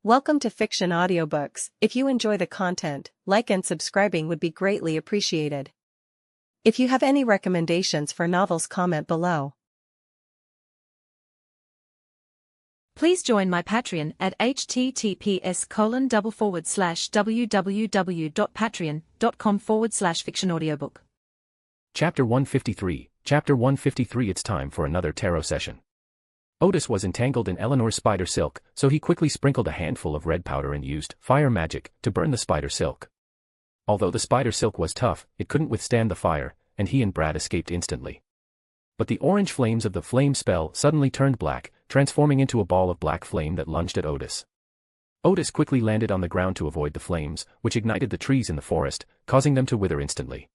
Welcome to Fiction Audiobooks. If you enjoy the content, like and subscribing would be greatly appreciated. If you have any recommendations for novels, comment below. Please join my Patreon at https://www.patreon.com/fictionaudiobook. Chapter 153. Chapter 153. It's time for another tarot session. Odis was entangled in Eleanor's spider silk, so he quickly sprinkled a handful of red powder and used fire magic to burn the spider silk. Although the spider silk was tough, it couldn't withstand the fire, and he and Brad escaped instantly. But the orange flames of the flame spell suddenly turned black, transforming into a ball of black flame that lunged at Odis. Odis quickly landed on the ground to avoid the flames, which ignited the trees in the forest, causing them to wither instantly.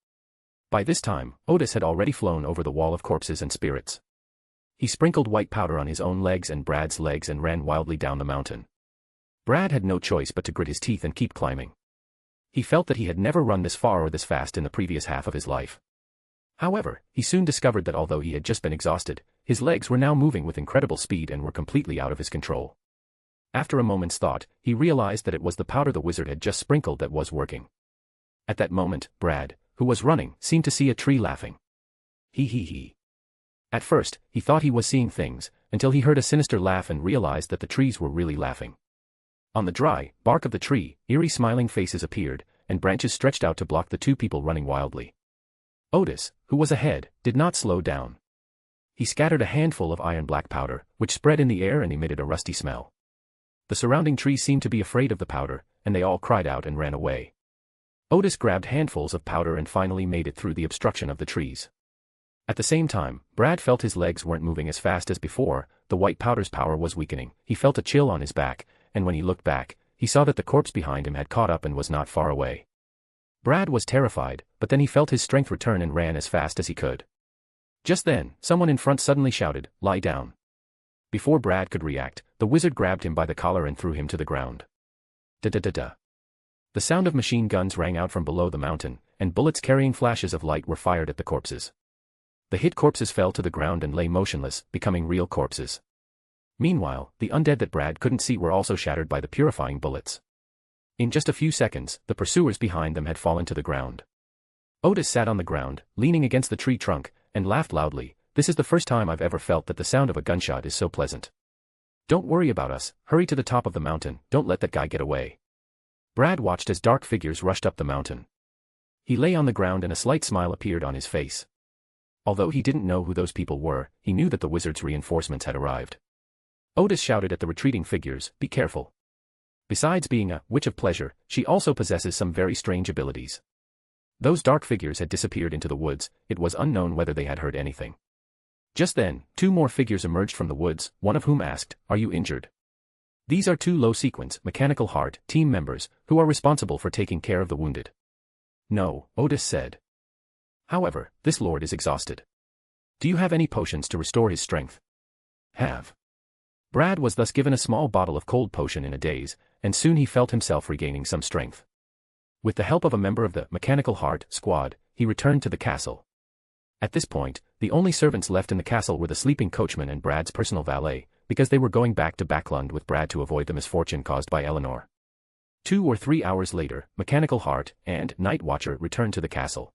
By this time, Odis had already flown over the wall of corpses and spirits. He sprinkled white powder on his own legs and Brad's legs and ran wildly down the mountain. Brad had no choice but to grit his teeth and keep climbing. He felt that he had never run this far or this fast in the previous half of his life. However, he soon discovered that although he had just been exhausted, his legs were now moving with incredible speed and were completely out of his control. After a moment's thought, he realized that it was the powder the wizard had just sprinkled that was working. At that moment, Brad, who was running, seemed to see a tree laughing. He. At first, he thought he was seeing things, until he heard a sinister laugh and realized that the trees were really laughing. On the dry bark of the tree, eerie smiling faces appeared, and branches stretched out to block the two people running wildly. Odis, who was ahead, did not slow down. He scattered a handful of iron black powder, which spread in the air and emitted a rusty smell. The surrounding trees seemed to be afraid of the powder, and they all cried out and ran away. Odis grabbed handfuls of powder and finally made it through the obstruction of the trees. At the same time, Brad felt his legs weren't moving as fast as before, the white powder's power was weakening. He felt a chill on his back, and when he looked back, he saw that the corpse behind him had caught up and was not far away. Brad was terrified, but then he felt his strength return and ran as fast as he could. Just then, someone in front suddenly shouted, "Lie down." Before Brad could react, the wizard grabbed him by the collar and threw him to the ground. Da-da-da-da. The sound of machine guns rang out from below the mountain, and bullets carrying flashes of light were fired at the corpses. The hit corpses fell to the ground and lay motionless, becoming real corpses. Meanwhile, the undead that Brad couldn't see were also shattered by the purifying bullets. In just a few seconds, the pursuers behind them had fallen to the ground. Odis sat on the ground, leaning against the tree trunk, and laughed loudly. "This is the first time I've ever felt that the sound of a gunshot is so pleasant. Don't worry about us, hurry to the top of the mountain, don't let that guy get away." Brad watched as dark figures rushed up the mountain. He lay on the ground and a slight smile appeared on his face. Although he didn't know who those people were, he knew that the wizard's reinforcements had arrived. Odis shouted at the retreating figures, "Be careful. Besides being a witch of pleasure, she also possesses some very strange abilities." Those dark figures had disappeared into the woods. It was unknown whether they had heard anything. Just then, two more figures emerged from the woods, one of whom asked, "Are you injured?" These are two low-sequence, mechanical heart team members, who are responsible for taking care of the wounded. "No," Odis said. "However, this lord is exhausted. Do you have any potions to restore his strength?" "Have." Brad was thus given a small bottle of cold potion in a daze, and soon he felt himself regaining some strength. With the help of a member of the Mechanical Heart squad, he returned to the castle. At this point, the only servants left in the castle were the sleeping coachman and Brad's personal valet, because they were going back to Backlund with Brad to avoid the misfortune caused by Eleanor. 2 or 3 hours later, Mechanical Heart and Night Watcher returned to the castle.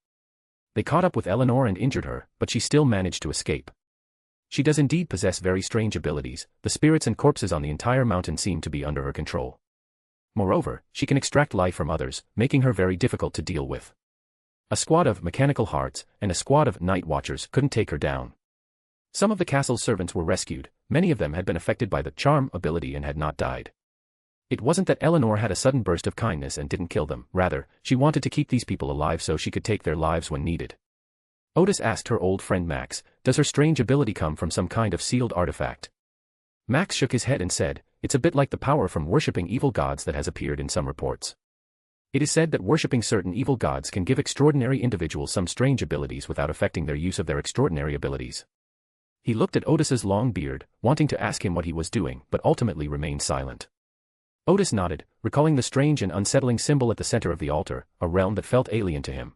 They caught up with Eleanor and injured her, but she still managed to escape. She does indeed possess very strange abilities. The spirits and corpses on the entire mountain seem to be under her control. Moreover, she can extract life from others, making her very difficult to deal with. A squad of Mechanical Hearts and a squad of Night Watchers couldn't take her down. Some of the castle's servants were rescued. Many of them had been affected by the charm ability and had not died. It wasn't that Eleanor had a sudden burst of kindness and didn't kill them, rather, she wanted to keep these people alive so she could take their lives when needed. Odis asked her old friend Max, "Does her strange ability come from some kind of sealed artifact?" Max shook his head and said, "It's a bit like the power from worshipping evil gods that has appeared in some reports. It is said that worshipping certain evil gods can give extraordinary individuals some strange abilities without affecting their use of their extraordinary abilities." He looked at Odis's long beard, wanting to ask him what he was doing, but ultimately remained silent. Odis nodded, recalling the strange and unsettling symbol at the center of the altar, a realm that felt alien to him.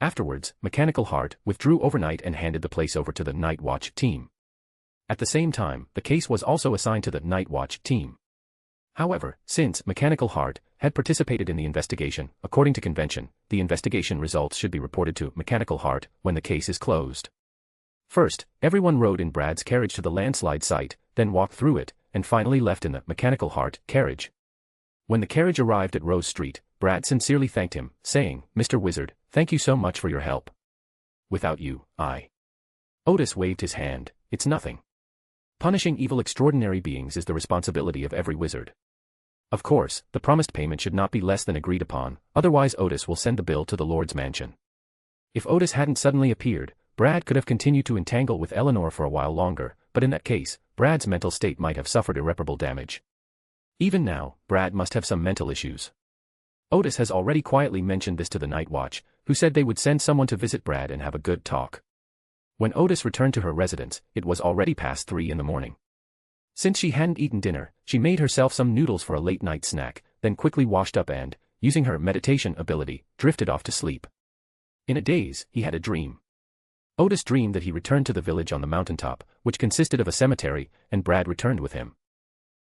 Afterwards, Mechanical Heart withdrew overnight and handed the place over to the Night Watch team. At the same time, the case was also assigned to the Night Watch team. However, since Mechanical Heart had participated in the investigation, according to convention, the investigation results should be reported to Mechanical Heart when the case is closed. First, everyone rode in Brad's carriage to the landslide site, then walked through it, and finally left in the Mechanical Heart carriage. When the carriage arrived at Rose Street, Brad sincerely thanked him, saying, "Mr. Wizard, thank you so much for your help. Without you, Odis waved his hand. "It's nothing. Punishing evil extraordinary beings is the responsibility of every wizard. Of course, the promised payment should not be less than agreed upon, otherwise Odis will send the bill to the Lord's mansion." If Odis hadn't suddenly appeared, Brad could have continued to entangle with Eleanor for a while longer, but in that case, Brad's mental state might have suffered irreparable damage. Even now, Brad must have some mental issues. Odis has already quietly mentioned this to the Night Watch, who said they would send someone to visit Brad and have a good talk. When Odis returned to her residence, it was already past 3 in the morning. Since she hadn't eaten dinner, she made herself some noodles for a late-night snack, then quickly washed up and, using her meditation ability, drifted off to sleep. In a daze, he had a dream. Odis dreamed that he returned to the village on the mountaintop, which consisted of a cemetery, and Brad returned with him.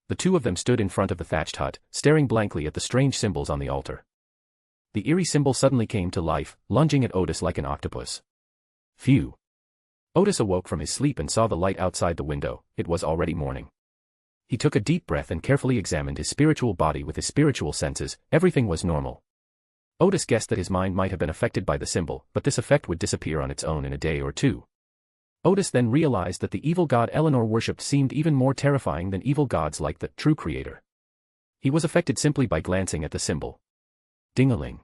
The two of them stood in front of the thatched hut, staring blankly at the strange symbols on the altar. The eerie symbol suddenly came to life, lunging at Odis like an octopus. Phew. Odis awoke from his sleep and saw the light outside the window. It was already morning. He took a deep breath and carefully examined his spiritual body with his spiritual senses. Everything was normal. Odis guessed that his mind might have been affected by the symbol, but this effect would disappear on its own in a day or two. Odis then realized that the evil god Eleanor worshipped seemed even more terrifying than evil gods like the true creator. He was affected simply by glancing at the symbol. Ding-a-ling.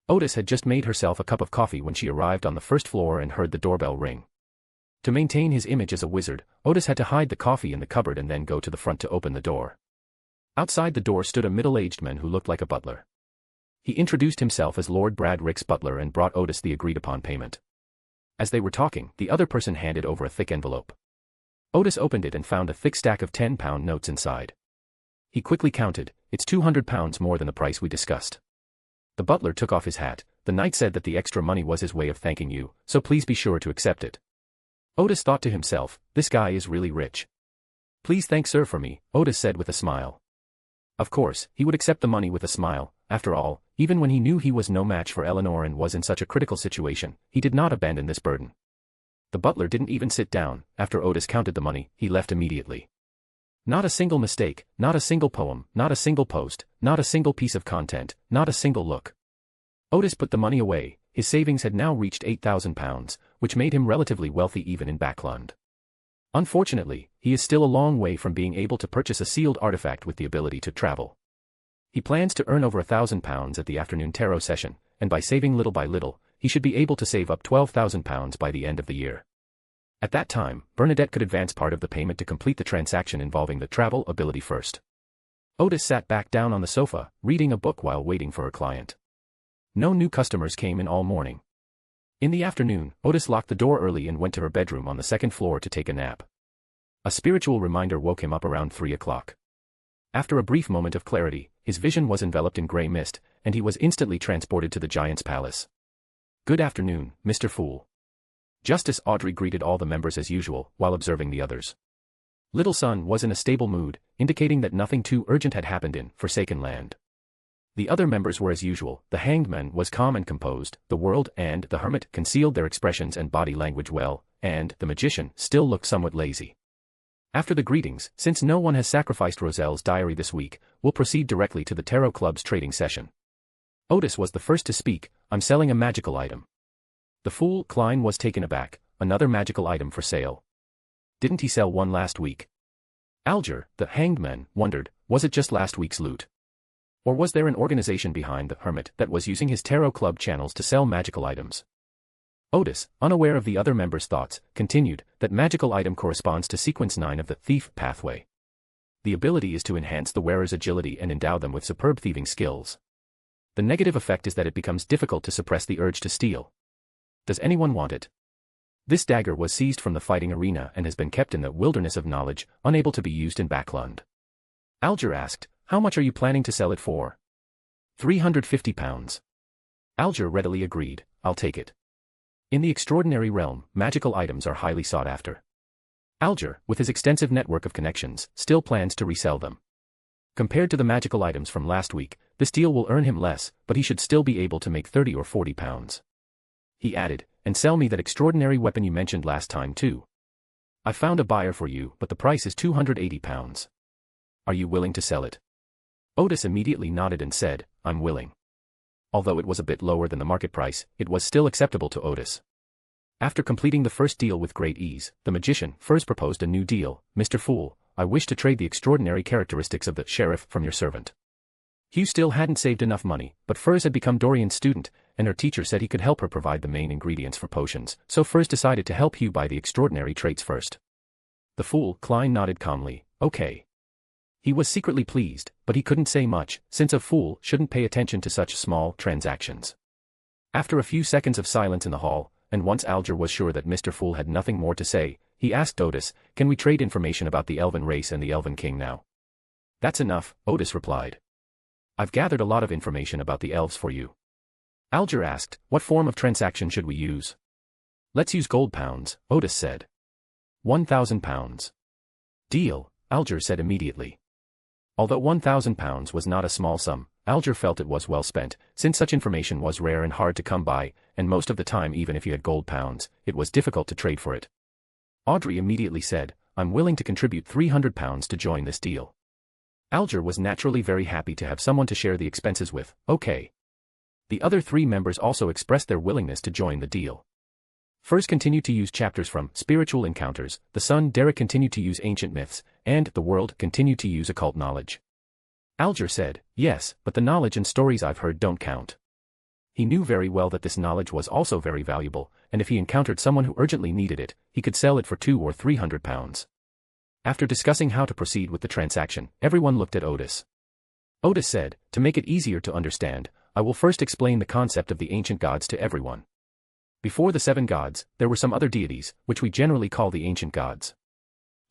Odis had just made herself a cup of coffee when she arrived on the first floor and heard the doorbell ring. To maintain his image as a wizard, Odis had to hide the coffee in the cupboard and then go to the front to open the door. Outside the door stood a middle-aged man who looked like a butler. He introduced himself as Lord Brad Rick's butler and brought Odis the agreed-upon payment. As they were talking, the other person handed over a thick envelope. Odis opened it and found a thick stack of 10-pound notes inside. He quickly counted. "It's 200 pounds more than the price we discussed." The butler took off his hat. "The knight said that the extra money was his way of thanking you, so please be sure to accept it." Odis thought to himself, "This guy is really rich." "Please thank sir for me," Odis said with a smile. Of course, he would accept the money with a smile. After all, even when he knew he was no match for Eleanor and was in such a critical situation, he did not abandon this burden. The butler didn't even sit down. After Odis counted the money, he left immediately. Not a single mistake, not a single poem, not a single post, not a single piece of content, not a single look. Odis put the money away. His savings had now reached 8,000 pounds, which made him relatively wealthy even in Backlund. Unfortunately, he is still a long way from being able to purchase a sealed artifact with the ability to travel. He plans to earn over 1,000 pounds at the afternoon tarot session, and by saving little by little, he should be able to save up 12,000 pounds by the end of the year. At that time, Bernadette could advance part of the payment to complete the transaction involving the travel ability first. Odis sat back down on the sofa, reading a book while waiting for her client. No new customers came in all morning. In the afternoon, Odis locked the door early and went to her bedroom on the second floor to take a nap. A spiritual reminder woke him up around 3 o'clock. After a brief moment of clarity, his vision was enveloped in grey mist, and he was instantly transported to the giant's palace. "Good afternoon, Mr. Fool." Justice Audrey greeted all the members as usual, while observing the others. Little Son was in a stable mood, indicating that nothing too urgent had happened in Forsaken Land. The other members were as usual. The Hanged Man was calm and composed, the World and the Hermit concealed their expressions and body language well, and the Magician still looked somewhat lazy. After the greetings, since no one has sacrificed Roselle's diary this week, we'll proceed directly to the Tarot Club's trading session. Odis was the first to speak. "I'm selling a magical item." The fool, Klein, was taken aback. "Another magical item for sale? Didn't he sell one last week?" Alger, the Hanged Man, wondered, was it just last week's loot? Or was there an organization behind the Hermit that was using his Tarot Club channels to sell magical items? Odis, unaware of the other members' thoughts, continued, "That magical item corresponds to Sequence 9 of the Thief Pathway. The ability is to enhance the wearer's agility and endow them with superb thieving skills. The negative effect is that it becomes difficult to suppress the urge to steal. Does anyone want it?" This dagger was seized from the fighting arena and has been kept in the wilderness of knowledge, unable to be used in Backlund. Alger asked, "How much are you planning to sell it for?" 350 pounds. Alger readily agreed, "I'll take it." In the extraordinary realm, magical items are highly sought after. Alger, with his extensive network of connections, still plans to resell them. Compared to the magical items from last week, this deal will earn him less, but he should still be able to make 30 or 40 pounds. He added, and sell me that extraordinary weapon you mentioned last time too. I found a buyer for you, but the price is 280 pounds. Are you willing to sell it? Odis immediately nodded and said, I'm willing. Although it was a bit lower than the market price, it was still acceptable to Odis. After completing the first deal with great ease, the magician first proposed a new deal. Mr. Fool, I wish to trade the extraordinary characteristics of the sheriff from your servant. Hugh still hadn't saved enough money, but Furs had become Dorian's student, and her teacher said he could help her provide the main ingredients for potions, so Furs decided to help Hugh buy the extraordinary traits first. The fool, Klein, nodded calmly, okay. He was secretly pleased, but he couldn't say much, since a fool shouldn't pay attention to such small transactions. After a few seconds of silence in the hall, and once Alger was sure that Mr. Fool had nothing more to say, he asked Odis, can we trade information about the Elven race and the Elven king now? That's enough, Odis replied. I've gathered a lot of information about the elves for you. Alger asked, what form of transaction should we use? Let's use gold pounds, Odis said. 1,000 pounds. Deal, Alger said immediately. Although 1,000 pounds was not a small sum, Alger felt it was well spent, since such information was rare and hard to come by, and most of the time even if you had gold pounds, it was difficult to trade for it. Audrey immediately said, I'm willing to contribute 300 pounds to join this deal. Alger was naturally very happy to have someone to share the expenses with, okay. The other 3 members also expressed their willingness to join the deal. Furs continued to use chapters from Spiritual Encounters, the son Derek continued to use Ancient Myths, and The World continued to use Occult Knowledge. Alger said, yes, but the knowledge and stories I've heard don't count. He knew very well that this knowledge was also very valuable, and if he encountered someone who urgently needed it, he could sell it for 200 or 300 pounds. After discussing how to proceed with the transaction, everyone looked at Odis. Odis said, to make it easier to understand, I will first explain the concept of the ancient gods to everyone. Before the 7 gods, there were some other deities, which we generally call the ancient gods.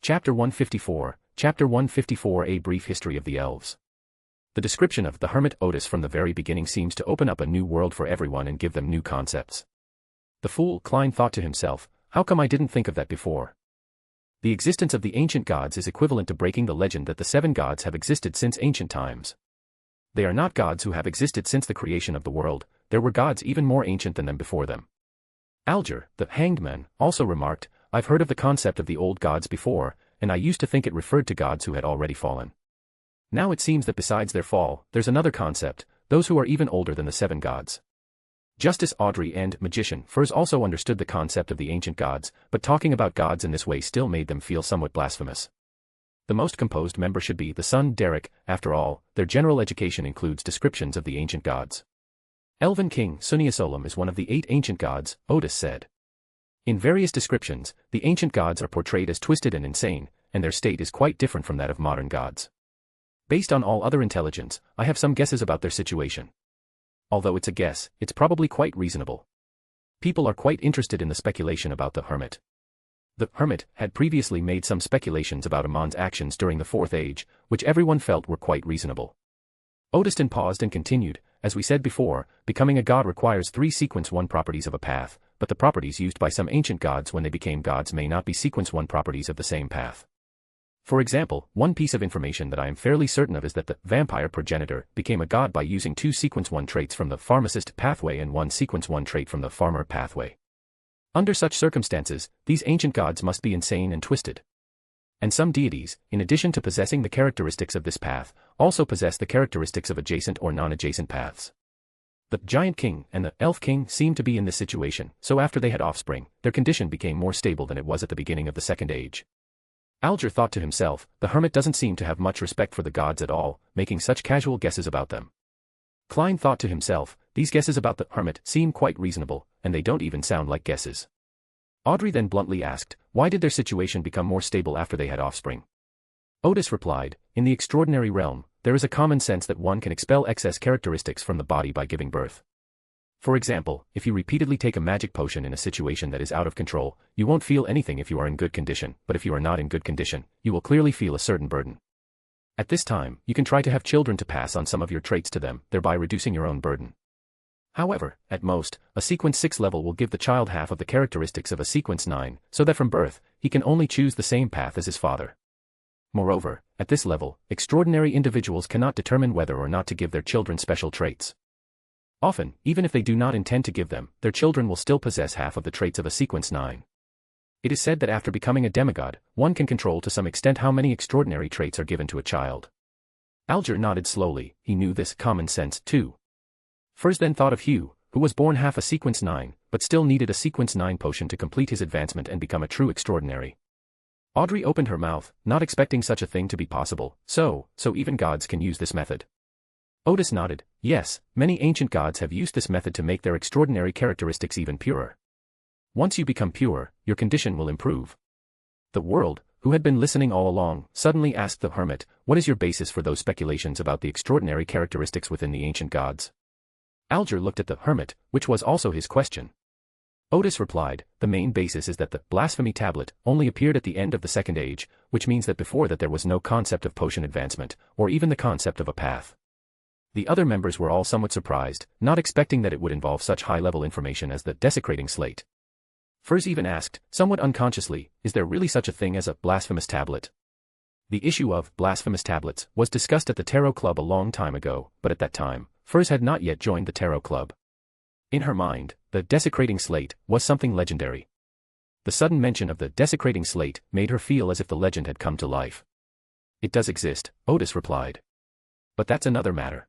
Chapter 154, Chapter 154, A Brief History of the Elves. The description of the Hermit Odis from the very beginning seems to open up a new world for everyone and give them new concepts. The fool, Klein, thought to himself, how come I didn't think of that before? The existence of the ancient gods is equivalent to breaking the legend that the 7 gods have existed since ancient times. They are not gods who have existed since the creation of the world, there were gods even more ancient than them before them. Alger, the hanged man, also remarked, I've heard of the concept of the old gods before, and I used to think it referred to gods who had already fallen. Now it seems that besides their fall, there's another concept, those who are even older than the 7 gods. Justice Audrey and Magician Furs also understood the concept of the ancient gods, but talking about gods in this way still made them feel somewhat blasphemous. The most composed member should be the son Derek, after all, their general education includes descriptions of the ancient gods. Elven King Sunniasolam is one of the 8 ancient gods, Odis said. In various descriptions, the ancient gods are portrayed as twisted and insane, and their state is quite different from that of modern gods. Based on all other intelligence, I have some guesses about their situation. Although it's a guess, it's probably quite reasonable. People are quite interested in the speculation about the Hermit. The Hermit had previously made some speculations about Amon's actions during the 4th Age, which everyone felt were quite reasonable. Odiston paused and continued, as we said before, becoming a god requires 3 sequence 1 properties of a path, but the properties used by some ancient gods when they became gods may not be sequence 1 properties of the same path. For example, one piece of information that I am fairly certain of is that the vampire progenitor became a god by using 2 sequence 1 traits from the pharmacist pathway and 1 sequence 1 trait from the farmer pathway. Under such circumstances, these ancient gods must be insane and twisted. And some deities, in addition to possessing the characteristics of this path, also possess the characteristics of adjacent or non-adjacent paths. The giant king and the elf king seemed to be in this situation, so after they had offspring, their condition became more stable than it was at the beginning of the 2nd Age. Alger thought to himself, the Hermit doesn't seem to have much respect for the gods at all, making such casual guesses about them. Klein thought to himself, these guesses about the Hermit seem quite reasonable, and they don't even sound like guesses. Audrey then bluntly asked, why did their situation become more stable after they had offspring? Odis replied, in the extraordinary realm, there is a common sense that one can expel excess characteristics from the body by giving birth. For example, if you repeatedly take a magic potion in a situation that is out of control, you won't feel anything if you are in good condition, but if you are not in good condition, you will clearly feel a certain burden. At this time, you can try to have children to pass on some of your traits to them, thereby reducing your own burden. However, at most, a sequence 6 level will give the child half of the characteristics of a sequence 9, so that from birth, he can only choose the same path as his father. Moreover, at this level, extraordinary individuals cannot determine whether or not to give their children special traits. Often, even if they do not intend to give them, their children will still possess half of the traits of a sequence 9. It is said that after becoming a demigod, one can control to some extent how many extraordinary traits are given to a child. Alger nodded slowly. He knew this common sense too. Furs then thought of Hugh, who was born half a sequence 9, but still needed a sequence 9 potion to complete his advancement and become a true extraordinary. Audrey opened her mouth, not expecting such a thing to be possible. So even gods can use this method. Odis nodded. Yes, many ancient gods have used this method to make their extraordinary characteristics even purer. Once you become pure, your condition will improve. The world, who had been listening all along, suddenly asked the hermit, what is your basis for those speculations about the extraordinary characteristics within the ancient gods? Alger looked at the hermit, which was also his question. Odis replied, the main basis is that the blasphemy tablet only appeared at the end of the Second Age, which means that before that there was no concept of potion advancement, or even the concept of a path. The other members were all somewhat surprised, not expecting that it would involve such high-level information as the desecrating slate. Furs even asked, somewhat unconsciously, is there really such a thing as a blasphemous tablet? The issue of blasphemous tablets was discussed at the Tarot Club a long time ago, but at that time, Furs had not yet joined the Tarot Club. In her mind, the desecrating slate was something legendary. The sudden mention of the desecrating slate made her feel as if the legend had come to life. It does exist, Odis replied. But that's another matter.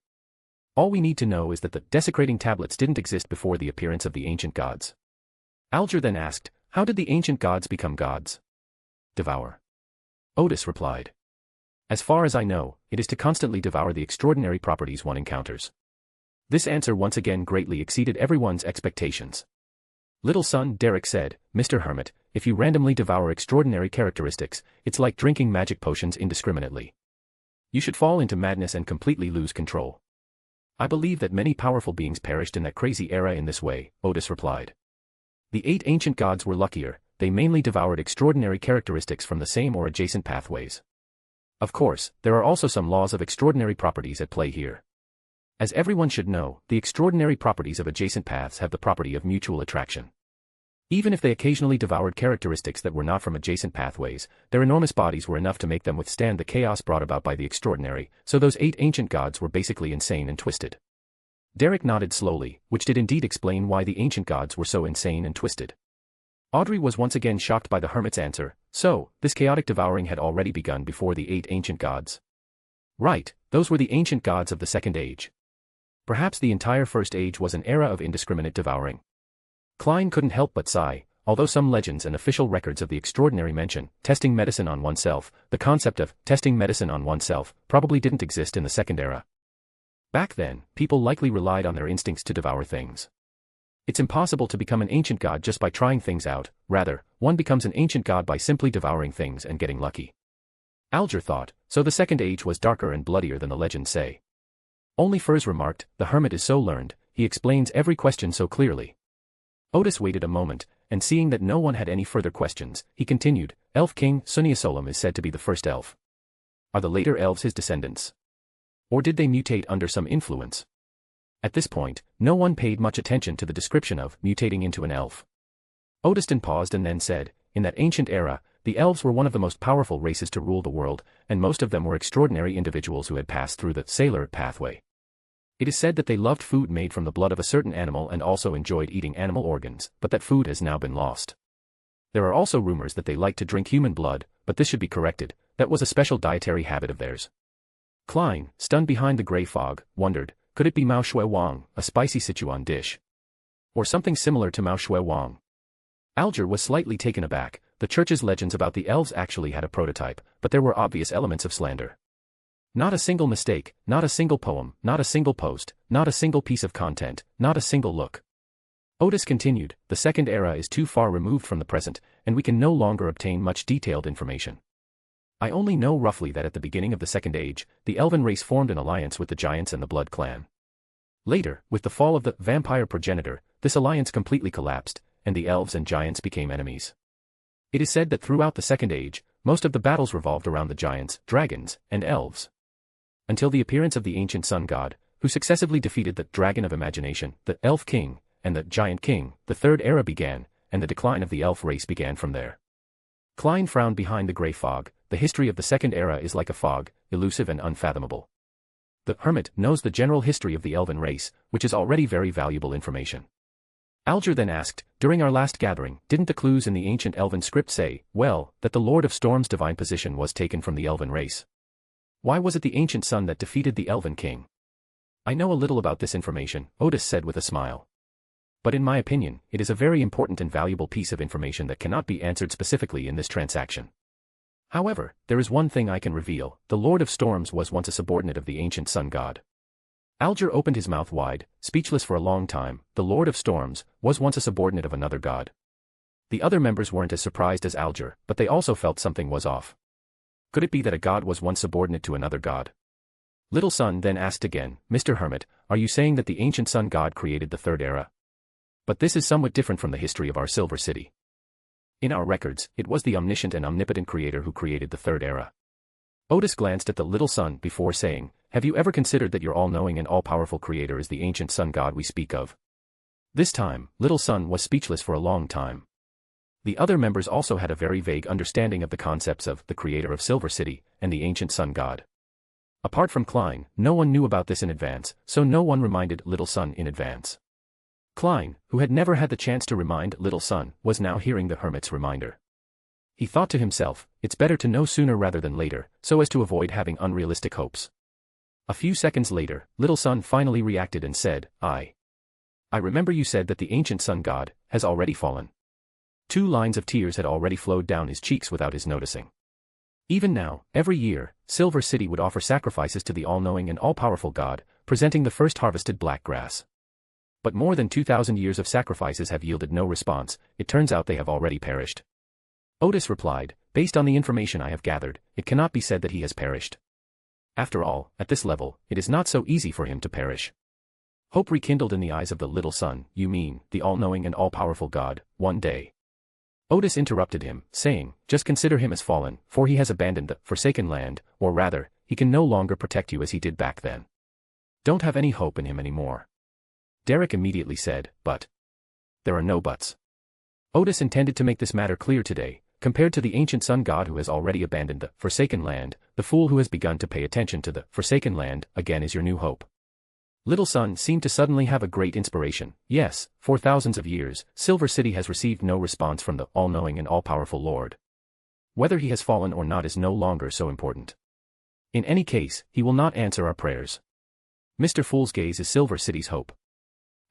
All we need to know is that the desecrating tablets didn't exist before the appearance of the ancient gods. Alger then asked, how did the ancient gods become gods? Devour. Odis replied. As far as I know, it is to constantly devour the extraordinary properties one encounters. This answer once again greatly exceeded everyone's expectations. Little son Derek said, Mr. Hermit, if you randomly devour extraordinary characteristics, it's like drinking magic potions indiscriminately. You should fall into madness and completely lose control. I believe that many powerful beings perished in that crazy era in this way, Odis replied. The 8 ancient gods were luckier, they mainly devoured extraordinary characteristics from the same or adjacent pathways. Of course, there are also some laws of extraordinary properties at play here. As everyone should know, the extraordinary properties of adjacent paths have the property of mutual attraction. Even if they occasionally devoured characteristics that were not from adjacent pathways, their enormous bodies were enough to make them withstand the chaos brought about by the extraordinary, so those 8 ancient gods were basically insane and twisted. Derek nodded slowly, which did indeed explain why the ancient gods were so insane and twisted. Audrey was once again shocked by the hermit's answer, so, this chaotic devouring had already begun before the 8 ancient gods. Right, those were the ancient gods of the Second Age. Perhaps the entire First Age was an era of indiscriminate devouring. Klein couldn't help but sigh, although some legends and official records of the extraordinary mention, testing medicine on oneself, the concept of testing medicine on oneself, probably didn't exist in the Second Era. Back then, people likely relied on their instincts to devour things. It's impossible to become an ancient god just by trying things out, rather, one becomes an ancient god by simply devouring things and getting lucky. Alger thought, so the Second Age was darker and bloodier than the legends say. Only Furs remarked, the hermit is so learned, he explains every question so clearly. Odis waited a moment, and seeing that no one had any further questions, he continued, Elf King Sunniasolam is said to be the first elf. Are the later elves his descendants? Or did they mutate under some influence? At this point, no one paid much attention to the description of mutating into an elf. Odiston paused and then said, in that ancient era, the elves were one of the most powerful races to rule the world, and most of them were extraordinary individuals who had passed through the sailor pathway. It is said that they loved food made from the blood of a certain animal and also enjoyed eating animal organs, but that food has now been lost. There are also rumors that they liked to drink human blood, but this should be corrected, that was a special dietary habit of theirs. Klein, stunned behind the grey fog, wondered, could it be Mao Shui Wang, a spicy Sichuan dish? Or something similar to Mao Shui Wang? Alger was slightly taken aback. The church's legends about the elves actually had a prototype, but there were obvious elements of slander. Not a single mistake, not a single poem, not a single post, not a single piece of content, not a single look. Odis continued, the Second Era is too far removed from the present, and we can no longer obtain much detailed information. I only know roughly that at the beginning of the Second Age, the Elven race formed an alliance with the Giants and the Blood Clan. Later, with the fall of the vampire progenitor, this alliance completely collapsed, and the Elves and Giants became enemies. It is said that throughout the Second Age, most of the battles revolved around the Giants, dragons, and elves. Until the appearance of the ancient Sun God, who successively defeated the Dragon of Imagination, the Elf King, and the Giant King, the Third Era began, and the decline of the elf race began from there. Klein frowned behind the grey fog. the history of the Second Era is like a fog, elusive and unfathomable. The Hermit knows the general history of the Elven race, which is already very valuable information. Alger then asked, during our last gathering, didn't the clues in the ancient Elven script say, well, that the Lord of Storm's divine position was taken from the Elven race? Why was it the ancient sun that defeated the Elven king? I know a little about this information, Odis said with a smile. But in my opinion, it is a very important and valuable piece of information that cannot be answered specifically in this transaction. However, there is one thing I can reveal, the Lord of Storms was once a subordinate of the ancient sun god. Alger opened his mouth wide, speechless for a long time. The Lord of Storms was once a subordinate of another god. The other members weren't as surprised as Alger, but they also felt something was off. Could it be that a god was once subordinate to another god? Little Sun then asked again, Mr. Hermit, are you saying that the ancient sun god created the Third Era? But this is somewhat different from the history of our Silver City. In our records, it was the omniscient and omnipotent creator who created the Third Era. Odis glanced at the Little Sun before saying, have you ever considered that your all-knowing and all-powerful creator is the ancient sun god we speak of? This time, Little Sun was speechless for a long time. The other members also had a very vague understanding of the concepts of the creator of Silver City and the ancient sun god. Apart from Klein, no one knew about this in advance, so no one reminded Little Sun in advance. Klein, who had never had the chance to remind Little Sun, was now hearing the Hermit's reminder. He thought to himself, it's better to know sooner rather than later, so as to avoid having unrealistic hopes. A few seconds later, Little Sun finally reacted and said, I remember you said that the ancient sun god has already fallen. 2 lines of tears had already flowed down his cheeks without his noticing. Even now, every year, Silver City would offer sacrifices to the all-knowing and all-powerful god, presenting the first harvested black grass. But more than 2,000 years of sacrifices have yielded no response. It turns out they have already perished. Odis replied, based on the information I have gathered, it cannot be said that he has perished. After all, at this level, it is not so easy for him to perish. Hope rekindled in the eyes of the Little Sun. You mean, the all-knowing and all-powerful god, one day. Odis interrupted him, saying, just consider him as fallen, for he has abandoned the forsaken land, or rather, he can no longer protect you as he did back then. Don't have any hope in him anymore. Derek immediately said, but there are no buts. Odis intended to make this matter clear today. Compared to the ancient sun god who has already abandoned the forsaken land, the fool who has begun to pay attention to the forsaken land again is your new hope. Little Sun seemed to suddenly have a great inspiration. Yes, for thousands of years, Silver City has received no response from the all-knowing and all-powerful Lord. Whether he has fallen or not is no longer so important. In any case, he will not answer our prayers. Mr. Fool's gaze is Silver City's hope.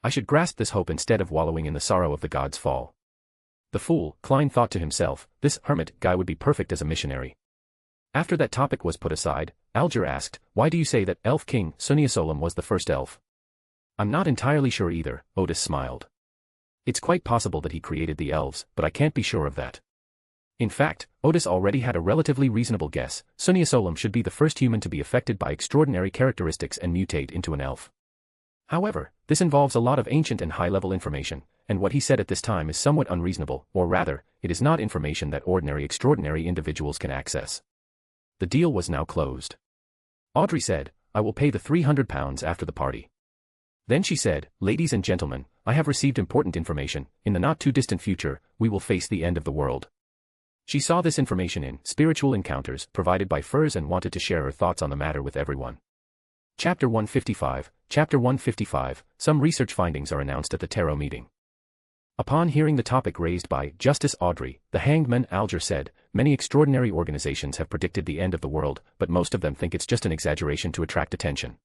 I should grasp this hope instead of wallowing in the sorrow of the god's fall. The fool, Klein thought to himself, this Hermit guy would be perfect as a missionary. After that topic was put aside, Alger asked, why do you say that Elf King Sunyasolam was the first elf? I'm not entirely sure either, Odis smiled. It's quite possible that he created the elves, but I can't be sure of that. In fact, Odis already had a relatively reasonable guess. Sunyasolam should be the first human to be affected by extraordinary characteristics and mutate into an elf. However, this involves a lot of ancient and high-level information, and what he said at this time is somewhat unreasonable, or rather, it is not information that ordinary extraordinary individuals can access. The deal was now closed. Audrey said, I will pay the £300 after the party. Then she said, ladies and gentlemen, I have received important information. In the not-too-distant future, we will face the end of the world. She saw this information in Spiritual Encounters provided by Furs and wanted to share her thoughts on the matter with everyone. Chapter 155, Chapter 155, some research findings are announced at the tarot meeting. Upon hearing the topic raised by Justice Audrey, the hanged man Alger said, many extraordinary organizations have predicted the end of the world, but most of them think it's just an exaggeration to attract attention.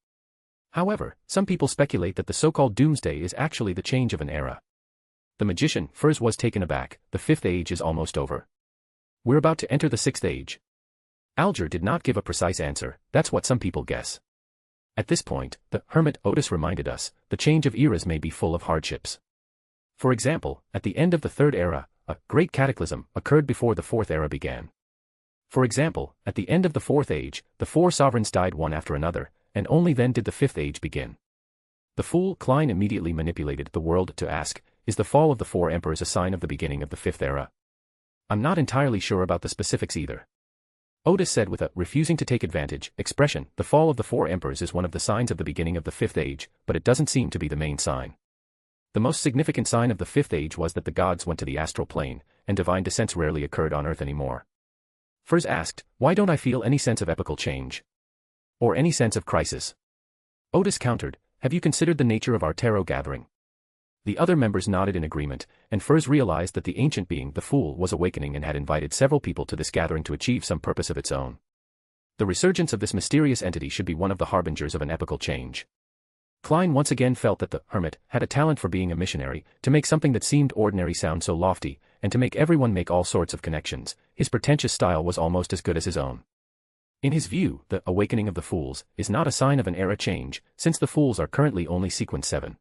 However, some people speculate that the so-called doomsday is actually the change of an era. The magician, Furs, was taken aback. The 5th age is almost over. We're about to enter the 6th age. Alger did not give a precise answer, that's what some people guess. At this point, the Hermit Odis reminded us, the change of eras may be full of hardships. For example, at the end of the 3rd era, a great cataclysm occurred before the 4th era began. For example, at the end of the 4th age, the 4 sovereigns died one after another, and only then did the 5th age begin. The fool Klein immediately manipulated the world to ask, is the fall of the 4 emperors a sign of the beginning of the 5th era? I'm not entirely sure about the specifics either. Odis said with a refusing to take advantage expression, the fall of the 4 emperors is one of the signs of the beginning of the 5th age, but it doesn't seem to be the main sign. The most significant sign of the 5th age was that the gods went to the astral plane, and divine descents rarely occurred on Earth anymore. Furs asked, why don't I feel any sense of epical change? Or any sense of crisis? Odis countered, have you considered the nature of our tarot gathering? The other members nodded in agreement, and Furs realized that the ancient being, the Fool, was awakening and had invited several people to this gathering to achieve some purpose of its own. The resurgence of this mysterious entity should be one of the harbingers of an epical change. Klein once again felt that the Hermit had a talent for being a missionary, to make something that seemed ordinary sound so lofty, and to make everyone make all sorts of connections. His pretentious style was almost as good as his own. In his view, the awakening of the Fools is not a sign of an era change, since the Fools are currently only sequence 7.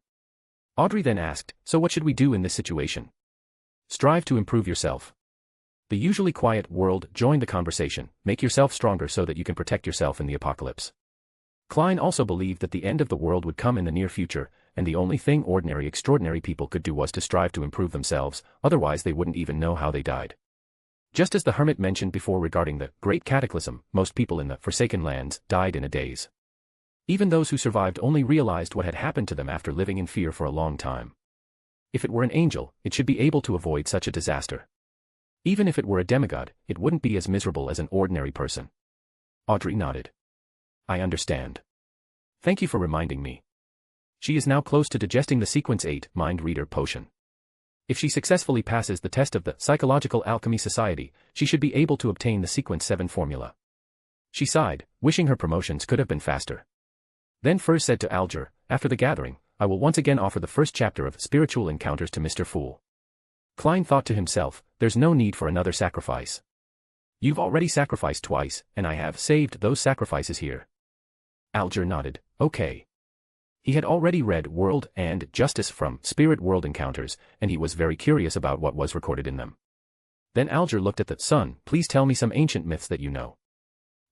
Audrey then asked, so what should we do in this situation? Strive to improve yourself. The usually quiet world joined the conversation, make yourself stronger so that you can protect yourself in the apocalypse. Klein also believed that the end of the world would come in the near future, and the only thing extraordinary people could do was to strive to improve themselves, otherwise they wouldn't even know how they died. Just as the Hermit mentioned before regarding the Great Cataclysm, most people in the Forsaken Lands died in a daze. Even those who survived only realized what had happened to them after living in fear for a long time. If it were an angel, it should be able to avoid such a disaster. Even if it were a demigod, it wouldn't be as miserable as an ordinary person. Audrey nodded. I understand. Thank you for reminding me. She is now close to digesting the Sequence 8 Mind Reader potion. If she successfully passes the test of the Psychological Alchemy Society, she should be able to obtain the Sequence 7 formula. She sighed, wishing her promotions could have been faster. Then Furs said to Alger, after the gathering, I will once again offer the first chapter of Spiritual Encounters to Mr. Fool. Klein thought to himself, there's no need for another sacrifice. You've already sacrificed twice, and I have saved those sacrifices here. Alger nodded, okay. He had already read World and Justice from Spirit World Encounters, and he was very curious about what was recorded in them. Then Alger looked at the son, please tell me some ancient myths that you know.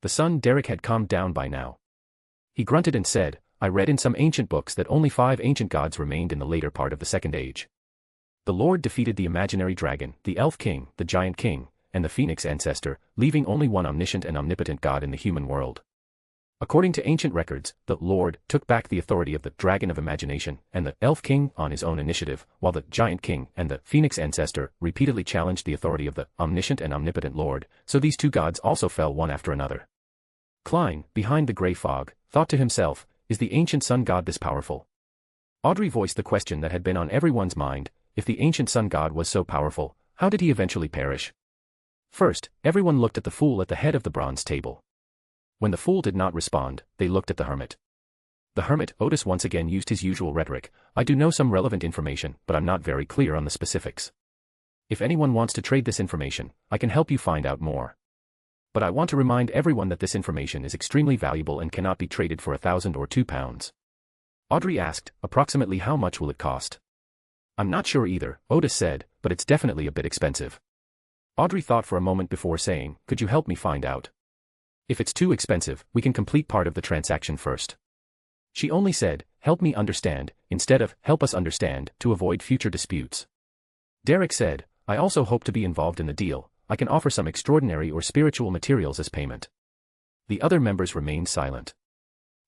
The son Derek had calmed down by now. He grunted and said, I read in some ancient books that only 5 ancient gods remained in the later part of the Second Age. The Lord defeated the imaginary dragon, the Elf King, the Giant King, and the Phoenix Ancestor, leaving only one omniscient and omnipotent god in the human world. According to ancient records, the Lord took back the authority of the Dragon of Imagination and the Elf King on his own initiative, while the Giant King and the Phoenix Ancestor repeatedly challenged the authority of the omniscient and omnipotent Lord, so these two gods also fell one after another. Klein, behind the grey fog, thought to himself, is the ancient sun god this powerful? Audrey voiced the question that had been on everyone's mind, if the ancient sun god was so powerful, how did he eventually perish? First, everyone looked at the Fool at the head of the bronze table. When the Fool did not respond, they looked at the Hermit. The Hermit, Odis once again used his usual rhetoric, I do know some relevant information, but I'm not very clear on the specifics. If anyone wants to trade this information, I can help you find out more. But I want to remind everyone that this information is extremely valuable and cannot be traded for 1,000 or 2 pounds. Audrey asked, approximately how much will it cost? I'm not sure either, Odis said, but it's definitely a bit expensive. Audrey thought for a moment before saying, could you help me find out? If it's too expensive, we can complete part of the transaction first. She only said, help me understand, instead of, help us understand, to avoid future disputes. Derek said, I also hope to be involved in the deal, I can offer some extraordinary or spiritual materials as payment. The other members remained silent.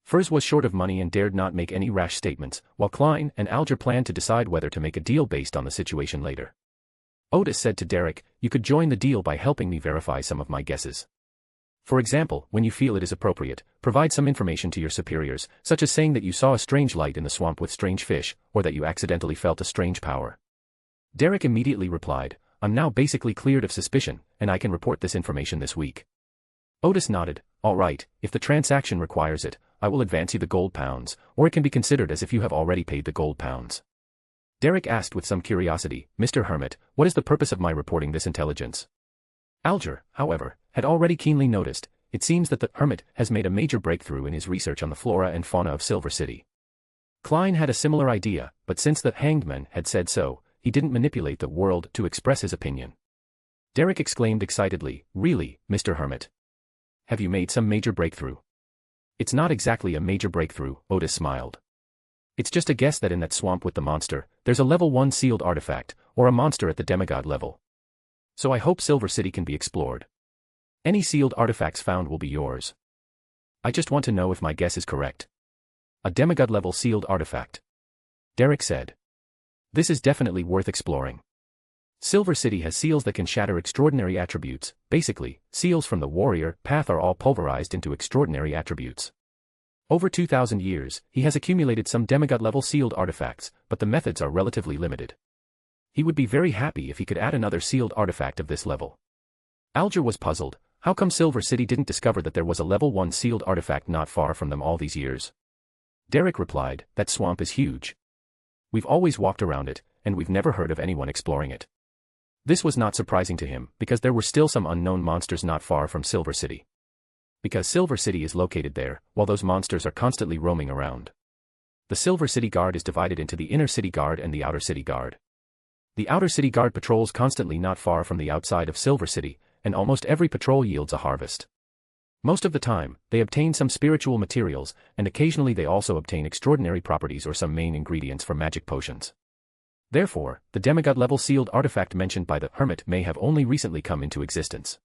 Furs was short of money and dared not make any rash statements, while Klein and Alger planned to decide whether to make a deal based on the situation later. Odis said to Derek, you could join the deal by helping me verify some of my guesses. For example, when you feel it is appropriate, provide some information to your superiors, such as saying that you saw a strange light in the swamp with strange fish, or that you accidentally felt a strange power. Derek immediately replied, I'm now basically cleared of suspicion, and I can report this information this week. Odis nodded, all right, if the transaction requires it, I will advance you the gold pounds, or it can be considered as if you have already paid the gold pounds. Derek asked with some curiosity, Mr. Hermit, what is the purpose of my reporting this intelligence? Alger, however, had already keenly noticed, it seems that the Hermit has made a major breakthrough in his research on the flora and fauna of Silver City. Klein had a similar idea, but since the Hanged Man had said so, he didn't manipulate the world to express his opinion. Derek exclaimed excitedly, really, Mr. Hermit? Have you made some major breakthrough? It's not exactly a major breakthrough, Odis smiled. It's just a guess that in that swamp with the monster, there's a level 1 sealed artifact, or a monster at the demigod level. So I hope Silver City can be explored. Any sealed artifacts found will be yours. I just want to know if my guess is correct. A demigod level sealed artifact. Derek said. This is definitely worth exploring. Silver City has seals that can shatter extraordinary attributes. Basically, seals from the warrior path are all pulverized into extraordinary attributes. Over 2,000 years, he has accumulated some demigod-level sealed artifacts, but the methods are relatively limited. He would be very happy if he could add another sealed artifact of this level. Alger was puzzled. How come Silver City didn't discover that there was a level 1 sealed artifact not far from them all these years? Derek replied, that swamp is huge. We've always walked around it, and we've never heard of anyone exploring it. This was not surprising to him, because there were still some unknown monsters not far from Silver City. Because Silver City is located there, while those monsters are constantly roaming around. The Silver City Guard is divided into the Inner City Guard and the Outer City Guard. The Outer City Guard patrols constantly not far from the outside of Silver City, and almost every patrol yields a harvest. Most of the time, they obtain some spiritual materials, and occasionally they also obtain extraordinary properties or some main ingredients for magic potions. Therefore, the demigod-level sealed artifact mentioned by the Hermit may have only recently come into existence.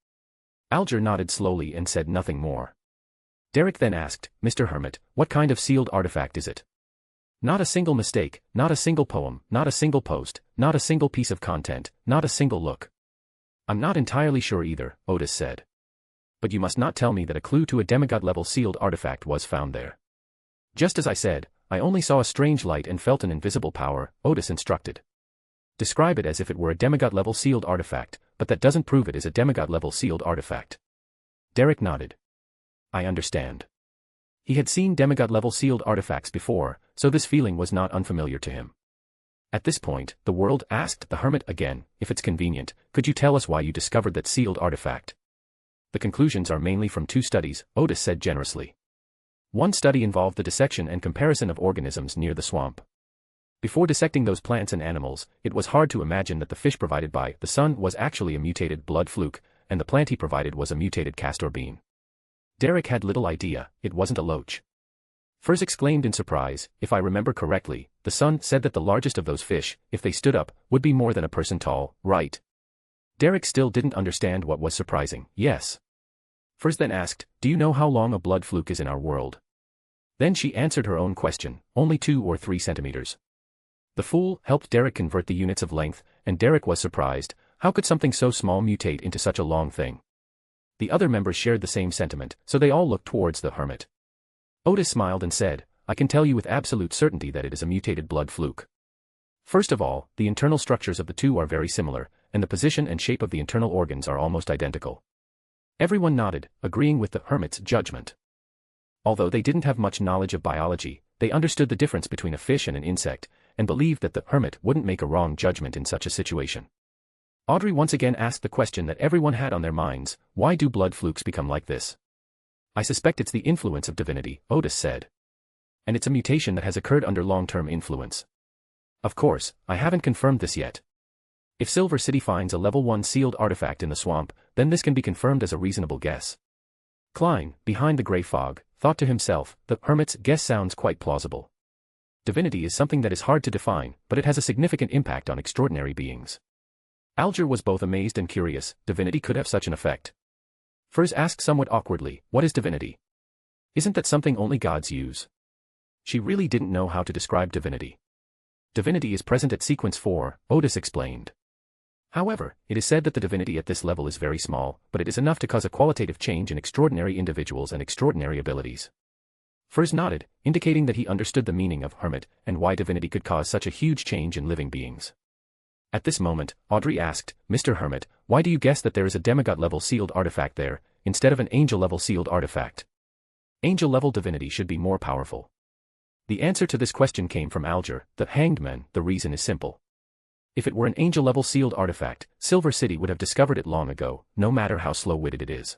Alger nodded slowly and said nothing more. Derek then asked, Mr. Hermit, what kind of sealed artifact is it? Not a single mistake, not a single poem, not a single post, not a single piece of content, not a single look. I'm not entirely sure either, Odis said. But you must not tell me that a clue to a demigod-level sealed artifact was found there. Just as I said, I only saw a strange light and felt an invisible power, Odis instructed. Describe it as if it were a demigod-level sealed artifact, but that doesn't prove it is a demigod-level sealed artifact. Derek nodded. I understand. He had seen demigod-level sealed artifacts before, so this feeling was not unfamiliar to him. At this point, the world asked the Hermit again, if it's convenient, could you tell us why you discovered that sealed artifact? The conclusions are mainly from 2 studies, Odis said generously. One study involved the dissection and comparison of organisms near the swamp. Before dissecting those plants and animals, it was hard to imagine that the fish provided by the sun was actually a mutated blood fluke, and the plant he provided was a mutated castor bean. Derek had little idea, it wasn't a loach. Furs exclaimed in surprise, if I remember correctly, the sun said that the largest of those fish, if they stood up, would be more than a person tall, right? Derek still didn't understand what was surprising. Yes. Furs then asked, do you know how long a blood fluke is in our world? Then she answered her own question, only 2 or 3 centimeters. The fool helped Derek convert the units of length, and Derek was surprised, how could something so small mutate into such a long thing? The other members shared the same sentiment, so they all looked towards the Hermit. Odis smiled and said, I can tell you with absolute certainty that it is a mutated blood fluke. First of all, the internal structures of the 2 are very similar, and the position and shape of the internal organs are almost identical. Everyone nodded, agreeing with the Hermit's judgment. Although they didn't have much knowledge of biology, they understood the difference between a fish and an insect, and believed that the Hermit wouldn't make a wrong judgment in such a situation. Audrey once again asked the question that everyone had on their minds, why do blood flukes become like this? I suspect it's the influence of divinity, Odis said. And it's a mutation that has occurred under long-term influence. Of course, I haven't confirmed this yet. If Silver City finds a level 1 sealed artifact in the swamp, then this can be confirmed as a reasonable guess. Klein, behind the grey fog, thought to himself, the Hermit's guess sounds quite plausible. Divinity is something that is hard to define, but it has a significant impact on extraordinary beings. Alger was both amazed and curious, divinity could have such an effect. Furs asked somewhat awkwardly, what is divinity? Isn't that something only gods use? She really didn't know how to describe divinity. Divinity is present at sequence 4, Odis explained. However, it is said that the divinity at this level is very small, but it is enough to cause a qualitative change in extraordinary individuals and extraordinary abilities. Furs nodded, indicating that he understood the meaning of Hermit, and why divinity could cause such a huge change in living beings. At this moment, Audrey asked, Mr. Hermit, why do you guess that there is a demigod-level sealed artifact there, instead of an angel-level sealed artifact? Angel-level divinity should be more powerful. The answer to this question came from Alger, the Hanged Man. The reason is simple. If it were an angel-level sealed artifact, Silver City would have discovered it long ago, no matter how slow-witted it is.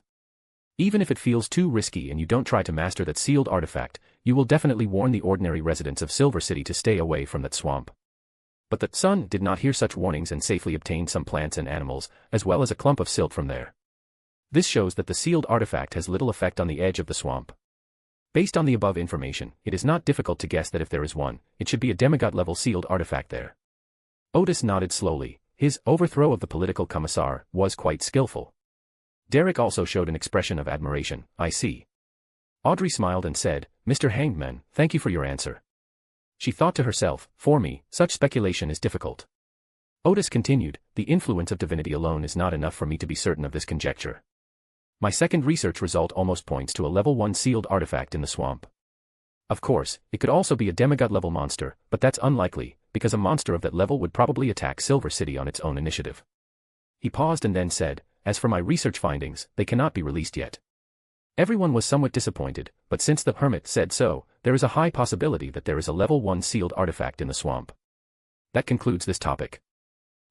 Even if it feels too risky and you don't try to master that sealed artifact, you will definitely warn the ordinary residents of Silver City to stay away from that swamp. But the sun did not hear such warnings and safely obtained some plants and animals, as well as a clump of silt from there. This shows that the sealed artifact has little effect on the edge of the swamp. Based on the above information, it is not difficult to guess that if there is one, it should be a demigod-level sealed artifact there. Odis nodded slowly. His overthrow of the political commissar was quite skillful. Derek also showed an expression of admiration. I see. Audrey smiled and said, Mr. Hangman, thank you for your answer. She thought to herself, for me, such speculation is difficult. Odis continued, the influence of divinity alone is not enough for me to be certain of this conjecture. My second research result almost points to a level 1 sealed artifact in the swamp. Of course, it could also be a demigod-level monster, but that's unlikely, because a monster of that level would probably attack Silver City on its own initiative. He paused and then said, as for my research findings, they cannot be released yet. Everyone was somewhat disappointed, but since the Hermit said so, there is a high possibility that there is a level 1 sealed artifact in the swamp. That concludes this topic.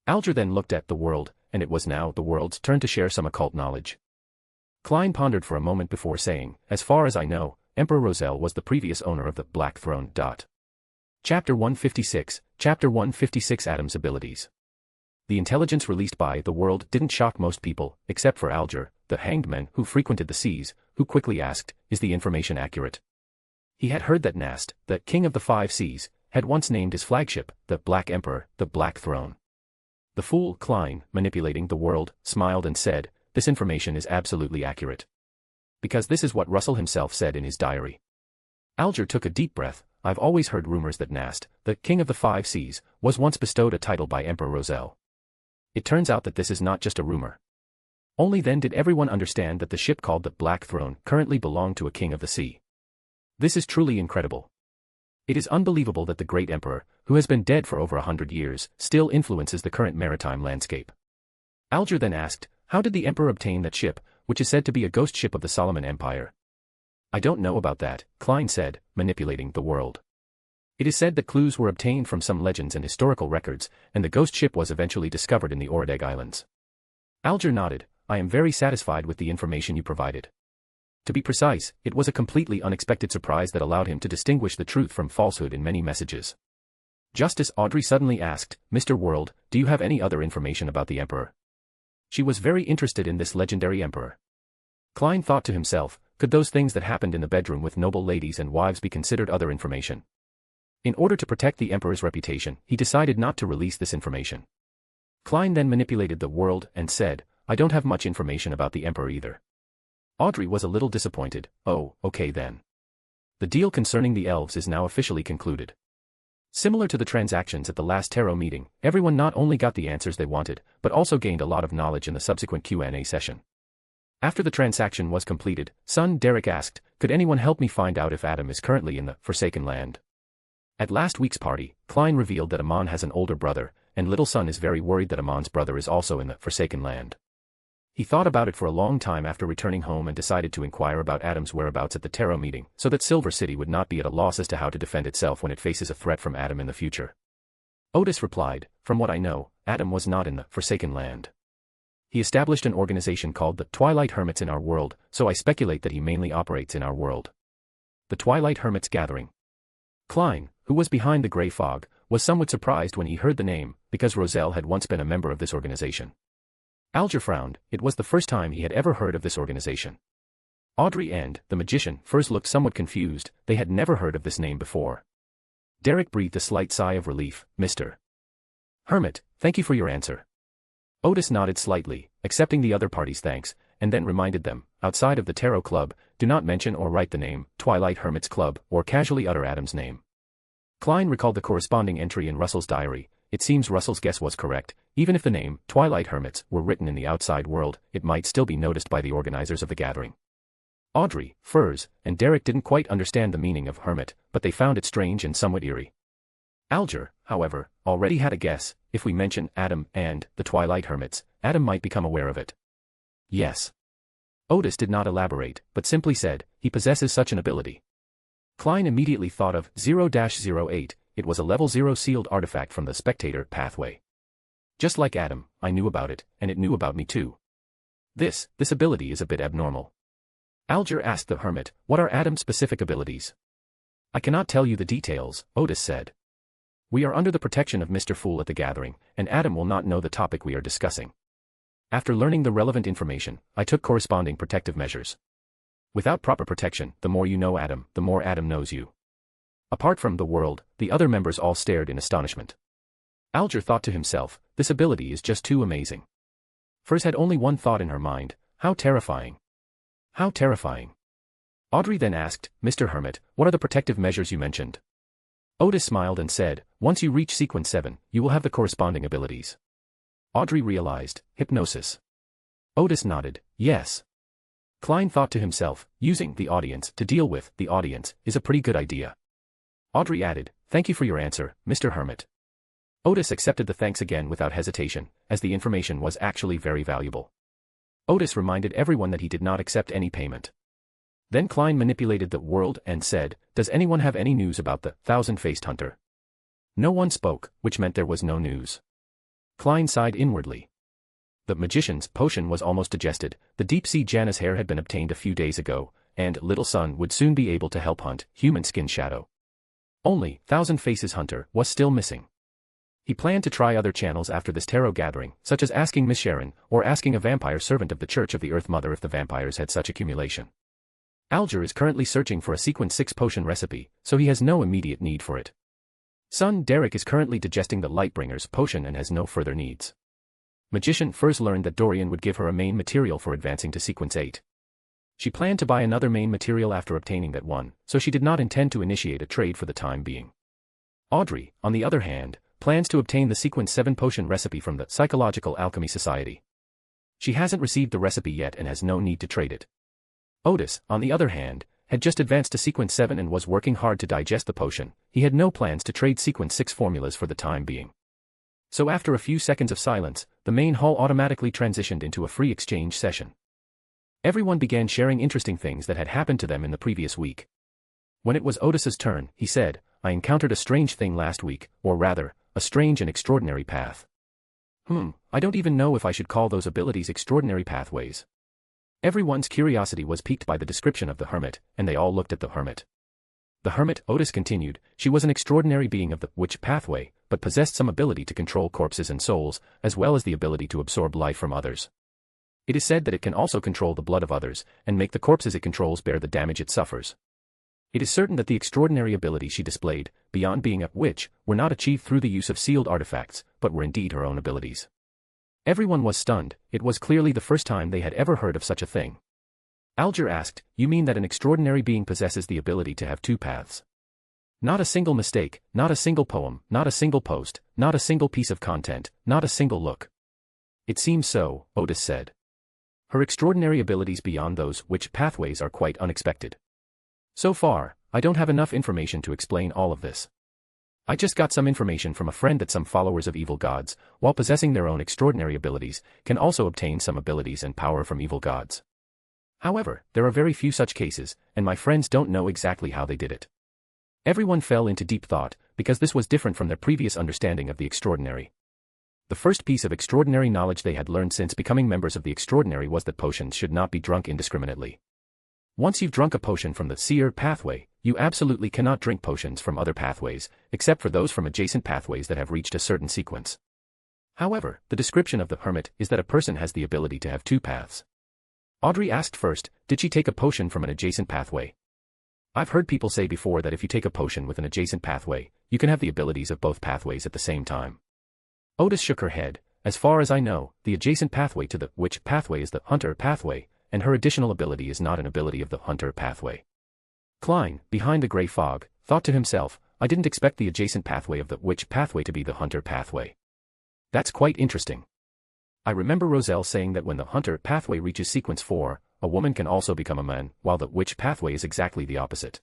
Alger then looked at the world, and it was now the world's turn to share some occult knowledge. Klein pondered for a moment before saying, as far as I know, Emperor Roselle was the previous owner of the Black Throne. Chapter 156, Chapter 156 Adam's Abilities. The intelligence released by the world didn't shock most people, except for Alger, the hanged man who frequented the seas, who quickly asked, is the information accurate? He had heard that Nast, the king of the 5 seas, had once named his flagship, the Black Emperor, the Black Throne. The fool, Klein, manipulating the world, smiled and said, this information is absolutely accurate. Because this is what Russell himself said in his diary. Alger took a deep breath. I've always heard rumors that Nast, the king of the 5 seas, was once bestowed a title by Emperor Roselle. It turns out that this is not just a rumor. Only then did everyone understand that the ship called the Black Throne currently belonged to a king of the sea. This is truly incredible. It is unbelievable that the great emperor, who has been dead for over 100 years, still influences the current maritime landscape. Alger then asked, how did the emperor obtain that ship, which is said to be a ghost ship of the Solomon Empire? I don't know about that, Klein said, manipulating the world. It is said that clues were obtained from some legends and historical records, and the ghost ship was eventually discovered in the Orodeg Islands. Alger nodded, I am very satisfied with the information you provided. To be precise, it was a completely unexpected surprise that allowed him to distinguish the truth from falsehood in many messages. Justice Audrey suddenly asked, Mr. World, do you have any other information about the Emperor? She was very interested in this legendary emperor. Klein thought to himself, could those things that happened in the bedroom with noble ladies and wives be considered other information? In order to protect the emperor's reputation, he decided not to release this information. Klein then manipulated the world and said, I don't have much information about the emperor either. Audrey was a little disappointed. Oh, okay then. The deal concerning the elves is now officially concluded. Similar to the transactions at the last tarot meeting, everyone not only got the answers they wanted, but also gained a lot of knowledge in the subsequent Q&A session. After the transaction was completed, son Derek asked, could anyone help me find out if Adam is currently in the Forsaken Land? At last week's party, Klein revealed that Amon has an older brother, and little son is very worried that Amon's brother is also in the Forsaken Land. He thought about it for a long time after returning home and decided to inquire about Adam's whereabouts at the tarot meeting, so that Silver City would not be at a loss as to how to defend itself when it faces a threat from Adam in the future. Odis replied, from what I know, Adam was not in the Forsaken Land. He established an organization called the Twilight Hermits in our world, so I speculate that he mainly operates in our world. The Twilight Hermits Gathering. Klein, who was behind the grey fog, was somewhat surprised when he heard the name, because Roselle had once been a member of this organization. Alger frowned, it was the first time he had ever heard of this organization. Audrey and the magician first looked somewhat confused, they had never heard of this name before. Derek breathed a slight sigh of relief, Mr. Hermit, thank you for your answer. Odis nodded slightly, accepting the other party's thanks, and then reminded them, outside of the Tarot Club, do not mention or write the name, Twilight Hermits Club, or casually utter Adam's name. Klein recalled the corresponding entry in Russell's diary. It seems Russell's guess was correct. Even if the name, Twilight Hermits, were written in the outside world, it might still be noticed by the organizers of the gathering. Audrey, Furs, and Derek didn't quite understand the meaning of hermit, but they found it strange and somewhat eerie. Alger, however, already had a guess. If we mention Adam and the Twilight Hermits, Adam might become aware of it. Yes. Odis did not elaborate, but simply said, he possesses such an ability. Klein immediately thought of 0-08, it was a level 0 sealed artifact from the Spectator pathway. Just like Adam, I knew about it, and it knew about me too. This ability is a bit abnormal. Alger asked the Hermit, what are Adam's specific abilities? I cannot tell you the details, Odis said. We are under the protection of Mr. Fool at the gathering, and Adam will not know the topic we are discussing. After learning the relevant information, I took corresponding protective measures. Without proper protection, the more you know Adam, the more Adam knows you. Apart from the world, the other members all stared in astonishment. Alger thought to himself, this ability is just too amazing. Furs had only one thought in her mind, how terrifying. How terrifying. Audrey then asked, Mr. Hermit, what are the protective measures you mentioned? Odis smiled and said, once you reach sequence 7, you will have the corresponding abilities. Audrey realized, hypnosis. Odis nodded, yes. Klein thought to himself, using the audience to deal with the audience is a pretty good idea. Audrey added, thank you for your answer, Mr. Hermit. Odis accepted the thanks again without hesitation, as the information was actually very valuable. Odis reminded everyone that he did not accept any payment. Then Klein manipulated the world and said, does anyone have any news about the thousand-faced hunter? No one spoke, which meant there was no news. Klein sighed inwardly. The magician's potion was almost digested, the deep-sea Janus hair had been obtained a few days ago, and Little Sun would soon be able to help hunt human skin shadow. Only Thousand Faces Hunter was still missing. He planned to try other channels after this tarot gathering, such as asking Miss Sharon, or asking a vampire servant of the Church of the Earth Mother if the vampires had such accumulation. Alger is currently searching for a sequence 6 potion recipe, so he has no immediate need for it. Son Derek is currently digesting the Lightbringer's potion and has no further needs. Magician first learned that Dorian would give her a main material for advancing to sequence 8. She planned to buy another main material after obtaining that one, so she did not intend to initiate a trade for the time being. Audrey, on the other hand, plans to obtain the sequence 7 potion recipe from the Psychological Alchemy Society. She hasn't received the recipe yet and has no need to trade it. Odis, on the other hand, had just advanced to sequence 7 and was working hard to digest the potion. He had no plans to trade sequence 6 formulas for the time being. So after a few seconds of silence, the main hall automatically transitioned into a free exchange session. Everyone began sharing interesting things that had happened to them in the previous week. When it was Odis's turn, he said, I encountered a strange thing last week, or rather, a strange and extraordinary path. I don't even know if I should call those abilities extraordinary pathways. Everyone's curiosity was piqued by the description of the Hermit, and they all looked at the Hermit. The Hermit, Odis continued, she was an extraordinary being of the witch pathway, but possessed some ability to control corpses and souls, as well as the ability to absorb life from others. It is said that it can also control the blood of others, and make the corpses it controls bear the damage it suffers. It is certain that the extraordinary abilities she displayed, beyond being a witch, were not achieved through the use of sealed artifacts, but were indeed her own abilities. Everyone was stunned, it was clearly the first time they had ever heard of such a thing. Alger asked, you mean that an extraordinary being possesses the ability to have two paths? Not a single mistake, not a single poem, not a single post, not a single piece of content, not a single look. It seems so, Odis said. Her extraordinary abilities beyond those which pathways are quite unexpected. So far, I don't have enough information to explain all of this. I just got some information from a friend that some followers of evil gods, while possessing their own extraordinary abilities, can also obtain some abilities and power from evil gods. However, there are very few such cases, and my friends don't know exactly how they did it. Everyone fell into deep thought, because this was different from their previous understanding of the extraordinary. The first piece of extraordinary knowledge they had learned since becoming members of the extraordinary was that potions should not be drunk indiscriminately. Once you've drunk a potion from the seer pathway, you absolutely cannot drink potions from other pathways, except for those from adjacent pathways that have reached a certain sequence. However, the description of the Hermit is that a person has the ability to have two paths. Audrey asked first, did she take a potion from an adjacent pathway? I've heard people say before that if you take a potion with an adjacent pathway, you can have the abilities of both pathways at the same time. Odis shook her head. As far as I know, the adjacent pathway to the witch pathway is the hunter pathway, and her additional ability is not an ability of the hunter pathway. Klein, behind the grey fog, thought to himself, I didn't expect the adjacent pathway of the witch pathway to be the hunter pathway. That's quite interesting. I remember Roselle saying that when the hunter pathway reaches sequence 4, a woman can also become a man, while the witch pathway is exactly the opposite.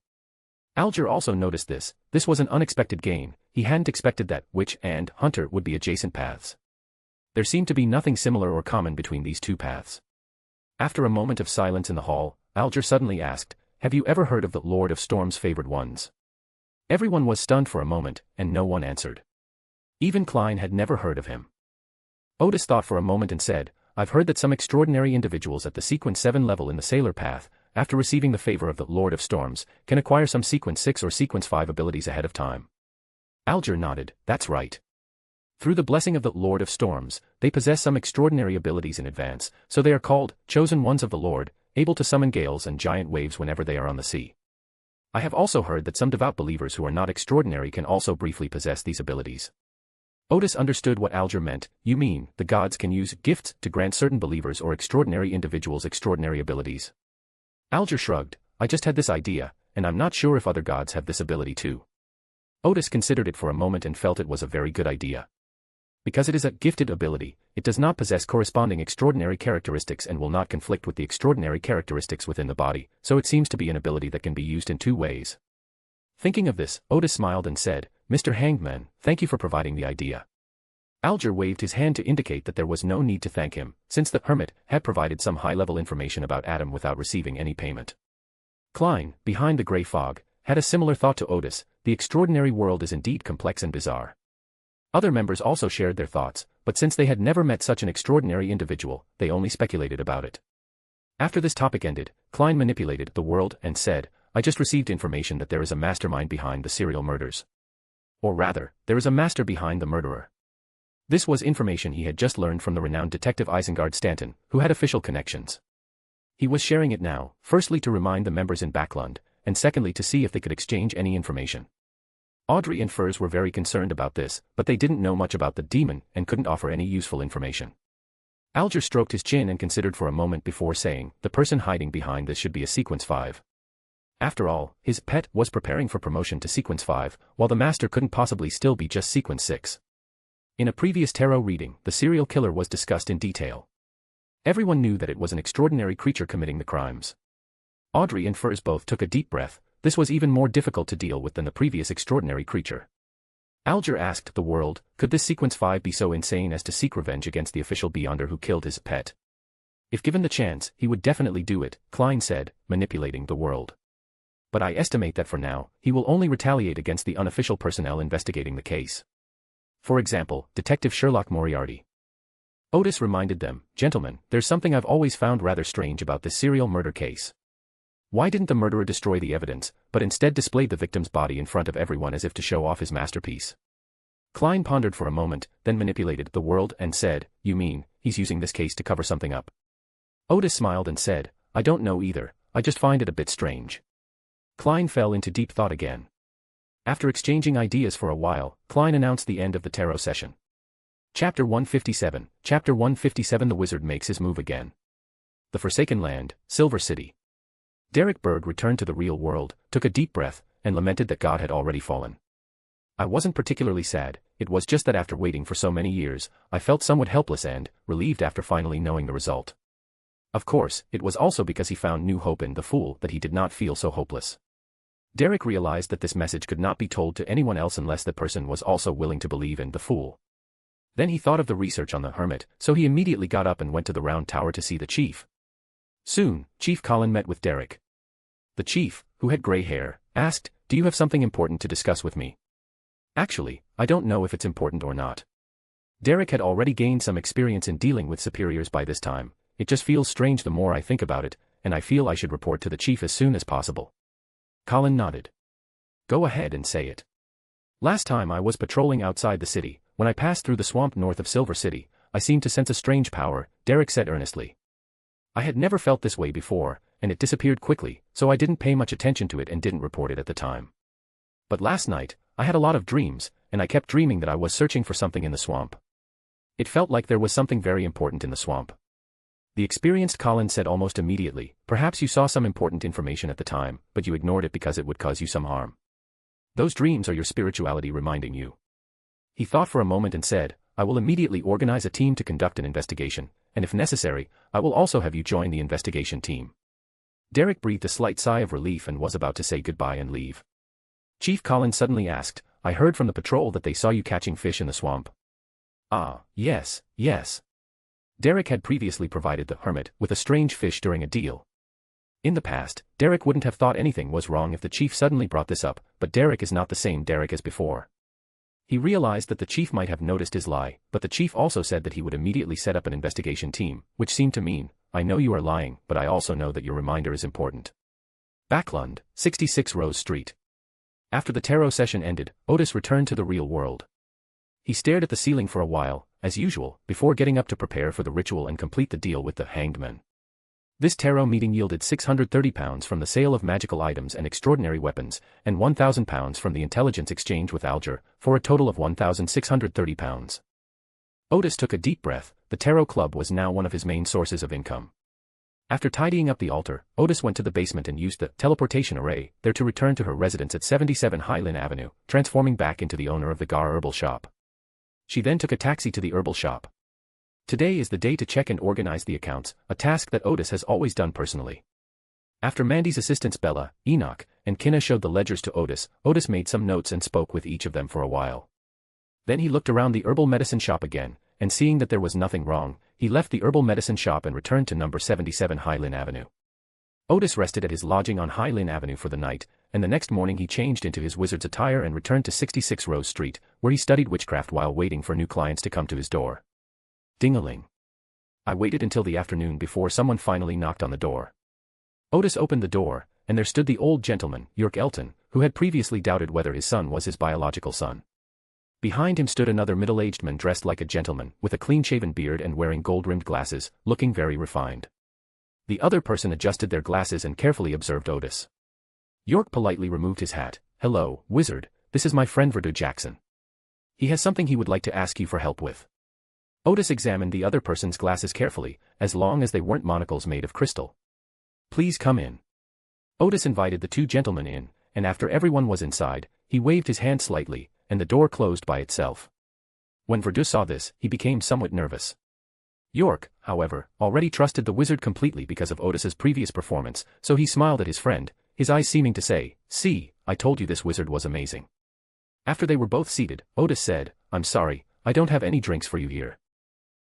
Alger also noticed this. This was an unexpected gain. He hadn't expected that witch and hunter would be adjacent paths. There seemed to be nothing similar or common between these two paths. After a moment of silence in the hall, Alger suddenly asked, have you ever heard of the Lord of Storm's favored ones? Everyone was stunned for a moment, and no one answered. Even Klein had never heard of him. Odis thought for a moment and said, I've heard that some extraordinary individuals at the sequence 7 level in the Sailor Path, after receiving the favor of the Lord of Storms, can acquire some sequence 6 or sequence 5 abilities ahead of time. Alger nodded, that's right. Through the blessing of the Lord of Storms, they possess some extraordinary abilities in advance, so they are called chosen ones of the Lord, able to summon gales and giant waves whenever they are on the sea. I have also heard that some devout believers who are not extraordinary can also briefly possess these abilities. Odis understood what Alger meant. You mean, the gods can use gifts to grant certain believers or extraordinary individuals extraordinary abilities? Alger shrugged, I just had this idea, and I'm not sure if other gods have this ability too. Odis considered it for a moment and felt it was a very good idea. Because it is a gifted ability, it does not possess corresponding extraordinary characteristics and will not conflict with the extraordinary characteristics within the body, so it seems to be an ability that can be used in two ways. Thinking of this, Odis smiled and said, "Mr. Hangman, thank you for providing the idea." Alger waved his hand to indicate that there was no need to thank him, since the Hermit had provided some high-level information about Adam without receiving any payment. Klein, behind the grey fog, had a similar thought to Odis. The extraordinary world is indeed complex and bizarre. Other members also shared their thoughts, but since they had never met such an extraordinary individual, they only speculated about it. After this topic ended, Klein manipulated the world and said, "I just received information that there is a mastermind behind the serial murders. Or rather, there is a master behind the murderer." This was information he had just learned from the renowned detective Isengard Stanton, who had official connections. He was sharing it now, firstly to remind the members in Backlund, and secondly to see if they could exchange any information. Audrey and Furs were very concerned about this, but they didn't know much about the demon and couldn't offer any useful information. Alger stroked his chin and considered for a moment before saying, "The person hiding behind this should be a Sequence 5. After all, his pet was preparing for promotion to Sequence 5, while the master couldn't possibly still be just Sequence 6. In a previous tarot reading, the serial killer was discussed in detail. Everyone knew that it was an extraordinary creature committing the crimes. Audrey and Furs both took a deep breath. This was even more difficult to deal with than the previous extraordinary creature. Alger asked the world, could this Sequence 5 be so insane as to seek revenge against the official Beyonder who killed his pet? If given the chance, he would definitely do it, Klein said, manipulating the world. But I estimate that for now, he will only retaliate against the unofficial personnel investigating the case. For example, Detective Sherlock Moriarty. Odis reminded them, "Gentlemen, there's something I've always found rather strange about this serial murder case. Why didn't the murderer destroy the evidence, but instead displayed the victim's body in front of everyone as if to show off his masterpiece?" Klein pondered for a moment, then manipulated the world and said, "You mean, he's using this case to cover something up?" Odis smiled and said, "I don't know either, I just find it a bit strange." Klein fell into deep thought again. After exchanging ideas for a while, Klein announced the end of the tarot session. Chapter 157, Chapter 157 The Wizard makes his move again. The Forsaken Land, Silver City. Derek Berg returned to the real world, took a deep breath, and lamented that God had already fallen. "I wasn't particularly sad, it was just that after waiting for so many years, I felt somewhat helpless and relieved after finally knowing the result. Of course, it was also because he found new hope in the Fool that he did not feel so hopeless." Derek realized that this message could not be told to anyone else unless the person was also willing to believe in the Fool. Then he thought of the research on the Hermit, so he immediately got up and went to the round tower to see the chief. Soon, Chief Colin met with Derek. The chief, who had gray hair, asked, "Do you have something important to discuss with me?" "Actually, I don't know if it's important or not." Derek had already gained some experience in dealing with superiors by this time. "It just feels strange the more I think about it, and I feel I should report to the chief as soon as possible." Colin nodded. "Go ahead and say it." "Last time I was patrolling outside the city, when I passed through the swamp north of Silver City, I seemed to sense a strange power," Derek said earnestly. "I had never felt this way before, and it disappeared quickly, so I didn't pay much attention to it and didn't report it at the time. But last night, I had a lot of dreams, and I kept dreaming that I was searching for something in the swamp. It felt like there was something very important in the swamp." The experienced Colin said almost immediately, "Perhaps you saw some important information at the time, but you ignored it because it would cause you some harm. Those dreams are your spirituality reminding you." He thought for a moment and said, "I will immediately organize a team to conduct an investigation, and if necessary, I will also have you join the investigation team." Derek breathed a slight sigh of relief and was about to say goodbye and leave. Chief Colin suddenly asked, "I heard from the patrol that they saw you catching fish in the swamp." "Ah, yes, yes." Derek had previously provided the Hermit with a strange fish during a deal. In the past, Derek wouldn't have thought anything was wrong if the chief suddenly brought this up, but Derek is not the same Derek as before. He realized that the chief might have noticed his lie, but the chief also said that he would immediately set up an investigation team, which seemed to mean, "I know you are lying, but I also know that your reminder is important." Backlund, 66 Rose Street. After the tarot session ended, Odis returned to the real world. He stared at the ceiling for a while, as usual, before getting up to prepare for the ritual and complete the deal with the Hanged Man. This tarot meeting yielded £630 from the sale of magical items and extraordinary weapons, and £1,000 from the intelligence exchange with Alger, for a total of £1,630. Odis took a deep breath. The tarot club was now one of his main sources of income. After tidying up the altar, Odis went to the basement and used the teleportation array there to return to her residence at 77 Highland Avenue, transforming back into the owner of the Gar herbal shop. She then took a taxi to the herbal shop. Today is the day to check and organize the accounts, a task that Odis has always done personally. After Mandy's assistants Bella, Enoch, and Kinna showed the ledgers to Odis, Odis made some notes and spoke with each of them for a while. Then he looked around the herbal medicine shop again, and seeing that there was nothing wrong, he left the herbal medicine shop and returned to number 77 Highland Avenue. Odis rested at his lodging on Highland Avenue for the night, and the next morning he changed into his wizard's attire and returned to 66 Rose Street, where he studied witchcraft while waiting for new clients to come to his door. Ding-a-ling. I waited until the afternoon before someone finally knocked on the door. Odis opened the door, and there stood the old gentleman, York Elton, who had previously doubted whether his son was his biological son. Behind him stood another middle-aged man dressed like a gentleman, with a clean-shaven beard and wearing gold-rimmed glasses, looking very refined. The other person adjusted their glasses and carefully observed Odis. York politely removed his hat. "Hello, wizard, this is my friend Verdu Jackson. He has something he would like to ask you for help with." Odis examined the other person's glasses carefully, as long as they weren't monocles made of crystal. "Please come in." Odis invited the two gentlemen in, and after everyone was inside, he waved his hand slightly, and the door closed by itself. When Verdu saw this, he became somewhat nervous. York, however, already trusted the wizard completely because of Odis's previous performance, so he smiled at his friend, his eyes seeming to say, "See, I told you this wizard was amazing." After they were both seated, Odis said, "I'm sorry, I don't have any drinks for you here."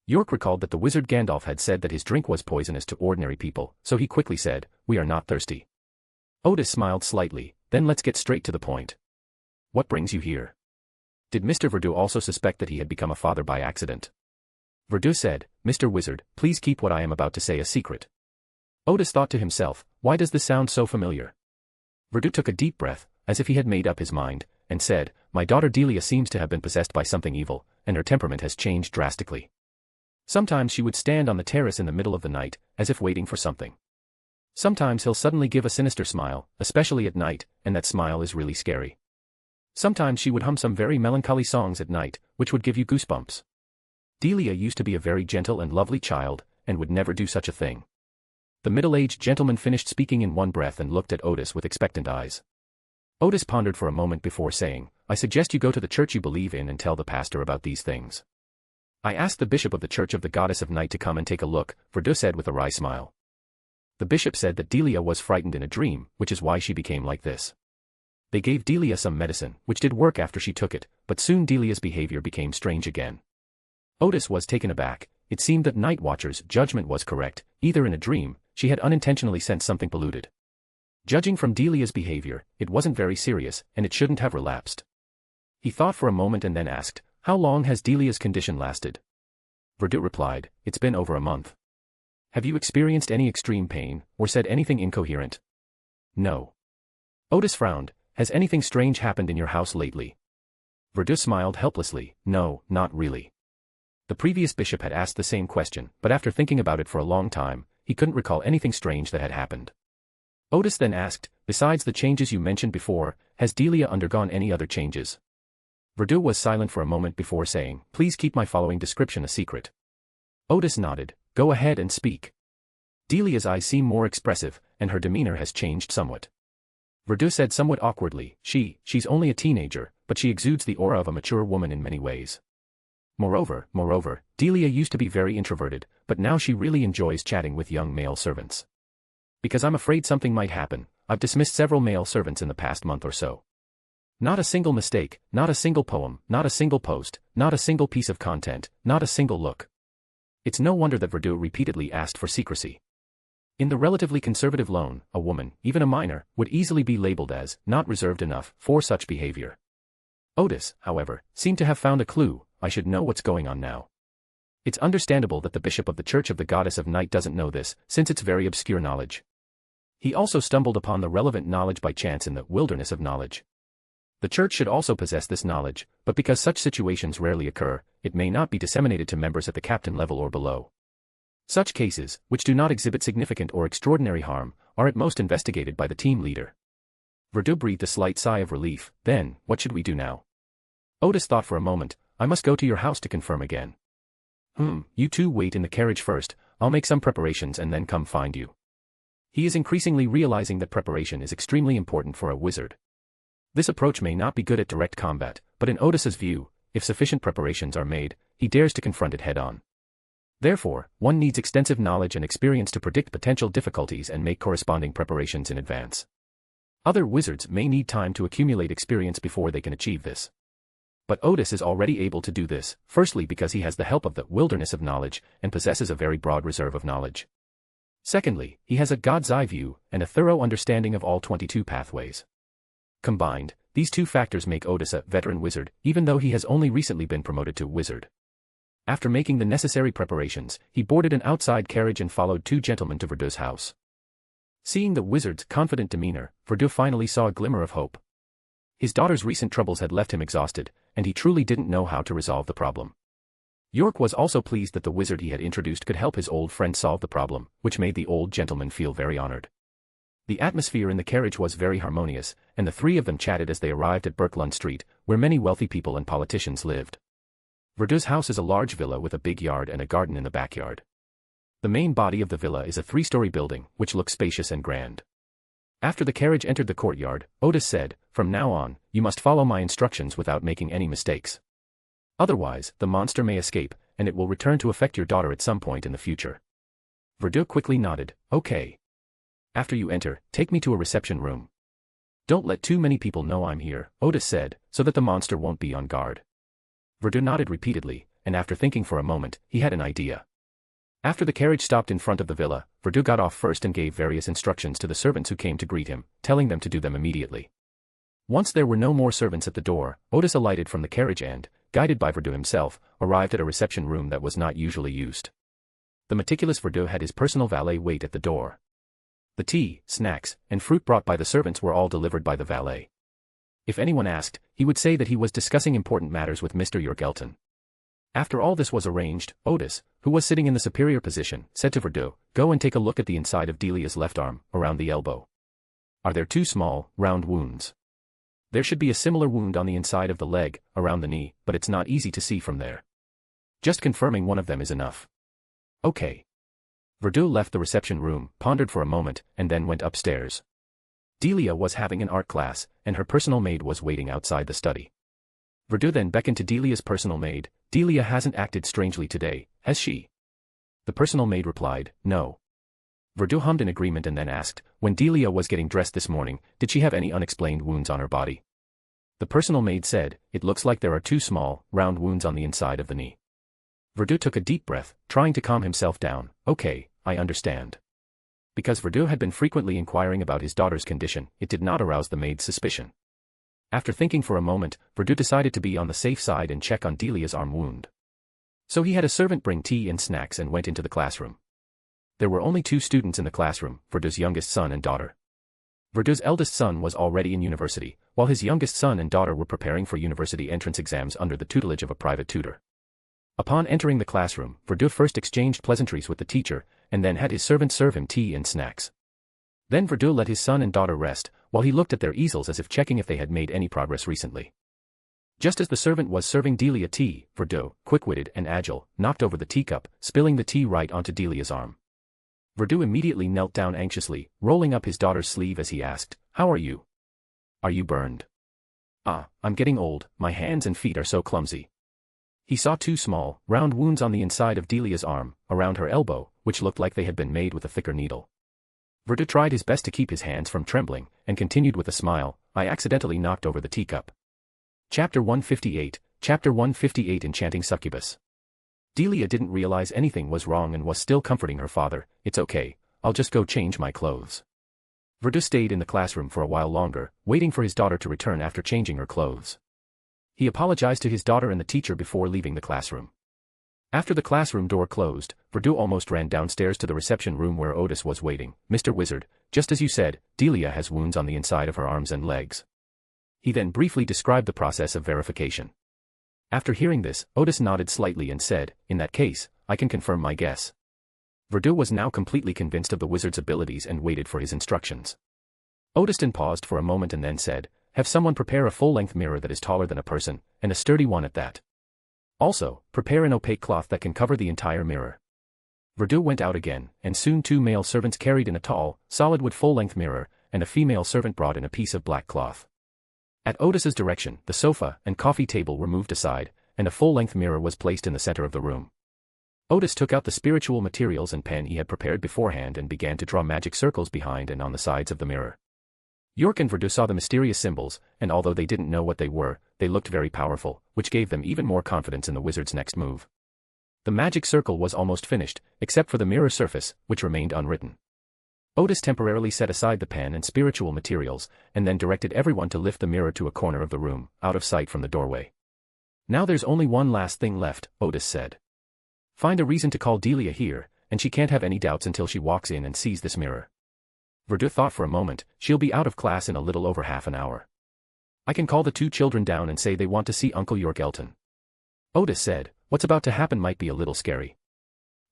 York recalled that the wizard Gandalf had said that his drink was poisonous to ordinary people, so he quickly said, "We are not thirsty." Odis smiled slightly, "Then let's get straight to the point. What brings you here?" Did Mr. Verdu also suspect that he had become a father by accident? Verdu said, "Mr. Wizard, please keep what I am about to say a secret." Odis thought to himself, why does this sound so familiar? Verdu took a deep breath, as if he had made up his mind, and said, "My daughter Dileia seems to have been possessed by something evil, and her temperament has changed drastically. Sometimes she would stand on the terrace in the middle of the night, as if waiting for something. Sometimes he'll suddenly give a sinister smile, especially at night, and that smile is really scary. Sometimes she would hum some very melancholy songs at night, which would give you goosebumps. Dileia used to be a very gentle and lovely child, and would never do such a thing." The middle-aged gentleman finished speaking in one breath and looked at Odis with expectant eyes. Odis pondered for a moment before saying, "I suggest you go to the church you believe in and tell the pastor about these things." "I asked the bishop of the Church of the Goddess of Night to come and take a look," Verdu said with a wry smile. "The bishop said that Dileia was frightened in a dream, which is why she became like this. They gave Dileia some medicine, which did work after she took it, but soon Dileia's behavior became strange again." Odis was taken aback. It seemed that Night Watcher's judgment was correct. Either in a dream, she had unintentionally sensed something polluted. Judging from Dileia's behavior, it wasn't very serious, and it shouldn't have relapsed. He thought for a moment and then asked, "How long has Dileia's condition lasted?" Verdu replied, "It's been over a month." "Have you experienced any extreme pain, or said anything incoherent?" "No." Odis frowned. "Has anything strange happened in your house lately?" Verdu smiled helplessly. "No, not really." The previous bishop had asked the same question, but after thinking about it for a long time, he couldn't recall anything strange that had happened. Odis then asked, "Besides the changes you mentioned before, has Dileia undergone any other changes?" Verdu was silent for a moment before saying, "Please keep my following description a secret." Odis nodded. "Go ahead and speak." "Dileia's eyes seem more expressive, and her demeanor has changed somewhat." Verdu said somewhat awkwardly, She's only a teenager, but she exudes the aura of a mature woman in many ways. Moreover, Dileia used to be very introverted, but now she really enjoys chatting with young male servants. Because I'm afraid something might happen, I've dismissed several male servants in the past month or so. Not a single mistake, not a single poem, not a single post, not a single piece of content, not a single look. It's no wonder that Verdu repeatedly asked for secrecy. In the relatively conservative loan, a woman, even a minor, would easily be labeled as not reserved enough for such behavior. Odis, however, seemed to have found a clue. I should know what's going on now. It's understandable that the bishop of the Church of the Goddess of Night doesn't know this, since it's very obscure knowledge. He also stumbled upon the relevant knowledge by chance in the wilderness of knowledge. The church should also possess this knowledge, but because such situations rarely occur, it may not be disseminated to members at the captain level or below. Such cases, which do not exhibit significant or extraordinary harm, are at most investigated by the team leader. Verdu breathed a slight sigh of relief. Then, what should we do now? Odis thought for a moment. I must go to your house to confirm again. You two wait in the carriage first, I'll make some preparations and then come find you. He is increasingly realizing that preparation is extremely important for a wizard. This approach may not be good at direct combat, but in Odis's view, if sufficient preparations are made, he dares to confront it head-on. Therefore, one needs extensive knowledge and experience to predict potential difficulties and make corresponding preparations in advance. Other wizards may need time to accumulate experience before they can achieve this. But Odis is already able to do this, firstly because he has the help of the wilderness of knowledge and possesses a very broad reserve of knowledge. Secondly, he has a god's eye view and a thorough understanding of all 22 pathways. Combined, these two factors make Odis a veteran wizard, even though he has only recently been promoted to wizard. After making the necessary preparations, he boarded an outside carriage and followed two gentlemen to Verdur's house. Seeing the wizard's confident demeanor, Verdur finally saw a glimmer of hope. His daughter's recent troubles had left him exhausted, and he truly didn't know how to resolve the problem. York was also pleased that the wizard he had introduced could help his old friend solve the problem, which made the old gentleman feel very honored. The atmosphere in the carriage was very harmonious, and the three of them chatted as they arrived at Birkelund Street, where many wealthy people and politicians lived. Verdur's house is a large villa with a big yard and a garden in the backyard. The main body of the villa is a 3-story building, which looks spacious and grand. After the carriage entered the courtyard, Odis said, "From now on, you must follow my instructions without making any mistakes. Otherwise, the monster may escape, and it will return to affect your daughter at some point in the future." Verdur quickly nodded, "Okay. After you enter, take me to a reception room. Don't let too many people know I'm here," Odis said, "so that the monster won't be on guard." Verdur nodded repeatedly, and after thinking for a moment, he had an idea. After the carriage stopped in front of the villa, Verdur got off first and gave various instructions to the servants who came to greet him, telling them to do them immediately. Once there were no more servants at the door, Odis alighted from the carriage and, guided by Verdur himself, arrived at a reception room that was not usually used. The meticulous Verdur had his personal valet wait at the door. The tea, snacks, and fruit brought by the servants were all delivered by the valet. If anyone asked, he would say that he was discussing important matters with Mr. Jorgelton. After all this was arranged, Odis, who was sitting in the superior position, said to Verdur, "Go and take a look at the inside of Dileia's left arm, around the elbow. Are there two small, round wounds? There should be a similar wound on the inside of the leg, around the knee, but it's not easy to see from there. Just confirming one of them is enough." "Okay." Verdur left the reception room, pondered for a moment, and then went upstairs. Dileia was having an art class, and her personal maid was waiting outside the study. Verdur then beckoned to Dileia's personal maid. "Dileia hasn't acted strangely today, has she?" The personal maid replied, "No." Verdur hummed in agreement and then asked, "When Dileia was getting dressed this morning, did she have any unexplained wounds on her body?" The personal maid said, "It looks like there are two small, round wounds on the inside of the knee." Verdur took a deep breath, trying to calm himself down. "Okay, I understand." Because Verdur had been frequently inquiring about his daughter's condition, it did not arouse the maid's suspicion. After thinking for a moment, Verdur decided to be on the safe side and check on Dileia's arm wound. So he had a servant bring tea and snacks and went into the classroom. There were only 2 students in the classroom, Verdur's youngest son and daughter. Verdur's eldest son was already in university, while his youngest son and daughter were preparing for university entrance exams under the tutelage of a private tutor. Upon entering the classroom, Verdur first exchanged pleasantries with the teacher, and then had his servant serve him tea and snacks. Then Verdur let his son and daughter rest, while he looked at their easels as if checking if they had made any progress recently. Just as the servant was serving Dileia tea, Verdur, quick-witted and agile, knocked over the teacup, spilling the tea right onto Dileia's arm. Verdur immediately knelt down anxiously, rolling up his daughter's sleeve as he asked, "How are you? Are you burned?" "Ah, I'm getting old, my hands and feet are so clumsy." He saw 2 small, round wounds on the inside of Dileia's arm, around her elbow, which looked like they had been made with a thicker needle. Verdur tried his best to keep his hands from trembling, and continued with a smile, "I accidentally knocked over the teacup." Chapter 158, Chapter 158 Enchanting Succubus. Dileia didn't realize anything was wrong and was still comforting her father. "It's okay, I'll just go change my clothes." Verdur stayed in the classroom for a while longer, waiting for his daughter to return after changing her clothes. He apologized to his daughter and the teacher before leaving the classroom. After the classroom door closed, Verdur almost ran downstairs to the reception room where Odis was waiting. "Mr. Wizard, just as you said, Dileia has wounds on the inside of her arms and legs." He then briefly described the process of verification. After hearing this, Odis nodded slightly and said, "In that case, I can confirm my guess." Verdur was now completely convinced of the wizard's abilities and waited for his instructions. Odiston paused for a moment and then said, "Have someone prepare a full-length mirror that is taller than a person, and a sturdy one at that. Also, prepare an opaque cloth that can cover the entire mirror." Verdun went out again, and soon 2 male servants carried in a tall, solid wood full-length mirror, and a female servant brought in a piece of black cloth. At Odis's direction, the sofa and coffee table were moved aside, and a full-length mirror was placed in the center of the room. Odis took out the spiritual materials and pen he had prepared beforehand and began to draw magic circles behind and on the sides of the mirror. York and Verdun saw the mysterious symbols, and although they didn't know what they were, they looked very powerful, which gave them even more confidence in the wizard's next move. The magic circle was almost finished, except for the mirror surface, which remained unwritten. Odis temporarily set aside the pen and spiritual materials, and then directed everyone to lift the mirror to a corner of the room, out of sight from the doorway. Now there's only one last thing left, Odis said. Find a reason to call Dileia here, and she can't have any doubts until she walks in and sees this mirror. Verdun thought for a moment. She'll be out of class in a little over half an hour. I can call the 2 children down and say they want to see Uncle York Elton. Odis said, what's about to happen might be a little scary.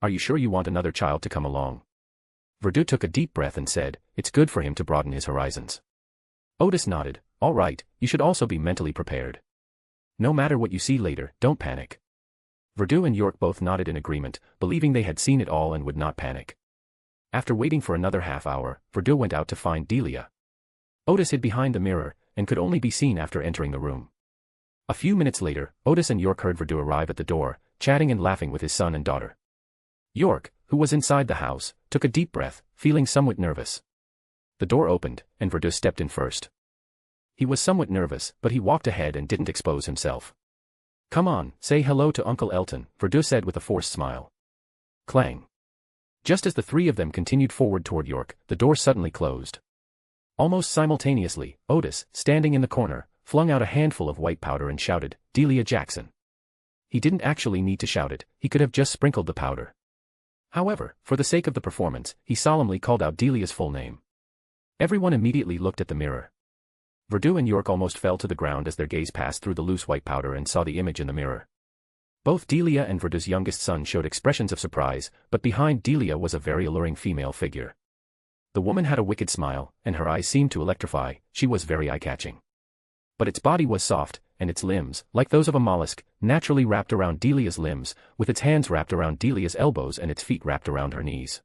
Are you sure you want another child to come along? Verdun took a deep breath and said, it's good for him to broaden his horizons. Odis nodded, all right, you should also be mentally prepared. No matter what you see later, don't panic. Verdun and York both nodded in agreement, believing they had seen it all and would not panic. After waiting for another half hour, Verdun went out to find Dileia. Odis hid behind the mirror, and could only be seen after entering the room. A few minutes later, Odis and York heard Verdun arrive at the door, chatting and laughing with his son and daughter. York, who was inside the house, took a deep breath, feeling somewhat nervous. The door opened, and Verdun stepped in first. He was somewhat nervous, but he walked ahead and didn't expose himself. Come on, say hello to Uncle Elton, Verdun said with a forced smile. Clang. Just as the 3 of them continued forward toward York, the door suddenly closed. Almost simultaneously, Odis, standing in the corner, flung out a handful of white powder and shouted, Dileia Jackson. He didn't actually need to shout it, he could have just sprinkled the powder. However, for the sake of the performance, he solemnly called out Dileia's full name. Everyone immediately looked at the mirror. Verdun and York almost fell to the ground as their gaze passed through the loose white powder and saw the image in the mirror. Both Dileia and Verdun's youngest son showed expressions of surprise, but behind Dileia was a very alluring female figure. The woman had a wicked smile, and her eyes seemed to electrify. She was very eye-catching. But its body was soft, and its limbs, like those of a mollusk, naturally wrapped around Dileia's limbs, with its hands wrapped around Dileia's elbows and its feet wrapped around her knees.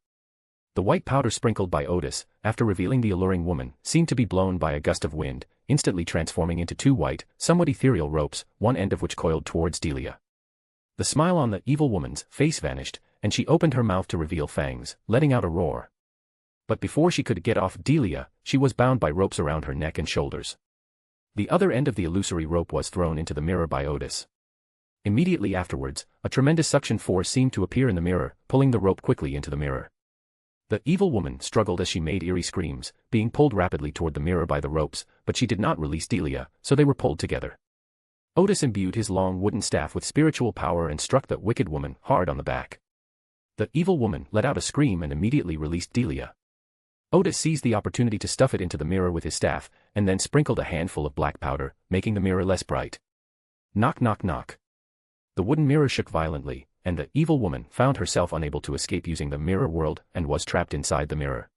The white powder sprinkled by Odis, after revealing the alluring woman, seemed to be blown by a gust of wind, instantly transforming into 2 white, somewhat ethereal ropes, one end of which coiled towards Dileia. The smile on the evil woman's face vanished, and she opened her mouth to reveal fangs, letting out a roar. But before she could get off Dileia, she was bound by ropes around her neck and shoulders. The other end of the illusory rope was thrown into the mirror by Odis. Immediately afterwards, a tremendous suction force seemed to appear in the mirror, pulling the rope quickly into the mirror. The evil woman struggled as she made eerie screams, being pulled rapidly toward the mirror by the ropes, but she did not release Dileia, so they were pulled together. Odis imbued his long wooden staff with spiritual power and struck the wicked woman hard on the back. The evil woman let out a scream and immediately released Dileia. Odis seized the opportunity to stuff it into the mirror with his staff, and then sprinkled a handful of black powder, making the mirror less bright. Knock knock knock. The wooden mirror shook violently, and the evil woman found herself unable to escape using the mirror world and was trapped inside the mirror.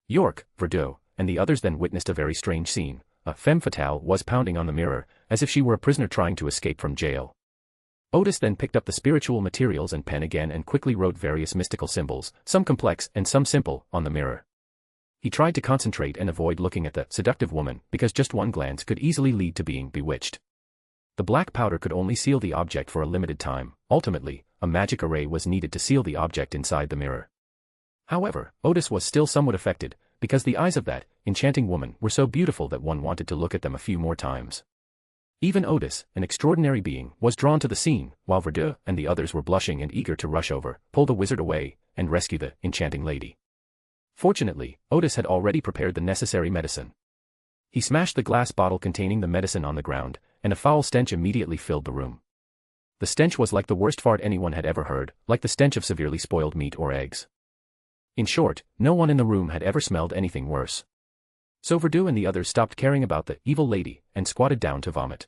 York, Verdun, and the others then witnessed a very strange scene. A femme fatale was pounding on the mirror, as if she were a prisoner trying to escape from jail. Odis then picked up the spiritual materials and pen again and quickly wrote various mystical symbols, some complex and some simple, on the mirror. He tried to concentrate and avoid looking at the seductive woman, because just one glance could easily lead to being bewitched. The black powder could only seal the object for a limited time. Ultimately, a magic array was needed to seal the object inside the mirror. However, Odis was still somewhat affected, because the eyes of that enchanting woman were so beautiful that one wanted to look at them a few more times. Even Odis, an extraordinary being, was drawn to the scene, while Verdun and the others were blushing and eager to rush over, pull the wizard away, and rescue the enchanting lady. Fortunately, Odis had already prepared the necessary medicine. He smashed the glass bottle containing the medicine on the ground, and a foul stench immediately filled the room. The stench was like the worst fart anyone had ever heard, like the stench of severely spoiled meat or eggs. In short, no one in the room had ever smelled anything worse. So Verdun and the others stopped caring about the evil lady and squatted down to vomit.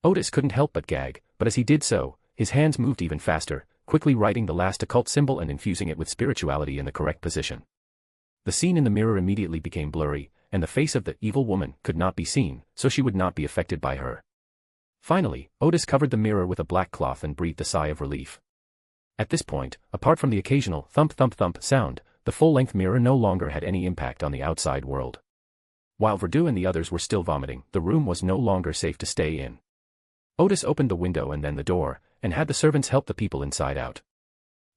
Odis couldn't help but gag, but as he did so, his hands moved even faster, quickly writing the last occult symbol and infusing it with spirituality in the correct position. The scene in the mirror immediately became blurry, and the face of the evil woman could not be seen, so she would not be affected by her. Finally, Odis covered the mirror with a black cloth and breathed a sigh of relief. At this point, apart from the occasional thump sound, the full-length mirror no longer had any impact on the outside world. While Verdú and the others were still vomiting, the room was no longer safe to stay in. Odis opened the window and then the door, and had the servants help the people inside out.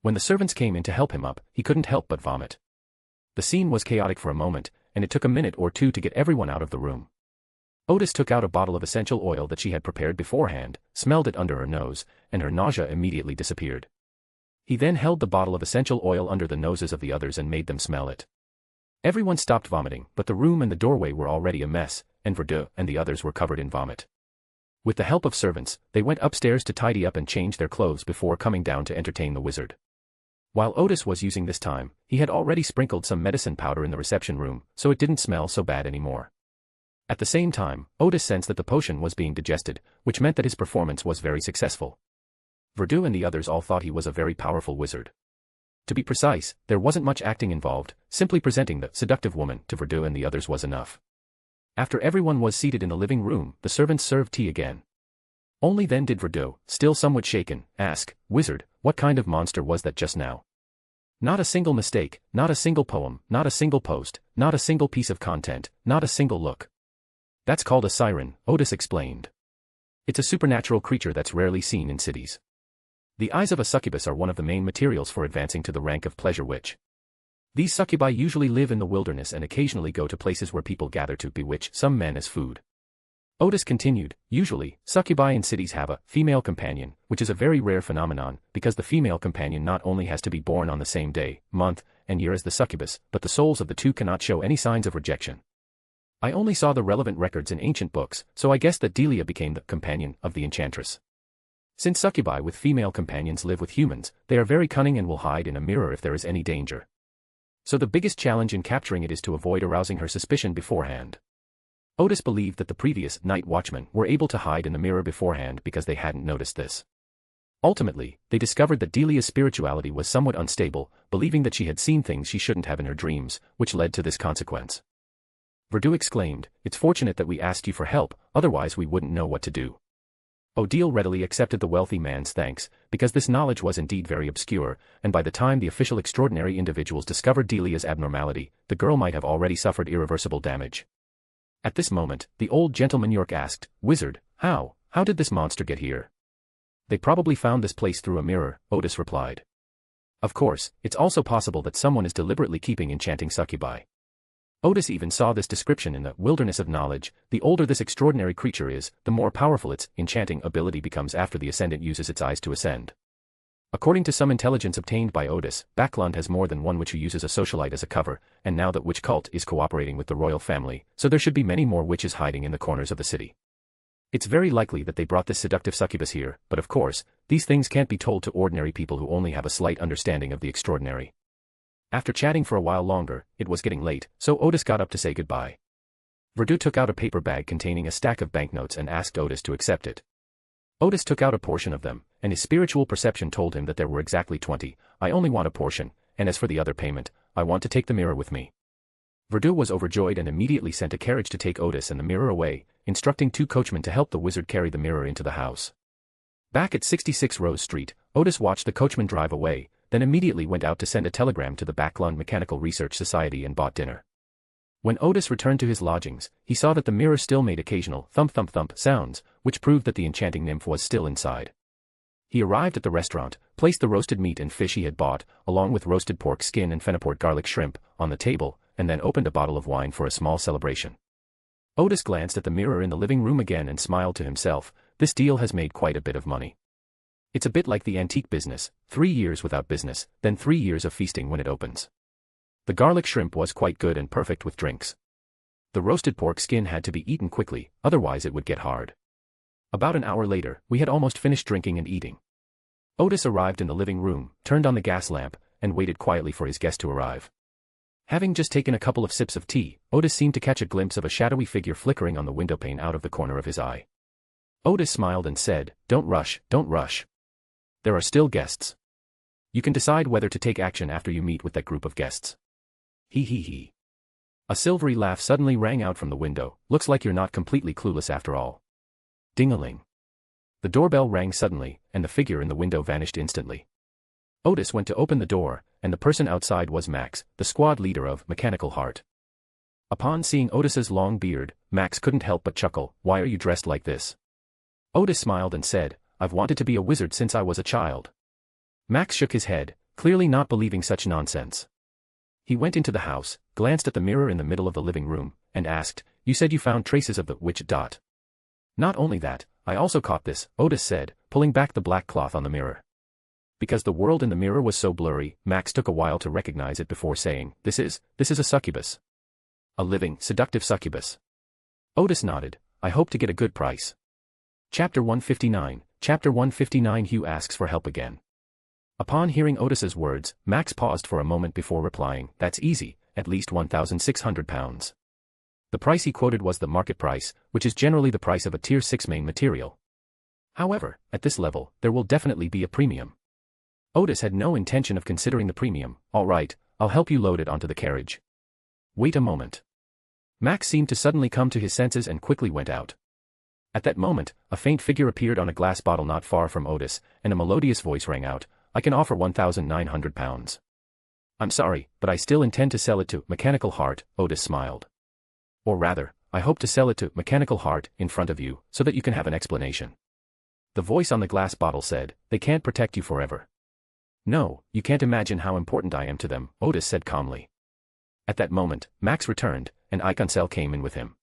When the servants came in to help him up, he couldn't help but vomit. The scene was chaotic for a moment, and it took a minute or two to get everyone out of the room. Odis took out a bottle of essential oil that she had prepared beforehand, smelled it under her nose, and her nausea immediately disappeared. He then held the bottle of essential oil under the noses of the others and made them smell it. Everyone stopped vomiting, but the room and the doorway were already a mess, and Verdú and the others were covered in vomit. With the help of servants, they went upstairs to tidy up and change their clothes before coming down to entertain the wizard. While Odis was using this time, he had already sprinkled some medicine powder in the reception room, so it didn't smell so bad anymore. At the same time, Odis sensed that the potion was being digested, which meant that his performance was very successful. Verdú and the others all thought he was a very powerful wizard. To be precise, there wasn't much acting involved, simply presenting the seductive woman to Verdú and the others was enough. After everyone was seated in the living room, the servants served tea again. Only then did Verdú, still somewhat shaken, ask, "Wizard, what kind of monster was that just now?" "Not a single mistake, not a single poem, not a single post, not a single piece of content, not a single look. That's called a siren," Odis explained. "It's a supernatural creature that's rarely seen in cities. The eyes of a succubus are one of the main materials for advancing to the rank of pleasure witch. These succubi usually live in the wilderness and occasionally go to places where people gather to bewitch some men as food." Odis continued, "Usually, succubi in cities have a female companion, which is a very rare phenomenon, because the female companion not only has to be born on the same day, month, and year as the succubus, but the souls of the two cannot show any signs of rejection. I only saw the relevant records in ancient books, so I guess that Dileia became the companion of the enchantress. Since succubi with female companions live with humans, they are very cunning and will hide in a mirror if there is any danger. So the biggest challenge in capturing it is to avoid arousing her suspicion beforehand." Odis believed that the previous night watchmen were able to hide in the mirror beforehand because they hadn't noticed this. Ultimately, they discovered that Dileia's spirituality was somewhat unstable, believing that she had seen things she shouldn't have in her dreams, which led to this consequence. Verdú exclaimed, "It's fortunate that we asked you for help, otherwise we wouldn't know what to do." Odile readily accepted the wealthy man's thanks, because this knowledge was indeed very obscure, and by the time the official extraordinary individuals discovered Dileia's abnormality, the girl might have already suffered irreversible damage. At this moment, the old gentleman York asked, "Wizard, how did this monster get here?" "They probably found this place through a mirror," Odis replied. "Of course, it's also possible that someone is deliberately keeping enchanting succubi." Odis even saw this description in the Wilderness of Knowledge. The older this extraordinary creature is, the more powerful its enchanting ability becomes after the ascendant uses its eyes to ascend. According to some intelligence obtained by Odis, Backlund has more than one witch who uses a socialite as a cover, and now that witch cult is cooperating with the royal family, so there should be many more witches hiding in the corners of the city. It's very likely that they brought this seductive succubus here, but of course, these things can't be told to ordinary people who only have a slight understanding of the extraordinary. After chatting for a while longer, it was getting late, so Odis got up to say goodbye. Verdú took out a paper bag containing a stack of banknotes and asked Odis to accept it. Odis took out a portion of them, and his spiritual perception told him that there were exactly 20. "I only want a portion, and as for the other payment, I want to take the mirror with me." Verdú was overjoyed and immediately sent a carriage to take Odis and the mirror away, instructing 2 coachmen to help the wizard carry the mirror into the house. Back at 66 Rose Street, Odis watched the coachman drive away, then immediately went out to send a telegram to the Backlund Mechanical Research Society and bought dinner. When Odis returned to his lodgings, he saw that the mirror still made occasional thump sounds, which proved that the enchanting nymph was still inside. He arrived at the restaurant, placed the roasted meat and fish he had bought, along with roasted pork skin and Fenaport garlic shrimp, on the table, and then opened a bottle of wine for a small celebration. Odis glanced at the mirror in the living room again and smiled to himself. This deal has made quite a bit of money. It's a bit like the antique business, 3 years without business, then 3 years of feasting when it opens. The garlic shrimp was quite good and perfect with drinks. The roasted pork skin had to be eaten quickly, otherwise it would get hard. About an hour later, we had almost finished drinking and eating. Odis arrived in the living room, turned on the gas lamp, and waited quietly for his guest to arrive. Having just taken a couple of sips of tea, Odis seemed to catch a glimpse of a shadowy figure flickering on the windowpane out of the corner of his eye. Odis smiled and said, "Don't rush, don't rush. There are still guests. You can decide whether to take action after you meet with that group of guests." He. A silvery laugh suddenly rang out from the window. "Looks like you're not completely clueless after all." Ding-a-ling. The doorbell rang suddenly, and the figure in the window vanished instantly. Odis went to open the door, and the person outside was Max, the squad leader of Mechanical Heart. Upon seeing Odis's long beard, Max couldn't help but chuckle. "Why are you dressed like this?" Odis smiled and said, "I've wanted to be a wizard since I was a child." Max shook his head, clearly not believing such nonsense. He went into the house, glanced at the mirror in the middle of the living room, and asked, "You said you found traces of the witch dot." "Not only that, I also caught this," Odis said, pulling back the black cloth on the mirror. Because the world in the mirror was so blurry, Max took a while to recognize it before saying, This is a succubus. A living, seductive succubus." Odis nodded. "I hope to get a good price." Chapter 159. Chapter 159. Hugh asks for help again. Upon hearing Odis's words, Max paused for a moment before replying, "That's easy, at least £1,600. The price he quoted was the market price, which is generally the price of a Tier 6 main material. However, at this level, there will definitely be a premium. Odis had no intention of considering the premium. "All right, I'll help you load it onto the carriage." "Wait a moment." Max seemed to suddenly come to his senses and quickly went out. At that moment, a faint figure appeared on a glass bottle not far from Odis, and a melodious voice rang out, "I can offer £1,900. "I'm sorry, but I still intend to sell it to Mechanical Heart," Odis smiled. "Or rather, I hope to sell it to Mechanical Heart in front of you, so that you can have an explanation." The voice on the glass bottle said, "They can't protect you forever." "No, you can't imagine how important I am to them," Odis said calmly. At that moment, Max returned, and Iconcel came in with him.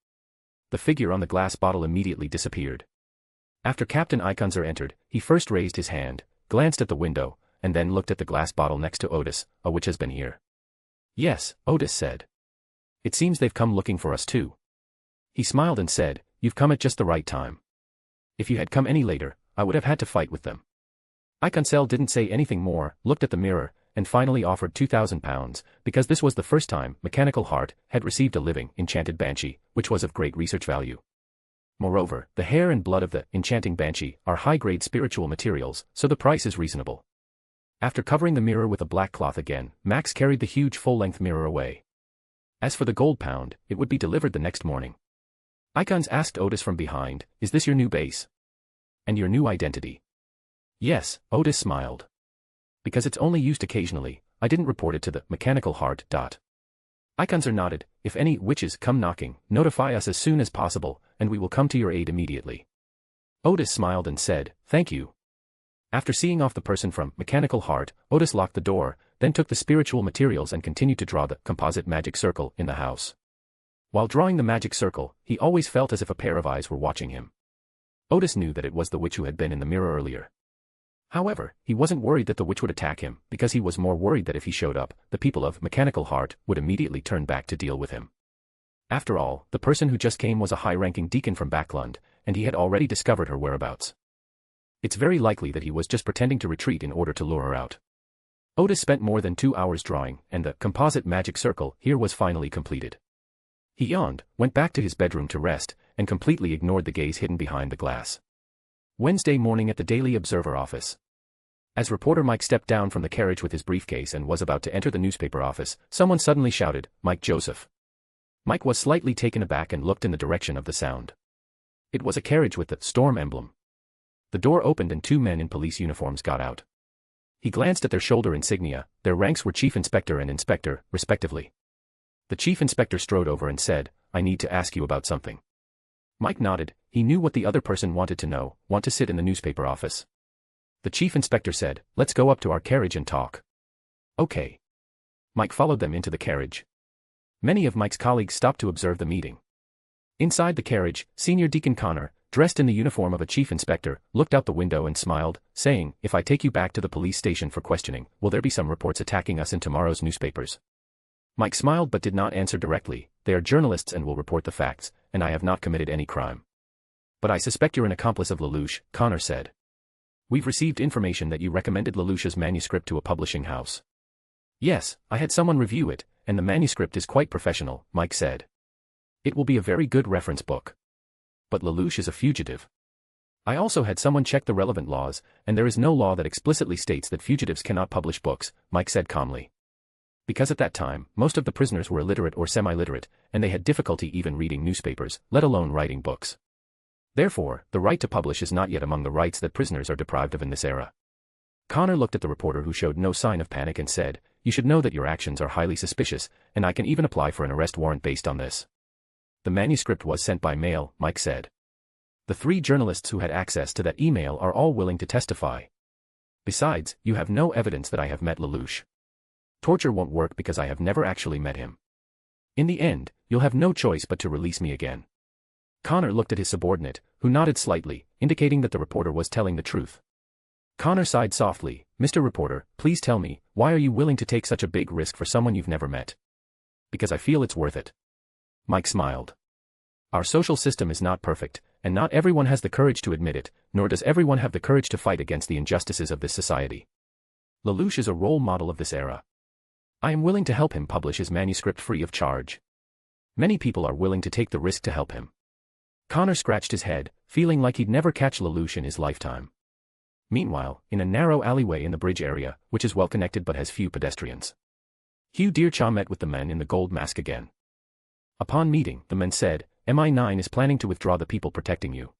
The figure on the glass bottle immediately disappeared. After Captain Iconzer entered, he first raised his hand, glanced at the window, and then looked at the glass bottle next to Odis. "A witch has been here." "Yes," Odis said. "It seems they've come looking for us too." He smiled and said, "You've come at just the right time. If you had come any later, I would have had to fight with them." Iconcel didn't say anything more, looked at the mirror, and finally offered £2,000, because this was the first time Mechanical Heart had received a living, enchanted banshee, which was of great research value. Moreover, the hair and blood of the enchanting banshee are high-grade spiritual materials, so the price is reasonable. After covering the mirror with a black cloth again, Max carried the huge full-length mirror away. As for the gold pound, it would be delivered the next morning. Icons asked Odis from behind, "Is this your new base? And your new identity?" "Yes," Odis smiled. "Because it's only used occasionally, I didn't report it to the Mechanical Heart. Iconzer nodded. "If any witches come knocking, notify us as soon as possible, and we will come to your aid immediately." Odis smiled and said, "Thank you." After seeing off the person from Mechanical Heart, Odis locked the door, then took the spiritual materials and continued to draw the composite magic circle in the house. While drawing the magic circle, he always felt as if a pair of eyes were watching him. Odis knew that it was the witch who had been in the mirror earlier. However, he wasn't worried that the witch would attack him, because he was more worried that if he showed up, the people of Mechanical Heart would immediately turn back to deal with him. After all, the person who just came was a high-ranking deacon from Backlund, and he had already discovered her whereabouts. It's very likely that he was just pretending to retreat in order to lure her out. Odis spent more than 2 hours drawing, and the composite magic circle here was finally completed. He yawned, went back to his bedroom to rest, and completely ignored the gaze hidden behind the glass. Wednesday morning at the Daily Observer office. As reporter Mike stepped down from the carriage with his briefcase and was about to enter the newspaper office, someone suddenly shouted, "Mike Joseph." Mike was slightly taken aback and looked in the direction of the sound. It was a carriage with the storm emblem. The door opened and 2 men in police uniforms got out. He glanced at their shoulder insignia. Their ranks were Chief Inspector and Inspector, respectively. The Chief Inspector strode over and said, "I need to ask you about something." Mike nodded. He knew what the other person wanted to know. "Want to sit in the newspaper office?" The Chief Inspector said, "Let's go up to our carriage and talk." "Okay." Mike followed them into the carriage. Many of Mike's colleagues stopped to observe the meeting. Inside the carriage, Senior Deacon Connor, dressed in the uniform of a chief inspector, looked out the window and smiled, saying, "If I take you back to the police station for questioning, will there be some reports attacking us in tomorrow's newspapers?" Mike smiled but did not answer directly. "They are journalists and will report the facts, and I have not committed any crime." "But I suspect you're an accomplice of Lelouch," Connor said. "We've received information that you recommended Lelouch's manuscript to a publishing house." "Yes, I had someone review it, and the manuscript is quite professional," Mike said. "It will be a very good reference book. But Lelouch is a fugitive. I also had someone check the relevant laws, and there is no law that explicitly states that fugitives cannot publish books," Mike said calmly. Because at that time, most of the prisoners were illiterate or semi-literate, and they had difficulty even reading newspapers, let alone writing books. Therefore, the right to publish is not yet among the rights that prisoners are deprived of in this era. Connor looked at the reporter, who showed no sign of panic, and said, "You should know that your actions are highly suspicious, and I can even apply for an arrest warrant based on this." "The manuscript was sent by mail," Mike said. "The 3 journalists who had access to that email are all willing to testify. Besides, you have no evidence that I have met Lelouch. Torture won't work because I have never actually met him. In the end, you'll have no choice but to release me again." Connor looked at his subordinate, who nodded slightly, indicating that the reporter was telling the truth. Connor sighed softly. "Mr. Reporter, please tell me, why are you willing to take such a big risk for someone you've never met?" "Because I feel it's worth it." Mike smiled. "Our social system is not perfect, and not everyone has the courage to admit it, nor does everyone have the courage to fight against the injustices of this society. Lelouch is a role model of this era. I am willing to help him publish his manuscript free of charge. Many people are willing to take the risk to help him." Connor scratched his head, feeling like he'd never catch Lelouch in his lifetime. Meanwhile, in a narrow alleyway in the bridge area, which is well connected but has few pedestrians, Hugh Deerchaw met with the men in the gold mask again. Upon meeting, the men said, "MI9 is planning to withdraw the people protecting you.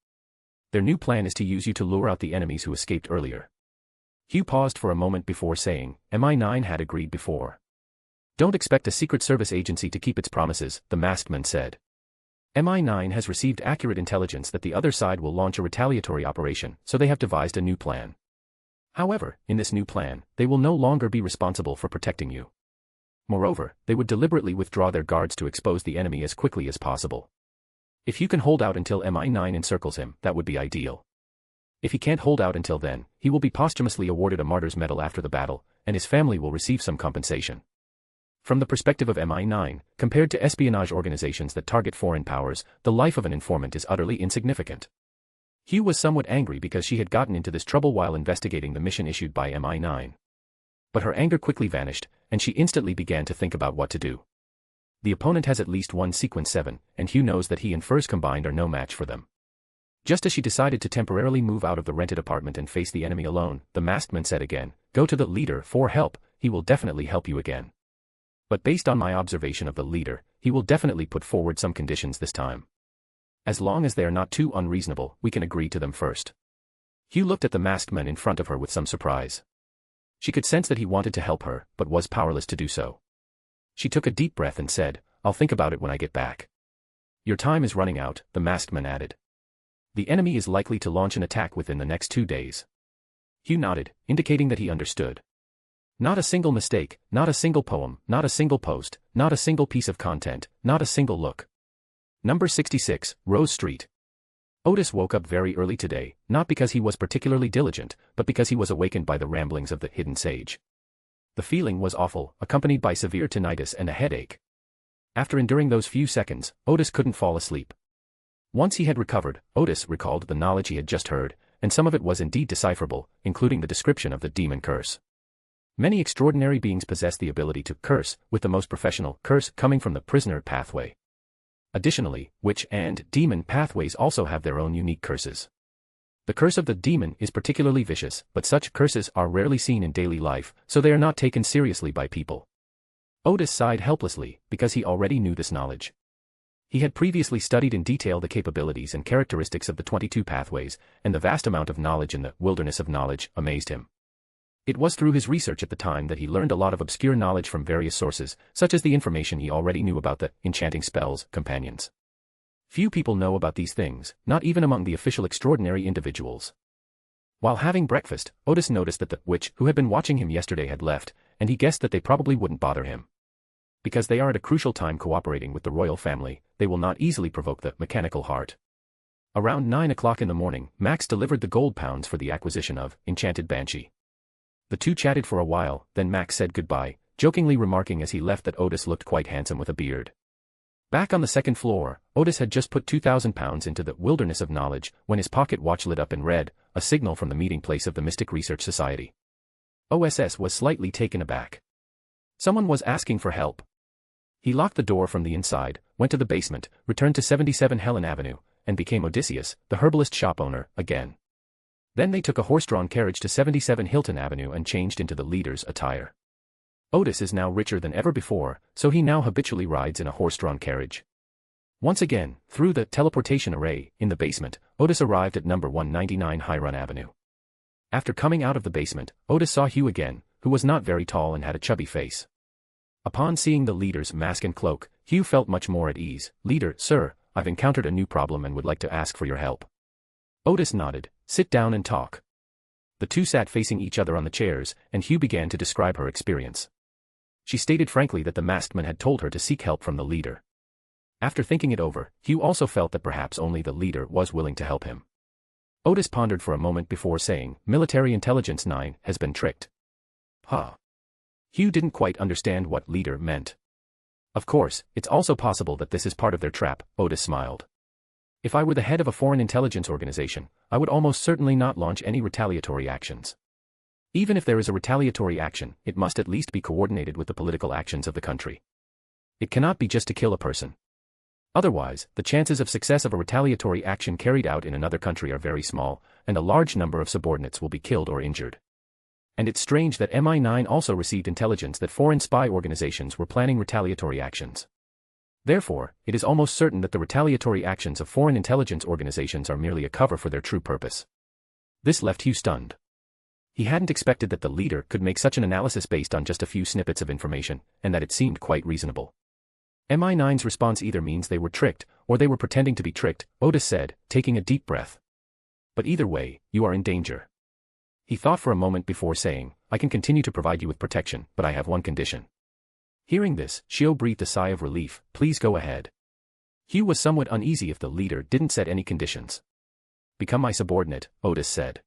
Their new plan is to use you to lure out the enemies who escaped earlier." Hugh paused for a moment before saying, "MI9 had agreed before." "Don't expect a Secret Service agency to keep its promises," the masked man said. "MI9 has received accurate intelligence that the other side will launch a retaliatory operation, so they have devised a new plan. However, in this new plan, they will no longer be responsible for protecting you. Moreover, they would deliberately withdraw their guards to expose the enemy as quickly as possible. If you can hold out until MI9 encircles him, that would be ideal. If he can't hold out until then, he will be posthumously awarded a martyr's medal after the battle, and his family will receive some compensation." From the perspective of MI9, compared to espionage organizations that target foreign powers, the life of an informant is utterly insignificant. Hugh was somewhat angry because she had gotten into this trouble while investigating the mission issued by MI9. But her anger quickly vanished, and she instantly began to think about what to do. The opponent has at least one Sequence 7, and Hugh knows that he and Furs combined are no match for them. Just as she decided to temporarily move out of the rented apartment and face the enemy alone, the masked man said again, "Go to the leader for help, he will definitely help you again. But based on my observation of the leader, he will definitely put forward some conditions this time. As long as they are not too unreasonable, we can agree to them first." Hugh looked at the masked man in front of her with some surprise. She could sense that he wanted to help her, but was powerless to do so. She took a deep breath and said, "I'll think about it when I get back." "Your time is running out," the masked man added. "The enemy is likely to launch an attack within the next 2 days." Hugh nodded, indicating that he understood. Not a single mistake, not a single poem, not a single post, not a single piece of content, not a single look. Number 66, Rose Street. Odis woke up very early today, not because he was particularly diligent, but because he was awakened by the ramblings of the hidden sage. The feeling was awful, accompanied by severe tinnitus and a headache. After enduring those few seconds, Odis couldn't fall asleep. Once he had recovered, Odis recalled the knowledge he had just heard, and some of it was indeed decipherable, including the description of the demon curse. Many extraordinary beings possess the ability to curse, with the most professional curse coming from the prisoner pathway. Additionally, witch and demon pathways also have their own unique curses. The curse of the demon is particularly vicious, but such curses are rarely seen in daily life, so they are not taken seriously by people. Odis sighed helplessly, because he already knew this knowledge. He had previously studied in detail the capabilities and characteristics of the 22 pathways, and the vast amount of knowledge in the wilderness of knowledge amazed him. It was through his research at the time that he learned a lot of obscure knowledge from various sources, such as the information he already knew about the enchanting spells companions. Few people know about these things, not even among the official extraordinary individuals. While having breakfast, Odis noticed that the witch who had been watching him yesterday had left, and he guessed that they probably wouldn't bother him. Because they are at a crucial time cooperating with the royal family, they will not easily provoke the mechanical heart. Around 9 o'clock in the morning, Max delivered the gold pounds for the acquisition of Enchanted Banshee. The two chatted for a while, then Max said goodbye, jokingly remarking as he left that Odis looked quite handsome with a beard. Back on the second floor, Odis had just put 2,000 pounds into the wilderness of knowledge when his pocket watch lit up and read, a signal from the meeting place of the Mystic Research Society. OSS was slightly taken aback. Someone was asking for help. He locked the door from the inside, went to the basement, returned to 77 Helen Avenue, and became Odysseus, the herbalist shop owner, again. Then they took a horse-drawn carriage to 77 Hilton Avenue and changed into the leader's attire. Odis is now richer than ever before, so he now habitually rides in a horse-drawn carriage. Once again, through the teleportation array in the basement, Odis arrived at number 199 Highron Avenue. After coming out of the basement, Odis saw Hugh again, who was not very tall and had a chubby face. Upon seeing the leader's mask and cloak, Hugh felt much more at ease. "Leader, sir, I've encountered a new problem and would like to ask for your help." Odis nodded. "Sit down and talk." The two sat facing each other on the chairs, and Hugh began to describe her experience. She stated frankly that the masked man had told her to seek help from the leader. After thinking it over, Hugh also felt that perhaps only the leader was willing to help him. Odis pondered for a moment before saying, "Military Intelligence 9 has been tricked." Huh. Hugh didn't quite understand what leader meant. "Of course, it's also possible that this is part of their trap," Odis smiled. "If I were the head of a foreign intelligence organization, I would almost certainly not launch any retaliatory actions. Even if there is a retaliatory action, it must at least be coordinated with the political actions of the country. It cannot be just to kill a person. Otherwise, the chances of success of a retaliatory action carried out in another country are very small, and a large number of subordinates will be killed or injured. And it's strange that MI9 also received intelligence that foreign spy organizations were planning retaliatory actions. Therefore, it is almost certain that the retaliatory actions of foreign intelligence organizations are merely a cover for their true purpose." This left Hugh stunned. He hadn't expected that the leader could make such an analysis based on just a few snippets of information, and that it seemed quite reasonable. MI9's response either means they were tricked, or they were pretending to be tricked, Odis said, taking a deep breath. "But either way, you are in danger." He thought for a moment before saying, "I can continue to provide you with protection, but I have one condition." Hearing this, Shio breathed a sigh of relief. "Please go ahead." Hugh was somewhat uneasy if the leader didn't set any conditions. "Become my subordinate," Odis said.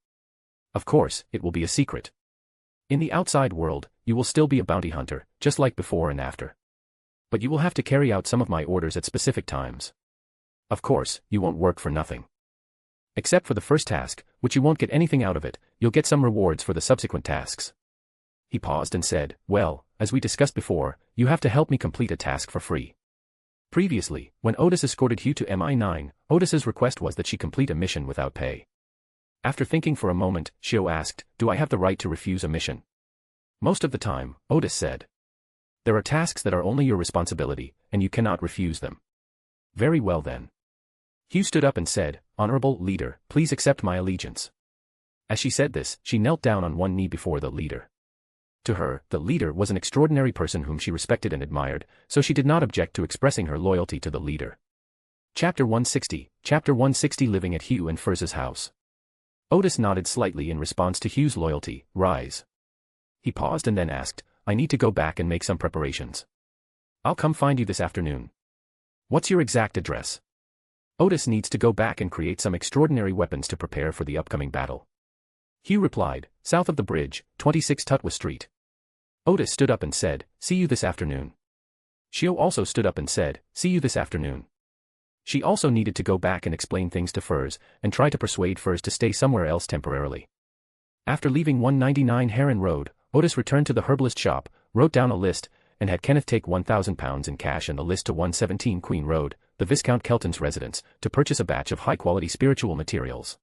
"Of course, it will be a secret. In the outside world, you will still be a bounty hunter, just like before and after. But you will have to carry out some of my orders at specific times. Of course, you won't work for nothing. Except for the first task, which you won't get anything out of it, you'll get some rewards for the subsequent tasks." He paused and said, "Well, as we discussed before, you have to help me complete a task for free." Previously, when Odis escorted Hugh to MI9, Odis's request was that she complete a mission without pay. After thinking for a moment, Shio asked, "Do I have the right to refuse a mission?" "Most of the time," Odis said. "There are tasks that are only your responsibility, and you cannot refuse them." "Very well then." Hugh stood up and said, "Honorable leader, please accept my allegiance." As she said this, she knelt down on one knee before the leader. To her, the leader was an extraordinary person whom she respected and admired, so she did not object to expressing her loyalty to the leader. Chapter 160 Living at Hugh and Furz's house. Odis nodded slightly in response to Hugh's loyalty. "Rise." He paused and then asked, "I need to go back and make some preparations. I'll come find you this afternoon. What's your exact address?" Odis needs to go back and create some extraordinary weapons to prepare for the upcoming battle. Hugh replied, "South of the bridge, 26 Tutwa Street." Odis stood up and said, "See you this afternoon." Shio also stood up and said, "See you this afternoon." She also needed to go back and explain things to Furz, and try to persuade Furz to stay somewhere else temporarily. After leaving 199 Heron Road, Odis returned to the herbalist shop, wrote down a list, and had Kenneth take £1,000 in cash and the list to 117 Queen Road, the Viscount Kelton's residence, to purchase a batch of high-quality spiritual materials.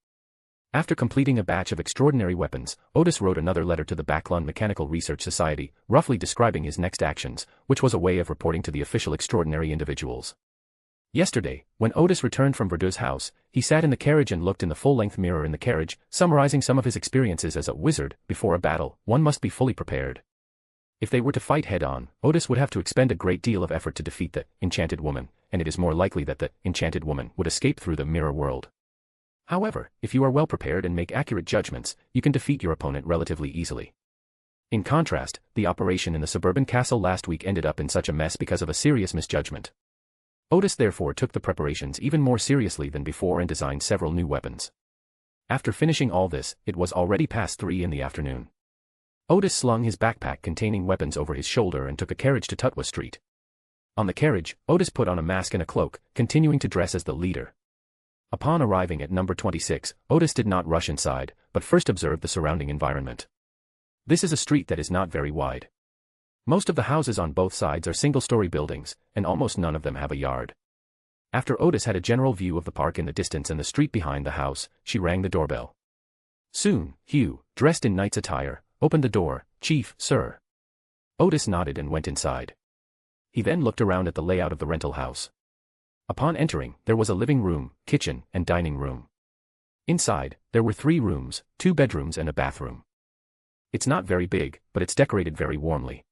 After completing a batch of extraordinary weapons, Odis wrote another letter to the Backlund Mechanical Research Society, roughly describing his next actions, which was a way of reporting to the official extraordinary individuals. Yesterday, when Odis returned from Verdur's house, he sat in the carriage and looked in the full-length mirror in the carriage, summarizing some of his experiences as a wizard. Before a battle, one must be fully prepared. If they were to fight head-on, Odis would have to expend a great deal of effort to defeat the enchanted woman, and it is more likely that the enchanted woman would escape through the mirror world. However, if you are well prepared and make accurate judgments, you can defeat your opponent relatively easily. In contrast, the operation in the suburban castle last week ended up in such a mess because of a serious misjudgment. Odis therefore took the preparations even more seriously than before and designed several new weapons. After finishing all this, it was already past 3 in the afternoon. Odis slung his backpack containing weapons over his shoulder and took a carriage to Tutwa Street. On the carriage, Odis put on a mask and a cloak, continuing to dress as the leader. Upon arriving at number 26, Odis did not rush inside, but first observed the surrounding environment. This is a street that is not very wide. Most of the houses on both sides are single-story buildings, and almost none of them have a yard. After Odis had a general view of the park in the distance and the street behind the house, she rang the doorbell. Soon, Hugh, dressed in knight's attire, opened the door. "Chief, sir." Odis nodded and went inside. He then looked around at the layout of the rental house. Upon entering, there was a living room, kitchen, and dining room. Inside, there were 3 rooms, 2 bedrooms and a bathroom. It's not very big, but it's decorated very warmly.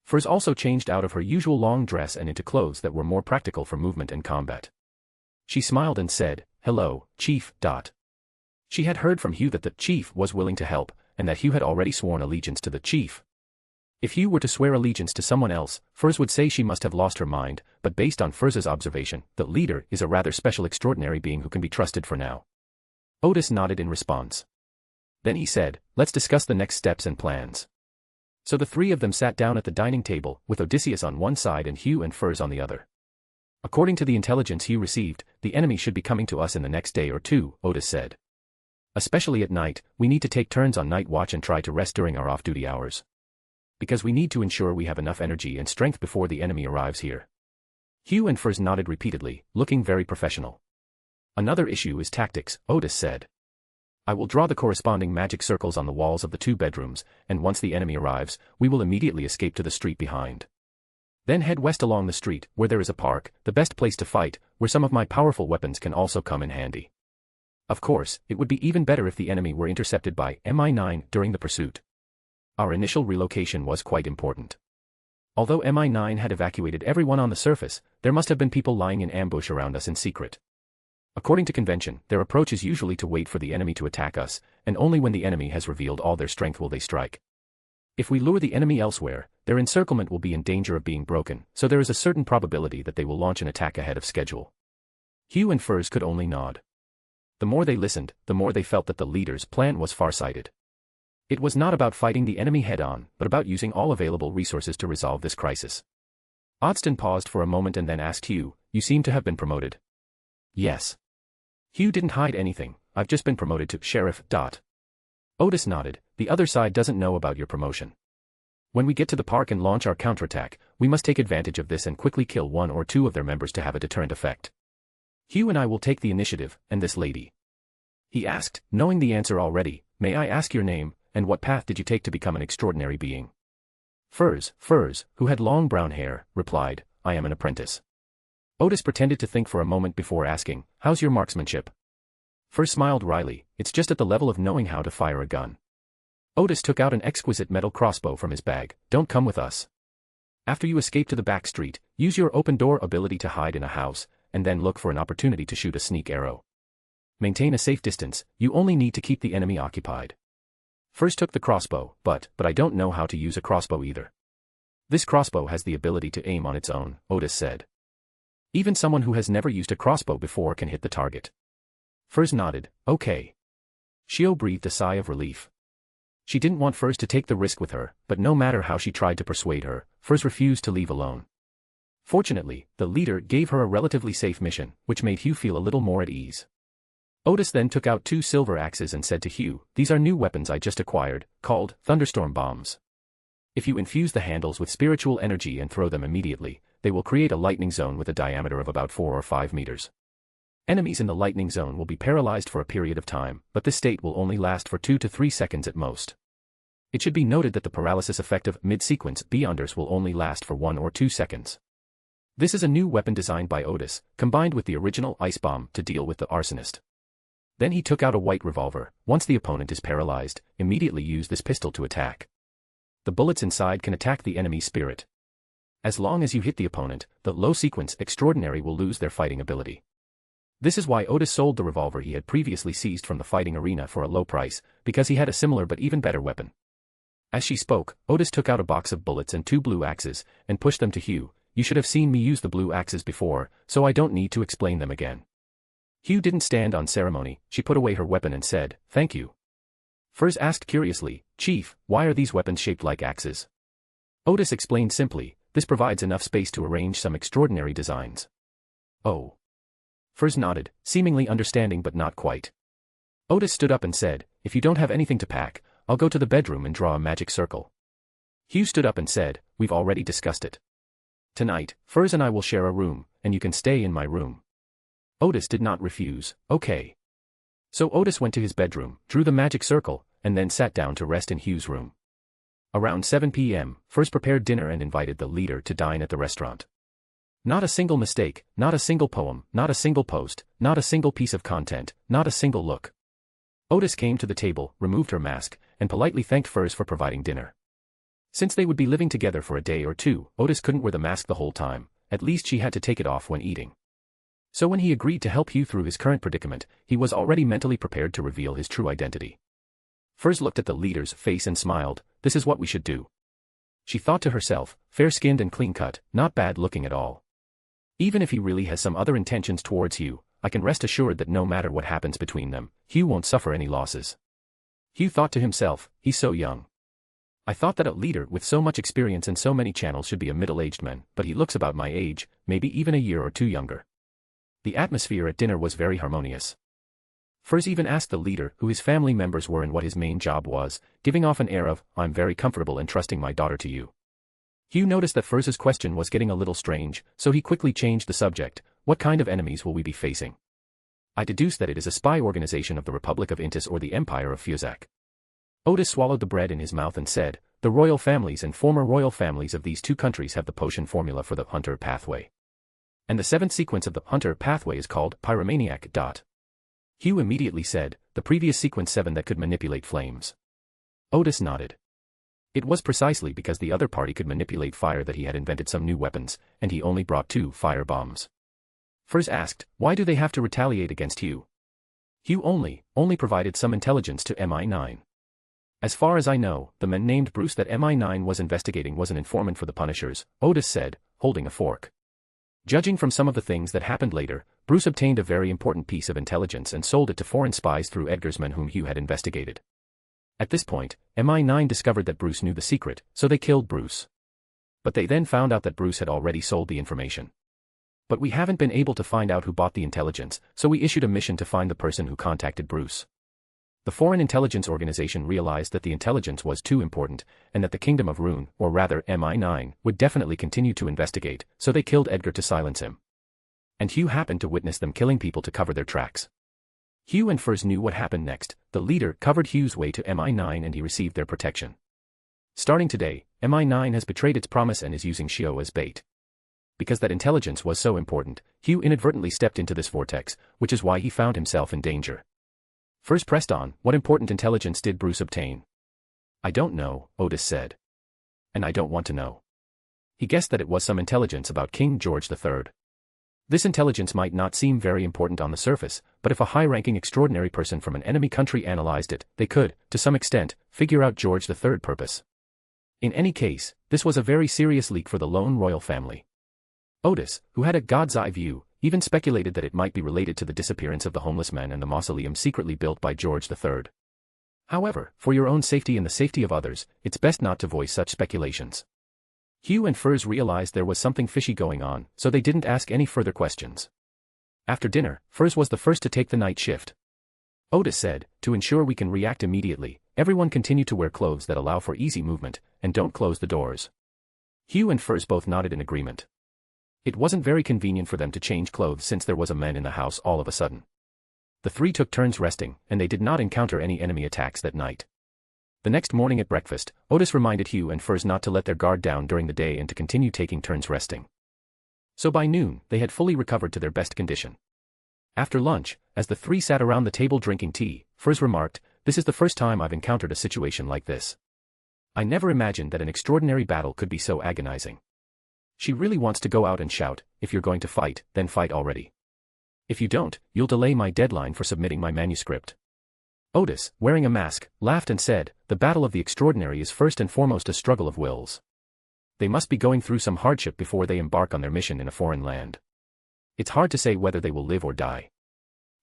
Furs also changed out of her usual long dress and into clothes that were more practical for movement and combat. She smiled and said, "Hello, Chief." She had heard from Hugh that the Chief was willing to help, and that Hugh had already sworn allegiance to the Chief. If Hugh were to swear allegiance to someone else, Furs would say she must have lost her mind, but based on Furs's observation, the leader is a rather special extraordinary being who can be trusted for now. Odis nodded in response. Then he said, "Let's discuss the next steps and plans." So the 3 of them sat down at the dining table, with Odysseus on one side and Hugh and Furs on the other. "According to the intelligence Hugh received, the enemy should be coming to us in the next day or 2, Odis said. "Especially at night, we need to take turns on night watch and try to rest during our off-duty hours. Because we need to ensure we have enough energy and strength before the enemy arrives here." Hugh and Furs nodded repeatedly, looking very professional. "Another issue is tactics," Odis said. "I will draw the corresponding magic circles on the walls of the 2 bedrooms, and once the enemy arrives, we will immediately escape to the street behind. Then head west along the street, where there is a park, the best place to fight, where some of my powerful weapons can also come in handy. Of course, it would be even better if the enemy were intercepted by MI9 during the pursuit. Our initial relocation was quite important. Although MI9 had evacuated everyone on the surface, there must have been people lying in ambush around us in secret. According to convention, their approach is usually to wait for the enemy to attack us, and only when the enemy has revealed all their strength will they strike. If we lure the enemy elsewhere, their encirclement will be in danger of being broken, so there is a certain probability that they will launch an attack ahead of schedule." Hugh and Furs could only nod. The more they listened, the more they felt that the leader's plan was far-sighted. It was not about fighting the enemy head-on, but about using all available resources to resolve this crisis. Oddston paused for a moment and then asked Hugh, "You seem to have been promoted." "Yes." Hugh didn't hide anything. "I've just been promoted to sheriff. Odis nodded. "The other side doesn't know about your promotion. When we get to the park and launch our counterattack, we must take advantage of this and quickly kill 1 or 2 of their members to have a deterrent effect. Hugh and I will take the initiative, and this lady." He asked, knowing the answer already, "May I ask your name, and what path did you take to become an extraordinary being?" Furs, who had long brown hair, replied, "I am an apprentice." Odis pretended to think for a moment before asking, "How's your marksmanship?" Furs smiled wryly, "It's just at the level of knowing how to fire a gun." Odis took out an exquisite metal crossbow from his bag. "Don't come with us. After you escape to the back street, use your open door ability to hide in a house, and then look for an opportunity to shoot a sneak arrow. Maintain a safe distance, you only need to keep the enemy occupied." Furs took the crossbow, but I don't know how to use a crossbow either." "This crossbow has the ability to aim on its own," Odis said. "Even someone who has never used a crossbow before can hit the target." Furs nodded, "Okay." Shio breathed a sigh of relief. She didn't want Furs to take the risk with her, but no matter how she tried to persuade her, Furs refused to leave alone. Fortunately, the leader gave her a relatively safe mission, which made Hugh feel a little more at ease. Odis then took out 2 silver axes and said to Hugh, "These are new weapons I just acquired, called thunderstorm bombs. If you infuse the handles with spiritual energy and throw them immediately, they will create a lightning zone with a diameter of about 4 or 5 meters. Enemies in the lightning zone will be paralyzed for a period of time, but this state will only last for 2 to 3 seconds at most. It should be noted that the paralysis effect of mid-sequence beyonders will only last for 1 or 2 seconds. This is a new weapon designed by Odis, combined with the original ice bomb to deal with the arsonist." Then he took out a white revolver. "Once the opponent is paralyzed, immediately use this pistol to attack. The bullets inside can attack the enemy's spirit. As long as you hit the opponent, the low-sequence extraordinary will lose their fighting ability." This is why Odis sold the revolver he had previously seized from the fighting arena for a low price, because he had a similar but even better weapon. As she spoke, Odis took out a box of bullets and 2 blue axes, and pushed them to Hugh. "You should have seen me use the blue axes before, so I don't need to explain them again." Hugh didn't stand on ceremony. She put away her weapon and said, "Thank you." Furs asked curiously, "Chief, why are these weapons shaped like axes?" Odis explained simply, "This provides enough space to arrange some extraordinary designs." "Oh." Furs nodded, seemingly understanding but not quite. Odis stood up and said, "If you don't have anything to pack, I'll go to the bedroom and draw a magic circle." Hugh stood up and said, "We've already discussed it. Tonight, Furs and I will share a room, and you can stay in my room." Odis did not refuse. "Okay." So Odis went to his bedroom, drew the magic circle, and then sat down to rest in Hugh's room. Around 7 p.m., Furs prepared dinner and invited the leader to dine at the restaurant. Not a single mistake, not a single poem, not a single post, not a single piece of content, not a single look. Odis came to the table, removed her mask, and politely thanked Furs for providing dinner. Since they would be living together for a day or two, Odis couldn't wear the mask the whole time, at least she had to take it off when eating. So when he agreed to help Hugh through his current predicament, he was already mentally prepared to reveal his true identity. Furs looked at the leader's face and smiled, "This is what we should do." She thought to herself, fair-skinned and clean-cut, not bad-looking at all. Even if he really has some other intentions towards Hugh, I can rest assured that no matter what happens between them, Hugh won't suffer any losses. Hugh thought to himself, he's so young. I thought that a leader with so much experience and so many channels should be a middle-aged man, but he looks about my age, maybe even a year or two younger. The atmosphere at dinner was very harmonious. Furs even asked the leader who his family members were and what his main job was, giving off an air of, "I'm very comfortable entrusting my daughter to you." Hugh noticed that Furs's question was getting a little strange, so he quickly changed the subject. "What kind of enemies will we be facing?" "I deduce that it is a spy organization of the Republic of Intis or the Empire of Fuzak." Odis swallowed the bread in his mouth and said, "The royal families and former royal families of these two countries have the potion formula for the Hunter pathway. And the seventh sequence of the Hunter pathway is called Pyromaniac. Hugh immediately said, "The previous sequence 7 that could manipulate flames." Odis nodded. It was precisely because the other party could manipulate fire that he had invented some new weapons, and he only brought 2 fire bombs. Furs asked, "Why do they have to retaliate against Hugh?" Hugh only provided some intelligence to MI9. "As far as I know, the man named Bruce that MI9 was investigating was an informant for the Punishers," Odis said, holding a fork. Judging from some of the things that happened later, Bruce obtained a very important piece of intelligence and sold it to foreign spies through Edgar's men whom Hugh had investigated. At this point, MI9 discovered that Bruce knew the secret, so they killed Bruce. But they then found out that Bruce had already sold the information. "But we haven't been able to find out who bought the intelligence, so we issued a mission to find the person who contacted Bruce." The Foreign Intelligence Organization realized that the intelligence was too important, and that the Kingdom of Rune, or rather MI9, would definitely continue to investigate, so they killed Edgar to silence him. And Hugh happened to witness them killing people to cover their tracks. Hugh and Furs knew what happened next. The leader covered Hugh's way to MI9 and he received their protection. Starting today, MI9 has betrayed its promise and is using Shio as bait. Because that intelligence was so important, Hugh inadvertently stepped into this vortex, which is why he found himself in danger. Furs pressed on, "What important intelligence did Bruce obtain?" "I don't know," Odis said. "And I don't want to know." He guessed that it was some intelligence about King George III. This intelligence might not seem very important on the surface, but if a high-ranking extraordinary person from an enemy country analyzed it, they could, to some extent, figure out George III's purpose. In any case, this was a very serious leak for the lone royal family. Odis, who had a god's eye view, even speculated that it might be related to the disappearance of the homeless man and the mausoleum secretly built by George III. However, for your own safety and the safety of others, it's best not to voice such speculations. Hugh and Furs realized there was something fishy going on, so they didn't ask any further questions. After dinner, Furs was the first to take the night shift. Odis said, "To ensure we can react immediately, everyone continue to wear clothes that allow for easy movement, and don't close the doors." Hugh and Furs both nodded in agreement. It wasn't very convenient for them to change clothes since there was a man in the house all of a sudden. The 3 took turns resting, and they did not encounter any enemy attacks that night. The next morning at breakfast, Odis reminded Hugh and Furs not to let their guard down during the day and to continue taking turns resting. So by noon, they had fully recovered to their best condition. After lunch, as the 3 sat around the table drinking tea, Furs remarked, "This is the first time I've encountered a situation like this. I never imagined that an extraordinary battle could be so agonizing. She really wants to go out and shout, 'If you're going to fight, then fight already. If you don't, you'll delay my deadline for submitting my manuscript.'" Odis, wearing a mask, laughed and said, "The battle of the extraordinary is first and foremost a struggle of wills. They must be going through some hardship before they embark on their mission in a foreign land. It's hard to say whether they will live or die.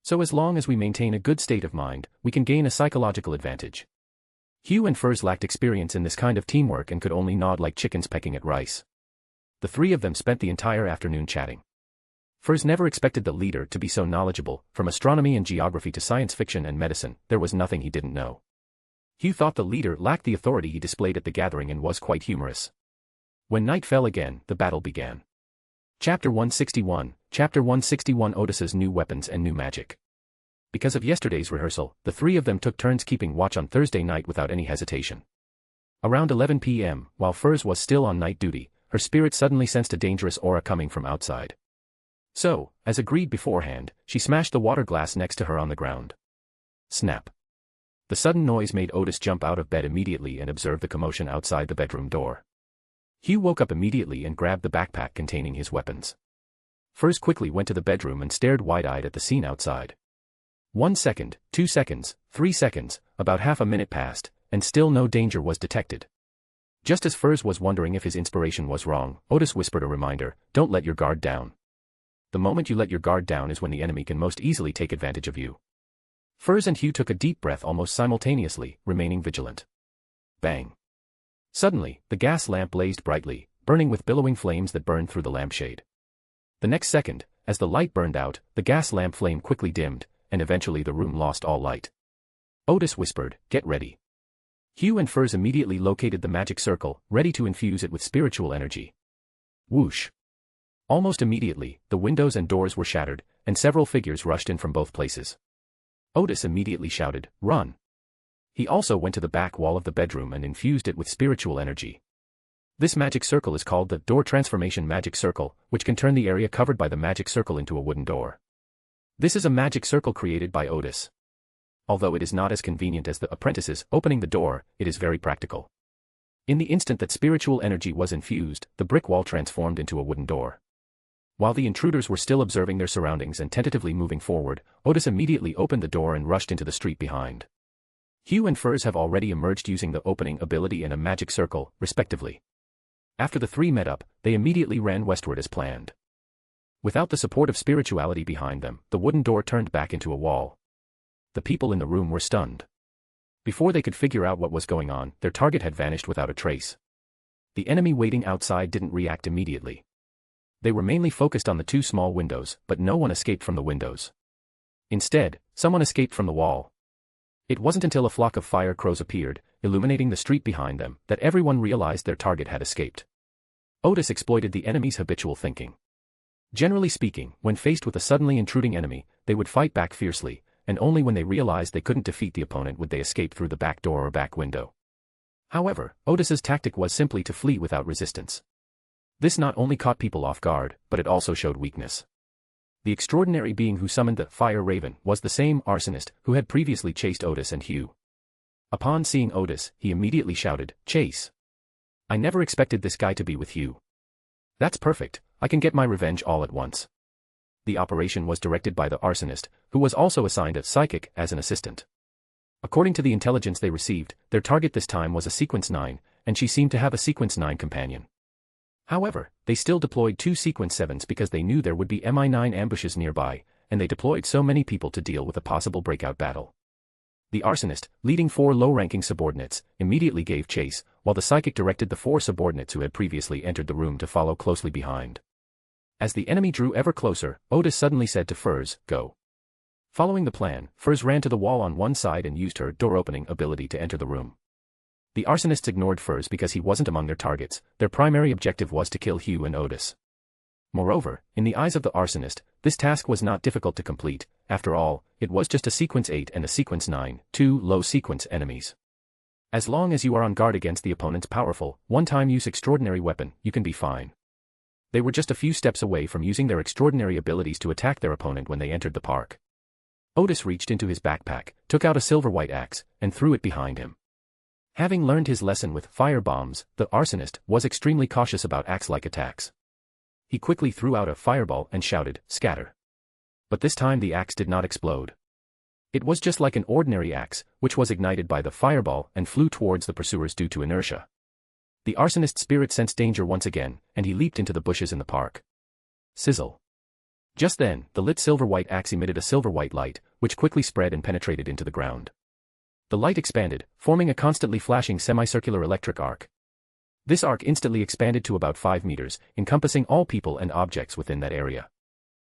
So as long as we maintain a good state of mind, we can gain a psychological advantage." Hugh and Furs lacked experience in this kind of teamwork and could only nod like chickens pecking at rice. The 3 of them spent the entire afternoon chatting. Furs never expected the leader to be so knowledgeable. From astronomy and geography to science fiction and medicine, there was nothing he didn't know. Hugh thought the leader lacked the authority he displayed at the gathering and was quite humorous. When night fell again, the battle began. Chapter 161, Odis's new weapons and new magic. Because of yesterday's rehearsal, the 3 of them took turns keeping watch on Thursday night without any hesitation. Around 11 p.m., while Furs was still on night duty, her spirit suddenly sensed a dangerous aura coming from outside. So, as agreed beforehand, she smashed the water glass next to her on the ground. Snap. The sudden noise made Odis jump out of bed immediately and observe the commotion outside the bedroom door. Hugh woke up immediately and grabbed the backpack containing his weapons. Furs quickly went to the bedroom and stared wide-eyed at the scene outside. 1 second, 2 seconds, 3 seconds, about half a minute passed, and still no danger was detected. Just as Furs was wondering if his inspiration was wrong, Odis whispered a reminder, "Don't let your guard down. The moment you let your guard down is when the enemy can most easily take advantage of you." Furs and Hugh took a deep breath almost simultaneously, remaining vigilant. Bang. Suddenly, the gas lamp blazed brightly, burning with billowing flames that burned through the lampshade. The next second, as the light burned out, the gas lamp flame quickly dimmed, and eventually the room lost all light. Odis whispered, "Get ready." Hugh and Furs immediately located the magic circle, ready to infuse it with spiritual energy. Whoosh. Almost immediately, the windows and doors were shattered, and several figures rushed in from both places. Odis immediately shouted, "Run!" He also went to the back wall of the bedroom and infused it with spiritual energy. This magic circle is called the Door Transformation Magic Circle, which can turn the area covered by the magic circle into a wooden door. This is a magic circle created by Odis. Although it is not as convenient as the apprentices opening the door, it is very practical. In the instant that spiritual energy was infused, the brick wall transformed into a wooden door. While the intruders were still observing their surroundings and tentatively moving forward, Odis immediately opened the door and rushed into the street behind. Hugh and Furs have already emerged using the opening ability and a magic circle, respectively. After the three met up, they immediately ran westward as planned. Without the support of spirituality behind them, the wooden door turned back into a wall. The people in the room were stunned. Before they could figure out what was going on, their target had vanished without a trace. The enemy waiting outside didn't react immediately. They were mainly focused on the two small windows, but no one escaped from the windows. Instead, someone escaped from the wall. It wasn't until a flock of fire crows appeared, illuminating the street behind them, that everyone realized their target had escaped. Odis exploited the enemy's habitual thinking. Generally speaking, when faced with a suddenly intruding enemy, they would fight back fiercely, and only when they realized they couldn't defeat the opponent would they escape through the back door or back window. However, Odis's tactic was simply to flee without resistance. This not only caught people off guard, but it also showed weakness. The extraordinary being who summoned the Fire Raven was the same arsonist who had previously chased Odis and Hugh. Upon seeing Odis, he immediately shouted, "Chase! I never expected this guy to be with Hugh. That's perfect, I can get my revenge all at once." The operation was directed by the arsonist, who was also assigned a psychic as an assistant. According to the intelligence they received, their target this time was a Sequence 9, and she seemed to have a Sequence 9 companion. However, they still deployed 2 Sequence 7s because they knew there would be Mi-9 ambushes nearby, and they deployed so many people to deal with a possible breakout battle. The arsonist, leading 4 low-ranking subordinates, immediately gave chase, while the psychic directed the 4 subordinates who had previously entered the room to follow closely behind. As the enemy drew ever closer, Odis suddenly said to Furs, "Go." Following the plan, Furs ran to the wall on one side and used her door-opening ability to enter the room. The arsonists ignored Furs because he wasn't among their targets. Their primary objective was to kill Hugh and Odis. Moreover, in the eyes of the arsonist, this task was not difficult to complete. After all, it was just a Sequence 8 and a Sequence 9, 2 low-sequence enemies. As long as you are on guard against the opponent's powerful, one-time use extraordinary weapon, you can be fine. They were just a few steps away from using their extraordinary abilities to attack their opponent when they entered the park. Odis reached into his backpack, took out a silver-white axe, and threw it behind him. Having learned his lesson with fire bombs, the arsonist was extremely cautious about axe-like attacks. He quickly threw out a fireball and shouted, "Scatter." But this time the axe did not explode. It was just like an ordinary axe, which was ignited by the fireball and flew towards the pursuers due to inertia. The arsonist's spirit sensed danger once again, and he leaped into the bushes in the park. Sizzle. Just then, the lit silver-white axe emitted a silver-white light, which quickly spread and penetrated into the ground. The light expanded, forming a constantly flashing semicircular electric arc. This arc instantly expanded to about 5 meters, encompassing all people and objects within that area.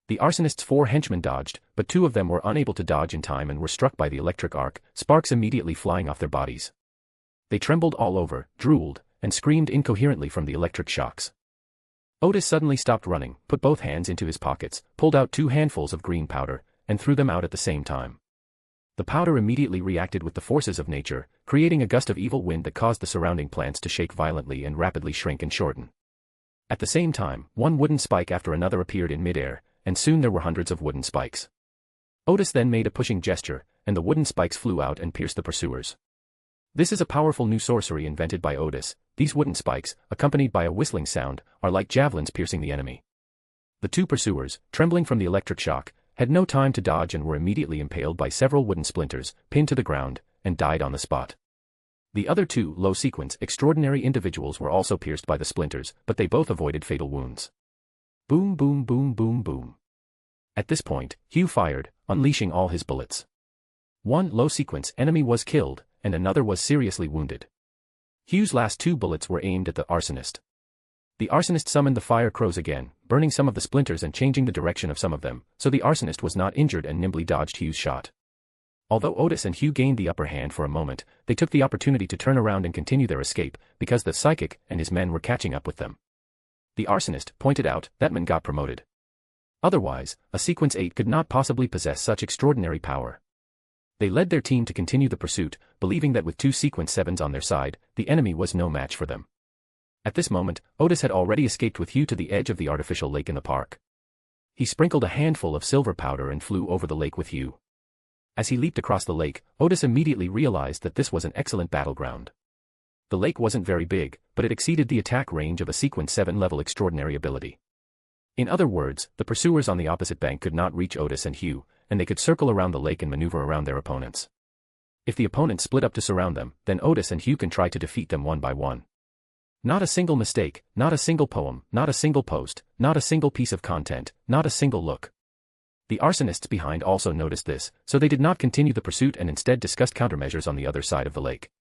The arsonist's 4 henchmen dodged, but 2 of them were unable to dodge in time and were struck by the electric arc, sparks immediately flying off their bodies. They trembled all over, drooled, and screamed incoherently from the electric shocks. Odis suddenly stopped running, put both hands into his pockets, pulled out 2 handfuls of green powder, and threw them out at the same time. The powder immediately reacted with the forces of nature, creating a gust of evil wind that caused the surrounding plants to shake violently and rapidly shrink and shorten. At the same time, one wooden spike after another appeared in midair, and soon there were hundreds of wooden spikes. Odis then made a pushing gesture, and the wooden spikes flew out and pierced the pursuers. This is a powerful new sorcery invented by Odis. These wooden spikes, accompanied by a whistling sound, are like javelins piercing the enemy. The two pursuers, trembling from the electric shock, had no time to dodge and were immediately impaled by several wooden splinters, pinned to the ground, and died on the spot. The other two low-sequence, extraordinary individuals were also pierced by the splinters, but they both avoided fatal wounds. Boom boom boom boom boom. At this point, Hugh fired, unleashing all his bullets. One low-sequence enemy was killed, and another was seriously wounded. Hugh's last two bullets were aimed at the arsonist. The arsonist summoned the fire crows again, burning some of the splinters and changing the direction of some of them, so the arsonist was not injured and nimbly dodged Hugh's shot. Although Odis and Hugh gained the upper hand for a moment, they took the opportunity to turn around and continue their escape, because the psychic and his men were catching up with them. The arsonist pointed out that man got promoted. Otherwise, a Sequence 8 could not possibly possess such extraordinary power. They led their team to continue the pursuit, believing that with two Sequence 7s on their side, the enemy was no match for them. At this moment, Odis had already escaped with Hugh to the edge of the artificial lake in the park. He sprinkled a handful of silver powder and flew over the lake with Hugh. As he leaped across the lake, Odis immediately realized that this was an excellent battleground. The lake wasn't very big, but it exceeded the attack range of a Sequence 7 level extraordinary ability. In other words, the pursuers on the opposite bank could not reach Odis and Hugh, and they could circle around the lake and maneuver around their opponents. If the opponents split up to surround them, then Odis and Hugh can try to defeat them one by one. Not a single mistake, not a single poem, not a single post, not a single piece of content, not a single look. The arsonists behind also noticed this, so they did not continue the pursuit and instead discussed countermeasures on the other side of the lake.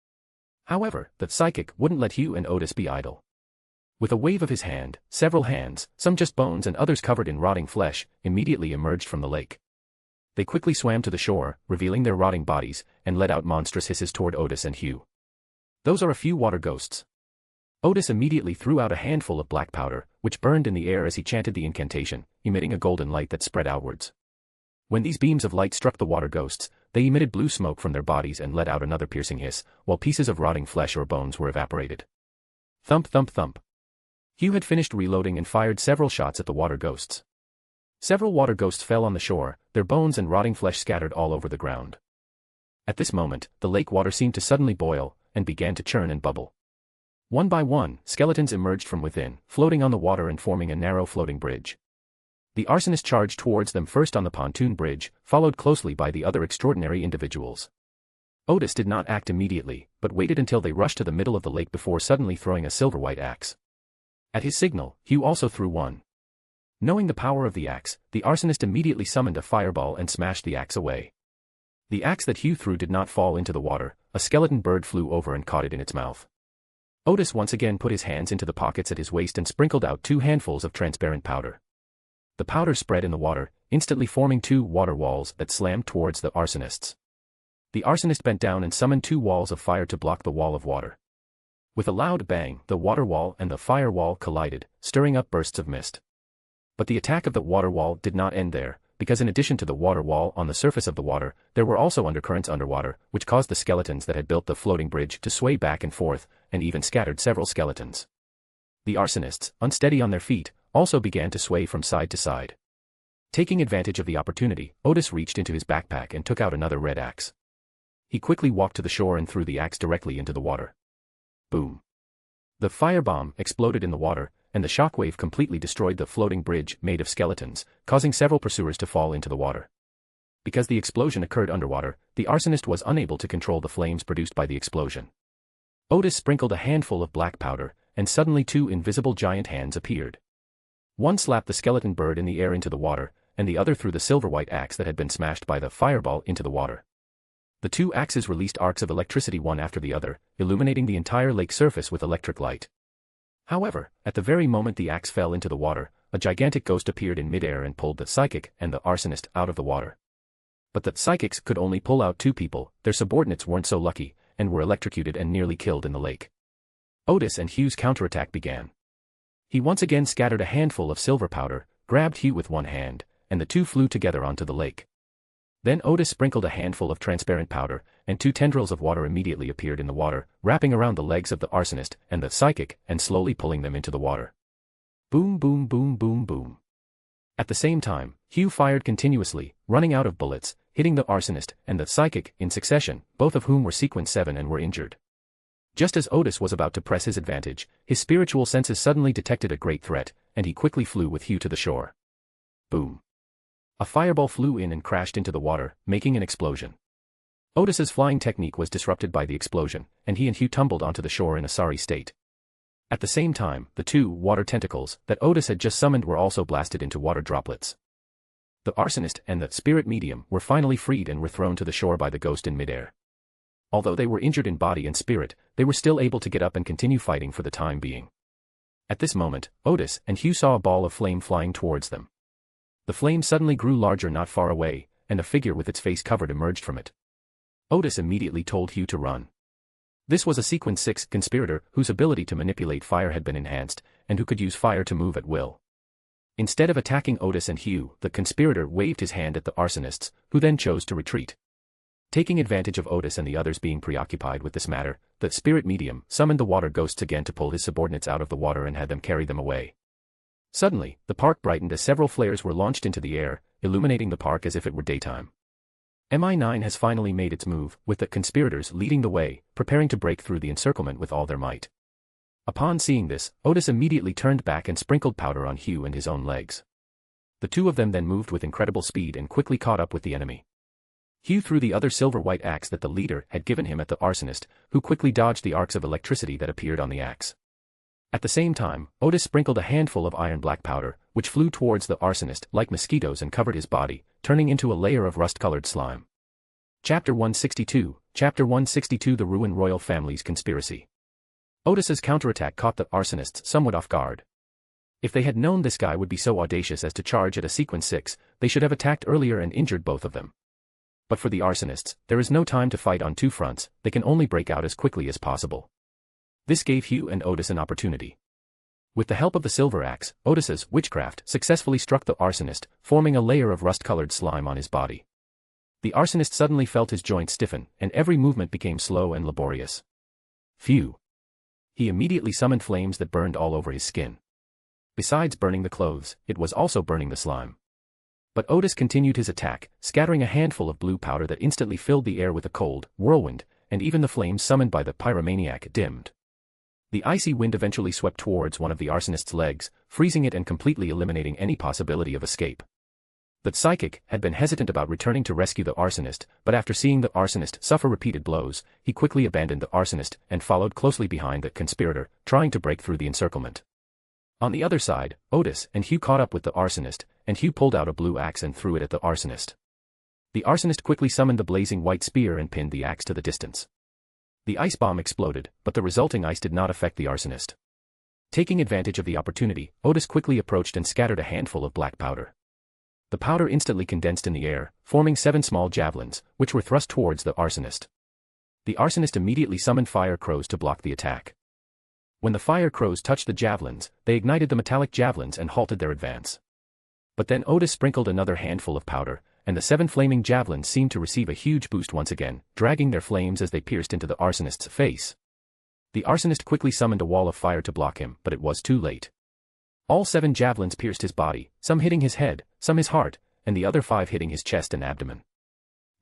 However, the psychic wouldn't let Hugh and Odis be idle. With a wave of his hand, several hands, some just bones and others covered in rotting flesh, immediately emerged from the lake. They quickly swam to the shore, revealing their rotting bodies, and let out monstrous hisses toward Odis and Hugh. Those are a few water ghosts. Odis immediately threw out a handful of black powder, which burned in the air as he chanted the incantation, emitting a golden light that spread outwards. When these beams of light struck the water ghosts, they emitted blue smoke from their bodies and let out another piercing hiss, while pieces of rotting flesh or bones were evaporated. Thump thump thump. Hugh had finished reloading and fired several shots at the water ghosts. Several water ghosts fell on the shore, their bones and rotting flesh scattered all over the ground. At this moment, the lake water seemed to suddenly boil, and began to churn and bubble. One by one, skeletons emerged from within, floating on the water and forming a narrow floating bridge. The arsonist charged towards them first on the pontoon bridge, followed closely by the other extraordinary individuals. Odis did not act immediately, but waited until they rushed to the middle of the lake before suddenly throwing a silver-white axe. At his signal, Hugh also threw one. Knowing the power of the axe, the arsonist immediately summoned a fireball and smashed the axe away. The axe that Hugh threw did not fall into the water, a skeleton bird flew over and caught it in its mouth. Odis once again put his hands into the pockets at his waist and sprinkled out 2 handfuls of transparent powder. The powder spread in the water, instantly forming 2 water walls that slammed towards the arsonists. The arsonist bent down and summoned 2 walls of fire to block the wall of water. With a loud bang, the water wall and the fire wall collided, stirring up bursts of mist. But the attack of the water wall did not end there, because in addition to the water wall on the surface of the water, there were also undercurrents underwater, which caused the skeletons that had built the floating bridge to sway back and forth, and even scattered several skeletons. The arsonists, unsteady on their feet, also began to sway from side to side. Taking advantage of the opportunity, Odis reached into his backpack and took out another red axe. He quickly walked to the shore and threw the axe directly into the water. Boom. The firebomb exploded in the water, and the shockwave completely destroyed the floating bridge made of skeletons, causing several pursuers to fall into the water. Because the explosion occurred underwater, the arsonist was unable to control the flames produced by the explosion. Odis sprinkled a handful of black powder, and suddenly 2 invisible giant hands appeared. One slapped the skeleton bird in the air into the water, and the other threw the silver-white axe that had been smashed by the fireball into the water. The 2 axes released arcs of electricity one after the other, illuminating the entire lake surface with electric light. However, at the very moment the axe fell into the water, a gigantic ghost appeared in midair and pulled the psychic and the arsonist out of the water. But the psychics could only pull out 2 people, their subordinates weren't so lucky, and were electrocuted and nearly killed in the lake. Odis and Hugh's counterattack began. He once again scattered a handful of silver powder, grabbed Hugh with one hand, and the 2 flew together onto the lake. Then Odis sprinkled a handful of transparent powder, and 2 tendrils of water immediately appeared in the water, wrapping around the legs of the arsonist and the psychic and slowly pulling them into the water. Boom boom boom boom boom. At the same time, Hugh fired continuously, running out of bullets, hitting the arsonist and the psychic in succession, both of whom were sequence 7 and were injured. Just as Odis was about to press his advantage, his spiritual senses suddenly detected a great threat, and he quickly flew with Hugh to the shore. Boom. A fireball flew in and crashed into the water, making an explosion. Odis's flying technique was disrupted by the explosion, and he and Hugh tumbled onto the shore in a sorry state. At the same time, the 2 water tentacles that Odis had just summoned were also blasted into water droplets. The arsonist and the spirit medium were finally freed and were thrown to the shore by the ghost in midair. Although they were injured in body and spirit, they were still able to get up and continue fighting for the time being. At this moment, Odis and Hugh saw a ball of flame flying towards them. The flame suddenly grew larger not far away, and a figure with its face covered emerged from it. Odis immediately told Hugh to run. This was a sequence 6 conspirator whose ability to manipulate fire had been enhanced, and who could use fire to move at will. Instead of attacking Odis and Hugh, the conspirator waved his hand at the arsonists, who then chose to retreat. Taking advantage of Odis and the others being preoccupied with this matter, the spirit medium summoned the water ghosts again to pull his subordinates out of the water and had them carry them away. Suddenly, the park brightened as several flares were launched into the air, illuminating the park as if it were daytime. MI9 has finally made its move, with the conspirators leading the way, preparing to break through the encirclement with all their might. Upon seeing this, Odis immediately turned back and sprinkled powder on Hugh and his own legs. The 2 of them then moved with incredible speed and quickly caught up with the enemy. Hugh threw the other silver-white axe that the leader had given him at the arsonist, who quickly dodged the arcs of electricity that appeared on the axe. At the same time, Odis sprinkled a handful of iron-black powder, which flew towards the arsonist like mosquitoes and covered his body, turning into a layer of rust-colored slime. Chapter 162, Chapter 162 The Ruin Royal Family's Conspiracy. Odis's counterattack caught the arsonists somewhat off guard. If they had known this guy would be so audacious as to charge at a sequence 6, they should have attacked earlier and injured both of them. But for the arsonists, there is no time to fight on 2 fronts, they can only break out as quickly as possible. This gave Hugh and Odis an opportunity. With the help of the silver axe, Odis's witchcraft successfully struck the arsonist, forming a layer of rust-colored slime on his body. The arsonist suddenly felt his joints stiffen, and every movement became slow and laborious. Phew! He immediately summoned flames that burned all over his skin. Besides burning the clothes, it was also burning the slime. But Odis continued his attack, scattering a handful of blue powder that instantly filled the air with a cold whirlwind, and even the flames summoned by the pyromaniac dimmed. The icy wind eventually swept towards one of the arsonist's legs, freezing it and completely eliminating any possibility of escape. The psychic had been hesitant about returning to rescue the arsonist, but after seeing the arsonist suffer repeated blows, he quickly abandoned the arsonist and followed closely behind the conspirator, trying to break through the encirclement. On the other side, Odis and Hugh caught up with the arsonist, and Hugh pulled out a blue axe and threw it at the arsonist. The arsonist quickly summoned the blazing white spear and pinned the axe to the distance. The ice bomb exploded, but the resulting ice did not affect the arsonist. Taking advantage of the opportunity, Odis quickly approached and scattered a handful of black powder. The powder instantly condensed in the air, forming 7 small javelins, which were thrust towards the arsonist. The arsonist immediately summoned fire crows to block the attack. When the fire crows touched the javelins, they ignited the metallic javelins and halted their advance. But then Odis sprinkled another handful of powder, and the 7 flaming javelins seemed to receive a huge boost once again, dragging their flames as they pierced into the arsonist's face. The arsonist quickly summoned a wall of fire to block him, but it was too late. All 7 javelins pierced his body, some hitting his head, some his heart, and the other 5 hitting his chest and abdomen.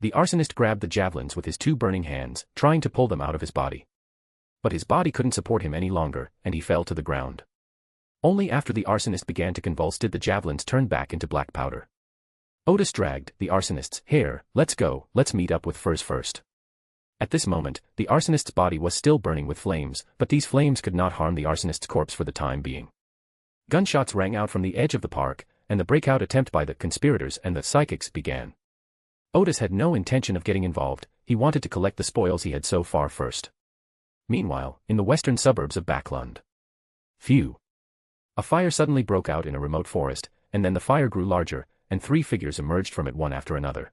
The arsonist grabbed the javelins with his 2 burning hands, trying to pull them out of his body. But his body couldn't support him any longer, and he fell to the ground. Only after the arsonist began to convulse did the javelins turn back into black powder. Odis dragged the arsonist's hair. Let's go, let's meet up with furs first. At this moment, the arsonist's body was still burning with flames, but these flames could not harm the arsonist's corpse for the time being. Gunshots rang out from the edge of the park, and the breakout attempt by the conspirators and the psychics began. Odis had no intention of getting involved, he wanted to collect the spoils he had so far first. Meanwhile, in the western suburbs of Backlund. Phew! A fire suddenly broke out in a remote forest, and then the fire grew larger, and 3 figures emerged from it one after another.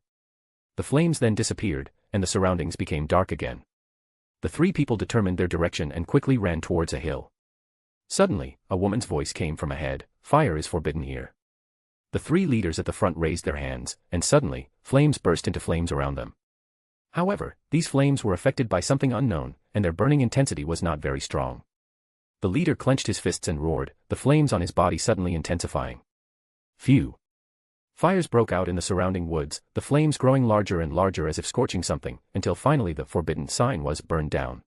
The flames then disappeared, and the surroundings became dark again. The 3 people determined their direction and quickly ran towards a hill. Suddenly, a woman's voice came from ahead. Fire is forbidden here. The 3 leaders at the front raised their hands, and suddenly, flames burst into flames around them. However, these flames were affected by something unknown, and their burning intensity was not very strong. The leader clenched his fists and roared, the flames on his body suddenly intensifying. Phew! Fires broke out in the surrounding woods, the flames growing larger and larger as if scorching something, until finally the forbidden sign was burned down.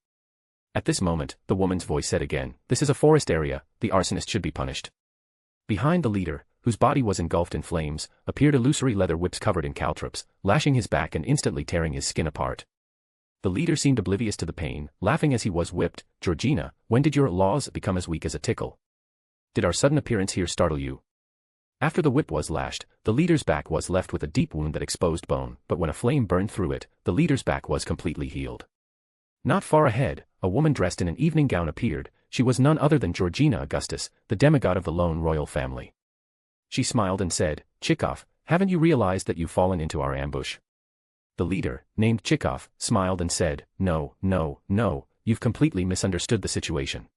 At this moment, the woman's voice said again, "This is a forest area, the arsonist should be punished." Behind the leader, whose body was engulfed in flames, appeared illusory leather whips covered in caltrops, lashing his back and instantly tearing his skin apart. The leader seemed oblivious to the pain, laughing as he was whipped. "Georgina, when did your laws become as weak as a tickle? Did our sudden appearance here startle you?" After the whip was lashed, the leader's back was left with a deep wound that exposed bone, but when a flame burned through it, the leader's back was completely healed. Not far ahead, a woman dressed in an evening gown appeared. She was none other than Georgina Augustus, the demigod of the lone royal family. She smiled and said, "Chikov, haven't you realized that you've fallen into our ambush?" The leader, named Chikov, smiled and said, "No, you've completely misunderstood the situation.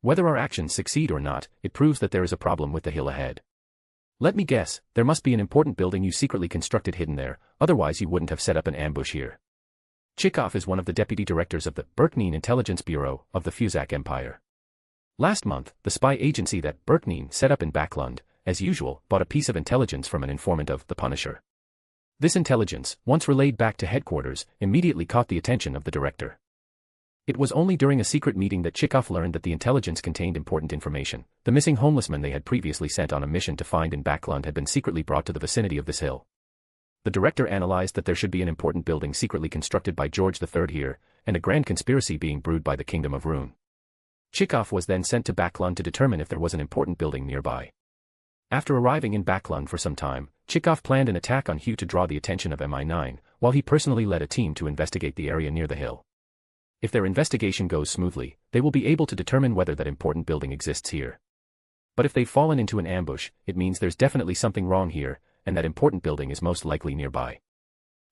Whether our actions succeed or not, it proves that there is a problem with the hill ahead. Let me guess, there must be an important building you secretly constructed hidden there, otherwise you wouldn't have set up an ambush here." Chikov is one of the deputy directors of the Berkneen Intelligence Bureau of the Fuzak Empire. Last month, the spy agency that Berkneen set up in Backlund, as usual, bought a piece of intelligence from an informant of the Punisher. This intelligence, once relayed back to headquarters, immediately caught the attention of the director. It was only during a secret meeting that Chikov learned that the intelligence contained important information. The missing homeless men they had previously sent on a mission to find in Backlund had been secretly brought to the vicinity of this hill. The director analyzed that there should be an important building secretly constructed by George III here, and a grand conspiracy being brewed by the Kingdom of Rune. Chikov was then sent to Backlund to determine if there was an important building nearby. After arriving in Backlund for some time, Chikov planned an attack on Hugh to draw the attention of MI9, while he personally led a team to investigate the area near the hill. If their investigation goes smoothly, they will be able to determine whether that important building exists here. But if they've fallen into an ambush, it means there's definitely something wrong here, and that important building is most likely nearby.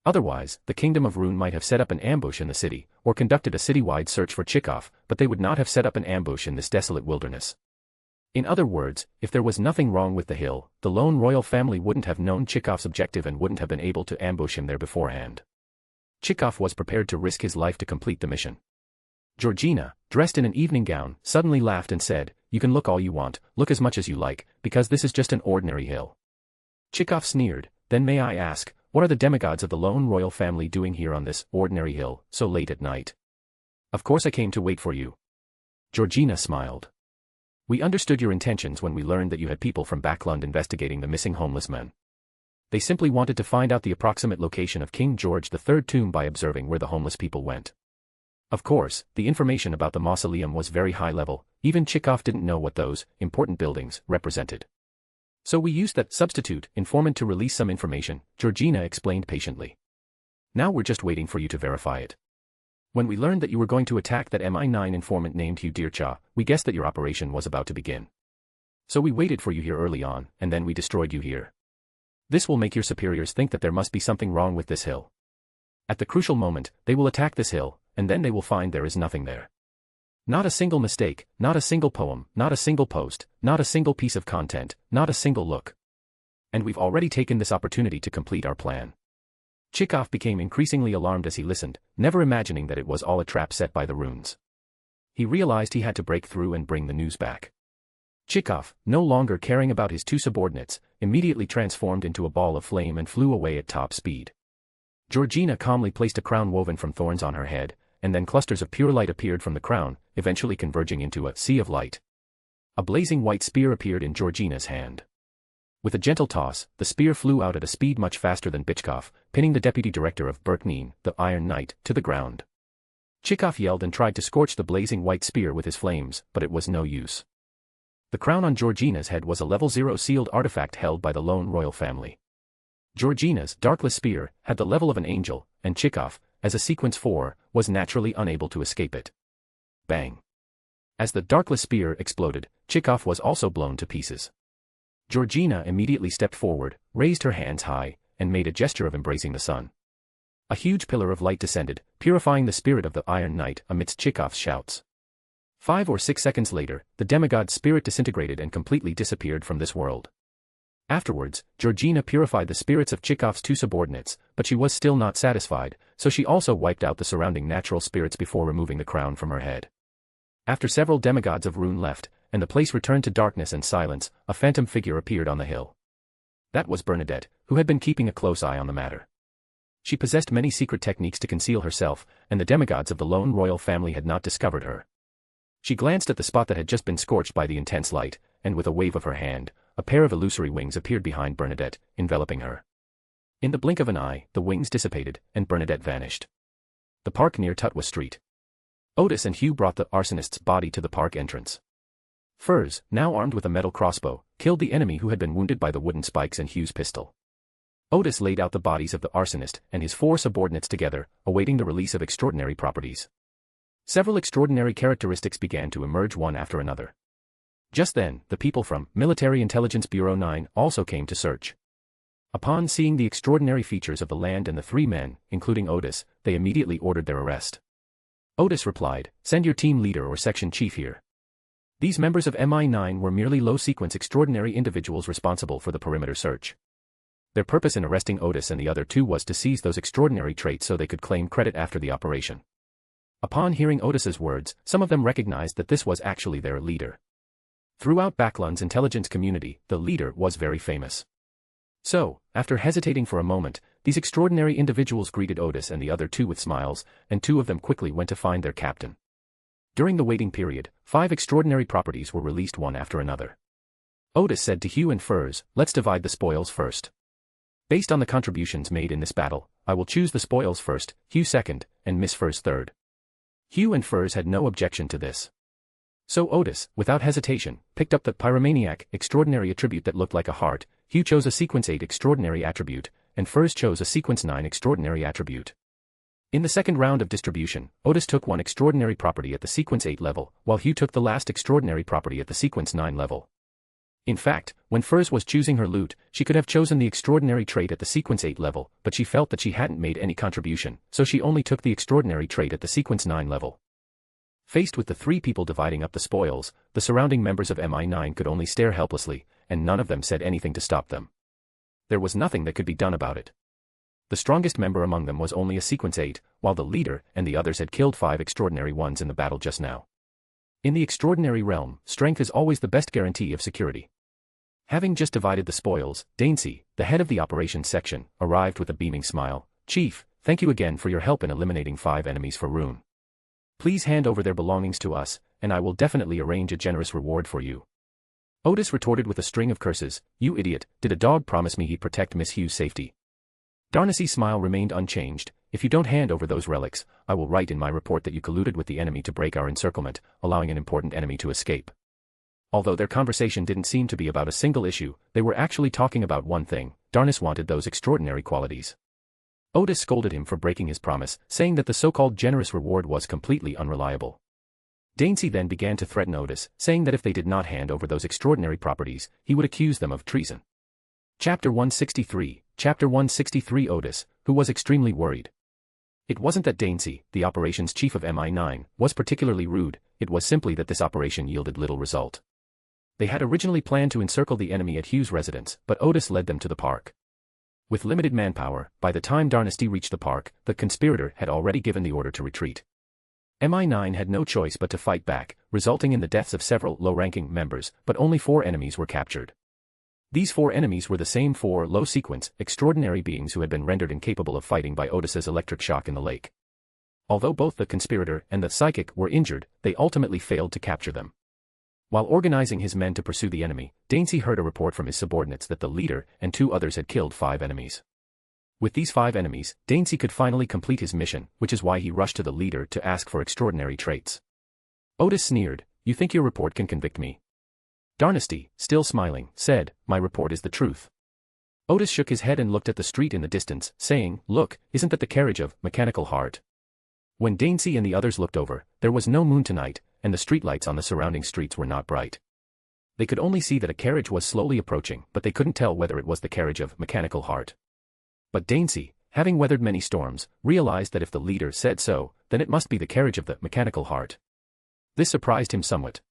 Otherwise, the Kingdom of Rune might have set up an ambush in the city, or conducted a citywide search for Chikov, but they would not have set up an ambush in this desolate wilderness. In other words, if there was nothing wrong with the hill, the lone royal family wouldn't have known Chikov's objective and wouldn't have been able to ambush him there beforehand. Chikov was prepared to risk his life to complete the mission. Georgina, dressed in an evening gown, suddenly laughed and said, "You can look all you want, look as much as you like, because this is just an ordinary hill." Chikov sneered, "Then may I ask, what are the demigods of the lone royal family doing here on this ordinary hill, so late at night?" "Of course I came to wait for you." Georgina smiled. "We understood your intentions when we learned that you had people from Backlund investigating the missing homeless men. They simply wanted to find out the approximate location of King George III's tomb by observing where the homeless people went. Of course, the information about the mausoleum was very high level, even Chikov didn't know what those important buildings represented. So we used that substitute informant to release some information," Georgina explained patiently. "Now we're just waiting for you to verify it. When we learned that you were going to attack that MI9 informant named Hugh Dircha, we guessed that your operation was about to begin. So we waited for you here early on, and then we destroyed you here. This will make your superiors think that there must be something wrong with this hill. At the crucial moment, they will attack this hill, and then they will find there is nothing there. Not a single mistake, not a single poem, not a single post, not a single piece of content, not a single look. And we've already taken this opportunity to complete our plan." Chikov became increasingly alarmed as he listened, never imagining that it was all a trap set by the runes. He realized he had to break through and bring the news back. Chikov, no longer caring about his two subordinates, immediately transformed into a ball of flame and flew away at top speed. Georgina calmly placed a crown woven from thorns on her head, and then clusters of pure light appeared from the crown, eventually converging into a sea of light. A blazing white spear appeared in Georgina's hand. With a gentle toss, the spear flew out at a speed much faster than Bichkov, pinning the deputy director of Berkneen, the Iron Knight, to the ground. Chikov yelled and tried to scorch the blazing white spear with his flames, but it was no use. The crown on Georgina's head was a level 0 sealed artifact held by the lone royal family. Georgina's darkless spear had the level of an angel, and Chikov, as a sequence 4, was naturally unable to escape it. Bang! As the darkless spear exploded, Chikov was also blown to pieces. Georgina immediately stepped forward, raised her hands high, and made a gesture of embracing the sun. A huge pillar of light descended, purifying the spirit of the Iron Knight amidst Chikov's shouts. 5 or 6 seconds later, the demigod's spirit disintegrated and completely disappeared from this world. Afterwards, Georgina purified the spirits of Chikov's two subordinates, but she was still not satisfied, so she also wiped out the surrounding natural spirits before removing the crown from her head. After several demigods of Rune left, and the place returned to darkness and silence, a phantom figure appeared on the hill. That was Bernadette, who had been keeping a close eye on the matter. She possessed many secret techniques to conceal herself, and the demigods of the lone royal family had not discovered her. She glanced at the spot that had just been scorched by the intense light, and with a wave of her hand, a pair of illusory wings appeared behind Bernadette, enveloping her. In the blink of an eye, the wings dissipated, and Bernadette vanished. The park near Tutwa Street. Odis and Hugh brought the arsonist's body to the park entrance. Furs, now armed with a metal crossbow, killed the enemy who had been wounded by the wooden spikes and Hugh's pistol. Odis laid out the bodies of the arsonist and his 4 subordinates together, awaiting the release of extraordinary properties. Several extraordinary characteristics began to emerge one after another. Just then, the people from Military Intelligence Bureau 9 also came to search. Upon seeing the extraordinary features of the land and the 3 men, including Odis, they immediately ordered their arrest. Odis replied, "Send your team leader or section chief here." These members of MI9 were merely low-sequence extraordinary individuals responsible for the perimeter search. Their purpose in arresting Odis and the other 2 was to seize those extraordinary traits so they could claim credit after the operation. Upon hearing Odis's words, some of them recognized that this was actually their leader. Throughout Backlund's intelligence community, the leader was very famous. So, after hesitating for a moment, these extraordinary individuals greeted Odis and the other 2 with smiles, and 2 of them quickly went to find their captain. During the waiting period, 5 extraordinary properties were released one after another. Odis said to Hugh and Furs, "Let's divide the spoils first. Based on the contributions made in this battle, I will choose the spoils first, Hugh second, and Miss Furs third." Hugh and Furs had no objection to this. So Odis, without hesitation, picked up the pyromaniac extraordinary attribute that looked like a heart. Hugh chose a sequence 8 extraordinary attribute, and Furs chose a sequence 9 extraordinary attribute. In the second round of distribution, Odis took 1 extraordinary property at the sequence 8 level, while Hugh took the last extraordinary property at the sequence 9 level. In fact, when Furs was choosing her loot, she could have chosen the extraordinary trait at the sequence 8 level, but she felt that she hadn't made any contribution, so she only took the extraordinary trait at the sequence 9 level. Faced with the 3 people dividing up the spoils, the surrounding members of MI9 could only stare helplessly, and none of them said anything to stop them. There was nothing that could be done about it. The strongest member among them was only a sequence 8, while the leader and the others had killed 5 extraordinary ones in the battle just now. In the extraordinary realm, strength is always the best guarantee of security. Having just divided the spoils, Dainsey, the head of the operations section, arrived with a beaming smile. "Chief, thank you again for your help in eliminating 5 enemies for Rune. Please hand over their belongings to us, and I will definitely arrange a generous reward for you." Odis retorted with a string of curses. "You idiot, did a dog promise me he'd protect Miss Hugh's safety?" Darnacy's smile remained unchanged. "If you don't hand over those relics, I will write in my report that you colluded with the enemy to break our encirclement, allowing an important enemy to escape." Although their conversation didn't seem to be about a single issue, they were actually talking about one thing. Darnus wanted those extraordinary qualities. Odis scolded him for breaking his promise, saying that the so-called generous reward was completely unreliable. Dainsey then began to threaten Odis, saying that if they did not hand over those extraordinary properties, he would accuse them of treason. Chapter 163, Chapter 163. Odis, who was extremely worried. It wasn't that Dainsey, the operations chief of MI9, was particularly rude, it was simply that this operation yielded little result. They had originally planned to encircle the enemy at Hugh's residence, but Odis led them to the park. With limited manpower, by the time Darnasty reached the park, the conspirator had already given the order to retreat. MI9 had no choice but to fight back, resulting in the deaths of several low-ranking members, but only 4 enemies were captured. These 4 enemies were the same 4 low-sequence, extraordinary beings who had been rendered incapable of fighting by Odis's electric shock in the lake. Although both the conspirator and the psychic were injured, they ultimately failed to capture them. While organizing his men to pursue the enemy, Dainsey heard a report from his subordinates that the leader and 2 others had killed 5 enemies. With these 5 enemies, Dainsey could finally complete his mission, which is why he rushed to the leader to ask for extraordinary traits. Odis sneered, "You think your report can convict me?" Darnasty, still smiling, said, "My report is the truth." Odis shook his head and looked at the street in the distance, saying, "Look, isn't that the carriage of Mechanical Heart?" When Dainsey and the others looked over, there was no moon tonight, and the streetlights on the surrounding streets were not bright. They could only see that a carriage was slowly approaching, but they couldn't tell whether it was the carriage of Mechanical Heart. But Dainsey, having weathered many storms, realized that if the leader said so, then it must be the carriage of the Mechanical Heart. This surprised him somewhat.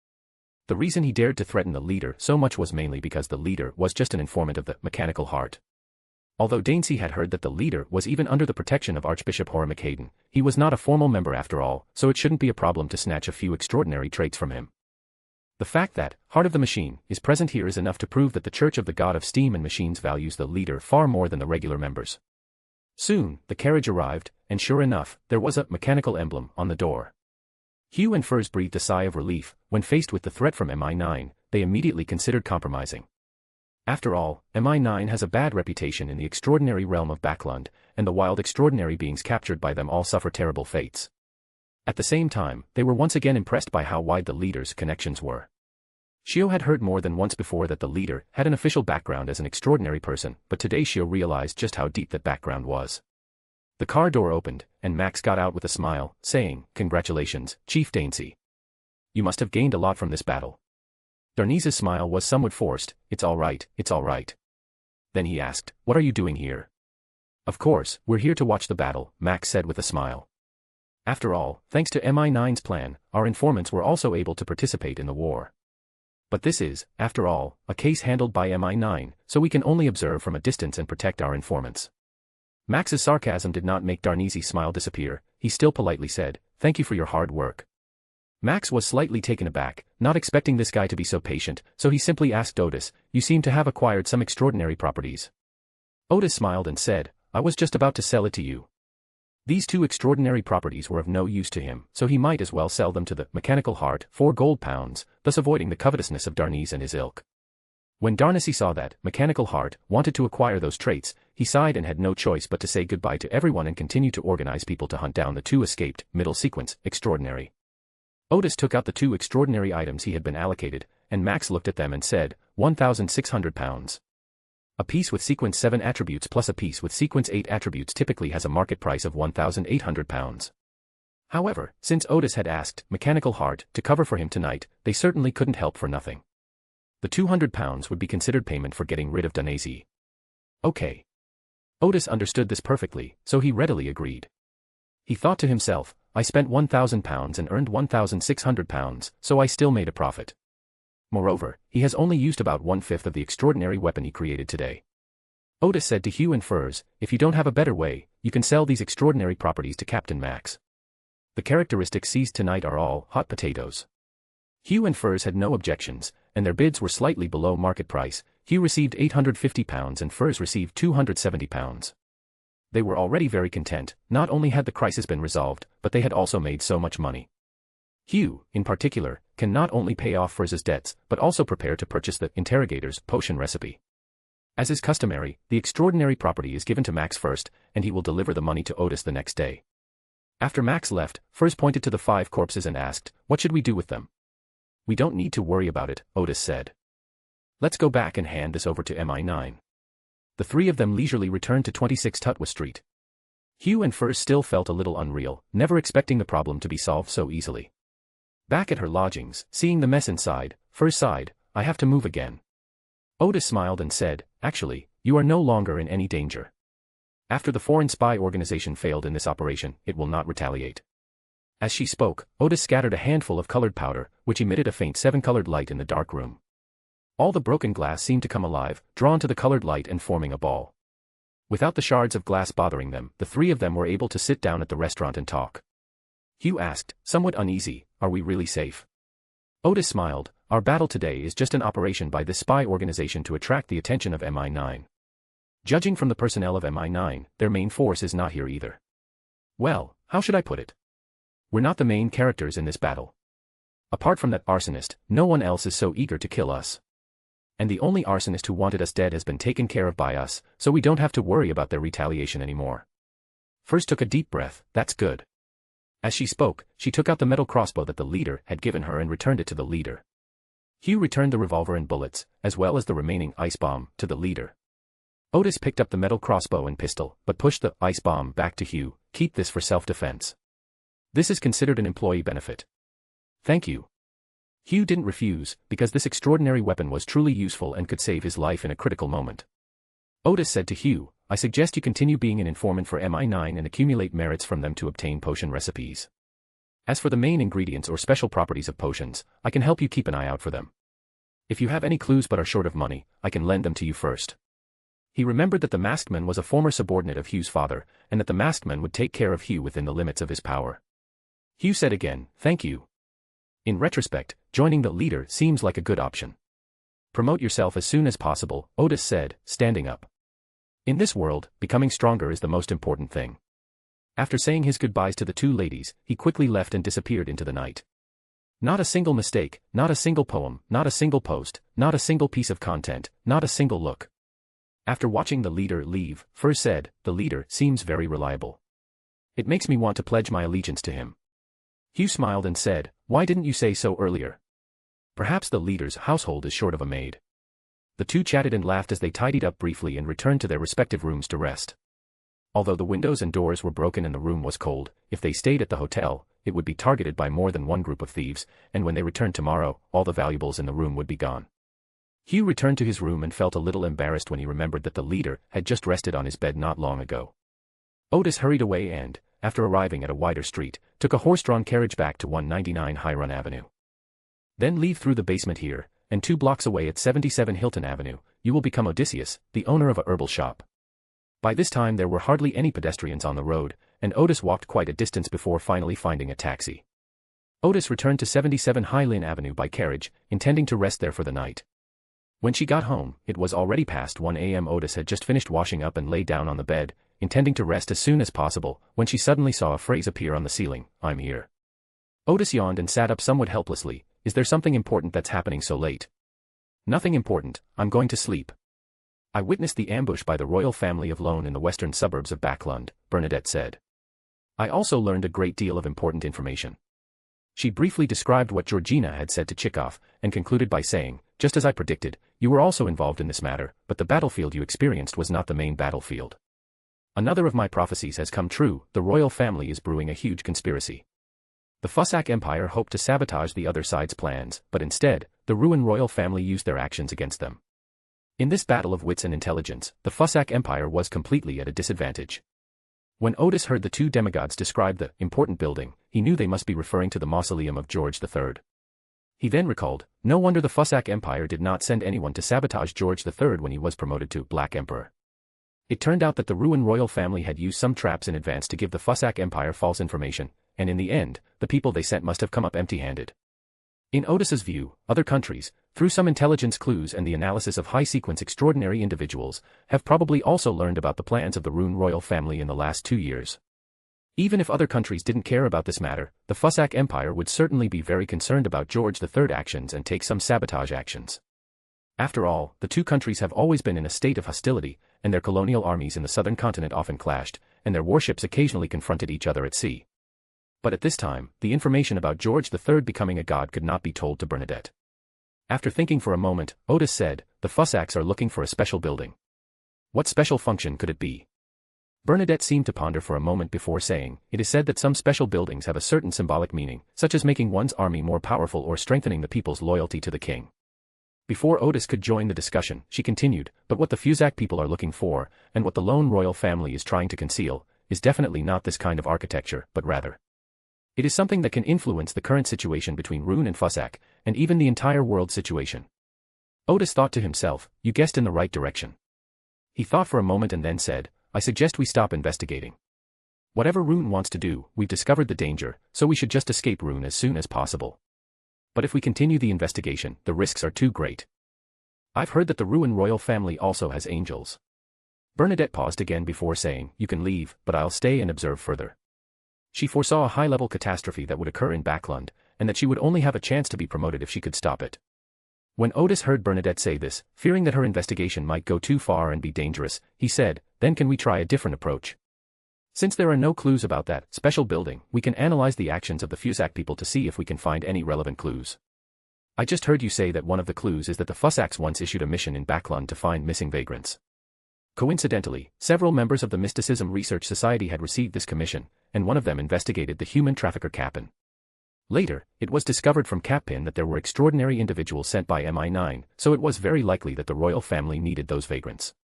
The reason he dared to threaten the leader so much was mainly because the leader was just an informant of the Mechanical Heart. Although Dainsey had heard that the leader was even under the protection of Archbishop Hormacayden, he was not a formal member after all, so it shouldn't be a problem to snatch a few extraordinary traits from him. The fact that Heart of the Machine is present here is enough to prove that the Church of the God of Steam and Machines values the leader far more than the regular members. Soon, the carriage arrived, and sure enough, there was a mechanical emblem on the door. Hugh and Furs breathed a sigh of relief. When faced with the threat from MI9, they immediately considered compromising. After all, MI9 has a bad reputation in the extraordinary realm of Backlund, and the wild extraordinary beings captured by them all suffer terrible fates. At the same time, they were once again impressed by how wide the leader's connections were. Shio had heard more than once before that the leader had an official background as an extraordinary person, but today Shio realized just how deep that background was. The car door opened, and Max got out with a smile, saying, "Congratulations, Chief Dainsey. You must have gained a lot from this battle." Darnese's smile was somewhat forced. It's all right, it's all right." Then he asked, "What are you doing here?" "Of course, we're here to watch the battle," Max said with a smile. After all, thanks to MI9's plan, our informants were also able to participate in the war. But this is, after all, a case handled by MI9, so we can only observe from a distance and protect our informants. Max's sarcasm did not make Darnese's smile disappear. He still politely said, "Thank you for your hard work." Max was slightly taken aback, not expecting this guy to be so patient, so he simply asked Odis, "You seem to have acquired some extraordinary properties." Odis smiled and said, "I was just about to sell it to you." These two extraordinary properties were of no use to him, so he might as well sell them to the mechanical heart, 4 gold pounds, thus avoiding the covetousness of Darnese and his ilk. When Darnese saw that mechanical heart wanted to acquire those traits, he sighed and had no choice but to say goodbye to everyone and continue to organize people to hunt down the 2 escaped, middle sequence, extraordinary. Odis took out the 2 extraordinary items he had been allocated, and Max looked at them and said, 1,600 pounds. A piece with sequence 7 attributes plus a piece with sequence 8 attributes typically has a market price of 1,800 pounds. However, since Odis had asked Mechanical Heart to cover for him tonight, they certainly couldn't help for nothing. The 200 pounds would be considered payment for getting rid of Darnese. Okay. Odis understood this perfectly, so he readily agreed. He thought to himself, "I spent 1,000 pounds and earned 1,600 pounds, so I still made a profit." Moreover, he has only used about 1/5 of the extraordinary weapon he created today. Odis said to Hugh and Furs, "If you don't have a better way, you can sell these extraordinary properties to Captain Max. The characteristics seized tonight are all hot potatoes." Hugh and Furs had no objections, and their bids were slightly below market price. Hugh received 850 pounds and Furs received 270 pounds. They were already very content. Not only had the crisis been resolved, but they had also made so much money. Hugh, in particular, can not only pay off Furz's debts, but also prepare to purchase the interrogator's potion recipe. As is customary, the extraordinary property is given to Max first, and he will deliver the money to Odis the next day. After Max left, Furz pointed to the 5 corpses and asked, "What should we do with them?" "We don't need to worry about it," Odis said. "Let's go back and hand this over to MI9. The 3 of them leisurely returned to 26 Tutwa Street. Hugh and Furz still felt a little unreal, never expecting the problem to be solved so easily. Back at her lodgings, seeing the mess inside, Furz sighed, "I have to move again." Odis smiled and said, "Actually, you are no longer in any danger. After the foreign spy organization failed in this operation, it will not retaliate." As she spoke, Odis scattered a handful of colored powder, which emitted a faint 7-colored light in the dark room. All the broken glass seemed to come alive, drawn to the colored light and forming a ball. Without the shards of glass bothering them, the 3 of them were able to sit down at the restaurant and talk. Hugh asked, somewhat uneasy, "Are we really safe?" Odis smiled, "Our battle today is just an operation by this spy organization to attract the attention of MI9. Judging from the personnel of MI9, their main force is not here either. Well, how should I put it? We're not the main characters in this battle. Apart from that arsonist, no one else is so eager to kill us. And the only arsonist who wanted us dead has been taken care of by us, so we don't have to worry about their retaliation anymore." First took a deep breath, "That's good." As she spoke, she took out the metal crossbow that the leader had given her and returned it to the leader. Hugh returned the revolver and bullets, as well as the remaining ice bomb, to the leader. Odis picked up the metal crossbow and pistol, but pushed the ice bomb back to Hugh. "Keep this for self-defense. This is considered an employee benefit." "Thank you." Hugh didn't refuse, because this extraordinary weapon was truly useful and could save his life in a critical moment. Odis said to Hugh, "I suggest you continue being an informant for MI9 and accumulate merits from them to obtain potion recipes. As for the main ingredients or special properties of potions, I can help you keep an eye out for them. If you have any clues but are short of money, I can lend them to you first." He remembered that the masked man was a former subordinate of Hugh's father, and that the masked man would take care of Hugh within the limits of his power. Hugh said again, "Thank you." In retrospect, joining the leader seems like a good option. Promote yourself as soon as possible, Odis said, standing up. In this world, becoming stronger is the most important thing. After saying his goodbyes to the two ladies, he quickly left and disappeared into the night. Not a single mistake, not a single poem, not a single post, not a single piece of content, not a single look. After watching the leader leave, Fur said, "The leader seems very reliable. It makes me want to pledge my allegiance to him." Hugh smiled and said, "Why didn't you say so earlier? Perhaps the leader's household is short of a maid." The two chatted and laughed as they tidied up briefly and returned to their respective rooms to rest. Although the windows and doors were broken and the room was cold, if they stayed at the hotel, it would be targeted by more than one group of thieves, and when they returned tomorrow, all the valuables in the room would be gone. Hugh returned to his room and felt a little embarrassed when he remembered that the leader had just rested on his bed not long ago. Odis hurried away and, after arriving at a wider street, took a horse-drawn carriage back to 199 High Run Avenue. Then leave through the basement here, and 2 blocks away at 77 Hilton Avenue, you will become Odysseus, the owner of a herbal shop. By this time there were hardly any pedestrians on the road, and Odis walked quite a distance before finally finding a taxi. Odis returned to 77 High Lynn Avenue by carriage, intending to rest there for the night. When she got home, it was already past 1 a.m. Odis had just finished washing up and lay down on the bed, intending to rest as soon as possible, when she suddenly saw a phrase appear on the ceiling, "I'm here." Odis yawned and sat up somewhat helplessly. "Is there something important that's happening so late?" "Nothing important, I'm going to sleep. I witnessed the ambush by the royal family of Lone in the western suburbs of Backlund," Bernadette said. "I also learned a great deal of important information." She briefly described what Georgina had said to Chikov, and concluded by saying, "Just as I predicted, you were also involved in this matter, but the battlefield you experienced was not the main battlefield. Another of my prophecies has come true, the royal family is brewing a huge conspiracy. The Fussac Empire hoped to sabotage the other side's plans, but instead, the Ruin royal family used their actions against them. In this battle of wits and intelligence, the Fussac Empire was completely at a disadvantage." When Odis heard the two demigods describe the important building, he knew they must be referring to the mausoleum of George III. He then recalled, no wonder the Fussac Empire did not send anyone to sabotage George III when he was promoted to Black Emperor. It turned out that the Ruin royal family had used some traps in advance to give the Fussac Empire false information, and in the end, the people they sent must have come up empty-handed. In Odis's view, other countries, through some intelligence clues and the analysis of high-sequence extraordinary individuals, have probably also learned about the plans of the Rune royal family in the last 2 years. Even if other countries didn't care about this matter, the Fussac Empire would certainly be very concerned about George III's actions and take some sabotage actions. After all, the two countries have always been in a state of hostility, and their colonial armies in the southern continent often clashed, and their warships occasionally confronted each other at sea. But at this time, the information about George III becoming a god could not be told to Bernadette. After thinking for a moment, Odis said, "The Fussacs are looking for a special building. What special function could it be?" Bernadette seemed to ponder for a moment before saying, "It is said that some special buildings have a certain symbolic meaning, such as making one's army more powerful or strengthening the people's loyalty to the king." Before Odis could join the discussion, she continued, "But what the Fussac people are looking for, and what the lone royal family is trying to conceal, is definitely not this kind of architecture, but rather, it is something that can influence the current situation between Rune and Fussac, and even the entire world situation." Odis thought to himself, "You guessed in the right direction." He thought for a moment and then said, "I suggest we stop investigating. Whatever Rune wants to do, we've discovered the danger, so we should just escape Rune as soon as possible. But if we continue the investigation, the risks are too great. I've heard that the Ruin royal family also has angels." Bernadette paused again before saying, "You can leave, but I'll stay and observe further." She foresaw a high-level catastrophe that would occur in Backlund, and that she would only have a chance to be promoted if she could stop it. When Odis heard Bernadette say this, fearing that her investigation might go too far and be dangerous, he said, "Then can we try a different approach? Since there are no clues about that special building, we can analyze the actions of the Fussac people to see if we can find any relevant clues. I just heard you say that one of the clues is that the Fussacs once issued a mission in Backlund to find missing vagrants. Coincidentally, several members of the Mysticism Research Society had received this commission, and one of them investigated the human trafficker Capin. Later, it was discovered from Capin that there were extraordinary individuals sent by MI9, so it was very likely that the royal family needed those vagrants."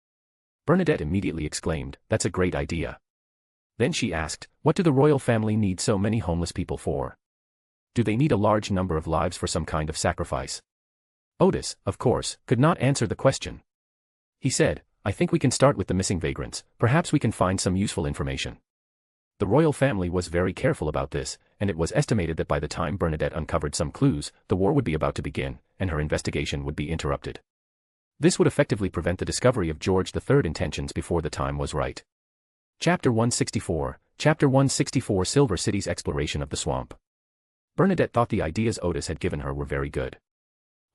Bernadette immediately exclaimed, "That's a great idea." Then she asked, "What do the royal family need so many homeless people for? Do they need a large number of lives for some kind of sacrifice?" Odis, of course, could not answer the question. He said, "I think we can start with the missing vagrants, perhaps we can find some useful information." The royal family was very careful about this, and it was estimated that by the time Bernadette uncovered some clues, the war would be about to begin, and her investigation would be interrupted. This would effectively prevent the discovery of George III's intentions before the time was right. Chapter 164, Chapter 164 Silver City's exploration of the swamp. Bernadette thought the ideas Odis had given her were very good.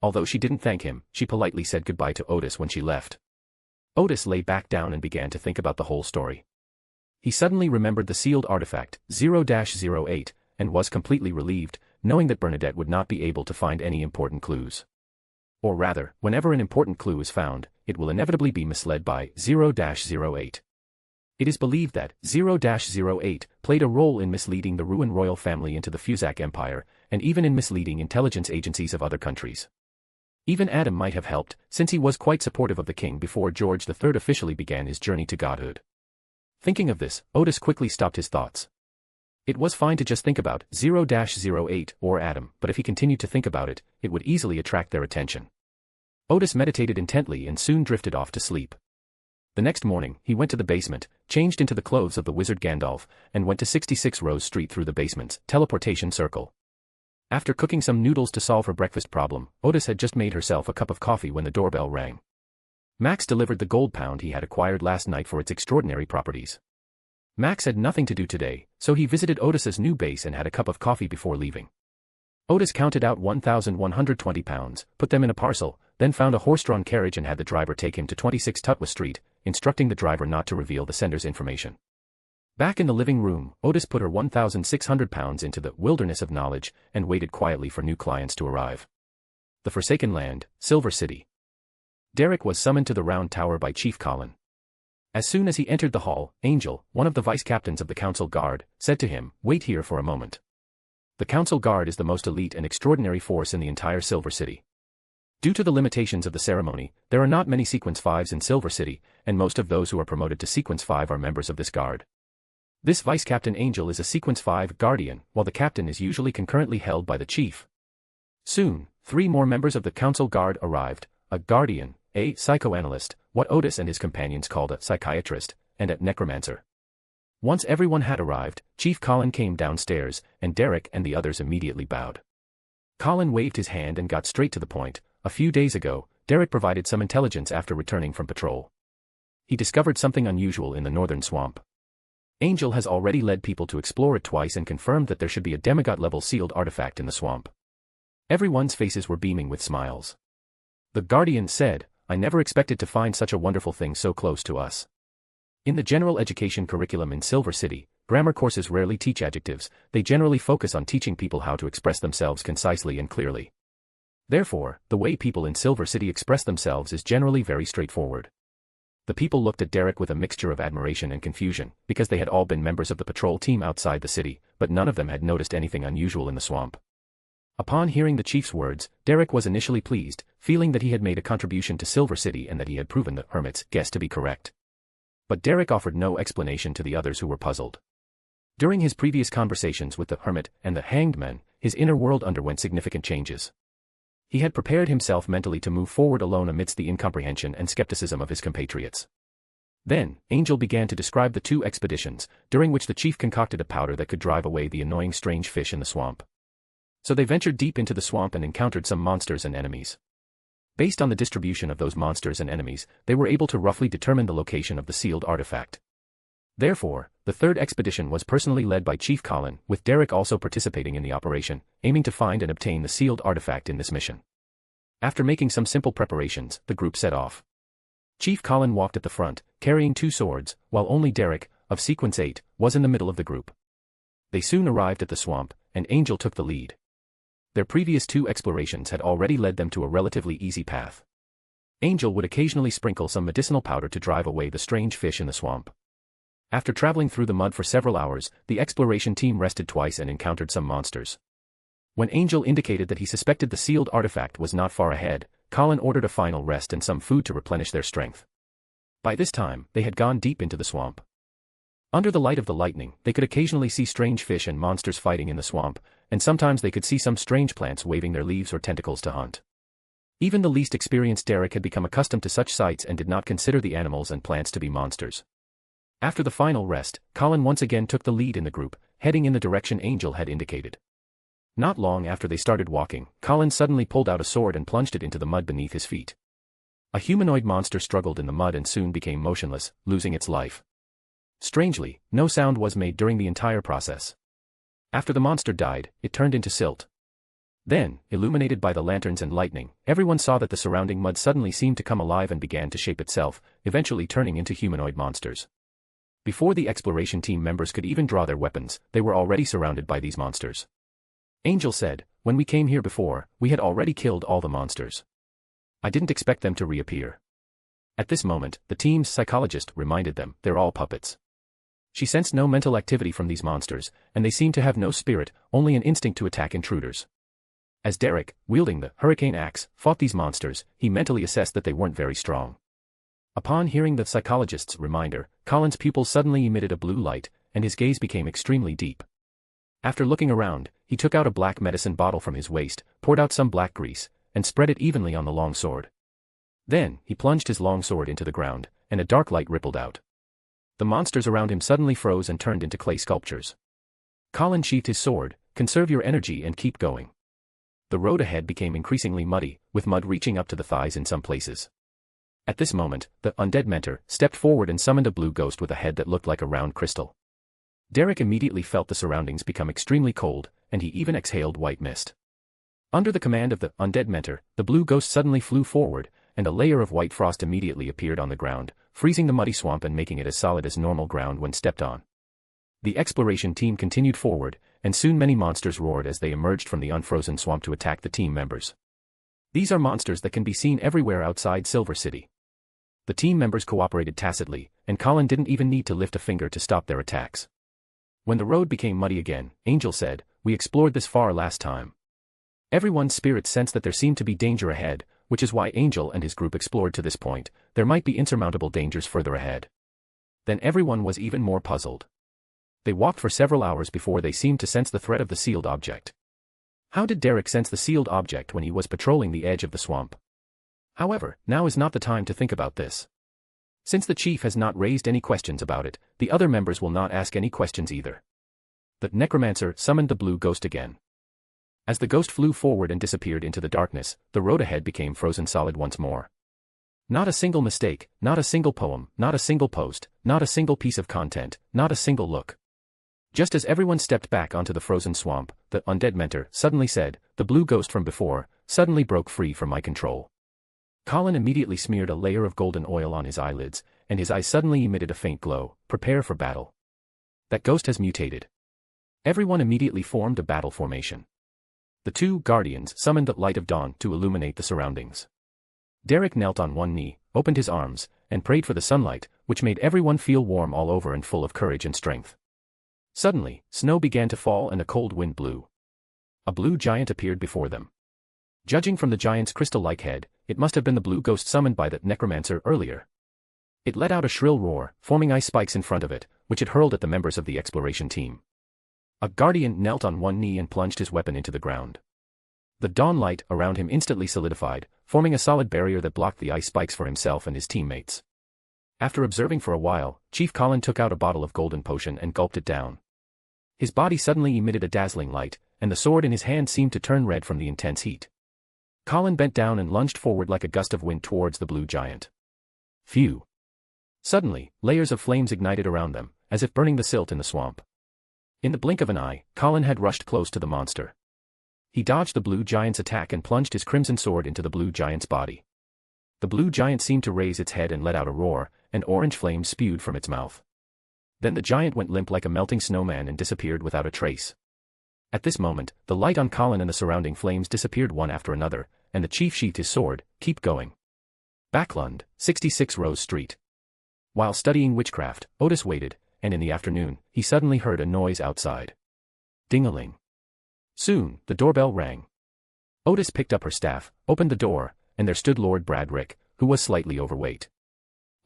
Although she didn't thank him, she politely said goodbye to Odis when she left. Odis lay back down and began to think about the whole story. He suddenly remembered the sealed artifact, 0-08, and was completely relieved, knowing that Bernadette would not be able to find any important clues. Or rather, whenever an important clue is found, it will inevitably be misled by 0-08. It is believed that 0-08 played a role in misleading the Ruin royal family into the Fuzak Empire, and even in misleading intelligence agencies of other countries. Even Adam might have helped, since he was quite supportive of the king before George III officially began his journey to godhood. Thinking of this, Odis quickly stopped his thoughts. It was fine to just think about 0-08 or Adam, but if he continued to think about it, it would easily attract their attention. Odis meditated intently and soon drifted off to sleep. The next morning, he went to the basement, changed into the clothes of the wizard Gandalf, and went to 66 Rose Street through the basement's teleportation circle. After cooking some noodles to solve her breakfast problem, Odis had just made herself a cup of coffee when the doorbell rang. Max delivered the gold pound he had acquired last night for its extraordinary properties. Max had nothing to do today, so he visited Odis's new base and had a cup of coffee before leaving. Odis counted out 1,120 pounds, put them in a parcel, then found a horse-drawn carriage and had the driver take him to 26 Tutwa Street, instructing the driver not to reveal the sender's information. Back in the living room, Odis put her 1,600 pounds into the wilderness of knowledge and waited quietly for new clients to arrive. The Forsaken Land, Silver City. Derek was summoned to the Round Tower by Chief Colin. As soon as he entered the hall, Angel, one of the vice-captains of the Council Guard, said to him, "Wait here for a moment. The Council Guard is the most elite and extraordinary force in the entire Silver City. Due to the limitations of the ceremony, there are not many Sequence 5s in Silver City, and most of those who are promoted to Sequence 5 are members of this guard. This Vice-Captain Angel is a Sequence 5 Guardian, while the Captain is usually concurrently held by the Chief." Soon, 3 more members of the Council Guard arrived, a Guardian, a psychoanalyst, what Odis and his companions called a psychiatrist, and a necromancer. Once everyone had arrived, Chief Colin came downstairs, and Derek and the others immediately bowed. Colin waved his hand and got straight to the point. A few days ago, Derek provided some intelligence after returning from patrol. He discovered something unusual in the northern swamp. Angel has already led people to explore it twice and confirmed that there should be a demigod-level sealed artifact in the swamp. Everyone's faces were beaming with smiles. The Guardian said, "I never expected to find such a wonderful thing so close to us." In the general education curriculum in Silver City, grammar courses rarely teach adjectives, they generally focus on teaching people how to express themselves concisely and clearly. Therefore, the way people in Silver City express themselves is generally very straightforward. The people looked at Derek with a mixture of admiration and confusion, because they had all been members of the patrol team outside the city, but none of them had noticed anything unusual in the swamp. Upon hearing the chief's words, Derek was initially pleased, feeling that he had made a contribution to Silver City and that he had proven the Hermit's guess to be correct. But Derek offered no explanation to the others who were puzzled. During his previous conversations with the Hermit and the Hanged Men, his inner world underwent significant changes. He had prepared himself mentally to move forward alone amidst the incomprehension and skepticism of his compatriots. Then, Angel began to describe the 2 expeditions, during which the chief concocted a powder that could drive away the annoying strange fish in the swamp. So they ventured deep into the swamp and encountered some monsters and enemies. Based on the distribution of those monsters and enemies, they were able to roughly determine the location of the sealed artifact. Therefore, the 3rd expedition was personally led by Chief Colin, with Derek also participating in the operation, aiming to find and obtain the sealed artifact in this mission. After making some simple preparations, the group set off. Chief Colin walked at the front, carrying 2 swords, while only Derek, of Sequence 8, was in the middle of the group. They soon arrived at the swamp, and Angel took the lead. Their previous 2 explorations had already led them to a relatively easy path. Angel would occasionally sprinkle some medicinal powder to drive away the strange fish in the swamp. After traveling through the mud for several hours, the exploration team rested twice and encountered some monsters. When Angel indicated that he suspected the sealed artifact was not far ahead, Colin ordered a final rest and some food to replenish their strength. By this time, they had gone deep into the swamp. Under the light of the lightning, they could occasionally see strange fish and monsters fighting in the swamp, and sometimes they could see some strange plants waving their leaves or tentacles to hunt. Even the least experienced Derek had become accustomed to such sights and did not consider the animals and plants to be monsters. After the final rest, Colin once again took the lead in the group, heading in the direction Angel had indicated. Not long after they started walking, Colin suddenly pulled out a sword and plunged it into the mud beneath his feet. A humanoid monster struggled in the mud and soon became motionless, losing its life. Strangely, no sound was made during the entire process. After the monster died, it turned into silt. Then, illuminated by the lanterns and lightning, everyone saw that the surrounding mud suddenly seemed to come alive and began to shape itself, eventually turning into humanoid monsters. Before the exploration team members could even draw their weapons, they were already surrounded by these monsters. Angel said, "When we came here before, we had already killed all the monsters. I didn't expect them to reappear." At this moment, the team's psychologist reminded them, "They're all puppets." She sensed no mental activity from these monsters, and they seemed to have no spirit, only an instinct to attack intruders. As Derek, wielding the hurricane axe, fought these monsters, he mentally assessed that they weren't very strong. Upon hearing the psychologist's reminder, Colin's pupils suddenly emitted a blue light, and his gaze became extremely deep. After looking around, he took out a black medicine bottle from his waist, poured out some black grease, and spread it evenly on the long sword. Then, he plunged his long sword into the ground, and a dark light rippled out. The monsters around him suddenly froze and turned into clay sculptures. Colin sheathed his sword, "Conserve your energy and keep going." The road ahead became increasingly muddy, with mud reaching up to the thighs in some places. At this moment, the undead mentor stepped forward and summoned a blue ghost with a head that looked like a round crystal. Derek immediately felt the surroundings become extremely cold, and he even exhaled white mist. Under the command of the undead mentor, the blue ghost suddenly flew forward, and a layer of white frost immediately appeared on the ground, freezing the muddy swamp and making it as solid as normal ground when stepped on. The exploration team continued forward, and soon many monsters roared as they emerged from the unfrozen swamp to attack the team members. These are monsters that can be seen everywhere outside Silver City. The team members cooperated tacitly, and Colin didn't even need to lift a finger to stop their attacks. When the road became muddy again, Angel said, "We explored this far last time." Everyone's spirits sensed that there seemed to be danger ahead, which is why Angel and his group explored to this point. There might be insurmountable dangers further ahead. Then everyone was even more puzzled. They walked for several hours before they seemed to sense the threat of the sealed object. How did Derek sense the sealed object when he was patrolling the edge of the swamp? However, now is not the time to think about this. Since the chief has not raised any questions about it, the other members will not ask any questions either. The necromancer summoned the blue ghost again. As the ghost flew forward and disappeared into the darkness, the road ahead became frozen solid once more. Not a single mistake, not a single poem, not a single post, not a single piece of content, not a single look. Just as everyone stepped back onto the frozen swamp, the undead mentor suddenly said, "The blue ghost from before suddenly broke free from my control." Colin immediately smeared a layer of golden oil on his eyelids, and his eyes suddenly emitted a faint glow. "Prepare for battle. That ghost has mutated." Everyone immediately formed a battle formation. The two guardians summoned the light of dawn to illuminate the surroundings. Derek knelt on one knee, opened his arms, and prayed for the sunlight, which made everyone feel warm all over and full of courage and strength. Suddenly, snow began to fall and a cold wind blew. A blue giant appeared before them. Judging from the giant's crystal-like head, it must have been the blue ghost summoned by the necromancer earlier. It let out a shrill roar, forming ice spikes in front of it, which it hurled at the members of the exploration team. A guardian knelt on one knee and plunged his weapon into the ground. The dawn light around him instantly solidified, forming a solid barrier that blocked the ice spikes for himself and his teammates. After observing for a while, Chief Colin took out a bottle of golden potion and gulped it down. His body suddenly emitted a dazzling light, and the sword in his hand seemed to turn red from the intense heat. Colin bent down and lunged forward like a gust of wind towards the blue giant. Phew! Suddenly, layers of flames ignited around them, as if burning the silt in the swamp. In the blink of an eye, Colin had rushed close to the monster. He dodged the blue giant's attack and plunged his crimson sword into the blue giant's body. The blue giant seemed to raise its head and let out a roar, and orange flames spewed from its mouth. Then the giant went limp like a melting snowman and disappeared without a trace. At this moment, the light on Colin and the surrounding flames disappeared one after another, and the chief sheathed his sword. "Keep going." Backlund, 66 Rose Street. While studying witchcraft, Odis waited, and in the afternoon, he suddenly heard a noise outside. Ding-a-ling. Soon, the doorbell rang. Odis picked up her staff, opened the door, and there stood Lord Bradrick, who was slightly overweight.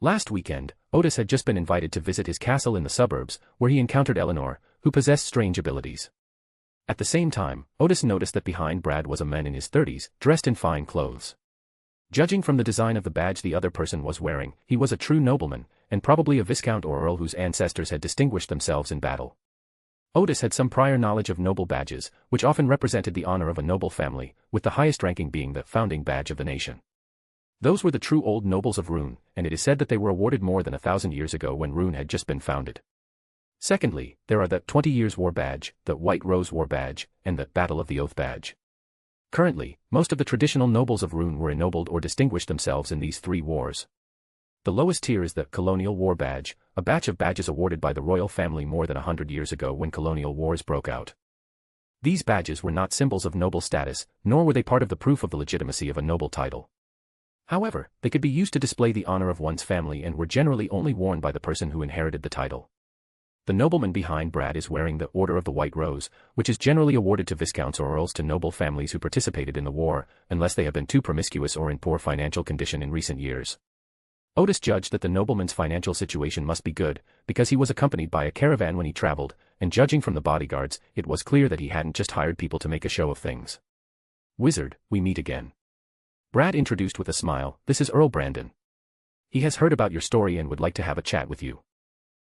Last weekend, Odis had just been invited to visit his castle in the suburbs, where he encountered Eleanor, who possessed strange abilities. At the same time, Odis noticed that behind Brad was a man in his 30s, dressed in fine clothes. Judging from the design of the badge the other person was wearing, he was a true nobleman, and probably a viscount or earl whose ancestors had distinguished themselves in battle. Odis had some prior knowledge of noble badges, which often represented the honor of a noble family, with the highest ranking being the founding badge of the nation. Those were the true old nobles of Rune, and it is said that they were awarded more than 1,000 years ago when Rune had just been founded. Secondly, there are the 20 Years' War Badge, the White Rose War Badge, and the Battle of the Oath Badge. Currently, most of the traditional nobles of Rune were ennobled or distinguished themselves in these 3 wars. The lowest tier is the Colonial War Badge, a batch of badges awarded by the royal family more than 100 years ago when colonial wars broke out. These badges were not symbols of noble status, nor were they part of the proof of the legitimacy of a noble title. However, they could be used to display the honor of one's family and were generally only worn by the person who inherited the title. The nobleman behind Brad is wearing the Order of the White Rose, which is generally awarded to viscounts or earls to noble families who participated in the war, unless they have been too promiscuous or in poor financial condition in recent years. Odis judged that the nobleman's financial situation must be good, because he was accompanied by a caravan when he traveled, and judging from the bodyguards, it was clear that he hadn't just hired people to make a show of things. "Wizard, we meet again." Brad introduced with a smile, "This is Earl Brandon. He has heard about your story and would like to have a chat with you."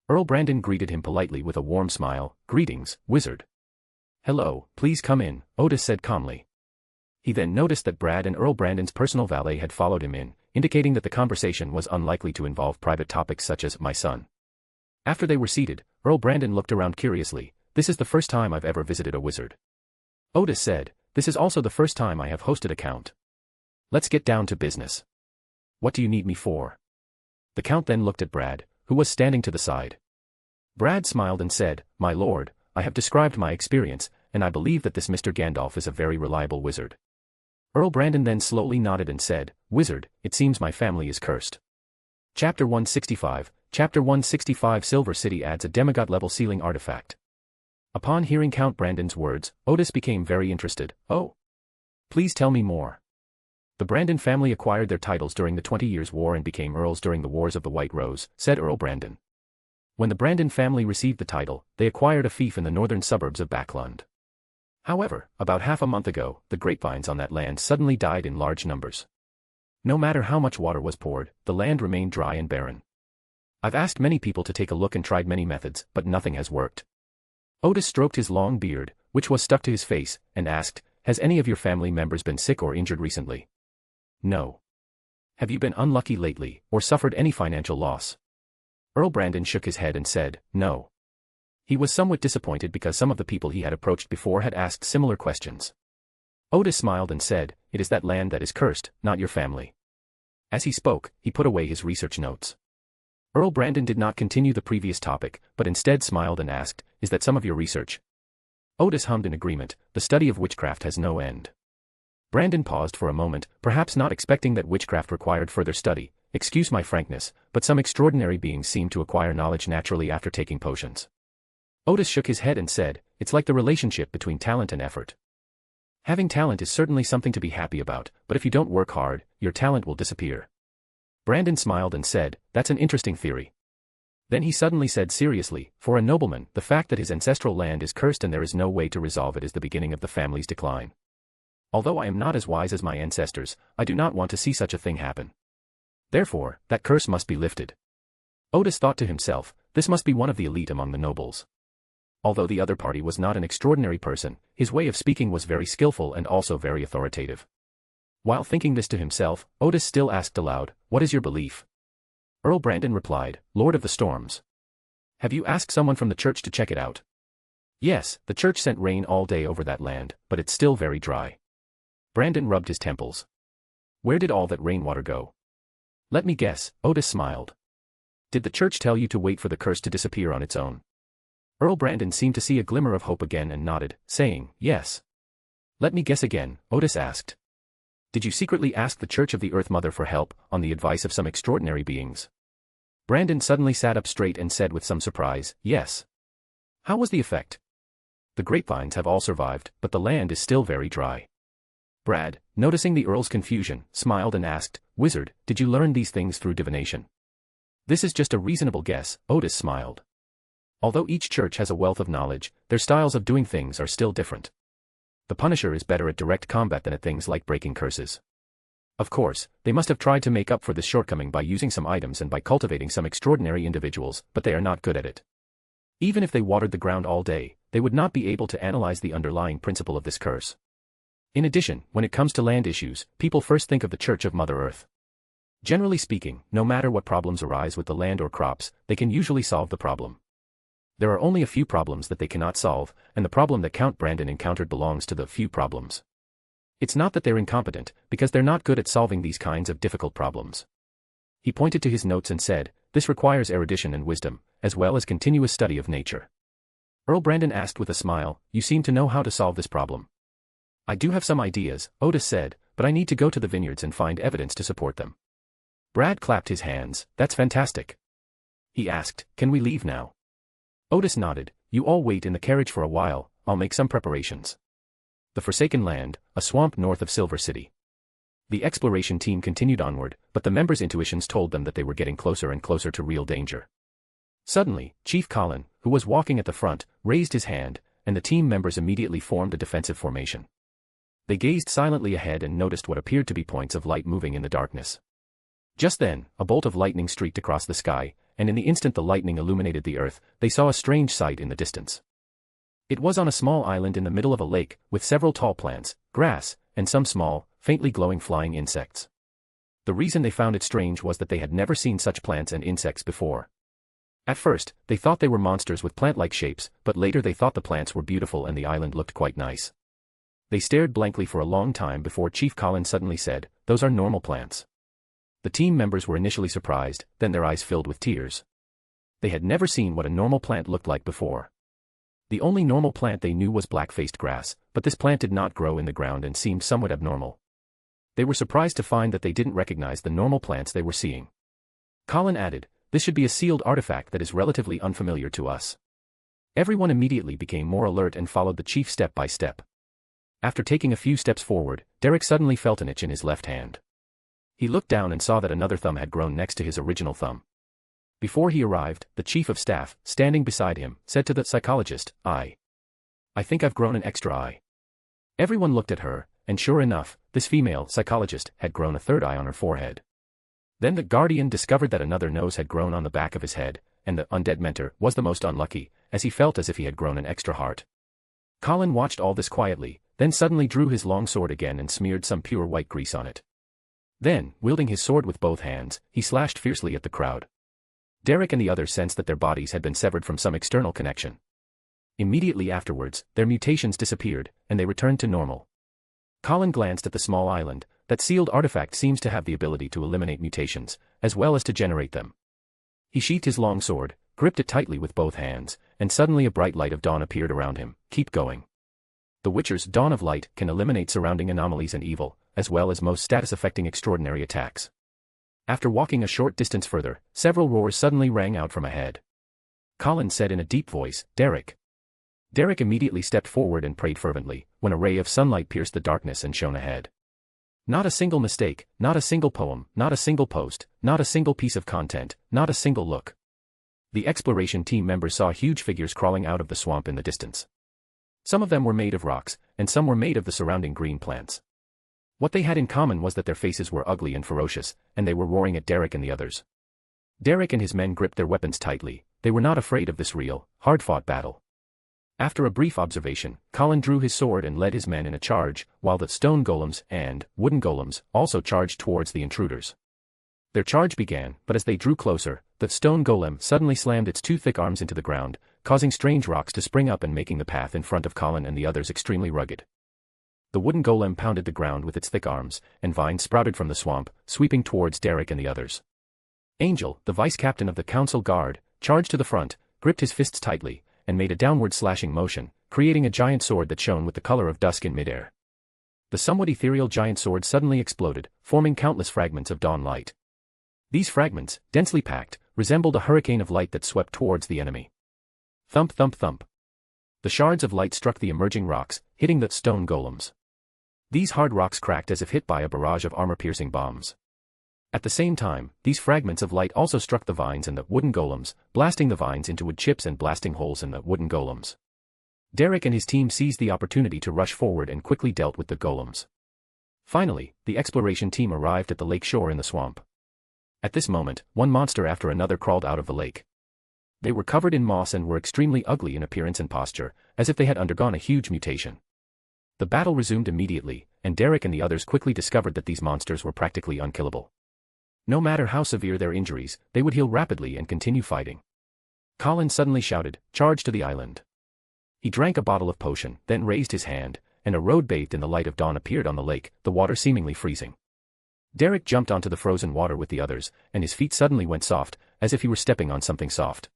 Earl Brandon greeted him politely with a warm smile. "Greetings, wizard." "Hello, please come in," Odis said calmly. He then noticed that Brad and Earl Brandon's personal valet had followed him in, indicating that the conversation was unlikely to involve private topics such as "my son." After they were seated, Earl Brandon looked around curiously. "This is the first time I've ever visited a wizard." Odis said, "This is also the first time I have hosted a count. Let's get down to business. What do you need me for?" The count then looked at Brad, who was standing to the side. Brad smiled and said, "My lord, I have described my experience, and I believe that this Mr. Gandalf is a very reliable wizard." Earl Brandon then slowly nodded and said, "Wizard, it seems my family is cursed." Chapter 165, Chapter 165 Silver City adds a demigod-level sealing artifact. Upon hearing Count Brandon's words, Odis became very interested. "Oh, please tell me more." "The Brandon family acquired their titles during the 20 Years' War and became earls during the Wars of the White Rose," said Earl Brandon. "When the Brandon family received the title, they acquired a fief in the northern suburbs of Backlund. However, about half a month ago, the grapevines on that land suddenly died in large numbers. No matter how much water was poured, the land remained dry and barren. I've asked many people to take a look and tried many methods, but nothing has worked." Odis stroked his long beard, which was stuck to his face, and asked, "Has any of your family members been sick or injured recently?" "No." "Have you been unlucky lately, or suffered any financial loss?" Earl Brandon shook his head and said, "No." He was somewhat disappointed because some of the people he had approached before had asked similar questions. Odis smiled and said, "It is that land that is cursed, not your family." As he spoke, he put away his research notes. Earl Brandon did not continue the previous topic, but instead smiled and asked, "Is that some of your research?" Odis hummed in agreement. "The study of witchcraft has no end." Brandon paused for a moment, perhaps not expecting that witchcraft required further study. "Excuse my frankness, but some extraordinary beings seem to acquire knowledge naturally after taking potions." Odis shook his head and said, "It's like the relationship between talent and effort. Having talent is certainly something to be happy about, but if you don't work hard, your talent will disappear." Brandon smiled and said, "That's an interesting theory." Then he suddenly said seriously, "For a nobleman, the fact that his ancestral land is cursed and there is no way to resolve it is the beginning of the family's decline. Although I am not as wise as my ancestors, I do not want to see such a thing happen. Therefore, that curse must be lifted." Odis thought to himself, this must be one of the elite among the nobles. Although the other party was not an extraordinary person, his way of speaking was very skillful and also very authoritative. While thinking this to himself, Odis still asked aloud, "What is your belief?" Earl Brandon replied, "Lord of the Storms." "Have you asked someone from the church to check it out?" "Yes, the church sent rain all day over that land, but it's still very dry." Brandon rubbed his temples. "Where did all that rainwater go?" "Let me guess," Odis smiled. "Did the church tell you to wait for the curse to disappear on its own?" Earl Brandon seemed to see a glimmer of hope again and nodded, saying, "Yes." "Let me guess again," Odis asked. "Did you secretly ask the Church of the Earth Mother for help, on the advice of some extraordinary beings?" Brandon suddenly sat up straight and said with some surprise, "Yes." "How was the effect?" "The grapevines have all survived, but the land is still very dry." Brad, noticing the Earl's confusion, smiled and asked, "Wizard, did you learn these things through divination?" "This is just a reasonable guess," Odis smiled. "Although each church has a wealth of knowledge, their styles of doing things are still different. The Punisher is better at direct combat than at things like breaking curses. Of course, they must have tried to make up for this shortcoming by using some items and by cultivating some extraordinary individuals, but they are not good at it. Even if they watered the ground all day, they would not be able to analyze the underlying principle of this curse. In addition, when it comes to land issues, people first think of the Church of Mother Earth. Generally speaking, no matter what problems arise with the land or crops, they can usually solve the problem. There are only a few problems that they cannot solve, and the problem that Count Brandon encountered belongs to the few problems. It's not that they're incompetent, because they're not good at solving these kinds of difficult problems. He pointed to his notes and said, "This requires erudition and wisdom, as well as continuous study of nature." Earl Brandon asked with a smile, "You seem to know how to solve this problem." "I do have some ideas," Odis said, "but I need to go to the vineyards and find evidence to support them." Brad clapped his hands. "That's fantastic." He asked, "Can we leave now?" Odis nodded. "You all wait in the carriage for a while, I'll make some preparations." The Forsaken Land, a swamp north of Silver City. The exploration team continued onward, but the members' intuitions told them that they were getting closer and closer to real danger. Suddenly, Chief Colin, who was walking at the front, raised his hand, and the team members immediately formed a defensive formation. They gazed silently ahead and noticed what appeared to be points of light moving in the darkness. Just then, a bolt of lightning streaked across the sky, and in the instant the lightning illuminated the earth, they saw a strange sight in the distance. It was on a small island in the middle of a lake, with several tall plants, grass, and some small, faintly glowing flying insects. The reason they found it strange was that they had never seen such plants and insects before. At first, they thought they were monsters with plant-like shapes, but later they thought the plants were beautiful and the island looked quite nice. They stared blankly for a long time before Chief Colin suddenly said, "Those are normal plants." The team members were initially surprised, then their eyes filled with tears. They had never seen what a normal plant looked like before. The only normal plant they knew was black-faced grass, but this plant did not grow in the ground and seemed somewhat abnormal. They were surprised to find that they didn't recognize the normal plants they were seeing. Colin added, "This should be a sealed artifact that is relatively unfamiliar to us." Everyone immediately became more alert and followed the chief step by step. After taking a few steps forward, Derek suddenly felt an itch in his left hand. He looked down and saw that another thumb had grown next to his original thumb. Before he arrived, the chief of staff, standing beside him, said to the psychologist, I think I've grown an extra eye." Everyone looked at her, and sure enough, this female psychologist had grown a third eye on her forehead. Then the guardian discovered that another nose had grown on the back of his head, and the undead mentor was the most unlucky, as he felt as if he had grown an extra heart. Colin watched all this quietly, then suddenly drew his long sword again and smeared some pure white grease on it. Then, wielding his sword with both hands, he slashed fiercely at the crowd. Derek and the others sensed that their bodies had been severed from some external connection. Immediately afterwards, their mutations disappeared, and they returned to normal. Colin glanced at the small island. That sealed artifact seems to have the ability to eliminate mutations, as well as to generate them. He sheathed his long sword, gripped it tightly with both hands, and suddenly a bright light of dawn appeared around him. "Keep going." The Witcher's Dawn of Light can eliminate surrounding anomalies and evil, as well as most status-affecting extraordinary attacks. After walking a short distance further, several roars suddenly rang out from ahead. Colin said in a deep voice, "Derek." Derek immediately stepped forward and prayed fervently, when a ray of sunlight pierced the darkness and shone ahead. Not a single mistake, not a single poem, not a single post, not a single piece of content, not a single look. The exploration team members saw huge figures crawling out of the swamp in the distance. Some of them were made of rocks, and some were made of the surrounding green plants. What they had in common was that their faces were ugly and ferocious, and they were roaring at Derek and the others. Derek and his men gripped their weapons tightly. They were not afraid of this real, hard-fought battle. After a brief observation, Colin drew his sword and led his men in a charge, while the stone golems and wooden golems also charged towards the intruders. Their charge began, but as they drew closer, the stone golem suddenly slammed its two thick arms into the ground, causing strange rocks to spring up and making the path in front of Colin and the others extremely rugged. The wooden golem pounded the ground with its thick arms, and vines sprouted from the swamp, sweeping towards Derek and the others. Angel, the vice-captain of the council guard, charged to the front, gripped his fists tightly, and made a downward slashing motion, creating a giant sword that shone with the color of dusk in midair. The somewhat ethereal giant sword suddenly exploded, forming countless fragments of dawn light. These fragments, densely packed, resembled a hurricane of light that swept towards the enemy. Thump thump thump. The shards of light struck the emerging rocks, hitting the stone golems. These hard rocks cracked as if hit by a barrage of armor-piercing bombs. At the same time, these fragments of light also struck the vines and the wooden golems, blasting the vines into wood chips and blasting holes in the wooden golems. Derek and his team seized the opportunity to rush forward and quickly dealt with the golems. Finally, the exploration team arrived at the lake shore in the swamp. At this moment, one monster after another crawled out of the lake. They were covered in moss and were extremely ugly in appearance and posture, as if they had undergone a huge mutation. The battle resumed immediately, and Derek and the others quickly discovered that these monsters were practically unkillable. No matter how severe their injuries, they would heal rapidly and continue fighting. Colin suddenly shouted, "Charge to the island." He drank a bottle of potion, then raised his hand, and a road bathed in the light of dawn appeared on the lake, the water seemingly freezing. Derek jumped onto the frozen water with the others, and his feet suddenly went soft, as if he were stepping on something soft.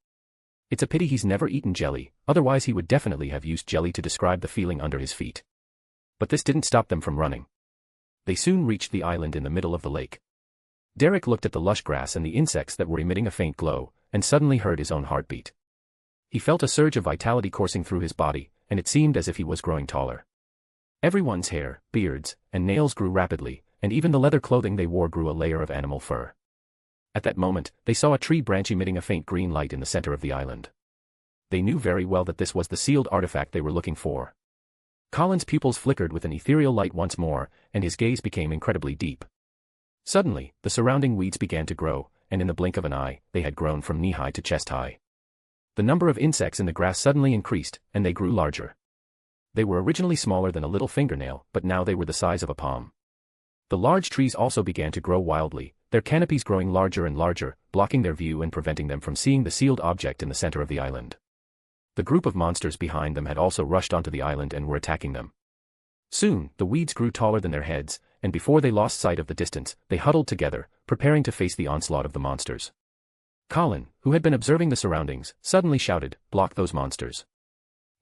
It's a pity he's never eaten jelly, otherwise he would definitely have used jelly to describe the feeling under his feet. But this didn't stop them from running. They soon reached the island in the middle of the lake. Derek looked at the lush grass and the insects that were emitting a faint glow, and suddenly heard his own heartbeat. He felt a surge of vitality coursing through his body, and it seemed as if he was growing taller. Everyone's hair, beards, and nails grew rapidly, and even the leather clothing they wore grew a layer of animal fur. At that moment, they saw a tree branch emitting a faint green light in the center of the island. They knew very well that this was the sealed artifact they were looking for. Colin's pupils flickered with an ethereal light once more, and his gaze became incredibly deep. Suddenly, the surrounding weeds began to grow, and in the blink of an eye, they had grown from knee-high to chest-high. The number of insects in the grass suddenly increased, and they grew larger. They were originally smaller than a little fingernail, but now they were the size of a palm. The large trees also began to grow wildly, their canopies growing larger and larger, blocking their view and preventing them from seeing the sealed object in the center of the island. The group of monsters behind them had also rushed onto the island and were attacking them. Soon, the weeds grew taller than their heads, and before they lost sight of the distance, they huddled together, preparing to face the onslaught of the monsters. Colin, who had been observing the surroundings, suddenly shouted, "Block those monsters."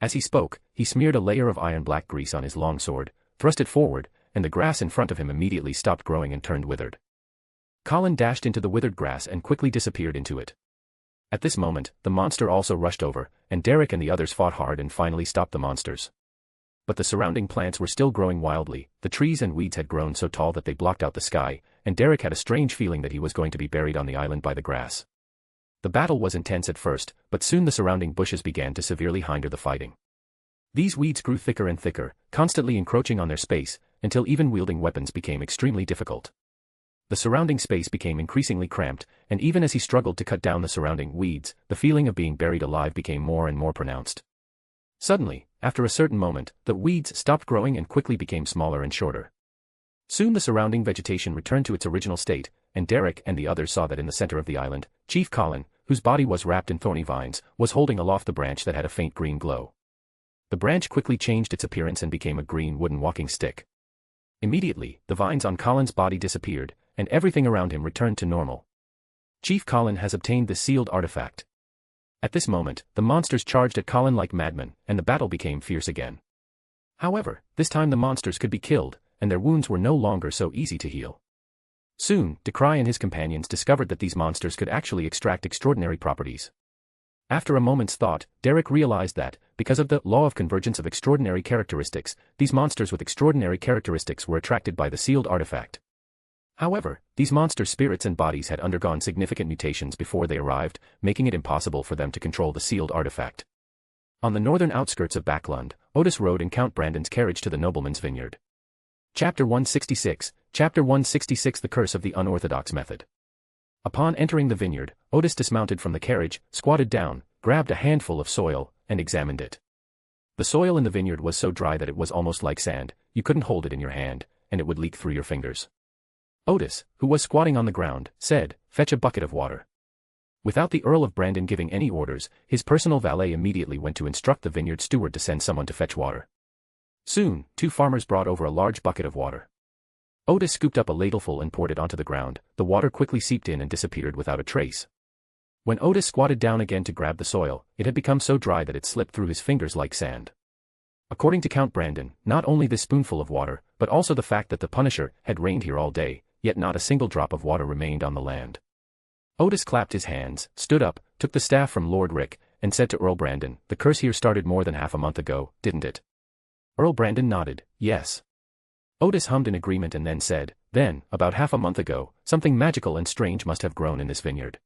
As he spoke, he smeared a layer of iron-black grease on his long sword, thrust it forward, and the grass in front of him immediately stopped growing and turned withered. Colin dashed into the withered grass and quickly disappeared into it. At this moment, the monster also rushed over, and Derek and the others fought hard and finally stopped the monsters. But the surrounding plants were still growing wildly, the trees and weeds had grown so tall that they blocked out the sky, and Derek had a strange feeling that he was going to be buried on the island by the grass. The battle was intense at first, but soon the surrounding bushes began to severely hinder the fighting. These weeds grew thicker and thicker, constantly encroaching on their space, until even wielding weapons became extremely difficult. The surrounding space became increasingly cramped, and even as he struggled to cut down the surrounding weeds, the feeling of being buried alive became more and more pronounced. Suddenly, after a certain moment, the weeds stopped growing and quickly became smaller and shorter. Soon the surrounding vegetation returned to its original state, and Derek and the others saw that in the center of the island, Chief Colin, whose body was wrapped in thorny vines, was holding aloft the branch that had a faint green glow. The branch quickly changed its appearance and became a green wooden walking stick. Immediately, the vines on Colin's body disappeared, and everything around him returned to normal. Chief Colin has obtained the sealed artifact. At this moment, the monsters charged at Colin like madmen, and the battle became fierce again. However, this time the monsters could be killed, and their wounds were no longer so easy to heal. Soon, Decry and his companions discovered that these monsters could actually extract extraordinary properties. After a moment's thought, Derek realized that, because of the law of convergence of extraordinary characteristics, these monsters with extraordinary characteristics were attracted by the sealed artifact. However, these monster spirits and bodies had undergone significant mutations before they arrived, making it impossible for them to control the sealed artifact. On the northern outskirts of Backlund, Odis rode in Count Brandon's carriage to the nobleman's vineyard. Chapter 166, Chapter 166 The Curse of the Unorthodox Method. Upon entering the vineyard, Odis dismounted from the carriage, squatted down, grabbed a handful of soil, and examined it. The soil in the vineyard was so dry that it was almost like sand, you couldn't hold it in your hand, and it would leak through your fingers. Odis, who was squatting on the ground, said, "Fetch a bucket of water." Without the Earl of Brandon giving any orders, his personal valet immediately went to instruct the vineyard steward to send someone to fetch water. Soon, two farmers brought over a large bucket of water. Odis scooped up a ladleful and poured it onto the ground. The water quickly seeped in and disappeared without a trace. When Odis squatted down again to grab the soil, it had become so dry that it slipped through his fingers like sand. According to Count Brandon, not only this spoonful of water, but also the fact that the Punisher had reigned here all day, yet not a single drop of water remained on the land. Odis clapped his hands, stood up, took the staff from Lord Rick, and said to Earl Brandon, "The curse here started more than half a month ago, didn't it?" Earl Brandon nodded, "Yes." Odis hummed in agreement and then said, "Then, about half a month ago, something magical and strange must have grown in this vineyard.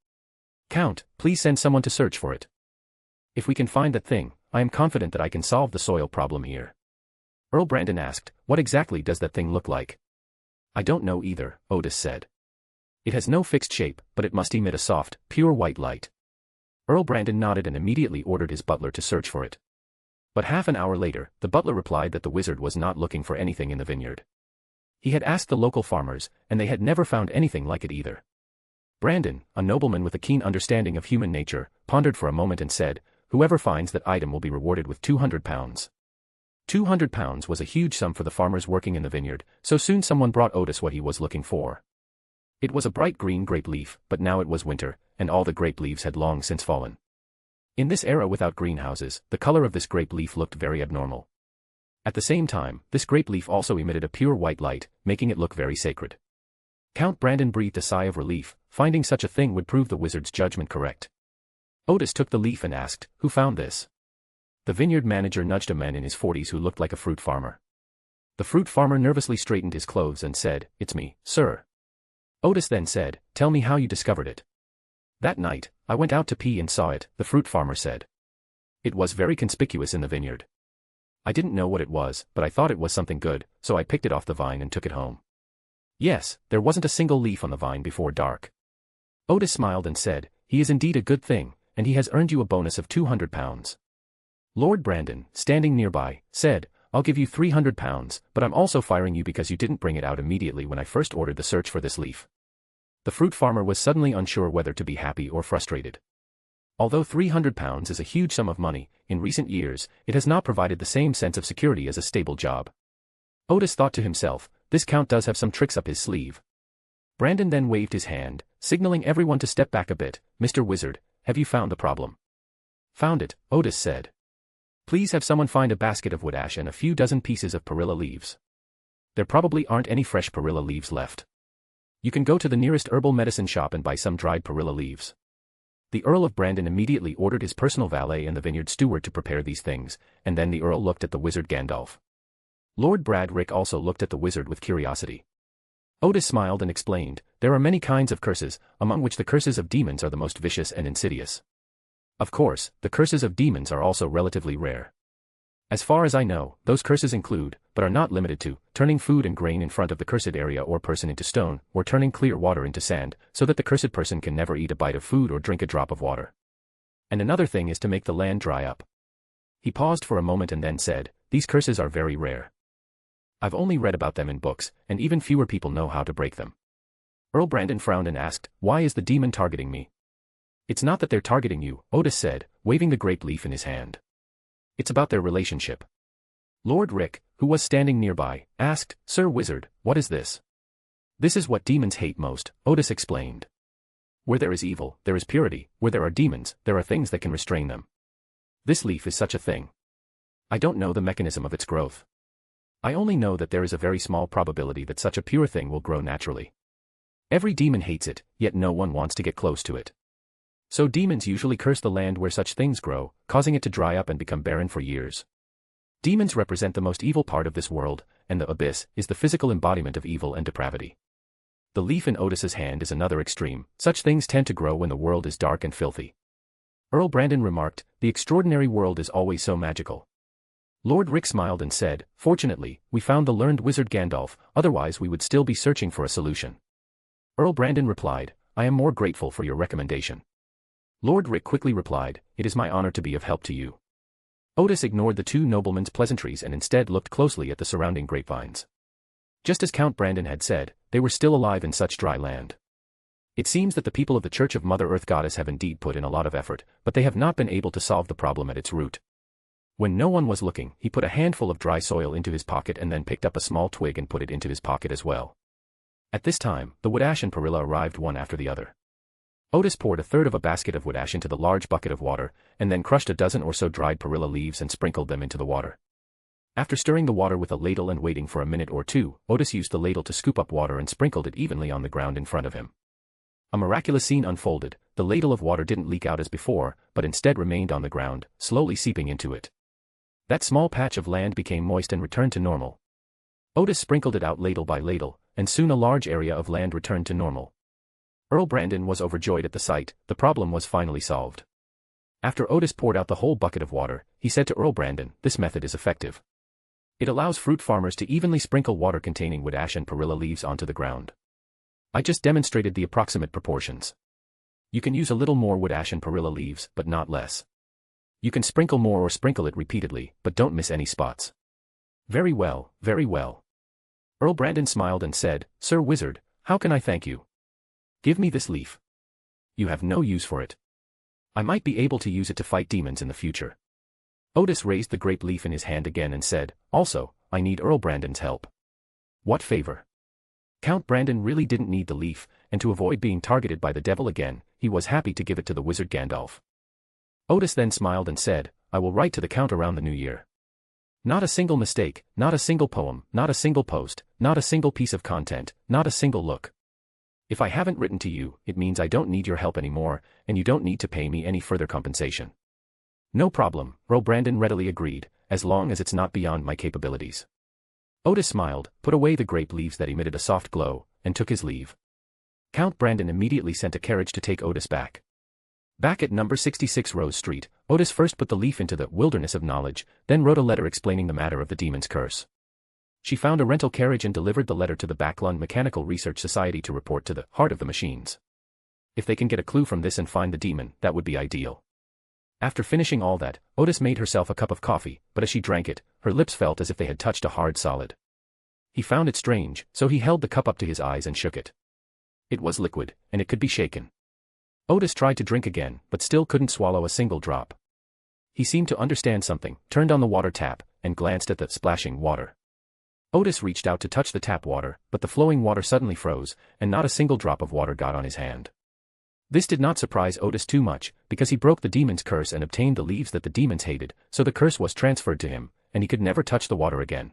Count, please send someone to search for it. If we can find that thing, I am confident that I can solve the soil problem here." Earl Brandon asked, "What exactly does that thing look like?" "I don't know either," Odis said. "It has no fixed shape, but it must emit a soft, pure white light." Earl Brandon nodded and immediately ordered his butler to search for it. But half an hour later, the butler replied that the wizard was not looking for anything in the vineyard. He had asked the local farmers, and they had never found anything like it either. Brandon, a nobleman with a keen understanding of human nature, pondered for a moment and said, "Whoever finds that item will be rewarded with 200 pounds. 200 pounds was a huge sum for the farmers working in the vineyard, so soon someone brought Odis what he was looking for. It was a bright green grape leaf, but now it was winter, and all the grape leaves had long since fallen. In this era without greenhouses, the color of this grape leaf looked very abnormal. At the same time, this grape leaf also emitted a pure white light, making it look very sacred. Count Brandon breathed a sigh of relief, finding such a thing would prove the wizard's judgment correct. Odis took the leaf and asked, "Who found this?" The vineyard manager nudged a man in his 40s who looked like a fruit farmer. The fruit farmer nervously straightened his clothes and said, "It's me, sir." Odis then said, "Tell me how you discovered it." "That night, I went out to pee and saw it," the fruit farmer said. "It was very conspicuous in the vineyard. I didn't know what it was, but I thought it was something good, so I picked it off the vine and took it home." "Yes, there wasn't a single leaf on the vine before dark." Odis smiled and said, "He is indeed a good thing, and he has earned you a bonus of 200 pounds. Lord Brandon, standing nearby, said, "I'll give you 300 pounds, but I'm also firing you because you didn't bring it out immediately when I first ordered the search for this leaf." The fruit farmer was suddenly unsure whether to be happy or frustrated. Although 300 pounds is a huge sum of money, in recent years, it has not provided the same sense of security as a stable job. Odis thought to himself, this count does have some tricks up his sleeve. Brandon then waved his hand, signaling everyone to step back a bit. "Mr. Wizard, have you found the problem?" "Found it," Odis said. "Please have someone find a basket of wood ash and a few dozen pieces of perilla leaves. There probably aren't any fresh perilla leaves left. You can go to the nearest herbal medicine shop and buy some dried perilla leaves." The Earl of Brandon immediately ordered his personal valet and the vineyard steward to prepare these things, and then the Earl looked at the wizard Gandalf. Lord Bradrick also looked at the wizard with curiosity. Odis smiled and explained, "There are many kinds of curses, among which the curses of demons are the most vicious and insidious. Of course, the curses of demons are also relatively rare. As far as I know, those curses include, but are not limited to, turning food and grain in front of the cursed area or person into stone, or turning clear water into sand, so that the cursed person can never eat a bite of food or drink a drop of water. And another thing is to make the land dry up." He paused for a moment and then said, "These curses are very rare. I've only read about them in books, and even fewer people know how to break them." Earl Brandon frowned and asked, "Why is the demon targeting me?" "It's not that they're targeting you," Odis said, waving the grape leaf in his hand. "It's about their relationship." Lord Rick, who was standing nearby, asked, "Sir Wizard, what is this?" "This is what demons hate most," Odis explained. "Where there is evil, there is purity. Where there are demons, there are things that can restrain them. This leaf is such a thing. I don't know the mechanism of its growth. I only know that there is a very small probability that such a pure thing will grow naturally. Every demon hates it, yet no one wants to get close to it. So demons usually curse the land where such things grow, causing it to dry up and become barren for years. Demons represent the most evil part of this world, and the abyss is the physical embodiment of evil and depravity. The leaf in Odis's hand is another extreme. Such things tend to grow when the world is dark and filthy." Earl Brandon remarked, "The extraordinary world is always so magical." Lord Rick smiled and said, "Fortunately, we found the learned wizard Gandalf, otherwise we would still be searching for a solution." Earl Brandon replied, "I am more grateful for your recommendation." Lord Rick quickly replied, "It is my honor to be of help to you." Odis ignored the two noblemen's pleasantries and instead looked closely at the surrounding grapevines. Just as Count Brandon had said, they were still alive in such dry land. It seems that the people of the Church of Mother Earth Goddess have indeed put in a lot of effort, but they have not been able to solve the problem at its root. When no one was looking, he put a handful of dry soil into his pocket and then picked up a small twig and put it into his pocket as well. At this time, the wood ash and perilla arrived one after the other. Odis poured a third of a basket of wood ash into the large bucket of water, and then crushed a dozen or so dried perilla leaves and sprinkled them into the water. After stirring the water with a ladle and waiting for a minute or two, Odis used the ladle to scoop up water and sprinkled it evenly on the ground in front of him. A miraculous scene unfolded. The ladle of water didn't leak out as before, but instead remained on the ground, slowly seeping into it. That small patch of land became moist and returned to normal. Odis sprinkled it out ladle by ladle, and soon a large area of land returned to normal. Earl Brandon was overjoyed at the sight. The problem was finally solved. After Odis poured out the whole bucket of water, he said to Earl Brandon, "This method is effective. It allows fruit farmers to evenly sprinkle water containing wood ash and perilla leaves onto the ground. I just demonstrated the approximate proportions. You can use a little more wood ash and perilla leaves, but not less. You can sprinkle more or sprinkle it repeatedly, but don't miss any spots. Very well, very well. Earl Brandon smiled and said, Sir Wizard, how can I thank you? Give me this leaf. You have no use for it. I might be able to use it to fight demons in the future. Odis raised the grape leaf in his hand again and said, Also, I need Earl Brandon's help. What favor? Count Brandon really didn't need the leaf, and to avoid being targeted by the devil again, he was happy to give it to the wizard Gandalf. Odis then smiled and said, I will write to the Count around the new year. Not a single mistake, not a single poem, not a single post, not a single piece of content, not a single look. If I haven't written to you, it means I don't need your help anymore, and you don't need to pay me any further compensation. No problem, Earl Brandon readily agreed, as long as it's not beyond my capabilities. Odis smiled, put away the grape leaves that emitted a soft glow, and took his leave. Count Brandon immediately sent a carriage to take Odis back. Back at number 66 Rose Street, Odis first put the leaf into the wilderness of knowledge, then wrote a letter explaining the matter of the demon's curse. She found a rental carriage and delivered the letter to the Backlund Mechanical Research Society to report to the heart of the machines. If they can get a clue from this and find the demon, that would be ideal. After finishing all that, Odis made herself a cup of coffee, but as she drank it, her lips felt as if they had touched a hard solid. He found it strange, so he held the cup up to his eyes and shook it. It was liquid, and it could be shaken. Odis tried to drink again, but still couldn't swallow a single drop. He seemed to understand something, turned on the water tap, and glanced at the splashing water. Odis reached out to touch the tap water, but the flowing water suddenly froze, and not a single drop of water got on his hand. This did not surprise Odis too much, because he broke the demon's curse and obtained the leaves that the demons hated, so the curse was transferred to him, and he could never touch the water again.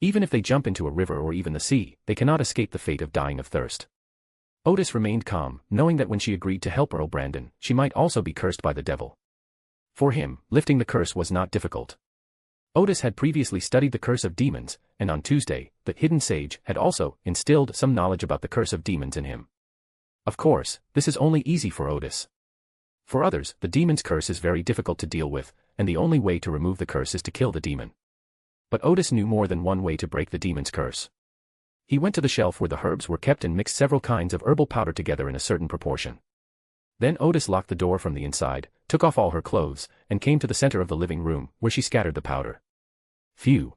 Even if they jump into a river or even the sea, they cannot escape the fate of dying of thirst. Odis remained calm, knowing that when she agreed to help Earl Brandon, she might also be cursed by the devil. For him, lifting the curse was not difficult. Odis had previously studied the curse of demons, and on Tuesday, the hidden sage had also instilled some knowledge about the curse of demons in him. Of course, this is only easy for Odis. For others, the demon's curse is very difficult to deal with, and the only way to remove the curse is to kill the demon. But Odis knew more than one way to break the demon's curse. He went to the shelf where the herbs were kept and mixed several kinds of herbal powder together in a certain proportion. Then Odis locked the door from the inside, took off all her clothes, and came to the center of the living room, where she scattered the powder. Phew!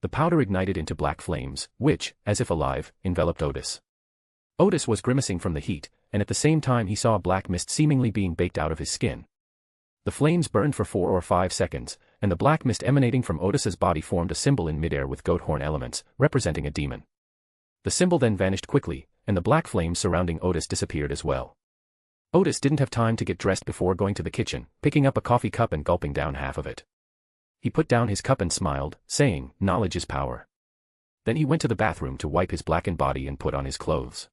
The powder ignited into black flames, which, as if alive, enveloped Odis. Odis was grimacing from the heat, and at the same time he saw a black mist seemingly being baked out of his skin. The flames burned for 4 or 5 seconds, and the black mist emanating from Odis's body formed a symbol in midair with goat horn elements, representing a demon. The symbol then vanished quickly, and the black flames surrounding Odis disappeared as well. Odis didn't have time to get dressed before going to the kitchen, picking up a coffee cup and gulping down half of it. He put down his cup and smiled, saying, "Knowledge is power." Then he went to the bathroom to wipe his blackened body and put on his clothes.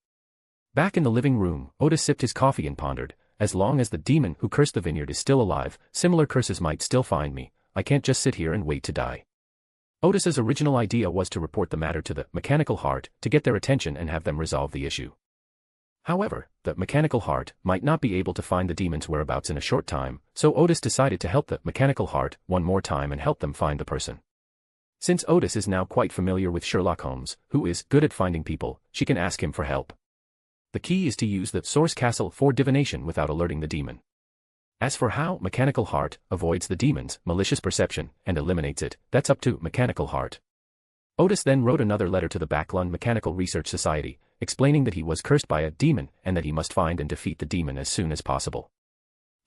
Back in the living room, Odis sipped his coffee and pondered, as long as the demon who cursed the vineyard is still alive, similar curses might still find me. I can't just sit here and wait to die. Odis's original idea was to report the matter to the mechanical heart, to get their attention and have them resolve the issue. However, the mechanical heart might not be able to find the demon's whereabouts in a short time, so Odis decided to help the mechanical heart one more time and help them find the person. Since Odis is now quite familiar with Sherlock Holmes, who is good at finding people, she can ask him for help. The key is to use the Source Castle for divination without alerting the demon. As for how Mechanical Heart avoids the demon's malicious perception and eliminates it, that's up to Mechanical Heart. Odis then wrote another letter to the Backlund Mechanical Research Society, explaining that he was cursed by a demon and that he must find and defeat the demon as soon as possible.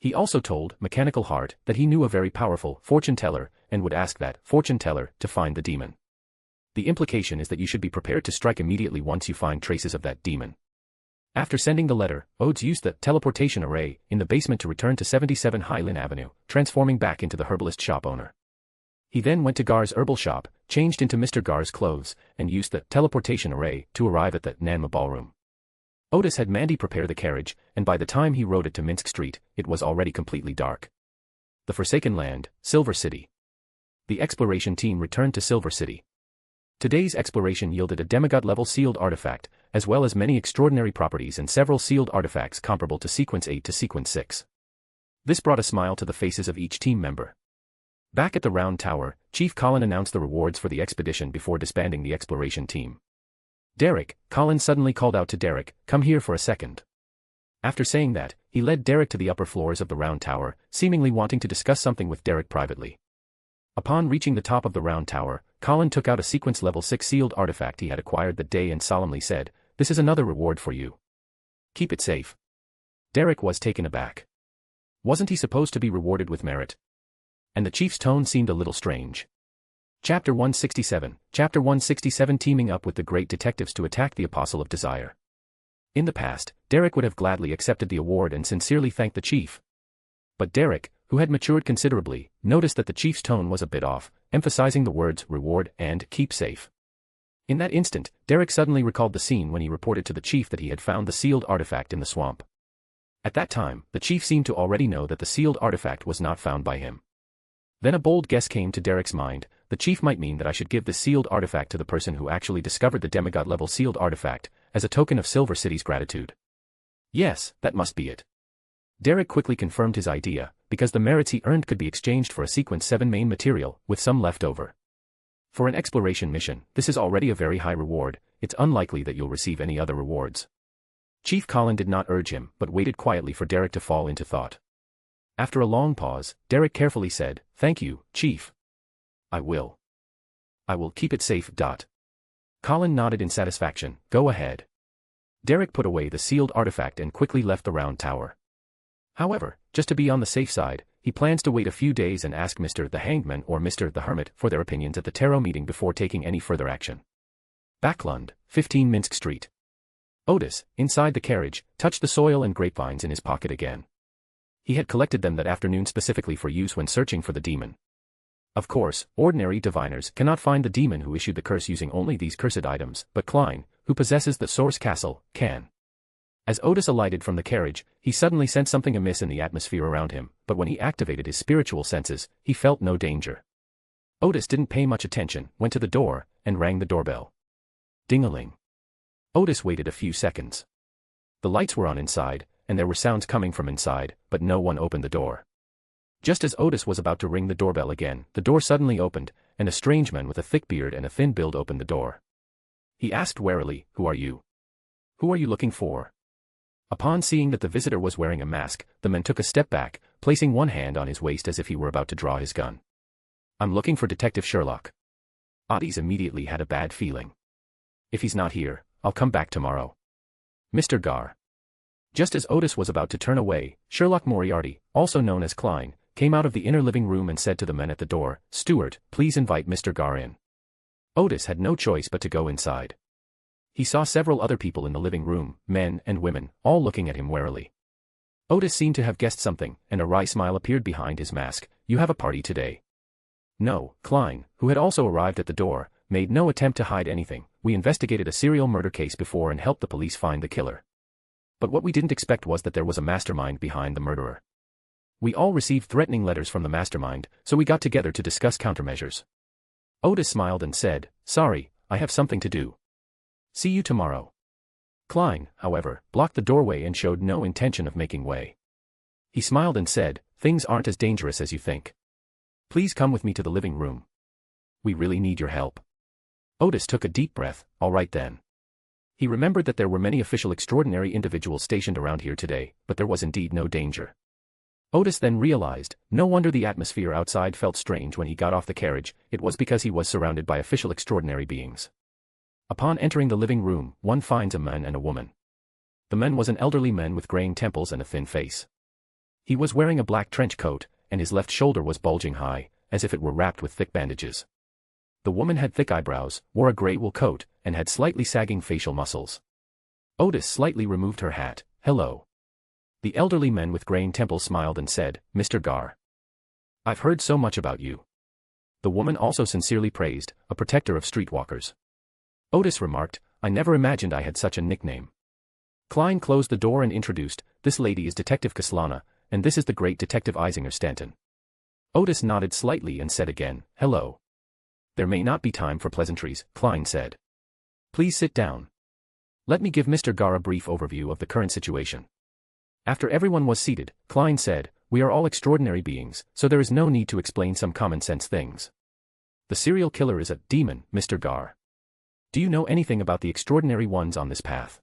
He also told Mechanical Heart that he knew a very powerful fortune teller and would ask that fortune teller to find the demon. The implication is that you should be prepared to strike immediately once you find traces of that demon. After sending the letter, Odis used the teleportation array in the basement to return to 77 Highland Avenue, transforming back into the herbalist shop owner. He then went to Gar's herbal shop, changed into Mr. Gar's clothes, and used the teleportation array to arrive at the Nanma ballroom. Odis had Mandy prepare the carriage, and by the time he rode it to Minsk Street, it was already completely dark. The Forsaken Land, Silver City. The exploration team returned to Silver City. Today's exploration yielded a demigod-level sealed artifact, as well as many extraordinary properties and several sealed artifacts comparable to Sequence 8 to Sequence 6. This brought a smile to the faces of each team member. Back at the Round Tower, Chief Colin announced the rewards for the expedition before disbanding the exploration team. "Derek," Colin suddenly called out to Derek, "come here for a second." After saying that, he led Derek to the upper floors of the round tower, seemingly wanting to discuss something with Derek privately. Upon reaching the top of the round tower, Colin took out a sequence level 6 sealed artifact he had acquired that day and solemnly said, "This is another reward for you. Keep it safe." Derek was taken aback. Wasn't he supposed to be rewarded with merit? And the chief's tone seemed a little strange. Chapter 167, Chapter 167 Teaming up with the great detectives to attack the Apostle of Desire. In the past, Derek would have gladly accepted the award and sincerely thanked the chief. But Derek, who had matured considerably, noticed that the chief's tone was a bit off, emphasizing the words reward and keep safe. In that instant, Derek suddenly recalled the scene when he reported to the chief that he had found the sealed artifact in the swamp. At that time, the chief seemed to already know that the sealed artifact was not found by him. Then a bold guess came to Derek's mind: the chief might mean that I should give the sealed artifact to the person who actually discovered the demigod-level sealed artifact, as a token of Silver City's gratitude. Yes, that must be it. Derek quickly confirmed his idea, because the merits he earned could be exchanged for a Sequence 7 main material, with some left over. For an exploration mission, this is already a very high reward. It's unlikely that you'll receive any other rewards. Chief Colin did not urge him, but waited quietly for Derek to fall into thought. After a long pause, Derek carefully said, "Thank you, Chief. I will keep it safe." Colin nodded in satisfaction. "Go ahead." Derek put away the sealed artifact and quickly left the round tower. However, just to be on the safe side, he plans to wait a few days and ask Mr. the Hangman or Mr. the Hermit for their opinions at the tarot meeting before taking any further action. Backlund, 15 Minsk Street. Odis, inside the carriage, touched the soil and grapevines in his pocket again. He had collected them that afternoon specifically for use when searching for the demon. Of course, ordinary diviners cannot find the demon who issued the curse using only these cursed items, but Klein, who possesses the Source Castle, can. As Odis alighted from the carriage, he suddenly sensed something amiss in the atmosphere around him, but when he activated his spiritual senses, he felt no danger. Odis didn't pay much attention, went to the door, and rang the doorbell. Ding-a-ling. Odis waited a few seconds. The lights were on inside, and there were sounds coming from inside, but no one opened the door. Just as Odis was about to ring the doorbell again, the door suddenly opened, and a strange man with a thick beard and a thin build opened the door. He asked warily, "Who are you? Who are you looking for?" Upon seeing that the visitor was wearing a mask, the man took a step back, placing one hand on his waist as if he were about to draw his gun. "I'm looking for Detective Sherlock." Odis immediately had a bad feeling. "If he's not here, I'll come back tomorrow. Mr. Gar." Just as Odis was about to turn away, Sherlock Moriarty, also known as Klein, came out of the inner living room and said to the men at the door, "Steward, please invite Mr. Gar in." Odis had no choice but to go inside. He saw several other people in the living room, men and women, all looking at him warily. Odis seemed to have guessed something, and a wry smile appeared behind his mask. "You have a party today?" "No." Klein, who had also arrived at the door, made no attempt to hide anything. "We investigated a serial murder case before and helped the police find the killer. But what we didn't expect was that there was a mastermind behind the murderer. We all received threatening letters from the mastermind, so we got together to discuss countermeasures." Odis smiled and said, "Sorry, I have something to do. See you tomorrow." Klein, however, blocked the doorway and showed no intention of making way. He smiled and said, "Things aren't as dangerous as you think. Please come with me to the living room. We really need your help." Odis took a deep breath. "All right then." He remembered that there were many official extraordinary individuals stationed around here today, but there was indeed no danger. Odis then realized, no wonder the atmosphere outside felt strange when he got off the carriage. It was because he was surrounded by official extraordinary beings. Upon entering the living room, one finds a man and a woman. The man was an elderly man with graying temples and a thin face. He was wearing a black trench coat, and his left shoulder was bulging high, as if it were wrapped with thick bandages. The woman had thick eyebrows, wore a gray wool coat, and had slightly sagging facial muscles. Odis slightly removed her hat. "Hello." The elderly man with graying temples smiled and said, "Mr. Gar. I've heard so much about you." The woman also sincerely praised, "A protector of streetwalkers." Odis remarked, "I never imagined I had such a nickname." Klein closed the door and introduced, "This lady is Detective Kaslana, and this is the great Detective Isinger Stanton." Odis nodded slightly and said again, "Hello." "There may not be time for pleasantries," Klein said. "Please sit down. Let me give Mr. Gar a brief overview of the current situation." After everyone was seated, Klein said, "We are all extraordinary beings, so there is no need to explain some common-sense things. The serial killer is a demon, Mr. Gar. Do you know anything about the extraordinary ones on this path?"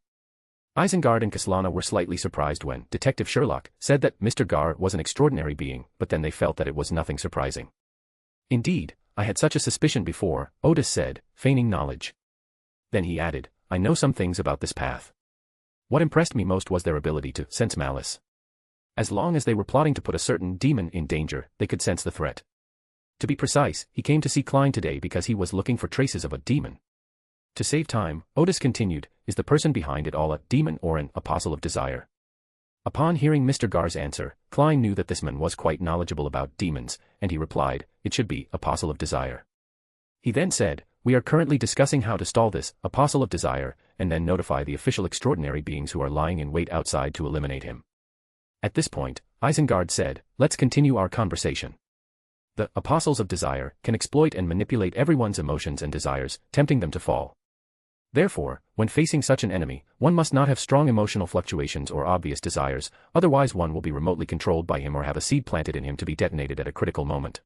Isengard and Kaslana were slightly surprised when Detective Sherlock said that Mr. Gard was an extraordinary being, but then they felt that it was nothing surprising. Indeed, I had such a suspicion before, Odis said, feigning knowledge. Then he added, I know some things about this path. What impressed me most was their ability to sense malice. As long as they were plotting to put a certain demon in danger, they could sense the threat. To be precise, he came to see Klein today because he was looking for traces of a demon. To save time, Odis continued, is the person behind it all a demon or an apostle of desire? Upon hearing Mr. Gard's answer, Klein knew that this man was quite knowledgeable about demons, and he replied, it should be apostle of desire. He then said, we are currently discussing how to stall this apostle of desire, and then notify the official extraordinary beings who are lying in wait outside to eliminate him. At this point, Isengard said, let's continue our conversation. The apostles of desire can exploit and manipulate everyone's emotions and desires, tempting them to fall. Therefore, when facing such an enemy, one must not have strong emotional fluctuations or obvious desires, otherwise one will be remotely controlled by him or have a seed planted in him to be detonated at a critical moment.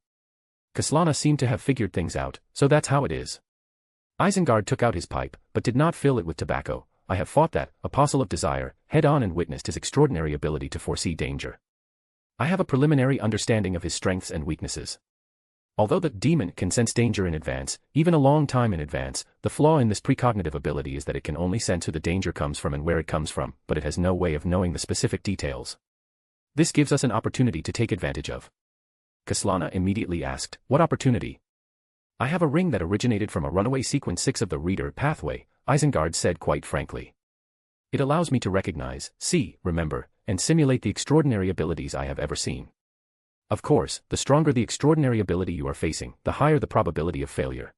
Kaslana seemed to have figured things out, so that's how it is. Isengard took out his pipe, but did not fill it with tobacco. I have fought that apostle of desire head-on and witnessed his extraordinary ability to foresee danger. I have a preliminary understanding of his strengths and weaknesses. Although the demon can sense danger in advance, even a long time in advance, the flaw in this precognitive ability is that it can only sense who the danger comes from and where it comes from, but it has no way of knowing the specific details. This gives us an opportunity to take advantage of. Kaslana immediately asked, what opportunity? I have a ring that originated from a runaway sequence 6 of the reader pathway, Isengard said quite frankly. It allows me to recognize, see, remember, and simulate the extraordinary abilities I have ever seen. Of course, the stronger the extraordinary ability you are facing, the higher the probability of failure.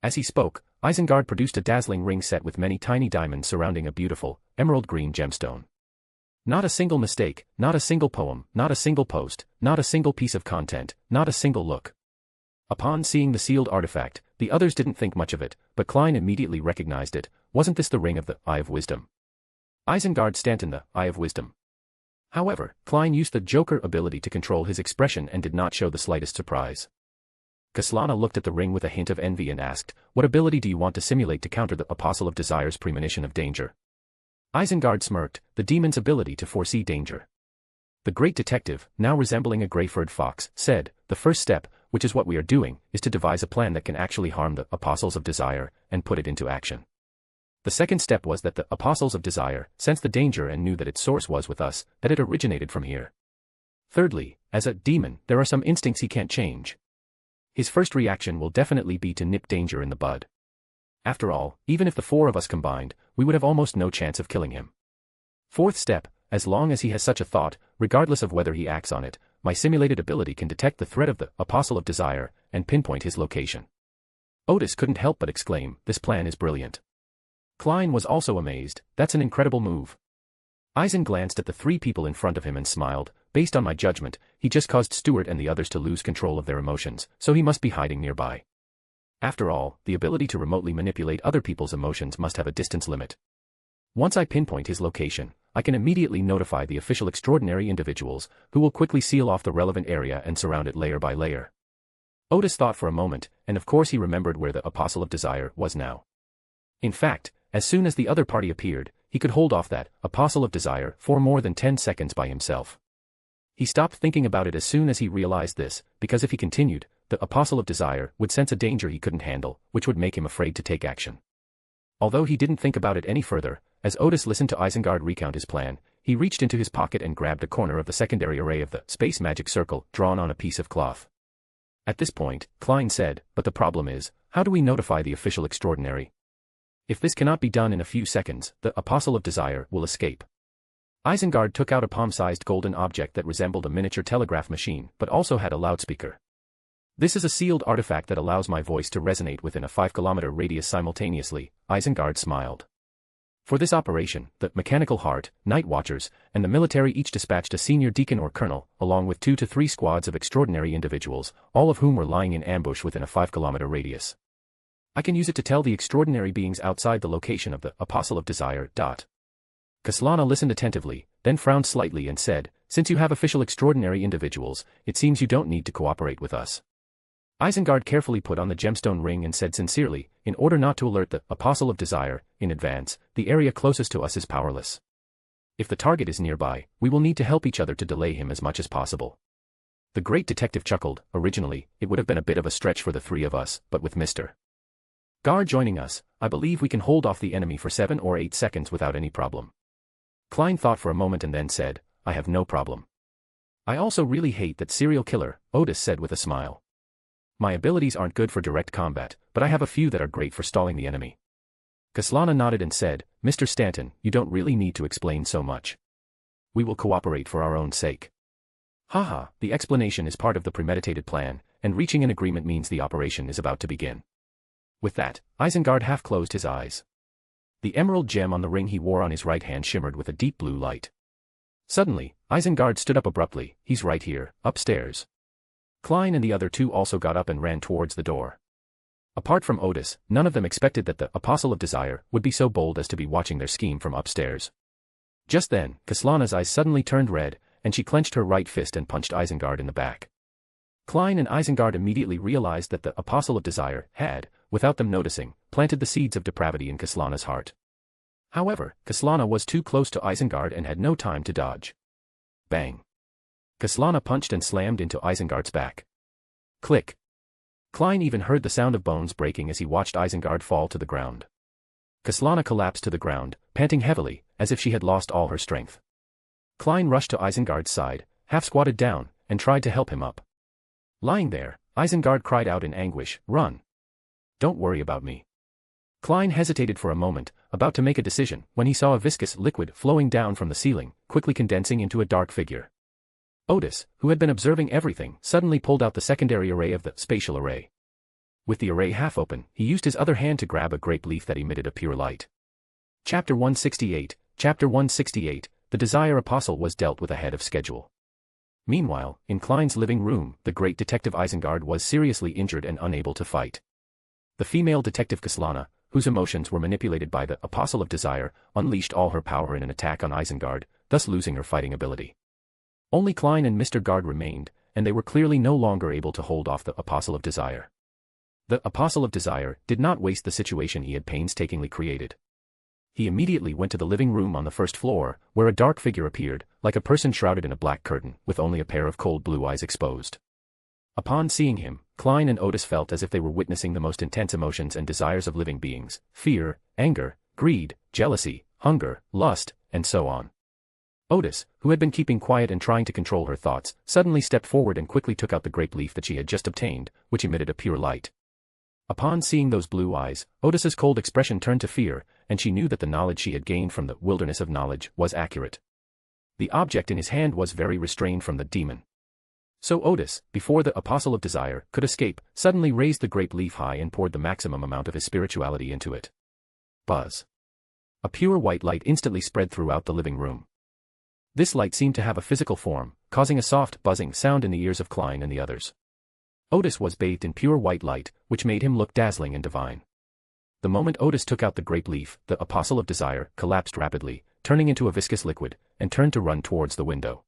As he spoke, Isengard produced a dazzling ring set with many tiny diamonds surrounding a beautiful, emerald green gemstone. Not a single mistake, not a single poem, not a single post, not a single piece of content, not a single look. Upon seeing the sealed artifact, the others didn't think much of it, but Klein immediately recognized it. Wasn't this the ring of the Eye of Wisdom? Isengard Stanton, the Eye of Wisdom. However, Klein used the Joker ability to control his expression and did not show the slightest surprise. Kaslana looked at the ring with a hint of envy and asked, what ability do you want to simulate to counter the Apostle of Desire's premonition of danger? Isengard smirked, the demon's ability to foresee danger. The great detective, now resembling a gray-furred fox, said, the first step, which is what we are doing, is to devise a plan that can actually harm the Apostles of Desire, and put it into action. The second step was that the Apostles of Desire sensed the danger and knew that its source was with us, that it originated from here. Thirdly, as a demon, there are some instincts he can't change. His first reaction will definitely be to nip danger in the bud. After all, even if the 4 of us combined, we would have almost no chance of killing him. Fourth step, as long as he has such a thought, regardless of whether he acts on it, my simulated ability can detect the threat of the Apostle of Desire and pinpoint his location. Odis couldn't help but exclaim, this plan is brilliant. Klein was also amazed, that's an incredible move. Eisen glanced at the 3 people in front of him and smiled, based on my judgment, he just caused Stuart and the others to lose control of their emotions, so he must be hiding nearby. After all, the ability to remotely manipulate other people's emotions must have a distance limit. Once I pinpoint his location, I can immediately notify the official extraordinary individuals, who will quickly seal off the relevant area and surround it layer by layer. Odis thought for a moment, and of course he remembered where the Apostle of Desire was now. In fact, as soon as the other party appeared, he could hold off that Apostle of Desire for more than 10 seconds by himself. He stopped thinking about it as soon as he realized this, because if he continued, the Apostle of Desire would sense a danger he couldn't handle, which would make him afraid to take action. Although he didn't think about it any further, as Odis listened to Isengard recount his plan, he reached into his pocket and grabbed a corner of the secondary array of the space magic circle drawn on a piece of cloth. At this point, Klein said, but the problem is, how do we notify the official extraordinary? If this cannot be done in a few seconds, the Apostle of Desire will escape. Isengard took out a palm-sized golden object that resembled a miniature telegraph machine, but also had a loudspeaker. This is a sealed artifact that allows my voice to resonate within a 5-kilometer radius simultaneously, Isengard smiled. For this operation, the Mechanical Heart, Night Watchers, and the military each dispatched a senior deacon or colonel, along with 2 to 3 squads of extraordinary individuals, all of whom were lying in ambush within a 5-kilometer radius. I can use it to tell the extraordinary beings outside the location of the Apostle of Desire. Kaslana listened attentively, then frowned slightly and said, since you have official extraordinary individuals, it seems you don't need to cooperate with us. Isengard carefully put on the gemstone ring and said sincerely, in order not to alert the Apostle of Desire in advance, the area closest to us is powerless. If the target is nearby, we will need to help each other to delay him as much as possible. The great detective chuckled. Originally, it would have been a bit of a stretch for the three of us, but with Mr. Gard joining us, I believe we can hold off the enemy for 7 or 8 seconds without any problem. Klein thought for a moment and then said, I have no problem. I also really hate that serial killer, Odis said with a smile. My abilities aren't good for direct combat, but I have a few that are great for stalling the enemy. Kaslana nodded and said, Mr. Stanton, you don't really need to explain so much. We will cooperate for our own sake. Haha, the explanation is part of the premeditated plan, and reaching an agreement means the operation is about to begin. With that, Isengard half closed his eyes. The emerald gem on the ring he wore on his right hand shimmered with a deep blue light. Suddenly, Isengard stood up abruptly. He's right here, upstairs. Klein and the other two also got up and ran towards the door. Apart from Odis, none of them expected that the Apostle of Desire would be so bold as to be watching their scheme from upstairs. Just then, Kaslana's eyes suddenly turned red, and she clenched her right fist and punched Isengard in the back. Klein and Isengard immediately realized that the Apostle of Desire had, without them noticing, planted the seeds of depravity in Kaslana's heart. However, Kaslana was too close to Isengard and had no time to dodge. Bang! Kaslana punched and slammed into Isengard's back. Click! Klein even heard the sound of bones breaking as he watched Isengard fall to the ground. Kaslana collapsed to the ground, panting heavily, as if she had lost all her strength. Klein rushed to Isengard's side, half squatted down, and tried to help him up. Lying there, Isengard cried out in anguish, Run! Don't worry about me. Klein hesitated for a moment, about to make a decision, when he saw a viscous liquid flowing down from the ceiling, quickly condensing into a dark figure. Odis, who had been observing everything, suddenly pulled out the secondary array of the spatial array. With the array half open, he used his other hand to grab a grape leaf that emitted a pure light. Chapter 168, The Desire Apostle was dealt with ahead of schedule. Meanwhile, in Klein's living room, the great detective Isengard was seriously injured and unable to fight. The female detective Kaslana, whose emotions were manipulated by the Apostle of Desire, unleashed all her power in an attack on Isengard, thus losing her fighting ability. Only Klein and Mr. Gard remained, and they were clearly no longer able to hold off the Apostle of Desire. The Apostle of Desire did not waste the situation he had painstakingly created. He immediately went to the living room on the first floor, where a dark figure appeared, like a person shrouded in a black curtain, with only a pair of cold blue eyes exposed. Upon seeing him, Klein and Odis felt as if they were witnessing the most intense emotions and desires of living beings: fear, anger, greed, jealousy, hunger, lust, and so on. Odis, who had been keeping quiet and trying to control her thoughts, suddenly stepped forward and quickly took out the grape leaf that she had just obtained, which emitted a pure light. Upon seeing those blue eyes, Odis's cold expression turned to fear, and she knew that the knowledge she had gained from the wilderness of knowledge was accurate. The object in his hand was very restrained from the demon. So Odis, before the Apostle of Desire could escape, suddenly raised the grape leaf high and poured the maximum amount of his spirituality into it. Buzz! A pure white light instantly spread throughout the living room. This light seemed to have a physical form, causing a soft, buzzing sound in the ears of Klein and the others. Odis was bathed in pure white light, which made him look dazzling and divine. The moment Odis took out the grape leaf, the Apostle of Desire collapsed rapidly, turning into a viscous liquid, and turned to run towards the window.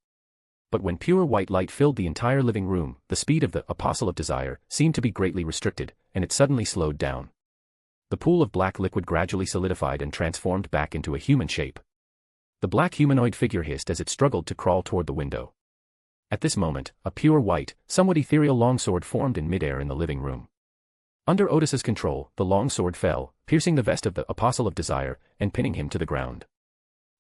But when pure white light filled the entire living room, the speed of the Apostle of Desire seemed to be greatly restricted, and it suddenly slowed down. The pool of black liquid gradually solidified and transformed back into a human shape. The black humanoid figure hissed as it struggled to crawl toward the window. At this moment, a pure white, somewhat ethereal longsword formed in midair in the living room. Under Odis's control, the longsword fell, piercing the vest of the Apostle of Desire, and pinning him to the ground.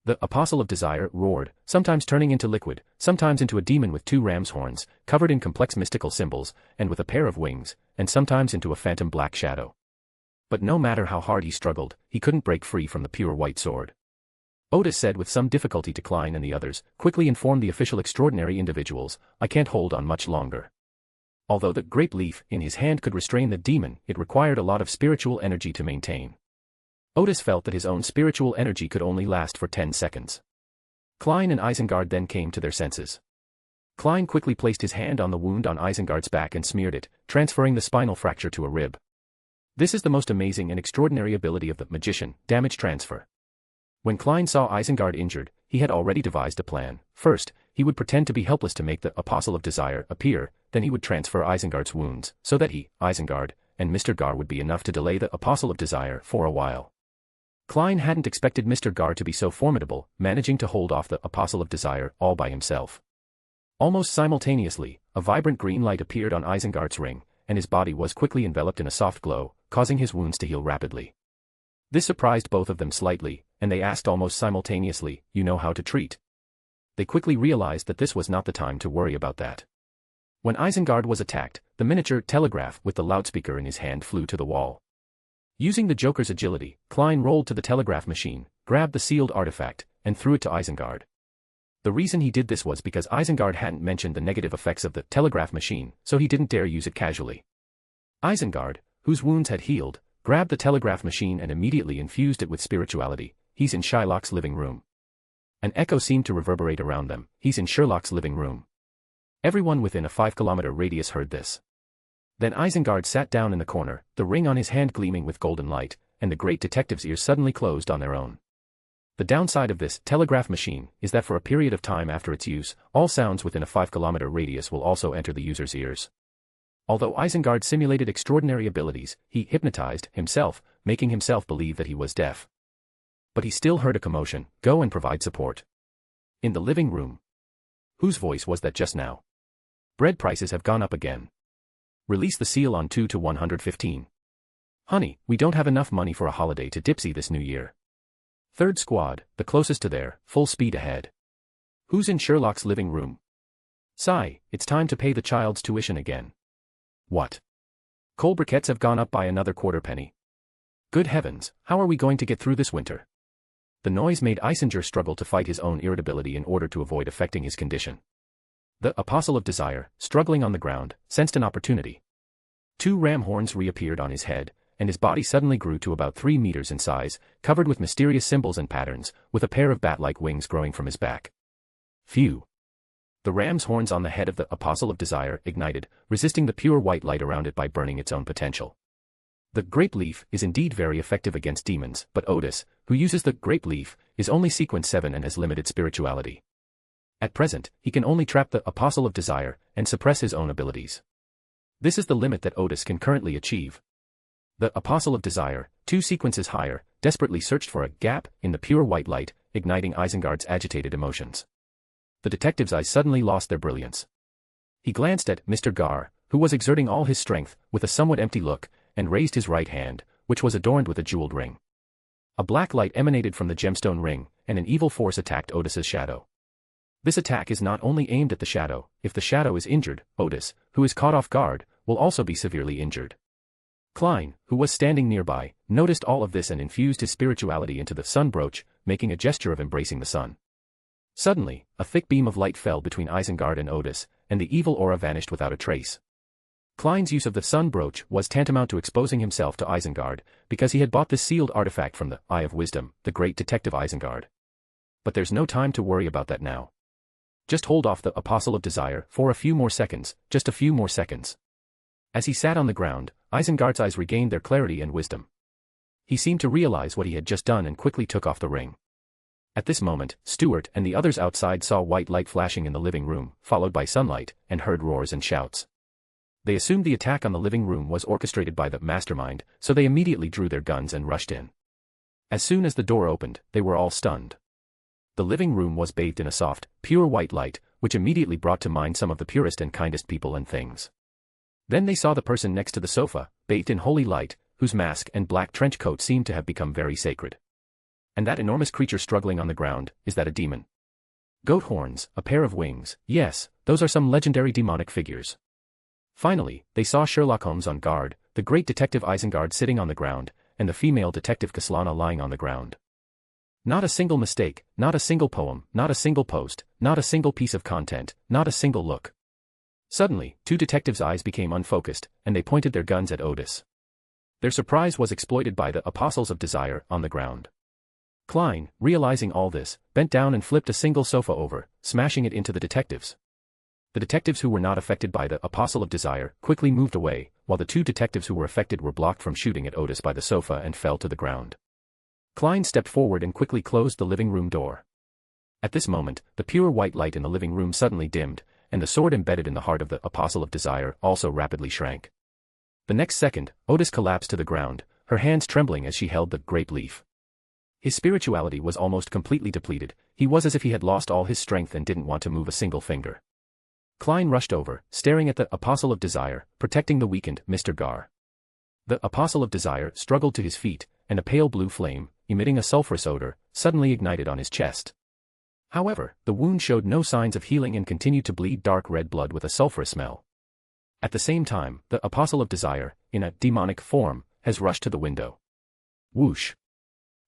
The Apostle of Desire roared, sometimes turning into liquid, sometimes into a demon with 2 ram's horns, covered in complex mystical symbols, and with a pair of wings, and sometimes into a phantom black shadow. But no matter how hard he struggled, he couldn't break free from the pure white sword. Odis said with some difficulty to Klein and the others, quickly inform the official extraordinary individuals, I can't hold on much longer. Although the grape leaf in his hand could restrain the demon, it required a lot of spiritual energy to maintain. Odis felt that his own spiritual energy could only last for 10 seconds. Klein and Isengard then came to their senses. Klein quickly placed his hand on the wound on Isengard's back and smeared it, transferring the spinal fracture to a rib. This is the most amazing and extraordinary ability of the magician, damage transfer. When Klein saw Isengard injured, he had already devised a plan. First, he would pretend to be helpless to make the Apostle of Desire appear, then he would transfer Isengard's wounds, so that he, Isengard, and Mr. Gard would be enough to delay the Apostle of Desire for a while. Klein hadn't expected Mr. Gard to be so formidable, managing to hold off the Apostle of Desire all by himself. Almost simultaneously, a vibrant green light appeared on Isengard's ring, and his body was quickly enveloped in a soft glow, causing his wounds to heal rapidly. This surprised both of them slightly, and they asked almost simultaneously, "You know how to treat?" They quickly realized that this was not the time to worry about that. When Isengard was attacked, the miniature telegraph with the loudspeaker in his hand flew to the wall. Using the Joker's agility, Klein rolled to the telegraph machine, grabbed the sealed artifact, and threw it to Isengard. The reason he did this was because Isengard hadn't mentioned the negative effects of the telegraph machine, so he didn't dare use it casually. Isengard, whose wounds had healed, grabbed the telegraph machine and immediately infused it with spirituality. "He's in Shylock's living room." An echo seemed to reverberate around them. "He's in Sherlock's living room." Everyone within a 5-kilometer radius heard this. Then Isengard sat down in the corner, the ring on his hand gleaming with golden light, and the great detective's ears suddenly closed on their own. The downside of this telegraph machine is that for a period of time after its use, all sounds within a 5-kilometer radius will also enter the user's ears. Although Isengard simulated extraordinary abilities, he hypnotized himself, making himself believe that he was deaf. But he still heard a commotion. "Go and provide support." In the living room. Whose voice was that just now? "Bread prices have gone up again. Release the seal on 2 to 115. Honey, we don't have enough money for a holiday to Dipsy this new year. Third squad, the closest to there, full speed ahead. Who's in Sherlock's living room? Sigh, it's time to pay the child's tuition again. What? Coal briquettes have gone up by another quarter penny. Good heavens, how are we going to get through this winter?" The noise made Isinger struggle to fight his own irritability in order to avoid affecting his condition. The Apostle of Desire, struggling on the ground, sensed an opportunity. 2 ram horns reappeared on his head, and his body suddenly grew to about 3 meters in size, covered with mysterious symbols and patterns, with a pair of bat-like wings growing from his back. Phew! The ram's horns on the head of the Apostle of Desire ignited, resisting the pure white light around it by burning its own potential. The grape leaf is indeed very effective against demons, but Odis, who uses the grape leaf, is only sequence 7 and has limited spirituality. At present, he can only trap the Apostle of Desire and suppress his own abilities. This is the limit that Odis can currently achieve. The Apostle of Desire, 2 sequences higher, desperately searched for a gap in the pure white light, igniting Isengard's agitated emotions. The detective's eyes suddenly lost their brilliance. He glanced at Mr. Gard, who was exerting all his strength, with a somewhat empty look, and raised his right hand, which was adorned with a jeweled ring. A black light emanated from the gemstone ring, and an evil force attacked Odis's shadow. This attack is not only aimed at the shadow. If the shadow is injured, Odis, who is caught off guard, will also be severely injured. Klein, who was standing nearby, noticed all of this and infused his spirituality into the sun brooch, making a gesture of embracing the sun. Suddenly, a thick beam of light fell between Isengard and Odis, and the evil aura vanished without a trace. Klein's use of the sun brooch was tantamount to exposing himself to Isengard, because he had bought this sealed artifact from the Eye of Wisdom, the great detective Isengard. But there's no time to worry about that now. Just hold off the Apostle of Desire for a few more seconds, just a few more seconds. As he sat on the ground, Isengard's eyes regained their clarity and wisdom. He seemed to realize what he had just done and quickly took off the ring. At this moment, Stuart and the others outside saw white light flashing in the living room, followed by sunlight, and heard roars and shouts. They assumed the attack on the living room was orchestrated by the mastermind, so they immediately drew their guns and rushed in. As soon as the door opened, they were all stunned. The living room was bathed in a soft, pure white light, which immediately brought to mind some of the purest and kindest people and things. Then they saw the person next to the sofa, bathed in holy light, whose mask and black trench coat seemed to have become very sacred. And that enormous creature struggling on the ground, is that a demon? Goat horns, a pair of wings, yes, those are some legendary demonic figures. Finally, they saw Sherlock Holmes on guard, the great detective Isengard sitting on the ground, and the female detective Kaslana lying on the ground. Not a single mistake, not a single poem, not a single post, not a single piece of content, not a single look. Suddenly, 2 detectives' eyes became unfocused, and they pointed their guns at Odis. Their surprise was exploited by the Apostles of Desire on the ground. Klein, realizing all this, bent down and flipped a single sofa over, smashing it into the detectives. The detectives who were not affected by the Apostle of Desire quickly moved away, while the 2 detectives who were affected were blocked from shooting at Odis by the sofa and fell to the ground. Klein stepped forward and quickly closed the living room door. At this moment, the pure white light in the living room suddenly dimmed, and the sword embedded in the heart of the Apostle of Desire also rapidly shrank. The next second, Odis collapsed to the ground, her hands trembling as she held the grape leaf. His spirituality was almost completely depleted, he was as if he had lost all his strength and didn't want to move a single finger. Klein rushed over, staring at the Apostle of Desire, protecting the weakened Mr. Gar. The Apostle of Desire struggled to his feet, and a pale blue flame, emitting a sulphurous odor, suddenly ignited on his chest. However, the wound showed no signs of healing and continued to bleed dark red blood with a sulphurous smell. At the same time, the Apostle of Desire, in a demonic form, has rushed to the window. Whoosh!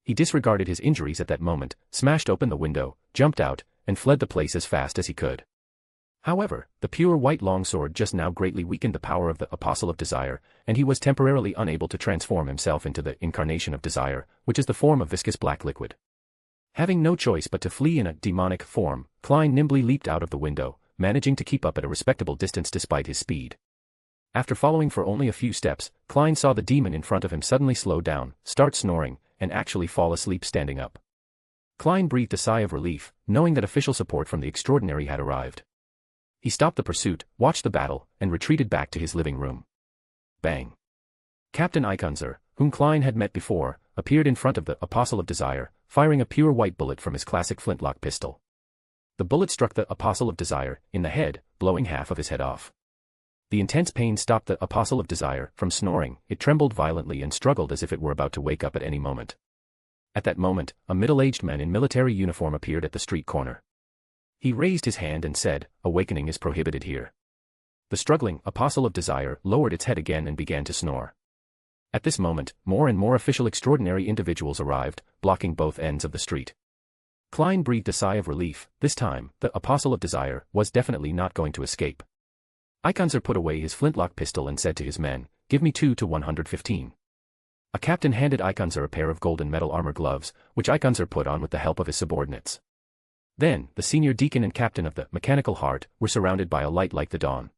He disregarded his injuries at that moment, smashed open the window, jumped out, and fled the place as fast as he could. However, the pure white longsword just now greatly weakened the power of the Apostle of Desire, and he was temporarily unable to transform himself into the incarnation of desire, which is the form of viscous black liquid. Having no choice but to flee in a demonic form, Klein nimbly leaped out of the window, managing to keep up at a respectable distance despite his speed. After following for only a few steps, Klein saw the demon in front of him suddenly slow down, start snoring, and actually fall asleep standing up. Klein breathed a sigh of relief, knowing that official support from the Extraordinary had arrived. He stopped the pursuit, watched the battle, and retreated back to his living room. Bang! Captain Iconzer, whom Klein had met before, appeared in front of the Apostle of Desire, firing a pure white bullet from his classic flintlock pistol. The bullet struck the Apostle of Desire in the head, blowing half of his head off. The intense pain stopped the Apostle of Desire from snoring, it trembled violently and struggled as if it were about to wake up at any moment. At that moment, a middle-aged man in military uniform appeared at the street corner. He raised his hand and said, "Awakening is prohibited here." The struggling Apostle of Desire lowered its head again and began to snore. At this moment, more and more official extraordinary individuals arrived, blocking both ends of the street. Klein breathed a sigh of relief. This time, the Apostle of Desire was definitely not going to escape. Iconzer put away his flintlock pistol and said to his men, "Give me 2 to 115. A captain handed Iconzer a pair of golden metal armor gloves, which Iconzer put on with the help of his subordinates. Then, the senior deacon and captain of the Mechanical Heart were surrounded by a light like the dawn.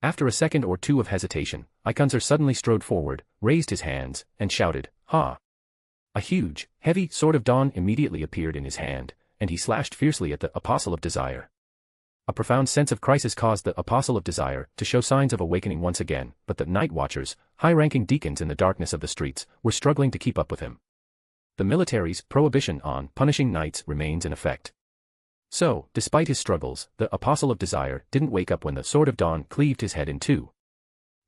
After a second or two of hesitation, Iconzer suddenly strode forward, raised his hands, and shouted, "Ha!" A huge, heavy sword of dawn immediately appeared in his hand, and he slashed fiercely at the Apostle of Desire. A profound sense of crisis caused the Apostle of Desire to show signs of awakening once again, but the night watchers, high-ranking deacons in the darkness of the streets, were struggling to keep up with him. The military's prohibition on punishing knights remains in effect. So, despite his struggles, the Apostle of Desire didn't wake up when the Sword of Dawn cleaved his head in two.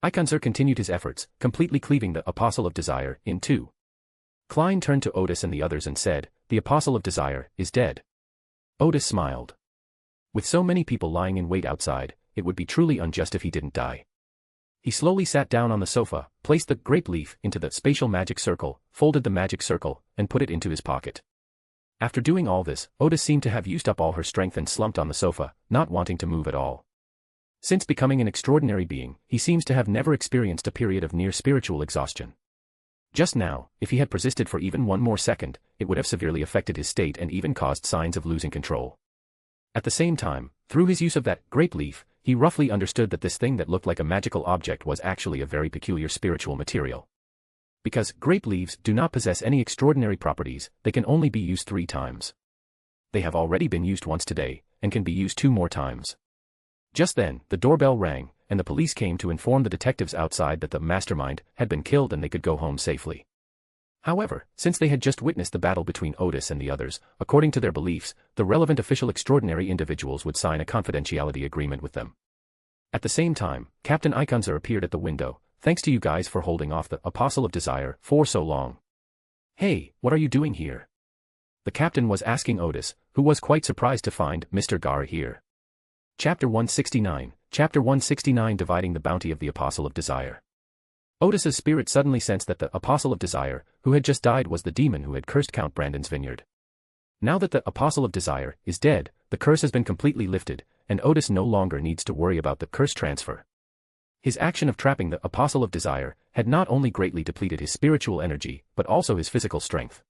Iconzer continued his efforts, completely cleaving the Apostle of Desire in two. Klein turned to Odis and the others and said, "The Apostle of Desire is dead." Odis smiled. With so many people lying in wait outside, it would be truly unjust if he didn't die. He slowly sat down on the sofa, placed the grape leaf into the spatial magic circle, folded the magic circle, and put it into his pocket. After doing all this, Odis seemed to have used up all her strength and slumped on the sofa, not wanting to move at all. Since becoming an extraordinary being, he seems to have never experienced a period of near spiritual exhaustion. Just now, if he had persisted for even one more second, it would have severely affected his state and even caused signs of losing control. At the same time, through his use of that grape leaf, he roughly understood that this thing that looked like a magical object was actually a very peculiar spiritual material. Because grape leaves do not possess any extraordinary properties, they can only be used 3 times. They have already been used once today, and can be used 2 more times. Just then, the doorbell rang, and the police came to inform the detectives outside that the mastermind had been killed and they could go home safely. However, since they had just witnessed the battle between Odis and the others, according to their beliefs, the relevant official extraordinary individuals would sign a confidentiality agreement with them. At the same time, Captain Iconzer appeared at the window. "Thanks to you guys for holding off the Apostle of Desire for so long." "Hey, what are you doing here?" the captain was asking Odis, who was quite surprised to find Mr. Gar here. Chapter 169, Chapter 169 Dividing the Bounty of the Apostle of Desire. Odis's spirit suddenly sensed that the Apostle of Desire, who had just died, was the demon who had cursed Count Brandon's vineyard. Now that the Apostle of Desire is dead, the curse has been completely lifted, and Odis no longer needs to worry about the curse transfer. His action of trapping the Apostle of Desire had not only greatly depleted his spiritual energy, but also his physical strength.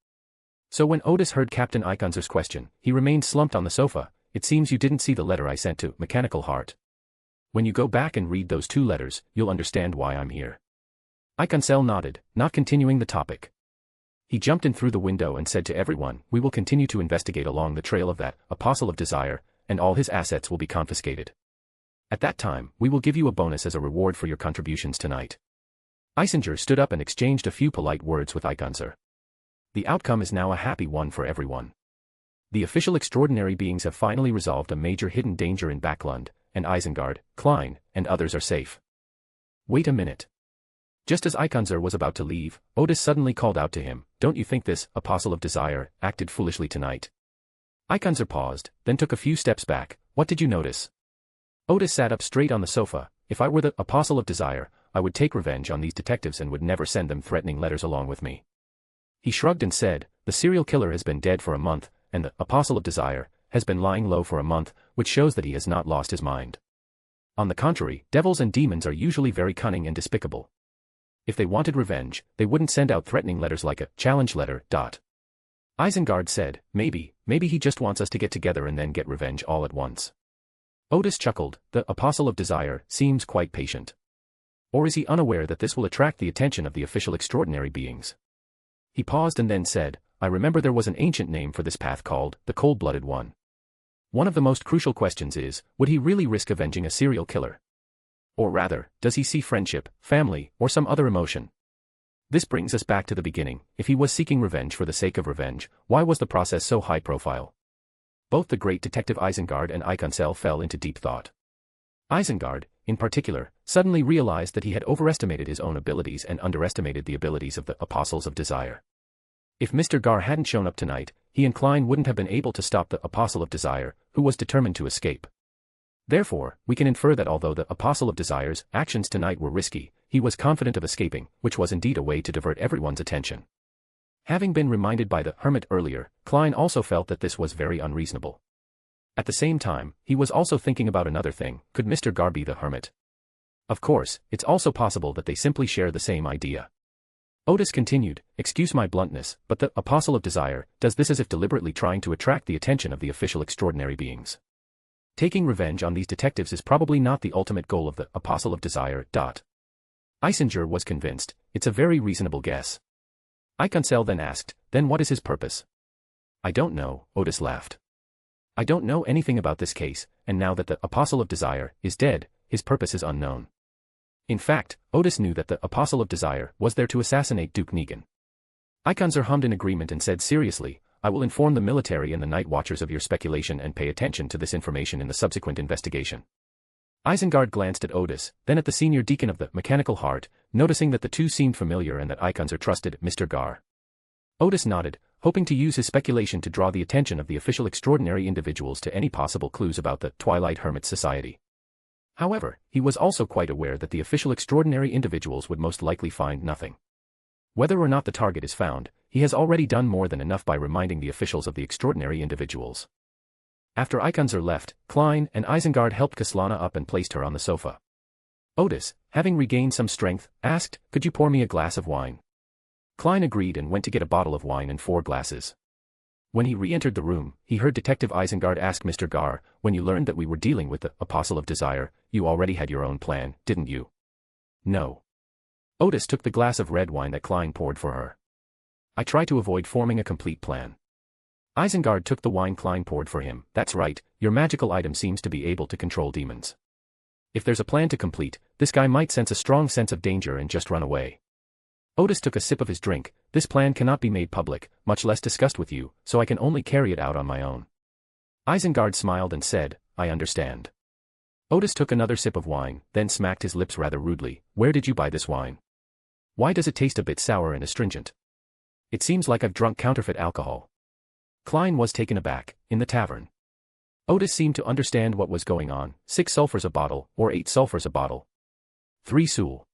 So when Odis heard Captain Iconzer's question, he remained slumped on the sofa. "It seems you didn't see the letter I sent to Mechanical Heart. When you go back and read those 2 letters, you'll understand why I'm here." Iconzel nodded, not continuing the topic. He jumped in through the window and said to everyone, "We will continue to investigate along the trail of that Apostle of Desire, and all his assets will be confiscated. At that time, we will give you a bonus as a reward for your contributions tonight." Isinger stood up and exchanged a few polite words with Eikonzer. The outcome is now a happy one for everyone. The official extraordinary beings have finally resolved a major hidden danger in Backlund, and Isengard, Klein, and others are safe. Wait a minute. Just as Eikonzer was about to leave, Odis suddenly called out to him, "Don't you think this Apostle of Desire acted foolishly tonight?" Eikonzer paused, then took a few steps back. "What did you notice?" Odis sat up straight on the sofa. "If I were the Apostle of Desire, I would take revenge on these detectives and would never send them threatening letters along with me." He shrugged and said, "The serial killer has been dead for a month, and the Apostle of Desire has been lying low for a month, which shows that he has not lost his mind. On the contrary, devils and demons are usually very cunning and despicable. If they wanted revenge, they wouldn't send out threatening letters like a challenge letter. Isengard said, maybe he just wants us to get together and then get revenge all at once." Odis chuckled. "The Apostle of Desire seems quite patient. Or is he unaware that this will attract the attention of the official extraordinary beings?" He paused and then said, "I remember there was an ancient name for this path called the Cold-Blooded One. One of the most crucial questions is, would he really risk avenging a serial killer? Or rather, does he see friendship, family, or some other emotion? This brings us back to the beginning. If he was seeking revenge for the sake of revenge, why was the process so high profile?" Both the great detective Isengard and Eikonzel fell into deep thought. Isengard, in particular, suddenly realized that he had overestimated his own abilities and underestimated the abilities of the Apostles of Desire. If Mr. Gar hadn't shown up tonight, he and Klein wouldn't have been able to stop the Apostle of Desire, who was determined to escape. Therefore, we can infer that although the Apostle of Desire's actions tonight were risky, he was confident of escaping, which was indeed a way to divert everyone's attention. Having been reminded by the Hermit earlier, Klein also felt that this was very unreasonable. At the same time, he was also thinking about another thing: could Mr. Gar be the Hermit? Of course, it's also possible that they simply share the same idea. Odis continued, "Excuse my bluntness, but the Apostle of Desire does this as if deliberately trying to attract the attention of the official extraordinary beings. Taking revenge on these detectives is probably not the ultimate goal of the Apostle of Desire. Isinger was convinced. It's a very reasonable guess. Eikonzel then asked, "Then what is his purpose?" "I don't know," Odis laughed. "I don't know anything about this case, and now that the Apostle of Desire is dead, his purpose is unknown." In fact, Odis knew that the Apostle of Desire was there to assassinate Duke Negan. Eikonzer hummed in agreement and said seriously, "I will inform the military and the Night Watchers of your speculation and pay attention to this information in the subsequent investigation." Isengard glanced at Odis, then at the senior deacon of the Mechanical Heart, noticing that the two seemed familiar and that Eikonzer trusted Mr. Gar. Odis nodded, hoping to use his speculation to draw the attention of the official extraordinary individuals to any possible clues about the Twilight Hermit Society. However, he was also quite aware that the official extraordinary individuals would most likely find nothing. Whether or not the target is found, he has already done more than enough by reminding the officials of the extraordinary individuals. After Eikonzer left, Klein and Isengard helped Kaslana up and placed her on the sofa. Odis, having regained some strength, asked, "Could you pour me a glass of wine?" Klein agreed and went to get a bottle of wine and 4 glasses. When he re-entered the room, he heard Detective Isengard ask Mr. Gar, "When you learned that we were dealing with the Apostle of Desire, you already had your own plan, didn't you?" "No." Odis took the glass of red wine that Klein poured for her. "I try to avoid forming a complete plan." Isengard took the wine Klein poured for him. "That's right, your magical item seems to be able to control demons. If there's a plan to complete, this guy might sense a strong sense of danger and just run away." Odis took a sip of his drink. "This plan cannot be made public, much less discussed with you, so I can only carry it out on my own." Isengard smiled and said, "I understand." Odis took another sip of wine, then smacked his lips rather rudely. "Where did you buy this wine? Why does it taste a bit sour and astringent? It seems like I've drunk counterfeit alcohol." Klein was taken aback. "In the tavern." Odis seemed to understand what was going on. 6 sulfurs a bottle, or 8 sulfurs a bottle. 3 sul.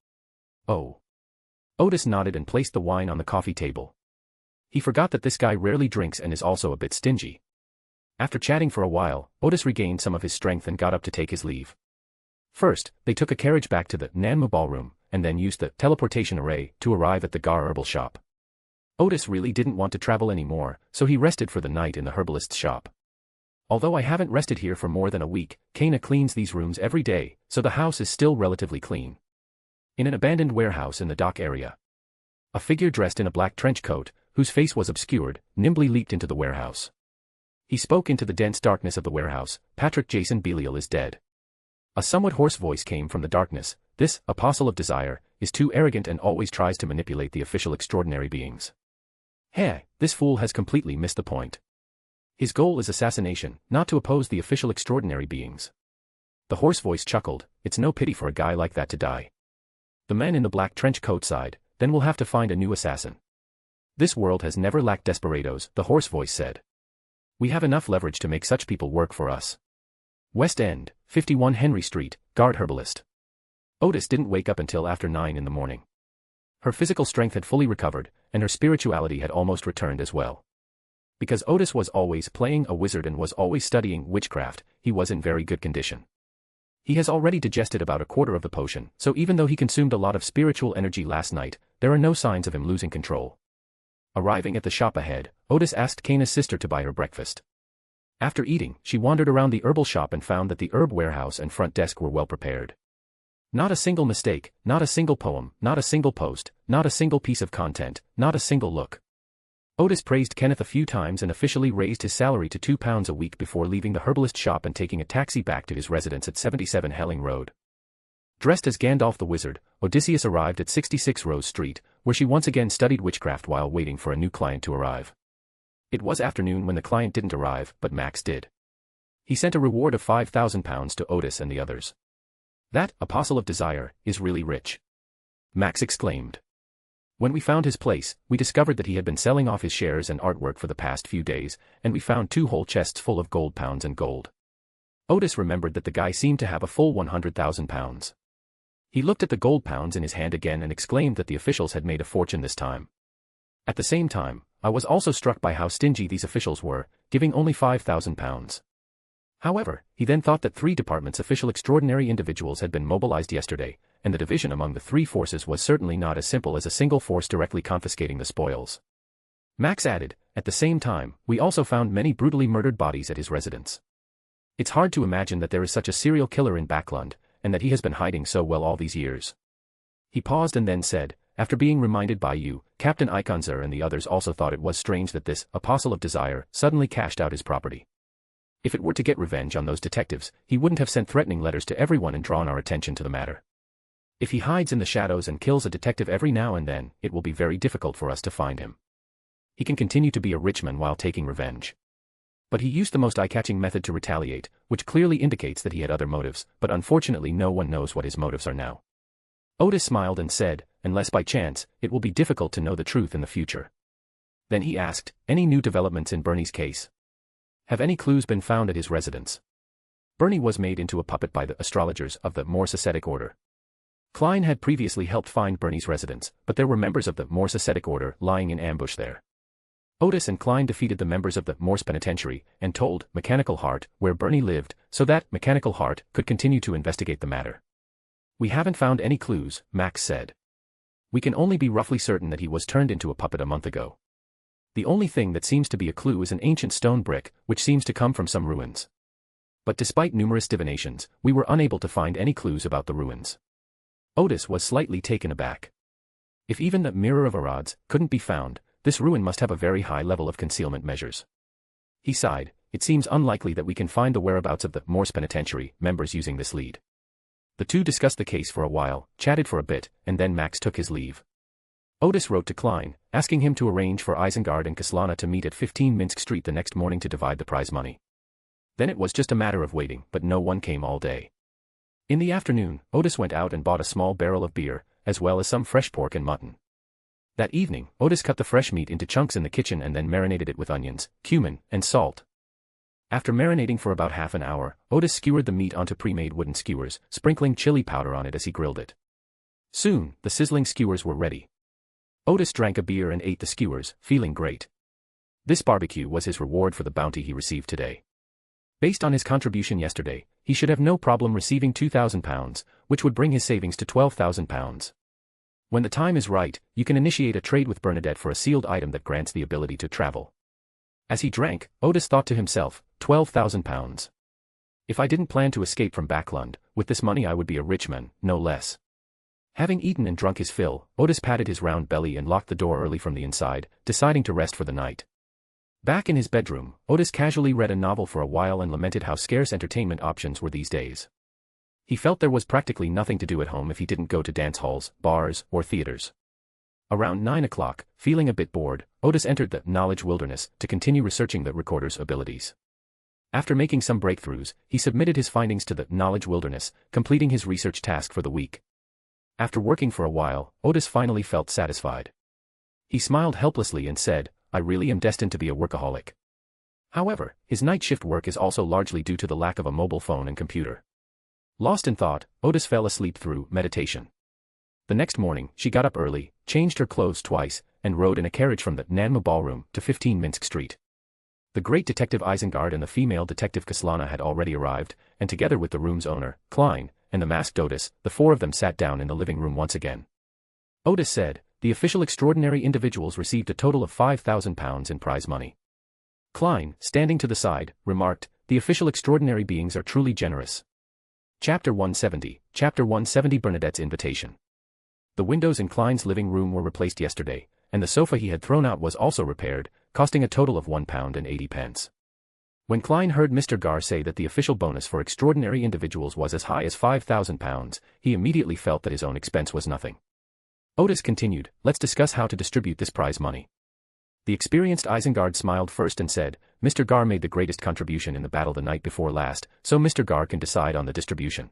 Oh. Odis nodded and placed the wine on the coffee table. He forgot that this guy rarely drinks and is also a bit stingy. After chatting for a while, Odis regained some of his strength and got up to take his leave. First, they took a carriage back to the Nanmu ballroom, and then used the teleportation array to arrive at the Gar herbal shop. Odis really didn't want to travel anymore, so he rested for the night in the herbalist's shop. "Although I haven't rested here for more than a week, Kana cleans these rooms every day, so the house is still relatively clean." In an abandoned warehouse in the dock area, a figure dressed in a black trench coat, whose face was obscured, nimbly leaped into the warehouse. He spoke into the dense darkness of the warehouse. "Patrick Jason Belial is dead." A somewhat hoarse voice came from the darkness. "This Apostle of Desire is too arrogant and always tries to manipulate the official extraordinary beings. Heh, this fool has completely missed the point. His goal is assassination, not to oppose the official extraordinary beings. The hoarse voice chuckled, it's no pity for a guy like that to die. The men in the black trench coat sighed, then we'll have to find a new assassin. This world has never lacked desperados, the hoarse voice said. We have enough leverage to make such people work for us. West End, 51 Henry Street, Guard herbalist. Odis didn't wake up until after 9 in the morning. Her physical strength had fully recovered, and her spirituality had almost returned as well. Because Odis was always playing a wizard and was always studying witchcraft, he was in very good condition. He has already digested about a quarter of the potion, so even though he consumed a lot of spiritual energy last night, there are no signs of him losing control. Arriving at the shop ahead, Odis asked Kaina's sister to buy her breakfast. After eating, she wandered around the herbal shop and found that the herb warehouse and front desk were well prepared. Not a single mistake, not a single poem, not a single post, not a single piece of content, not a single look. Odis praised Kenneth a few times and officially raised his salary to £2 a week before leaving the herbalist shop and taking a taxi back to his residence at 77 Helling Road. Dressed as Gandalf the Wizard, Odysseus arrived at 66 Rose Street, where she once again studied witchcraft while waiting for a new client to arrive. It was afternoon when the client didn't arrive, but Max did. He sent a reward of £5,000 to Odis and the others. That Apostle of Desire is really rich. Max exclaimed. When we found his place, we discovered that he had been selling off his shares and artwork for the past few days, and we found 2 whole chests full of gold pounds and gold. Odis remembered that the guy seemed to have a full £100,000. He looked at the gold pounds in his hand again and exclaimed that the officials had made a fortune this time. At the same time, I was also struck by how stingy these officials were, giving only £5,000. However, he then thought that 3 departments' official extraordinary individuals had been mobilized yesterday, and the division among the 3 forces was certainly not as simple as a single force directly confiscating the spoils. Max added, at the same time, we also found many brutally murdered bodies at his residence. It's hard to imagine that there is such a serial killer in Backlund, and that he has been hiding so well all these years. He paused and then said, after being reminded by you, Captain Ikonzer and the others also thought it was strange that this Apostle of Desire suddenly cashed out his property. If it were to get revenge on those detectives, he wouldn't have sent threatening letters to everyone and drawn our attention to the matter. If he hides in the shadows and kills a detective every now and then, it will be very difficult for us to find him. He can continue to be a rich man while taking revenge. But he used the most eye-catching method to retaliate, which clearly indicates that he had other motives, but unfortunately no one knows what his motives are now. Odis smiled and said, unless by chance, it will be difficult to know the truth in the future. Then he asked, any new developments in Bernie's case? Have any clues been found at his residence? Bernie was made into a puppet by the astrologers of the Moss Ascetic Order. Klein had previously helped find Bernie's residence, but there were members of the Moss Ascetic Order lying in ambush there. Odis and Klein defeated the members of the Morse Penitentiary and told Mechanical Heart where Bernie lived, so that Mechanical Heart could continue to investigate the matter. We haven't found any clues, Max said. We can only be roughly certain that he was turned into a puppet a month ago. The only thing that seems to be a clue is an ancient stone brick, which seems to come from some ruins. But despite numerous divinations, we were unable to find any clues about the ruins. Odis was slightly taken aback. If even the Mirror of Arads couldn't be found, this ruin must have a very high level of concealment measures. He sighed, it seems unlikely that we can find the whereabouts of the Morse Penitentiary members using this lead. The two discussed the case for a while, chatted for a bit, and then Max took his leave. Odis wrote to Klein, asking him to arrange for Isengard and Kaslana to meet at 15 Minsk Street the next morning to divide the prize money. Then it was just a matter of waiting, but no one came all day. In the afternoon, Odis went out and bought a small barrel of beer, as well as some fresh pork and mutton. That evening, Odis cut the fresh meat into chunks in the kitchen and then marinated it with onions, cumin, and salt. After marinating for about half an hour, Odis skewered the meat onto pre-made wooden skewers, sprinkling chili powder on it as he grilled it. Soon, the sizzling skewers were ready. Odis drank a beer and ate the skewers, feeling great. This barbecue was his reward for the bounty he received today. Based on his contribution yesterday, he should have no problem receiving £2,000, which would bring his savings to £12,000. When the time is right, you can initiate a trade with Bernadette for a sealed item that grants the ability to travel. As he drank, Odis thought to himself, £12,000. If I didn't plan to escape from Backlund, with this money I would be a rich man, no less. Having eaten and drunk his fill, Odis patted his round belly and locked the door early from the inside, deciding to rest for the night. Back in his bedroom, Odis casually read a novel for a while and lamented how scarce entertainment options were these days. He felt there was practically nothing to do at home if he didn't go to dance halls, bars, or theaters. Around 9 o'clock, feeling a bit bored, Odis entered the knowledge wilderness to continue researching the recorder's abilities. After making some breakthroughs, he submitted his findings to the knowledge wilderness, completing his research task for the week. After working for a while, Odis finally felt satisfied. He smiled helplessly and said, "I really am destined to be a workaholic." However, his night shift work is also largely due to the lack of a mobile phone and computer. Lost in thought, Odis fell asleep through meditation. The next morning, she got up early, changed her clothes twice, and rode in a carriage from the Nanma Ballroom to 15 Minsk Street. The great Detective Isengard and the female Detective Kaslana had already arrived, and together with the room's owner, Klein, and the masked Odis, the four of them sat down in the living room once again. Odis said, "The official extraordinary individuals received a total of £5,000 in prize money." Klein, standing to the side, remarked, "The official extraordinary beings are truly generous." Chapter 170 Bernadette's Invitation. The windows in Klein's living room were replaced yesterday, and the sofa he had thrown out was also repaired, costing a total of £1.80. When Klein heard Mr. Gar say that the official bonus for extraordinary individuals was as high as £5,000, he immediately felt that his own expense was nothing. Odis continued, "Let's discuss how to distribute this prize money." The experienced Isengard smiled first and said, "Mr. Gar made the greatest contribution in the battle the night before last, so Mr. Gar can decide on the distribution."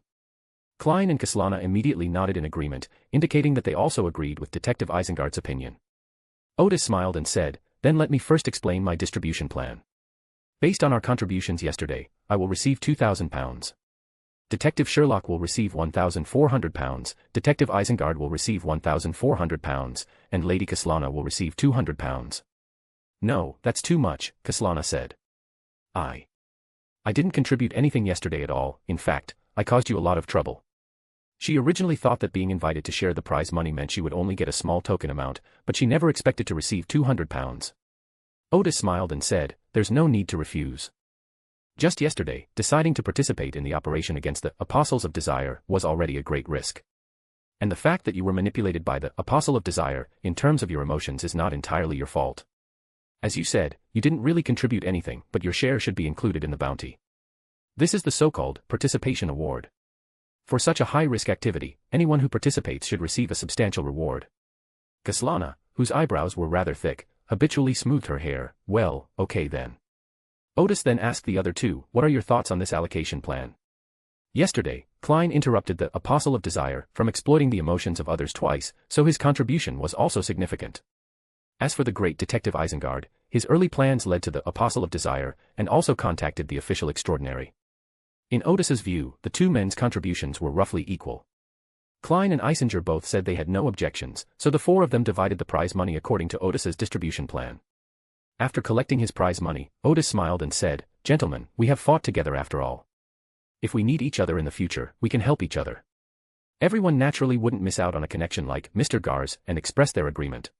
Klein and Kaslana immediately nodded in agreement, indicating that they also agreed with Detective Isengard's opinion. Odis smiled and said, "Then let me first explain my distribution plan. Based on our contributions yesterday, I will receive £2,000. Detective Sherlock will receive £1,400, Detective Isengard will receive £1,400, and Lady Kaslana will receive £200. "No, that's too much," Kaslana said. I didn't contribute anything yesterday at all, in fact, I caused you a lot of trouble." She originally thought that being invited to share the prize money meant she would only get a small token amount, but she never expected to receive £200. Odis smiled and said, "There's no need to refuse. Just yesterday, deciding to participate in the operation against the Apostles of Desire was already a great risk. And the fact that you were manipulated by the Apostle of Desire, in terms of your emotions, is not entirely your fault. As you said, you didn't really contribute anything, but your share should be included in the bounty. This is the so-called participation award. For such a high-risk activity, anyone who participates should receive a substantial reward." Kaslana, whose eyebrows were rather thick, habitually smoothed her hair. "Well, okay then." Odis then asked the other two, "What are your thoughts on this allocation plan?" Yesterday, Klein interrupted the Apostle of Desire from exploiting the emotions of others twice, so his contribution was also significant. As for the great Detective Isengard, his early plans led to the Apostle of Desire, and also contacted the official extraordinary. In Odis's view, the two men's contributions were roughly equal. Klein and Isinger both said they had no objections, so the four of them divided the prize money according to Odis's distribution plan. After collecting his prize money, Odis smiled and said, "Gentlemen, we have fought together after all. If we need each other in the future, we can help each other." Everyone naturally wouldn't miss out on a connection like Mr. Gar's and expressed their agreement.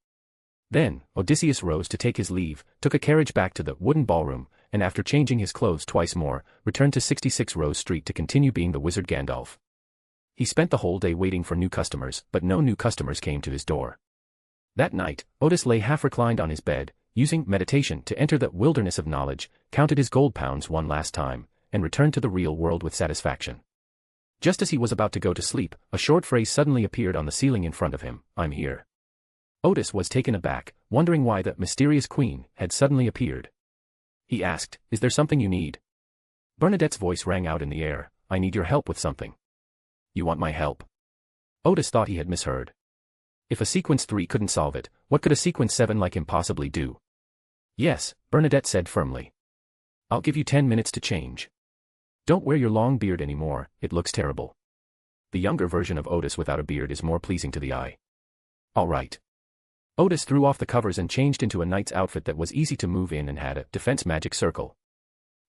Then, Odysseus rose to take his leave, took a carriage back to the wooden ballroom, and after changing his clothes twice more, returned to 66 Rose Street to continue being the wizard Gandalf. He spent the whole day waiting for new customers, but no new customers came to his door. That night, Odis lay half reclined on his bed, using meditation to enter the wilderness of knowledge, counted his gold pounds one last time, and returned to the real world with satisfaction. Just as he was about to go to sleep, a short phrase suddenly appeared on the ceiling in front of him, "I'm here." Odis was taken aback, wondering why the mysterious queen had suddenly appeared. He asked, "Is there something you need?" Bernadette's voice rang out in the air, "I need your help with something." "You want my help?" Odis thought he had misheard. If a sequence 3 couldn't solve it, what could a sequence 7 like him possibly do? "Yes," Bernadette said firmly. "I'll give you 10 minutes to change. Don't wear your long beard anymore, it looks terrible." The younger version of Odis without a beard is more pleasing to the eye. "All right." Odis threw off the covers and changed into a knight's outfit that was easy to move in and had a defense magic circle.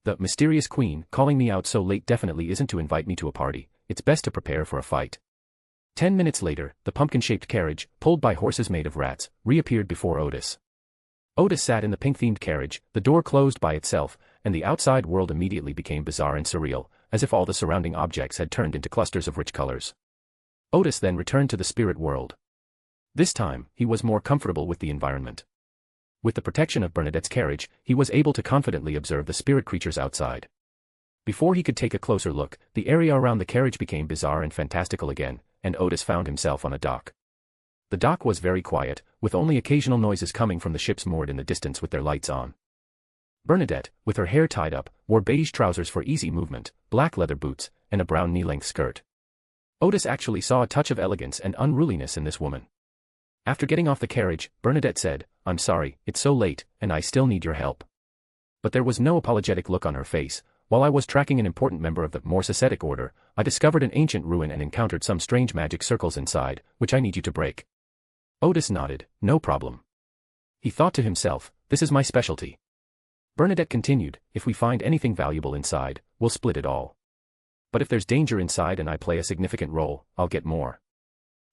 "The mysterious queen calling me out so late definitely isn't to invite me to a party, it's best to prepare for a fight." 10 minutes later, the pumpkin-shaped carriage, pulled by horses made of rats, reappeared before Odis. Odis sat in the pink-themed carriage, the door closed by itself, and the outside world immediately became bizarre and surreal, as if all the surrounding objects had turned into clusters of rich colors. Odis then returned to the spirit world. This time, he was more comfortable with the environment. With the protection of Bernadette's carriage, he was able to confidently observe the spirit creatures outside. Before he could take a closer look, the area around the carriage became bizarre and fantastical again, and Odis found himself on a dock. The dock was very quiet, with only occasional noises coming from the ships moored in the distance with their lights on. Bernadette, with her hair tied up, wore beige trousers for easy movement, black leather boots, and a brown knee-length skirt. Odis actually saw a touch of elegance and unruliness in this woman. After getting off the carriage, Bernadette said, "I'm sorry, it's so late, and I still need your help." But there was no apologetic look on her face. "While I was tracking an important member of the Moss Ascetic Order, I discovered an ancient ruin and encountered some strange magic circles inside, which I need you to break." Odis nodded, "No problem." He thought to himself, "This is my specialty." Bernadette continued, "If we find anything valuable inside, we'll split it all. But if there's danger inside and I play a significant role, I'll get more.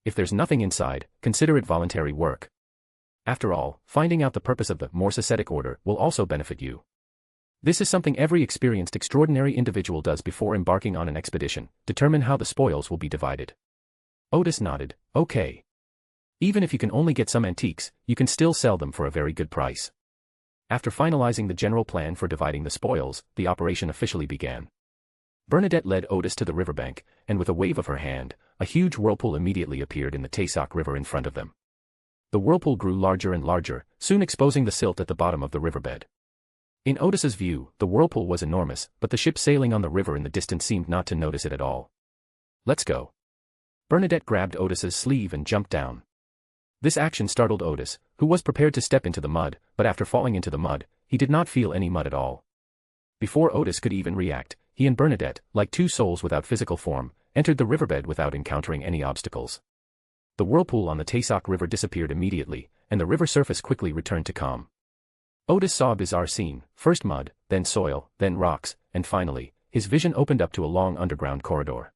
If there's nothing inside, consider it voluntary work. After all, finding out the purpose of the Moss Ascetic Order will also benefit you. This is something every experienced extraordinary individual does before embarking on an expedition, determine how the spoils will be divided." Odis nodded, "Okay. Even if you can only get some antiques, you can still sell them for a very good price." After finalizing the general plan for dividing the spoils, the operation officially began. Bernadette led Odis to the riverbank, and with a wave of her hand, a huge whirlpool immediately appeared in the Taysock River in front of them. The whirlpool grew larger and larger, soon exposing the silt at the bottom of the riverbed. In Odis's view, the whirlpool was enormous, but the ship sailing on the river in the distance seemed not to notice it at all. "Let's go." Bernadette grabbed Odis's sleeve and jumped down. This action startled Odis, who was prepared to step into the mud, but after falling into the mud, he did not feel any mud at all. Before Odis could even react, he and Bernadette, like two souls without physical form, entered the riverbed without encountering any obstacles. The whirlpool on the Taysock River disappeared immediately, and the river surface quickly returned to calm. Odis saw a bizarre scene, first mud, then soil, then rocks, and finally, his vision opened up to a long underground corridor.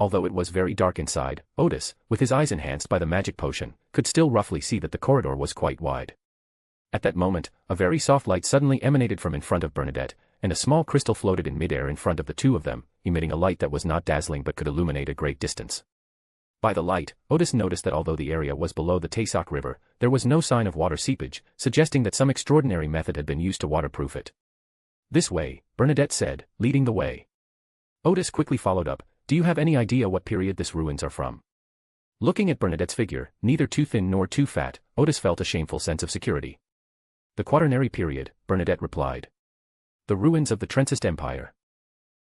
Although it was very dark inside, Odis, with his eyes enhanced by the magic potion, could still roughly see that the corridor was quite wide. At that moment, a very soft light suddenly emanated from in front of Bernadette, and a small crystal floated in midair in front of the two of them, emitting a light that was not dazzling but could illuminate a great distance. By the light, Odis noticed that although the area was below the Taysock River, there was no sign of water seepage, suggesting that some extraordinary method had been used to waterproof it. "This way," Bernadette said, leading the way. Odis quickly followed up, "Do you have any idea what period this ruins are from?" Looking at Bernadette's figure, neither too thin nor too fat, Odis felt a shameful sense of security. "The Quaternary period," Bernadette replied. "The ruins of the Trencist Empire."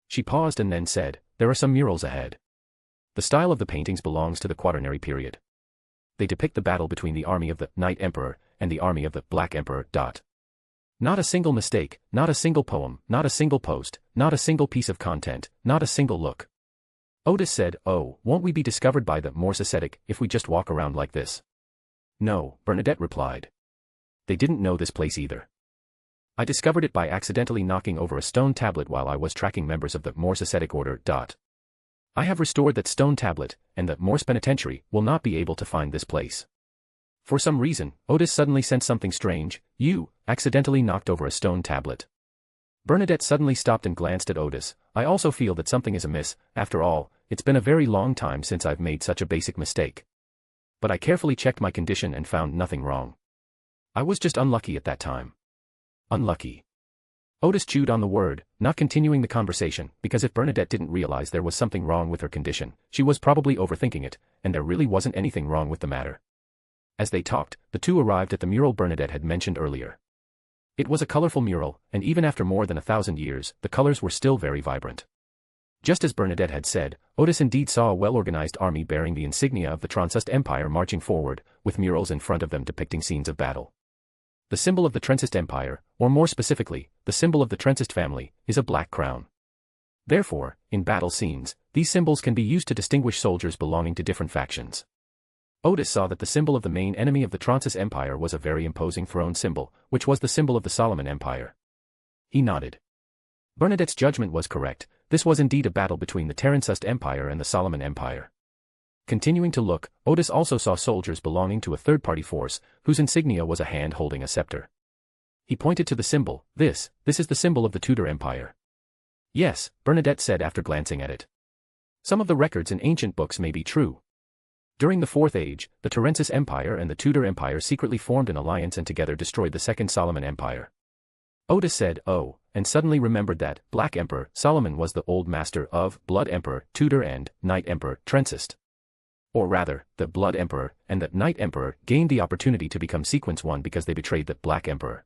She paused and then said, "There are some murals ahead. The style of the paintings belongs to the Quaternary period. They depict the battle between the army of the Night Emperor and the army of the Black Emperor. Not a single mistake, not a single poem, not a single post, not a single piece of content, not a single look." Odis said, "Oh, won't we be discovered by the Moss Ascetic if we just walk around like this?" "No," Bernadette replied. "They didn't know this place either. I discovered it by accidentally knocking over a stone tablet while I was tracking members of the Moss Ascetic Order. I have restored that stone tablet, and the Morse Penitentiary will not be able to find this place." For some reason, Odis suddenly sensed something strange. "You accidentally knocked over a stone tablet." Bernadette suddenly stopped and glanced at Odis. "I also feel that something is amiss. After all, it's been a very long time since I've made such a basic mistake. But I carefully checked my condition and found nothing wrong. I was just unlucky at that time." "Unlucky." Odis chewed on the word, not continuing the conversation, because if Bernadette didn't realize there was something wrong with her condition, she was probably overthinking it, and there really wasn't anything wrong with the matter. As they talked, the two arrived at the mural Bernadette had mentioned earlier. It was a colorful mural, and even after more than 1,000 years, the colors were still very vibrant. Just as Bernadette had said, Odis indeed saw a well-organized army bearing the insignia of the Trencist Empire marching forward, with murals in front of them depicting scenes of battle. The symbol of the Trencist Empire, or more specifically, the symbol of the Trencist family, is a black crown. Therefore, in battle scenes, these symbols can be used to distinguish soldiers belonging to different factions. Odis saw that the symbol of the main enemy of the Trencist Empire was a very imposing throne symbol, which was the symbol of the Solomon Empire. He nodded. Bernadette's judgment was correct. This was indeed a battle between the Trencist Empire and the Solomon Empire. Continuing to look, Odis also saw soldiers belonging to a third-party force, whose insignia was a hand holding a scepter. He pointed to the symbol. This is the symbol of the Tudor Empire." "Yes," Bernadette said after glancing at it. "Some of the records in ancient books may be true. During the Fourth Age, the Trencist Empire and the Tudor Empire secretly formed an alliance and together destroyed the Second Solomon Empire." Odis said, "Oh, and suddenly remembered that Black Emperor Solomon was the old master of Blood Emperor Tudor and Night Emperor Trencist. Or rather, the Blood Emperor and the Night Emperor gained the opportunity to become Sequence 1 because they betrayed the Black Emperor.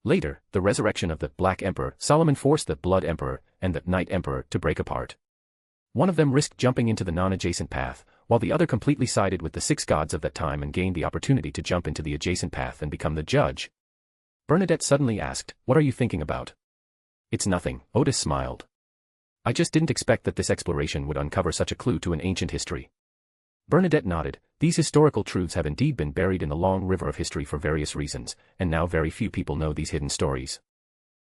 Later, the resurrection of the Black Emperor Solomon forced the Blood Emperor and the Night Emperor to break apart. One of them risked jumping into the non-adjacent path, while the other completely sided with the 6 gods of that time and gained the opportunity to jump into the adjacent path and become the judge. Bernadette suddenly asked, "What are you thinking about?" "It's nothing," Odis smiled. "I just didn't expect that this exploration would uncover such a clue to an ancient history." Bernadette nodded. These historical truths have indeed been buried in the long river of history for various reasons, and now very few people know these hidden stories.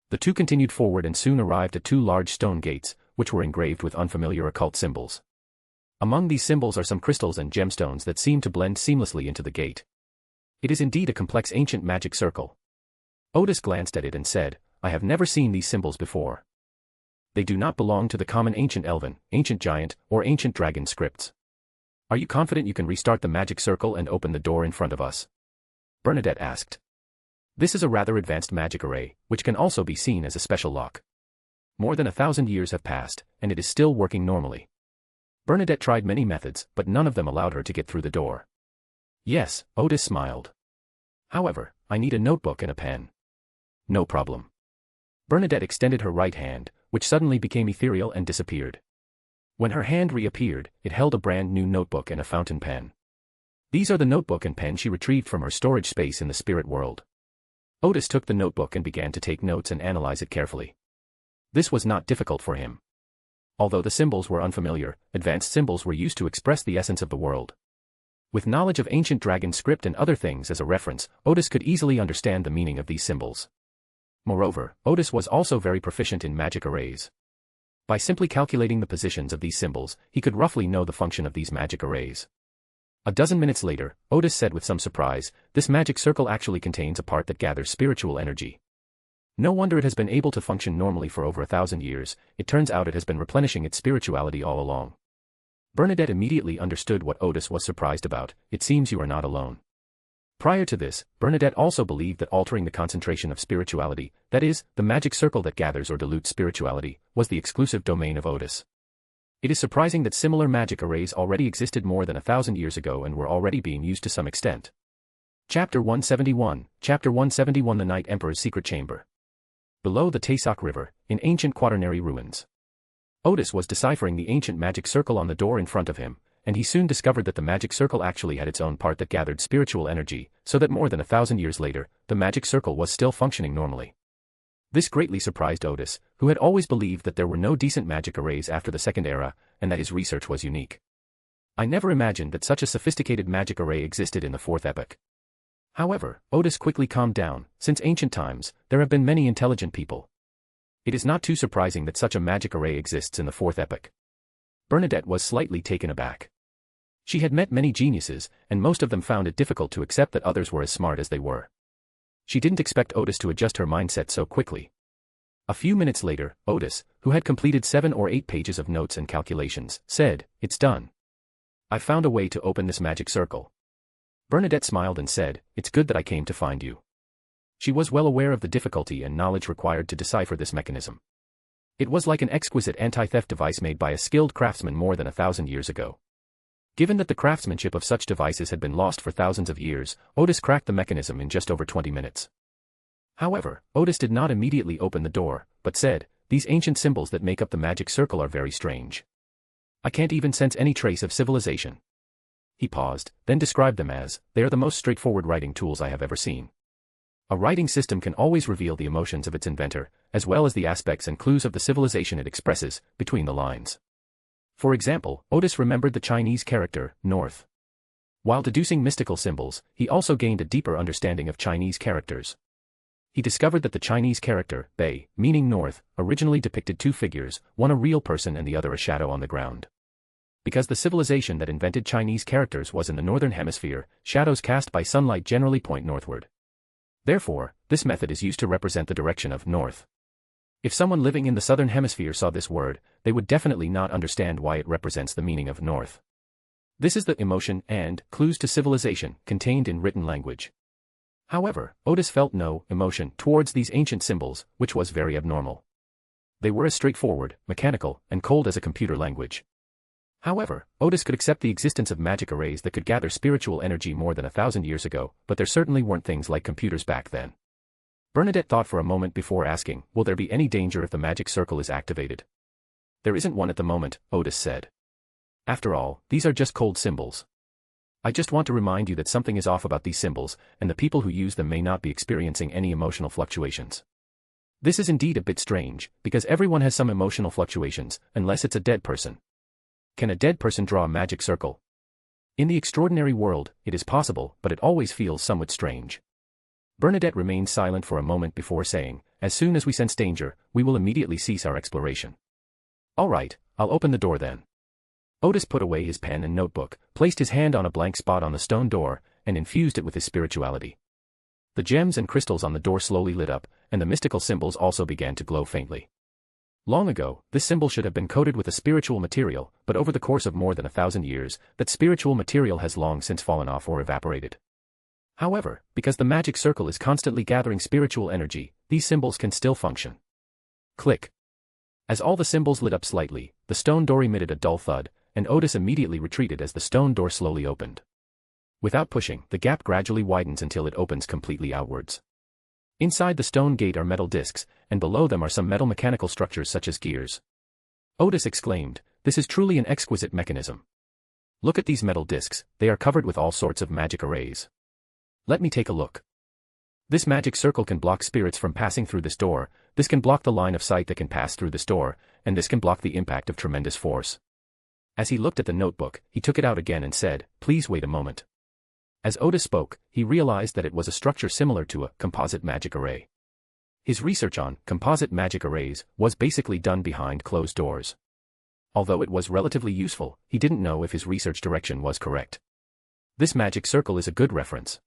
The two continued forward and soon arrived at 2 large stone gates, which were engraved with unfamiliar occult symbols. Among these symbols are some crystals and gemstones that seem to blend seamlessly into the gate. It is indeed a complex ancient magic circle. Odis glanced at it and said, "I have never seen these symbols before. They do not belong to the common ancient Elven, ancient giant, or ancient dragon scripts. Are you confident you can restart the magic circle and open the door in front of us?" Bernadette asked. "This is a rather advanced magic array, which can also be seen as a special lock. More than 1,000 years have passed, and it is still working normally." Bernadette tried many methods, but none of them allowed her to get through the door. "Yes," Odis smiled. "However, I need a notebook and a pen." "No problem." Bernadette extended her right hand, which suddenly became ethereal and disappeared. When her hand reappeared, it held a brand new notebook and a fountain pen. These are the notebook and pen she retrieved from her storage space in the spirit world. Odis took the notebook and began to take notes and analyze it carefully. This was not difficult for him. Although the symbols were unfamiliar, advanced symbols were used to express the essence of the world. With knowledge of ancient dragon script and other things as a reference, Odis could easily understand the meaning of these symbols. Moreover, Odis was also very proficient in magic arrays. By simply calculating the positions of these symbols, he could roughly know the function of these magic arrays. A dozen minutes later, Odis said with some surprise, "This magic circle actually contains a part that gathers spiritual energy. No wonder it has been able to function normally for over 1,000 years, it turns out it has been replenishing its spirituality all along." Bernadette immediately understood what Odis was surprised about. "It seems you are not alone." Prior to this, Bernadette also believed that altering the concentration of spirituality, that is, the magic circle that gathers or dilutes spirituality, was the exclusive domain of Odis. It is surprising that similar magic arrays already existed more than 1,000 years ago and were already being used to some extent. Chapter 171, Chapter 171 The Night Emperor's Secret Chamber. Below the Taysock River, in ancient quaternary ruins. Odis was deciphering the ancient magic circle on the door in front of him, and he soon discovered that the magic circle actually had its own part that gathered spiritual energy, so that more than 1,000 years later, the magic circle was still functioning normally. This greatly surprised Odis, who had always believed that there were no decent magic arrays after the Second Era, and that his research was unique. "I never imagined that such a sophisticated magic array existed in the Fourth Epoch." However, Odis quickly calmed down. Since ancient times, there have been many intelligent people. It is not too surprising that such a magic array exists in the Fourth Epoch. Bernadette was slightly taken aback. She had met many geniuses, and most of them found it difficult to accept that others were as smart as they were. She didn't expect Odis to adjust her mindset so quickly. A few minutes later, Odis, who had completed 7 or 8 pages of notes and calculations, said, "It's done. I've found a way to open this magic circle." Bernadette smiled and said, "It's good that I came to find you." She was well aware of the difficulty and knowledge required to decipher this mechanism. It was like an exquisite anti-theft device made by a skilled craftsman more than 1,000 years ago. Given that the craftsmanship of such devices had been lost for thousands of years, Odis cracked the mechanism in just over 20 minutes. However, Odis did not immediately open the door, but said, "These ancient symbols that make up the magic circle are very strange. I can't even sense any trace of civilization." He paused, then described them as, "They are the most straightforward writing tools I have ever seen." A writing system can always reveal the emotions of its inventor, as well as the aspects and clues of the civilization it expresses, between the lines. For example, Odis remembered the Chinese character, North. While deducing mystical symbols, he also gained a deeper understanding of Chinese characters. He discovered that the Chinese character, Bei, meaning North, originally depicted 2 figures, one a real person and the other a shadow on the ground. Because the civilization that invented Chinese characters was in the northern hemisphere, shadows cast by sunlight generally point northward. Therefore, this method is used to represent the direction of north. If someone living in the southern hemisphere saw this word, they would definitely not understand why it represents the meaning of north. This is the emotion and clues to civilization contained in written language. However, Odis felt no emotion towards these ancient symbols, which was very abnormal. They were as straightforward, mechanical, and cold as a computer language. However, Odis could accept the existence of magic arrays that could gather spiritual energy more than 1,000 years ago, but there certainly weren't things like computers back then. Bernadette thought for a moment before asking, will there be any danger if the magic circle is activated? There isn't one at the moment, Odis said. After all, these are just cold symbols. I just want to remind you that something is off about these symbols, and the people who use them may not be experiencing any emotional fluctuations. This is indeed a bit strange, because everyone has some emotional fluctuations, unless it's a dead person. Can a dead person draw a magic circle? In the extraordinary world, it is possible, but it always feels somewhat strange. Bernadette remained silent for a moment before saying, as soon as we sense danger, we will immediately cease our exploration. All right, I'll open the door then. Odis put away his pen and notebook, placed his hand on a blank spot on the stone door, and infused it with his spirituality. The gems and crystals on the door slowly lit up, and the mystical symbols also began to glow faintly. Long ago, this symbol should have been coated with a spiritual material, but over the course of more than 1,000 years, that spiritual material has long since fallen off or evaporated. However, because the magic circle is constantly gathering spiritual energy, these symbols can still function. Click. As all the symbols lit up slightly, the stone door emitted a dull thud, and Odis immediately retreated as the stone door slowly opened. Without pushing, the gap gradually widens until it opens completely outwards. Inside the stone gate are metal discs, and below them are some metal mechanical structures such as gears. Odis exclaimed, "This is truly an exquisite mechanism. Look at these metal discs, they are covered with all sorts of magic arrays. Let me take a look. This magic circle can block spirits from passing through this door, this can block the line of sight that can pass through this door, and this can block the impact of tremendous force." As he looked at the notebook, he took it out again and said, "Please wait a moment." As Odis spoke, he realized that it was a structure similar to a composite magic array. His research on composite magic arrays was basically done behind closed doors. Although it was relatively useful, he didn't know if his research direction was correct. This magic circle is a good reference.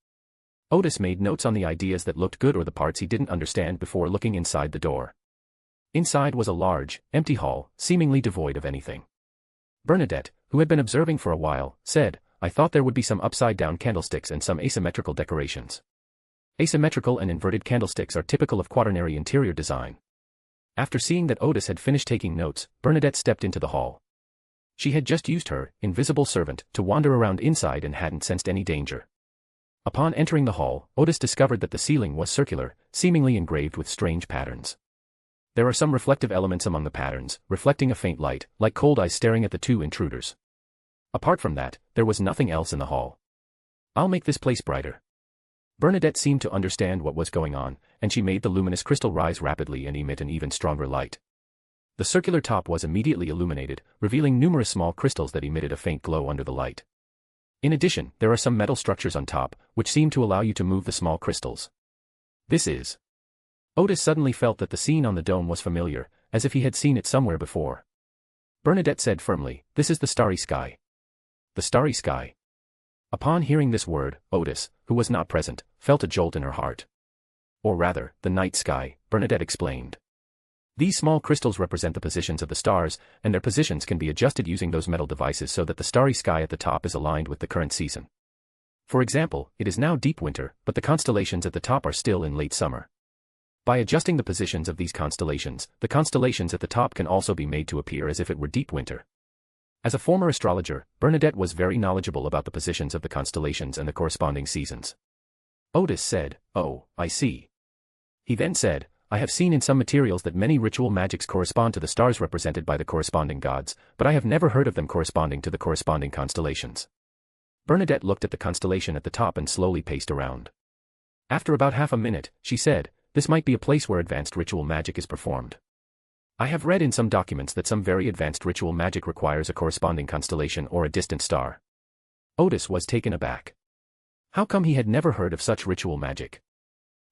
Odis made notes on the ideas that looked good or the parts he didn't understand before looking inside the door. Inside was a large, empty hall, seemingly devoid of anything. Bernadette, who had been observing for a while, said, "I thought there would be some upside-down candlesticks and some asymmetrical decorations." Asymmetrical and inverted candlesticks are typical of quaternary interior design. After seeing that Odis had finished taking notes, Bernadette stepped into the hall. She had just used her invisible servant to wander around inside and hadn't sensed any danger. Upon entering the hall, Odis discovered that the ceiling was circular, seemingly engraved with strange patterns. There are some reflective elements among the patterns, reflecting a faint light, like cold eyes staring at the two intruders. Apart from that, there was nothing else in the hall. "I'll make this place brighter." Bernadette seemed to understand what was going on, and she made the luminous crystal rise rapidly and emit an even stronger light. The circular top was immediately illuminated, revealing numerous small crystals that emitted a faint glow under the light. In addition, there are some metal structures on top, which seem to allow you to move the small crystals. This is... Odis suddenly felt that the scene on the dome was familiar, as if he had seen it somewhere before. Bernadette said firmly, "This is the starry sky." The starry sky. Upon hearing this word, Odis, who was not present, felt a jolt in her heart. Or rather, the night sky, Bernadette explained. These small crystals represent the positions of the stars, and their positions can be adjusted using those metal devices so that the starry sky at the top is aligned with the current season. For example, it is now deep winter, but the constellations at the top are still in late summer. By adjusting the positions of these constellations, the constellations at the top can also be made to appear as if it were deep winter. As a former astrologer, Bernadette was very knowledgeable about the positions of the constellations and the corresponding seasons. Odis said, "Oh, I see." He then said, "I have seen in some materials that many ritual magics correspond to the stars represented by the corresponding gods, but I have never heard of them corresponding to the corresponding constellations." Bernadette looked at the constellation at the top and slowly paced around. After about half a minute, she said, "This might be a place where advanced ritual magic is performed. I have read in some documents that some very advanced ritual magic requires a corresponding constellation or a distant star." Odis was taken aback. How come he had never heard of such ritual magic?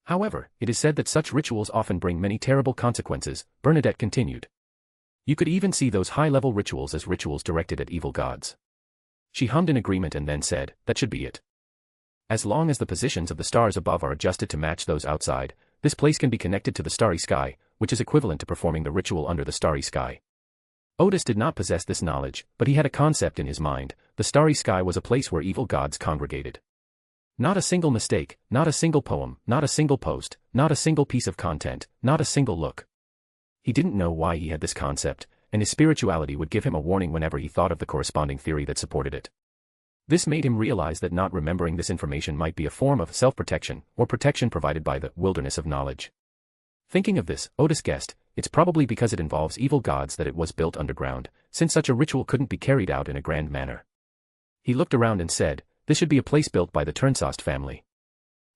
However, it is said that such rituals often bring many terrible consequences, Bernadette continued. You could even see those high-level rituals as rituals directed at evil gods. She hummed in agreement and then said, "That should be it. As long as the positions of the stars above are adjusted to match those outside, this place can be connected to the starry sky, which is equivalent to performing the ritual under the starry sky." Odis did not possess this knowledge, but he had a concept in his mind: the starry sky was a place where evil gods congregated. Not a single mistake, not a single poem, not a single post, not a single piece of content, not a single look. He didn't know why he had this concept, and his spirituality would give him a warning whenever he thought of the corresponding theory that supported it. This made him realize that not remembering this information might be a form of self-protection, or protection provided by the wilderness of knowledge. Thinking of this, Odis guessed, it's probably because it involves evil gods that it was built underground, since such a ritual couldn't be carried out in a grand manner. He looked around and said, this should be a place built by the Turnsost family.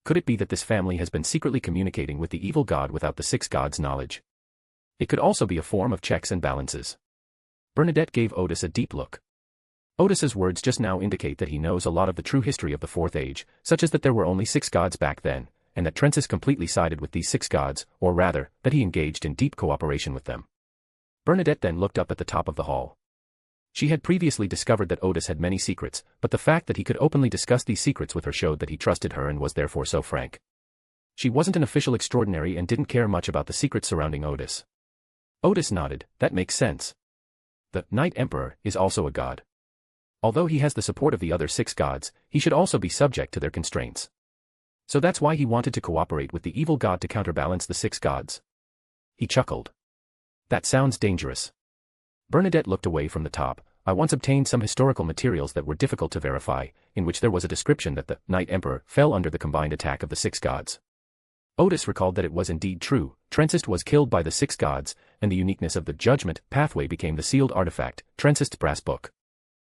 Could it be that this family has been secretly communicating with the evil god without the six gods' knowledge? It could also be a form of checks and balances. Bernadette gave Odis a deep look. Odis's words just now indicate that he knows a lot of the true history of the Fourth Age, such as that there were only 6 gods back then, and that Trensis completely sided with these 6 gods, or rather, that he engaged in deep cooperation with them. Bernadette then looked up at the top of the hall. She had previously discovered that Odis had many secrets, but the fact that he could openly discuss these secrets with her showed that he trusted her and was therefore so frank. She wasn't an official extraordinary and didn't care much about the secrets surrounding Odis. Odis nodded, that makes sense. The Night Emperor is also a god. Although he has the support of the other 6 gods, he should also be subject to their constraints. So that's why he wanted to cooperate with the evil god to counterbalance the 6 gods. He chuckled. That sounds dangerous. Bernadette looked away from the top. I once obtained some historical materials that were difficult to verify, in which there was a description that the Night Emperor fell under the combined attack of the 6 gods. Odis recalled that it was indeed true. Trensis was killed by the 6 gods, and the uniqueness of the Judgment Pathway became the sealed artifact, Trensist's brass book.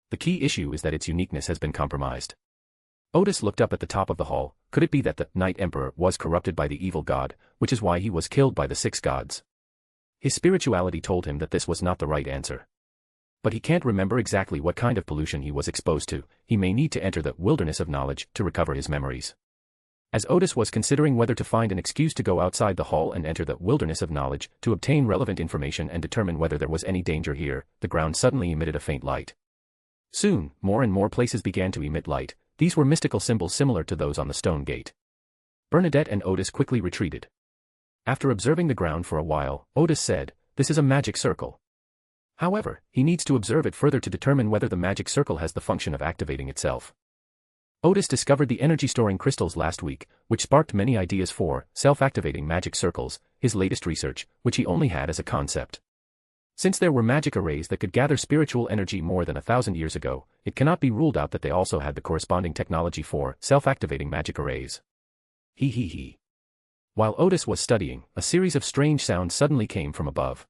The key issue is that its uniqueness has been compromised. Odis looked up at the top of the hall. Could it be that the Night Emperor was corrupted by the evil god, which is why he was killed by the 6 gods? His spirituality told him that this was not the right answer. But he can't remember exactly what kind of pollution he was exposed to. He may need to enter the wilderness of knowledge to recover his memories. As Odis was considering whether to find an excuse to go outside the hall and enter the wilderness of knowledge to obtain relevant information and determine whether there was any danger here, the ground suddenly emitted a faint light. Soon, more and more places began to emit light. These were mystical symbols similar to those on the stone gate. Bernadette and Odis quickly retreated. After observing the ground for a while, Odis said, this is a magic circle. However, he needs to observe it further to determine whether the magic circle has the function of activating itself. Odis discovered the energy-storing crystals last week, which sparked many ideas for self-activating magic circles, his latest research, which he only had as a concept. Since there were magic arrays that could gather spiritual energy more than 1,000 years ago, it cannot be ruled out that they also had the corresponding technology for self-activating magic arrays. He. While Odis was studying, a series of strange sounds suddenly came from above.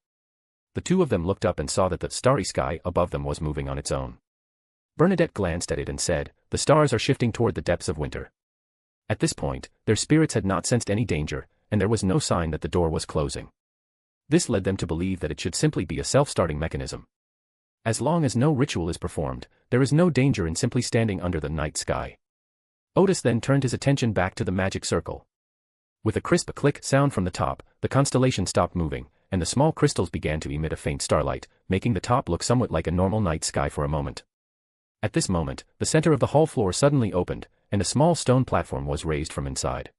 The two of them looked up and saw that the starry sky above them was moving on its own. Bernadette glanced at it and said, the stars are shifting toward the depths of winter. At this point, their spirits had not sensed any danger, and there was no sign that the door was closing. This led them to believe that it should simply be a self-starting mechanism. As long as no ritual is performed, there is no danger in simply standing under the night sky. Odis then turned his attention back to the magic circle. With a crisp click sound from the top, the constellation stopped moving, and the small crystals began to emit a faint starlight, making the top look somewhat like a normal night sky for a moment. At this moment, the center of the hall floor suddenly opened, and a small stone platform was raised from inside.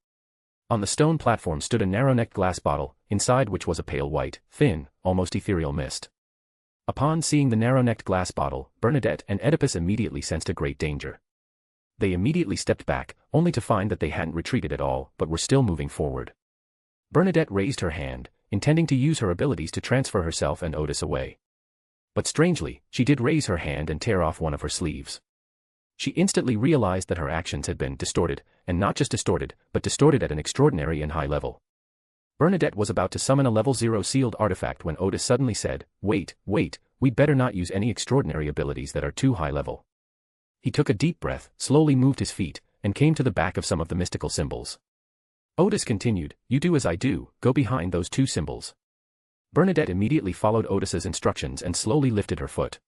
On the stone platform stood a narrow-necked glass bottle, inside which was a pale white, thin, almost ethereal mist. Upon seeing the narrow-necked glass bottle, Bernadette and Oedipus immediately sensed a great danger. They immediately stepped back, only to find that they hadn't retreated at all, but were still moving forward. Bernadette raised her hand, intending to use her abilities to transfer herself and Odis away. But strangely, she did raise her hand and tear off one of her sleeves. She instantly realized that her actions had been distorted, and not just distorted, but distorted at an extraordinary and high level. Bernadette was about to summon a level 0 sealed artifact when Odis suddenly said, wait, we'd better not use any extraordinary abilities that are too high level. He took a deep breath, slowly moved his feet, and came to the back of some of the mystical symbols. Odis continued, you do as I do, go behind those 2 symbols. Bernadette immediately followed Odis's instructions and slowly lifted her foot.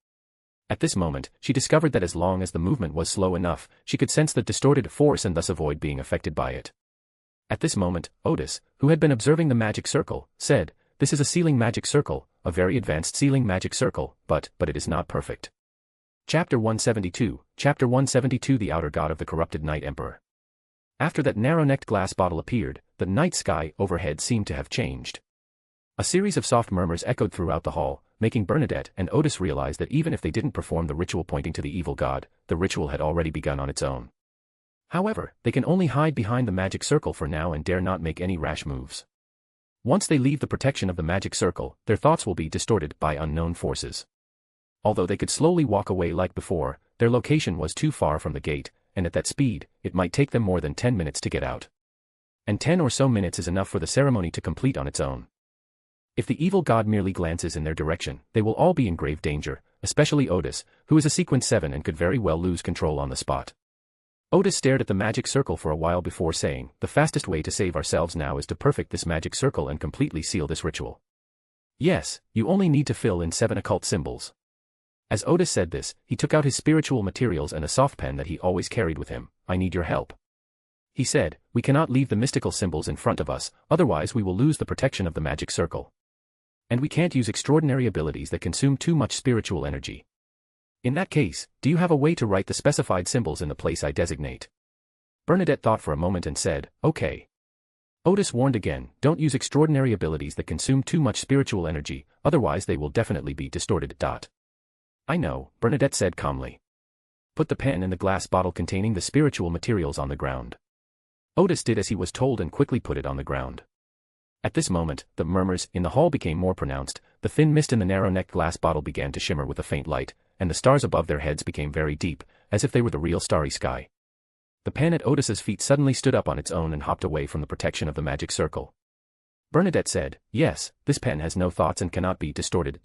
At this moment, she discovered that as long as the movement was slow enough, she could sense the distorted force and thus avoid being affected by it. At this moment, Odis, who had been observing the magic circle, said, this is a sealing magic circle, a very advanced sealing magic circle, but it is not perfect. Chapter 172, Chapter 172 The Outer God of the Corrupted Night Emperor. After that narrow-necked glass bottle appeared, the night sky overhead seemed to have changed. A series of soft murmurs echoed throughout the hall, making Bernadette and Odis realize that even if they didn't perform the ritual pointing to the evil god, the ritual had already begun on its own. However, they can only hide behind the magic circle for now and dare not make any rash moves. Once they leave the protection of the magic circle, their thoughts will be distorted by unknown forces. Although they could slowly walk away like before, their location was too far from the gate, and at that speed, it might take them more than 10 minutes to get out. And 10 or so minutes is enough for the ceremony to complete on its own. If the evil god merely glances in their direction, they will all be in grave danger, especially Odis, who is a sequence 7 and could very well lose control on the spot. Odis stared at the magic circle for a while before saying, "The fastest way to save ourselves now is to perfect this magic circle and completely seal this ritual. Yes, you only need to fill in 7 occult symbols." As Odis said this, he took out his spiritual materials and a soft pen that he always carried with him. "I need your help," he said. "We cannot leave the mystical symbols in front of us, otherwise we will lose the protection of the magic circle. And we can't use extraordinary abilities that consume too much spiritual energy. In that case, do you have a way to write the specified symbols in the place I designate?" Bernadette thought for a moment and said, "Okay." Odis warned again, "Don't use extraordinary abilities that consume too much spiritual energy, otherwise they will definitely be distorted." "I know," Bernadette said calmly. "Put the pen in the glass bottle containing the spiritual materials on the ground." Odis did as he was told and quickly put it on the ground. At this moment, the murmurs in the hall became more pronounced, the thin mist in the narrow-necked glass bottle began to shimmer with a faint light, and the stars above their heads became very deep, as if they were the real starry sky. The pen at Odis's feet suddenly stood up on its own and hopped away from the protection of the magic circle. Bernadette said, "Yes, this pen has no thoughts and cannot be distorted."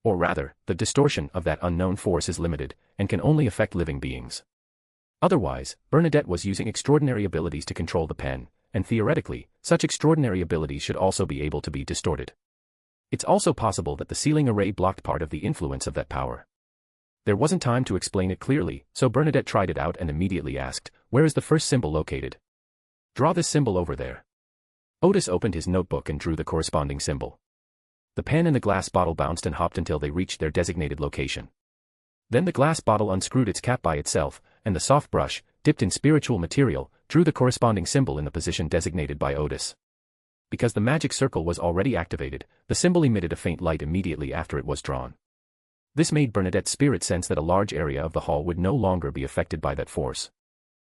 Or rather, the distortion of that unknown force is limited, and can only affect living beings. Otherwise, Bernadette was using extraordinary abilities to control the pen, and theoretically, such extraordinary abilities should also be able to be distorted. It's also possible that the sealing array blocked part of the influence of that power. There wasn't time to explain it clearly, so Bernadette tried it out and immediately asked, "Where is the first symbol located?" "Draw this symbol over there." Odis opened his notebook and drew the corresponding symbol. The pen and the glass bottle bounced and hopped until they reached their designated location. Then the glass bottle unscrewed its cap by itself, and the soft brush, dipped in spiritual material, drew the corresponding symbol in the position designated by Odis. Because the magic circle was already activated, the symbol emitted a faint light immediately after it was drawn. This made Bernadette's spirit sense that a large area of the hall would no longer be affected by that force.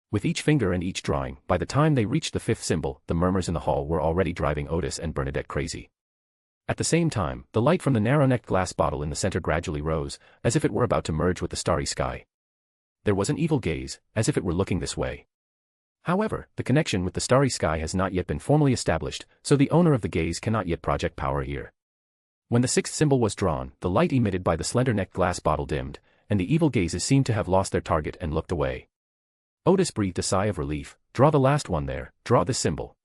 With each finger and each drawing, by the time they reached the 5th symbol, the murmurs in the hall were already driving Odis and Bernadette crazy. At the same time, the light from the narrow-necked glass bottle in the center gradually rose, as if it were about to merge with the starry sky. There was an evil gaze, as if it were looking this way. However, the connection with the starry sky has not yet been formally established, so the owner of the gaze cannot yet project power here. When the 6th symbol was drawn, the light emitted by the slender-necked glass bottle dimmed, and the evil gazes seemed to have lost their target and looked away. Odis breathed a sigh of relief. "Draw the last one there, draw this symbol."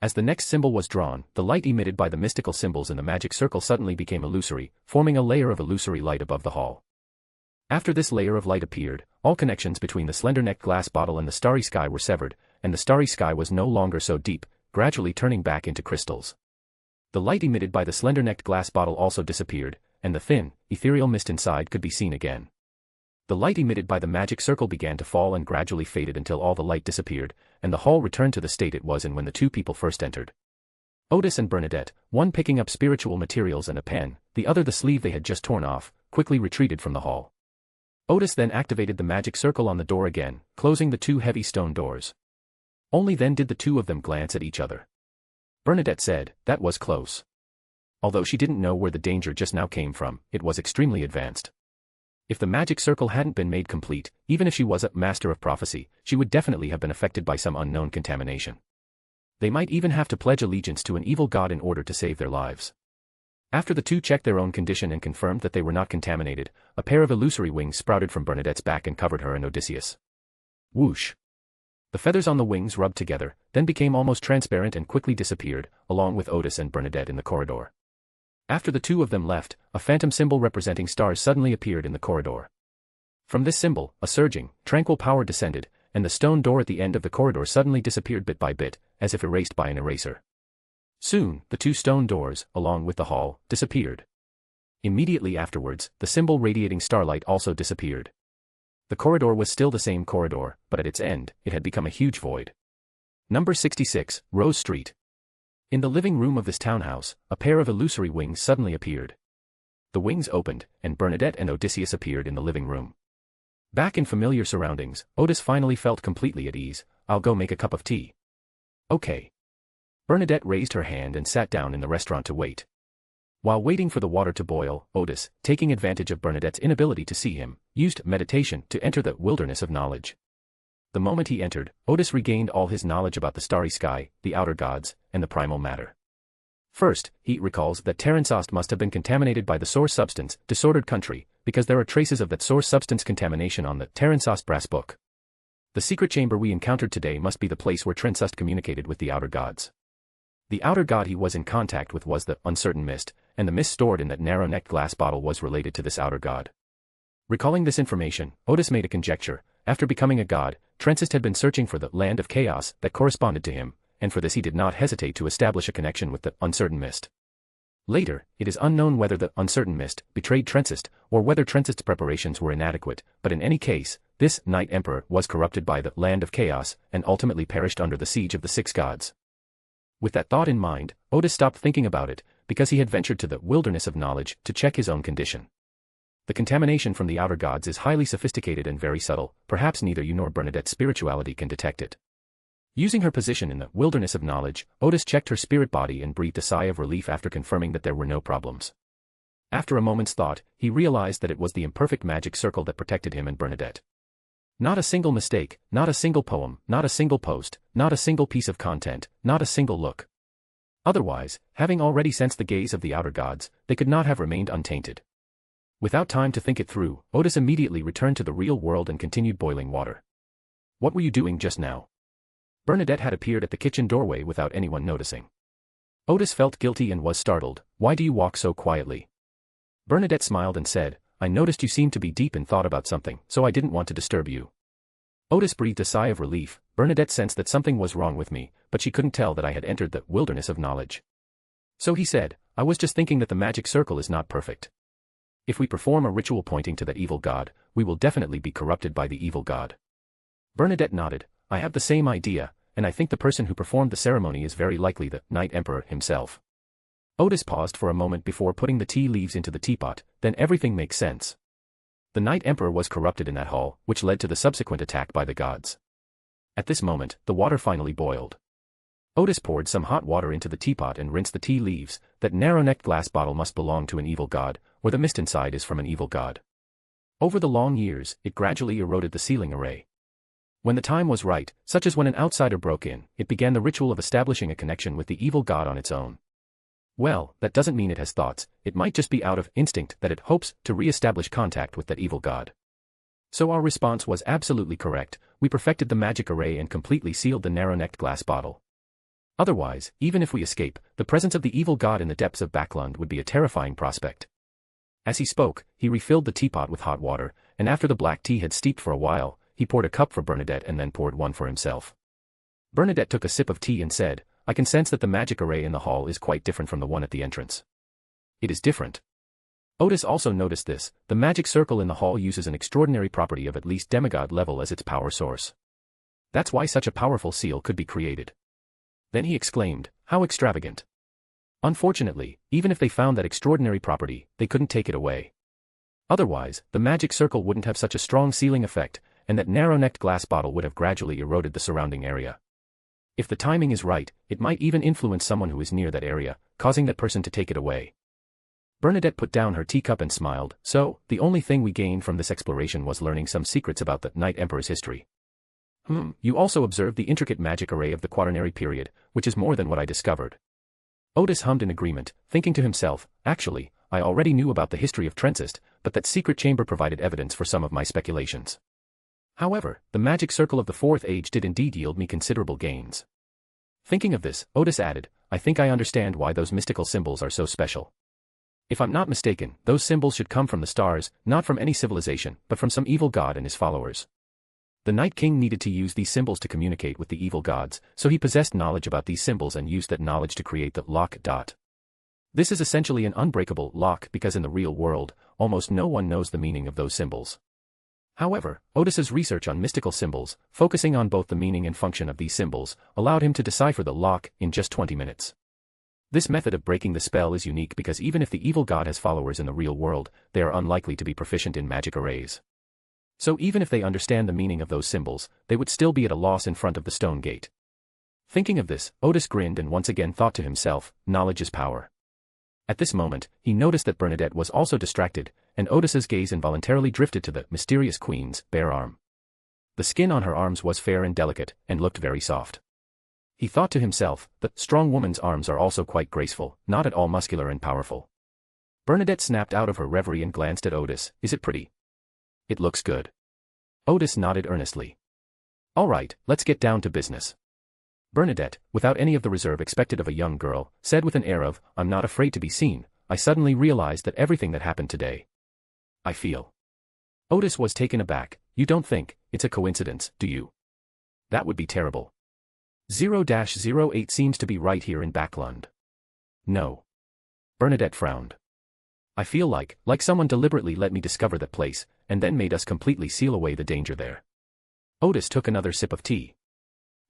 As the next symbol was drawn, the light emitted by the mystical symbols in the magic circle suddenly became illusory, forming a layer of illusory light above the hall. After this layer of light appeared, all connections between the slender-necked glass bottle and the starry sky were severed, and the starry sky was no longer so deep, gradually turning back into crystals. The light emitted by the slender-necked glass bottle also disappeared, and the thin, ethereal mist inside could be seen again. The light emitted by the magic circle began to fall and gradually faded until all the light disappeared, and the hall returned to the state it was in when the two people first entered. Odis and Bernadette, one picking up spiritual materials and a pen, the other the sleeve they had just torn off, quickly retreated from the hall. Odis then activated the magic circle on the door again, closing the 2 heavy stone doors. Only then did the 2 of them glance at each other. Bernadette said, "That was close." Although she didn't know where the danger just now came from, it was extremely advanced. If the magic circle hadn't been made complete, even if she was a master of prophecy, she would definitely have been affected by some unknown contamination. They might even have to pledge allegiance to an evil god in order to save their lives. After the 2 checked their own condition and confirmed that they were not contaminated, a pair of illusory wings sprouted from Bernadette's back and covered her and Odysseus. Whoosh! The feathers on the wings rubbed together, then became almost transparent and quickly disappeared, along with Odis and Bernadette in the corridor. After the 2 of them left, a phantom symbol representing stars suddenly appeared in the corridor. From this symbol, a surging, tranquil power descended, and the stone door at the end of the corridor suddenly disappeared bit by bit, as if erased by an eraser. Soon, the 2 stone doors, along with the hall, disappeared. Immediately afterwards, the symbol radiating starlight also disappeared. The corridor was still the same corridor, but at its end, it had become a huge void. Number 66, Rose Street. In the living room of this townhouse, a pair of illusory wings suddenly appeared. The wings opened, and Bernadette and Odysseus appeared in the living room. Back in familiar surroundings, Odis finally felt completely at ease. I'll go make a cup of tea. Okay. Bernadette raised her hand and sat down in the restaurant to wait. While waiting for the water to boil, Odis, taking advantage of Bernadette's inability to see him, used meditation to enter the wilderness of knowledge. The moment he entered, Odis regained all his knowledge about the starry sky, the outer gods, and the primal matter. First, he recalls that Terransost must have been contaminated by the source substance, disordered country, because there are traces of that source substance contamination on the Terransost brass book. The secret chamber we encountered today must be the place where Terransost communicated with the outer gods. The outer god he was in contact with was the uncertain mist, and the mist stored in that narrow-necked glass bottle was related to this outer god. Recalling this information, Odis made a conjecture. After becoming a god, Terransost had been searching for the land of chaos that corresponded to him, and for this he did not hesitate to establish a connection with the uncertain mist. Later, it is unknown whether the uncertain mist betrayed Terransost, or whether Terransost's preparations were inadequate, but in any case, this Night Emperor was corrupted by the land of chaos, and ultimately perished under the siege of the six gods. With that thought in mind, Odis stopped thinking about it, because he had ventured to the wilderness of knowledge to check his own condition. The contamination from the outer gods is highly sophisticated and very subtle, perhaps neither you nor Bernadette's spirituality can detect it. Using her position in the wilderness of knowledge, Odis checked her spirit body and breathed a sigh of relief after confirming that there were no problems. After a moment's thought, he realized that it was the imperfect magic circle that protected him and Bernadette. Not a single mistake, not a single poem, not a single post, not a single piece of content, not a single look. Otherwise, having already sensed the gaze of the outer gods, they could not have remained untainted. Without time to think it through, Odis immediately returned to the real world and continued boiling water. What were you doing just now? Bernadette had appeared at the kitchen doorway without anyone noticing. Odis felt guilty and was startled. Why do you walk so quietly? Bernadette smiled and said, I noticed you seemed to be deep in thought about something, so I didn't want to disturb you. Odis breathed a sigh of relief. Bernadette sensed that something was wrong with me, but she couldn't tell that I had entered the wilderness of knowledge. So he said, I was just thinking that the magic circle is not perfect. If we perform a ritual pointing to that evil god, we will definitely be corrupted by the evil god. Bernadette nodded. I have the same idea, and I think the person who performed the ceremony is very likely the Night Emperor himself. Odis paused for a moment before putting the tea leaves into the teapot, then everything makes sense. The Night Emperor was corrupted in that hall, which led to the subsequent attack by the gods. At this moment, the water finally boiled. Odis poured some hot water into the teapot and rinsed the tea leaves. That narrow-necked glass bottle must belong to an evil god, or the mist inside is from an evil god. Over the long years, it gradually eroded the sealing array. When the time was right, such as when an outsider broke in, it began the ritual of establishing a connection with the evil god on its own. Well, that doesn't mean it has thoughts, it might just be out of instinct that it hopes to re-establish contact with that evil god. So our response was absolutely correct. We perfected the magic array and completely sealed the narrow-necked glass bottle. Otherwise, even if we escape, the presence of the evil god in the depths of Backland would be a terrifying prospect. As he spoke, he refilled the teapot with hot water, and after the black tea had steeped for a while, he poured a cup for Bernadette and then poured one for himself. Bernadette took a sip of tea and said, I can sense that the magic array in the hall is quite different from the one at the entrance. It is different. Odis also noticed this. The magic circle in the hall uses an extraordinary property of at least demigod level as its power source. That's why such a powerful seal could be created. Then he exclaimed, how extravagant. Unfortunately, even if they found that extraordinary property, they couldn't take it away. Otherwise, the magic circle wouldn't have such a strong sealing effect, and that narrow-necked glass bottle would have gradually eroded the surrounding area. If the timing is right, it might even influence someone who is near that area, causing that person to take it away. Bernadette put down her teacup and smiled. So, the only thing we gained from this exploration was learning some secrets about the Night Emperor's history. You also observed the intricate magic array of the Quaternary period, which is more than what I discovered. Odis hummed in agreement, thinking to himself, actually, I already knew about the history of Terransost, but that secret chamber provided evidence for some of my speculations. However, the magic circle of the Fourth Age did indeed yield me considerable gains. Thinking of this, Odis added, I think I understand why those mystical symbols are so special. If I'm not mistaken, those symbols should come from the stars, not from any civilization, but from some evil god and his followers. The Night King needed to use these symbols to communicate with the evil gods, so he possessed knowledge about these symbols and used that knowledge to create the lock. This is essentially an unbreakable lock because in the real world, almost no one knows the meaning of those symbols. However, Odis's research on mystical symbols, focusing on both the meaning and function of these symbols, allowed him to decipher the lock in just 20 minutes. This method of breaking the spell is unique because even if the evil god has followers in the real world, they are unlikely to be proficient in magic arrays. So even if they understand the meaning of those symbols, they would still be at a loss in front of the stone gate. Thinking of this, Odis grinned and once again thought to himself, knowledge is power. At this moment, he noticed that Bernadette was also distracted, and Odis's gaze involuntarily drifted to the mysterious queen's bare arm. The skin on her arms was fair and delicate, and looked very soft. He thought to himself, the strong woman's arms are also quite graceful, not at all muscular and powerful. Bernadette snapped out of her reverie and glanced at Odis. Is it pretty? It looks good. Odis nodded earnestly. All right, let's get down to business. Bernadette, without any of the reserve expected of a young girl, said with an air of, I'm not afraid to be seen. I suddenly realized that everything that happened today. I feel. Odis was taken aback. You don't think it's a coincidence, do you? That would be terrible. 0-08 seems to be right here in Backlund. No. Bernadette frowned. I feel like someone deliberately let me discover that place, and then made us completely seal away the danger there. Odis took another sip of tea.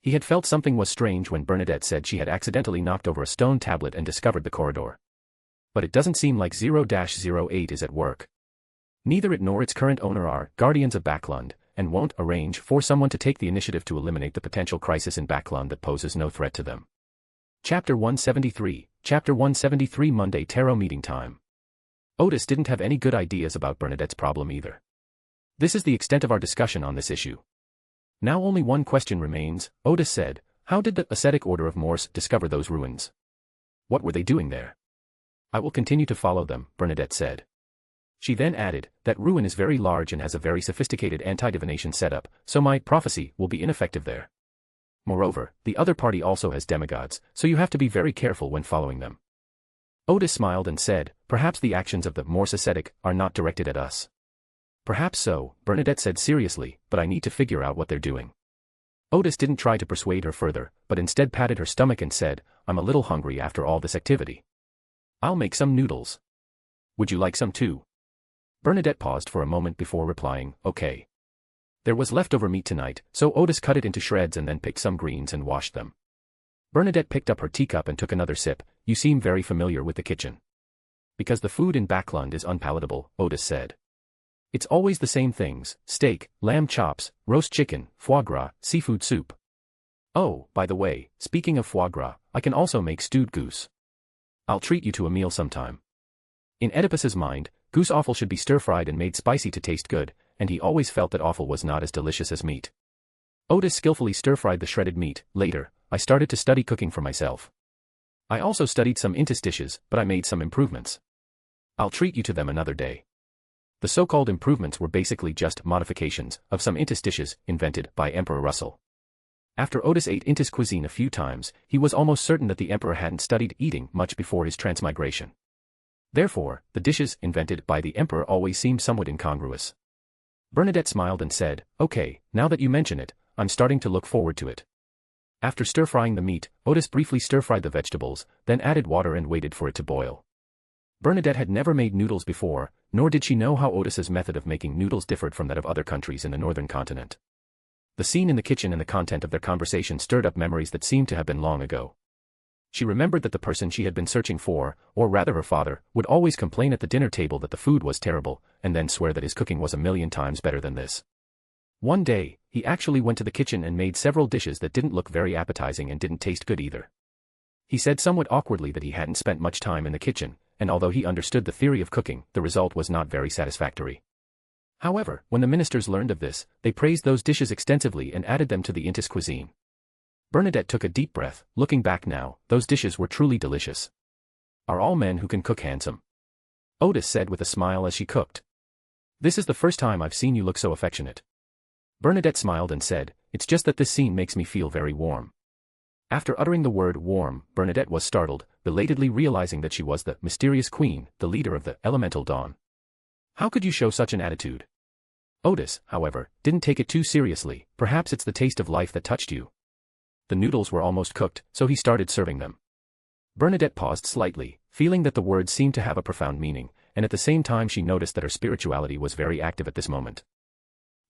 He had felt something was strange when Bernadette said she had accidentally knocked over a stone tablet and discovered the corridor. But it doesn't seem like 0-08 is at work. Neither it nor its current owner are guardians of Backlund, and won't arrange for someone to take the initiative to eliminate the potential crisis in Backlund that poses no threat to them. Chapter 173, Chapter 173 Monday Tarot Meeting Time. Odis didn't have any good ideas about Bernadette's problem either. This is the extent of our discussion on this issue. Now only one question remains, Odis said. How did the Ascetic Order of Moors discover those ruins? What were they doing there? I will continue to follow them, Bernadette said. She then added, that ruin is very large and has a very sophisticated anti-divination setup, so my prophecy will be ineffective there. Moreover, the other party also has demigods, so you have to be very careful when following them. Odis smiled and said, perhaps the actions of the Moss Ascetic are not directed at us. Perhaps so, Bernadette said seriously, but I need to figure out what they're doing. Odis didn't try to persuade her further, but instead patted her stomach and said, I'm a little hungry after all this activity. I'll make some noodles. Would you like some too? Bernadette paused for a moment before replying, okay. There was leftover meat tonight, so Odis cut it into shreds and then picked some greens and washed them. Bernadette picked up her teacup and took another sip. You seem very familiar with the kitchen. Because the food in Backlund is unpalatable, Odis said. It's always the same things, steak, lamb chops, roast chicken, foie gras, seafood soup. Oh, by the way, speaking of foie gras, I can also make stewed goose. I'll treat you to a meal sometime. In Oedipus's mind, goose offal should be stir-fried and made spicy to taste good, and he always felt that offal was not as delicious as meat. Odis skillfully stir-fried the shredded meat. Later, I started to study cooking for myself. I also studied some Intis dishes, but I made some improvements. I'll treat you to them another day. The so-called improvements were basically just modifications of some Intis dishes invented by Emperor Russell. After Odis ate Intis cuisine a few times, he was almost certain that the Emperor hadn't studied eating much before his transmigration. Therefore, the dishes invented by the Emperor always seemed somewhat incongruous. Bernadette smiled and said, okay, now that you mention it, I'm starting to look forward to it. After stir-frying the meat, Odis briefly stir-fried the vegetables, then added water and waited for it to boil. Bernadette had never made noodles before, nor did she know how Odis's method of making noodles differed from that of other countries in the northern continent. The scene in the kitchen and the content of their conversation stirred up memories that seemed to have been long ago. She remembered that the person she had been searching for, or rather her father, would always complain at the dinner table that the food was terrible, and then swear that his cooking was 1,000,000 times better than this. One day, he actually went to the kitchen and made several dishes that didn't look very appetizing and didn't taste good either. He said somewhat awkwardly that he hadn't spent much time in the kitchen, and although he understood the theory of cooking, the result was not very satisfactory. However, when the ministers learned of this, they praised those dishes extensively and added them to the Intis cuisine. Bernadette took a deep breath. Looking back now, those dishes were truly delicious. Are all men who can cook handsome? Odis said with a smile as she cooked. This is the first time I've seen you look so affectionate. Bernadette smiled and said, it's just that this scene makes me feel very warm. After uttering the word warm, Bernadette was startled, belatedly realizing that she was the mysterious queen, the leader of the elemental dawn. How could you show such an attitude? Odis, however, didn't take it too seriously. Perhaps it's the taste of life that touched you. The noodles were almost cooked, so he started serving them. Bernadette paused slightly, feeling that the words seemed to have a profound meaning, and at the same time she noticed that her spirituality was very active at this moment.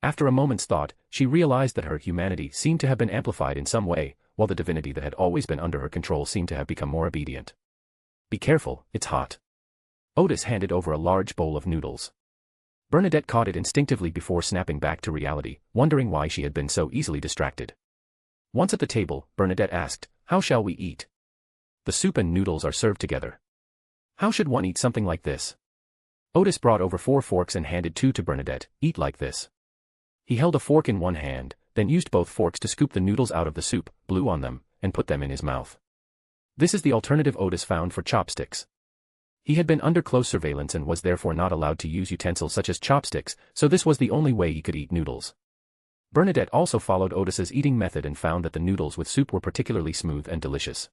After a moment's thought, she realized that her humanity seemed to have been amplified in some way, while the divinity that had always been under her control seemed to have become more obedient. Be careful, it's hot. Odis handed over a large bowl of noodles. Bernadette caught it instinctively before snapping back to reality, wondering why she had been so easily distracted. Once at the table, Bernadette asked, "How shall we eat? The soup and noodles are served together. How should one eat something like this?" Odis brought over 4 forks and handed 2 to Bernadette. "Eat like this." He held a fork in one hand, then used both forks to scoop the noodles out of the soup, blew on them, and put them in his mouth. This is the alternative Odis found for chopsticks. He had been under close surveillance and was therefore not allowed to use utensils such as chopsticks, so this was the only way he could eat noodles. Bernadette also followed Odis's eating method and found that the noodles with soup were particularly smooth and delicious.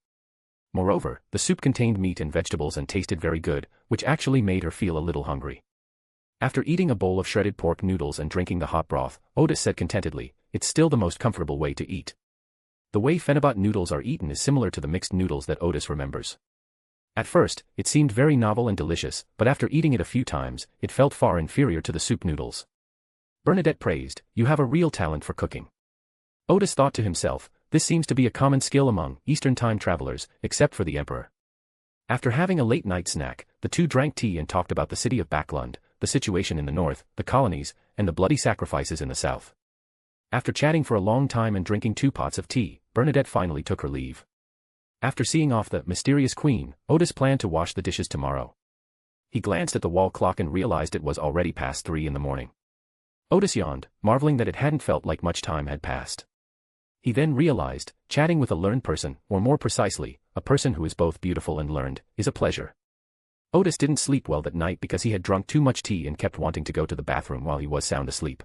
Moreover, the soup contained meat and vegetables and tasted very good, which actually made her feel a little hungry. After eating a bowl of shredded pork noodles and drinking the hot broth, Odis said contentedly, "It's still the most comfortable way to eat." The way Phenobot noodles are eaten is similar to the mixed noodles that Odis remembers. At first, it seemed very novel and delicious, but after eating it a few times, it felt far inferior to the soup noodles. Bernadette praised, "You have a real talent for cooking." Odis thought to himself, this seems to be a common skill among Eastern time travelers, except for the Emperor. After having a late-night snack, the two drank tea and talked about the city of Backlund, the situation in the north, the colonies, and the bloody sacrifices in the south. After chatting for a long time and drinking 2 pots of tea, Bernadette finally took her leave. After seeing off the mysterious queen, Odis planned to wash the dishes tomorrow. He glanced at the wall clock and realized it was already past 3 in the morning. Odis yawned, marveling that it hadn't felt like much time had passed. He then realized, chatting with a learned person, or more precisely, a person who is both beautiful and learned, is a pleasure. Odis didn't sleep well that night because he had drunk too much tea and kept wanting to go to the bathroom while he was sound asleep.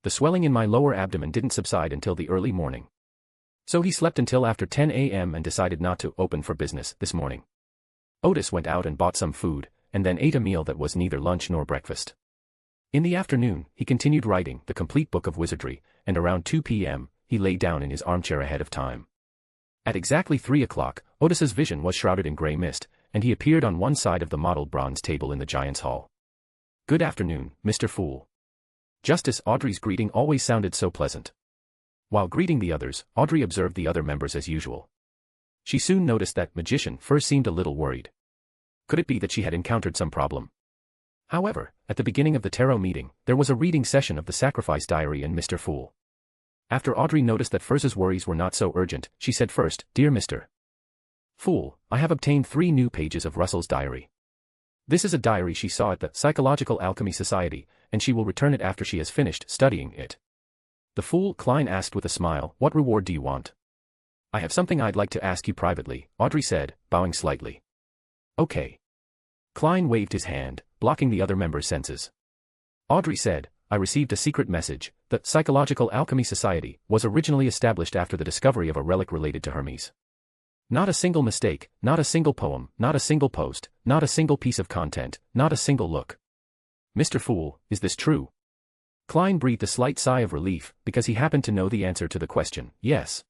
The swelling in my lower abdomen didn't subside until the early morning. So he slept until after 10 a.m. and decided not to open for business this morning. Odis went out and bought some food, and then ate a meal that was neither lunch nor breakfast. In the afternoon, he continued writing the complete book of wizardry, and around 2 p.m., he lay down in his armchair ahead of time. At exactly 3 o'clock, Odis's vision was shrouded in grey mist, and he appeared on one side of the mottled bronze table in the giant's hall. "Good afternoon, Mr. Fool." Justice Audrey's greeting always sounded so pleasant. While greeting the others, Audrey observed the other members as usual. She soon noticed that Magician first seemed a little worried. Could it be that she had encountered some problem? However, at the beginning of the tarot meeting, there was a reading session of the Sacrifice Diary and Mr. Fool. After Audrey noticed that Furz's worries were not so urgent, she said first, "Dear Mr. Fool, I have obtained 3 new pages of Russell's diary. This is a diary she saw at the Psychological Alchemy Society, and she will return it after she has finished studying it." The Fool, Klein asked with a smile, "What reward do you want?" "I have something I'd like to ask you privately," Audrey said, bowing slightly. "Okay." Klein waved his hand, blocking the other members' senses. Audrey said, "I received a secret message. The Psychological Alchemy Society was originally established after the discovery of a relic related to Hermes. Not a single mistake, not a single poem, not a single post, not a single piece of content, not a single look. Mr. Fool, is this true?" Klein breathed a slight sigh of relief, because he happened to know the answer to the question, yes.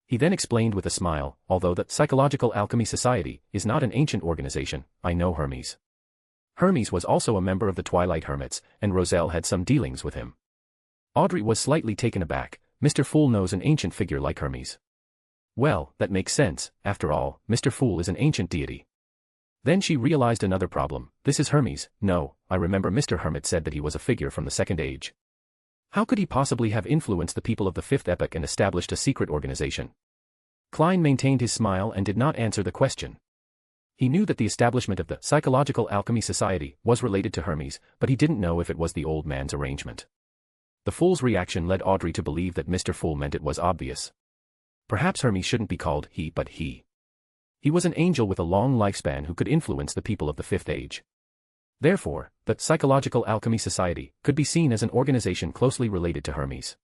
He then explained with a smile, "Although the Psychological Alchemy Society is not an ancient organization, I know Hermes. Hermes was also a member of the Twilight Hermits, and Roselle had some dealings with him." Audrey was slightly taken aback. Mr. Fool knows an ancient figure like Hermes. Well, that makes sense. After all, Mr. Fool is an ancient deity. Then she realized another problem. This is Hermes. No, I remember Mr. Hermit said that he was a figure from the Second Age. How could he possibly have influenced the people of the Fifth Epoch and established a secret organization? Klein maintained his smile and did not answer the question. He knew that the establishment of the Psychological Alchemy Society was related to Hermes, but he didn't know if it was the old man's arrangement. The Fool's reaction led Audrey to believe that Mr. Fool meant it was obvious. Perhaps Hermes shouldn't be called he but he. He was an angel with a long lifespan who could influence the people of the Fifth Age. Therefore, the Psychological Alchemy Society could be seen as an organization closely related to Hermes.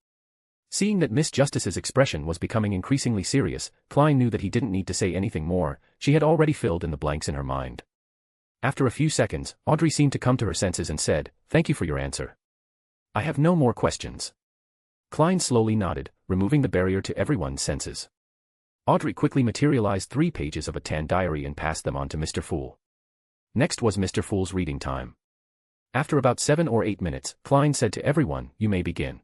Seeing that Miss Justice's expression was becoming increasingly serious, Klein knew that he didn't need to say anything more. She had already filled in the blanks in her mind. After a few seconds, Audrey seemed to come to her senses and said, "Thank you for your answer. I have no more questions." Klein slowly nodded, removing the barrier to everyone's senses. Audrey quickly materialized 3 pages of a tan diary and passed them on to Mr. Fool. Next was Mr. Fool's reading time. After about 7 or 8 minutes, Klein said to everyone, "You may begin."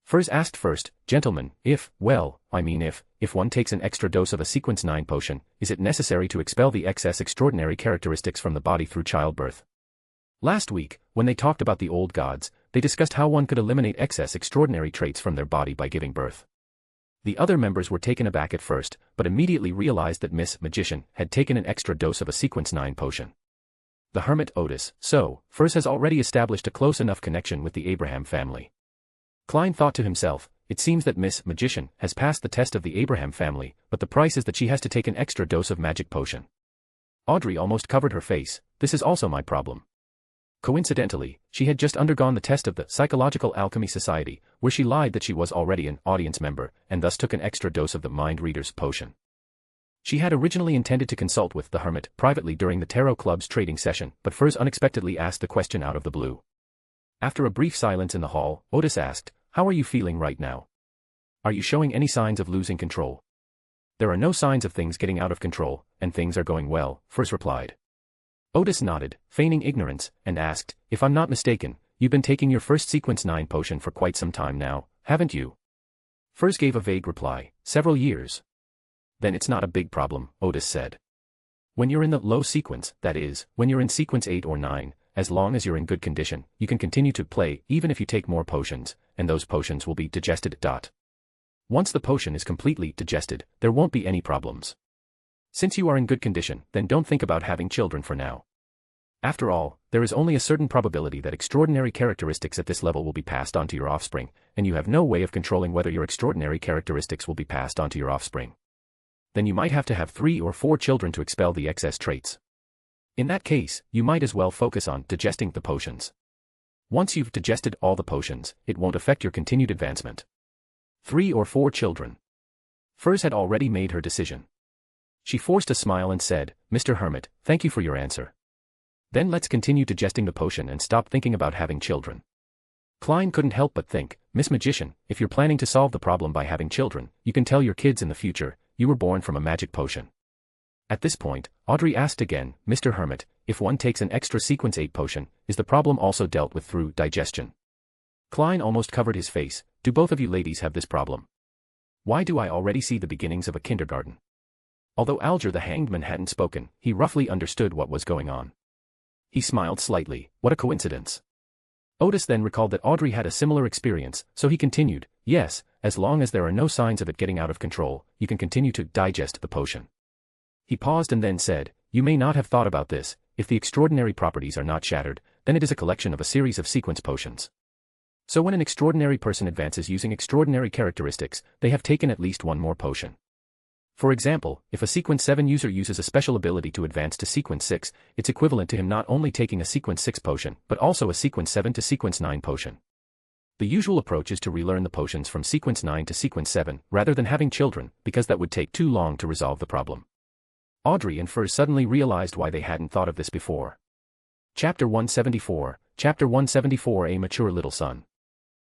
Furz asked first, "Gentlemen, if one takes an extra dose of a sequence 9 potion, is it necessary to expel the excess extraordinary characteristics from the body through childbirth?" Last week, when they talked about the old gods, they discussed how one could eliminate excess extraordinary traits from their body by giving birth. The other members were taken aback at first, but immediately realized that Miss Magician had taken an extra dose of a Sequence 9 potion. The Hermit Odis, first has already established a close enough connection with the Abraham family. Klein thought to himself, it seems that Miss Magician has passed the test of the Abraham family, but the price is that she has to take an extra dose of magic potion. Audrey almost covered her face. This is also my problem. Coincidentally, she had just undergone the test of the Psychological Alchemy Society, where she lied that she was already an audience member, and thus took an extra dose of the Mind Reader's potion. She had originally intended to consult with the Hermit privately during the Tarot Club's trading session, but Furs unexpectedly asked the question out of the blue. After a brief silence in the hall, Odis asked, "How are you feeling right now? Are you showing any signs of losing control?" "There are no signs of things getting out of control, and things are going well," Furs replied. Odis nodded, feigning ignorance, and asked, "If I'm not mistaken, you've been taking your first Sequence 9 potion for quite some time now, haven't you?" Furs gave a vague reply, "Several years." "Then it's not a big problem," Odis said. "When you're in the low sequence, that is, when you're in Sequence 8 or 9, as long as you're in good condition, you can continue to play even if you take more potions, and those potions will be digested. Once the potion is completely digested, there won't be any problems. Since you are in good condition, then don't think about having children for now. After all, there is only a certain probability that extraordinary characteristics at this level will be passed on to your offspring, and you have no way of controlling whether your extraordinary characteristics will be passed on to your offspring. Then you might have to have 3 or 4 children to expel the excess traits. In that case, you might as well focus on digesting the potions. Once you've digested all the potions, it won't affect your continued advancement. 3 or 4 children. Furs had already made her decision. She forced a smile and said, "Mr. Hermit, thank you for your answer. Then let's continue digesting the potion and stop thinking about having children." Klein couldn't help but think, "Miss Magician, if you're planning to solve the problem by having children, you can tell your kids in the future, you were born from a magic potion." At this point, Audrey asked again, "Mr. Hermit, if one takes an extra Sequence 8 potion, is the problem also dealt with through digestion?" Klein almost covered his face. "Do both of you ladies have this problem? Why do I already see the beginnings of a kindergarten?" Although Alger the hangman hadn't spoken, he roughly understood what was going on. He smiled slightly. What a coincidence. Odis then recalled that Audrey had a similar experience, so he continued, "Yes, as long as there are no signs of it getting out of control, you can continue to digest the potion." He paused and then said, "You may not have thought about this, if the extraordinary properties are not shattered, then it is a collection of a series of sequence potions. So when an extraordinary person advances using extraordinary characteristics, they have taken at least one more potion. For example, if a Sequence 7 user uses a special ability to advance to Sequence 6, it's equivalent to him not only taking a Sequence 6 potion, but also a Sequence 7 to Sequence 9 potion. The usual approach is to relearn the potions from Sequence 9 to Sequence 7, rather than having children, because that would take too long to resolve the problem." Audrey and Furs suddenly realized why they hadn't thought of this before. Chapter 174, Chapter 174 A Mature Little Son.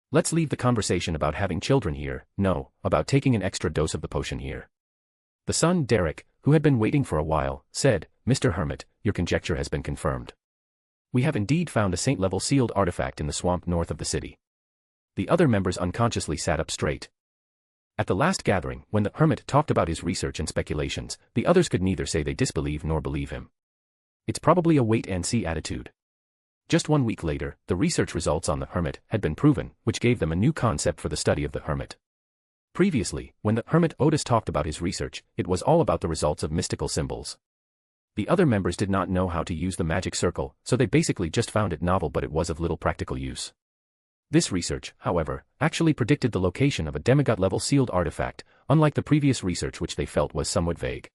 Let's leave the conversation about having children here, no, about taking an extra dose of the potion here. The son, Derek, who had been waiting for a while, said, "Mr. Hermit, your conjecture has been confirmed. We have indeed found a saint-level sealed artifact in the swamp north of the city." The other members unconsciously sat up straight. At the last gathering, when the Hermit talked about his research and speculations, the others could neither say they disbelieve nor believe him. It's probably a wait-and-see attitude. Just 1 week later, the research results on the Hermit had been proven, which gave them a new concept for the study of the Hermit. Previously, when the Hermit Odis talked about his research, it was all about the results of mystical symbols. The other members did not know how to use the magic circle, so they basically just found it novel, but it was of little practical use. This research, however, actually predicted the location of a demigod-level sealed artifact, unlike the previous research which they felt was somewhat vague.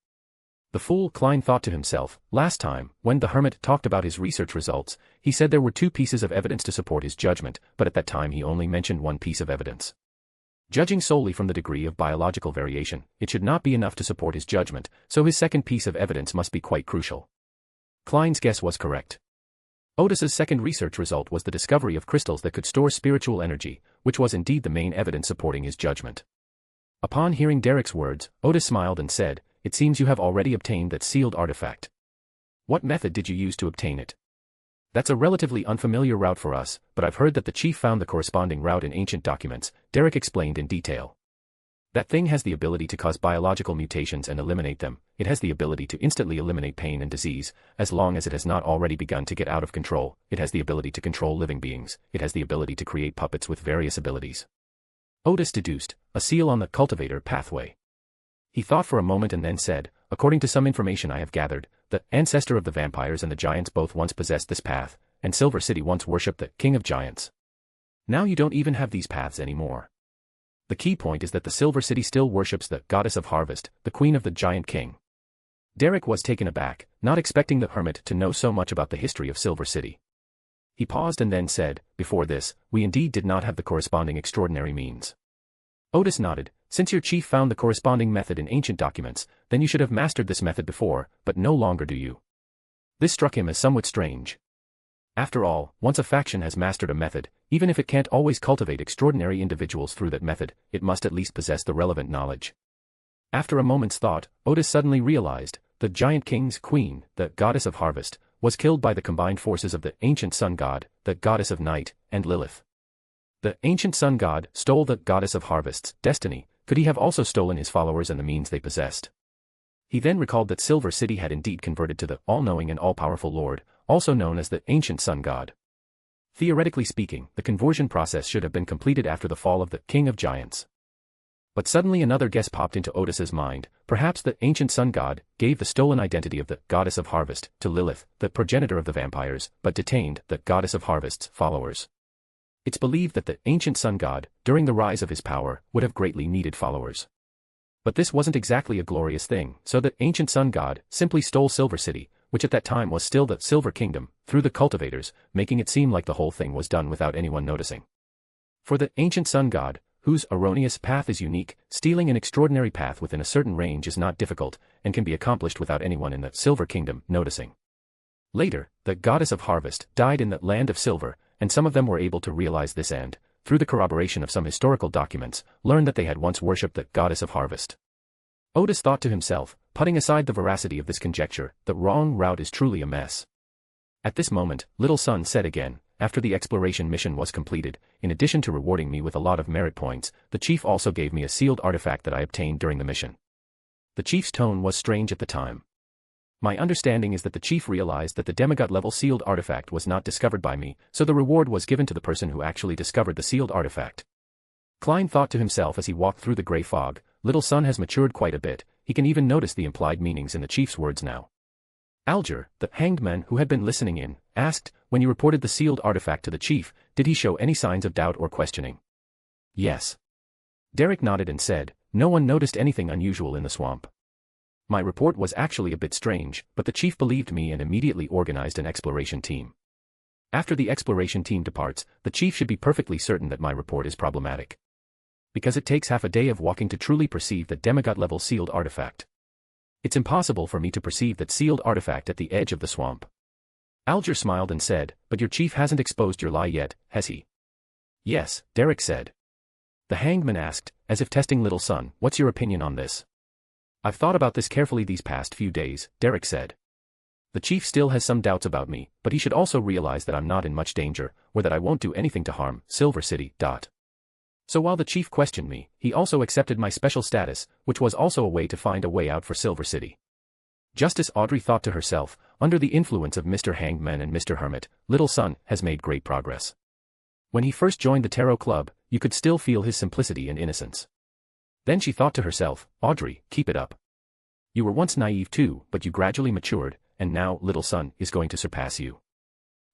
The fool, Klein thought to himself, last time, when the Hermit talked about his research results, he said there were 2 pieces of evidence to support his judgment, but at that time he only mentioned 1 piece of evidence. Judging solely from the degree of biological variation, it should not be enough to support his judgment, so his second piece of evidence must be quite crucial. Klein's guess was correct. Odis's second research result was the discovery of crystals that could store spiritual energy, which was indeed the main evidence supporting his judgment. Upon hearing Derek's words, Odis smiled and said, "It seems you have already obtained that sealed artifact. What method did you use to obtain it?" "That's a relatively unfamiliar route for us, but I've heard that the chief found the corresponding route in ancient documents," Derek explained in detail. That thing has the ability to cause biological mutations and eliminate them. It has the ability to instantly eliminate pain and disease, as long as it has not already begun to get out of control. It has the ability to control living beings. It has the ability to create puppets with various abilities. Odis deduced, a seal on the cultivator pathway. He thought for a moment and then said, according to some information I have gathered, the ancestor of the vampires and the giants both once possessed this path, and Silver City once worshipped the king of giants. Now you don't even have these paths anymore. The key point is that the Silver City still worships the goddess of harvest, the queen of the giant king. Derek was taken aback, not expecting the hermit to know so much about the history of Silver City. He paused and then said, before this, we indeed did not have the corresponding extraordinary means. Odis nodded, since your chief found the corresponding method in ancient documents, then you should have mastered this method before, but no longer do you. This struck him as somewhat strange. After all, once a faction has mastered a method, even if it can't always cultivate extraordinary individuals through that method, it must at least possess the relevant knowledge. After a moment's thought, Odis suddenly realized, the giant king's queen, the goddess of harvest, was killed by the combined forces of the ancient sun god, the goddess of night, and Lilith. The ancient sun god stole the goddess of harvest's destiny. Could he have also stolen his followers and the means they possessed? He then recalled that Silver City had indeed converted to the all-knowing and all-powerful Lord, also known as the ancient sun god. Theoretically speaking, the conversion process should have been completed after the fall of the king of giants. But suddenly another guess popped into Odis's mind. Perhaps the ancient sun god gave the stolen identity of the goddess of harvest to Lilith, the progenitor of the vampires, but detained the goddess of harvest's followers. It's believed that the ancient sun god, during the rise of his power, would have greatly needed followers. But this wasn't exactly a glorious thing, so the ancient sun god simply stole Silver City, which at that time was still the Silver Kingdom, through the cultivators, making it seem like the whole thing was done without anyone noticing. For the ancient sun god, whose erroneous path is unique, stealing an extraordinary path within a certain range is not difficult, and can be accomplished without anyone in the Silver Kingdom noticing. Later, the goddess of harvest died in the land of silver, and some of them were able to realize this and, through the corroboration of some historical documents, learned that they had once worshipped the goddess of harvest. Odis thought to himself, putting aside the veracity of this conjecture, the wrong route is truly a mess. At this moment, Little Sun said again, after the exploration mission was completed, in addition to rewarding me with a lot of merit points, the chief also gave me a sealed artifact that I obtained during the mission. The chief's tone was strange at the time. My understanding is that the chief realized that the demigod-level sealed artifact was not discovered by me, so the reward was given to the person who actually discovered the sealed artifact. Klein thought to himself as he walked through the grey fog, Little Sun has matured quite a bit, he can even notice the implied meanings in the chief's words now. Alger, the hanged man who had been listening in, asked, when you reported the sealed artifact to the chief, did he show any signs of doubt or questioning? Yes. Derek nodded and said, no one noticed anything unusual in the swamp. My report was actually a bit strange, but the chief believed me and immediately organized an exploration team. After the exploration team departs, the chief should be perfectly certain that my report is problematic. Because it takes half a day of walking to truly perceive the demigod-level sealed artifact. It's impossible for me to perceive that sealed artifact at the edge of the swamp. Alger smiled and said, but your chief hasn't exposed your lie yet, has he? Yes, Derek said. The hangman asked, as if testing Little Sun, what's your opinion on this? I've thought about this carefully these past few days, Derek said. The chief still has some doubts about me, but he should also realize that I'm not in much danger, or that I won't do anything to harm Silver City. So while the chief questioned me, he also accepted my special status, which was also a way to find a way out for Silver City. Justice Audrey thought to herself, under the influence of Mr. Hangman and Mr. Hermit, Little Sun has made great progress. When he first joined the Tarot Club, you could still feel his simplicity and innocence. Then she thought to herself, Audrey, keep it up. You were once naive too, but you gradually matured, and now Little Sun is going to surpass you.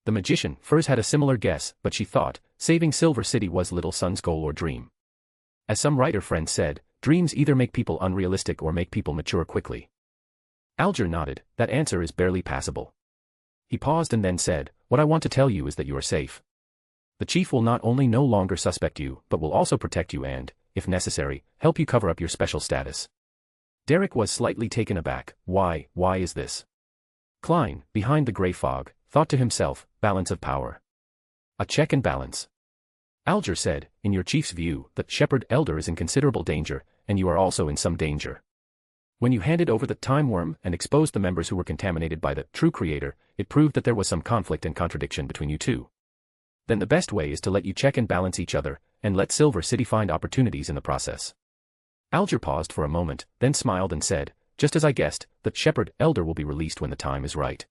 The magician first had a similar guess, but she thought, saving Silver City was Little Sun's goal or dream. As some writer friend said, dreams either make people unrealistic or make people mature quickly. Alger nodded, that answer is barely passable. He paused and then said, what I want to tell you is that you are safe. The chief will not only no longer suspect you, but will also protect you and, if necessary, help you cover up your special status. Derek was slightly taken aback. Why is this? Klein, behind the grey fog, thought to himself, balance of power. A check and balance. Alger said, in your chief's view, the shepherd elder is in considerable danger, and you are also in some danger. When you handed over the time worm and exposed the members who were contaminated by the true creator, it proved that there was some conflict and contradiction between you two. Then the best way is to let you check and balance each other, and let Silver City find opportunities in the process. Alger paused for a moment, then smiled and said, just as I guessed, the shepherd elder will be released when the time is right.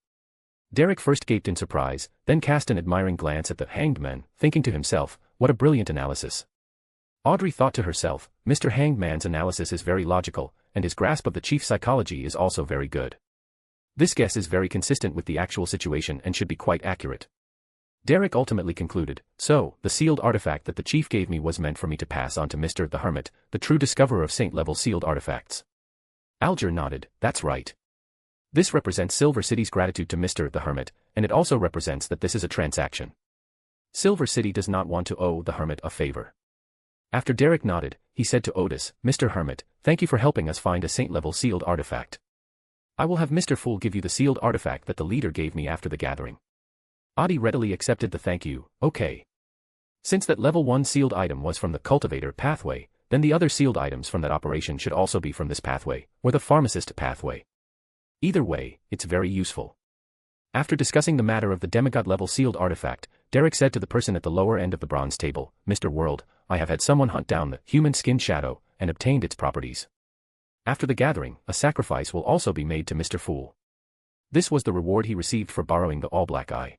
Derek first gaped in surprise, then cast an admiring glance at the hanged man, thinking to himself, what a brilliant analysis. Audrey thought to herself, Mr. Hanged Man's analysis is very logical, and his grasp of the chief's psychology is also very good. This guess is very consistent with the actual situation and should be quite accurate. Derek ultimately concluded, so, the sealed artifact that the chief gave me was meant for me to pass on to Mr. the Hermit, the true discoverer of saint-level sealed artifacts. Alger nodded, that's right. This represents Silver City's gratitude to Mr. the Hermit, and it also represents that this is a transaction. Silver City does not want to owe the Hermit a favor. After Derek nodded, he said to Odis, Mr. Hermit, thank you for helping us find a saint-level sealed artifact. I will have Mr. Fool give you the sealed artifact that the leader gave me after the gathering. Adi readily accepted the thank you, okay. Since that level 1 sealed item was from the cultivator pathway, then the other sealed items from that operation should also be from this pathway, or the pharmacist pathway. Either way, it's very useful. After discussing the matter of the demigod level sealed artifact, Derek said to the person at the lower end of the bronze table, Mr. World, I have had someone hunt down the human skin shadow, and obtained its properties. After the gathering, a sacrifice will also be made to Mr. Fool. This was the reward he received for borrowing the all-black eye.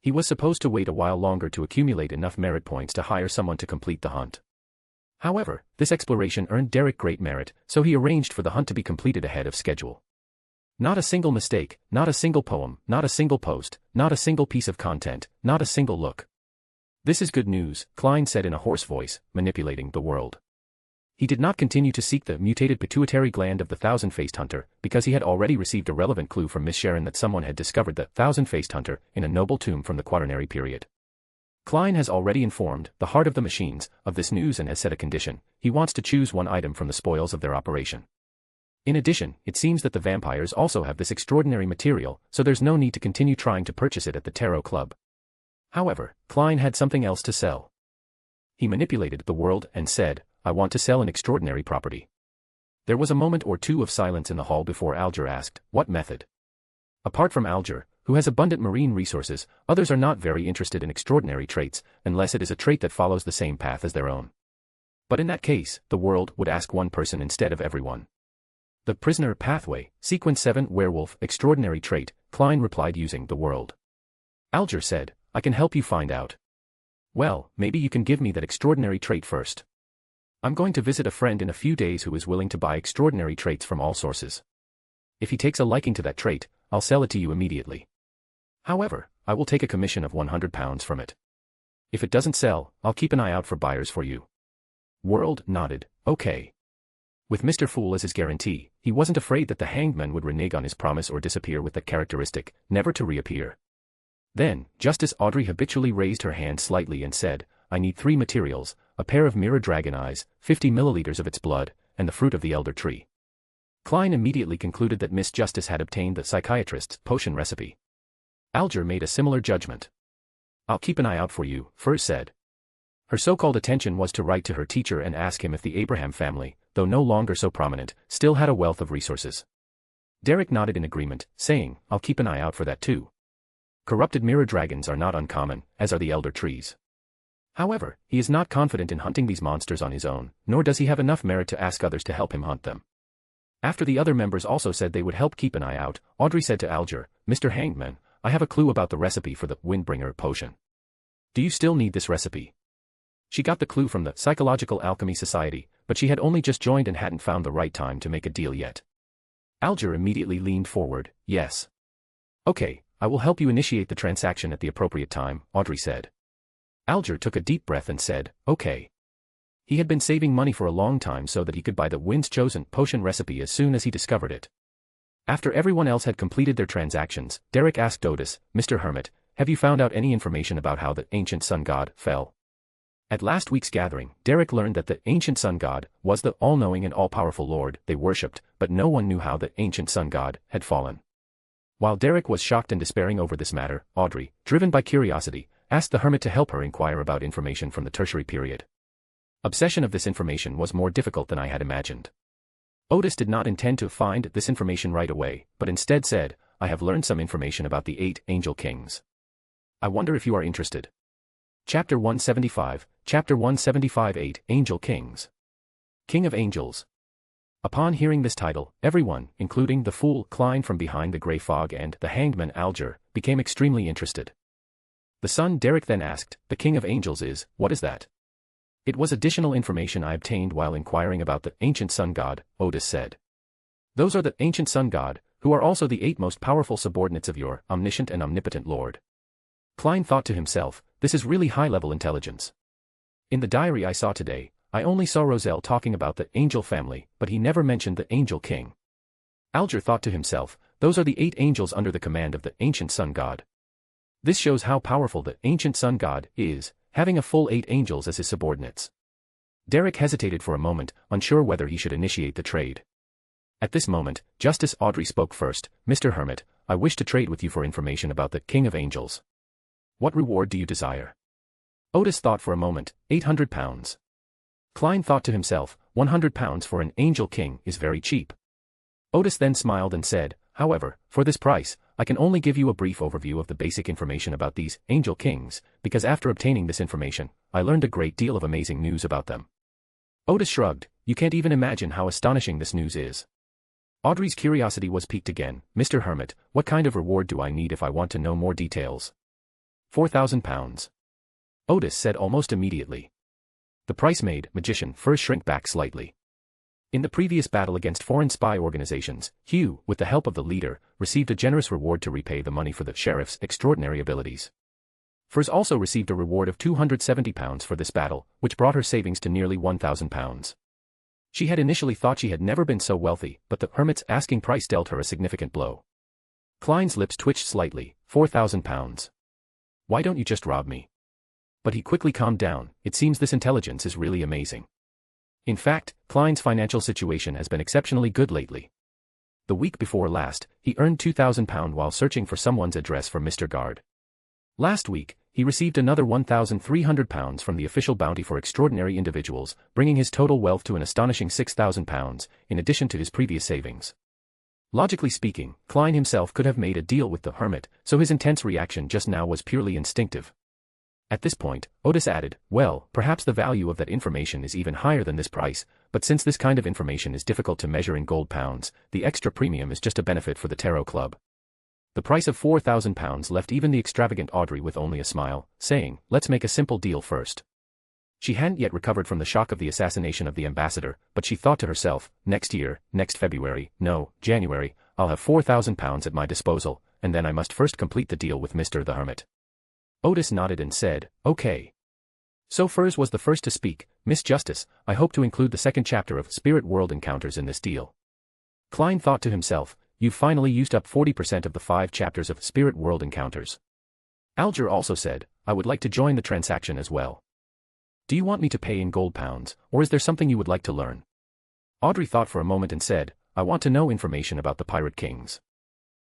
He was supposed to wait a while longer to accumulate enough merit points to hire someone to complete the hunt. However, this exploration earned Derek great merit, so he arranged for the hunt to be completed ahead of schedule. Not a single mistake, not a single poem, not a single post, not a single piece of content, not a single look. This is good news, Klein said in a hoarse voice, manipulating the world. He did not continue to seek the mutated pituitary gland of the thousand-faced hunter, because he had already received a relevant clue from Miss Sharon that someone had discovered the thousand-faced hunter in a noble tomb from the quaternary period. Klein has already informed the heart of the machines of this news and has set a condition. He wants to choose one item from the spoils of their operation. In addition, it seems that the vampires also have this extraordinary material, so there's no need to continue trying to purchase it at the Tarot Club. However, Klein had something else to sell. He manipulated the world and said, I want to sell an extraordinary property. There was a moment or two of silence in the hall before Alger asked, what method? Apart from Alger, who has abundant marine resources, others are not very interested in extraordinary traits, unless it is a trait that follows the same path as their own. But in that case, the world would ask one person instead of everyone. The prisoner pathway, sequence 7 werewolf extraordinary trait, Klein replied using the world. Alger said, I can help you find out. Well, maybe you can give me that extraordinary trait first. I'm going to visit a friend in a few days who is willing to buy extraordinary traits from all sources. If he takes a liking to that trait, I'll sell it to you immediately. However, I will take a commission of £100 from it. If it doesn't sell, I'll keep an eye out for buyers for you. World nodded, okay. With Mr. Fool as his guarantee, he wasn't afraid that the hanged man would renege on his promise or disappear with that characteristic, never to reappear. Then, just as Audrey habitually raised her hand slightly and said, I need 3 materials, a pair of mirror dragon eyes, 50 milliliters of its blood, and the fruit of the elder tree. Klein immediately concluded that Miss Justice had obtained the psychiatrist's potion recipe. Alger made a similar judgment. I'll keep an eye out for you, Furs said. Her so-called attention was to write to her teacher and ask him if the Abraham family, though no longer so prominent, still had a wealth of resources. Derek nodded in agreement, saying, I'll keep an eye out for that too. Corrupted mirror dragons are not uncommon, as are the elder trees. However, he is not confident in hunting these monsters on his own, nor does he have enough merit to ask others to help him hunt them. After the other members also said they would help keep an eye out, Audrey said to Alger, Mr. Hangman, I have a clue about the recipe for the Windbringer potion. Do you still need this recipe? She got the clue from the Psychological Alchemy Society, but she had only just joined and hadn't found the right time to make a deal yet. Alger immediately leaned forward, yes. Okay, I will help you initiate the transaction at the appropriate time, Audrey said. Alger took a deep breath and said, okay. He had been saving money for a long time so that he could buy the Wind's Chosen potion recipe as soon as he discovered it. After everyone else had completed their transactions, Derek asked Odis, Mr. Hermit, have you found out any information about how the ancient sun god fell? At last week's gathering, Derek learned that the ancient sun god was the all-knowing and all-powerful lord they worshipped, but no one knew how the ancient sun god had fallen. While Derek was shocked and despairing over this matter, Audrey, driven by curiosity, asked the hermit to help her inquire about information from the tertiary period. Obsession of this information was more difficult than I had imagined. Odis did not intend to find this information right away, but instead said, I have learned some information about the 8 angel kings. I wonder if you are interested. Chapter 175, 8 Angel Kings. King of Angels. Upon hearing this title, everyone, including the fool Klein from behind the grey fog and the hangman Alger, became extremely interested. The son Derek then asked, "The King of Angels is, what is that?" "It was additional information I obtained while inquiring about the ancient sun god," Odis said. "Those are the ancient sun god, who are also the 8 most powerful subordinates of your omniscient and omnipotent lord." Klein thought to himself, this is really high-level intelligence. In the diary I saw today, I only saw Roselle talking about the angel family, but he never mentioned the angel king. Alger thought to himself, those are the 8 angels under the command of the ancient sun god. This shows how powerful the ancient sun god is, having a full 8 angels as his subordinates. Derek hesitated for a moment, unsure whether he should initiate the trade. At this moment, Justice Audrey spoke first. "Mr. Hermit, I wish to trade with you for information about the King of Angels. What reward do you desire?" Odis thought for a moment. £800. Klein thought to himself, £100 for an angel king is very cheap. Odis then smiled and said, "However, for this price, I can only give you a brief overview of the basic information about these angel kings, because after obtaining this information, I learned a great deal of amazing news about them." Odis shrugged. "You can't even imagine how astonishing this news is." Audrey's curiosity was piqued again. "Mr. Hermit, what kind of reward do I need if I want to know more details?" £4,000. Odis said almost immediately. The price made magician first shrink back slightly. In the previous battle against foreign spy organizations, Hugh, with the help of the leader, received a generous reward to repay the money for the sheriff's extraordinary abilities. Furs also received a reward of £270 for this battle, which brought her savings to nearly £1,000. She had initially thought she had never been so wealthy, but the Hermit's asking price dealt her a significant blow. Klein's lips twitched slightly. £4,000. Why don't you just rob me? But he quickly calmed down. It seems this intelligence is really amazing. In fact, Klein's financial situation has been exceptionally good lately. The week before last, he earned £2,000 while searching for someone's address for Mr. Gard. Last week, he received another £1,300 from the official bounty for extraordinary individuals, bringing his total wealth to an astonishing £6,000, in addition to his previous savings. Logically speaking, Klein himself could have made a deal with the Hermit, so his intense reaction just now was purely instinctive. At this point, Odis added, "Well, perhaps the value of that information is even higher than this price, but since this kind of information is difficult to measure in gold pounds, the extra premium is just a benefit for the Tarot Club." The price of £4,000 left even the extravagant Audrey with only a smile, saying, "Let's make a simple deal first." She hadn't yet recovered from the shock of the assassination of the ambassador, but she thought to herself, next year, next February, no, January, I'll have £4,000 at my disposal, and then I must first complete the deal with Mr. the Hermit. Odis nodded and said, "Okay." So Furs was the first to speak. "Miss Justice, I hope to include the second chapter of Spirit World Encounters in this deal." Klein thought to himself, "You've finally used up 40% of the 5 chapters of Spirit World Encounters." Alger also said, "I would like to join the transaction as well. Do you want me to pay in gold pounds, or is there something you would like to learn?" Audrey thought for a moment and said, "I want to know information about the Pirate Kings."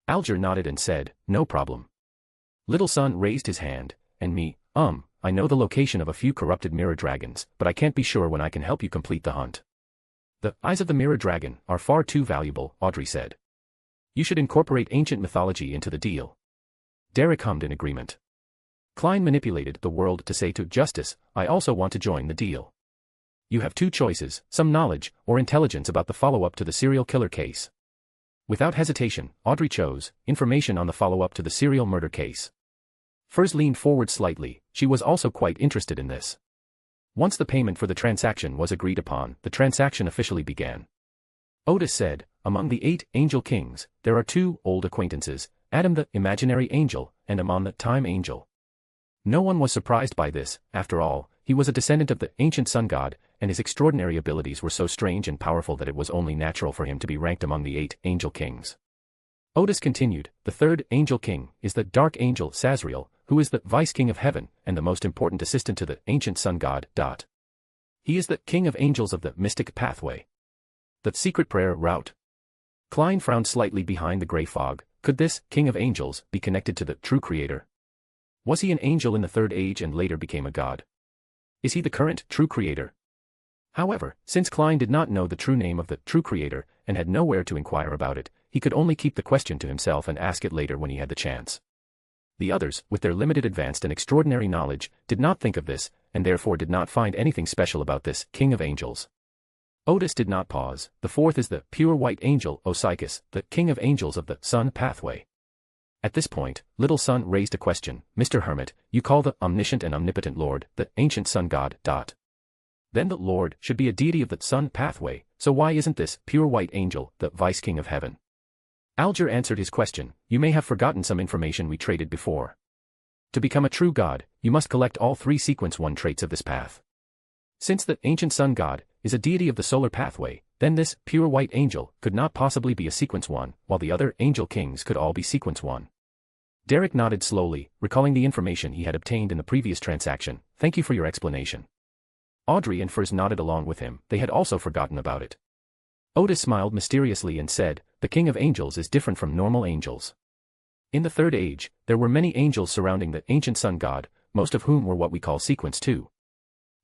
Alger nodded and said, "No problem." Little Son raised his hand, and I know the location of a few corrupted mirror dragons, but I can't be sure when I can help you complete the hunt. "The eyes of the mirror dragon are far too valuable," Audrey said. "You should incorporate ancient mythology into the deal." Derek hummed in agreement. Klein manipulated the world to say to Justice, "I also want to join the deal. You have 2 choices, some knowledge, or intelligence about the follow-up to the serial killer case." Without hesitation, Audrey chose information on the follow-up to the serial murder case. Furs leaned forward slightly. She was also quite interested in this. Once the payment for the transaction was agreed upon, the transaction officially began. Odis said, "Among the 8 angel kings, there are 2 old acquaintances, Adam the imaginary angel, and Amon the time angel." No one was surprised by this. After all, he was a descendant of the ancient sun god, and his extraordinary abilities were so strange and powerful that it was only natural for him to be ranked among the 8 angel kings. Odis continued, "The 3rd angel king is the dark angel Sazriel, who is the vice-king of heaven and the most important assistant to the ancient sun god. He is the king of angels of the mystic pathway. The secret prayer route." Klein frowned slightly behind the grey fog. Could this king of angels be connected to the true creator? Was he an angel in the 3rd age and later became a god? Is he the current true creator? However, since Klein did not know the true name of the true creator and had nowhere to inquire about it, he could only keep the question to himself and ask it later when he had the chance. The others, with their limited advanced and extraordinary knowledge, did not think of this, and therefore did not find anything special about this king of angels. Odis did not pause. The fourth is the pure white angel Succubus, the king of angels of the sun pathway. At this point, Little Sun raised a question. Mr. Hermit, you call the omniscient and omnipotent Lord the ancient sun god. Then the Lord should be a deity of the sun pathway, so why isn't this pure white angel the vice king of heaven? Alger answered his question. You may have forgotten some information we traded before. To become a true god, you must collect all 3 sequence 1 traits of this path. Since the ancient sun god is a deity of the solar pathway, then this pure white angel could not possibly be a sequence 1, while the other angel kings could all be sequence 1. Derek nodded slowly, recalling the information he had obtained in the previous transaction. Thank you for your explanation. Audrey and Furs nodded along with him. They had also forgotten about it. Odis smiled mysteriously and said, the king of angels is different from normal angels. In the Third Age, there were many angels surrounding the ancient sun god, most of whom were what we call sequence 2.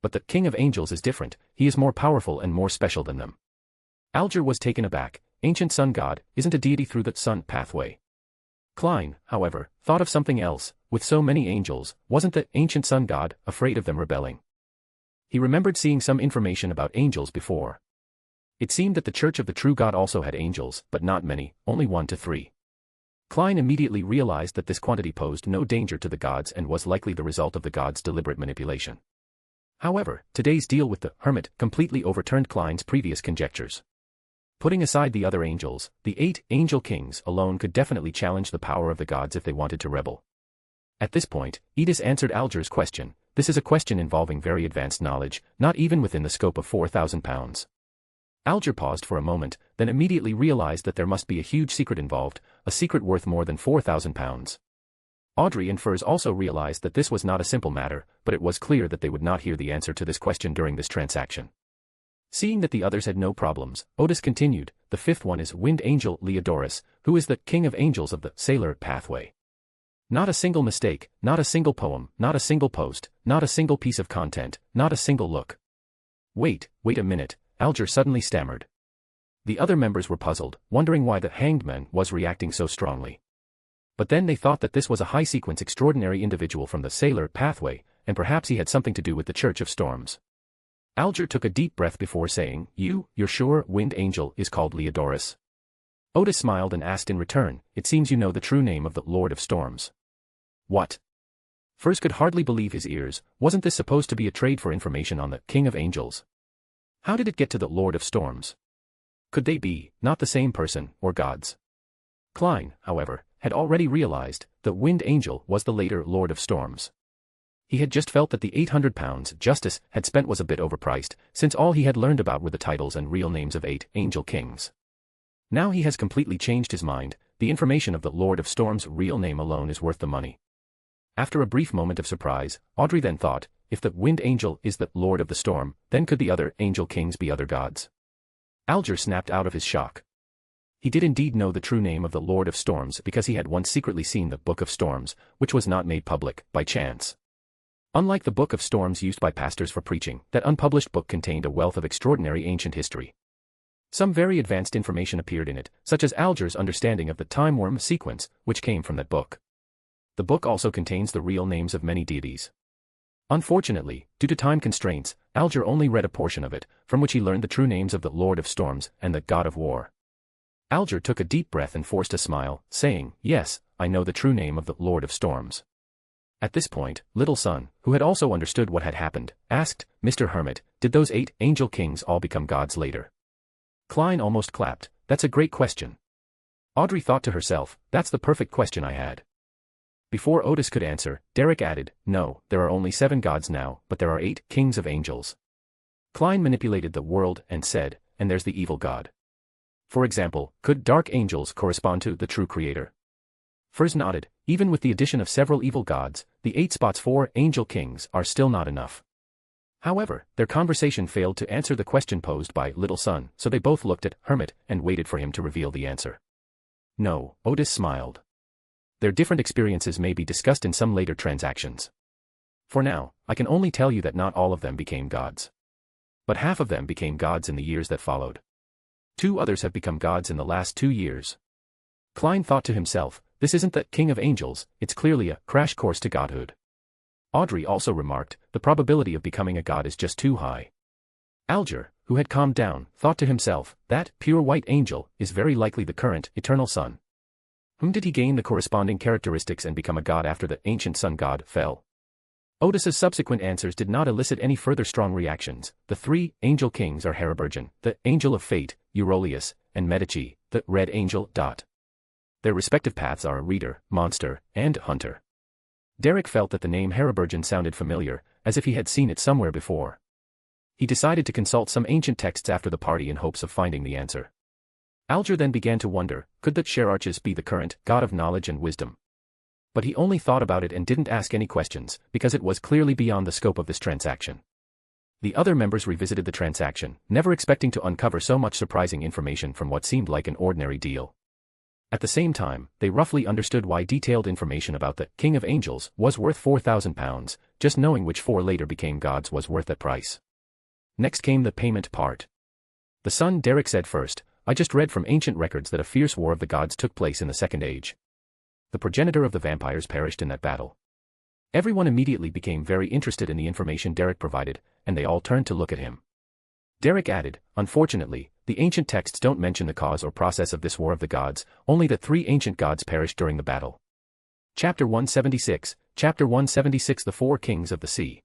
But the king of angels is different. He is more powerful and more special than them. Alger was taken aback. Ancient sun god isn't a deity through the sun pathway. Klein, however, thought of something else. With so many angels, wasn't the ancient sun god afraid of them rebelling? He remembered seeing some information about angels before. It seemed that the Church of the True God also had angels, but not many, only 1 to 3. Klein immediately realized that this quantity posed no danger to the gods and was likely the result of the gods' deliberate manipulation. However, today's deal with the Hermit completely overturned Klein's previous conjectures. Putting aside the other angels, the 8 angel kings alone could definitely challenge the power of the gods if they wanted to rebel. At this point, Odis answered Alger's question. This is a question involving very advanced knowledge, not even within the scope of 4,000 pounds. Alger paused for a moment, then immediately realized that there must be a huge secret involved, a secret worth more than 4,000 pounds. Audrey and Furs also realized that this was not a simple matter, but it was clear that they would not hear the answer to this question during this transaction. Seeing that the others had no problems, Odis continued. The 5th one is Wind Angel Leodorus, who is the king of angels of the sailor pathway. Not a single mistake, not a single poem, not a single post, not a single piece of content, not a single look. Wait a minute, Alger suddenly stammered. The other members were puzzled, wondering why the hanged man was reacting so strongly. But then they thought that this was a high-sequence extraordinary individual from the sailor pathway, and perhaps he had something to do with the Church of Storms. Alger took a deep breath before saying, You're sure Wind Angel is called Leodorus? Odis smiled and asked in return, it seems you know the true name of the Lord of Storms. What? Furs could hardly believe his ears. Wasn't this supposed to be a trade for information on the King of Angels? How did it get to the Lord of Storms? Could they be, not the same person, or gods? Klein, however, had already realized that Wind Angel was the later Lord of Storms. He had just felt that the 800 pounds Justice had spent was a bit overpriced, since all he had learned about were the titles and real names of 8 angel kings. Now he has completely changed his mind. The information of the Lord of Storms' real name alone is worth the money. After a brief moment of surprise, Audrey then thought, if the Wind Angel is the Lord of the Storm, then could the other angel kings be other gods? Alger snapped out of his shock. He did indeed know the true name of the Lord of Storms because he had once secretly seen the Book of Storms, which was not made public, by chance. Unlike the Book of Storms used by pastors for preaching, that unpublished book contained a wealth of extraordinary ancient history. Some very advanced information appeared in it, such as Alger's understanding of the time worm sequence, which came from that book. The book also contains the real names of many deities. Unfortunately, due to time constraints, Alger only read a portion of it, from which he learned the true names of the Lord of Storms and the God of War. Alger took a deep breath and forced a smile, saying, yes, I know the true name of the Lord of Storms. At this point, Little Sun, who had also understood what had happened, asked, Mr. Hermit, did those 8 angel kings all become gods later? Klein almost clapped. That's a great question. Audrey thought to herself, that's the perfect question I had. Before Odis could answer, Derek added, no, there are only 7 gods now, but there are 8 kings of angels. Klein manipulated the world and said, and there's the evil god. For example, could dark angels correspond to the true creator? Furs nodded. Even with the addition of several evil gods, the 8 spots for angel kings are still not enough. However, their conversation failed to answer the question posed by Little Sun, so they both looked at Hermit and waited for him to reveal the answer. No, Odis smiled. Their different experiences may be discussed in some later transactions. For now, I can only tell you that not all of them became gods. But half of them became gods in the years that followed. 2 others have become gods in the last 2 years. Klein thought to himself, this isn't the King of Angels, it's clearly a crash course to godhood. Audrey also remarked, the probability of becoming a god is just too high. Alger, who had calmed down, thought to himself, that pure white angel is very likely the current, eternal sun. Whom did he gain the corresponding characteristics and become a god after the ancient sun god fell? Odis's subsequent answers did not elicit any further strong reactions. The three angel kings are Hermit, the angel of fate, Eurolius, and Medici, the red angel. Their respective paths are reader, monster, and hunter. Derek felt that the name Hermit sounded familiar, as if he had seen it somewhere before. He decided to consult some ancient texts after the party in hopes of finding the answer. Alger then began to wonder, could the Sherarches be the current god of knowledge and wisdom? But he only thought about it and didn't ask any questions, because it was clearly beyond the scope of this transaction. The other members revisited the transaction, never expecting to uncover so much surprising information from what seemed like an ordinary deal. At the same time, they roughly understood why detailed information about the King of Angels was worth £4,000, just knowing which four later became gods was worth that price. Next came the payment part. The son Derek said first, I just read from ancient records that a fierce war of the gods took place in the Second Age. The progenitor of the vampires perished in that battle. Everyone immediately became very interested in the information Derek provided, and they all turned to look at him. Derek added, unfortunately, the ancient texts don't mention the cause or process of this war of the gods, only that three ancient gods perished during the battle. Chapter 176, Chapter 176 The Four Kings of the Sea.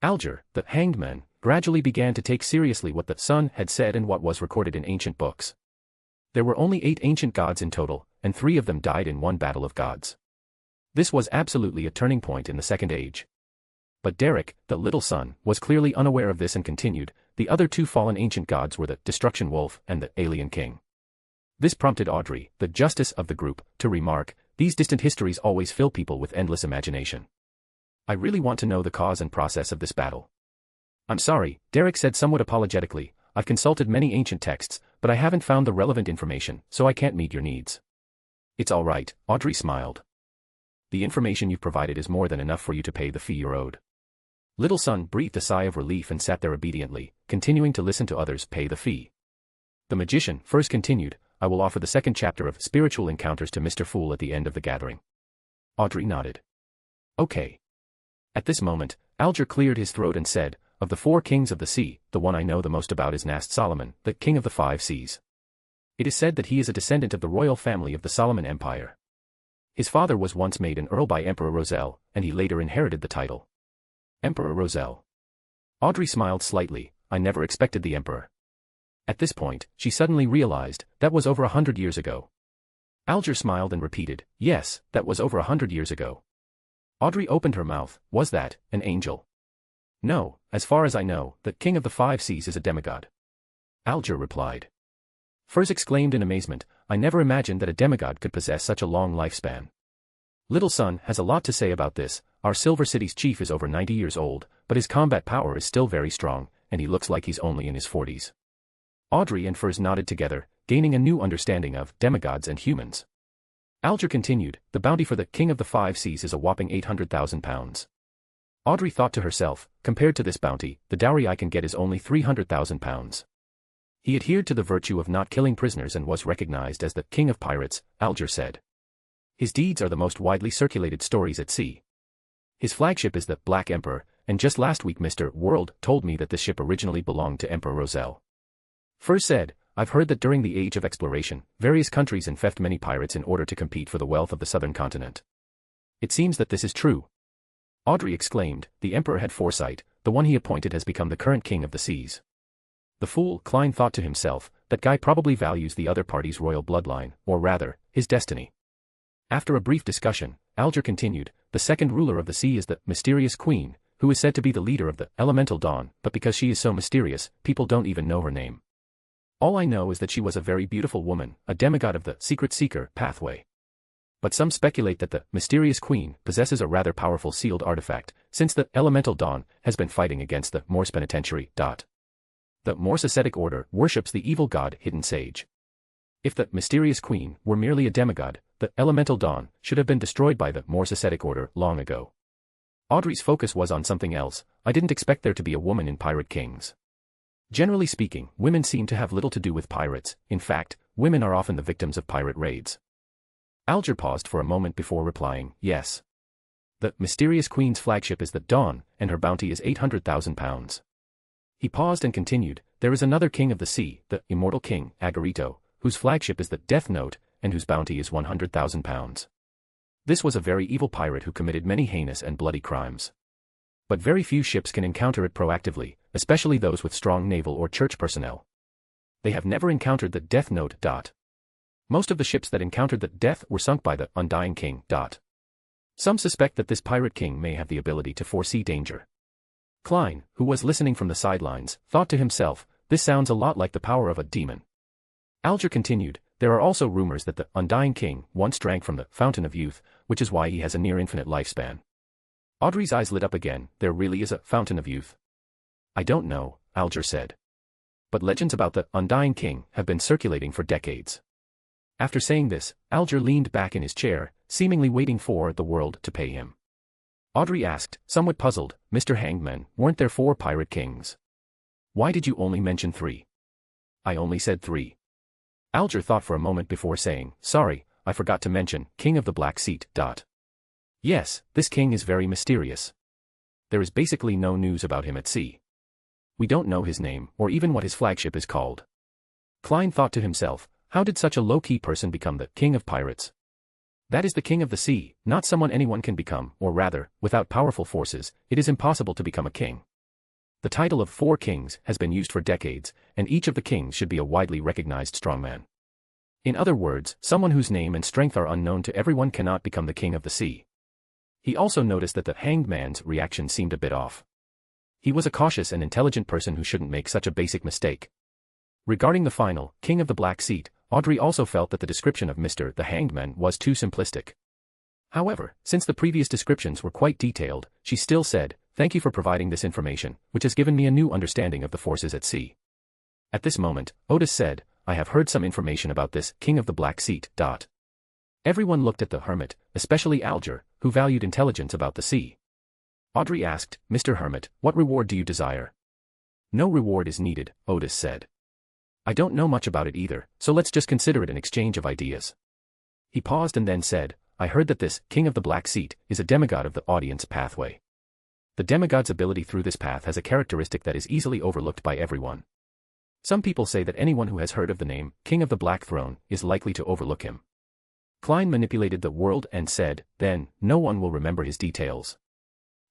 Alger, the hanged man, gradually began to take seriously what the son had said and what was recorded in ancient books. There were only 8 ancient gods in total, and 3 of them died in one battle of gods. This was absolutely a turning point in the Second Age. But Derek, the little son, was clearly unaware of this and continued, the other 2 fallen ancient gods were the Destruction Wolf and the Alien King. This prompted Audrey, the justice of the group, to remark, these distant histories always fill people with endless imagination. I really want to know the cause and process of this battle. I'm sorry, Derek said somewhat apologetically, I've consulted many ancient texts, but I haven't found the relevant information, so I can't meet your needs. It's all right, Audrey smiled. The information you've provided is more than enough for you to pay the fee you're owed. Little son breathed a sigh of relief and sat there obediently, continuing to listen to others pay the fee. The magician first continued, I will offer the second chapter of Spiritual Encounters to Mr. Fool at the end of the gathering. Audrey nodded. Okay. At this moment, Alger cleared his throat and said, of the 4 kings of the sea, the one I know the most about is Nast Solomon, the king of the 5 seas. It is said that he is a descendant of the royal family of the Solomon Empire. His father was once made an earl by Emperor Roselle, and he later inherited the title. Emperor Roselle. Audrey smiled slightly, I never expected the emperor. At this point, she suddenly realized, that was over 100 years ago. Alger smiled and repeated, yes, that was over 100 years ago. Audrey opened her mouth, was that, an angel? No, as far as I know, the king of the 5 seas is a demigod. Alger replied. Furs exclaimed in amazement, I never imagined that a demigod could possess such a long lifespan. Little son has a lot to say about this, our Silver City's chief is over 90 years old, but his combat power is still very strong, and he looks like he's only in his 40s. Audrey and Furs nodded together, gaining a new understanding of demigods and humans. Alger continued, the bounty for the king of the 5 seas is a whopping £800,000. Audrey thought to herself, compared to this bounty, the dowry I can get is only £300,000. He adhered to the virtue of not killing prisoners and was recognized as the king of pirates, Alger said. His deeds are the most widely circulated stories at sea. His flagship is the Black Emperor, and just last week Mr. World told me that this ship originally belonged to Emperor Roselle. Furs said, I've heard that during the age of exploration, various countries infect many pirates in order to compete for the wealth of the southern continent. It seems that this is true. Audrey exclaimed, the emperor had foresight, the one he appointed has become the current king of the seas. The fool, Klein thought to himself, that guy probably values the other party's royal bloodline, or rather, his destiny. After a brief discussion, Alger continued, the second ruler of the sea is the mysterious queen, who is said to be the leader of the elemental dawn, but because she is so mysterious, people don't even know her name. All I know is that she was a very beautiful woman, a demigod of the secret seeker pathway. But some speculate that the mysterious queen possesses a rather powerful sealed artifact, since the elemental dawn has been fighting against the Moor's penitentiary. The Moss Ascetic Order worships the evil god Hidden Sage. If the mysterious queen were merely a demigod, the elemental dawn should have been destroyed by the Moss Ascetic Order long ago. Audrey's focus was on something else, I didn't expect there to be a woman in Pirate Kings. Generally speaking, women seem to have little to do with pirates, in fact, women are often the victims of pirate raids. Alger paused for a moment before replying, yes. The mysterious queen's flagship is the Dawn, and her bounty is £800,000. He paused and continued, there is another king of the sea, the immortal king, Agorito, whose flagship is the Death Note, and whose bounty is 100,000 pounds. This was a very evil pirate who committed many heinous and bloody crimes. But very few ships can encounter it proactively, especially those with strong naval or church personnel. They have never encountered the Death Note. Most of the ships that encountered the Death were sunk by the Undying King. Some suspect that this pirate king may have the ability to foresee danger. Klein, who was listening from the sidelines, thought to himself, this sounds a lot like the power of a demon. Alger continued, there are also rumors that the Undying King once drank from the Fountain of Youth, which is why he has a near-infinite lifespan. Audrey's eyes lit up again, there really is a Fountain of Youth. I don't know, Alger said. But legends about the Undying King have been circulating for decades. After saying this, Alger leaned back in his chair, seemingly waiting for the world to pay him. Audrey asked, somewhat puzzled, Mr. Hangman, weren't there 4 pirate kings? Why did you only mention 3? I only said 3. Alger thought for a moment before saying, sorry, I forgot to mention, King of the Black Sea. Yes, this king is very mysterious. There is basically no news about him at sea. We don't know his name, or even what his flagship is called. Klein thought to himself, how did such a low-key person become the king of pirates? That is the king of the sea, not someone anyone can become, or rather, without powerful forces, it is impossible to become a king. The title of 4 kings has been used for decades, and each of the kings should be a widely recognized strongman. In other words, someone whose name and strength are unknown to everyone cannot become the king of the sea. He also noticed that the hanged man's reaction seemed a bit off. He was a cautious and intelligent person who shouldn't make such a basic mistake. Regarding the final, King of the Black Sea, Audrey also felt that the description of Mr. the Hanged Man was too simplistic. However, since the previous descriptions were quite detailed, she still said, thank you for providing this information, which has given me a new understanding of the forces at sea. At this moment, Odis said, I have heard some information about this King of the Black Sea. Everyone looked at the Hermit, especially Alger, who valued intelligence about the sea. Audrey asked, Mr. Hermit, what reward do you desire? No reward is needed, Odis said. I don't know much about it either, so let's just consider it an exchange of ideas. He paused and then said, I heard that this King of the Black Sea is a demigod of the audience pathway. The demigod's ability through this path has a characteristic that is easily overlooked by everyone. Some people say that anyone who has heard of the name King of the Black Throne is likely to overlook him. Klein manipulated the world and said, then, no one will remember his details.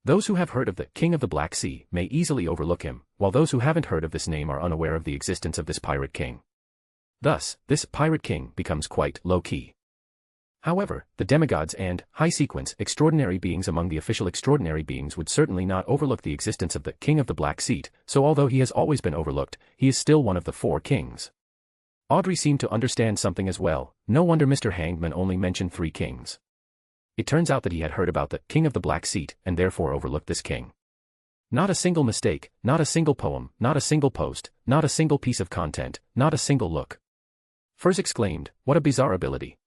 Those who have heard of the King of the Black Sea may easily overlook him, while those who haven't heard of this name are unaware of the existence of this pirate king. Thus, this pirate king becomes quite low-key. However, the demigods and, high-sequence, extraordinary beings among the official extraordinary beings would certainly not overlook the existence of the King of the Black Sea, so although he has always been overlooked, he is still one of the 4 kings. Audrey seemed to understand something as well, no wonder Mr. Hangman only mentioned 3 kings. It turns out that he had heard about the King of the Black Sea and therefore overlooked this king. Not a single mistake, not a single poem, not a single post, not a single piece of content, not a single look. Furs exclaimed, what a bizarre ability.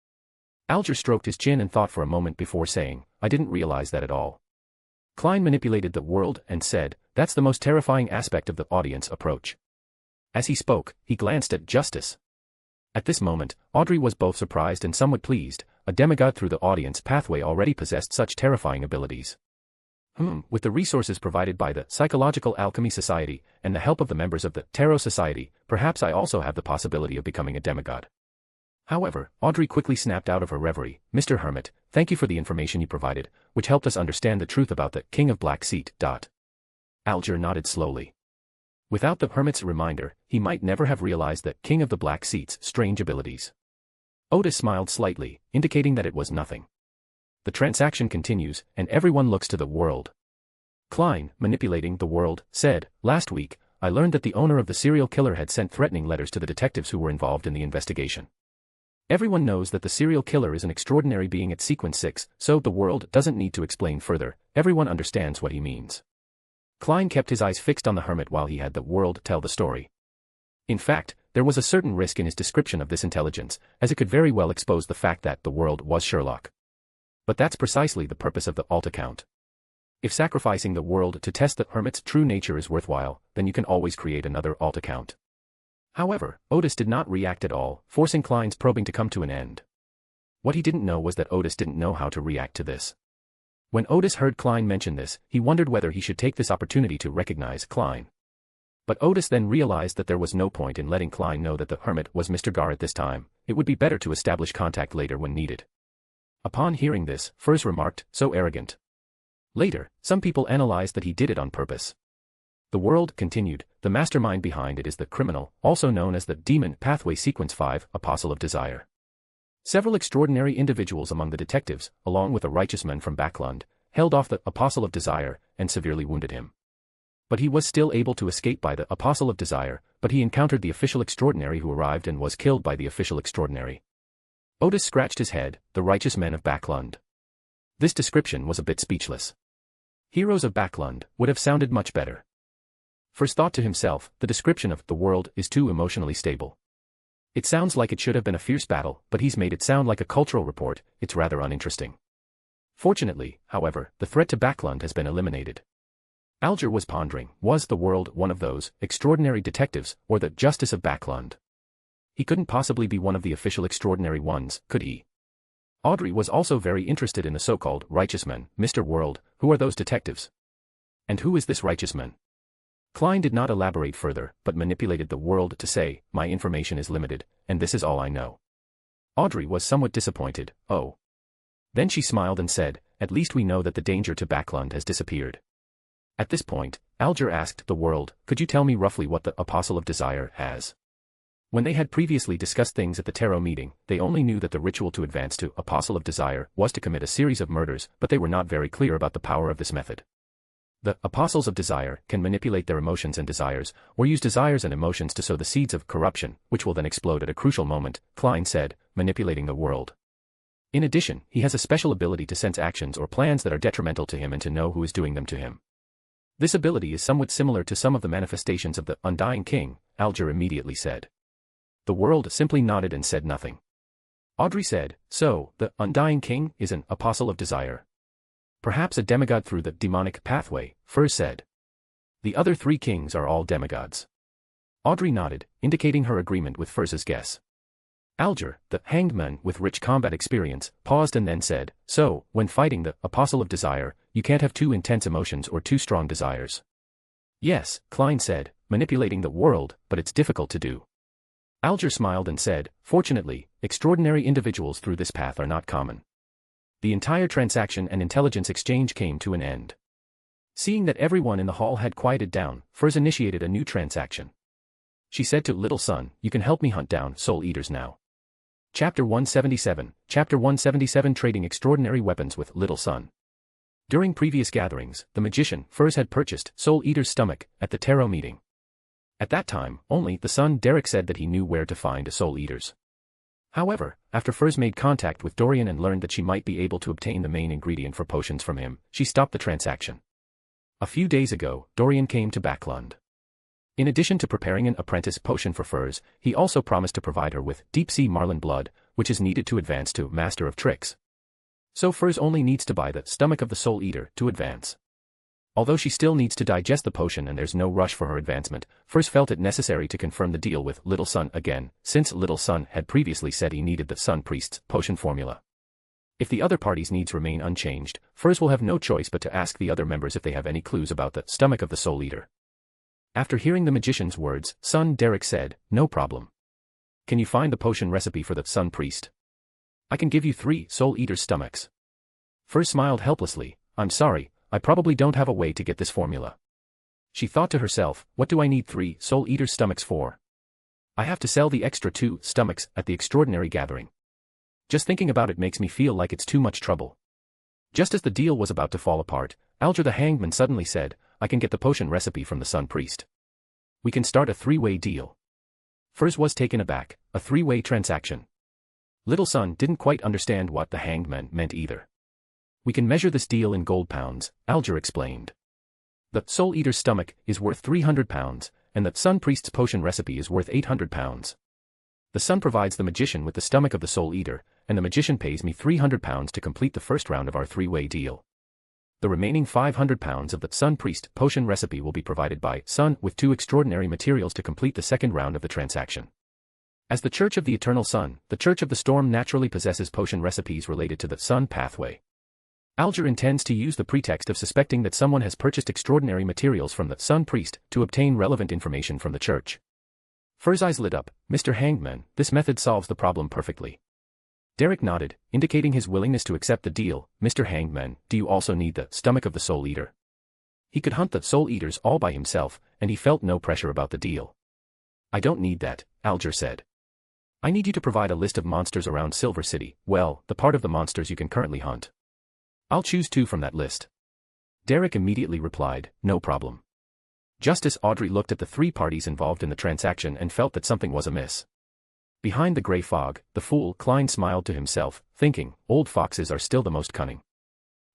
Alger stroked his chin and thought for a moment before saying, I didn't realize that at all. Klein manipulated the world and said, that's the most terrifying aspect of the audience approach. As he spoke, he glanced at Justice. At this moment, Audrey was both surprised and somewhat pleased, a demigod through the audience pathway already possessed such terrifying abilities. With the resources provided by the Psychological Alchemy Society, and the help of the members of the Tarot Society, perhaps I also have the possibility of becoming a demigod. However, Audrey quickly snapped out of her reverie, Mr. Hermit, thank you for the information you provided, which helped us understand the truth about the King of Black Sea. Alger nodded slowly. Without the Hermit's reminder, he might never have realized the King of the Black Sea's strange abilities. Odis smiled slightly, indicating that it was nothing. The transaction continues, and everyone looks to the world. Klein, manipulating the world, said, last week, I learned that the owner of the serial killer had sent threatening letters to the detectives who were involved in the investigation. Everyone knows that the serial killer is an extraordinary being at sequence 6, so the world doesn't need to explain further, everyone understands what he means. Klein kept his eyes fixed on the Hermit while he had the world tell the story. In fact, there was a certain risk in his description of this intelligence, as it could very well expose the fact that the world was Sherlock. But that's precisely the purpose of the alt account. If sacrificing the world to test the Hermit's true nature is worthwhile, then you can always create another alt account. However, Odis did not react at all, forcing Klein's probing to come to an end. What he didn't know was that Odis didn't know how to react to this. When Odis heard Klein mention this, he wondered whether he should take this opportunity to recognize Klein. But Odis then realized that there was no point in letting Klein know that the Hermit was Mr. Gar at this time. It would be better to establish contact later when needed. Upon hearing this, Furs remarked, so arrogant. Later, some people analyzed that he did it on purpose. The world continued, the mastermind behind it is the criminal, also known as the Demon Pathway Sequence 5, Apostle of Desire. Several extraordinary individuals among the detectives, along with a righteous man from Backlund, held off the Apostle of Desire and severely wounded him. But he was still able to escape by the Apostle of Desire, but he encountered the official extraordinary who arrived and was killed by the official extraordinary. Odis scratched his head, the righteous men of Backlund. This description was a bit speechless. Heroes of Backlund would have sounded much better. Furs thought to himself, the description of the world is too emotionally stable. It sounds like it should have been a fierce battle, but he's made it sound like a cultural report. It's rather uninteresting. Fortunately, however, the threat to Backlund has been eliminated. Alger was pondering, was the world one of those extraordinary detectives, or the Justice of Backlund? He couldn't possibly be one of the official extraordinary ones, could he? Audrey was also very interested in the so-called righteous men, Mr. World. Who are those detectives? And who is this righteous man? Klein did not elaborate further, but manipulated the world to say, my information is limited, and this is all I know. Audrey was somewhat disappointed, oh. Then she smiled and said, at least we know that the danger to Backlund has disappeared. At this point, Alger asked the world, could you tell me roughly what the Apostle of Desire has? When they had previously discussed things at the tarot meeting, they only knew that the ritual to advance to Apostle of Desire was to commit a series of murders, but they were not very clear about the power of this method. The Apostles of Desire can manipulate their emotions and desires, or use desires and emotions to sow the seeds of corruption, which will then explode at a crucial moment, Klein said, manipulating the world. In addition, he has a special ability to sense actions or plans that are detrimental to him and to know who is doing them to him. This ability is somewhat similar to some of the manifestations of the Undying King, Alger immediately said. The world simply nodded and said nothing. Audrey said, so, the Undying King is an Apostle of Desire. Perhaps a demigod through the demonic pathway, Furs said. The other three kings are all demigods. Audrey nodded, indicating her agreement with Furs's guess. Alger, the hanged man with rich combat experience, paused and then said, so, when fighting the Apostle of Desire, you can't have too intense emotions or too strong desires. Yes, Klein said, manipulating the world, but it's difficult to do. Alger smiled and said, fortunately, extraordinary individuals through this path are not common. The entire transaction and intelligence exchange came to an end. Seeing that everyone in the hall had quieted down, Furs initiated a new transaction. She said to Little Son, you can help me hunt down Soul Eaters now. Chapter 177, Chapter 177 Trading Extraordinary Weapons with Little Son. During previous gatherings, the magician, Furs had purchased Soul Eater's stomach at the tarot meeting. At that time, only the son Derek said that he knew where to find Soul Eaters. However, after Furs made contact with Dorian and learned that she might be able to obtain the main ingredient for potions from him, she stopped the transaction. A few days ago, Dorian came to Backlund. In addition to preparing an apprentice potion for Furs, he also promised to provide her with deep-sea marlin blood, which is needed to advance to Master of Tricks. So Furs only needs to buy the stomach of the Soul Eater to advance. Although she still needs to digest the potion and there's no rush for her advancement, Furs felt it necessary to confirm the deal with Little Son again, since Little Son had previously said he needed the Sun Priest's potion formula. If the other parties' needs remain unchanged, Furs will have no choice but to ask the other members if they have any clues about the stomach of the Soul Eater. After hearing the magician's words, son Derek said, no problem. Can you find the potion recipe for the Sun Priest? I can give you 3 Soul Eater's stomachs. Furs smiled helplessly, I'm sorry, I probably don't have a way to get this formula. She thought to herself, what do I need 3 Soul Eater's stomachs for? I have to sell the extra 2 stomachs at the extraordinary gathering. Just thinking about it makes me feel like it's too much trouble. Just as the deal was about to fall apart, Alger the Hangman suddenly said, I can get the potion recipe from the Sun Priest. We can start a 3-way deal. Furs was taken aback, a 3-way transaction. Little Son didn't quite understand what the hangman meant either. We can measure this deal in gold pounds, Alger explained. The Soul Eater's stomach is worth 300 pounds, and the Sun Priest's potion recipe is worth 800 pounds. The Sun provides the magician with the stomach of the Soul Eater, and the magician pays me 300 pounds to complete the first round of our 3-way deal. The remaining 500 pounds of the Sun Priest potion recipe will be provided by Sun with 2 extraordinary materials to complete the second round of the transaction. As the Church of the Eternal Sun, the Church of the Storm naturally possesses potion recipes related to the Sun pathway. Alger intends to use the pretext of suspecting that someone has purchased extraordinary materials from the Sun Priest to obtain relevant information from the church. Fur's eyes lit up. Mr. Hangman, this method solves the problem perfectly. Derek nodded, indicating his willingness to accept the deal. Mr. Hangman, do you also need the stomach of the Soul Eater? He could hunt the Soul Eaters all by himself, and he felt no pressure about the deal. I don't need that, Alger said. I need you to provide a list of monsters around Silver City, well, the part of the monsters you can currently hunt. I'll choose 2 from that list. Derek immediately replied, no problem. Justice Audrey looked at the 3 parties involved in the transaction and felt that something was amiss. Behind the grey fog, the fool Klein smiled to himself, thinking, old foxes are still the most cunning.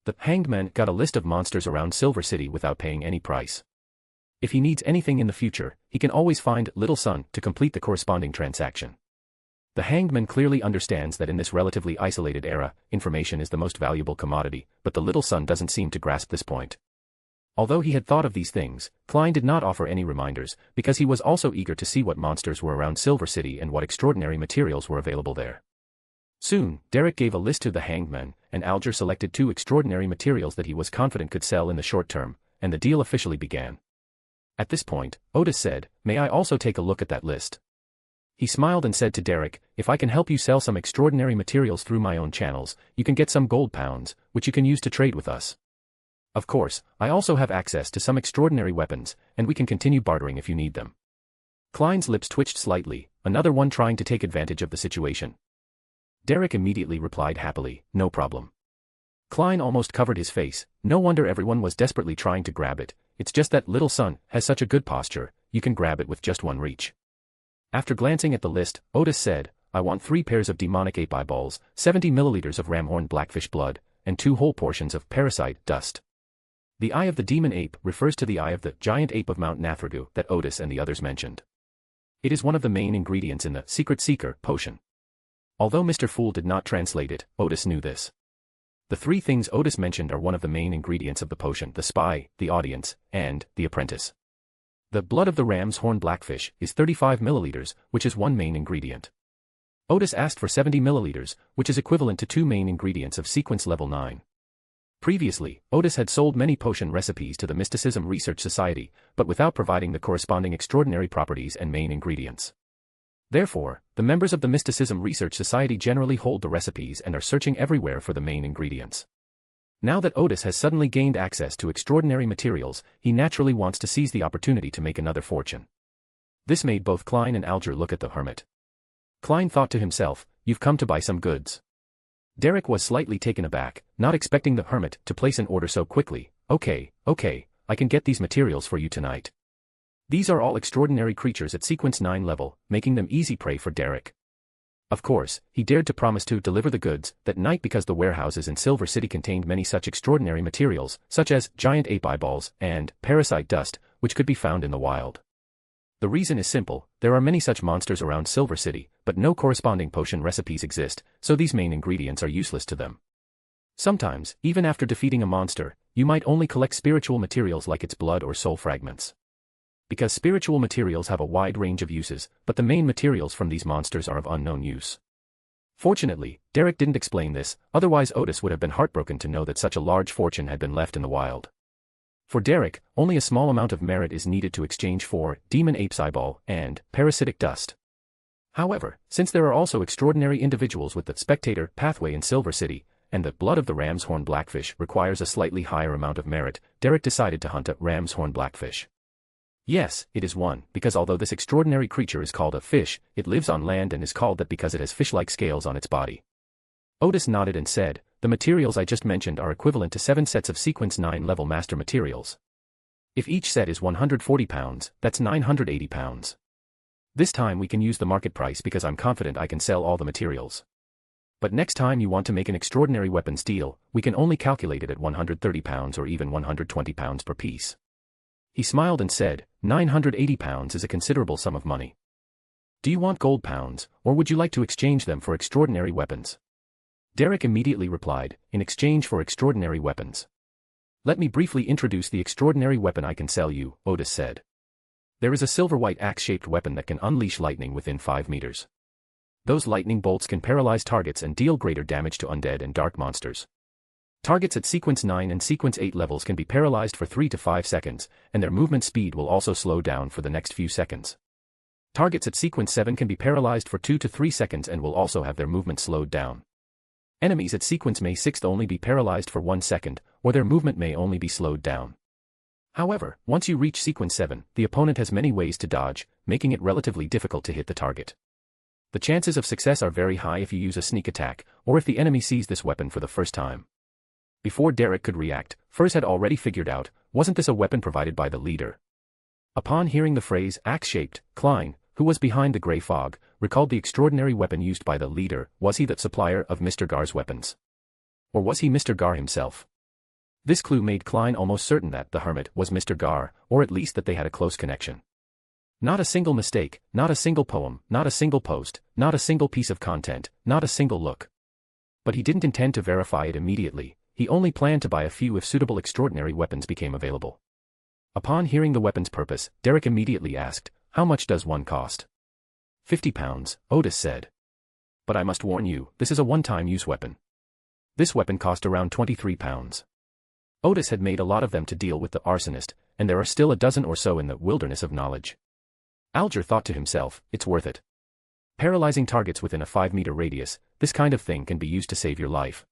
The hangman got a list of monsters around Silver City without paying any price. If he needs anything in the future, he can always find Little Sun to complete the corresponding transaction. The hangman clearly understands that in this relatively isolated era, information is the most valuable commodity, but the Little Sun doesn't seem to grasp this point. Although he had thought of these things, Klein did not offer any reminders, because he was also eager to see what monsters were around Silver City and what extraordinary materials were available there. Soon, Derek gave a list to the hangman, and Alger selected 2 extraordinary materials that he was confident could sell in the short term, and the deal officially began. At this point, Odis said, may I also take a look at that list? He smiled and said to Derek, if I can help you sell some extraordinary materials through my own channels, you can get some gold pounds, which you can use to trade with us. Of course, I also have access to some extraordinary weapons, and we can continue bartering if you need them. Klein's lips twitched slightly, another one trying to take advantage of the situation. Derek immediately replied happily, no problem. Klein almost covered his face, no wonder everyone was desperately trying to grab it, it's just that Little Sun has such a good posture, you can grab it with just one reach. After glancing at the list, Odis said, I want 3 pairs of demonic ape eyeballs, 70 milliliters of ramhorn blackfish blood, and 2 whole portions of parasite dust. The eye of the demon ape refers to the eye of the giant ape of Mount Nathragu that Odis and the others mentioned. It is one of the main ingredients in the Secret Seeker potion. Although Mr. Fool did not translate it, Odis knew this. The 3 things Odis mentioned are one of the main ingredients of the potion: the spy, the audience, and the apprentice. The blood of the ram's horn blackfish is 35 milliliters, which is one main ingredient. Odis asked for 70 milliliters, which is equivalent to 2 main ingredients of sequence level 9. Previously, Odis had sold many potion recipes to the Mysticism Research Society, but without providing the corresponding extraordinary properties and main ingredients. Therefore, the members of the Mysticism Research Society generally hold the recipes and are searching everywhere for the main ingredients. Now that Odis has suddenly gained access to extraordinary materials, he naturally wants to seize the opportunity to make another fortune. This made both Klein and Alger look at the Hermit. Klein thought to himself, you've come to buy some goods. Derek was slightly taken aback, not expecting the Hermit to place an order so quickly. Okay, I can get these materials for you tonight. These are all extraordinary creatures at sequence 9 level, making them easy prey for Derek. Of course, he dared to promise to deliver the goods that night because the warehouses in Silver City contained many such extraordinary materials, such as giant ape eyeballs and parasite dust, which could be found in the wild. The reason is simple, there are many such monsters around Silver City, but no corresponding potion recipes exist, so these main ingredients are useless to them. Sometimes, even after defeating a monster, you might only collect spiritual materials like its blood or soul fragments. Because spiritual materials have a wide range of uses, but the main materials from these monsters are of unknown use. Fortunately, Derek didn't explain this, otherwise Odis would have been heartbroken to know that such a large fortune had been left in the wild. For Derek, only a small amount of merit is needed to exchange for demon ape's eyeball and parasitic dust. However, since there are also extraordinary individuals with the spectator pathway in Silver City, and the blood of the ram's horn blackfish requires a slightly higher amount of merit, Derek decided to hunt a ram's horn blackfish. Yes, it is one, because although this extraordinary creature is called a fish, it lives on land and is called that because it has fish-like scales on its body. Odis nodded and said, the materials I just mentioned are equivalent to 7 sets of sequence 9 level master materials. If each set is 140 pounds, that's 980 pounds. This time we can use the market price because I'm confident I can sell all the materials. But next time you want to make an extraordinary weapons deal, we can only calculate it at 130 pounds or even 120 pounds per piece. He smiled and said, 980 pounds is a considerable sum of money. Do you want gold pounds, or would you like to exchange them for extraordinary weapons? Derek immediately replied, in exchange for extraordinary weapons. Let me briefly introduce the extraordinary weapon I can sell you, Odis said. There is a silver-white axe-shaped weapon that can unleash lightning within 5 meters. Those lightning bolts can paralyze targets and deal greater damage to undead and dark monsters. Targets at sequence 9 and sequence 8 levels can be paralyzed for 3 to 5 seconds, and their movement speed will also slow down for the next few seconds. Targets at sequence 7 can be paralyzed for 2 to 3 seconds and will also have their movement slowed down. Enemies at sequence may 6 only be paralyzed for 1 second, or their movement may only be slowed down. However, once you reach sequence 7, the opponent has many ways to dodge, making it relatively difficult to hit the target. The chances of success are very high if you use a sneak attack, or if the enemy sees this weapon for the first time. Before Derek could react, Furs had already figured out, wasn't this a weapon provided by the leader? Upon hearing the phrase axe-shaped, Klein, who was behind the grey fog, recalled the extraordinary weapon used by the leader. Was he the supplier of Mr. Gar's weapons? Or was he Mr. Gar himself? This clue made Klein almost certain that the Hermit was Mr. Gar, or at least that they had a close connection. Not a single mistake, not a single poem, not a single post, not a single piece of content, not a single look. But he didn't intend to verify it immediately. He only planned to buy a few if suitable extraordinary weapons became available. Upon hearing the weapon's purpose, Derek immediately asked, "How much does one cost?" £50, Odis said. "But I must warn you, this is a one-time use weapon. This weapon cost around £23. Odis had made a lot of them to deal with the arsonist, and there are still a dozen or so in the wilderness of knowledge. Alger thought to himself, it's worth it. Paralyzing targets within a 5-meter radius, this kind of thing can be used to save your life.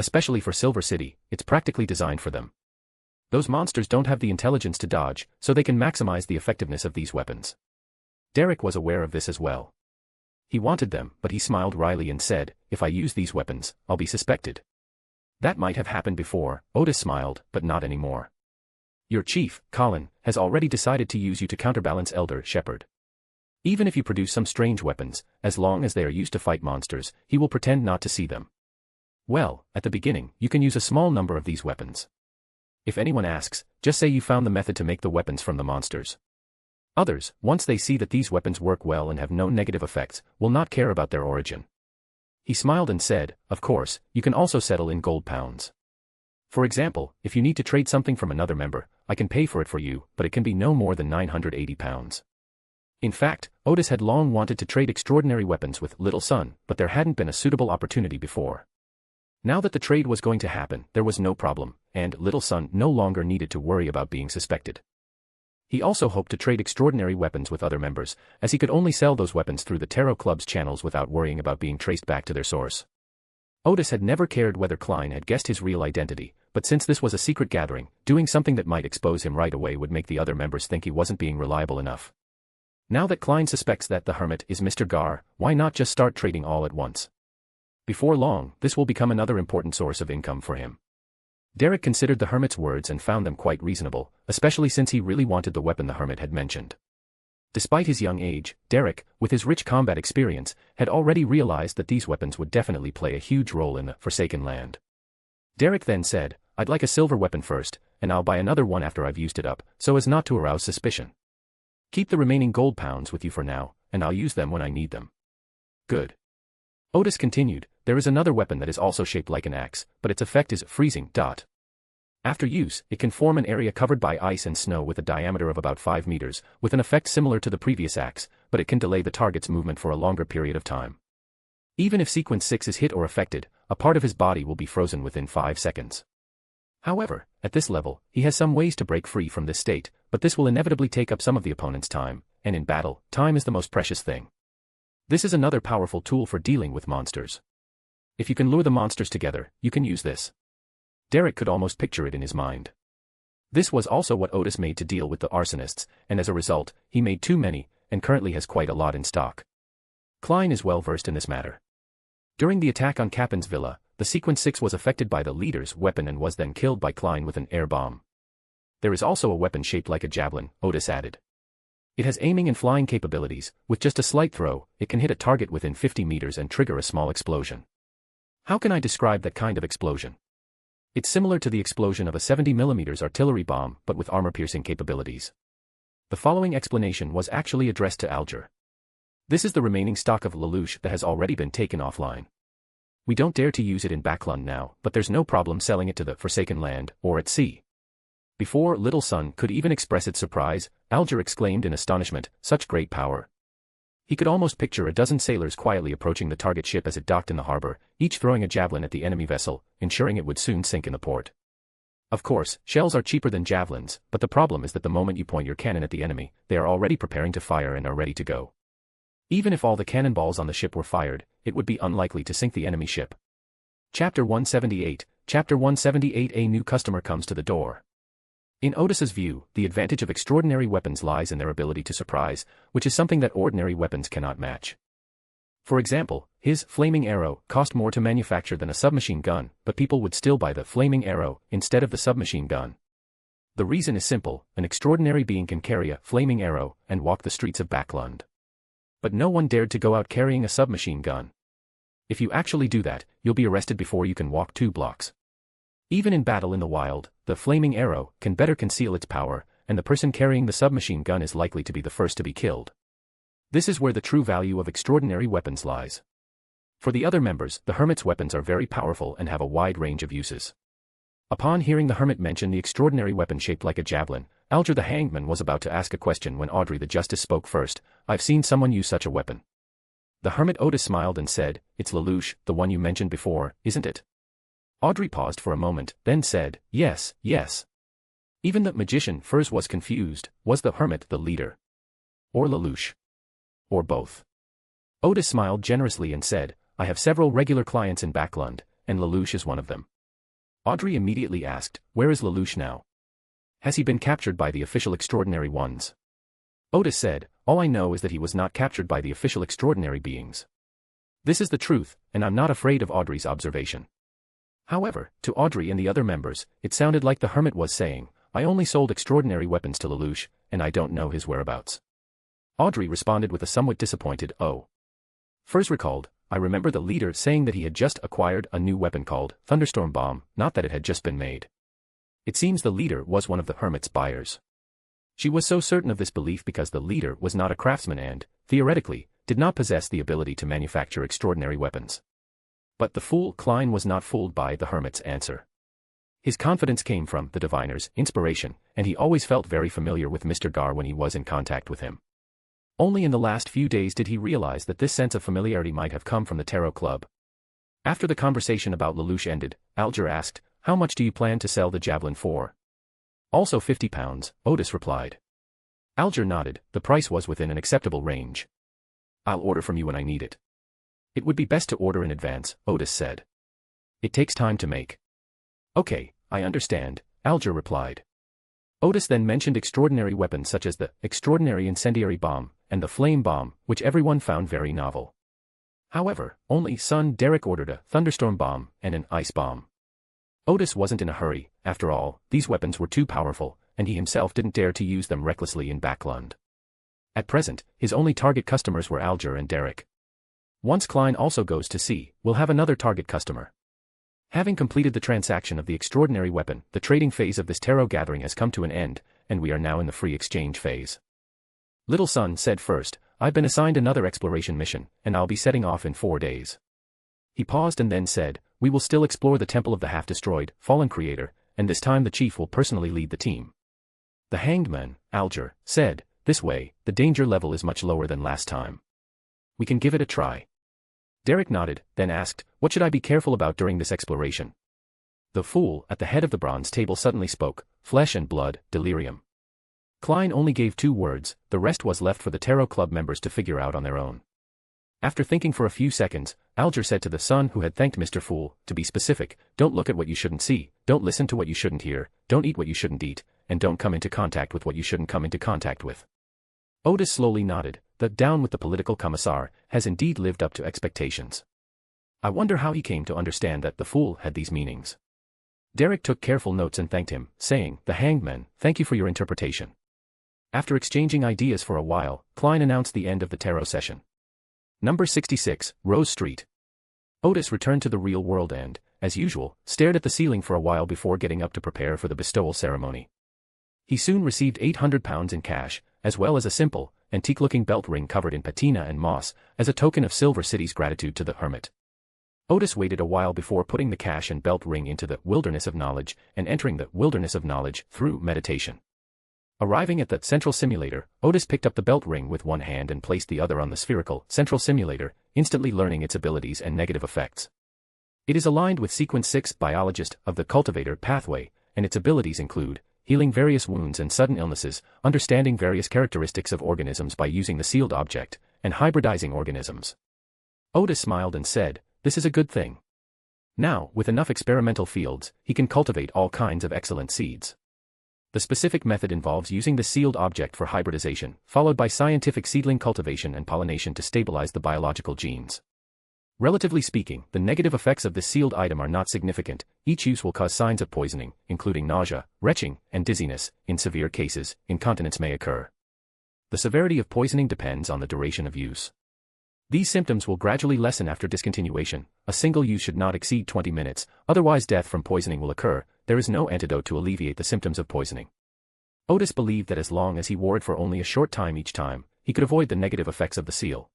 Especially for Silver City, it's practically designed for them. Those monsters don't have the intelligence to dodge, so they can maximize the effectiveness of these weapons. Derek was aware of this as well. He wanted them, but he smiled wryly and said, "If I use these weapons, I'll be suspected." That might have happened before, Odis smiled, but not anymore. Your chief, Colin, has already decided to use you to counterbalance Elder Shepherd. Even if you produce some strange weapons, as long as they are used to fight monsters, he will pretend not to see them. Well, at the beginning, you can use a small number of these weapons. If anyone asks, just say you found the method to make the weapons from the monsters. Others, once they see that these weapons work well and have no negative effects, will not care about their origin. He smiled and said, "Of course, you can also settle in gold pounds. For example, if you need to trade something from another member, I can pay for it for you, but it can be no more than £980. In fact, Odis had long wanted to trade extraordinary weapons with Little Sun, but there hadn't been a suitable opportunity before. Now that the trade was going to happen, there was no problem, and Little Sun no longer needed to worry about being suspected. He also hoped to trade extraordinary weapons with other members, as he could only sell those weapons through the Tarot Club's channels without worrying about being traced back to their source. Odis had never cared whether Klein had guessed his real identity, but since this was a secret gathering, doing something that might expose him right away would make the other members think he wasn't being reliable enough. Now that Klein suspects that the Hermit is Mr. Gar, why not just start trading all at once? Before long, this will become another important source of income for him. Derek considered the Hermit's words and found them quite reasonable, especially since he really wanted the weapon the Hermit had mentioned. Despite his young age, Derek, with his rich combat experience, had already realized that these weapons would definitely play a huge role in the Forsaken Land. Derek then said, "I'd like a silver weapon first, and I'll buy another one after I've used it up, so as not to arouse suspicion. Keep the remaining gold pounds with you for now, and I'll use them when I need them." "Good." Odis continued, "There is another weapon that is also shaped like an axe, but its effect is freezing. After use, it can form an area covered by ice and snow with a diameter of about 5 meters, with an effect similar to the previous axe, but it can delay the target's movement for a longer period of time. Even if sequence 6 is hit or affected, a part of his body will be frozen within 5 seconds. However, at this level, he has some ways to break free from this state, but this will inevitably take up some of the opponent's time, and in battle, time is the most precious thing. This is another powerful tool for dealing with monsters. If you can lure the monsters together, you can use this." Derek could almost picture it in his mind. This was also what Odis made to deal with the arsonists, and as a result, he made too many, and currently has quite a lot in stock. Klein is well versed in this matter. During the attack on Capin's villa, the Sequence 6 was affected by the leader's weapon and was then killed by Klein with an air bomb. There is also a weapon shaped like a javelin, Odis added. It has aiming and flying capabilities. With just a slight throw, it can hit a target within 50 meters and trigger a small explosion. How can I describe that kind of explosion? It's similar to the explosion of a 70mm artillery bomb, but with armor-piercing capabilities. The following explanation was actually addressed to Alger. This is the remaining stock of Lelouch that has already been taken offline. We don't dare to use it in Backlund now, but there's no problem selling it to the Forsaken Land, or at sea. Before Little Sun could even express its surprise, Alger exclaimed in astonishment, "Such great power. He could almost picture a dozen sailors quietly approaching the target ship as it docked in the harbor, each throwing a javelin at the enemy vessel, ensuring it would soon sink in the port. Of course, shells are cheaper than javelins, but the problem is that the moment you point your cannon at the enemy, they are already preparing to fire and are ready to go. Even if all the cannonballs on the ship were fired, it would be unlikely to sink the enemy ship. Chapter 178, Chapter 178. A new customer comes to the door. In Odis's view, the advantage of extraordinary weapons lies in their ability to surprise, which is something that ordinary weapons cannot match. For example, his flaming arrow cost more to manufacture than a submachine gun, but people would still buy the flaming arrow instead of the submachine gun. The reason is simple: an extraordinary being can carry a flaming arrow and walk the streets of Backlund. But no one dared to go out carrying a submachine gun. If you actually do that, you'll be arrested before you can walk 2 blocks. Even in battle in the wild, the flaming arrow can better conceal its power, and the person carrying the submachine gun is likely to be the first to be killed. This is where the true value of extraordinary weapons lies. For the other members, the Hermit's weapons are very powerful and have a wide range of uses. Upon hearing the Hermit mention the extraordinary weapon shaped like a javelin, Alger the hangman was about to ask a question when Audrey the Justice spoke first. "I've seen someone use such a weapon." The Hermit Odis smiled and said, "It's Lelouch, the one you mentioned before, isn't it?" Audrey paused for a moment, then said, "Yes, yes." Even the magician Furs was confused. Was the Hermit the leader? Or Lelouch? Or both? Odis smiled generously and said, "I have several regular clients in Backlund, and Lelouch is one of them." Audrey immediately asked, "Where is Lelouch now? Has he been captured by the official extraordinary ones?" Odis said, "All I know is that he was not captured by the official extraordinary beings." This is the truth, and I'm not afraid of Audrey's observation. However, to Audrey and the other members, it sounded like the Hermit was saying, "I only sold extraordinary weapons to Lelouch, and I don't know his whereabouts." Audrey responded with a somewhat disappointed, "Oh." Furs recalled, "I remember the leader saying that he had just acquired a new weapon called Thunderstorm Bomb, not that it had just been made." It seems the leader was one of the Hermit's buyers. She was so certain of this belief because the leader was not a craftsman and, theoretically, did not possess the ability to manufacture extraordinary weapons. But the fool Klein was not fooled by the Hermit's answer. His confidence came from the diviner's inspiration, and he always felt very familiar with Mr. Gar when he was in contact with him. Only in the last few days did he realize that this sense of familiarity might have come from the Tarot Club. After the conversation about Lelouch ended, Alger asked, "How much do you plan to sell the javelin for?" "Also 50 pounds, Odis replied. Alger nodded. The price was within an acceptable range. "I'll order from you when I need it." "It would be best to order in advance," Odis said. "It takes time to make." "Okay, I understand," Alger replied. Odis then mentioned extraordinary weapons such as the extraordinary incendiary bomb and the flame bomb, which everyone found very novel. However, only son Derek ordered a thunderstorm bomb and an ice bomb. Odis wasn't in a hurry. After all, these weapons were too powerful, and he himself didn't dare to use them recklessly in Backlund. At present, his only target customers were Alger and Derek. Once Klein also goes to sea, we'll have another target customer. Having completed the transaction of the extraordinary weapon, the trading phase of this tarot gathering has come to an end, and we are now in the free exchange phase. Little son said first, "I've been assigned another exploration mission, and I'll be setting off in 4 days." He paused and then said, "We will still explore the Temple of the Half-Destroyed, Fallen Creator, and this time the chief will personally lead the team." The hanged man, Alger, said, "This way, the danger level is much lower than last time. We can give it a try." Derek nodded, then asked, "What should I be careful about during this exploration?" The fool at the head of the bronze table suddenly spoke, "Flesh and blood, delirium." Klein only gave 2 words, the rest was left for the Tarot Club members to figure out on their own. After thinking for a few seconds, Alger said to the son who had thanked Mr. Fool, "To be specific, don't look at what you shouldn't see, don't listen to what you shouldn't hear, don't eat what you shouldn't eat, and don't come into contact with what you shouldn't come into contact with." Odis slowly nodded. The "down with the political commissar" has indeed lived up to expectations. I wonder how he came to understand that the fool had these meanings. Derek took careful notes and thanked him, saying, "The hanged man, thank you for your interpretation." After exchanging ideas for a while, Klein announced the end of the tarot session. Number 66, Rose Street. Odis returned to the real world and, as usual, stared at the ceiling for a while before getting up to prepare for the bestowal ceremony. He soon received 800 pounds in cash, as well as a simple, antique-looking belt ring covered in patina and moss, as a token of Silver City's gratitude to the Hermit. Odis waited a while before putting the cash and belt ring into the wilderness of knowledge and entering the wilderness of knowledge through meditation. Arriving at the central simulator, Odis picked up the belt ring with one hand and placed the other on the spherical central simulator, instantly learning its abilities and negative effects. It is aligned with Sequence 6 Biologist of the Cultivator pathway, and its abilities include healing various wounds and sudden illnesses, understanding various characteristics of organisms by using the sealed object, and hybridizing organisms. Odis smiled and said, "This is a good thing. Now, with enough experimental fields, he can cultivate all kinds of excellent seeds." The specific method involves using the sealed object for hybridization, followed by scientific seedling cultivation and pollination to stabilize the biological genes. Relatively speaking, the negative effects of this sealed item are not significant. Each use will cause signs of poisoning, including nausea, retching, and dizziness. In severe cases, incontinence may occur. The severity of poisoning depends on the duration of use. These symptoms will gradually lessen after discontinuation. A single use should not exceed 20 minutes, otherwise death from poisoning will occur. There is no antidote to alleviate the symptoms of poisoning. Odis believed that as long as he wore it for only a short time each time, he could avoid the negative effects of the seal.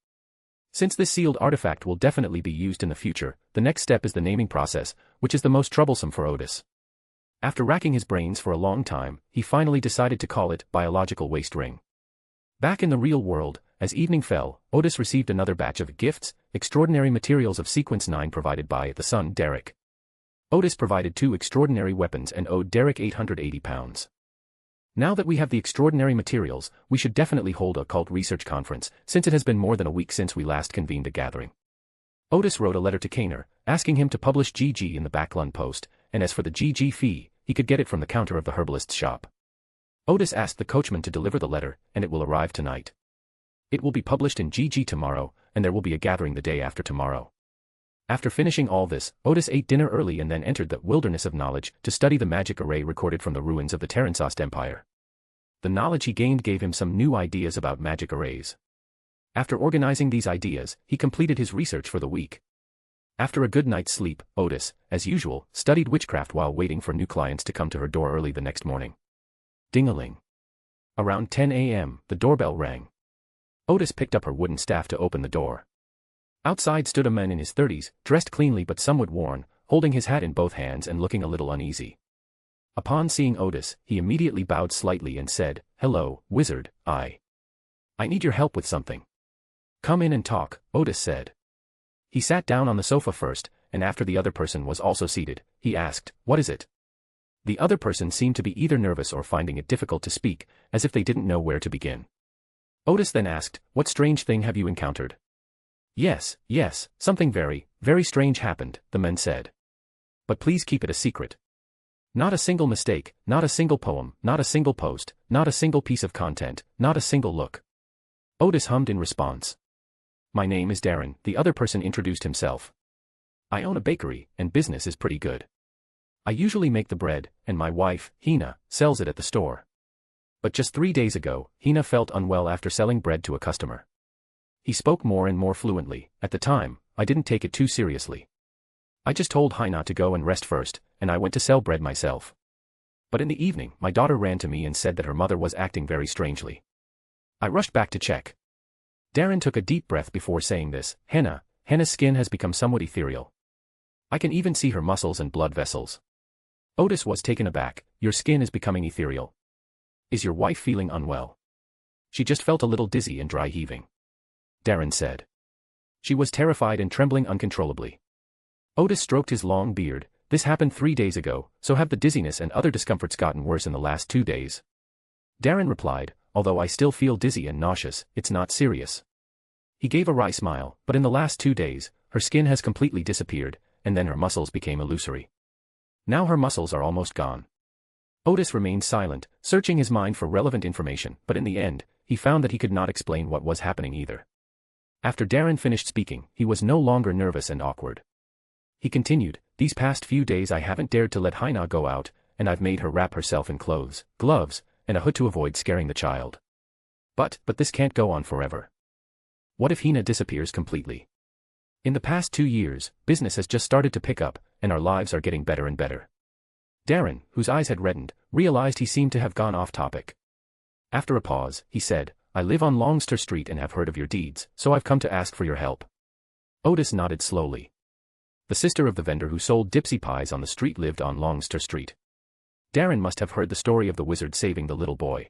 Since this sealed artifact will definitely be used in the future, the next step is the naming process, which is the most troublesome for Odis. After racking his brains for a long time, he finally decided to call it Biological Waste Ring. Back in the real world, as evening fell, Odis received another batch of gifts, extraordinary materials of Sequence 9 provided by the son Derek. Odis provided 2 extraordinary weapons and owed Derek 880 pounds. Now that we have the extraordinary materials, we should definitely hold a cult research conference, since it has been more than a week since we last convened a gathering. Odis wrote a letter to Kaner, asking him to publish GG in the Backlund Post, and as for the GG fee, he could get it from the counter of the herbalist's shop. Odis asked the coachman to deliver the letter, and it will arrive tonight. It will be published in GG tomorrow, and there will be a gathering the day after tomorrow. After finishing all this, Odis ate dinner early and then entered the wilderness of knowledge to study the magic array recorded from the ruins of the Terransost Empire. The knowledge he gained gave him some new ideas about magic arrays. After organizing these ideas, he completed his research for the week. After a good night's sleep, Odis, as usual, studied witchcraft while waiting for new clients to come to her door early the next morning. Ding-a-ling. Around 10 a.m., the doorbell rang. Odis picked up her wooden staff to open the door. Outside stood a man in his 30s, dressed cleanly but somewhat worn, holding his hat in both hands and looking a little uneasy. Upon seeing Odis, he immediately bowed slightly and said, "Hello, wizard, I need your help with something." "Come in and talk," Odis said. He sat down on the sofa first, and after the other person was also seated, he asked, "What is it?" The other person seemed to be either nervous or finding it difficult to speak, as if they didn't know where to begin. Odis then asked, "What strange thing have you encountered?" Yes, something very, very strange happened," the man said. "But please keep it a secret. Not a single mistake, not a single poem, not a single post, not a single piece of content, not a single look." Odis hummed in response. "My name is Darren," the other person introduced himself. "I own a bakery, and business is pretty good. I usually make the bread, and my wife, Hina, sells it at the store. But just 3 days ago, Hina felt unwell after selling bread to a customer." He spoke more and more fluently. "At the time, I didn't take it too seriously. I just told Hina to go and rest first, and I went to sell bread myself. But in the evening, my daughter ran to me and said that her mother was acting very strangely. I rushed back to check." Darren took a deep breath before saying this. Hina's skin has become somewhat ethereal. I can even see her muscles and blood vessels." Odis was taken aback. "Your skin is becoming ethereal. Is your wife feeling unwell?" "She just felt a little dizzy and dry heaving," Darren said. "She was terrified and trembling uncontrollably." Odis stroked his long beard. "This happened 3 days ago, so have the dizziness and other discomforts gotten worse in the last 2 days?" Darren replied, "Although I still feel dizzy and nauseous, it's not serious." He gave a wry smile, "But in the last 2 days, her skin has completely disappeared, and then her muscles became illusory. Now her muscles are almost gone." Odis remained silent, searching his mind for relevant information, but in the end, he found that he could not explain what was happening either. After Darren finished speaking, he was no longer nervous and awkward. He continued, "These past few days I haven't dared to let Hina go out, and I've made her wrap herself in clothes, gloves, and a hood to avoid scaring the child. But this can't go on forever. What if Hina disappears completely? In the past 2 years, business has just started to pick up, and our lives are getting better and better." Darren, whose eyes had reddened, realized he seemed to have gone off topic. After a pause, he said, "I live on Longster Street and have heard of your deeds, so I've come to ask for your help." Odis nodded slowly. The sister of the vendor who sold dipsy pies on the street lived on Longster Street. Darren must have heard the story of the wizard saving the little boy.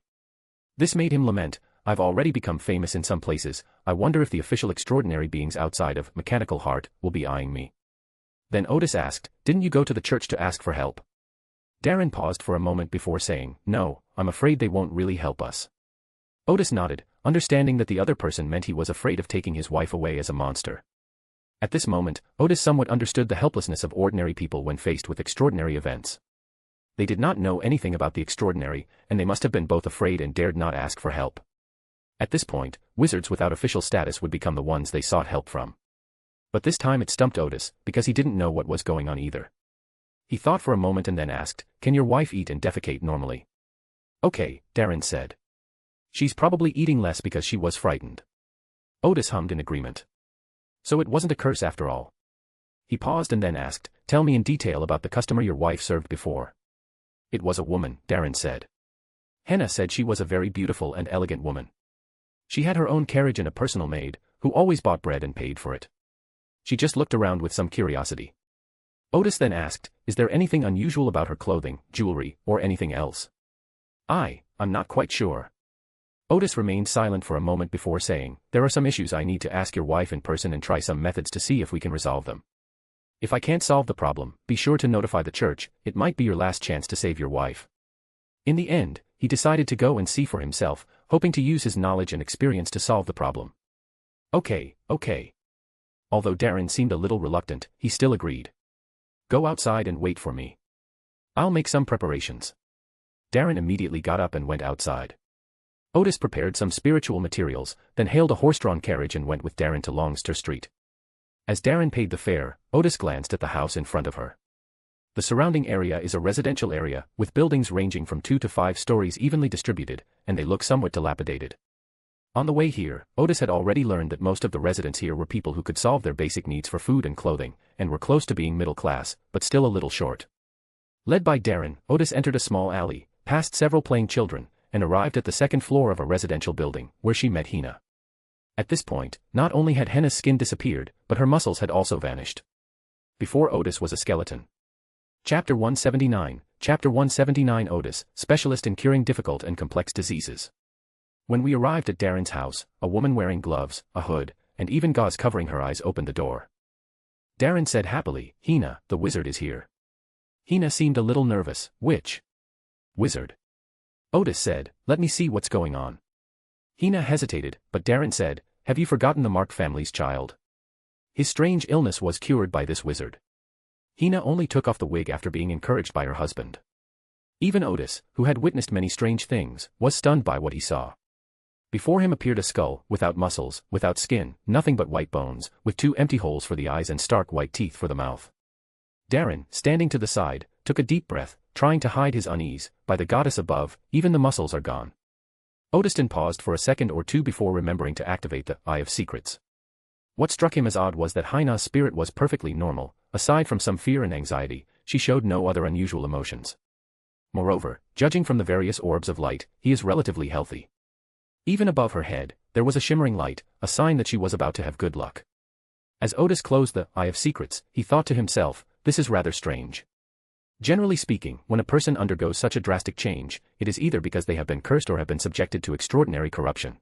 This made him lament, I've already become famous in some places, I wonder if the official extraordinary beings outside of Mechanical Heart will be eyeing me. Then Odis asked, didn't you go to the church to ask for help? Darren paused for a moment before saying, no, I'm afraid they won't really help us. Odis nodded, understanding that the other person meant he was afraid of taking his wife away as a monster. At this moment, Odis somewhat understood the helplessness of ordinary people when faced with extraordinary events. They did not know anything about the extraordinary, and they must have been both afraid and dared not ask for help. At this point, wizards without official status would become the ones they sought help from. But this time it stumped Odis, because he didn't know what was going on either. He thought for a moment and then asked, can your wife eat and defecate normally? Okay, Darren said. She's probably eating less because she was frightened. Odis hummed in agreement. So it wasn't a curse after all. He paused and then asked, tell me in detail about the customer your wife served before. It was a woman, Darren said. Henna said she was a very beautiful and elegant woman. She had her own carriage and a personal maid, who always bought bread and paid for it. She just looked around with some curiosity. Odis then asked, is there anything unusual about her clothing, jewelry, or anything else? I'm not quite sure. Odis remained silent for a moment before saying, there are some issues I need to ask your wife in person and try some methods to see if we can resolve them. If I can't solve the problem, be sure to notify the church, it might be your last chance to save your wife. In the end, he decided to go and see for himself, hoping to use his knowledge and experience to solve the problem. Okay. Although Darren seemed a little reluctant, he still agreed. Go outside and wait for me. I'll make some preparations. Darren immediately got up and went outside. Odis prepared some spiritual materials, then hailed a horse-drawn carriage and went with Darren to Longster Street. As Darren paid the fare, Odis glanced at the house in front of her. The surrounding area is a residential area, with buildings ranging from 2 to 5 stories evenly distributed, and they look somewhat dilapidated. On the way here, Odis had already learned that most of the residents here were people who could solve their basic needs for food and clothing, and were close to being middle class, but still a little short. Led by Darren, Odis entered a small alley, passed several playing children, and arrived at the second floor of a residential building, where she met Henna. At this point, not only had Henna's skin disappeared, but her muscles had also vanished. Before Odis was a skeleton. Chapter 179, Chapter 179 Odis, Specialist in Curing Difficult and Complex Diseases. When we arrived at Darren's house, a woman wearing gloves, a hood, and even gauze covering her eyes opened the door. Darren said happily, Henna, the wizard is here. Henna seemed a little nervous. Which wizard? Odis said, let me see what's going on. Henna hesitated, but Darren said, have you forgotten the Mark family's child? His strange illness was cured by this wizard. Henna only took off the wig after being encouraged by her husband. Even Odis, who had witnessed many strange things, was stunned by what he saw. Before him appeared a skull, without muscles, without skin, nothing but white bones, with 2 empty holes for the eyes and stark white teeth for the mouth. Darren, standing to the side, took a deep breath, trying to hide his unease. By the goddess above, even the muscles are gone. Odiston paused for a second or two before remembering to activate the Eye of Secrets. What struck him as odd was that Henna's spirit was perfectly normal, aside from some fear and anxiety, she showed no other unusual emotions. Moreover, judging from the various orbs of light, he is relatively healthy. Even above her head, there was a shimmering light, a sign that she was about to have good luck. As Odis closed the Eye of Secrets, he thought to himself, this is rather strange. Generally speaking, when a person undergoes such a drastic change, it is either because they have been cursed or have been subjected to extraordinary corruption.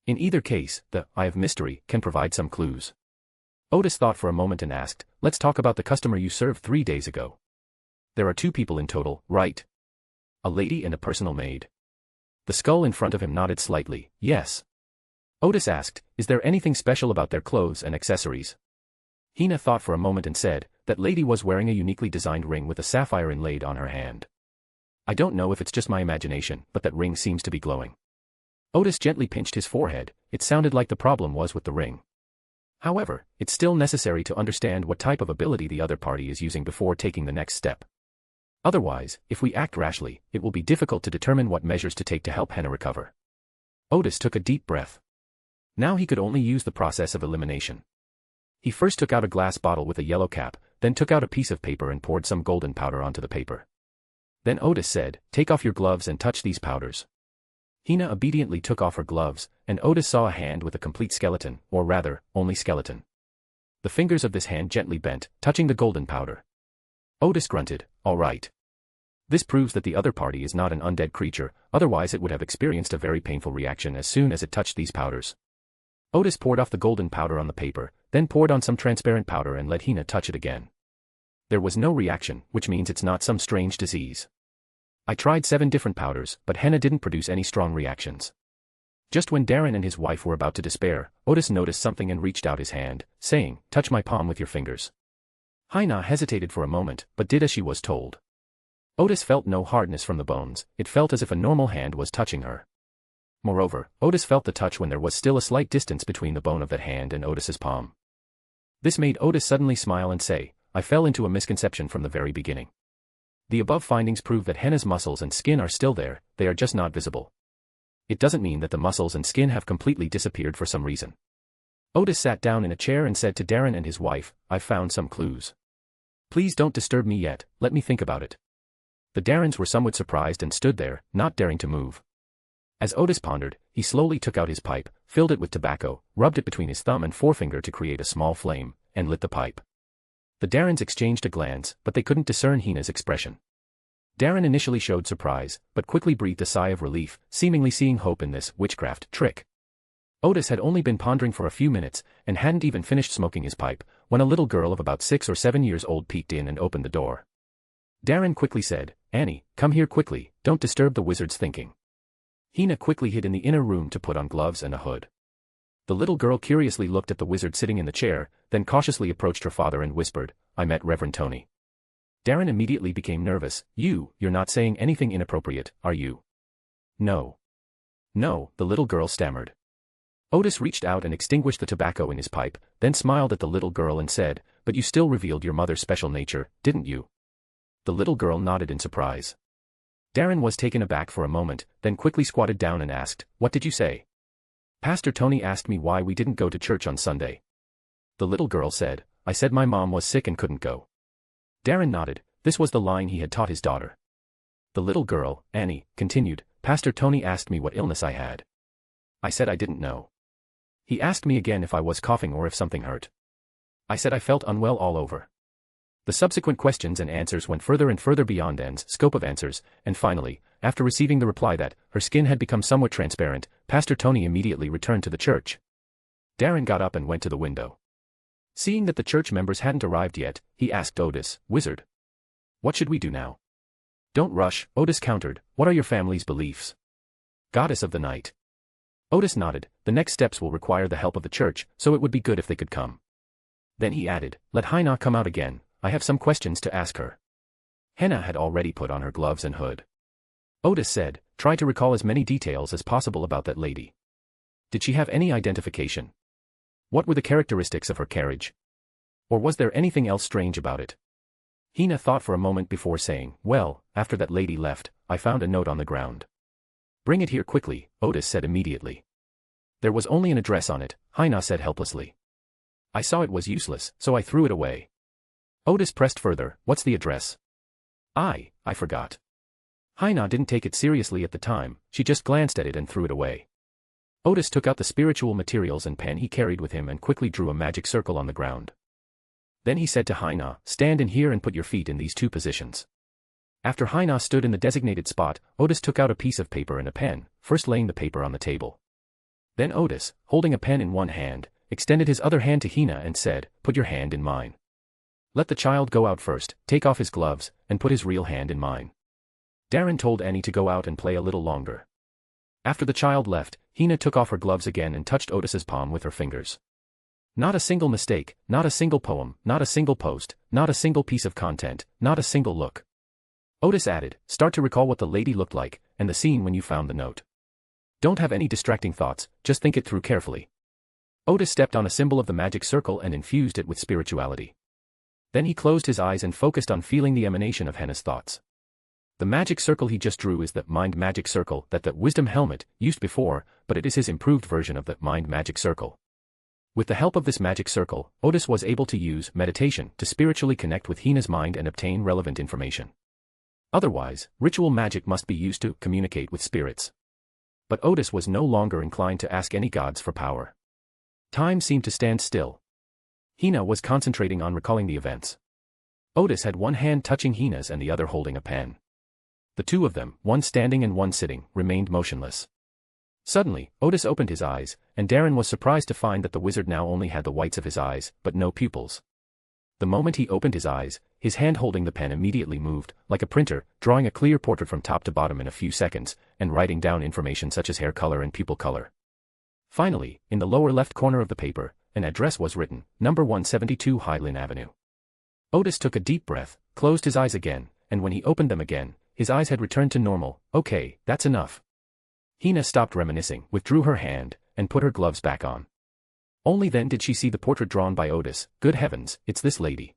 In either case, the Eye of Mystery can provide some clues. Odis thought for a moment and asked, let's talk about the customer you served 3 days ago. There are 2 people in total, right? A lady and a personal maid. The skull in front of him nodded slightly, yes. Odis asked, is there anything special about their clothes and accessories? Henna thought for a moment and said, that lady was wearing a uniquely designed ring with a sapphire inlaid on her hand. I don't know if it's just my imagination, but that ring seems to be glowing. Odis gently pinched his forehead, it sounded like the problem was with the ring. However, it's still necessary to understand what type of ability the other party is using before taking the next step. Otherwise, if we act rashly, it will be difficult to determine what measures to take to help Henna recover. Odis took a deep breath. Now he could only use the process of elimination. He first took out a glass bottle with a yellow cap, then took out a piece of paper and poured some golden powder onto the paper. Then Odis said, take off your gloves and touch these powders. Henna obediently took off her gloves, and Odis saw a hand with a complete skeleton, or rather, only skeleton. The fingers of this hand gently bent, touching the golden powder. Odis grunted, all right. This proves that the other party is not an undead creature, otherwise it would have experienced a very painful reaction as soon as it touched these powders. Odis poured off the golden powder on the paper, then poured on some transparent powder and let Hina touch it again. There was no reaction, which means it's not some strange disease. I tried 7 different powders, but henna didn't produce any strong reactions. Just when Darren and his wife were about to despair, Odis noticed something and reached out his hand, saying, "Touch my palm with your fingers." Hina hesitated for a moment, but did as she was told. Odis felt no hardness from the bones, it felt as if a normal hand was touching her. Moreover, Odis felt the touch when there was still a slight distance between the bone of that hand and Odis's palm. This made Odis suddenly smile and say, "I fell into a misconception from the very beginning. The above findings prove that henna's muscles and skin are still there, they are just not visible. It doesn't mean that the muscles and skin have completely disappeared for some reason." Odis sat down in a chair and said to Darren and his wife, "I've found some clues. Please don't disturb me yet, let me think about it." The Darrens were somewhat surprised and stood there, not daring to move. As Odis pondered, he slowly took out his pipe, filled it with tobacco, rubbed it between his thumb and forefinger to create a small flame, and lit the pipe. The Darrens exchanged a glance, but they couldn't discern Hina's expression. Darren initially showed surprise, but quickly breathed a sigh of relief, seemingly seeing hope in this witchcraft trick. Odis had only been pondering for a few minutes, and hadn't even finished smoking his pipe, when a little girl of about 6 or 7 years old peeked in and opened the door. Darren quickly said, "Annie, come here quickly, don't disturb the wizard's thinking." Hina quickly hid in the inner room to put on gloves and a hood. The little girl curiously looked at the wizard sitting in the chair, then cautiously approached her father and whispered, "I met Reverend Tony." Darren immediately became nervous. You're not saying anything inappropriate, are you?" No. No, the little girl stammered. Odis reached out and extinguished the tobacco in his pipe, then smiled at the little girl and said, "But you still revealed your mother's special nature, didn't you?" The little girl nodded in surprise. Darren was taken aback for a moment, then quickly squatted down and asked, "What did you say?" "Pastor Tony asked me why we didn't go to church on Sunday." The little girl said, "I said my mom was sick and couldn't go." Darren nodded, this was the line he had taught his daughter. The little girl, Annie, continued, "Pastor Tony asked me what illness I had. I said I didn't know. He asked me again if I was coughing or if something hurt. I said I felt unwell all over." The subsequent questions and answers went further and further beyond Anne's scope of answers, and finally, after receiving the reply that her skin had become somewhat transparent, Pastor Tony immediately returned to the church. Darren got up and went to the window. Seeing that the church members hadn't arrived yet, he asked Odis, "Wizard, what should we do now?" "Don't rush," Odis countered, "what are your family's beliefs?" "Goddess of the night." Odis nodded, "The next steps will require the help of the church, so it would be good if they could come." Then he added, "Let Hina come out again, I have some questions to ask her." Henna had already put on her gloves and hood. Odis said, "Try to recall as many details as possible about that lady. Did she have any identification? What were the characteristics of her carriage? Or was there anything else strange about it?" Hina thought for a moment before saying, "Well, after that lady left, I found a note on the ground." "Bring it here quickly," Odis said immediately. "There was only an address on it," Hina said helplessly. "I saw it was useless, so I threw it away." Odis pressed further, "What's the address?" I forgot." Hina didn't take it seriously at the time, she just glanced at it and threw it away. Odis took out the spiritual materials and pen he carried with him and quickly drew a magic circle on the ground. Then he said to Hina, "Stand in here and put your feet in these 2 positions." After Hina stood in the designated spot, Odis took out a piece of paper and a pen, first laying the paper on the table. Then Odis, holding a pen in one hand, extended his other hand to Hina and said, "Put your hand in mine. Let the child go out first, take off his gloves, and put his real hand in mine." Darren told Annie to go out and play a little longer. After the child left, Hina took off her gloves again and touched Odis's palm with her fingers. Not a single mistake, not a single poem, not a single post, not a single piece of content, not a single look. Odis added, "Start to recall what the lady looked like, and the scene when you found the note. Don't have any distracting thoughts, just think it through carefully." Odis stepped on a symbol of the magic circle and infused it with spirituality. Then he closed his eyes and focused on feeling the emanation of Henna's thoughts. The magic circle he just drew is the mind magic circle that the wisdom helmet used before, but it is his improved version of the mind magic circle. With the help of this magic circle, Odis was able to use meditation to spiritually connect with Hina's mind and obtain relevant information. Otherwise, ritual magic must be used to communicate with spirits. But Odis was no longer inclined to ask any gods for power. Time seemed to stand still. Hina was concentrating on recalling the events. Odis had one hand touching Hina's and the other holding a pen. The two of them, one standing and one sitting, remained motionless. Suddenly, Odis opened his eyes, and Darren was surprised to find that the wizard now only had the whites of his eyes, but no pupils. The moment he opened his eyes, his hand holding the pen immediately moved, like a printer, drawing a clear portrait from top to bottom in a few seconds, and writing down information such as hair color and pupil color. Finally, in the lower left corner of the paper, an address was written, number 172 Highland Avenue. Odis took a deep breath, closed his eyes again, and when he opened them again, his eyes had returned to normal. Okay, that's enough. Hina stopped reminiscing, withdrew her hand, and put her gloves back on. Only then did she see the portrait drawn by Odis. Good heavens, it's this lady.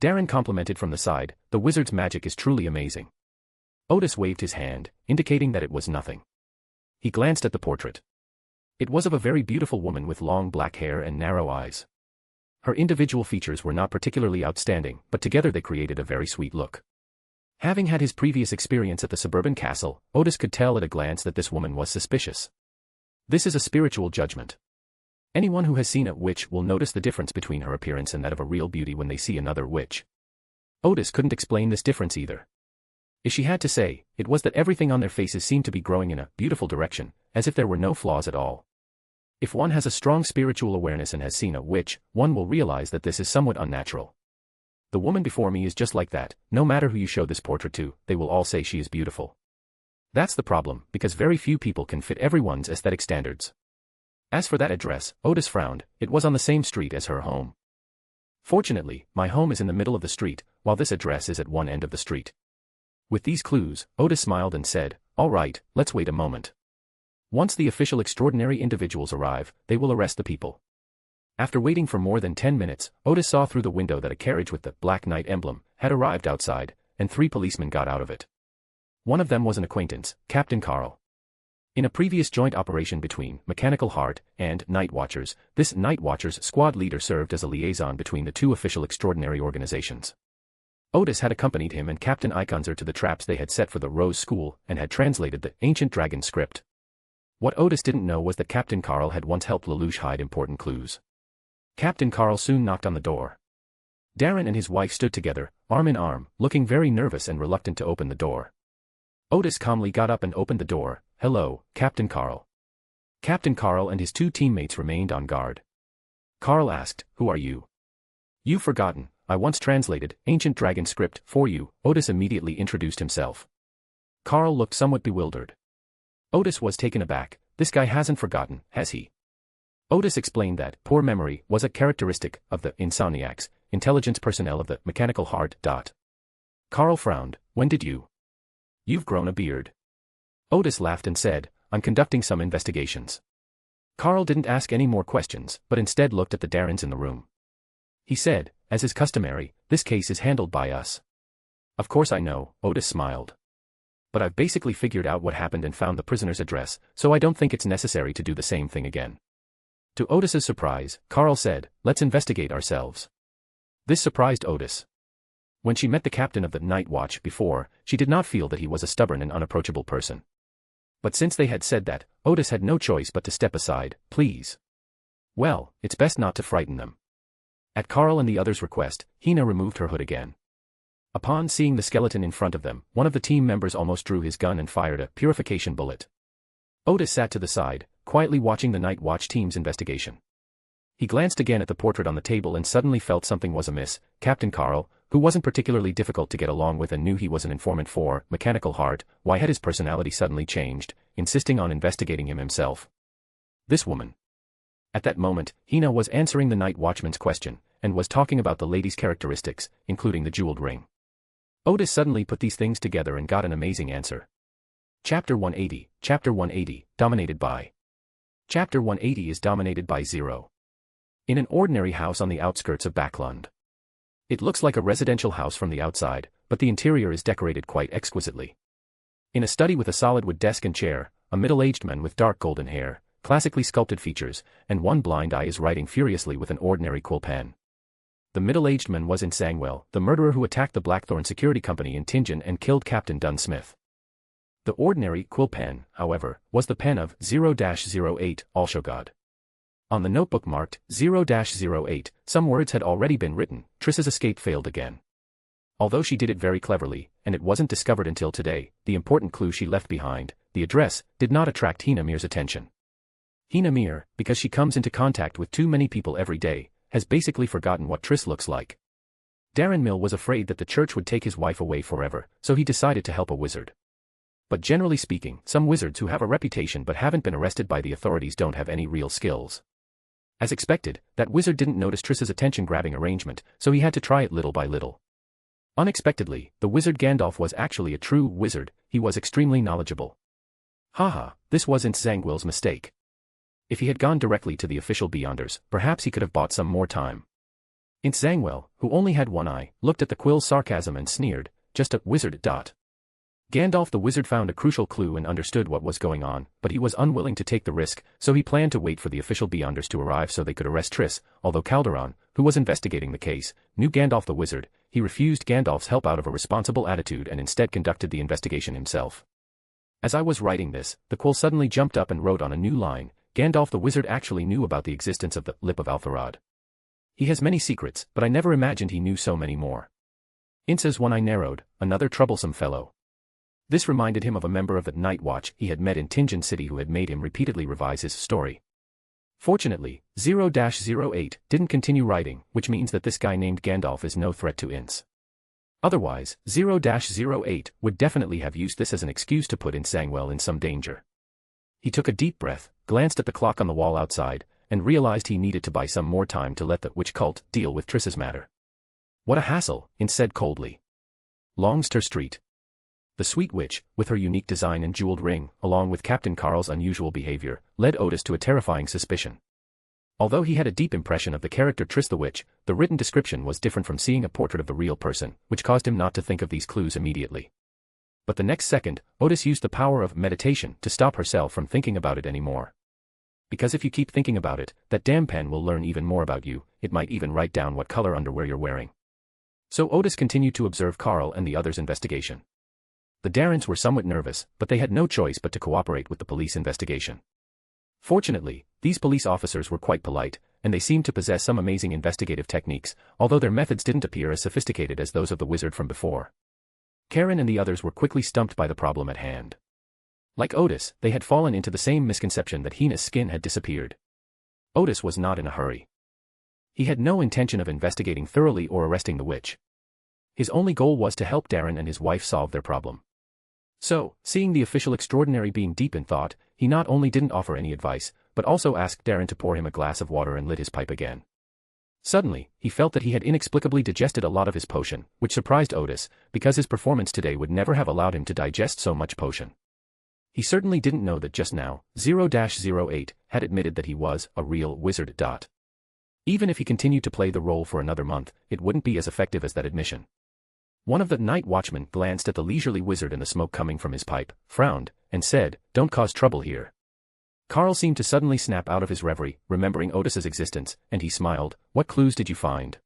Darren complimented from the side, the wizard's magic is truly amazing. Odis waved his hand, indicating that it was nothing. He glanced at the portrait. It was of a very beautiful woman with long black hair and narrow eyes. Her individual features were not particularly outstanding, but together they created a very sweet look. Having had his previous experience at the suburban castle, Odis could tell at a glance that this woman was suspicious. This is a spiritual judgment. Anyone who has seen a witch will notice the difference between her appearance and that of a real beauty when they see another witch. Odis couldn't explain this difference either. If she had to say, it was that everything on their faces seemed to be growing in a beautiful direction, as if there were no flaws at all. If one has a strong spiritual awareness and has seen a witch, one will realize that this is somewhat unnatural. The woman before me is just like that. No matter who you show this portrait to, they will all say she is beautiful. That's the problem, because very few people can fit everyone's aesthetic standards. As for that address, Odis frowned. It was on the same street as her home. Fortunately, my home is in the middle of the street, while this address is at one end of the street. With these clues, Odis smiled and said, all right, let's wait a moment. Once the official extraordinary individuals arrive, they will arrest the people. After waiting for more than 10 minutes, Odis saw through the window that a carriage with the Black Knight emblem had arrived outside, and 3 policemen got out of it. One of them was an acquaintance, Captain Carl. In a previous joint operation between Mechanical Heart and Night Watchers, this Night Watchers squad leader served as a liaison between the two official extraordinary organizations. Odis had accompanied him and Captain Iconzer to the traps they had set for the Rose School and had translated the ancient dragon script. What Odis didn't know was that Captain Carl had once helped Lelouch hide important clues. Captain Carl soon knocked on the door. Darren and his wife stood together, arm in arm, looking very nervous and reluctant to open the door. Odis calmly got up and opened the door. Hello, Captain Carl. Captain Carl and his 2 teammates remained on guard. Carl asked, who are you? You've forgotten, I once translated ancient dragon script for you. Odis immediately introduced himself. Carl looked somewhat bewildered. Odis was taken aback. This guy hasn't forgotten, has he? Odis explained that poor memory was a characteristic of the insomniacs, intelligence personnel of the Mechanical Heart. Carl frowned. When did you? You've grown a beard. Odis laughed and said, I'm conducting some investigations. Carl didn't ask any more questions, but instead looked at the Darrens in the room. He said, as is customary, this case is handled by us. Of course I know, Odis smiled. But I've basically figured out what happened and found the prisoner's address, so I don't think it's necessary to do the same thing again. To Odis's surprise, Carl said, let's investigate ourselves. This surprised Odis. When she met the captain of the Night Watch before, she did not feel that he was a stubborn and unapproachable person. But since they had said that, Odis had no choice but to step aside. Please. Well, it's best not to frighten them. At Carl and the others' request, Hina removed her hood again. Upon seeing the skeleton in front of them, one of the team members almost drew his gun and fired a purification bullet. Odis sat to the side, quietly watching the Night Watch team's investigation. He glanced again at the portrait on the table and suddenly felt something was amiss. Captain Carl, who wasn't particularly difficult to get along with and knew he was an informant for Mechanical Heart, why had his personality suddenly changed, insisting on investigating him himself? This woman. At that moment, Hina was answering the Night Watchman's question, and was talking about the lady's characteristics, including the jeweled ring. Odis suddenly put these things together and got an amazing answer. Chapter 180, dominated by. Chapter 180 is dominated by 0. In an ordinary house on the outskirts of Backlund. It looks like a residential house from the outside, but the interior is decorated quite exquisitely. In a study with a solid wood desk and chair, a middle-aged man with dark golden hair, classically sculpted features, and one blind eye is writing furiously with an ordinary quill pen. The middle-aged man was in Sangwell, the murderer who attacked the Blackthorn Security Company in Tingen and killed Captain Dunn Smith. The ordinary quill pen, however, was the pen of 0-08 Alshogod. On the notebook marked 0-08, some words had already been written. Triss's escape failed again. Although she did it very cleverly, and it wasn't discovered until today, the important clue she left behind, the address, did not attract Hinamir's attention. Hinamir, because she comes into contact with too many people every day, has basically forgotten what Triss looks like. Darren Mill was afraid that the church would take his wife away forever, so he decided to help a wizard. But generally speaking, some wizards who have a reputation but haven't been arrested by the authorities don't have any real skills. As expected, that wizard didn't notice Triss's attention-grabbing arrangement, so he had to try it little by little. Unexpectedly, the wizard Gandalf was actually a true wizard. He was extremely knowledgeable. Haha, this wasn't Zangwill's mistake. If he had gone directly to the official Beyonders, perhaps he could have bought some more time. Ince Zangwill, who only had one eye, looked at the quill's sarcasm and sneered, "Just a wizard." Gandalf the wizard found a crucial clue and understood what was going on, but he was unwilling to take the risk, so he planned to wait for the official Beyonders to arrive so they could arrest Triss. Although Calderon, who was investigating the case, knew Gandalf the wizard, he refused Gandalf's help out of a responsible attitude and instead conducted the investigation himself. As I was writing this, the quill suddenly jumped up and wrote on a new line, "Gandalf the wizard actually knew about the existence of the Lip of Altharad. He has many secrets, but I never imagined he knew so many more." Ince's one eye narrowed, another troublesome fellow. This reminded him of a member of the Night Watch he had met in Tingen City who had made him repeatedly revise his story. Fortunately, 0-08 didn't continue writing, which means that this guy named Gandalf is no threat to Ince. Otherwise, 0-08 would definitely have used this as an excuse to put Ince Zangwill in some danger. He took a deep breath, glanced at the clock on the wall outside, and realized he needed to buy some more time to let the witch cult deal with Triss's matter. "What a hassle," Ince said coldly. Longster Street. The sweet witch, with her unique design and jeweled ring, along with Captain Carl's unusual behavior, led Odis to a terrifying suspicion. Although he had a deep impression of the character Triss the witch, the written description was different from seeing a portrait of the real person, which caused him not to think of these clues immediately. But the next second, Odis used the power of meditation to stop herself from thinking about it anymore. Because if you keep thinking about it, that damn pen will learn even more about you. It might even write down what color underwear you're wearing. So Odis continued to observe Carl and the others' investigation. The Darrens were somewhat nervous, but they had no choice but to cooperate with the police investigation. Fortunately, these police officers were quite polite, and they seemed to possess some amazing investigative techniques, although their methods didn't appear as sophisticated as those of the wizard from before. Karen and the others were quickly stumped by the problem at hand. Like Odis, they had fallen into the same misconception that Hina's skin had disappeared. Odis was not in a hurry. He had no intention of investigating thoroughly or arresting the witch. His only goal was to help Darren and his wife solve their problem. So, seeing the official extraordinary being deep in thought, he not only didn't offer any advice, but also asked Darren to pour him a glass of water and lit his pipe again. Suddenly, he felt that he had inexplicably digested a lot of his potion, which surprised Odis, because his performance today would never have allowed him to digest so much potion. He certainly didn't know that just now, 0-08 had admitted that he was a real wizard. Even if he continued to play the role for another month, it wouldn't be as effective as that admission. One of the night watchmen glanced at the leisurely wizard and the smoke coming from his pipe, frowned, and said, "Don't cause trouble here." Carl seemed to suddenly snap out of his reverie, remembering Odis's existence, and he smiled. "What clues did you find?"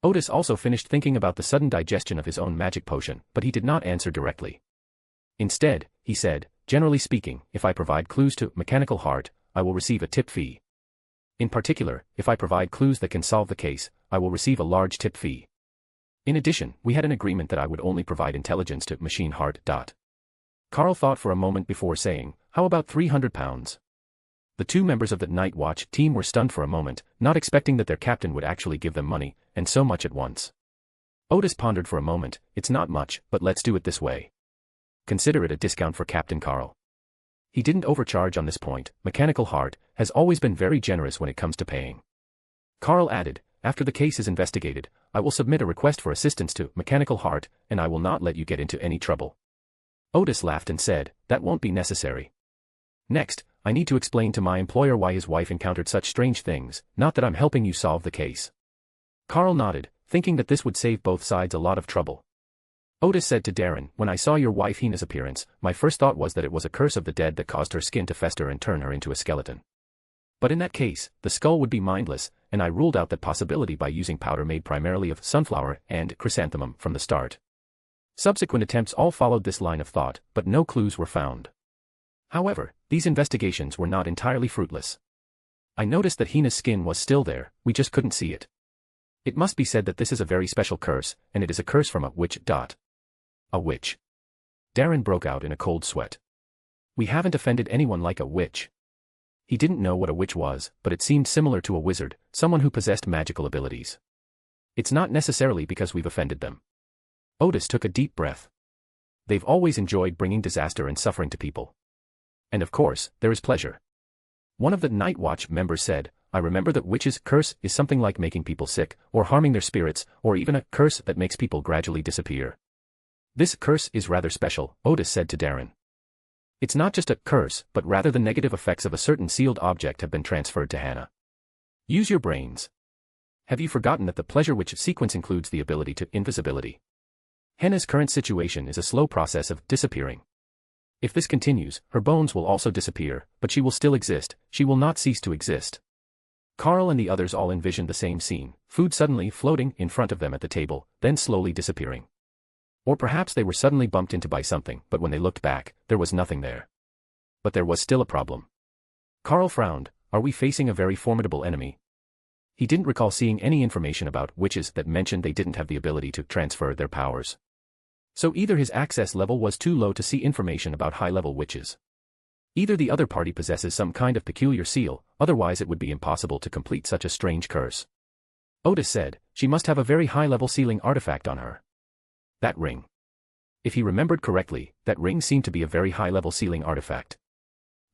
Odis also finished thinking about the sudden digestion of his own magic potion, but he did not answer directly. Instead, he said, "Generally speaking, if I provide clues to Mechanical Heart, I will receive a tip fee. In particular, if I provide clues that can solve the case, I will receive a large tip fee. In addition, we had an agreement that I would only provide intelligence to Machine Heart. Carl thought for a moment before saying, "How about £300? The two members of the Night Watch team were stunned for a moment, not expecting that their captain would actually give them money, and so much at once. Odis pondered for a moment. "It's not much, but let's do it this way. Consider it a discount for Captain Carl." He didn't overcharge on this point. Mechanical Heart has always been very generous when it comes to paying. Carl added, "After the case is investigated, I will submit a request for assistance to Mechanical Heart, and I will not let you get into any trouble." Odis laughed and said, "That won't be necessary. Next, I need to explain to my employer why his wife encountered such strange things, not that I'm helping you solve the case." Carl nodded, thinking that this would save both sides a lot of trouble. Odis said to Darren, "When I saw your wife Hina's appearance, my first thought was that it was a curse of the dead that caused her skin to fester and turn her into a skeleton. But in that case, the skull would be mindless, and I ruled out that possibility by using powder made primarily of sunflower and chrysanthemum from the start." Subsequent attempts all followed this line of thought, but no clues were found. However, these investigations were not entirely fruitless. I noticed that Hina's skin was still there, we just couldn't see it. It must be said that this is a very special curse, and it is a curse from a witch. A witch. Darren broke out in a cold sweat. We haven't offended anyone like a witch. He didn't know what a witch was, but it seemed similar to a wizard, someone who possessed magical abilities. It's not necessarily because we've offended them. Odis took a deep breath. They've always enjoyed bringing disaster and suffering to people. And of course, there is pleasure. One of the Night Watch members said, I remember that witches' curse is something like making people sick, or harming their spirits, or even a curse that makes people gradually disappear. This curse is rather special, Odis said to Darren. It's not just a curse, but rather the negative effects of a certain sealed object have been transferred to Hannah. Use your brains. Have you forgotten that the pleasure witch sequence includes the ability to invisibility? Hannah's current situation is a slow process of disappearing. If this continues, her bones will also disappear, but she will still exist, she will not cease to exist. Carl and the others all envisioned the same scene, food suddenly floating in front of them at the table, then slowly disappearing. Or perhaps they were suddenly bumped into by something, but when they looked back, there was nothing there. But there was still a problem. Carl frowned. Are we facing a very formidable enemy? He didn't recall seeing any information about witches that mentioned they didn't have the ability to transfer their powers. So either his access level was too low to see information about high-level witches. Either the other party possesses some kind of peculiar seal, otherwise it would be impossible to complete such a strange curse. Odis said, she must have a very high-level sealing artifact on her. That ring. If he remembered correctly, that ring seemed to be a very high-level sealing artifact.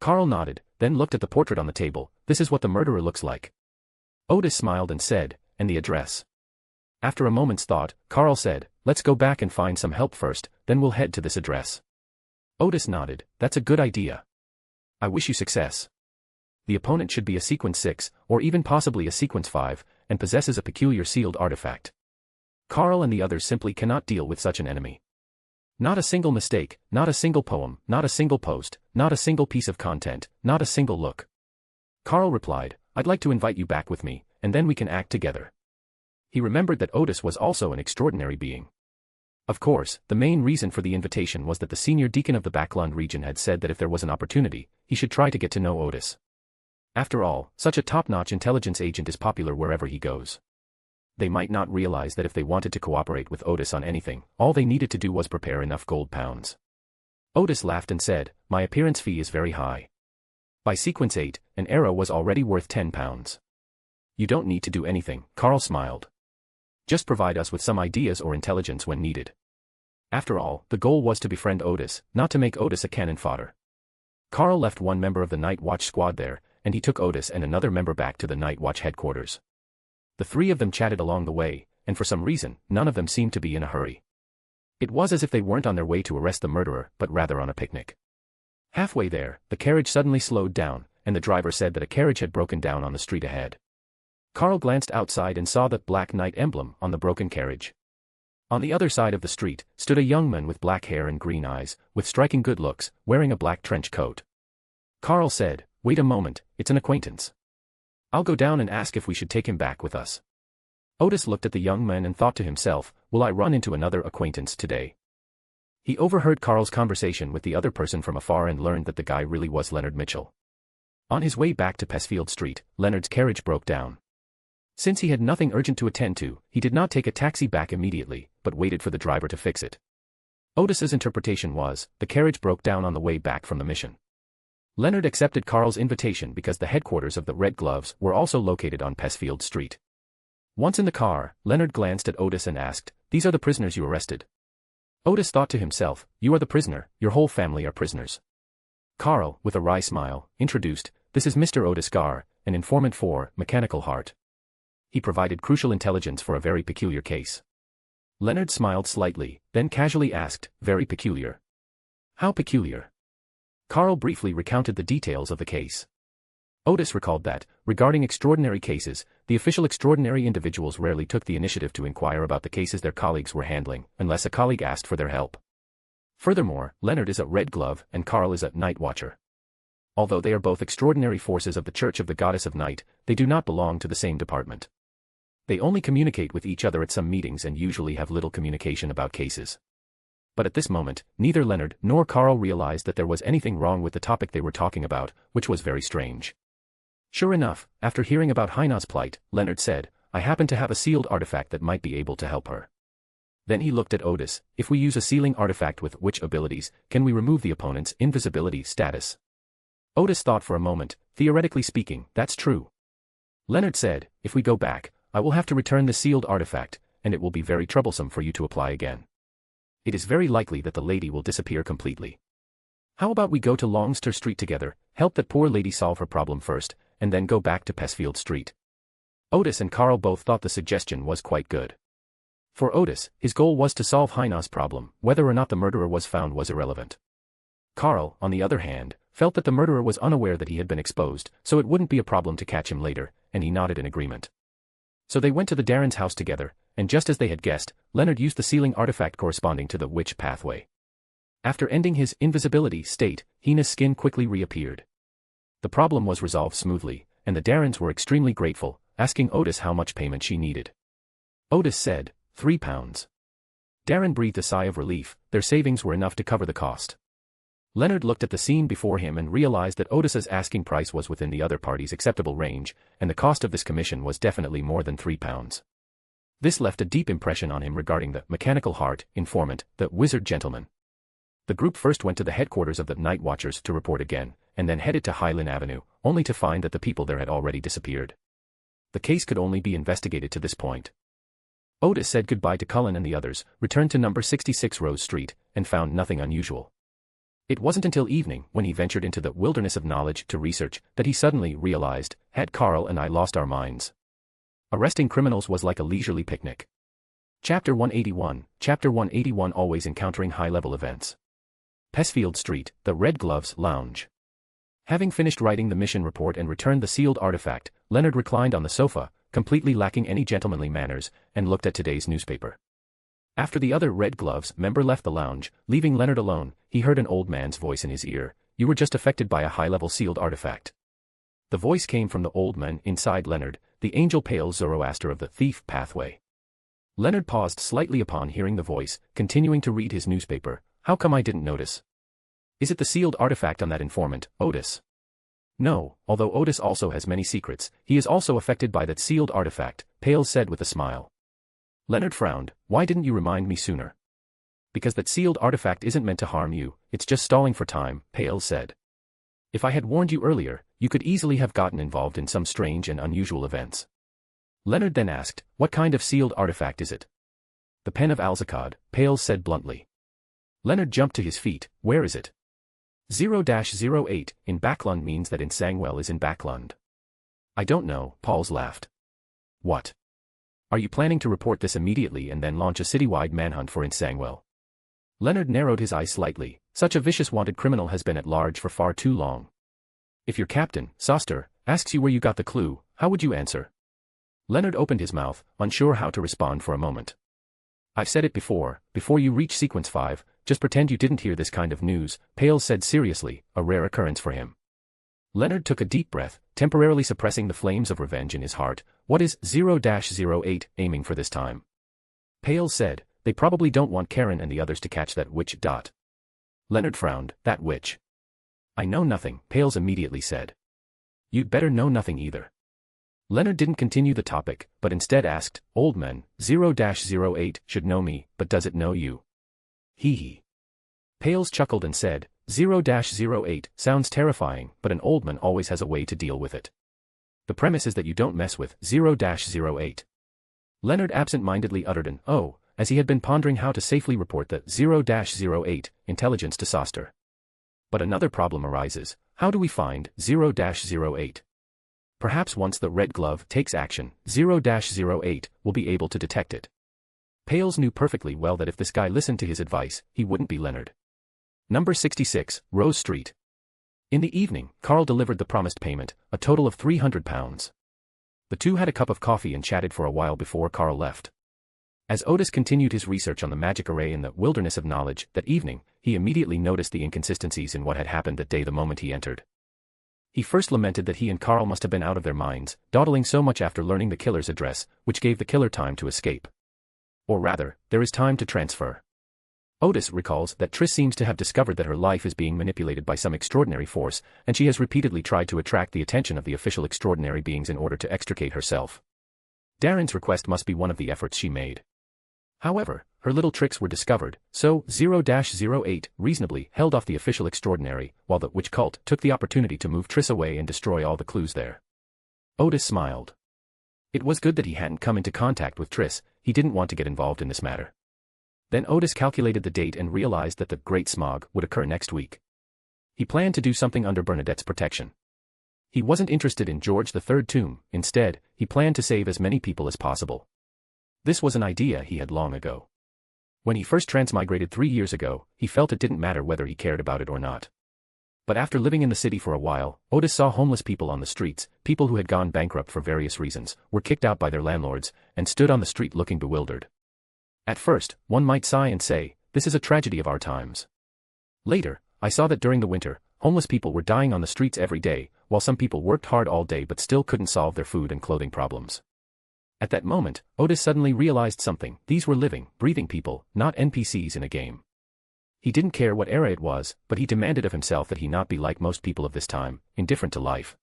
Carl nodded, then looked at the portrait on the table. This is what the murderer looks like. Odis smiled and said, and the address. After a moment's thought, Carl said, let's go back and find some help first, then we'll head to this address. Odis nodded, that's a good idea. I wish you success. The opponent should be a sequence 6, or even possibly a sequence 5, and possesses a peculiar sealed artifact. Carl and the others simply cannot deal with such an enemy. Not a single mistake, not a single poem, not a single post, not a single piece of content, not a single look. Carl replied, I'd like to invite you back with me, and then we can act together. He remembered that Odis was also an extraordinary being. Of course, the main reason for the invitation was that the senior deacon of the Backlund region had said that if there was an opportunity, he should try to get to know Odis. After all, such a top-notch intelligence agent is popular wherever he goes. They might not realize that if they wanted to cooperate with Odis on anything, all they needed to do was prepare enough gold pounds. Odis laughed and said, my appearance fee is very high. By sequence 8, an arrow was already worth 10 pounds. You don't need to do anything, Carl smiled. Just provide us with some ideas or intelligence when needed. After all, the goal was to befriend Odis, not to make Odis a cannon fodder. Carl left one member of the Night Watch squad there, and he took Odis and another member back to the Night Watch headquarters. The three of them chatted along the way, and for some reason, none of them seemed to be in a hurry. It was as if they weren't on their way to arrest the murderer, but rather on a picnic. Halfway there, the carriage suddenly slowed down, and the driver said that a carriage had broken down on the street ahead. Carl glanced outside and saw the Black Knight emblem on the broken carriage. On the other side of the street, stood a young man with black hair and green eyes, with striking good looks, wearing a black trench coat. Carl said, wait a moment, it's an acquaintance. I'll go down and ask if we should take him back with us. Odis looked at the young man and thought to himself, will I run into another acquaintance today? He overheard Carl's conversation with the other person from afar and learned that the guy really was Leonard Mitchell. On his way back to Pesfield Street, Leonard's carriage broke down. Since he had nothing urgent to attend to, he did not take a taxi back immediately, but waited for the driver to fix it. Odis's interpretation was, the carriage broke down on the way back from the mission. Leonard accepted Carl's invitation because the headquarters of the Red Gloves were also located on Pesfield Street. Once in the car, Leonard glanced at Odis and asked, these are the prisoners you arrested. Odis thought to himself, you are the prisoner, your whole family are prisoners. Carl, with a wry smile, introduced, this is Mr. Odis Gard, an informant for Mechanical Heart. He provided crucial intelligence for a very peculiar case. Leonard smiled slightly, then casually asked, very peculiar. How peculiar? Carl briefly recounted the details of the case. Odis recalled that, regarding extraordinary cases, the official extraordinary individuals rarely took the initiative to inquire about the cases their colleagues were handling, unless a colleague asked for their help. Furthermore, Leonard is a Red Glove and Carl is a Night Watcher. Although they are both extraordinary forces of the Church of the Goddess of Night, they do not belong to the same department. They only communicate with each other at some meetings and usually have little communication about cases. But at this moment, neither Leonard nor Carl realized that there was anything wrong with the topic they were talking about, which was very strange. Sure enough, after hearing about Haina's plight, Leonard said, I happen to have a sealed artifact that might be able to help her. Then he looked at Odis. If we use a sealing artifact with witch abilities, can we remove the opponent's invisibility status? Odis thought for a moment. Theoretically speaking, that's true. Leonard said, if we go back, I will have to return the sealed artifact, and it will be very troublesome for you to apply again. It is very likely that the lady will disappear completely. How about we go to Longster Street together, help that poor lady solve her problem first, and then go back to Pesfield Street? Odis and Carl both thought the suggestion was quite good. For Odis, his goal was to solve Heinau's problem. Whether or not the murderer was found was irrelevant. Carl, on the other hand, felt that the murderer was unaware that he had been exposed, so it wouldn't be a problem to catch him later, and he nodded in agreement. So they went to the Darren's house together, and just as they had guessed, Leonard used the sealing artifact corresponding to the witch pathway. After ending his invisibility state, Hina's skin quickly reappeared. The problem was resolved smoothly, and the Darrens were extremely grateful, asking Odis how much payment she needed. Odis said, £3. Darren breathed a sigh of relief. Their savings were enough to cover the cost. Leonard looked at the scene before him and realized that Odis's asking price was within the other party's acceptable range, and the cost of this commission was definitely more than £3. This left a deep impression on him regarding the mechanical heart informant, the wizard gentleman. The group first went to the headquarters of the Night Watchers to report again, and then headed to Highland Avenue, only to find that the people there had already disappeared. The case could only be investigated to this point. Odis said goodbye to Cullen and the others, returned to number 66 Rose Street, and found nothing unusual. It wasn't until evening, when he ventured into the wilderness of knowledge to research, that he suddenly realized, had Carl and I lost our minds? Arresting criminals was like a leisurely picnic. Chapter 181, Chapter 181 Always encountering high-level events. Pesfield Street, the Red Gloves Lounge. Having finished writing the mission report and returned the sealed artifact, Leonard reclined on the sofa, completely lacking any gentlemanly manners, and looked at today's newspaper. After the other Red Gloves member left the lounge, leaving Leonard alone, he heard an old man's voice in his ear. You were just affected by a high-level sealed artifact. The voice came from the old man inside Leonard, the angel pale Zoroaster of the thief pathway. Leonard paused slightly upon hearing the voice, continuing to read his newspaper. How come I didn't notice? Is it the sealed artifact on that informant, Odis? No, although Odis also has many secrets, he is also affected by that sealed artifact, Pale said with a smile. Leonard frowned. Why didn't you remind me sooner? Because that sealed artifact isn't meant to harm you, it's just stalling for time, Pale said. If I had warned you earlier, you could easily have gotten involved in some strange and unusual events. Leonard then asked, what kind of sealed artifact is it? The Pen of Alzacad, Pale said bluntly. Leonard jumped to his feet. Where is it? 0-08 in Backlund means that in Sangwell is in Backlund. I don't know, Pauls laughed. What? Are you planning to report this immediately and then launch a citywide manhunt for in Sangwell? Leonard narrowed his eyes slightly. Such a vicious wanted criminal has been at large for far too long. If your captain, Soster, asks you where you got the clue, how would you answer? Leonard opened his mouth, unsure how to respond for a moment. I've said it before you reach sequence 5, just pretend you didn't hear this kind of news, Pale said seriously, a rare occurrence for him. Leonard took a deep breath, temporarily suppressing the flames of revenge in his heart. What is 0-08 aiming for this time? Pale said, they probably don't want Karen and the others to catch that witch. Leonard frowned, that witch. I know nothing, Pales immediately said. You'd better know nothing either. Leonard didn't continue the topic, but instead asked, old man, 0-08 should know me, but does it know you? Hee hee. Pales chuckled and said, 0-08 sounds terrifying, but an old man always has a way to deal with it. The premise is that you don't mess with 0-08. Leonard absent-mindedly uttered an oh, as he had been pondering how to safely report the 0-08 intelligence to Soster. But another problem arises. How do we find 0-08? Perhaps once the Red Glove takes action, 0-08 will be able to detect it. Pales knew perfectly well that if this guy listened to his advice, he wouldn't be Leonard. Number 66, Rose Street. In the evening, Carl delivered the promised payment, a total of £300. The two had a cup of coffee and chatted for a while before Carl left. As Odis continued his research on the magic array in the wilderness of knowledge that evening, he immediately noticed the inconsistencies in what had happened that day the moment he entered. He first lamented that he and Carl must have been out of their minds, dawdling so much after learning the killer's address, which gave the killer time to escape. Or rather, there is time to transfer. Odis recalls that Triss seems to have discovered that her life is being manipulated by some extraordinary force, and she has repeatedly tried to attract the attention of the official extraordinary beings in order to extricate herself. Darren's request must be one of the efforts she made. However, her little tricks were discovered, so 0-08 reasonably held off the official extraordinary, while the witch cult took the opportunity to move Triss away and destroy all the clues there. Odis smiled. It was good that he hadn't come into contact with Triss, he didn't want to get involved in this matter. Then Odis calculated the date and realized that the Great Smog would occur next week. He planned to do something under Bernadette's protection. He wasn't interested in George III tomb, instead, he planned to save as many people as possible. This was an idea he had long ago. When he first transmigrated 3 years ago, he felt it didn't matter whether he cared about it or not. But after living in the city for a while, Odis saw homeless people on the streets, people who had gone bankrupt for various reasons, were kicked out by their landlords, and stood on the street looking bewildered. At first, one might sigh and say, this is a tragedy of our times. Later, I saw that during the winter, homeless people were dying on the streets every day, while some people worked hard all day but still couldn't solve their food and clothing problems. At that moment, Odis suddenly realized something, these were living, breathing people, not NPCs in a game. He didn't care what era it was, but he demanded of himself that he not be like most people of this time, indifferent to life.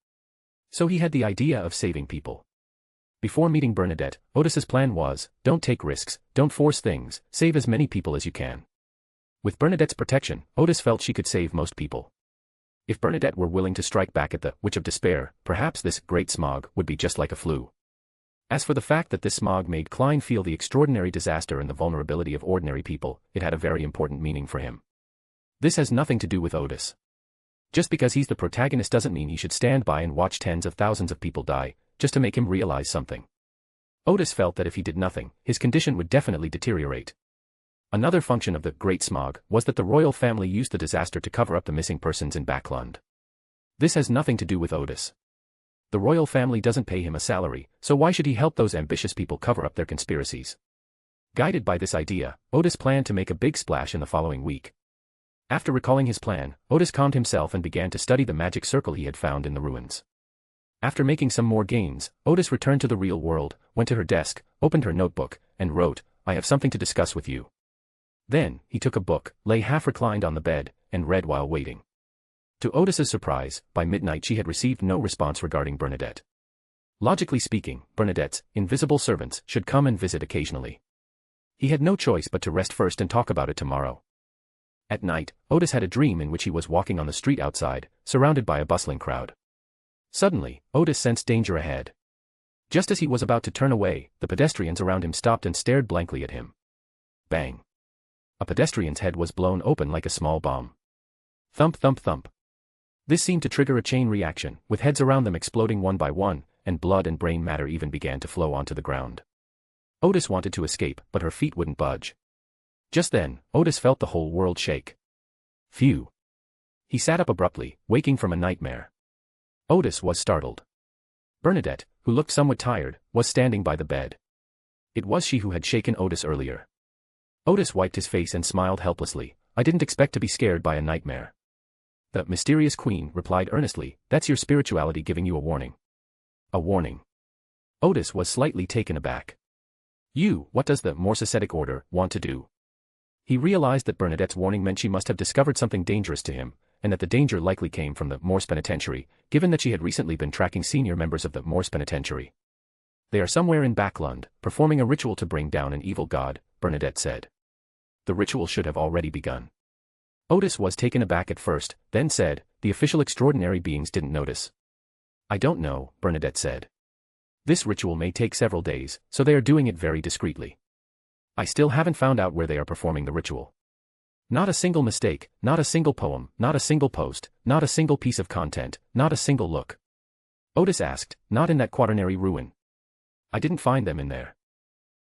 So he had the idea of saving people. Before meeting Bernadette, Odis's plan was, don't take risks, don't force things, save as many people as you can. With Bernadette's protection, Odis felt she could save most people. If Bernadette were willing to strike back at the Witch of Despair, perhaps this Great Smog would be just like a flu. As for the fact that this smog made Klein feel the extraordinary disaster and the vulnerability of ordinary people, it had a very important meaning for him. This has nothing to do with Odis. Just because he's the protagonist doesn't mean he should stand by and watch tens of thousands of people die, just to make him realize something. Odis felt that if he did nothing, his condition would definitely deteriorate. Another function of the Great Smog was that the royal family used the disaster to cover up the missing persons in Backlund. This has nothing to do with Odis. The royal family doesn't pay him a salary, so why should he help those ambitious people cover up their conspiracies? Guided by this idea, Odis planned to make a big splash in the following week. After recalling his plan, Odis calmed himself and began to study the magic circle he had found in the ruins. After making some more gains, Odis returned to the real world, went to her desk, opened her notebook, and wrote, I have something to discuss with you. Then, he took a book, lay half reclined on the bed, and read while waiting. To Odis's surprise, by midnight she had received no response regarding Bernadette. Logically speaking, Bernadette's invisible servants should come and visit occasionally. He had no choice but to rest first and talk about it tomorrow. At night, Odis had a dream in which he was walking on the street outside, surrounded by a bustling crowd. Suddenly, Odis sensed danger ahead. Just as he was about to turn away, the pedestrians around him stopped and stared blankly at him. Bang! A pedestrian's head was blown open like a small bomb. Thump thump thump. This seemed to trigger a chain reaction, with heads around them exploding one by one, and blood and brain matter even began to flow onto the ground. Odis wanted to escape, but her feet wouldn't budge. Just then, Odis felt the whole world shake. Phew! He sat up abruptly, waking from a nightmare. Odis was startled. Bernadette, who looked somewhat tired, was standing by the bed. It was she who had shaken Odis earlier. Odis wiped his face and smiled helplessly. I didn't expect to be scared by a nightmare. The mysterious queen replied earnestly, that's your spirituality giving you a warning. A warning. Odis was slightly taken aback. What does the Moss Ascetic Order want to do? He realized that Bernadette's warning meant she must have discovered something dangerous to him, and that the danger likely came from the Moor's Penitentiary, given that she had recently been tracking senior members of the Moor's Penitentiary. They are somewhere in Backlund, performing a ritual to bring down an evil god, Bernadette said. The ritual should have already begun. Odis was taken aback at first, then said, the official extraordinary beings didn't notice. I don't know, Bernadette said. This ritual may take several days, so they are doing it very discreetly. I still haven't found out where they are performing the ritual. Not a single mistake, not a single poem, not a single post, not a single piece of content, not a single look. Odis asked, not in that quaternary ruin. I didn't find them in there.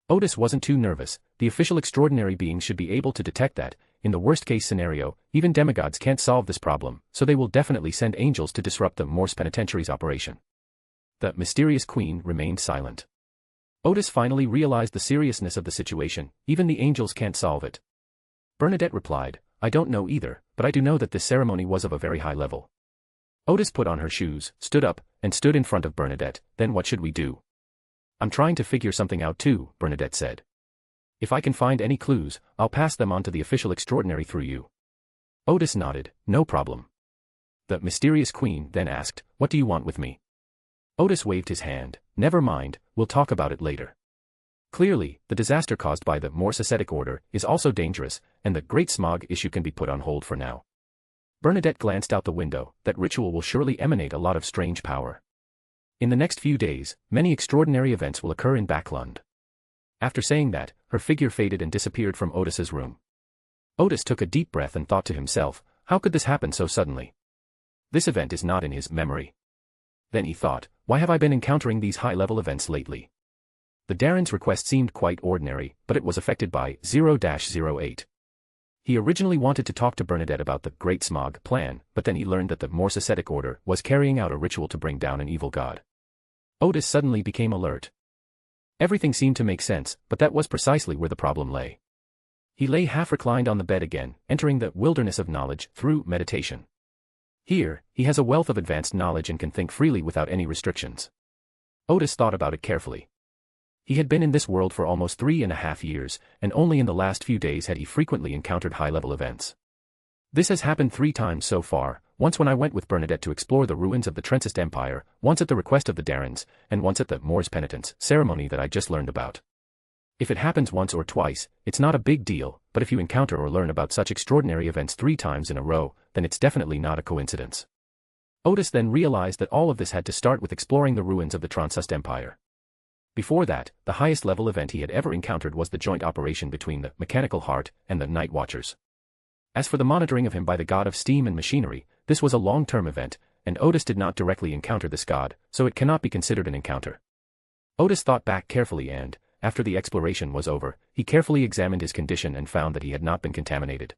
Odis wasn't too nervous, the official extraordinary beings should be able to detect that. In the worst-case scenario, even demigods can't solve this problem, so they will definitely send angels to disrupt the Moor's Penitentiary's operation. The mysterious queen remained silent. Odis finally realized the seriousness of the situation, even the angels can't solve it. Bernadette replied, I don't know either, but I do know that this ceremony was of a very high level. Odis put on her shoes, stood up, and stood in front of Bernadette. Then what should we do? I'm trying to figure something out too, Bernadette said. If I can find any clues, I'll pass them on to the official extraordinary through you. Odis nodded, no problem. The mysterious queen then asked, what do you want with me? Odis waved his hand, never mind, we'll we'll talk about it later. Clearly, the disaster caused by the Moss Ascetic Order is also dangerous, and the Great Smog issue can be put on hold for now. Bernadette glanced out the window. That ritual will surely emanate a lot of strange power. In the next few days, many extraordinary events will occur in Backlund. After saying that, her figure faded and disappeared from Odis's room. Odis took a deep breath and thought to himself, how could this happen so suddenly? This event is not in his memory. Then he thought, why have I been encountering these high-level events lately? The Darren's request seemed quite ordinary, but it was affected by 0-08. He originally wanted to talk to Bernadette about the Great Smog plan, but then he learned that the Moss Ascetic Order was carrying out a ritual to bring down an evil god. Odis suddenly became alert. Everything seemed to make sense, but that was precisely where the problem lay. He lay half-reclined on the bed again, entering the wilderness of knowledge through meditation. Here, he has a wealth of advanced knowledge and can think freely without any restrictions. Odis thought about it carefully. He had been in this world for almost 3.5 years, and only in the last few days had he frequently encountered high-level events. This has happened 3 times so far, once when I went with Bernadette to explore the ruins of the Trencist Empire, once at the request of the Darrens, and once at the Moor's penitence ceremony that I just learned about. If it happens once or twice, it's not a big deal, but if you encounter or learn about such extraordinary events 3 times in a row, then it's definitely not a coincidence. Odis then realized that all of this had to start with exploring the ruins of the Trencist Empire. Before that, the highest level event he had ever encountered was the joint operation between the Mechanical Heart and the Night Watchers. As for the monitoring of him by the god of steam and machinery, this was a long-term event, and Odis did not directly encounter this god, so it cannot be considered an encounter. Odis thought back carefully and, after the exploration was over, he carefully examined his condition and found that he had not been contaminated.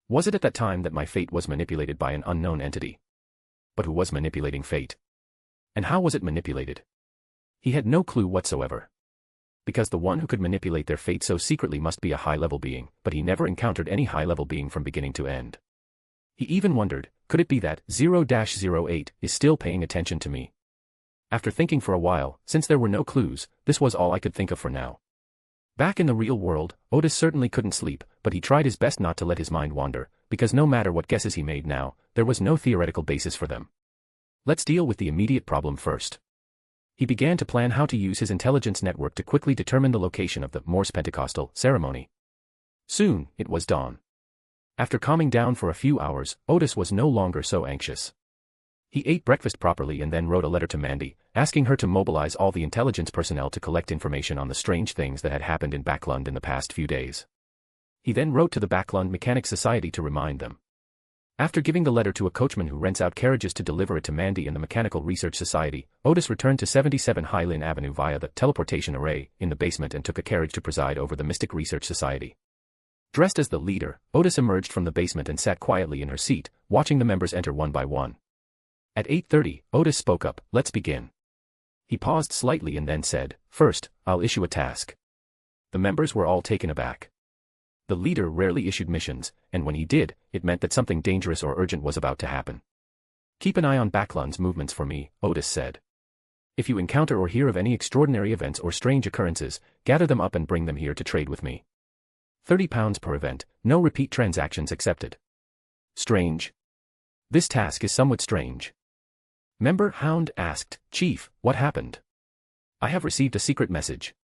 Was it at that time that my fate was manipulated by an unknown entity? But who was manipulating fate? And how was it manipulated? He had no clue whatsoever. Because the one who could manipulate their fate so secretly must be a high-level being, but he never encountered any high-level being from beginning to end. He even wondered, could it be that 0-08 is still paying attention to me? After thinking for a while, since there were no clues, this was all I could think of for now. Back in the real world, Odis certainly couldn't sleep, but he tried his best not to let his mind wander, because no matter what guesses he made now, there was no theoretical basis for them. Let's deal with the immediate problem first. He began to plan how to use his intelligence network to quickly determine the location of the Moor's Pentecostal ceremony. Soon, it was dawn. After calming down for a few hours, Odis was no longer so anxious. He ate breakfast properly and then wrote a letter to Mandy, asking her to mobilize all the intelligence personnel to collect information on the strange things that had happened in Backlund in the past few days. He then wrote to the Backlund Mechanics Society to remind them. After giving the letter to a coachman who rents out carriages to deliver it to Mandy and the Mechanical Research Society, Odis returned to 77 Highlin Avenue via the teleportation array in the basement and took a carriage to preside over the Mystic Research Society. Dressed as the leader, Odis emerged from the basement and sat quietly in her seat, watching the members enter one by one. At 8:30, Odis spoke up, "Let's begin." He paused slightly and then said, "First, I'll issue a task." The members were all taken aback. The leader rarely issued missions, and when he did, it meant that something dangerous or urgent was about to happen. "Keep an eye on Backlund's movements for me," Odis said. "If you encounter or hear of any extraordinary events or strange occurrences, gather them up and bring them here to trade with me. £30 per event, no repeat transactions accepted." Strange. This task is somewhat strange. Member Hound asked, "Chief, what happened?" "I have received a secret message."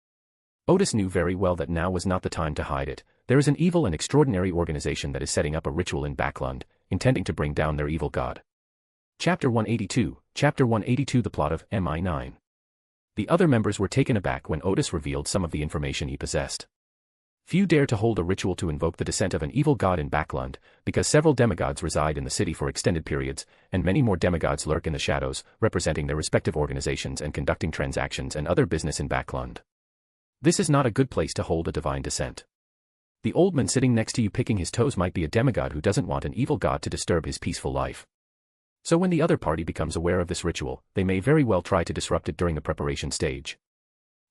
Odis knew very well that now was not the time to hide it. There is an evil and extraordinary organization that is setting up a ritual in Backlund, intending to bring down their evil god. Chapter 182, the plot of MI9. The other members were taken aback when Odis revealed some of the information he possessed. Few dare to hold a ritual to invoke the descent of an evil god in Backlund, because several demigods reside in the city for extended periods, and many more demigods lurk in the shadows, representing their respective organizations and conducting transactions and other business in Backlund. This is not a good place to hold a divine descent. The old man sitting next to you picking his toes might be a demigod who doesn't want an evil god to disturb his peaceful life. So when the other party becomes aware of this ritual, they may very well try to disrupt it during the preparation stage.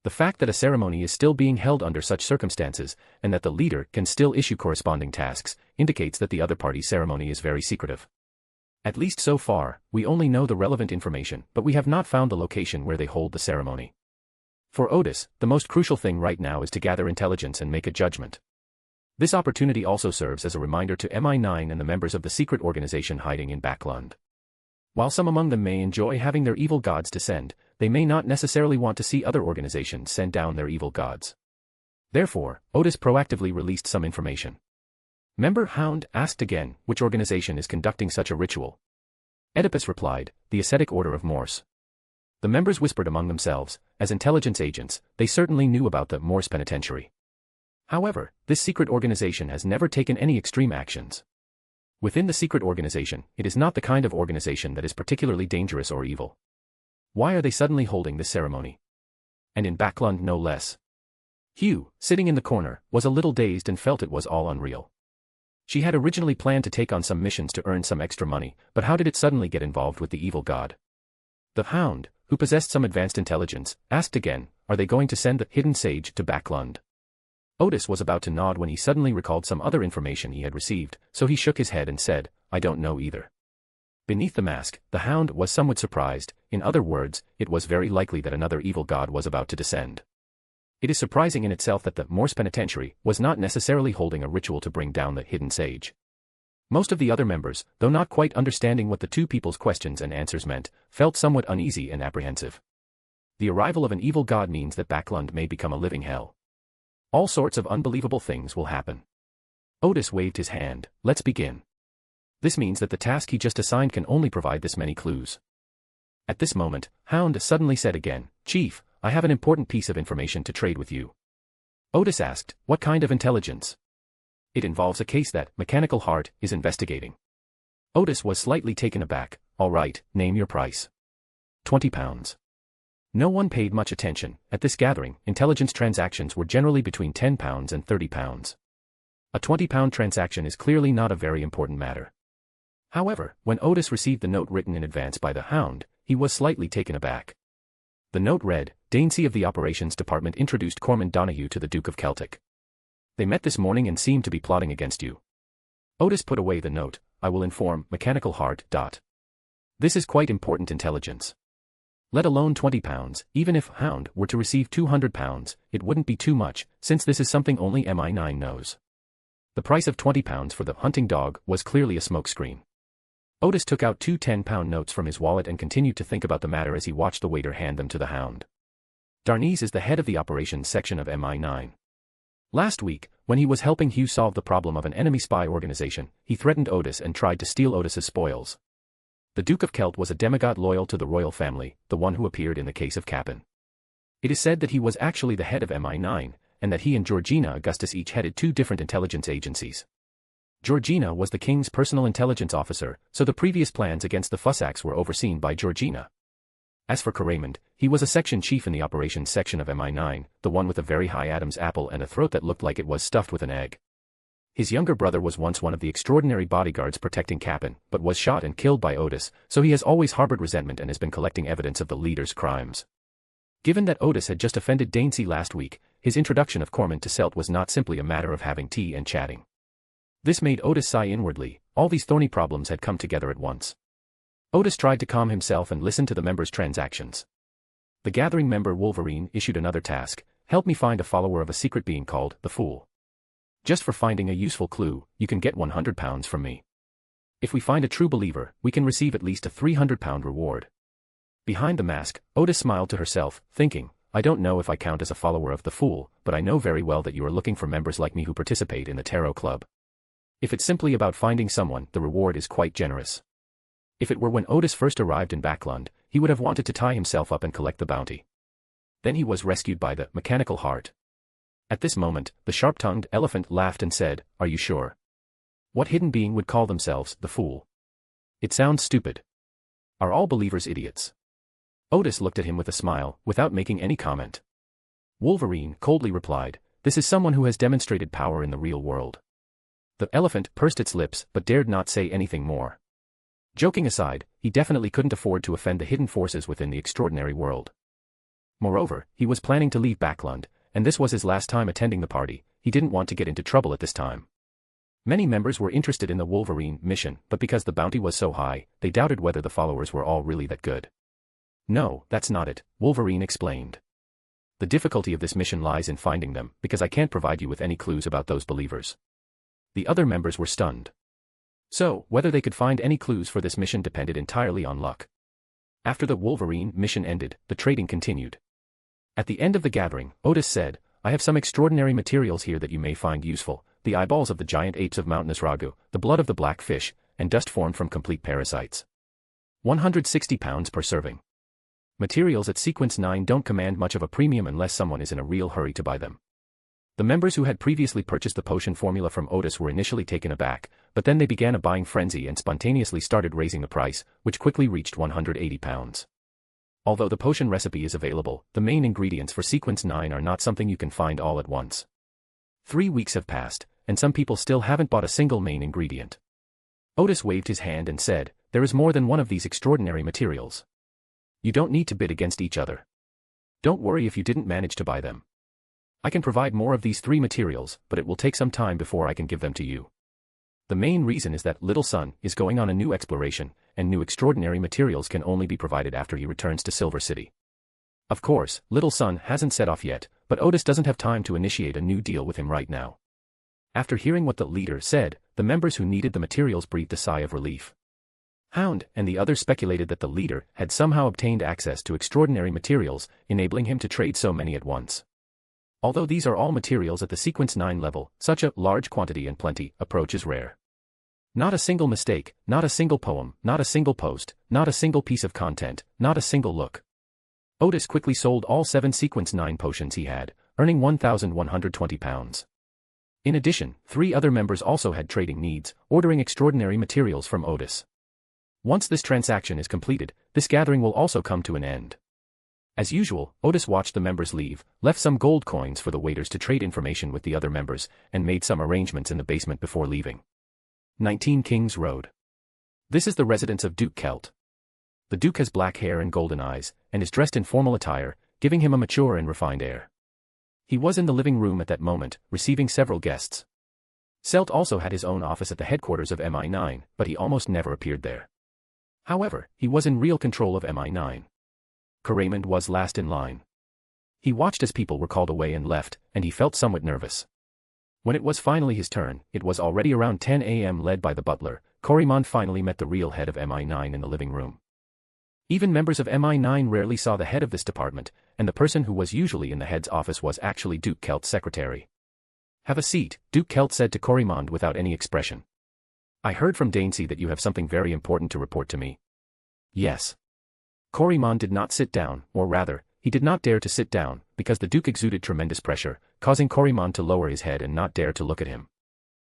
The fact that a ceremony is still being held under such circumstances, and that the leader can still issue corresponding tasks, indicates that the other party's ceremony is very secretive. At least so far, we only know the relevant information, but we have not found the location where they hold the ceremony. For Odis, the most crucial thing right now is to gather intelligence and make a judgment. This opportunity also serves as a reminder to MI9 and the members of the secret organization hiding in Backlund. While some among them may enjoy having their evil gods descend, they may not necessarily want to see other organizations send down their evil gods. Therefore, Odis proactively released some information. Member Hound asked again, which organization is conducting such a ritual? Oedipus replied, the Ascetic Order of Moors. The members whispered among themselves, as intelligence agents, they certainly knew about the Moors Penitentiary. However, this secret organization has never taken any extreme actions. Within the secret organization, it is not the kind of organization that is particularly dangerous or evil. Why are they suddenly holding this ceremony? And in Backlund no less. Hugh, sitting in the corner, was a little dazed and felt it was all unreal. She had originally planned to take on some missions to earn some extra money, but how did it suddenly get involved with the evil god? The Hound, who possessed some advanced intelligence, asked again, are they going to send the hidden sage to Backlund? Odis was about to nod when he suddenly recalled some other information he had received, so he shook his head and said, I don't know either. Beneath the mask, the Hound was somewhat surprised, in other words, it was very likely that another evil god was about to descend. It is surprising in itself that the Moors Penitentiary was not necessarily holding a ritual to bring down the hidden sage. Most of the other members, though not quite understanding what the two people's questions and answers meant, felt somewhat uneasy and apprehensive. The arrival of an evil god means that Backlund may become a living hell. All sorts of unbelievable things will happen. Odis waved his hand, let's begin. This means that the task he just assigned can only provide this many clues. At this moment, Hound suddenly said again, Chief, I have an important piece of information to trade with you. Odis asked, what kind of intelligence? It involves a case that Mechanical Heart is investigating. Odis was slightly taken aback, all right, name your price. 20 pounds. No one paid much attention. At this gathering, intelligence transactions were generally between 10 pounds and 30 pounds. A 20-pound transaction is clearly not a very important matter. However, when Odis received the note written in advance by the Hound, he was slightly taken aback. The note read, Danesy of the Operations Department introduced Corman Donahue to the Duke of Celtic. They met this morning and seemed to be plotting against you. Odis put away the note, I will inform Mechanical Heart. This is quite important intelligence. Let alone 20 pounds, even if Hound were to receive 200 pounds, it wouldn't be too much, since this is something only MI9 knows. The price of 20 pounds for the hunting dog was clearly a smokescreen. Odis took out two 10-pound notes from his wallet and continued to think about the matter as he watched the waiter hand them to the Hound. Darnese is the head of the operations section of MI9. Last week, when he was helping Hugh solve the problem of an enemy spy organization, he threatened Odis and tried to steal Odis's spoils. The Duke of Celt was a demigod loyal to the royal family, the one who appeared in the case of Capin. It is said that he was actually the head of MI9, and that he and Georgina Augustus each headed two different intelligence agencies. Georgina was the king's personal intelligence officer, so the previous plans against the Fussacs were overseen by Georgina. As for Raymond, he was a section chief in the operations section of MI9, the one with a very high Adam's apple and a throat that looked like it was stuffed with an egg. His younger brother was once one of the extraordinary bodyguards protecting Capin, but was shot and killed by Odis, so he has always harbored resentment and has been collecting evidence of the leader's crimes. Given that Odis had just offended Danesy last week, his introduction of Corman to Celt was not simply a matter of having tea and chatting. This made Odis sigh inwardly, all these thorny problems had come together at once. Odis tried to calm himself and listen to the members' transactions. The gathering member Wolverine issued another task, help me find a follower of a secret being called the Fool. Just for finding a useful clue, you can get 100 pounds from me. If we find a true believer, we can receive at least a 300-pound reward. Behind the mask, Odis smiled to herself, thinking, I don't know if I count as a follower of the Fool, but I know very well that you are looking for members like me who participate in the Tarot Club. If it's simply about finding someone, the reward is quite generous. If it were when Odis first arrived in Backlund, he would have wanted to tie himself up and collect the bounty. Then he was rescued by the Mechanical Heart. At this moment, the sharp-tongued elephant laughed and said, are you sure? What hidden being would call themselves the Fool? It sounds stupid. Are all believers idiots? Odis looked at him with a smile, without making any comment. Wolverine coldly replied, this is someone who has demonstrated power in the real world. The elephant pursed its lips but dared not say anything more. Joking aside, he definitely couldn't afford to offend the hidden forces within the extraordinary world. Moreover, he was planning to leave Backlund, and this was his last time attending the party. He didn't want to get into trouble at this time. Many members were interested in the Wolverine mission, but because the bounty was so high, they doubted whether the followers were all really that good. No, that's not it, Wolverine explained. The difficulty of this mission lies in finding them, because I can't provide you with any clues about those believers. The other members were stunned. So, whether they could find any clues for this mission depended entirely on luck. After the Wolverine mission ended, the trading continued. At the end of the gathering, Odis said, "I have some extraordinary materials here that you may find useful: the eyeballs of the giant apes of mountainous Ragu, the blood of the black fish, and dust formed from complete parasites. 160 pounds per serving. Materials at sequence 9 don't command much of a premium unless someone is in a real hurry to buy them." The members who had previously purchased the potion formula from Odis were initially taken aback, but then they began a buying frenzy and spontaneously started raising the price, which quickly reached 180 pounds. Although the potion recipe is available, the main ingredients for sequence 9 are not something you can find all at once. 3 weeks have passed, and some people still haven't bought a single main ingredient. Odis waved his hand and said, "There is more than one of these extraordinary materials. You don't need to bid against each other. Don't worry if you didn't manage to buy them. I can provide more of these 3 materials, but it will take some time before I can give them to you. The main reason is that Little Sun is going on a new exploration, and new extraordinary materials can only be provided after he returns to Silver City." Of course, Little Sun hasn't set off yet, but Odis doesn't have time to initiate a new deal with him right now. After hearing what the leader said, the members who needed the materials breathed a sigh of relief. Hound and the others speculated that the leader had somehow obtained access to extraordinary materials, enabling him to trade so many at once. Although these are all materials at the sequence 9 level, such a large quantity and plenty approach is rare. Not a single mistake, not a single poem, not a single post, not a single piece of content, not a single look. Odis quickly sold all 7 sequence 9 potions he had, earning 1,120 pounds. In addition, 3 other members also had trading needs, ordering extraordinary materials from Odis. Once this transaction is completed, this gathering will also come to an end. As usual, Odis watched the members leave, left some gold coins for the waiters to trade information with the other members, and made some arrangements in the basement before leaving. 19 Kings Road. This is the residence of Duke Kelt. The Duke has black hair and golden eyes, and is dressed in formal attire, giving him a mature and refined air. He was in the living room at that moment, receiving several guests. Selt also had his own office at the headquarters of MI9, but he almost never appeared there. However, he was in real control of MI9. Raymond was last in line. He watched as people were called away and left, and he felt somewhat nervous. When it was finally his turn, it was already around 10 a.m. led by the butler. Corymond finally met the real head of MI9 in the living room. Even members of MI9 rarely saw the head of this department, and the person who was usually in the head's office was actually Duke Kelt's secretary. "Have a seat," Duke Kelt said to Corymond without any expression. "I heard from Danesey that you have something very important to report to me." "Yes." Corymond did not sit down, or rather, he did not dare to sit down, because the Duke exuded tremendous pressure, causing Corymond to lower his head and not dare to look at him.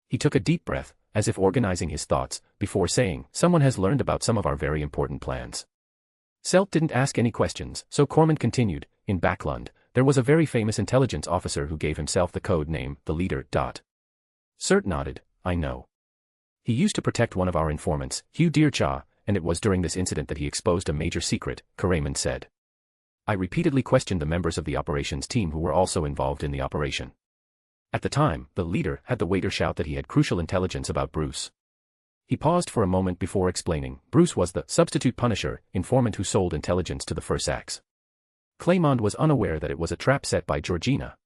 He took a deep breath, as if organizing his thoughts, before saying, "Someone has learned about some of our very important plans." Selt didn't ask any questions, so Corymond continued, "In Backlund, there was a very famous intelligence officer who gave himself the code name, the Leader. Cert nodded, "I know. He used to protect one of our informants, Hugh Deerchaw, and it was during this incident that he exposed a major secret," Corymond said. "I repeatedly questioned the members of the operations team who were also involved in the operation. At the time, the leader had the waiter shout that he had crucial intelligence about Bruce." He paused for a moment before explaining, "Bruce was the substitute Punisher informant who sold intelligence to the Fursax." Claymont was unaware that it was a trap set by Georgina.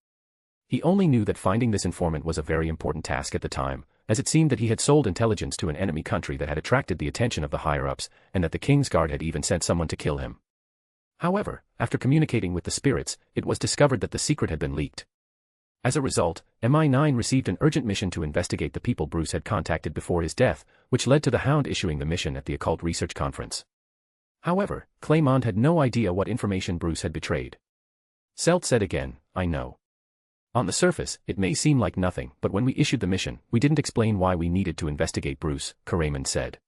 He only knew that finding this informant was a very important task at the time, as it seemed that he had sold intelligence to an enemy country that had attracted the attention of the higher-ups, and that the King's Guard had even sent someone to kill him. However, after communicating with the spirits, it was discovered that the secret had been leaked. As a result, MI9 received an urgent mission to investigate the people Bruce had contacted before his death, which led to the Hound issuing the mission at the Occult Research Conference. However, Claymont had no idea what information Bruce had betrayed. Selt said again, "I know. On the surface, it may seem like nothing, but when we issued the mission, we didn't explain why we needed to investigate Bruce," Corymond said.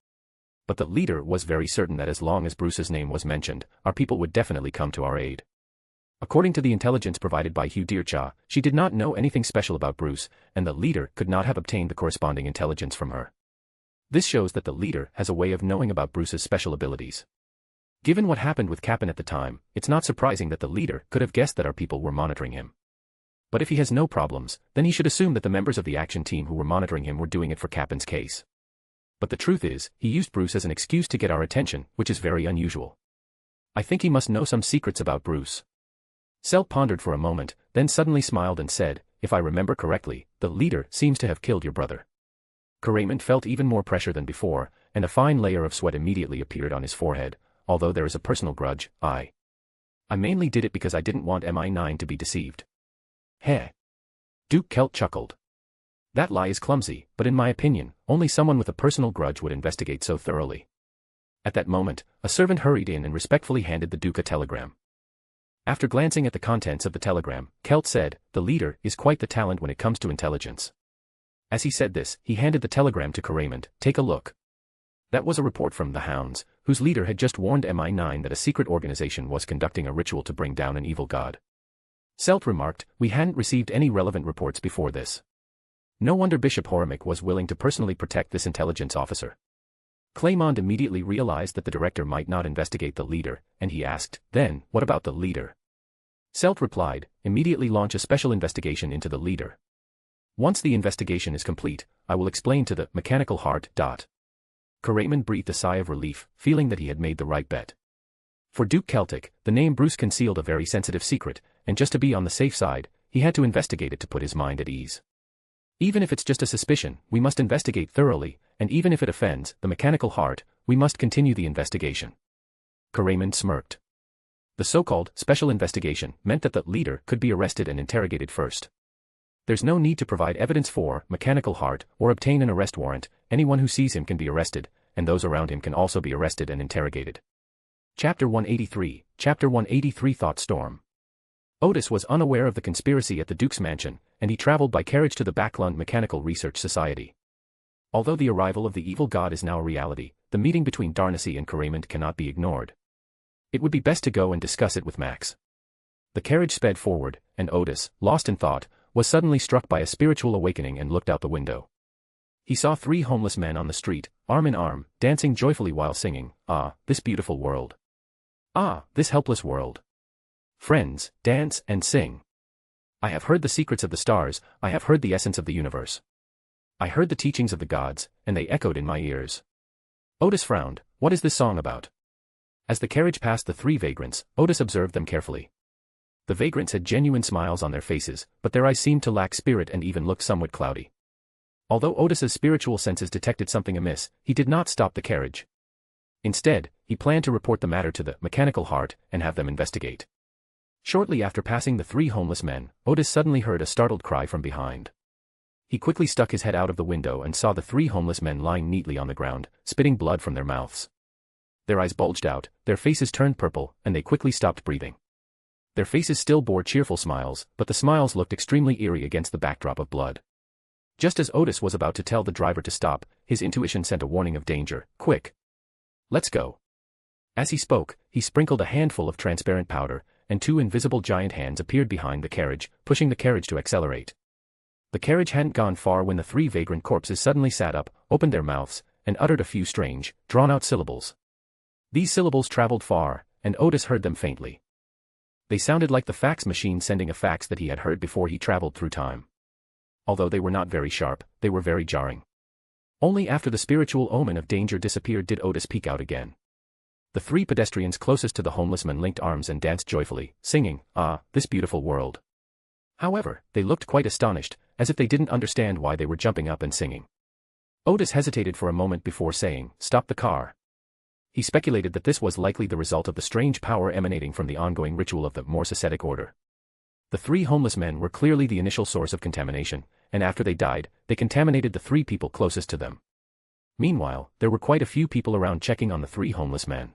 "But the leader was very certain that as long as Bruce's name was mentioned, our people would definitely come to our aid. According to the intelligence provided by Hugh Deerchaw, she did not know anything special about Bruce, and the leader could not have obtained the corresponding intelligence from her. This shows that the leader has a way of knowing about Bruce's special abilities. Given what happened with Capin at the time, it's not surprising that the leader could have guessed that our people were monitoring him. But if he has no problems, then he should assume that the members of the action team who were monitoring him were doing it for Capin's case. But the truth is, he used Bruce as an excuse to get our attention, which is very unusual. I think he must know some secrets about Bruce." Selt pondered for a moment, then suddenly smiled and said, "If I remember correctly, the leader seems to have killed your brother." Corymond felt even more pressure than before, and a fine layer of sweat immediately appeared on his forehead, although there is a personal grudge, I mainly did it because I didn't want MI9 to be deceived. Heh. Duke Kelt chuckled. That lie is clumsy, but in my opinion, only someone with a personal grudge would investigate so thoroughly. At that moment, a servant hurried in and respectfully handed the Duke a telegram. After glancing at the contents of the telegram, Kelt said, "The leader is quite the talent when it comes to intelligence." As he said this, he handed the telegram to Raymond. "Take a look." That was a report from the Hounds, whose leader had just warned MI9 that a secret organization was conducting a ritual to bring down an evil god. Selt remarked, "We hadn't received any relevant reports before this. No wonder Bishop Hermit was willing to personally protect this intelligence officer." Claymont immediately realized that the director might not investigate the leader, and he asked, "Then, what about the leader?" Selt replied, "Immediately launch a special investigation into the leader. Once the investigation is complete, I will explain to the mechanical heart. Raymond breathed a sigh of relief, feeling that he had made the right bet. For Duke Celtic, the name Bruce concealed a very sensitive secret, and just to be on the safe side, he had to investigate it to put his mind at ease. Even if it's just a suspicion, we must investigate thoroughly, and even if it offends the mechanical heart, we must continue the investigation. Raymond smirked. The so-called special investigation meant that the leader could be arrested and interrogated first. There's no need to provide evidence for mechanical heart or obtain an arrest warrant. Anyone who sees him can be arrested, and those around him can also be arrested and interrogated. Chapter 183, Chapter 183 Thought Storm. Odis was unaware of the conspiracy at the Duke's mansion, and he traveled by carriage to the Backlund Mechanical Research Society. Although the arrival of the evil god is now a reality, the meeting between Darnasy and Raymond cannot be ignored. It would be best to go and discuss it with Max. The carriage sped forward, and Odis, lost in thought, was suddenly struck by a spiritual awakening and looked out the window. He saw 3 homeless men on the street, arm in arm, dancing joyfully while singing, "Ah, this beautiful world. Ah, this helpless world. Friends, dance and sing. I have heard the secrets of the stars, I have heard the essence of the universe. I heard the teachings of the gods, and they echoed in my ears." Odis frowned. What is this song about? As the carriage passed the 3 vagrants, Odis observed them carefully. The vagrants had genuine smiles on their faces, but their eyes seemed to lack spirit and even looked somewhat cloudy. Although Odis's spiritual senses detected something amiss, he did not stop the carriage. Instead, he planned to report the matter to the mechanical heart and have them investigate. Shortly after passing the 3 homeless men, Odis suddenly heard a startled cry from behind. He quickly stuck his head out of the window and saw the 3 homeless men lying neatly on the ground, spitting blood from their mouths. Their eyes bulged out, their faces turned purple, and they quickly stopped breathing. Their faces still bore cheerful smiles, but the smiles looked extremely eerie against the backdrop of blood. Just as Odis was about to tell the driver to stop, his intuition sent a warning of danger. "Quick! Let's go." As he spoke, he sprinkled a handful of transparent powder, and 2 invisible giant hands appeared behind the carriage, pushing the carriage to accelerate. The carriage hadn't gone far when the 3 vagrant corpses suddenly sat up, opened their mouths, and uttered a few strange, drawn-out syllables. These syllables traveled far, and Odis heard them faintly. They sounded like the fax machine sending a fax that he had heard before he traveled through time. Although they were not very sharp, they were very jarring. Only after the spiritual omen of danger disappeared did Odis peek out again. The 3 pedestrians closest to the homeless men linked arms and danced joyfully, singing, "Ah, this beautiful world." However, they looked quite astonished, as if they didn't understand why they were jumping up and singing. Odis hesitated for a moment before saying, "Stop the car." He speculated that this was likely the result of the strange power emanating from the ongoing ritual of the Moss Ascetic Order. The 3 homeless men were clearly the initial source of contamination, and after they died, they contaminated the 3 people closest to them. Meanwhile, there were quite a few people around checking on the 3 homeless men.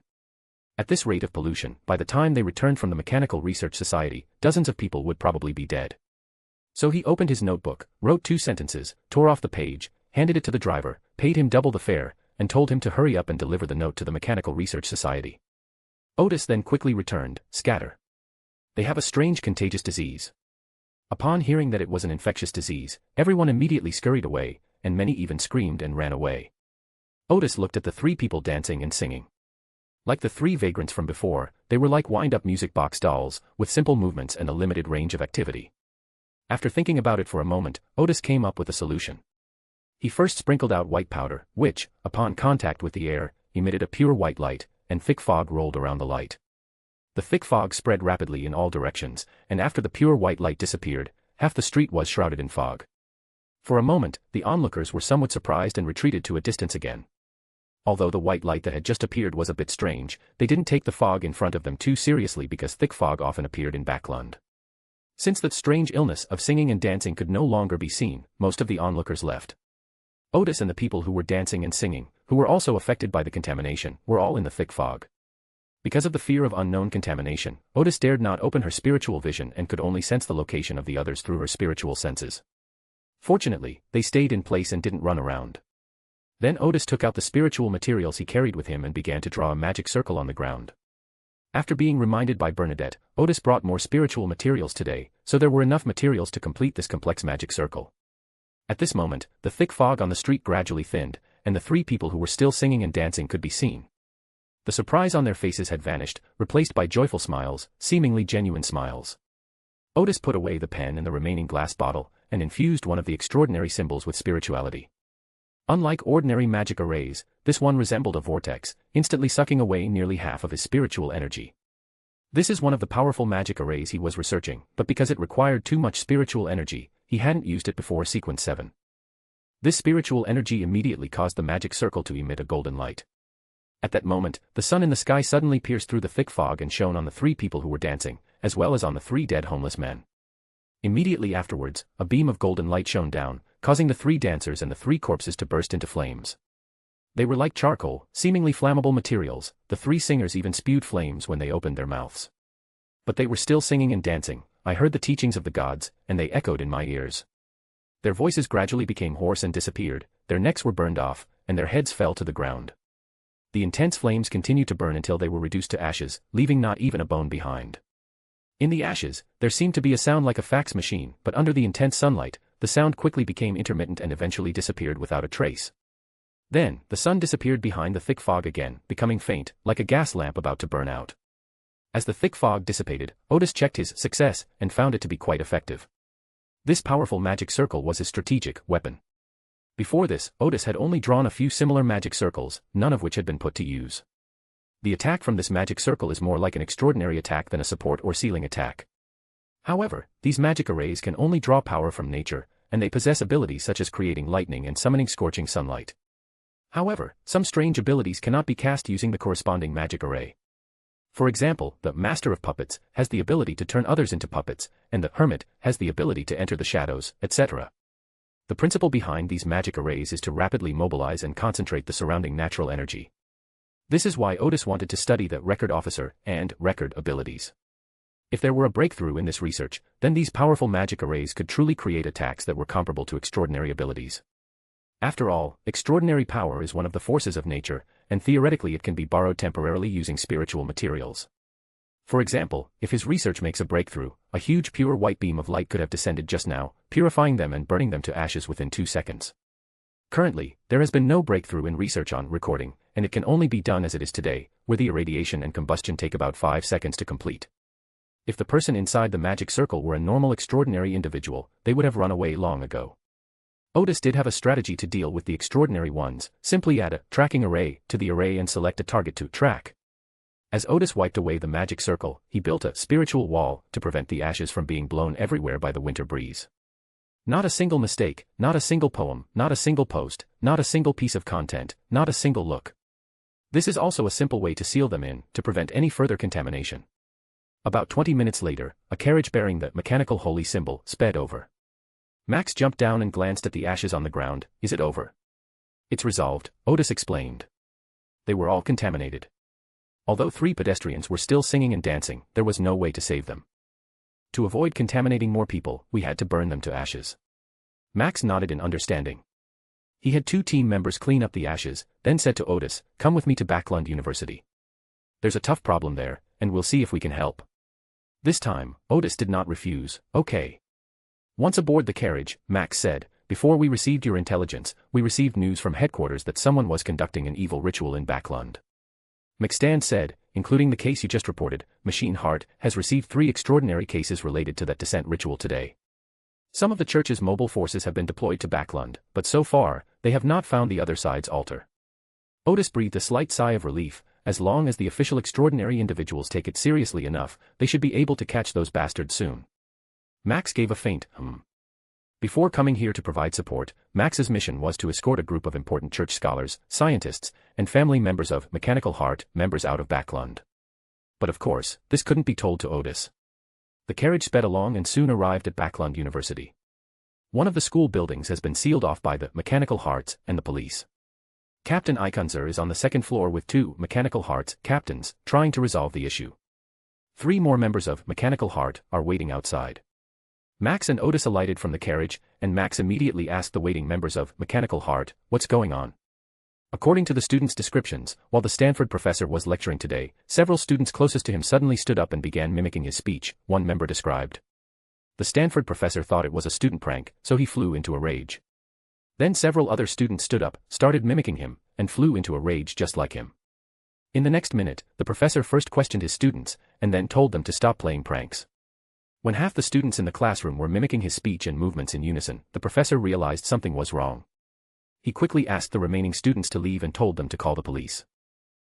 At this rate of pollution, by the time they returned from the Mechanical Research Society, dozens of people would probably be dead. So he opened his notebook, wrote 2 sentences, tore off the page, handed it to the driver, paid him double the fare, and told him to hurry up and deliver the note to the Mechanical Research Society. Odis then quickly returned, "Scatter. They have a strange contagious disease." Upon hearing that it was an infectious disease, everyone immediately scurried away, and many even screamed and ran away. Odis looked at the 3 people dancing and singing. Like the 3 vagrants from before, they were like wind-up music box dolls, with simple movements and a limited range of activity. After thinking about it for a moment, Odis came up with a solution. He first sprinkled out white powder, which, upon contact with the air, emitted a pure white light, and thick fog rolled around the light. The thick fog spread rapidly in all directions, and after the pure white light disappeared, half the street was shrouded in fog. For a moment, the onlookers were somewhat surprised and retreated to a distance again. Although the white light that had just appeared was a bit strange, they didn't take the fog in front of them too seriously because thick fog often appeared in Backlund. Since that strange illness of singing and dancing could no longer be seen, most of the onlookers left. Odis and the people who were dancing and singing, who were also affected by the contamination, were all in the thick fog. Because of the fear of unknown contamination, Odis dared not open her spiritual vision and could only sense the location of the others through her spiritual senses. Fortunately, they stayed in place and didn't run around. Then Odis took out the spiritual materials he carried with him and began to draw a magic circle on the ground. After being reminded by Bernadette, Odis brought more spiritual materials today, so there were enough materials to complete this complex magic circle. At this moment, the thick fog on the street gradually thinned, and the three people who were still singing and dancing could be seen. The surprise on their faces had vanished, replaced by joyful smiles, seemingly genuine smiles. Odis put away the pen and the remaining glass bottle, and infused one of the extraordinary symbols with spirituality. Unlike ordinary magic arrays, this one resembled a vortex, instantly sucking away nearly half of his spiritual energy. This is one of the powerful magic arrays he was researching, but because it required too much spiritual energy, he hadn't used it before sequence 7. This spiritual energy immediately caused the magic circle to emit a golden light. At that moment, the sun in the sky suddenly pierced through the thick fog and shone on the three people who were dancing, as well as on the three dead homeless men. Immediately afterwards, a beam of golden light shone down, causing the three dancers and the three corpses to burst into flames. They were like charcoal, seemingly flammable materials. The three singers even spewed flames when they opened their mouths. But they were still singing and dancing. I heard the teachings of the gods, and they echoed in my ears. Their voices gradually became hoarse and disappeared, their necks were burned off, and their heads fell to the ground. The intense flames continued to burn until they were reduced to ashes, leaving not even a bone behind. In the ashes, there seemed to be a sound like a fax machine, but under the intense sunlight, the sound quickly became intermittent and eventually disappeared without a trace. Then, the sun disappeared behind the thick fog again, becoming faint, like a gas lamp about to burn out. As the thick fog dissipated, Odis checked his success and found it to be quite effective. This powerful magic circle was his strategic weapon. Before this, Odis had only drawn a few similar magic circles, none of which had been put to use. The attack from this magic circle is more like an extraordinary attack than a support or ceiling attack. However, these magic arrays can only draw power from nature, and they possess abilities such as creating lightning and summoning scorching sunlight. However, some strange abilities cannot be cast using the corresponding magic array. For example, the Master of Puppets has the ability to turn others into puppets, and the Hermit has the ability to enter the shadows, etc. The principle behind these magic arrays is to rapidly mobilize and concentrate the surrounding natural energy. This is why Odis wanted to study the Record Officer and Record abilities. If there were a breakthrough in this research, then these powerful magic arrays could truly create attacks that were comparable to extraordinary abilities. After all, extraordinary power is one of the forces of nature, and theoretically it can be borrowed temporarily using spiritual materials. For example, if his research makes a breakthrough, a huge pure white beam of light could have descended just now, purifying them and burning them to ashes within 2 seconds. Currently, there has been no breakthrough in research on recording, and it can only be done as it is today, where the irradiation and combustion take about 5 seconds to complete. If the person inside the magic circle were a normal extraordinary individual, they would have run away long ago. Odis did have a strategy to deal with the extraordinary ones. Simply add a tracking array to the array and select a target to track. As Odis wiped away the magic circle, he built a spiritual wall to prevent the ashes from being blown everywhere by the winter breeze. Not a single mistake, not a single poem, not a single post, not a single piece of content, not a single look. This is also a simple way to seal them in, to prevent any further contamination. About 20 minutes later, a carriage bearing the mechanical holy symbol sped over. Max jumped down and glanced at the ashes on the ground. Is it over? It's resolved, Odis explained. They were all contaminated. Although 3 pedestrians were still singing and dancing, there was no way to save them. To avoid contaminating more people, we had to burn them to ashes. Max nodded in understanding. He had 2 team members clean up the ashes, then said to Odis, "Come with me to Backlund University. There's a tough problem there, and we'll see if we can help." This time, Odis did not refuse. "Okay." Once aboard the carriage, Max said, "Before we received your intelligence, we received news from headquarters that someone was conducting an evil ritual in Backlund." McStan said, "Including the case you just reported, Machine Heart has received 3 extraordinary cases related to that descent ritual today. Some of the church's mobile forces have been deployed to Backlund, but so far, they have not found the other side's altar." Odis breathed a slight sigh of relief. As long as the official extraordinary individuals take it seriously enough, they should be able to catch those bastards soon. Max gave a faint, Before coming here to provide support, Max's mission was to escort a group of important church scholars, scientists, and family members of Mechanical Heart members out of Backlund. But of course, this couldn't be told to Odis. The carriage sped along and soon arrived at Backlund University. One of the school buildings has been sealed off by the Mechanical Hearts and the police. Captain Ikunzer is on the second floor with 2 Mechanical Hearts captains, trying to resolve the issue. 3 more members of Mechanical Heart are waiting outside. Max and Odis alighted from the carriage, and Max immediately asked the waiting members of Mechanical Heart, "What's going on?" According to the students' descriptions, while the Stanford professor was lecturing today, several students closest to him suddenly stood up and began mimicking his speech, one member described. The Stanford professor thought it was a student prank, so he flew into a rage. Then several other students stood up, started mimicking him, and flew into a rage just like him. In the next minute, the professor first questioned his students, and then told them to stop playing pranks. When half the students in the classroom were mimicking his speech and movements in unison, the professor realized something was wrong. He quickly asked the remaining students to leave and told them to call the police.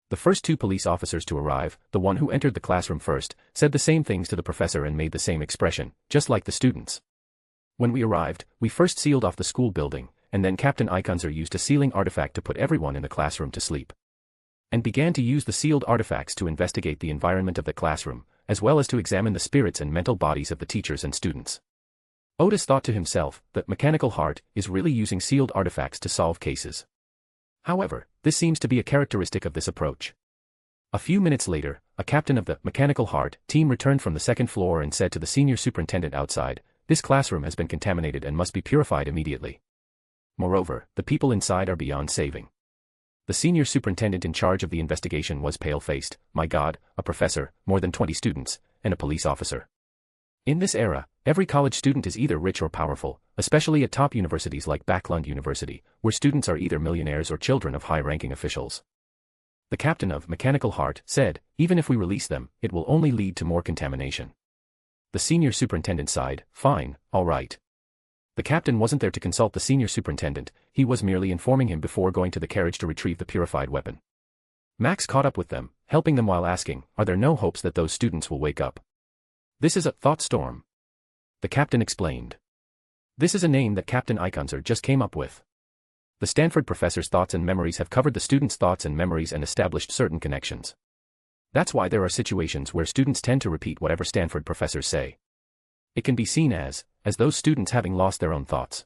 The first 2 police officers to arrive, the one who entered the classroom first, said the same things to the professor and made the same expression, just like the students. When we arrived, we first sealed off the school building, and then Captain Ikunzer used a sealing artifact to put everyone in the classroom to sleep. And began to use the sealed artifacts to investigate the environment of the classroom, as well as to examine the spirits and mental bodies of the teachers and students. Odis thought to himself that Mechanical Heart is really using sealed artifacts to solve cases. However, this seems to be a characteristic of this approach. A few minutes later, a captain of the Mechanical Heart team returned from the second floor and said to the senior superintendent outside, "This classroom has been contaminated and must be purified immediately. Moreover, the people inside are beyond saving." The senior superintendent in charge of the investigation was pale-faced, "My God, a professor, more than 20 students, and a police officer." In this era, every college student is either rich or powerful, especially at top universities like Backlund University, where students are either millionaires or children of high-ranking officials. The captain of Mechanical Heart said, "Even if we release them, it will only lead to more contamination." The senior superintendent sighed, "Fine, all right." The captain wasn't there to consult the senior superintendent, he was merely informing him before going to the carriage to retrieve the purified weapon. Max caught up with them, helping them while asking, "Are there no hopes that those students will wake up?" "This is a thought storm," the captain explained. "This is a name that Captain Ikunzer just came up with. The Stanford professor's thoughts and memories have covered the students' thoughts and memories and established certain connections. That's why there are situations where students tend to repeat whatever Stanford professors say. It can be seen as those students having lost their own thoughts."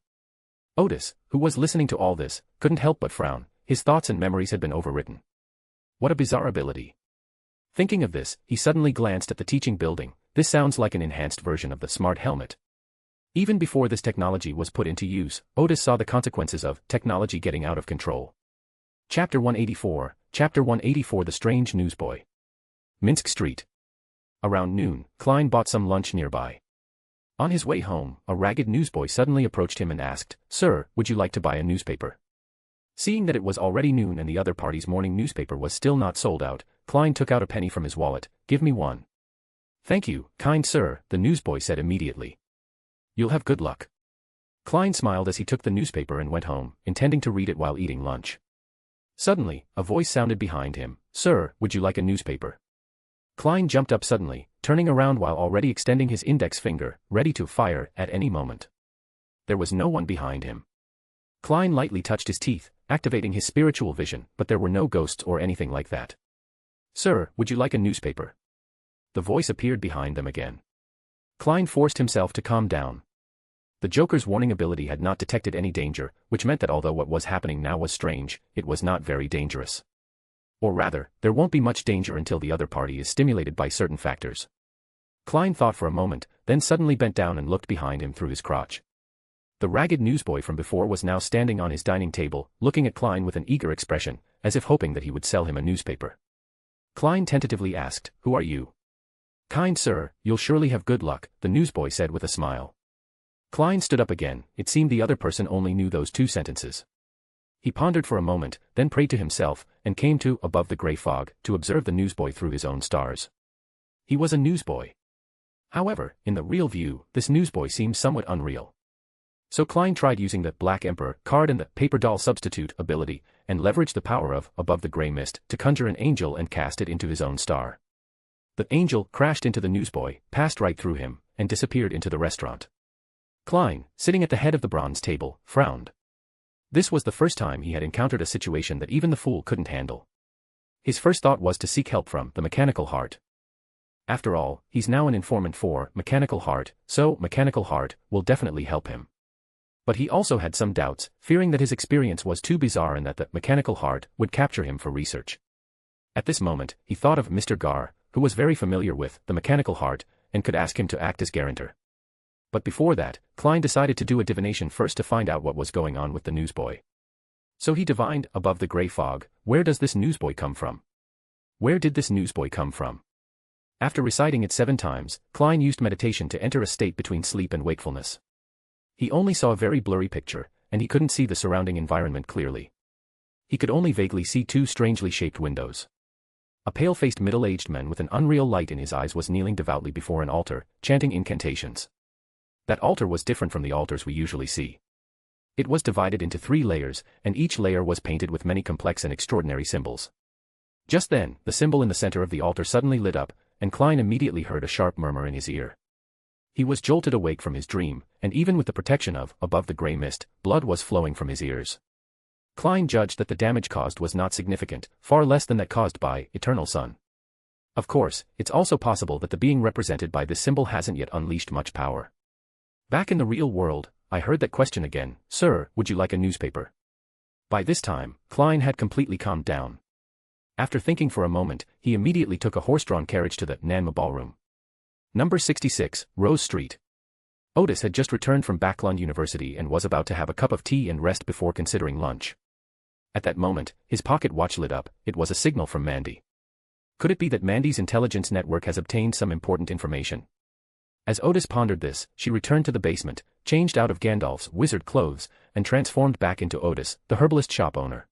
Odis, who was listening to all this, couldn't help but frown, his thoughts and memories had been overwritten. What a bizarre ability. Thinking of this, he suddenly glanced at the teaching building. This sounds like an enhanced version of the smart helmet. Even before this technology was put into use, Odis saw the consequences of technology getting out of control. Chapter 184, The Strange Newsboy. Minsk Street. Around noon, Klein bought some lunch nearby. On his way home, a ragged newsboy suddenly approached him and asked, "Sir, would you like to buy a newspaper?" Seeing that it was already noon and the other party's morning newspaper was still not sold out, Klein took out a penny from his wallet. "Give me one." "Thank you, kind sir," the newsboy said immediately. "You'll have good luck." Klein smiled as he took the newspaper and went home, intending to read it while eating lunch. Suddenly, a voice sounded behind him, "Sir, would you like a newspaper?" Klein jumped up suddenly, turning around while already extending his index finger, ready to fire at any moment. There was no one behind him. Klein lightly touched his teeth, activating his spiritual vision, but there were no ghosts or anything like that. "Sir, would you like a newspaper?" The voice appeared behind them again. Klein forced himself to calm down. The Joker's warning ability had not detected any danger, which meant that although what was happening now was strange, it was not very dangerous. Or rather, there won't be much danger until the other party is stimulated by certain factors. Klein thought for a moment, then suddenly bent down and looked behind him through his crotch. The ragged newsboy from before was now standing on his dining table, looking at Klein with an eager expression, as if hoping that he would sell him a newspaper. Klein tentatively asked, "Who are you?" "Kind sir, you'll surely have good luck," the newsboy said with a smile. Klein stood up again. It seemed the other person only knew those 2 sentences. He pondered for a moment, then prayed to himself, and came to, above the grey fog, to observe the newsboy through his own stars. He was a newsboy. However, in the real view, this newsboy seemed somewhat unreal. So Klein tried using the Black Emperor card and the Paper Doll Substitute ability, and leveraged the power of above the grey mist to conjure an angel and cast it into his own star. The angel crashed into the newsboy, passed right through him, and disappeared into the restaurant. Klein, sitting at the head of the bronze table, frowned. This was the first time he had encountered a situation that even the fool couldn't handle. His first thought was to seek help from the Mechanical Heart. After all, he's now an informant for Mechanical Heart, so Mechanical Heart will definitely help him. But he also had some doubts, fearing that his experience was too bizarre and that the Mechanical Heart would capture him for research. At this moment, he thought of Mr. Gar, who was very familiar with the Mechanical Heart, and could ask him to act as guarantor. But before that, Klein decided to do a divination first to find out what was going on with the newsboy. So he divined, above the grey fog, where does this newsboy come from? Where did this newsboy come from? After reciting it 7 times, Klein used meditation to enter a state between sleep and wakefulness. He only saw a very blurry picture, and he couldn't see the surrounding environment clearly. He could only vaguely see 2 strangely shaped windows. A pale-faced middle-aged man with an unreal light in his eyes was kneeling devoutly before an altar, chanting incantations. That altar was different from the altars we usually see. It was divided into 3 layers, and each layer was painted with many complex and extraordinary symbols. Just then, the symbol in the center of the altar suddenly lit up, and Klein immediately heard a sharp murmur in his ear. He was jolted awake from his dream, and even with the protection of, above the grey mist, blood was flowing from his ears. Klein judged that the damage caused was not significant, far less than that caused by Eternal Sun. Of course, it's also possible that the being represented by this symbol hasn't yet unleashed much power. Back in the real world, I heard that question again, "Sir, would you like a newspaper?" By this time, Klein had completely calmed down. After thinking for a moment, he immediately took a horse-drawn carriage to the Nanma ballroom. Number 66, Rose Street. Odis had just returned from Backlund University and was about to have a cup of tea and rest before considering lunch. At that moment, his pocket watch lit up. It was a signal from Mandy. Could it be that Mandy's intelligence network has obtained some important information? As Odis pondered this, she returned to the basement, changed out of Gandalf's wizard clothes, and transformed back into Odis, the herbalist shop owner.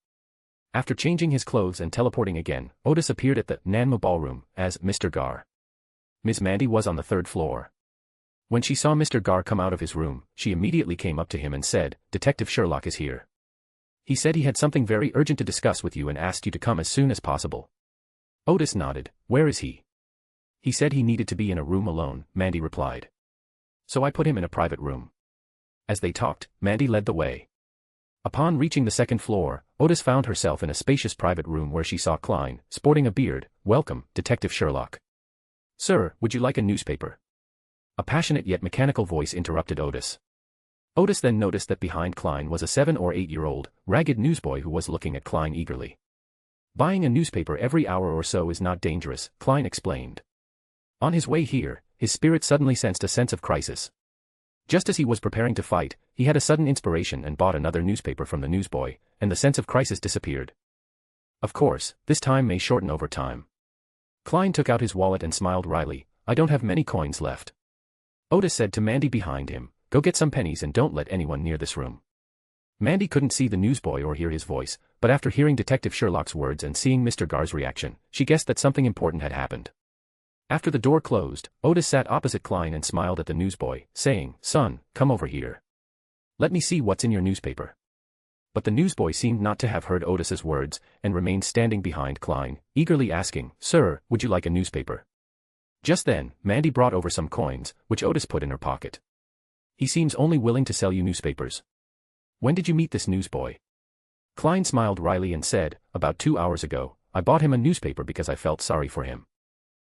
After changing his clothes and teleporting again, Odis appeared at the Nanma ballroom as Mr. Gar. Miss Mandy was on the 3rd floor. When she saw Mr. Gar come out of his room, she immediately came up to him and said, "Detective Sherlock is here. He said he had something very urgent to discuss with you and asked you to come as soon as possible." Odis nodded. "Where is he?" "He said he needed to be in a room alone," Mandy replied. "So I put him in a private room." As they talked, Mandy led the way. Upon reaching the 2nd floor, Odis found herself in a spacious private room where she saw Klein, sporting a beard. "Welcome, Detective Sherlock." "Sir, would you like a newspaper?" A passionate yet mechanical voice interrupted Odis. Odis then noticed that behind Klein was a 7 or 8-year-old, ragged newsboy who was looking at Klein eagerly. "Buying a newspaper every hour or so is not dangerous," Klein explained. On his way here, his spirit suddenly sensed a sense of crisis. Just as he was preparing to fight, he had a sudden inspiration and bought another newspaper from the newsboy, and the sense of crisis disappeared. Of course, this time may shorten over time. Klein took out his wallet and smiled wryly. "I don't have many coins left." Odis said to Mandy behind him, "Go get some pennies and don't let anyone near this room." Mandy couldn't see the newsboy or hear his voice, but after hearing Detective Sherlock's words and seeing Mr. Gar's reaction, she guessed that something important had happened. After the door closed, Odis sat opposite Klein and smiled at the newsboy, saying, "Son, come over here. Let me see what's in your newspaper." But the newsboy seemed not to have heard Odis's words, and remained standing behind Klein, eagerly asking, "Sir, would you like a newspaper?" Just then, Mandy brought over some coins, which Odis put in her pocket. "He seems only willing to sell you newspapers. When did you meet this newsboy?" Klein smiled wryly and said, "About 2 hours ago, I bought him a newspaper because I felt sorry for him.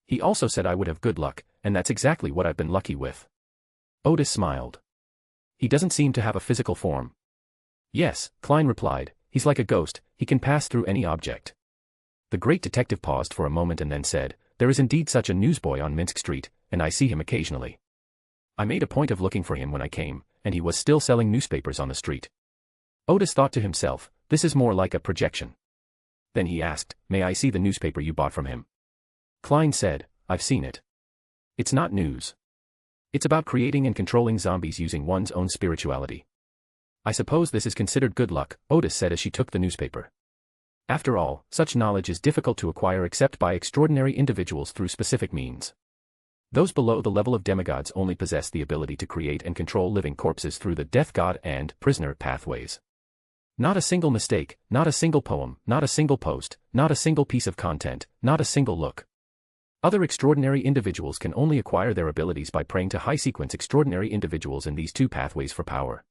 He also said I would have good luck, and that's exactly what I've been lucky with." Odis smiled. "He doesn't seem to have a physical form." "Yes," Klein replied, "he's like a ghost, he can pass through any object." The great detective paused for a moment and then said, "There is indeed such a newsboy on Minsk Street, and I see him occasionally. I made a point of looking for him when I came, and he was still selling newspapers on the street." Odis thought to himself, this is more like a projection. Then he asked, "May I see the newspaper you bought from him?" Klein said, "I've seen it. It's not news. It's about creating and controlling zombies using one's own spirituality." "I suppose this is considered good luck," Odis said as she took the newspaper. After all, such knowledge is difficult to acquire except by extraordinary individuals through specific means. Those below the level of demigods only possess the ability to create and control living corpses through the death god and prisoner pathways. Not a single mistake, not a single poem, not a single post, not a single piece of content, not a single look. Other extraordinary individuals can only acquire their abilities by praying to high-sequence extraordinary individuals in these two pathways for power.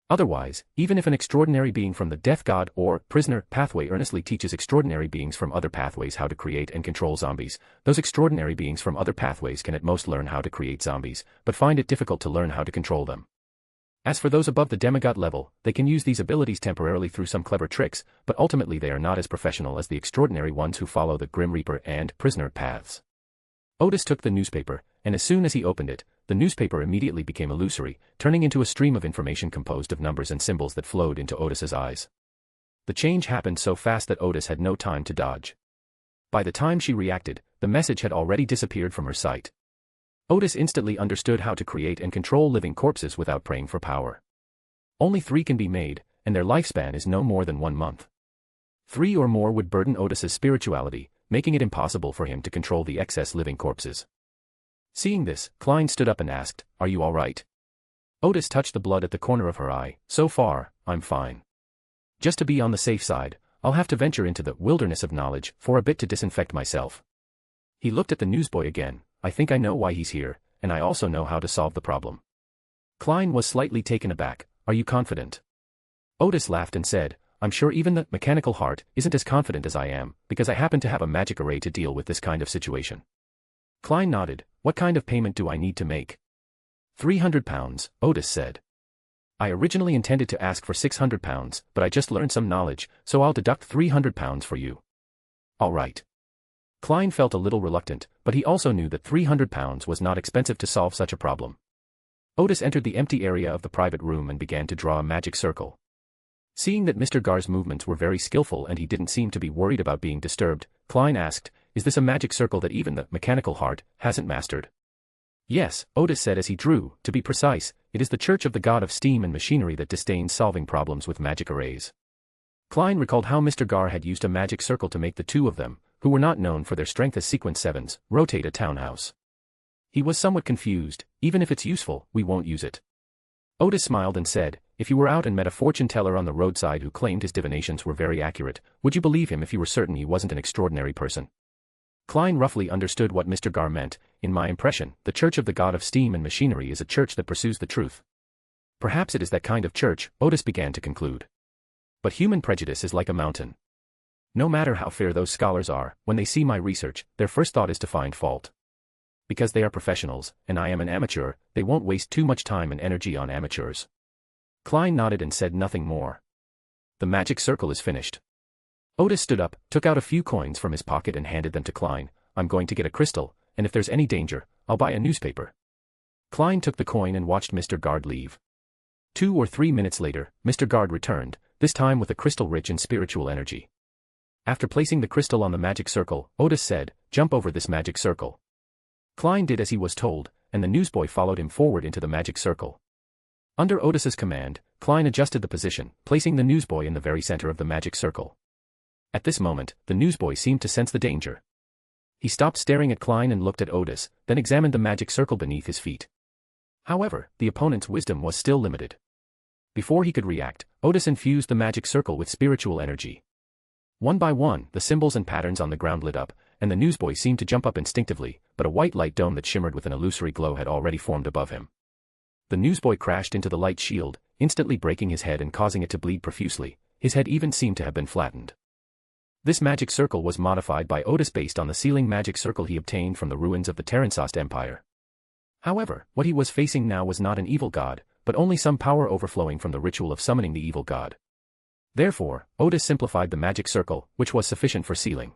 Otherwise, even if an extraordinary being from the Death God or Prisoner pathway earnestly teaches extraordinary beings from other pathways how to create and control zombies, those extraordinary beings from other pathways can at most learn how to create zombies, but find it difficult to learn how to control them. As for those above the demigod level, they can use these abilities temporarily through some clever tricks, but ultimately they are not as professional as the extraordinary ones who follow the Grim Reaper and Prisoner paths. Odis took the newspaper, and as soon as he opened it, the newspaper immediately became illusory, turning into a stream of information composed of numbers and symbols that flowed into Odis's eyes. The change happened so fast that Odis had no time to dodge. By the time she reacted, the message had already disappeared from her sight. Odis instantly understood how to create and control living corpses without praying for power. Only 3 can be made, and their lifespan is no more than 1 month. 3 or more would burden Odis's spirituality, making it impossible for him to control the excess living corpses. Seeing this, Klein stood up and asked, "Are you all right?" Odis touched the blood at the corner of her eye. "So far, I'm fine. Just to be on the safe side, I'll have to venture into the wilderness of knowledge for a bit to disinfect myself." He looked at the newsboy again. "I think I know why he's here, and I also know how to solve the problem." Klein was slightly taken aback. "Are you confident?" Odis laughed and said, "I'm sure even the mechanical heart isn't as confident as I am, because I happen to have a magic array to deal with this kind of situation." Klein nodded. "What kind of payment do I need to make?" £300, Odis said. "I originally intended to ask for £600, but I just learned some knowledge, so I'll deduct £300 for you." "All right." Klein felt a little reluctant, but he also knew that £300 was not expensive to solve such a problem. Odis entered the empty area of the private room and began to draw a magic circle. Seeing that Mr. Gar's movements were very skillful and he didn't seem to be worried about being disturbed, Klein asked, "Is this a magic circle that even the mechanical heart hasn't mastered?" "Yes," Odis said as he drew. "To be precise, it is the Church of the God of Steam and Machinery that disdains solving problems with magic arrays." Klein recalled how Mr. Gar had used a magic circle to make the 2 of them, who were not known for their strength as sequence 7s, rotate a townhouse. He was somewhat confused. "Even if it's useful, we won't use it." Odis smiled and said, "If you were out and met a fortune teller on the roadside who claimed his divinations were very accurate, would you believe him if you were certain he wasn't an extraordinary person?" Klein roughly understood what Mr. Gar meant. "In my impression, the Church of the God of Steam and Machinery is a church that pursues the truth." "Perhaps it is that kind of church," Odis began to conclude. "But human prejudice is like a mountain. No matter how fair those scholars are, when they see my research, their first thought is to find fault. Because they are professionals, and I am an amateur, they won't waste too much time and energy on amateurs." Klein nodded and said nothing more. "The magic circle is finished." Odis stood up, took out a few coins from his pocket and handed them to Klein. "I'm going to get a crystal, and if there's any danger, I'll buy a newspaper." Klein took the coin and watched Mr. Gard leave. 2 or 3 minutes later, Mr. Gard returned, this time with a crystal rich in spiritual energy. After placing the crystal on the magic circle, Odis said, "Jump over this magic circle." Klein did as he was told, and the newsboy followed him forward into the magic circle. Under Odis's command, Klein adjusted the position, placing the newsboy in the very center of the magic circle. At this moment, the newsboy seemed to sense the danger. He stopped staring at Klein and looked at Odis, then examined the magic circle beneath his feet. However, the opponent's wisdom was still limited. Before he could react, Odis infused the magic circle with spiritual energy. One by one, the symbols and patterns on the ground lit up, and the newsboy seemed to jump up instinctively, but a white light dome that shimmered with an illusory glow had already formed above him. The newsboy crashed into the light shield, instantly breaking his head and causing it to bleed profusely. His head even seemed to have been flattened. This magic circle was modified by Odis based on the sealing magic circle he obtained from the ruins of the Terransost Empire. However, what he was facing now was not an evil god, but only some power overflowing from the ritual of summoning the evil god. Therefore, Odis simplified the magic circle, which was sufficient for sealing.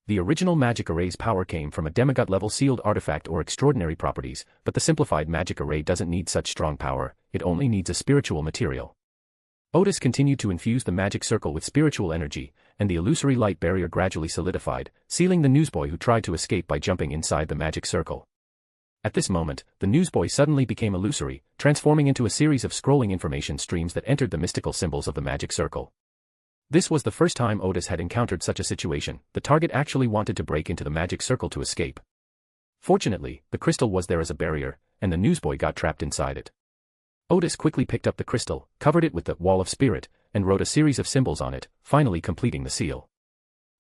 The original magic array's power came from a demigod-level sealed artifact or extraordinary properties, but the simplified magic array doesn't need such strong power, it only needs a spiritual material. Odis continued to infuse the magic circle with spiritual energy, and the illusory light barrier gradually solidified, sealing the newsboy who tried to escape by jumping inside the magic circle. At this moment, the newsboy suddenly became illusory, transforming into a series of scrolling information streams that entered the mystical symbols of the magic circle. This was the first time Odis had encountered such a situation. The target actually wanted to break into the magic circle to escape. Fortunately, the crystal was there as a barrier, and the newsboy got trapped inside it. Odis quickly picked up the crystal, covered it with the Wall of Spirit, and wrote a series of symbols on it, finally completing the seal.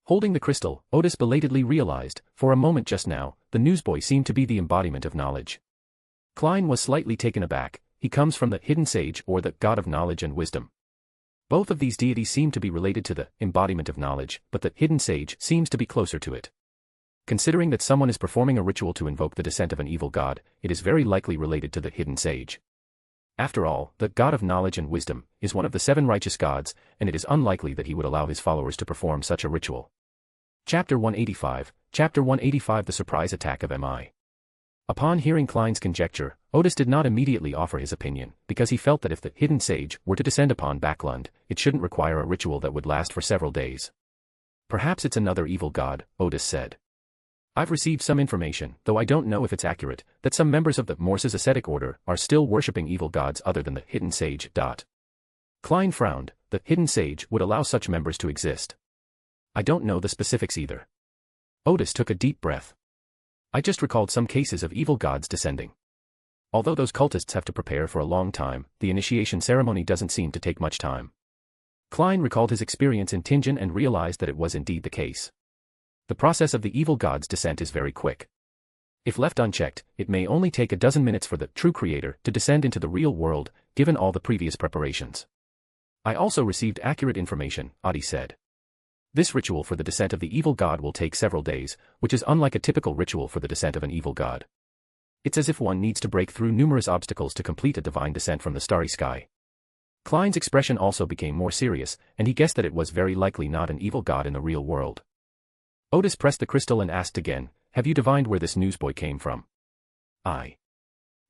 Holding the crystal, Odis belatedly realized, for a moment just now, the newsboy seemed to be the embodiment of knowledge. Klein was slightly taken aback. He comes from the hidden sage or the god of knowledge and wisdom. Both of these deities seem to be related to the embodiment of knowledge, but the hidden sage seems to be closer to it. Considering that someone is performing a ritual to invoke the descent of an evil god, it is very likely related to the hidden sage. After all, the god of knowledge and wisdom is one of the 7 righteous gods, and it is unlikely that he would allow his followers to perform such a ritual. Chapter 185, Chapter 185 The Surprise Attack of Mi. Upon hearing Klein's conjecture, Odis did not immediately offer his opinion, because he felt that if the hidden sage were to descend upon Backlund, it shouldn't require a ritual that would last for several days. Perhaps it's another evil god, Odis said. I've received some information, though I don't know if it's accurate, that some members of the Moss Ascetic Order are still worshipping evil gods other than the hidden sage. Klein frowned. The hidden sage would allow such members to exist. I don't know the specifics either. Odis took a deep breath. I just recalled some cases of evil gods descending. Although those cultists have to prepare for a long time, the initiation ceremony doesn't seem to take much time. Klein recalled his experience in Tingen and realized that it was indeed the case. The process of the evil god's descent is very quick. If left unchecked, it may only take a dozen minutes for the true creator to descend into the real world, given all the previous preparations. I also received accurate information, Odis said. This ritual for the descent of the evil god will take several days, which is unlike a typical ritual for the descent of an evil god. It's as if one needs to break through numerous obstacles to complete a divine descent from the starry sky. Klein's expression also became more serious, and he guessed that it was very likely not an evil god in the real world. Odis pressed the crystal and asked again, have you divined where this newsboy came from?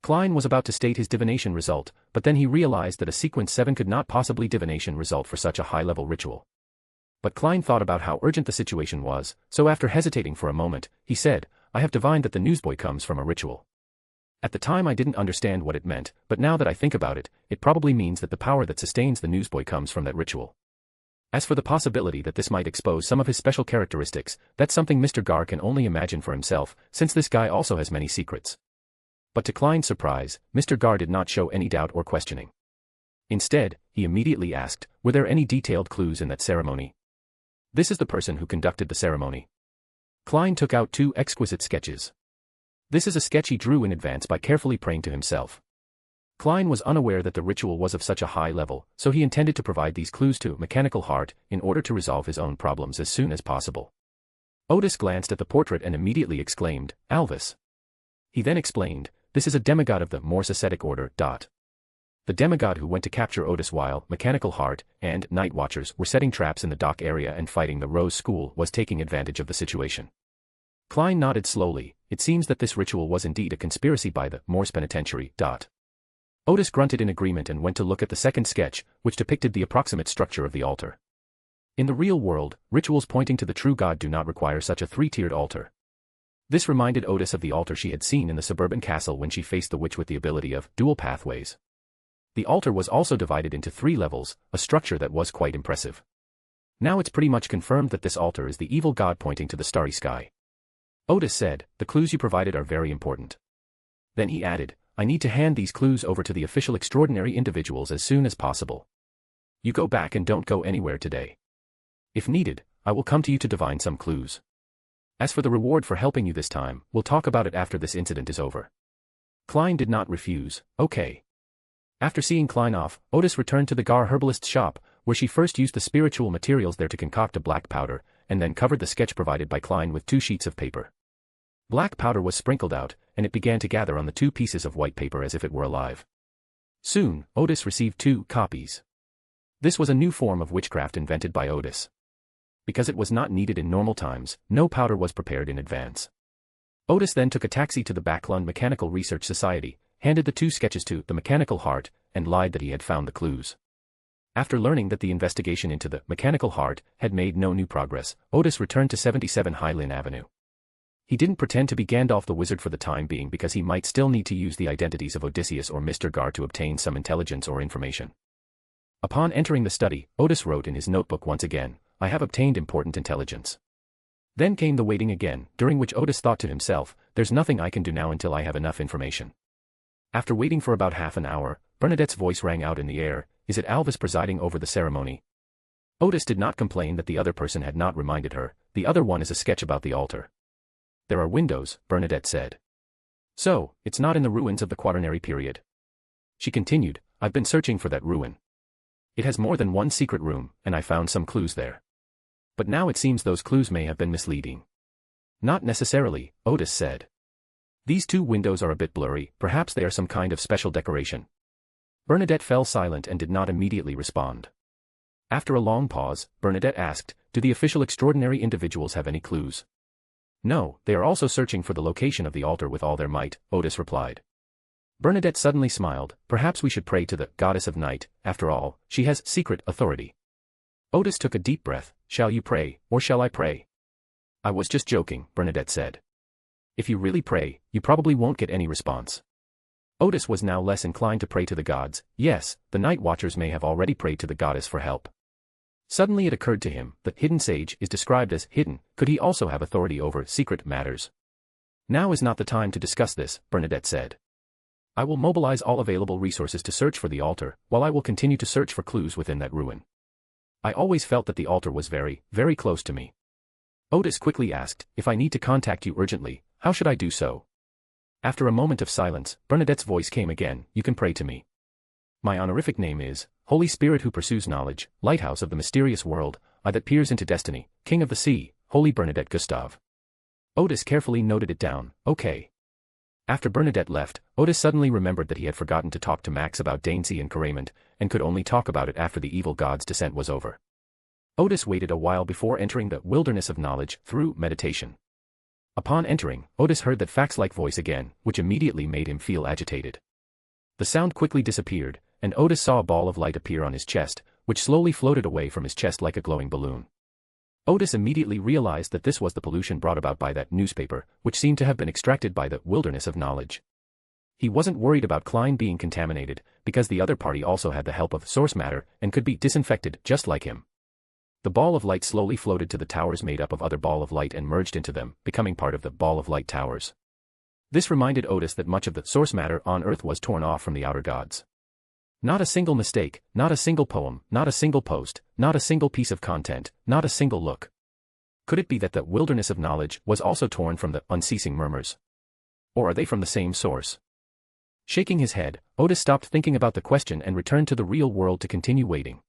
Klein was about to state his divination result, but then he realized that a sequence 7 could not possibly divination result for such a high-level ritual. But Klein thought about how urgent the situation was, so after hesitating for a moment, he said, I have divined that the newsboy comes from a ritual. At the time I didn't understand what it meant, but now that I think about it, it probably means that the power that sustains the newsboy comes from that ritual. As for the possibility that this might expose some of his special characteristics, that's something Mr. Gard can only imagine for himself, since this guy also has many secrets. But to Klein's surprise, Mr. Gard did not show any doubt or questioning. Instead, he immediately asked, were there any detailed clues in that ceremony? This is the person who conducted the ceremony. Klein took out 2 exquisite sketches. This is a sketch he drew in advance by carefully praying to himself. Klein was unaware that the ritual was of such a high level, so he intended to provide these clues to Mechanical Heart in order to resolve his own problems as soon as possible. Odis glanced at the portrait and immediately exclaimed, Alvis. He then explained, this is a demigod of the Moss Ascetic Order. The demigod who went to capture Odis while Mechanical Heart and Night Watchers were setting traps in the dock area and fighting the Rose School was taking advantage of the situation. Klein nodded slowly. It seems that this ritual was indeed a conspiracy by the Moors Penitentiary. Odis grunted in agreement and went to look at the second sketch, which depicted the approximate structure of the altar. In the real world, rituals pointing to the true god do not require such a 3-tiered altar. This reminded Odis of the altar she had seen in the suburban castle when she faced the witch with the ability of dual pathways. The altar was also divided into 3 levels, a structure that was quite impressive. Now it's pretty much confirmed that this altar is the evil god pointing to the starry sky. Odis said, the clues you provided are very important. Then he added, I need to hand these clues over to the official extraordinary individuals as soon as possible. You go back and don't go anywhere today. If needed, I will come to you to divine some clues. As for the reward for helping you this time, we'll talk about it after this incident is over. Klein did not refuse. Okay. After seeing Klein off, Odis returned to the Gar herbalist's shop, where she first used the spiritual materials there to concoct a black powder, and then covered the sketch provided by Klein with 2 sheets of paper. Black powder was sprinkled out, and it began to gather on the 2 pieces of white paper as if it were alive. Soon, Odis received 2 copies. This was a new form of witchcraft invented by Odis. Because it was not needed in normal times, no powder was prepared in advance. Odis then took a taxi to the Backlund Mechanical Research Society, handed the 2 sketches to the Mechanical Heart, and lied that he had found the clues. After learning that the investigation into the Mechanical Heart had made no new progress, Odis returned to 77 Highlin Avenue. He didn't pretend to be Gandalf the Wizard for the time being because he might still need to use the identities of Odysseus or Mr. Gard to obtain some intelligence or information. Upon entering the study, Odis wrote in his notebook once again, I have obtained important intelligence. Then came the waiting again, during which Odis thought to himself, there's nothing I can do now until I have enough information. After waiting for about half an hour, Bernadette's voice rang out in the air, is it Alvis presiding over the ceremony? Odis did not complain that the other person had not reminded her, the other one is a sketch about the altar. There are windows, Bernadette said. So, it's not in the ruins of the Quaternary period. She continued, I've been searching for that ruin. It has more than one secret room, and I found some clues there. But now it seems those clues may have been misleading. Not necessarily, Odis said. These two windows are a bit blurry, perhaps they are some kind of special decoration. Bernadette fell silent and did not immediately respond. After a long pause, Bernadette asked, do the official extraordinary individuals have any clues? No, they are also searching for the location of the altar with all their might, Odis replied. Bernadette suddenly smiled, perhaps we should pray to the goddess of night, after all, she has secret authority. Odis took a deep breath, shall you pray, or shall I pray? I was just joking, Bernadette said. If you really pray, you probably won't get any response. Odis was now less inclined to pray to the gods, yes, the night watchers may have already prayed to the goddess for help. Suddenly it occurred to him, the hidden sage is described as hidden, could he also have authority over secret matters? Now is not the time to discuss this, Bernadette said. I will mobilize all available resources to search for the altar, while I will continue to search for clues within that ruin. I always felt that the altar was very, very close to me. Odis quickly asked, if I need to contact you urgently, how should I do so? After a moment of silence, Bernadette's voice came again, you can pray to me. My honorific name is, Holy Spirit who pursues knowledge, Lighthouse of the mysterious world, I that peers into destiny, King of the Sea, Holy Bernadette Gustave. Odis carefully noted it down, okay. After Bernadette left, Odis suddenly remembered that he had forgotten to talk to Max about Dainsey and Raymond, and could only talk about it after the evil god's descent was over. Odis waited a while before entering the wilderness of knowledge through meditation. Upon entering, Odis heard that fax-like voice again, which immediately made him feel agitated. The sound quickly disappeared, and Odis saw a ball of light appear on his chest, which slowly floated away from his chest like a glowing balloon. Odis immediately realized that this was the pollution brought about by that newspaper, which seemed to have been extracted by the wilderness of knowledge. He wasn't worried about Klein being contaminated, because the other party also had the help of source matter and could be disinfected just like him. The ball of light slowly floated to the towers made up of other ball of light and merged into them, becoming part of the ball of light towers. This reminded Odis that much of the source matter on Earth was torn off from the outer gods. Not a single mistake, not a single poem, not a single post, not a single piece of content, not a single look. Could it be that the wilderness of knowledge was also torn from the unceasing murmurs? Or are they from the same source? Shaking his head, Odis stopped thinking about the question and returned to the real world to continue waiting.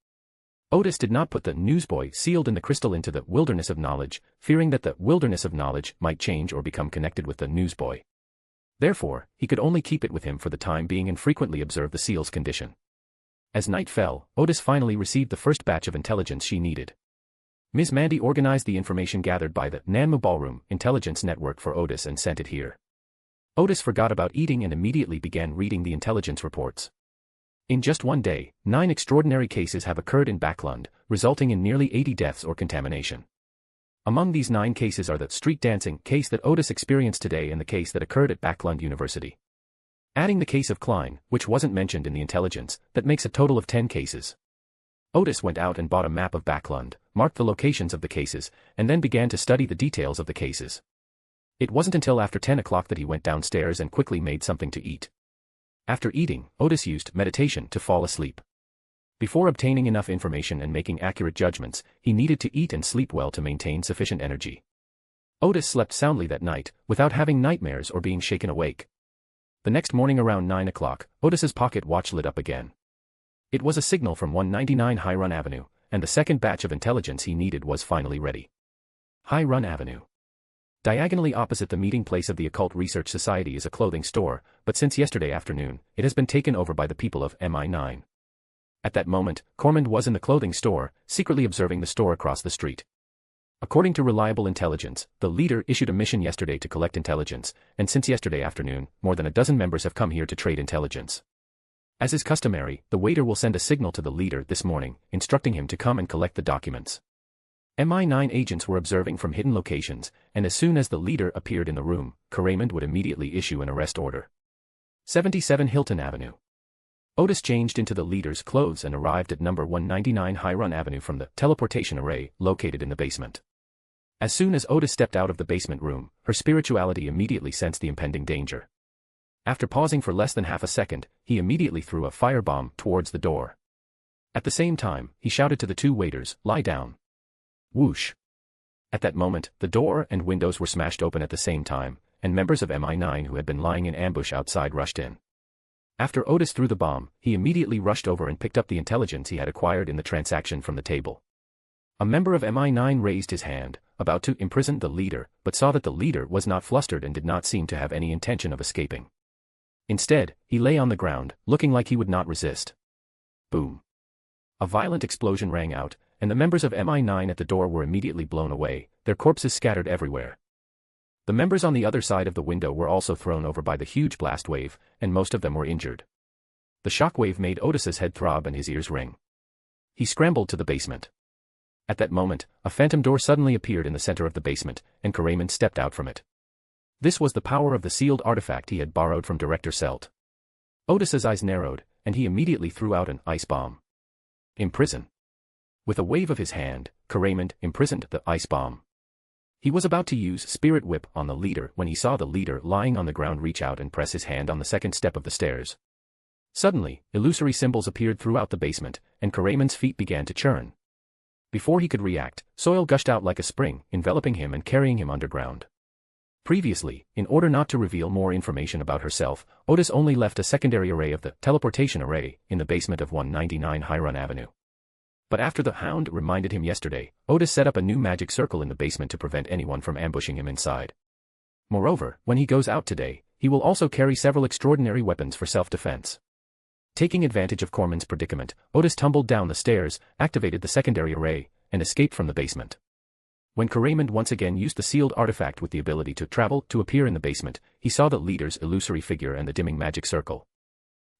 Odis did not put the newsboy sealed in the crystal into the wilderness of knowledge, fearing that the wilderness of knowledge might change or become connected with the newsboy. Therefore, he could only keep it with him for the time being and frequently observe the seal's condition. As night fell, Odis finally received the first batch of intelligence she needed. Ms. Mandy organized the information gathered by the Nanmu Ballroom Intelligence Network for Odis and sent it here. Odis forgot about eating and immediately began reading the intelligence reports. In just one day, 9 extraordinary cases have occurred in Backlund, resulting in nearly 80 deaths or contamination. Among these 9 cases are the street dancing case that Odis experienced today and the case that occurred at Backlund University. Adding the case of Klein, which wasn't mentioned in the intelligence, that makes a total of 10 cases. Odis went out and bought a map of Backlund, marked the locations of the cases, and then began to study the details of the cases. It wasn't until after 10 o'clock that he went downstairs and quickly made something to eat. After eating, Odis used meditation to fall asleep. Before obtaining enough information and making accurate judgments, he needed to eat and sleep well to maintain sufficient energy. Odis slept soundly that night, without having nightmares or being shaken awake. The next morning around 9 o'clock, Odis's pocket watch lit up again. It was a signal from 199 High Run Avenue, and the second batch of intelligence he needed was finally ready. High Run Avenue. Diagonally opposite the meeting place of the Occult Research Society is a clothing store, but since yesterday afternoon, it has been taken over by the people of MI9. At that moment, Cormand was in the clothing store, secretly observing the store across the street. According to reliable intelligence, the leader issued a mission yesterday to collect intelligence, and since yesterday afternoon, more than a dozen members have come here to trade intelligence. As is customary, the waiter will send a signal to the leader this morning, instructing him to come and collect the documents. MI9 agents were observing from hidden locations, and as soon as the leader appeared in the room, Raymond would immediately issue an arrest order. 77 Hilton Avenue. Odis changed into the leader's clothes and arrived at number 199 High Run Avenue from the teleportation array located in the basement. As soon as Odis stepped out of the basement room, her spirituality immediately sensed the impending danger. After pausing for less than half a second, he immediately threw a firebomb towards the door. At the same time, he shouted to the 2 waiters, "Lie down." Whoosh. At that moment, the door and windows were smashed open at the same time, and members of MI9 who had been lying in ambush outside rushed in. After Odis threw the bomb, he immediately rushed over and picked up the intelligence he had acquired in the transaction from the table. A member of MI9 raised his hand, about to imprison the leader, but saw that the leader was not flustered and did not seem to have any intention of escaping. Instead, he lay on the ground, looking like he would not resist. Boom. A violent explosion rang out, and the members of MI9 at the door were immediately blown away, their corpses scattered everywhere. The members on the other side of the window were also thrown over by the huge blast wave, and most of them were injured. The shock wave made Odis's head throb and his ears ring. He scrambled to the basement. At that moment, a phantom door suddenly appeared in the center of the basement, and Raymond stepped out from it. This was the power of the sealed artifact he had borrowed from Director Selt. Odis's eyes narrowed, and he immediately threw out an ice bomb. Imprison. With a wave of his hand, Raymond imprisoned the ice bomb. He was about to use Spirit Whip on the leader when he saw the leader lying on the ground reach out and press his hand on the second step of the stairs. Suddenly, illusory symbols appeared throughout the basement, and Raymond's feet began to churn. Before he could react, soil gushed out like a spring, enveloping him and carrying him underground. Previously, in order not to reveal more information about herself, Odis only left a secondary array of the teleportation array in the basement of 199 Highron Avenue. But after the Hound reminded him yesterday, Odis set up a new magic circle in the basement to prevent anyone from ambushing him inside. Moreover, when he goes out today, he will also carry several extraordinary weapons for self-defense. Taking advantage of Corman's predicament, Odis tumbled down the stairs, activated the secondary array, and escaped from the basement. When Raymond once again used the sealed artifact with the ability to travel to appear in the basement, he saw the leader's illusory figure and the dimming magic circle.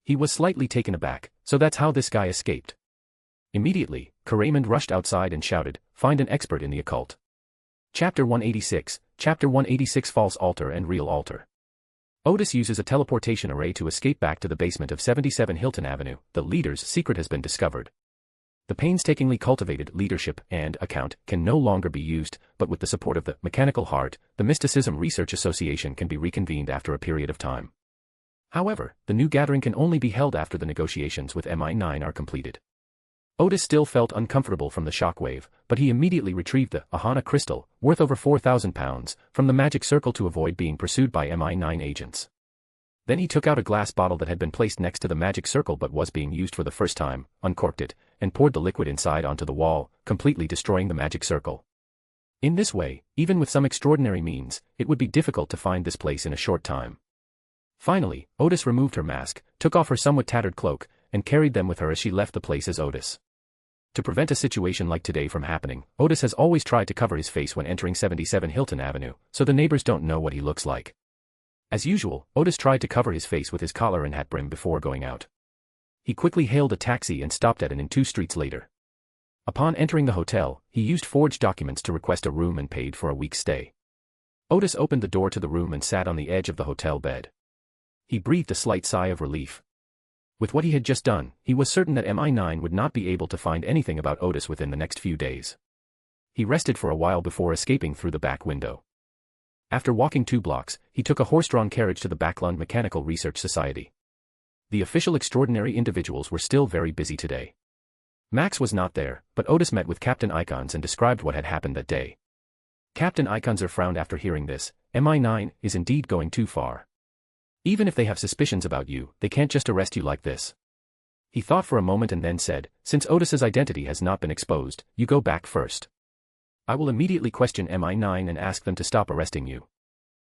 He was slightly taken aback, so that's how this guy escaped. Immediately, Raymond rushed outside and shouted, "Find an expert in the occult." Chapter 186, Chapter 186 False Altar and Real Altar. Odis uses a teleportation array to escape back to the basement of 77 Hilton Avenue. The leader's secret has been discovered. The painstakingly cultivated leadership and account can no longer be used, but with the support of the Mechanical Heart, the Mysticism Research Association can be reconvened after a period of time. However, the new gathering can only be held after the negotiations with MI9 are completed. Odis still felt uncomfortable from the shockwave, but he immediately retrieved the Ahana crystal, worth over 4,000 pounds, from the magic circle to avoid being pursued by MI9 agents. Then he took out a glass bottle that had been placed next to the magic circle but was being used for the first time, uncorked it, and poured the liquid inside onto the wall, completely destroying the magic circle. In this way, even with some extraordinary means, it would be difficult to find this place in a short time. Finally, Odis removed her mask, took off her somewhat tattered cloak, and carried them with her as she left the place as Odis. To prevent a situation like today from happening, Odis has always tried to cover his face when entering 77 Hilton Avenue, so the neighbors don't know what he looks like. As usual, Odis tried to cover his face with his collar and hat brim before going out. He quickly hailed a taxi and stopped at an inn 2 streets later. Upon entering the hotel, he used forged documents to request a room and paid for a week's stay. Odis opened the door to the room and sat on the edge of the hotel bed. He breathed a slight sigh of relief. With what he had just done, he was certain that MI9 would not be able to find anything about Odis within the next few days. He rested for a while before escaping through the back window. After walking 2 blocks, he took a horse-drawn carriage to the Backlund Mechanical Research Society. The official extraordinary individuals were still very busy today. Max was not there, but Odis met with Captain Icons and described what had happened that day. Captain Iconser frowned after hearing this. MI9 is indeed going too far. Even if they have suspicions about you, they can't just arrest you like this. He thought for a moment and then said, "Since Odis's identity has not been exposed, you go back first. I will immediately question MI9 and ask them to stop arresting you.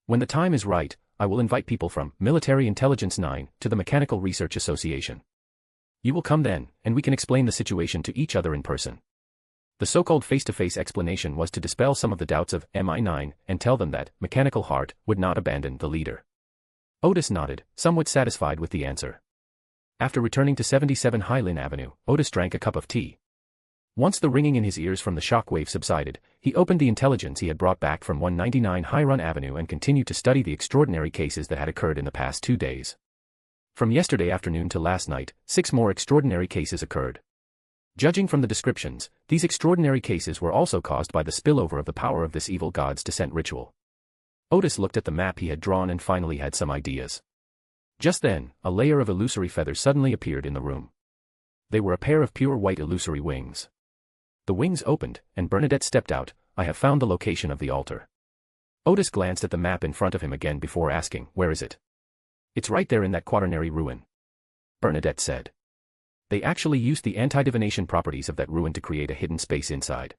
When the time is right, I will invite people from Military Intelligence 9 to the Mechanical Research Association. You will come then, and we can explain the situation to each other in person." The so-called face-to-face explanation was to dispel some of the doubts of MI9 and tell them that Mechanical Heart would not abandon the leader. Odis nodded, somewhat satisfied with the answer. After returning to 77 Highlin Avenue, Odis drank a cup of tea. Once the ringing in his ears from the shockwave subsided, he opened the intelligence he had brought back from 199 Highron Avenue and continued to study the extraordinary cases that had occurred in the past 2 days. From yesterday afternoon to last night, 6 more extraordinary cases occurred. Judging from the descriptions, these extraordinary cases were also caused by the spillover of the power of this evil god's descent ritual. Odis looked at the map he had drawn and finally had some ideas. Just then, a layer of illusory feathers suddenly appeared in the room. They were a pair of pure white illusory wings. The wings opened, and Bernadette stepped out, I have found the location of the altar. Odis glanced at the map in front of him again before asking, where is it? It's right there in that quaternary ruin, Bernadette said. They actually used the anti-divination properties of that ruin to create a hidden space inside.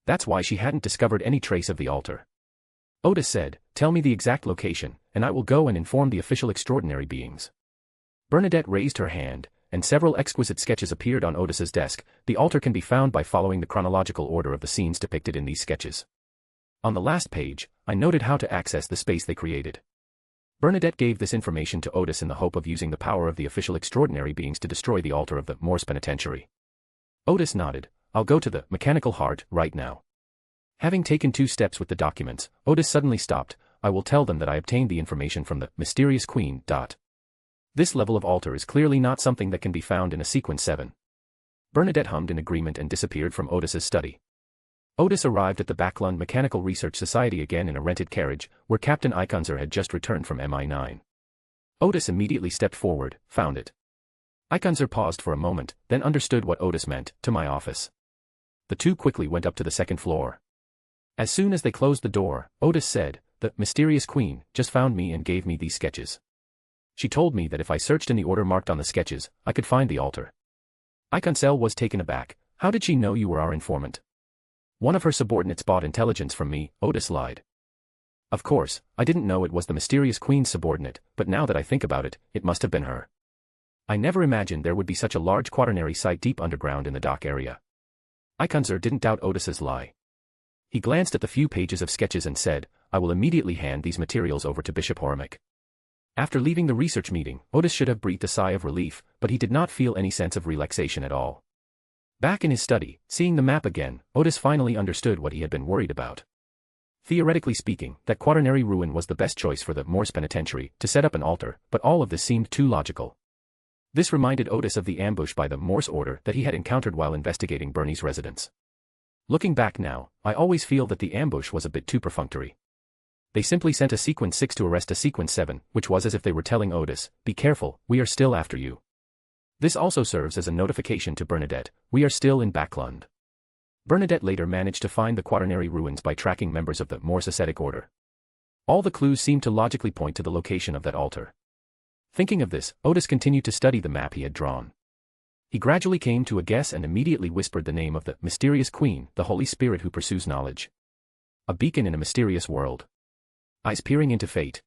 That's why she hadn't discovered any trace of the altar. Odis said, tell me the exact location, and I will go and inform the official extraordinary beings. Bernadette raised her hand, and several exquisite sketches appeared on Odis's desk. The altar can be found by following the chronological order of the scenes depicted in these sketches. On the last page, I noted how to access the space they created. Bernadette gave this information to Odis in the hope of using the power of the official extraordinary beings to destroy the altar of the Moor's penitentiary. Odis nodded. I'll go to the mechanical heart right now. Having taken 2 steps with the documents, Odis suddenly stopped. I will tell them that I obtained the information from the mysterious queen. This level of altar is clearly not something that can be found in a sequence 7. Bernadette hummed in agreement and disappeared from Odis's study. Odis arrived at the Backlund Mechanical Research Society again in a rented carriage, where Captain Ikonzer had just returned from MI9. Odis immediately stepped forward, found it. Ikonzer paused for a moment, then understood what Odis meant. To my office. The two quickly went up to the 2nd floor. As soon as they closed the door, Odis said, the mysterious queen just found me and gave me these sketches. She told me that if I searched in the order marked on the sketches, I could find the altar. Ikonzer was taken aback. How did she know you were our informant? One of her subordinates bought intelligence from me, Odis lied. Of course, I didn't know it was the mysterious queen's subordinate, but now that I think about it, it must have been her. I never imagined there would be such a large quaternary site deep underground in the dock area. Ikonzer didn't doubt Odis's lie. He glanced at the few pages of sketches and said, I will immediately hand these materials over to Bishop Hermit. After leaving the research meeting, Odis should have breathed a sigh of relief, but he did not feel any sense of relaxation at all. Back in his study, seeing the map again, Odis finally understood what he had been worried about. Theoretically speaking, that quaternary ruin was the best choice for the Moor's penitentiary to set up an altar, but all of this seemed too logical. This reminded Odis of the ambush by the Moss Order that he had encountered while investigating Bernie's residence. Looking back now, I always feel that the ambush was a bit too perfunctory. They simply sent a sequence 6 to arrest a sequence 7, which was as if they were telling Odis, be careful, we are still after you. This also serves as a notification to Bernadette, we are still in Backlund. Bernadette later managed to find the quaternary ruins by tracking members of the Moss Ascetic Order. All the clues seemed to logically point to the location of that altar. Thinking of this, Odis continued to study the map he had drawn. He gradually came to a guess and immediately whispered the name of the mysterious queen, the Holy Spirit who pursues knowledge. A beacon in a mysterious world. Eyes peering into fate.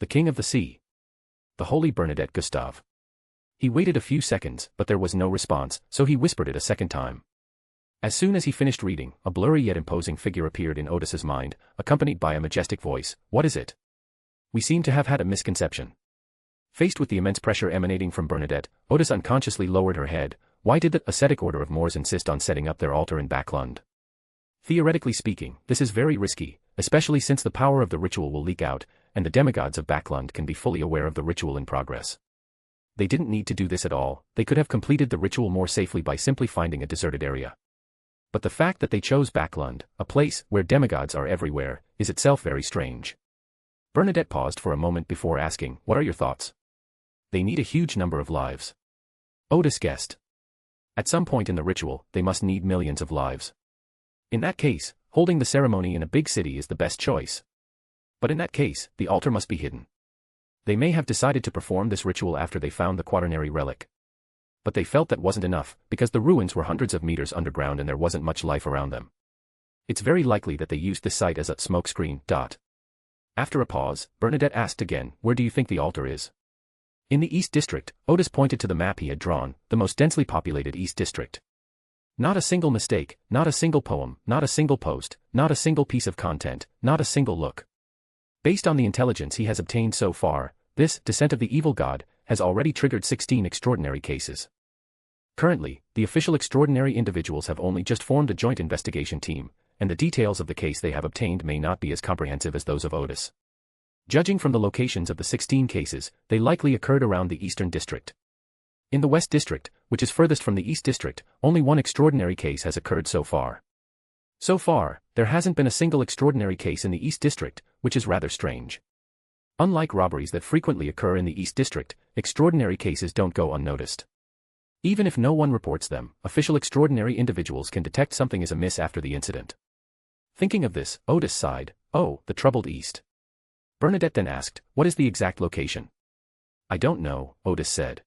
The King of the Sea. The Holy Bernadette Gustav. He waited a few seconds, but there was no response, so he whispered it a second time. As soon as he finished reading, a blurry yet imposing figure appeared in Odis's mind, accompanied by a majestic voice. What is it? We seem to have had a misconception. Faced with the immense pressure emanating from Bernadette, Odis unconsciously lowered her head. Why did the Ascetic Order of Moors insist on setting up their altar in Backlund? Theoretically speaking, this is very risky, especially since the power of the ritual will leak out, and the demigods of Backlund can be fully aware of the ritual in progress. They didn't need to do this at all, they could have completed the ritual more safely by simply finding a deserted area. But the fact that they chose Backlund, a place where demigods are everywhere, is itself very strange. Bernadette paused for a moment before asking, what are your thoughts? They need a huge number of lives. Odis guessed. At some point in the ritual, they must need millions of lives. In that case, holding the ceremony in a big city is the best choice. But in that case, the altar must be hidden. They may have decided to perform this ritual after they found the quaternary relic. But they felt that wasn't enough, because the ruins were hundreds of meters underground and there wasn't much life around them. It's very likely that they used this site as a smokescreen. After a pause, Bernadette asked again, where do you think the altar is? In the East District, Odis pointed to the map he had drawn, the most densely populated East District. Not a single mistake, not a single poem, not a single post, not a single piece of content, not a single look. Based on the intelligence he has obtained so far, this Descent of the Evil God has already triggered 16 extraordinary cases. Currently, the official extraordinary individuals have only just formed a joint investigation team, and the details of the case they have obtained may not be as comprehensive as those of Odis. Judging from the locations of the 16 cases, they likely occurred around the Eastern District. In the West District, which is furthest from the East District, only one extraordinary case has occurred so far. So far, there hasn't been a single extraordinary case in the East District, which is rather strange. Unlike robberies that frequently occur in the East District, extraordinary cases don't go unnoticed. Even if no one reports them, official extraordinary individuals can detect something is amiss after the incident. Thinking of this, Odis sighed, "Oh, the troubled East." Bernadette then asked, "What is the exact location?" "I don't know," Odis said.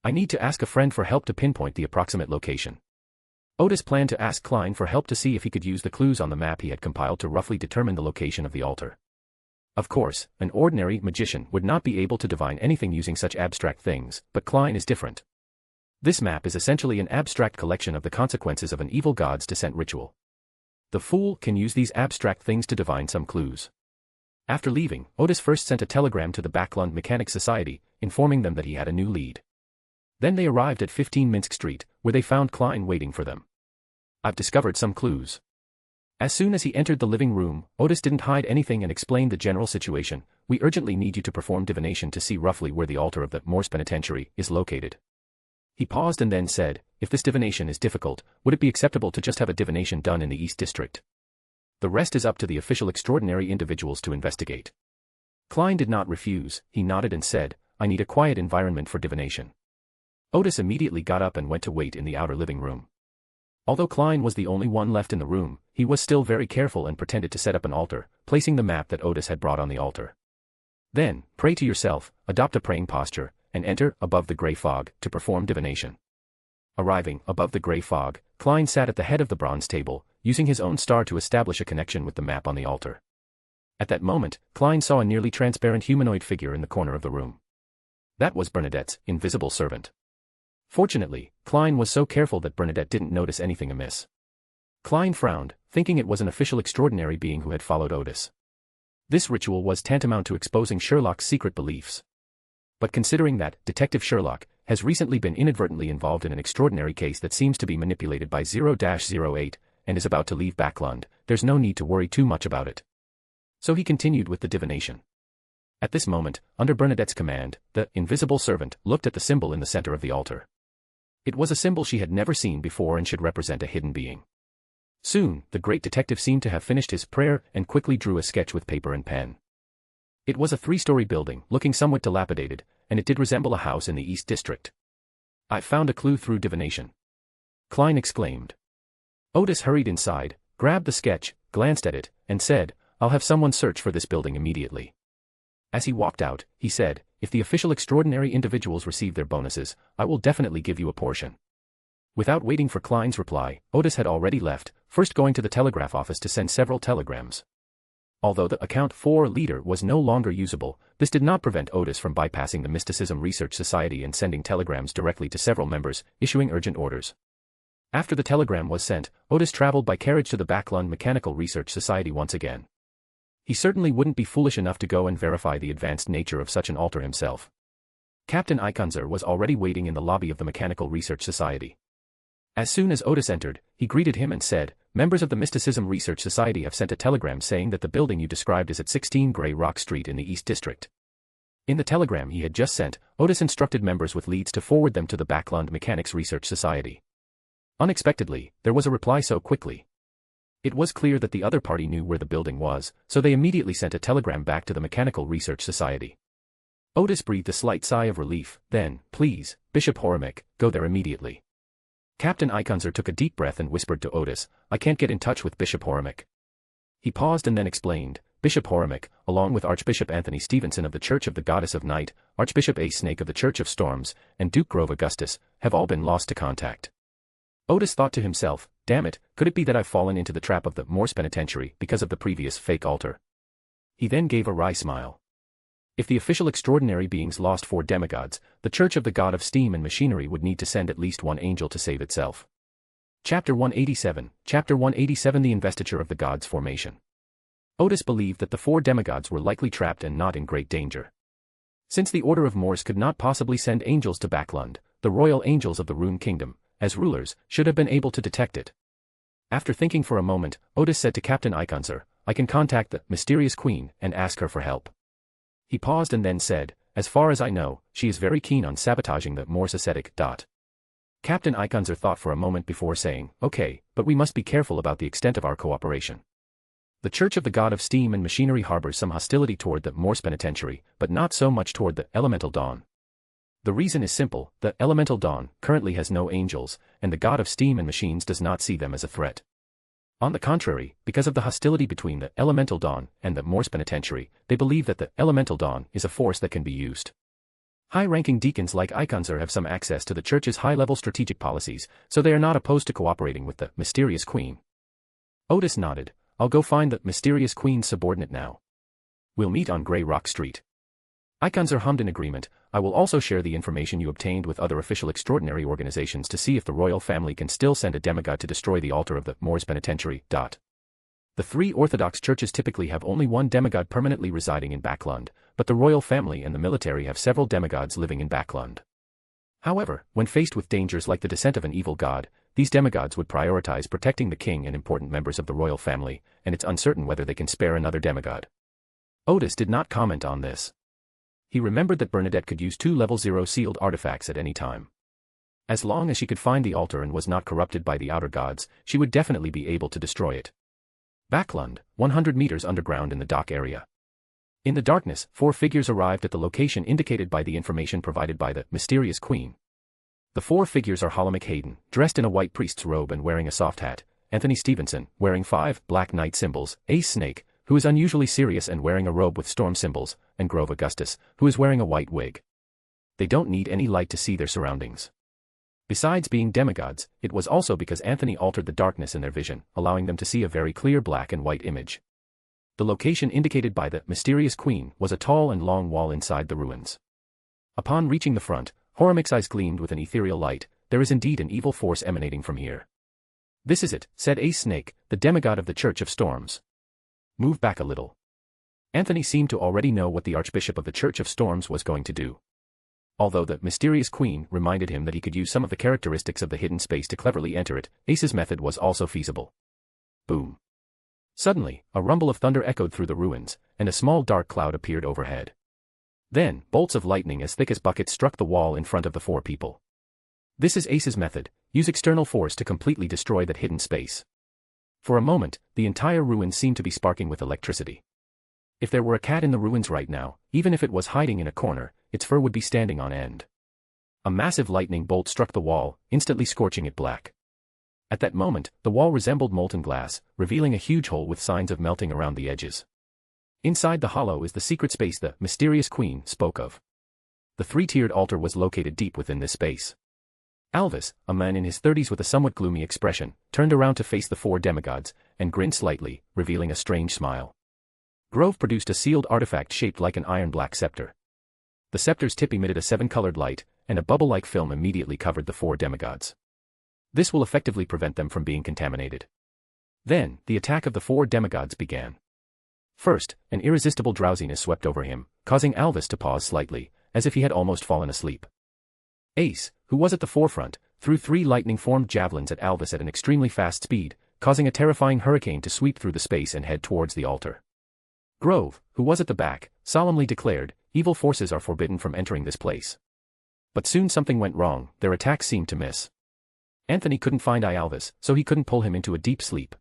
"I need to ask a friend for help to pinpoint the approximate location." Odis planned to ask Klein for help to see if he could use the clues on the map he had compiled to roughly determine the location of the altar. Of course, an ordinary magician would not be able to divine anything using such abstract things, but Klein is different. This map is essentially an abstract collection of the consequences of an evil god's descent ritual. The fool can use these abstract things to divine some clues. After leaving, Odis first sent a telegram to the Backlund Mechanics Society, informing them that he had a new lead. Then they arrived at 15 Minsk Street, where they found Klein waiting for them. "I've discovered some clues." As soon as he entered the living room, Odis didn't hide anything and explained the general situation. "We urgently need you to perform divination to see roughly where the altar of the Moors Penitentiary is located." He paused and then said, "If this divination is difficult, would it be acceptable to just have a divination done in the East District? The rest is up to the official extraordinary individuals to investigate." Klein did not refuse. He nodded and said, "I need a quiet environment for divination." Odis immediately got up and went to wait in the outer living room. Although Klein was the only one left in the room, he was still very careful and pretended to set up an altar, placing the map that Odis had brought on the altar. "Then, pray to yourself, adopt a praying posture, and enter above the grey fog to perform divination." Arriving above the grey fog, Klein sat at the head of the bronze table, using his own star to establish a connection with the map on the altar. At that moment, Klein saw a nearly transparent humanoid figure in the corner of the room. That was Bernadette's invisible servant. Fortunately, Klein was so careful that Bernadette didn't notice anything amiss. Klein frowned, thinking it was an official extraordinary being who had followed Odis. This ritual was tantamount to exposing Sherlock's secret beliefs. But considering that Detective Sherlock has recently been inadvertently involved in an extraordinary case that seems to be manipulated by 0-08 and is about to leave Backlund, there's no need to worry too much about it. So he continued with the divination. At this moment, under Bernadette's command, the invisible servant looked at the symbol in the center of the altar. It was a symbol she had never seen before and should represent a hidden being. Soon, the great detective seemed to have finished his prayer and quickly drew a sketch with paper and pen. It was a 3-story building, looking somewhat dilapidated, and it did resemble a house in the East District. "I found a clue through divination," Klein exclaimed. Odis hurried inside, grabbed the sketch, glanced at it, and said, "I'll have someone search for this building immediately." As he walked out, he said, "If the official extraordinary individuals receive their bonuses, I will definitely give you a portion." Without waiting for Klein's reply, Odis had already left, first going to the telegraph office to send several telegrams. Although the Account 4 leader was no longer usable, this did not prevent Odis from bypassing the Mysticism Research Society and sending telegrams directly to several members, issuing urgent orders. After the telegram was sent, Odis traveled by carriage to the Backlund Mechanical Research Society once again. He certainly wouldn't be foolish enough to go and verify the advanced nature of such an altar himself. Captain Ikonzer was already waiting in the lobby of the Mechanical Research Society. As soon as Odis entered, he greeted him and said, "Members of the Mysticism Research Society have sent a telegram saying that the building you described is at 16 Grey Rock Street in the East District." In the telegram he had just sent, Odis instructed members with leads to forward them to the Backlund Mechanics Research Society. Unexpectedly, there was a reply so quickly. It was clear that the other party knew where the building was, so they immediately sent a telegram back to the Mechanical Research Society. Odis breathed a slight sigh of relief, then, "Please, Bishop Hermit, go there immediately." Captain Ikonzer took a deep breath and whispered to Odis, "I can't get in touch with Bishop Hermit." He paused and then explained, "Bishop Hermit, along with Archbishop Anthony Stevenson of the Church of the Goddess of Night, Archbishop A. Snake of the Church of Storms, and Duke Grove Augustus, have all been lost to contact." Odis thought to himself, "Damn it, could it be that I've fallen into the trap of the Moors Penitentiary because of the previous fake altar?" He then gave a wry smile. If the official extraordinary beings lost 4 demigods, the Church of the God of Steam and Machinery would need to send at least 1 angel to save itself. Chapter 187, Chapter 187 The Investiture of the Gods Formation. Odis believed that the 4 demigods were likely trapped and not in great danger. Since the Order of Moors could not possibly send angels to Backlund, the royal angels of the Rune Kingdom, as rulers, should have been able to detect it. After thinking for a moment, Odis said to Captain Ikonzer, "I can contact the mysterious queen and ask her for help." He paused and then said, "As far as I know, she is very keen on sabotaging the Moss Ascetic. Captain Ikonzer thought for a moment before saying, "Okay, but we must be careful about the extent of our cooperation. The Church of the God of Steam and Machinery harbors some hostility toward the Moors Penitentiary, but not so much toward the Elemental Dawn. The reason is simple, the Elemental Dawn currently has no angels, and the God of Steam and Machines does not see them as a threat. On the contrary, because of the hostility between the Elemental Dawn and the Moor's Penitentiary, they believe that the Elemental Dawn is a force that can be used. High-ranking deacons like Iconzer have some access to the church's high-level strategic policies, so they are not opposed to cooperating with the mysterious queen. Odis nodded. I'll go find the mysterious queen's subordinate now. We'll meet on Grey Rock Street. Iconzer hummed in agreement. I will also share the information you obtained with other official extraordinary organizations to see if the royal family can still send a demigod to destroy the altar of the Moor's Penitentiary. The three Orthodox churches typically have only one demigod permanently residing in Backlund, but the royal family and the military have several demigods living in Backlund. However, when faced with dangers like the descent of an evil god, these demigods would prioritize protecting the king and important members of the royal family, and it's uncertain whether they can spare another demigod. Odis did not comment on this. He remembered that Bernadette could use 2 level 0 sealed artifacts at any time. As long as she could find the altar and was not corrupted by the outer gods, she would definitely be able to destroy it. Backlund, 100 meters underground in the dock area. In the darkness, 4 figures arrived at the location indicated by the information provided by the mysterious queen. The 4 figures are Holomic Hayden, dressed in a white priest's robe and wearing a soft hat, Anthony Stevenson, wearing 5 black knight symbols, Ace Snake, who is unusually serious and wearing a robe with storm symbols, and Grove Augustus, who is wearing a white wig. They don't need any light to see their surroundings. Besides being demigods, it was also because Anthony altered the darkness in their vision, allowing them to see a very clear black and white image. The location indicated by the mysterious queen was a tall and long wall inside the ruins. Upon reaching the front, Horomic's eyes gleamed with an ethereal light. There is indeed an evil force emanating from here. This is it, said Ace Snake, the demigod of the Church of Storms. Move back a little. Anthony seemed to already know what the Archbishop of the Church of Storms was going to do. Although the mysterious queen reminded him that he could use some of the characteristics of the hidden space to cleverly enter it, Ace's method was also feasible. Boom. Suddenly, a rumble of thunder echoed through the ruins, and a small dark cloud appeared overhead. Then, bolts of lightning as thick as buckets struck the wall in front of the 4 people. This is Ace's method, use external force to completely destroy that hidden space. For a moment, the entire ruin seemed to be sparking with electricity. If there were a cat in the ruins right now, even if it was hiding in a corner, its fur would be standing on end. A massive lightning bolt struck the wall, instantly scorching it black. At that moment, the wall resembled molten glass, revealing a huge hole with signs of melting around the edges. Inside the hollow is the secret space the mysterious queen spoke of. The 3-tiered altar was located deep within this space. Alvis, a man in his 30s with a somewhat gloomy expression, turned around to face the 4 demigods, and grinned slightly, revealing a strange smile. Grove produced a sealed artifact shaped like an iron-black scepter. The scepter's tip emitted a 7-colored light, and a bubble-like film immediately covered the 4 demigods. This will effectively prevent them from being contaminated. Then, the attack of the 4 demigods began. First, an irresistible drowsiness swept over him, causing Alvis to pause slightly, as if he had almost fallen asleep. Ace, who was at the forefront, threw 3 lightning-formed javelins at Alvis at an extremely fast speed, causing a terrifying hurricane to sweep through the space and head towards the altar. Grove, who was at the back, solemnly declared, evil forces are forbidden from entering this place. But soon something went wrong, their attacks seemed to miss. Anthony couldn't find Alvis, so he couldn't pull him into a deep sleep.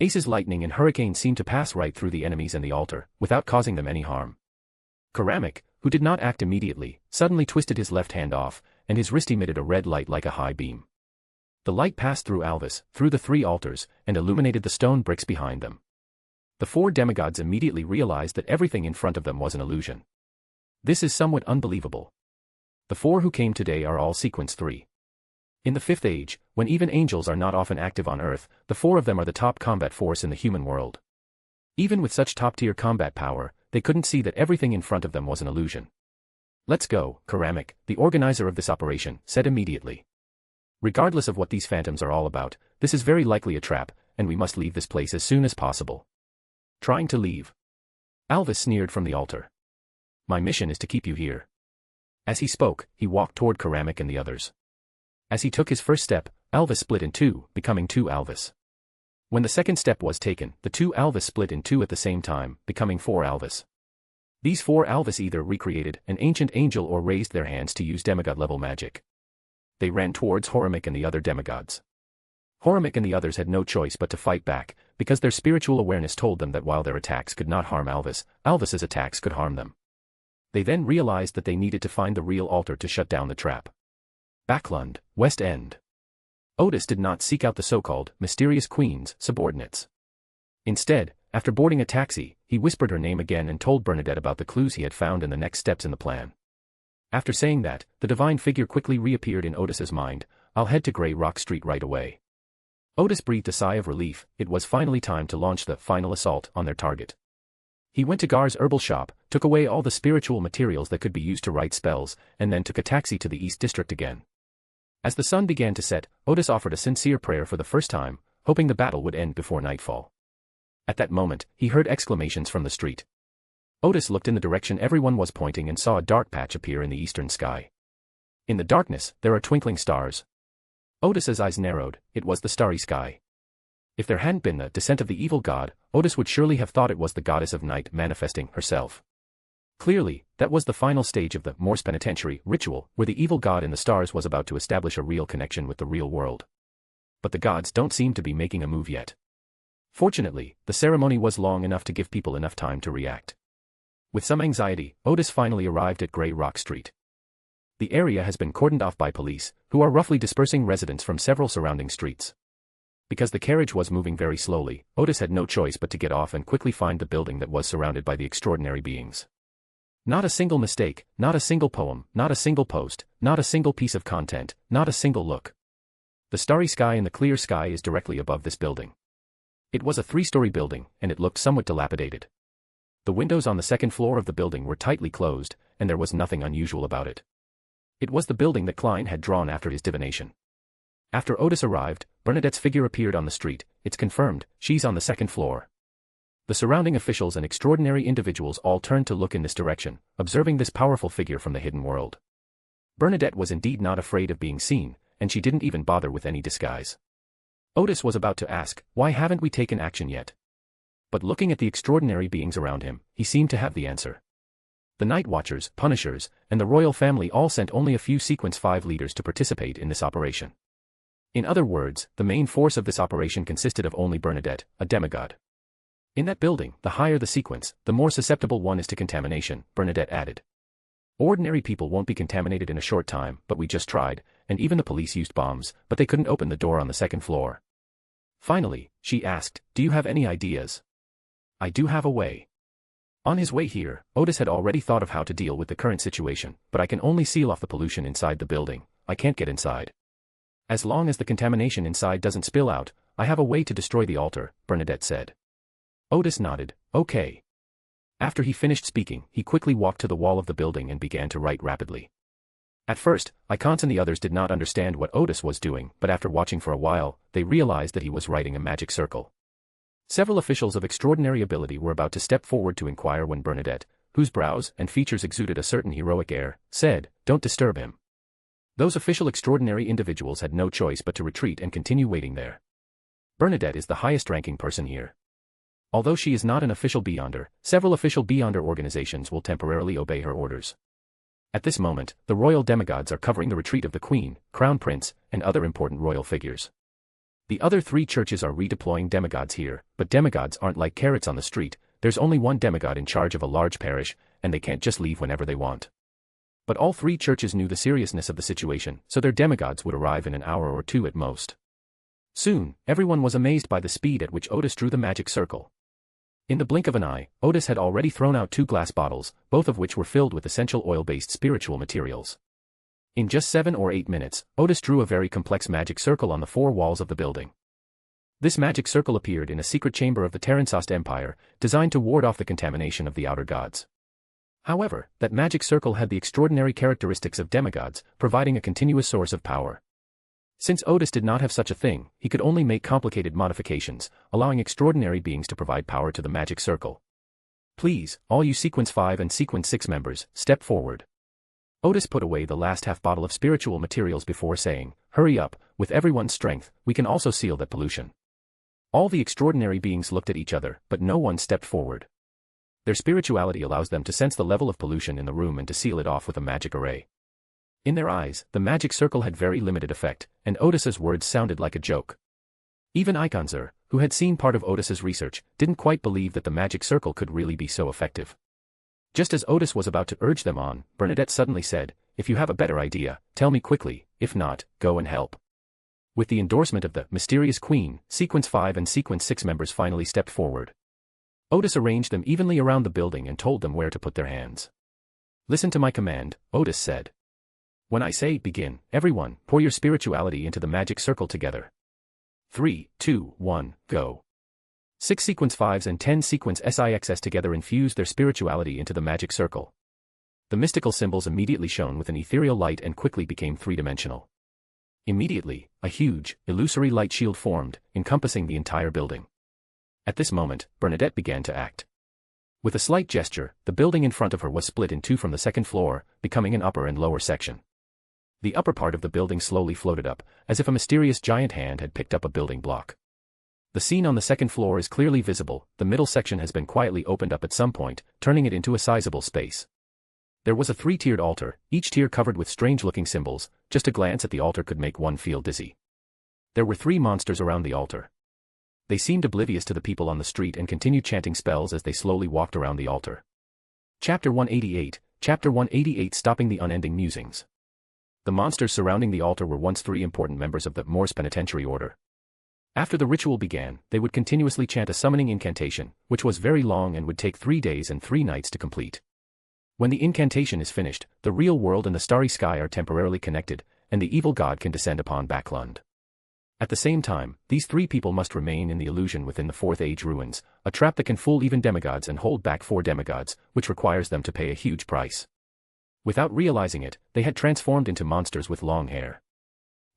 Ace's lightning and hurricane seemed to pass right through the enemies and the altar, without causing them any harm. Karamic, who did not act immediately, suddenly twisted his left hand off, and his wrist emitted a red light like a high beam. The light passed through Alvis, through the 3 altars, and illuminated the stone bricks behind them. The 4 demigods immediately realized that everything in front of them was an illusion. This is somewhat unbelievable. The 4 who came today are all sequence 3. In the 5th age, when even angels are not often active on Earth, the 4 of them are the top combat force in the human world. Even with such top-tier combat power, they couldn't see that everything in front of them was an illusion. Let's go, Karamic, the organizer of this operation, said immediately. Regardless of what these phantoms are all about, this is very likely a trap, and we must leave this place as soon as possible. Trying to leave? Alvis sneered from the altar. My mission is to keep you here. As he spoke, he walked toward Karamic and the others. As he took his first step, Alvis split in 2, becoming 2 Alvis. When the second step was taken, the 2 Alvis split in 2 at the same time, becoming 4 Alvis. These 4 Alvis either recreated an ancient angel or raised their hands to use demigod-level magic. They ran towards Horomik and the other demigods. Horomik and the others had no choice but to fight back, because their spiritual awareness told them that while their attacks could not harm Alvis, Alvis's attacks could harm them. They then realized that they needed to find the real altar to shut down the trap. Backlund, West End. Odis did not seek out the so-called mysterious queen's subordinates. Instead, after boarding a taxi, he whispered her name again and told Bernadette about the clues he had found and the next steps in the plan. After saying that, the divine figure quickly reappeared in Odis's mind. "I'll head to Grey Rock Street right away." Odis breathed a sigh of relief. It was finally time to launch the final assault on their target. He went to Gar's herbal shop, took away all the spiritual materials that could be used to write spells, and then took a taxi to the East District again. As the sun began to set, Odis offered a sincere prayer for the first time, hoping the battle would end before nightfall. At that moment, he heard exclamations from the street. Odis looked in the direction everyone was pointing and saw a dark patch appear in the eastern sky. In the darkness, there are twinkling stars. Odis's eyes narrowed. It was the starry sky. If there hadn't been the descent of the evil god, Odis would surely have thought it was the goddess of night manifesting herself. Clearly, that was the final stage of the Moor's penitentiary ritual, where the evil god in the stars was about to establish a real connection with the real world. But the gods don't seem to be making a move yet. Fortunately, the ceremony was long enough to give people enough time to react. With some anxiety, Odis finally arrived at Grey Rock Street. The area has been cordoned off by police, who are roughly dispersing residents from several surrounding streets. Because the carriage was moving very slowly, Odis had no choice but to get off and quickly find the building that was surrounded by the extraordinary beings. Not a single mistake, not a single poem, not a single post, not a single piece of content, not a single look. The starry sky and the clear sky is directly above this building. It was a 3-story building, and it looked somewhat dilapidated. The windows on the second floor of the building were tightly closed, and there was nothing unusual about it. It was the building that Klein had drawn after his divination. After Odis arrived, Bernadette's figure appeared on the street. "It's confirmed, she's on the second floor." The surrounding officials and extraordinary individuals all turned to look in this direction, observing this powerful figure from the hidden world. Bernadette was indeed not afraid of being seen, and she didn't even bother with any disguise. Odis was about to ask, "Why haven't we taken action yet?" But looking at the extraordinary beings around him, he seemed to have the answer. The Night Watchers, Punishers, and the royal family all sent only a few Sequence 5 leaders to participate in this operation. In other words, the main force of this operation consisted of only Bernadette, a demigod. In that building, the higher the sequence, the more susceptible one is to contamination, Bernadette added. Ordinary people won't be contaminated in a short time, but we just tried, and even the police used bombs, but they couldn't open the door on the second floor. Finally, she asked, "Do you have any ideas?" "I do have a way." On his way here, Odis had already thought of how to deal with the current situation, but I can only seal off the pollution inside the building. I can't get inside. As long as the contamination inside doesn't spill out, I have a way to destroy the altar, Bernadette said. Odis nodded, "Okay." After he finished speaking, he quickly walked to the wall of the building and began to write rapidly. At first, Icons and the others did not understand what Odis was doing, but after watching for a while, they realized that he was writing a magic circle. Several officials of extraordinary ability were about to step forward to inquire when Bernadette, whose brows and features exuded a certain heroic air, said, "Don't disturb him." Those official extraordinary individuals had no choice but to retreat and continue waiting there. Bernadette is the highest-ranking person here. Although she is not an official Beyonder, several official Beyonder organizations will temporarily obey her orders. At this moment, the royal demigods are covering the retreat of the Queen, Crown Prince, and other important royal figures. The other 3 churches are redeploying demigods here, but demigods aren't like carrots on the street. There's only one demigod in charge of a large parish, and they can't just leave whenever they want. But all 3 churches knew the seriousness of the situation, so their demigods would arrive in an hour or 2 at most. Soon, everyone was amazed by the speed at which Odis drew the magic circle. In the blink of an eye, Odis had already thrown out 2 glass bottles, both of which were filled with essential oil-based spiritual materials. In just 7 or 8 minutes, Odis drew a very complex magic circle on the 4 walls of the building. This magic circle appeared in a secret chamber of the Terransost Empire, designed to ward off the contamination of the outer gods. However, that magic circle had the extraordinary characteristics of demigods, providing a continuous source of power. Since Odis did not have such a thing, he could only make complicated modifications, allowing extraordinary beings to provide power to the magic circle. "Please, all you Sequence 5 and Sequence 6 members, step forward." Odis put away the last half bottle of spiritual materials before saying, "Hurry up, with everyone's strength, we can also seal that pollution." All the extraordinary beings looked at each other, but no one stepped forward. Their spirituality allows them to sense the level of pollution in the room and to seal it off with a magic array. In their eyes, the magic circle had very limited effect, and Odis's words sounded like a joke. Even Ikonzer, who had seen part of Odis's research, didn't quite believe that the magic circle could really be so effective. Just as Odis was about to urge them on, Bernadette suddenly said, "If you have a better idea, tell me quickly, if not, go and help." With the endorsement of the mysterious queen, Sequence 5 and Sequence 6 members finally stepped forward. Odis arranged them evenly around the building and told them where to put their hands. "Listen to my command," Odis said. "When I say begin, everyone, pour your spirituality into the magic circle together. 3, 2, 1, go." 6 Sequence 5s and 10 Sequence SIXs together infused their spirituality into the magic circle. The mystical symbols immediately shone with an ethereal light and quickly became three-dimensional. Immediately, a huge, illusory light shield formed, encompassing the entire building. At this moment, Bernadette began to act. With a slight gesture, the building in front of her was split in two from the second floor, becoming an upper and lower section. The upper part of the building slowly floated up, as if a mysterious giant hand had picked up a building block. The scene on the second floor is clearly visible. The middle section has been quietly opened up at some point, turning it into a sizable space. There was a three-tiered altar, each tier covered with strange-looking symbols. Just a glance at the altar could make one feel dizzy. There were 3 monsters around the altar. They seemed oblivious to the people on the street and continued chanting spells as they slowly walked around the altar. Chapter 188, Chapter 188 Stopping the Unending Musings. The monsters surrounding the altar were once 3 important members of the Moss Penitentiary Order. After the ritual began, they would continuously chant a summoning incantation, which was very long and would take 3 days and 3 nights to complete. When the incantation is finished, the real world and the starry sky are temporarily connected, and the evil god can descend upon Backlund. At the same time, these 3 people must remain in the illusion within the 4th Age ruins, a trap that can fool even demigods and hold back 4 demigods, which requires them to pay a huge price. Without realizing it, they had transformed into monsters with long hair.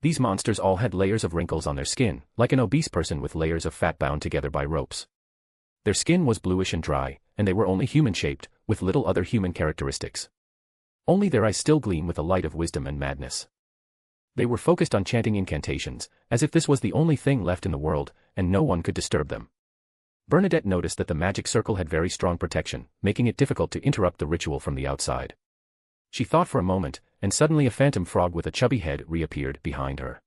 These monsters all had layers of wrinkles on their skin, like an obese person with layers of fat bound together by ropes. Their skin was bluish and dry, and they were only human-shaped, with little other human characteristics. Only their eyes still gleam with a light of wisdom and madness. They were focused on chanting incantations, as if this was the only thing left in the world, and no one could disturb them. Bernadette noticed that the magic circle had very strong protection, making it difficult to interrupt the ritual from the outside. She thought for a moment, and suddenly a phantom frog with a chubby head reappeared behind her.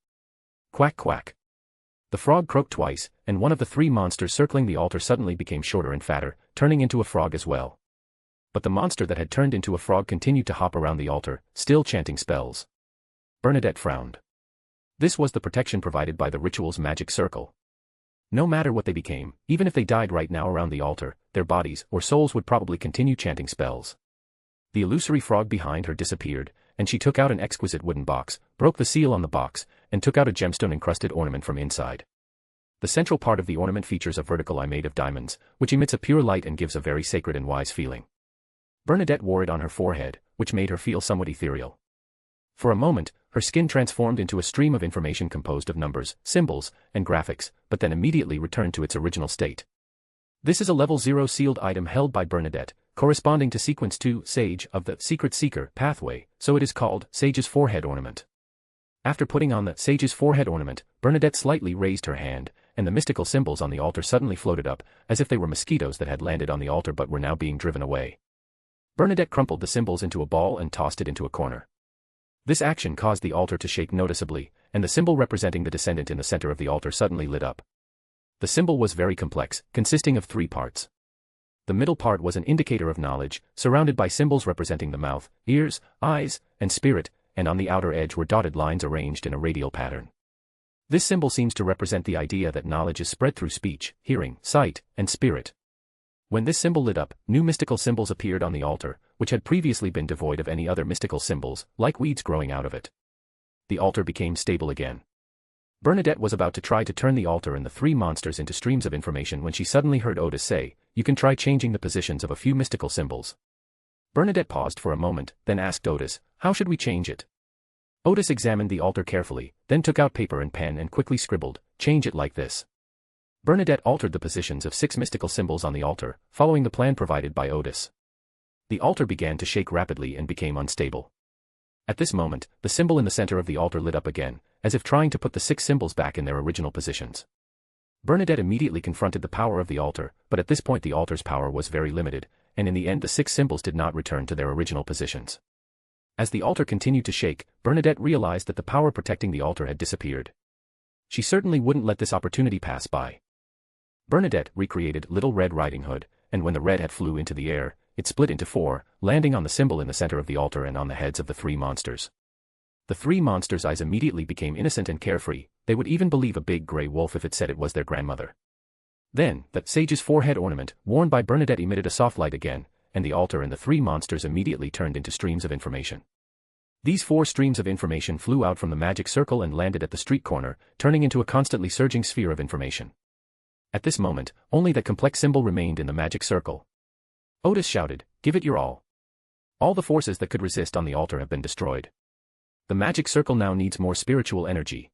Quack quack. The frog croaked twice, and one of the 3 monsters circling the altar suddenly became shorter and fatter, turning into a frog as well. But the monster that had turned into a frog continued to hop around the altar, still chanting spells. Bernadette frowned. This was the protection provided by the ritual's magic circle. No matter what they became, even if they died right now around the altar, their bodies or souls would probably continue chanting spells. The illusory frog behind her disappeared, and she took out an exquisite wooden box, broke the seal on the box, and took out a gemstone-encrusted ornament from inside. The central part of the ornament features a vertical eye made of diamonds, which emits a pure light and gives a very sacred and wise feeling. Bernadette wore it on her forehead, which made her feel somewhat ethereal. For a moment, her skin transformed into a stream of information composed of numbers, symbols, and graphics, but then immediately returned to its original state. This is a level 0 sealed item held by Bernadette, corresponding to Sequence 2, Sage, of the Secret Seeker pathway, so it is called Sage's Forehead Ornament. After putting on the Sage's Forehead Ornament, Bernadette slightly raised her hand, and the mystical symbols on the altar suddenly floated up, as if they were mosquitoes that had landed on the altar but were now being driven away. Bernadette crumpled the symbols into a ball and tossed it into a corner. This action caused the altar to shake noticeably, and the symbol representing the descendant in the center of the altar suddenly lit up. The symbol was very complex, consisting of 3 parts. The middle part was an indicator of knowledge, surrounded by symbols representing the mouth, ears, eyes, and spirit, and on the outer edge were dotted lines arranged in a radial pattern. This symbol seems to represent the idea that knowledge is spread through speech, hearing, sight, and spirit. When this symbol lit up, new mystical symbols appeared on the altar, which had previously been devoid of any other mystical symbols, like weeds growing out of it. The altar became stable again. Bernadette was about to try to turn the altar and the 3 monsters into streams of information when she suddenly heard Odis say, "You can try changing the positions of a few mystical symbols." Bernadette paused for a moment, then asked Odis, "How should we change it?" Odis examined the altar carefully, then took out paper and pen and quickly scribbled, "Change it like this." Bernadette altered the positions of 6 mystical symbols on the altar, following the plan provided by Odis. The altar began to shake rapidly and became unstable. At this moment, the symbol in the center of the altar lit up again, as if trying to put the 6 symbols back in their original positions. Bernadette immediately confronted the power of the altar, but at this point the altar's power was very limited, and in the end the 6 symbols did not return to their original positions. As the altar continued to shake, Bernadette realized that the power protecting the altar had disappeared. She certainly wouldn't let this opportunity pass by. Bernadette recreated Little Red Riding Hood, and when the red hat flew into the air, it split into 4, landing on the symbol in the center of the altar and on the heads of the 3 monsters. The three monsters' eyes immediately became innocent and carefree. They would even believe a big gray wolf if it said it was their grandmother. Then, that sage's forehead ornament, worn by Bernadette, emitted a soft light again, and the altar and the three monsters immediately turned into streams of information. These 4 streams of information flew out from the magic circle and landed at the street corner, turning into a constantly surging sphere of information. At this moment, only that complex symbol remained in the magic circle. Odis shouted, "Give it your all. All the forces that could resist on the altar have been destroyed. The magic circle now needs more spiritual energy."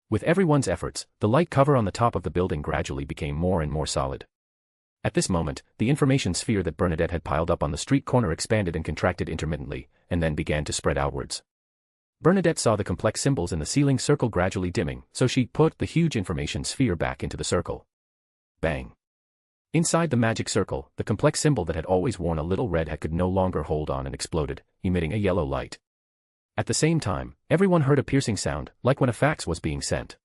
With everyone's efforts, the light cover on the top of the building gradually became more and more solid. At this moment, the information sphere that Bernadette had piled up on the street corner expanded and contracted intermittently, and then began to spread outwards. Bernadette saw the complex symbols in the ceiling circle gradually dimming, so she put the huge information sphere back into the circle. Bang! Inside the magic circle, the complex symbol that had always worn a little red hat could no longer hold on and exploded, emitting a yellow light. At the same time, everyone heard a piercing sound, like when a fax was being sent.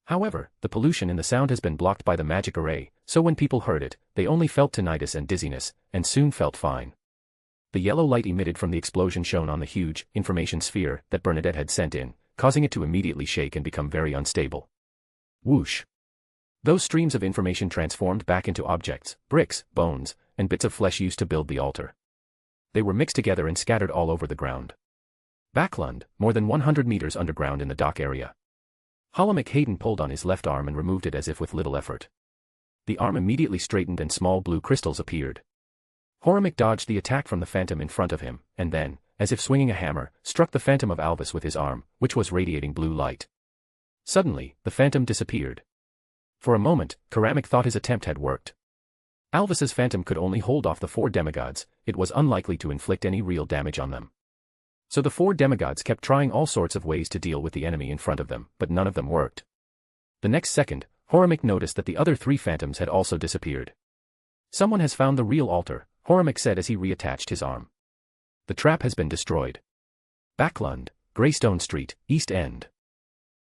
However, the pollution in the sound has been blocked by the magic array, so when people heard it, they only felt tinnitus and dizziness, and soon felt fine. The yellow light emitted from the explosion shone on the huge information sphere that Bernadette had sent in, causing it to immediately shake and become very unstable. Whoosh! Those streams of information transformed back into objects, bricks, bones, and bits of flesh used to build the altar. They were mixed together and scattered all over the ground. Backlund, more than 100 meters underground in the dock area. Holomic Hayden pulled on his left arm and removed it as if with little effort. The arm immediately straightened and small blue crystals appeared. Horomic dodged the attack from the phantom in front of him, and then, as if swinging a hammer, struck the phantom of Alvis with his arm, which was radiating blue light. Suddenly, the phantom disappeared. For a moment, Karamic thought his attempt had worked. Alvis's phantom could only hold off the 4 demigods, it was unlikely to inflict any real damage on them. So the 4 demigods kept trying all sorts of ways to deal with the enemy in front of them, but none of them worked. The next second, Horomic noticed that the other 3 phantoms had also disappeared. "Someone has found the real altar," Horomic said as he reattached his arm. "The trap has been destroyed." Backlund, Greystone Street, East End.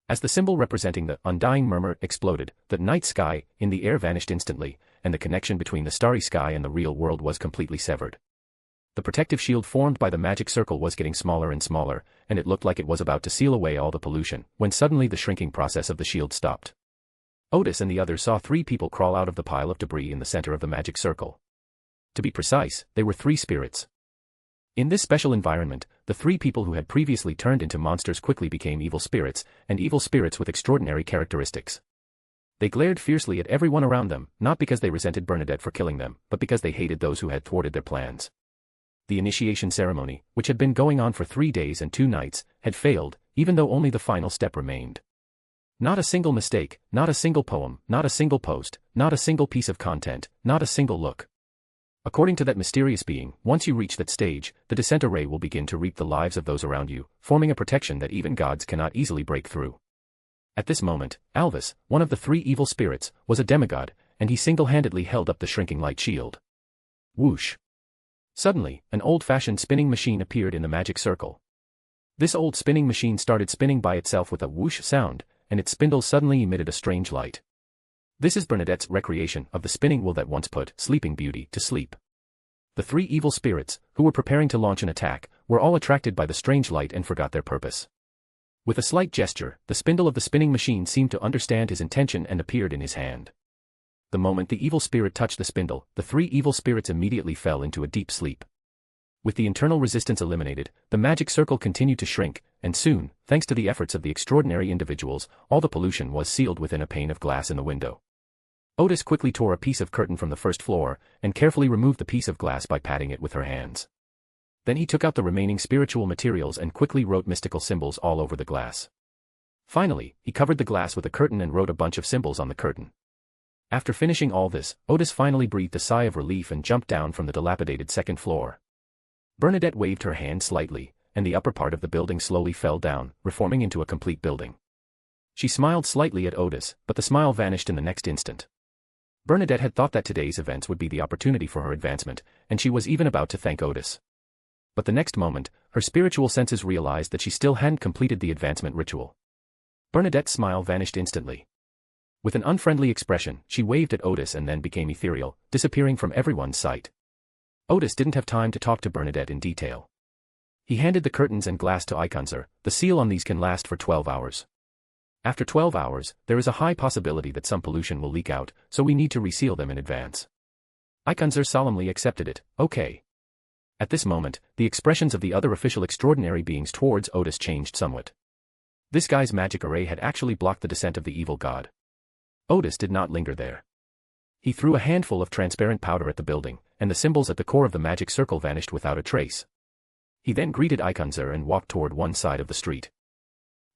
As the symbol representing the undying murmur exploded, the night sky in the air vanished instantly, and the connection between the starry sky and the real world was completely severed. The protective shield formed by the magic circle was getting smaller and smaller, and it looked like it was about to seal away all the pollution, when suddenly the shrinking process of the shield stopped. Odis and the others saw 3 people crawl out of the pile of debris in the center of the magic circle. To be precise, they were 3 spirits. In this special environment, the 3 people who had previously turned into monsters quickly became evil spirits, and evil spirits with extraordinary characteristics. They glared fiercely at everyone around them, not because they resented Bernadette for killing them, but because they hated those who had thwarted their plans. The initiation ceremony, which had been going on for 3 days and 2 nights, had failed, even though only the final step remained. Not a single mistake, not a single poem, not a single post, not a single piece of content, not a single look. According to that mysterious being, once you reach that stage, the descent array will begin to reap the lives of those around you, forming a protection that even gods cannot easily break through. At this moment, Alvis, one of the 3 evil spirits, was a demigod, and he single-handedly held up the shrinking light shield. Whoosh! Suddenly, an old-fashioned spinning machine appeared in the magic circle. This old spinning machine started spinning by itself with a whoosh sound, and its spindle suddenly emitted a strange light. This is Bernadette's recreation of the spinning wheel that once put Sleeping Beauty to sleep. The 3 evil spirits, who were preparing to launch an attack, were all attracted by the strange light and forgot their purpose. With a slight gesture, the spindle of the spinning machine seemed to understand his intention and appeared in his hand. The moment the evil spirit touched the spindle, the 3 evil spirits immediately fell into a deep sleep. With the internal resistance eliminated, the magic circle continued to shrink, and soon, thanks to the efforts of the extraordinary individuals, all the pollution was sealed within a pane of glass in the window. Odis quickly tore a piece of curtain from the first floor, and carefully removed the piece of glass by patting it with her hands. Then he took out the remaining spiritual materials and quickly wrote mystical symbols all over the glass. Finally, he covered the glass with a curtain and wrote a bunch of symbols on the curtain. After finishing all this, Odis finally breathed a sigh of relief and jumped down from the dilapidated 2nd floor. Bernadette waved her hand slightly, and the upper part of the building slowly fell down, reforming into a complete building. She smiled slightly at Odis, but the smile vanished in the next instant. Bernadette had thought that today's events would be the opportunity for her advancement, and she was even about to thank Odis. But the next moment, her spiritual senses realized that she still hadn't completed the advancement ritual. Bernadette's smile vanished instantly. With an unfriendly expression, she waved at Odis and then became ethereal, disappearing from everyone's sight. Odis didn't have time to talk to Bernadette in detail. He handed the curtains and glass to Ikonzer. The seal on these can last for 12 hours. After 12 hours, there is a high possibility that some pollution will leak out, so we need to reseal them in advance. Ikonzer solemnly accepted it. Okay. At this moment, the expressions of the other official extraordinary beings towards Odis changed somewhat. This guy's magic array had actually blocked the descent of the evil god. Odis did not linger there. He threw a handful of transparent powder at the building, and the symbols at the core of the magic circle vanished without a trace. He then greeted Ikonzer and walked toward one side of the street.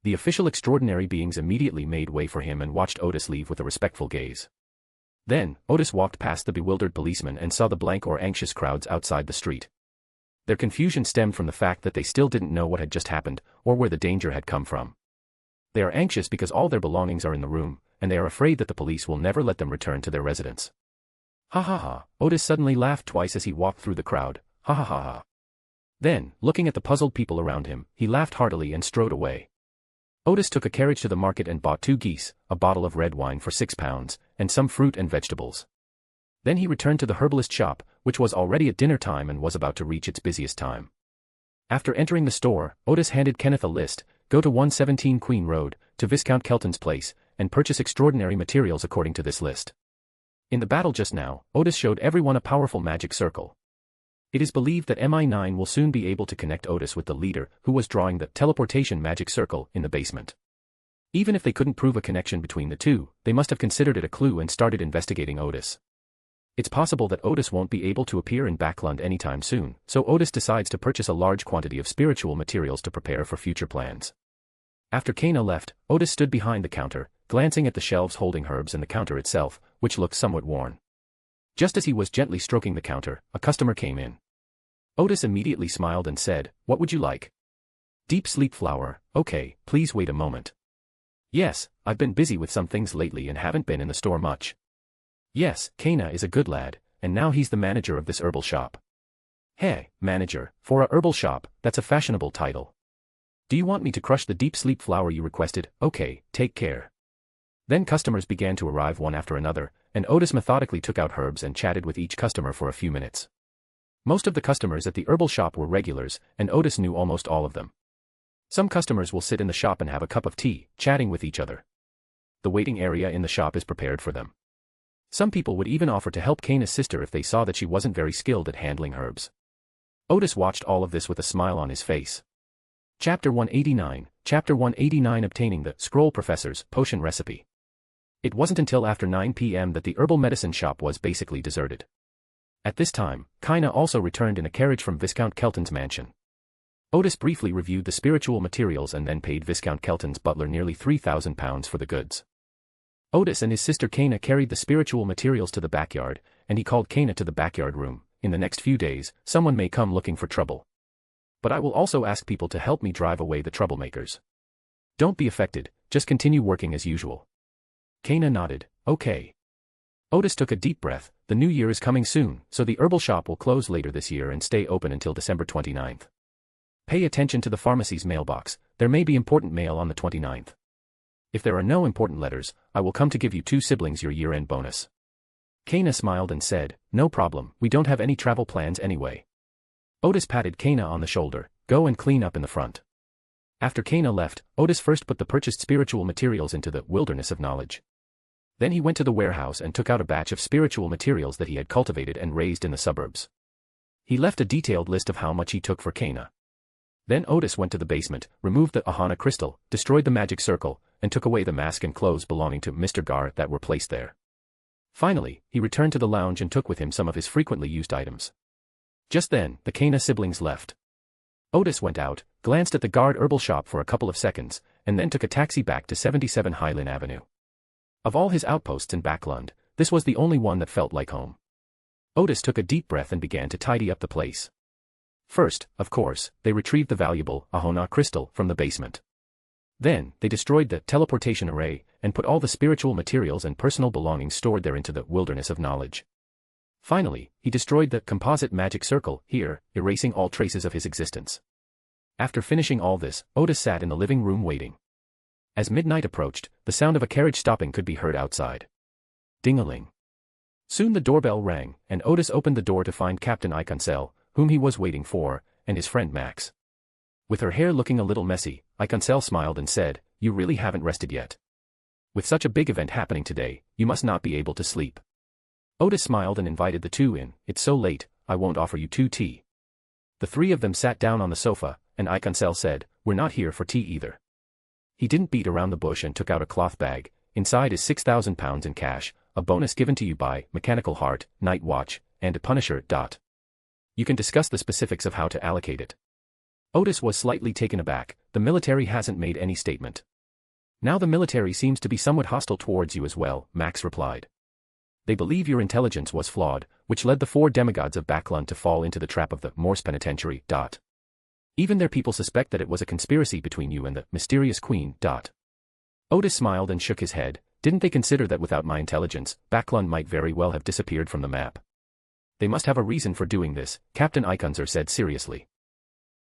The official extraordinary beings immediately made way for him and watched Odis leave with a respectful gaze. Then, Odis walked past the bewildered policemen and saw the blank or anxious crowds outside the street. Their confusion stemmed from the fact that they still didn't know what had just happened, or where the danger had come from. They are anxious because all their belongings are in the room, and they are afraid that the police will never let them return to their residence. Ha ha ha, Odis suddenly laughed twice as he walked through the crowd. Ha ha ha ha. Then, looking at the puzzled people around him, he laughed heartily and strode away. Odis took a carriage to the market and bought 2 geese, a bottle of red wine for 6 pounds, and some fruit and vegetables. Then he returned to the herbalist shop, which was already at dinner time and was about to reach its busiest time. After entering the store, Odis handed Kenneth a list: go to 117 Queen Road, to Viscount Kelton's place, and purchase extraordinary materials according to this list. In the battle just now, Odis showed everyone a powerful magic circle. It is believed that MI9 will soon be able to connect Odis with the leader, who was drawing the teleportation magic circle in the basement. Even if they couldn't prove a connection between the two, they must have considered it a clue and started investigating Odis. It's possible that Odis won't be able to appear in Backlund anytime soon, so Odis decides to purchase a large quantity of spiritual materials to prepare for future plans. After Kana left, Odis stood behind the counter, glancing at the shelves holding herbs and the counter itself, which looked somewhat worn. Just as he was gently stroking the counter, a customer came in. Odis immediately smiled and said, "What would you like?" "Deep sleep flower, okay, please wait a moment." "Yes, I've been busy with some things lately and haven't been in the store much." "Yes, Kana is a good lad, and now he's the manager of this herbal shop." "Hey, manager, for a herbal shop, that's a fashionable title. Do you want me to crush the deep sleep flower you requested? Okay, take care." Then customers began to arrive one after another, and Odis methodically took out herbs and chatted with each customer for a few minutes. Most of the customers at the herbal shop were regulars, and Odis knew almost all of them. Some customers will sit in the shop and have a cup of tea, chatting with each other. The waiting area in the shop is prepared for them. Some people would even offer to help Kana's sister if they saw that she wasn't very skilled at handling herbs. Odis watched all of this with a smile on his face. Chapter 189, Chapter 189 Obtaining the Scroll Professor's Potion Recipe. It wasn't until after 9 p.m. that the herbal medicine shop was basically deserted. At this time, Kana also returned in a carriage from Viscount Kelton's mansion. Odis briefly reviewed the spiritual materials and then paid Viscount Kelton's butler nearly 3,000 pounds for the goods. Odis and his sister Kana carried the spiritual materials to the backyard, and he called Kana to the backyard room. "In the next few days, someone may come looking for trouble. But I will also ask people to help me drive away the troublemakers. Don't be affected, just continue working as usual." Kana nodded, "Okay." Odis took a deep breath. The new year is coming soon, so the herbal shop will close later this year and stay open until December 29th. Pay attention to the pharmacy's mailbox, there may be important mail on the 29th. If there are no important letters, I will come to give you 2 siblings your year-end bonus. Kana smiled and said, "No problem, we don't have any travel plans anyway." Odis patted Kana on the shoulder, "Go and clean up in the front." After Kana left, Odis first put the purchased spiritual materials into the wilderness of knowledge. Then he went to the warehouse and took out a batch of spiritual materials that he had cultivated and raised in the suburbs. He left a detailed list of how much he took for Kana. Then Odis went to the basement, removed the Ahana crystal, destroyed the magic circle, and took away the mask and clothes belonging to Mr. Gard that were placed there. Finally, he returned to the lounge and took with him some of his frequently used items. Just then, the Kana siblings left. Odis went out, glanced at the Gard herbal shop for a couple of seconds, and then took a taxi back to 77 Highland Avenue. Of all his outposts in Backlund, this was the only one that felt like home. Odis took a deep breath and began to tidy up the place. First, of course, they retrieved the valuable Ahona crystal from the basement. Then, they destroyed the teleportation array, and put all the spiritual materials and personal belongings stored there into the wilderness of knowledge. Finally, he destroyed the composite magic circle, here, erasing all traces of his existence. After finishing all this, Odis sat in the living room waiting. As midnight approached, the sound of a carriage stopping could be heard outside. Ding-a-ling. Soon the doorbell rang, and Odis opened the door to find Captain Ikonzel, whom he was waiting for, and his friend Max. With her hair looking a little messy, Iconsel smiled and said, "You really haven't rested yet. With such a big event happening today, you must not be able to sleep." Odis smiled and invited the two in. "It's so late, I won't offer you tea." The three of them sat down on the sofa, and Iconsel said, "We're not here for tea either." He didn't beat around the bush and took out a cloth bag. Inside is 6,000 pounds in cash, a bonus given to you by Mechanical Heart, Night Watch, and a Punisher. You can discuss the specifics of how to allocate it. Odis was slightly taken aback. The military hasn't made any statement. Now the military seems to be somewhat hostile towards you as well, Max replied. They believe your intelligence was flawed, which led the 4 demigods of Backlund to fall into the trap of the Morse penitentiary. Even their people suspect that it was a conspiracy between you and the mysterious queen. Odis smiled and shook his head. Didn't they consider that without my intelligence, Backlund might very well have disappeared from the map? They must have a reason for doing this, Captain Iconzer said seriously.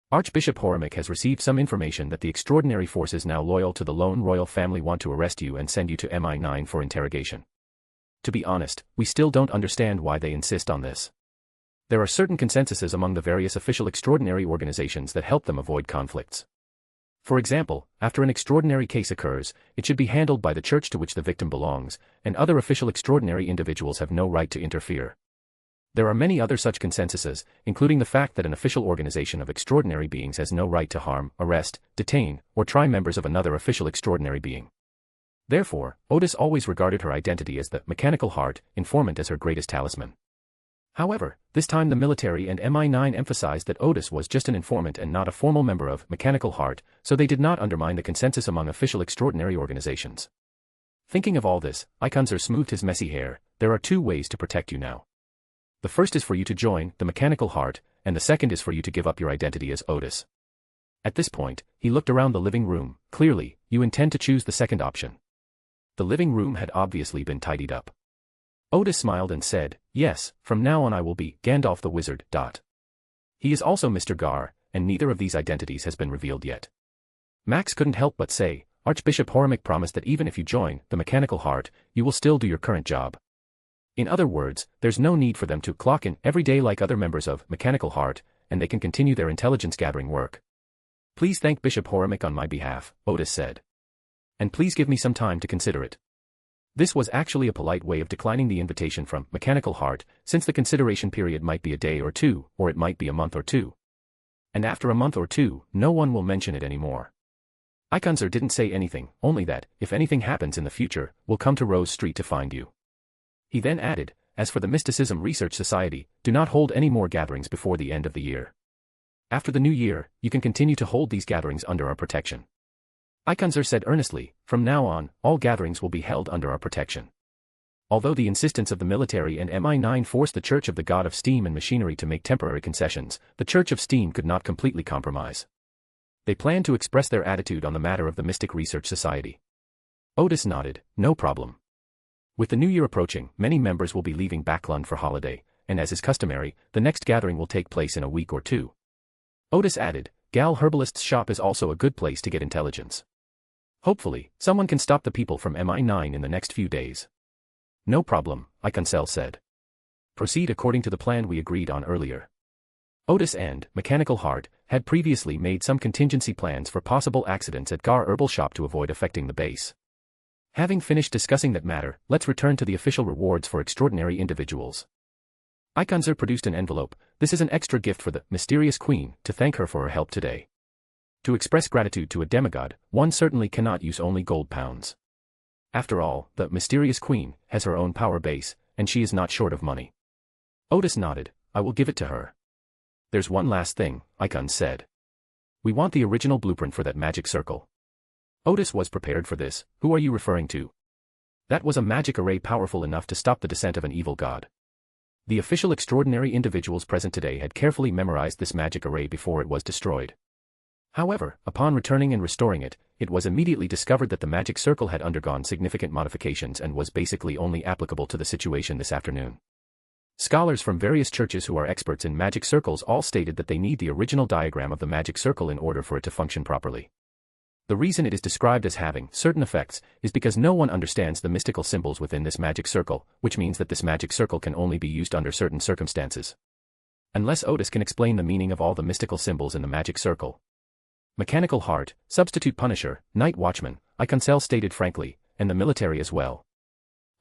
Archbishop Horimic has received some information that the extraordinary forces now loyal to the lone royal family want to arrest you and send you to MI9 for interrogation. To be honest, we still don't understand why they insist on this. There are certain consensuses among the various official extraordinary organizations that help them avoid conflicts. For example, after an extraordinary case occurs, it should be handled by the church to which the victim belongs, and other official extraordinary individuals have no right to interfere. There are many other such consensuses, including the fact that an official organization of extraordinary beings has no right to harm, arrest, detain, or try members of another official extraordinary being. Therefore, Odis always regarded her identity as the Mechanical Heart informant as her greatest talisman. However, this time the military and MI9 emphasized that Odis was just an informant and not a formal member of Mechanical Heart, so they did not undermine the consensus among official extraordinary organizations. Thinking of all this, Iconzer smoothed his messy hair. There are 2 ways to protect you now. The first is for you to join the Mechanical Heart, and the second is for you to give up your identity as Odis. At this point, he looked around the living room. Clearly, you intend to choose the second option. The living room had obviously been tidied up. Odis smiled and said, "Yes, from now on I will be Gandalf the Wizard." He is also Mr. Gar, and neither of these identities has been revealed yet. Max couldn't help but say, Archbishop Horimic promised that even if you join the Mechanical Heart, you will still do your current job. In other words, there's no need for them to clock in every day like other members of Mechanical Heart, and they can continue their intelligence-gathering work. "Please thank Bishop Horimic on my behalf," Odis said. "And please give me some time to consider it." This was actually a polite way of declining the invitation from Mechanical Heart, since the consideration period might be a day or 2, or it might be a month or 2. And after a month or 2, no one will mention it anymore. Iconzer didn't say anything, only that, if anything happens in the future, we'll come to Rose Street to find you. He then added, "As for the Mysticism Research Society, do not hold any more gatherings before the end of the year. After the new year, you can continue to hold these gatherings under our protection." Iconzer said earnestly, "From now on, all gatherings will be held under our protection." Although the insistence of the military and MI9 forced the Church of the God of Steam and Machinery to make temporary concessions, the Church of Steam could not completely compromise. They planned to express their attitude on the matter of the Mystic Research Society. Odis nodded, "No problem." With the new year approaching, many members will be leaving Backlund for holiday, and as is customary, the next gathering will take place in a week or 2. Odis added, "Gal Herbalist's shop is also a good place to get intelligence. Hopefully, someone can stop the people from MI9 in the next few days." "No problem," Iconzel said. "Proceed according to the plan we agreed on earlier." Odis and Mechanical Heart had previously made some contingency plans for possible accidents at Gar Herbal Shop to avoid affecting the base. Having finished discussing that matter, let's return to the official rewards for extraordinary individuals. Iconzer produced an envelope. "This is an extra gift for the mysterious queen, to thank her for her help today. To express gratitude to a demigod, one certainly cannot use only gold pounds. After all, the mysterious queen has her own power base, and she is not short of money." Odis nodded. "I will give it to her." "There's one last thing," Icon said. "We want the original blueprint for that magic circle." Odis was prepared for this. "Who are you referring to?" "That was a magic array powerful enough to stop the descent of an evil god. The official extraordinary individuals present today had carefully memorized this magic array before it was destroyed. However, upon returning and restoring it, it was immediately discovered that the magic circle had undergone significant modifications and was basically only applicable to the situation this afternoon. Scholars from various churches who are experts in magic circles all stated that they need the original diagram of the magic circle in order for it to function properly. The reason it is described as having certain effects is because no one understands the mystical symbols within this magic circle, which means that this magic circle can only be used under certain circumstances. Unless Odis can explain the meaning of all the mystical symbols in the magic circle, Mechanical heart, substitute punisher, night watchman, Iconcel stated frankly, and the military as well.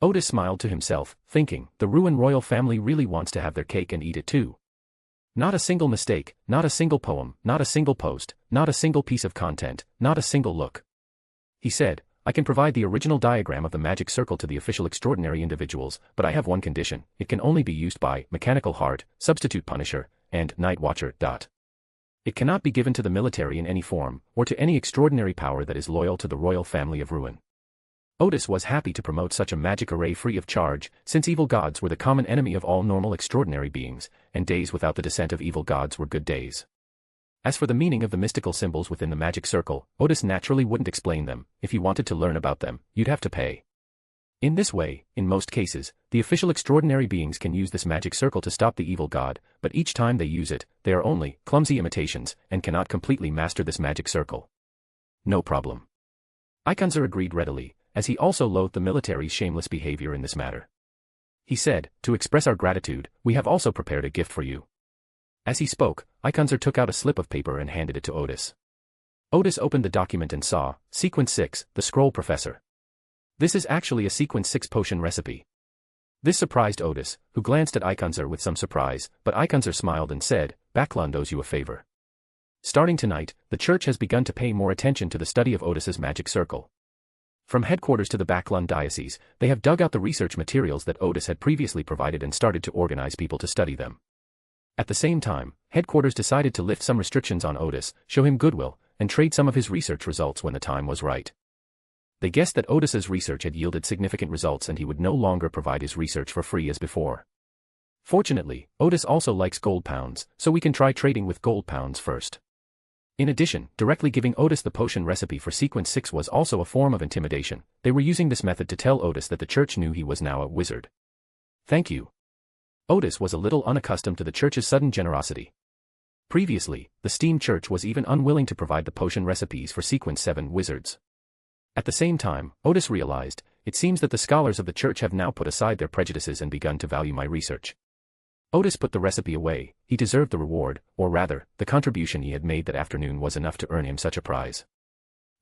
Odis smiled to himself, thinking, the Ruin royal family really wants to have their cake and eat it too. Not a single mistake, not a single poem, not a single post, not a single piece of content, not a single look. He said, I can provide the original diagram of the magic circle to the official extraordinary individuals, but I have one condition, it can only be used by Mechanical Heart, Substitute Punisher, and Night Watcher. It cannot be given to the military in any form, or to any extraordinary power that is loyal to the royal family of Ruin. Odis was happy to promote such a magic array free of charge, since evil gods were the common enemy of all normal extraordinary beings, and days without the descent of evil gods were good days. As for the meaning of the mystical symbols within the magic circle, Odis naturally wouldn't explain them. If you wanted to learn about them, you'd have to pay. In this way, in most cases, the official extraordinary beings can use this magic circle to stop the evil god, but each time they use it, they are only clumsy imitations, and cannot completely master this magic circle. No problem. Iconcel agreed readily, as he also loathed the military's shameless behavior in this matter. He said, to express our gratitude, we have also prepared a gift for you. As he spoke, Iconcel took out a slip of paper and handed it to Odis. Odis opened the document and saw, Sequence 6, the Scroll Professor. This is actually a Sequence 6 potion recipe. This surprised Odis, who glanced at Iconcel with some surprise, but Iconcel smiled and said, Backlund owes you a favor. Starting tonight, the church has begun to pay more attention to the study of Odis's magic circle. From headquarters to the Backlund diocese, they have dug out the research materials that Odis had previously provided and started to organize people to study them. At the same time, headquarters decided to lift some restrictions on Odis, show him goodwill, and trade some of his research results when the time was right. They guessed that Odis's research had yielded significant results and he would no longer provide his research for free as before. Fortunately, Odis also likes gold pounds, so we can try trading with gold pounds first. In addition, directly giving Odis the potion recipe for Sequence 6 was also a form of intimidation. They were using this method to tell Odis that the church knew he was now a wizard. Thank you. Odis was a little unaccustomed to the church's sudden generosity. Previously, the Steam Church was even unwilling to provide the potion recipes for Sequence 7 wizards. At the same time, Odis realized, it seems that the scholars of the church have now put aside their prejudices and begun to value my research. Odis put the recipe away. He deserved the reward, or rather, the contribution he had made that afternoon was enough to earn him such a prize.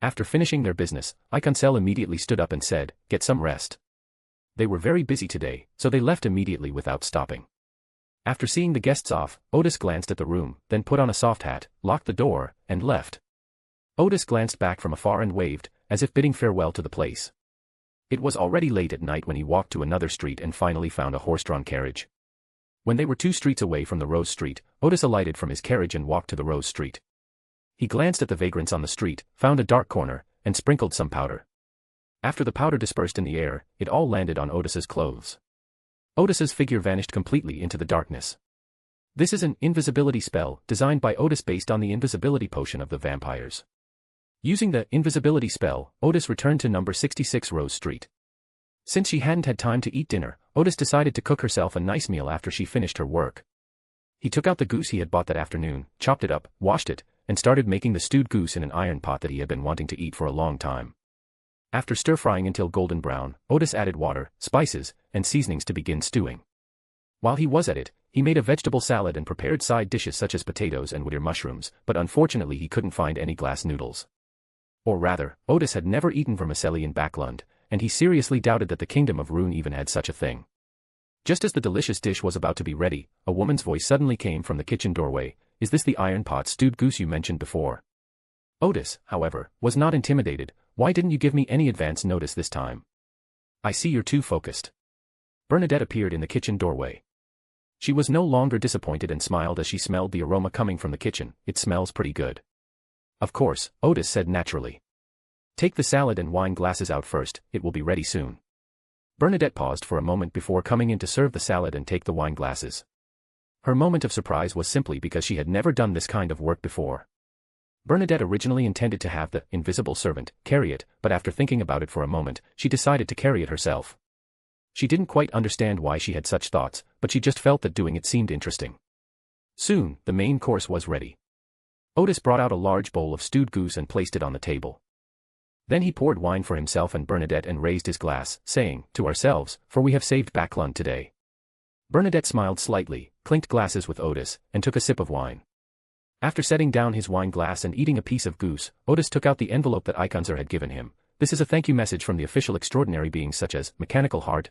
After finishing their business, Iconcel immediately stood up and said, Get some rest. They were very busy today, so they left immediately without stopping. After seeing the guests off, Odis glanced at the room, then put on a soft hat, locked the door, and left. Odis glanced back from afar and waved, as if bidding farewell to the place. It was already late at night when he walked to another street and finally found a horse-drawn carriage. When they were 2 streets away from the Rose Street, Odis alighted from his carriage and walked to the Rose Street. He glanced at the vagrants on the street, found a dark corner, and sprinkled some powder. After the powder dispersed in the air, it all landed on Odis's clothes. Odis's figure vanished completely into the darkness. This is an invisibility spell designed by Odis based on the invisibility potion of the vampires. Using the invisibility spell, Odis returned to number 66 Rose Street. Since she hadn't had time to eat dinner, Odis decided to cook herself a nice meal after she finished her work. He took out the goose he had bought that afternoon, chopped it up, washed it, and started making the stewed goose in an iron pot that he had been wanting to eat for a long time. After stir-frying until golden brown, Odis added water, spices, and seasonings to begin stewing. While he was at it, he made a vegetable salad and prepared side dishes such as potatoes and witter mushrooms, but unfortunately he couldn't find any glass noodles. Or rather, Odis had never eaten vermicelli in Backlund, and he seriously doubted that the kingdom of Rune even had such a thing. Just as the delicious dish was about to be ready, a woman's voice suddenly came from the kitchen doorway. Is this the iron pot stewed goose you mentioned before? Odis, however, was not intimidated. Why didn't you give me any advance notice this time? I see you're too focused. Bernadette appeared in the kitchen doorway. She was no longer disappointed and smiled as she smelled the aroma coming from the kitchen. It smells pretty good. Of course, Odis said naturally. Take the salad and wine glasses out first, it will be ready soon. Bernadette paused for a moment before coming in to serve the salad and take the wine glasses. Her moment of surprise was simply because she had never done this kind of work before. Bernadette originally intended to have the invisible servant carry it, but after thinking about it for a moment, she decided to carry it herself. She didn't quite understand why she had such thoughts, but she just felt that doing it seemed interesting. Soon, the main course was ready. Odis brought out a large bowl of stewed goose and placed it on the table. Then he poured wine for himself and Bernadette and raised his glass, saying, To ourselves, for we have saved Backlund today. Bernadette smiled slightly, clinked glasses with Odis, and took a sip of wine. After setting down his wine glass and eating a piece of goose, Odis took out the envelope that Ikonzer had given him. This is a thank you message from the official extraordinary beings such as Mechanical Heart.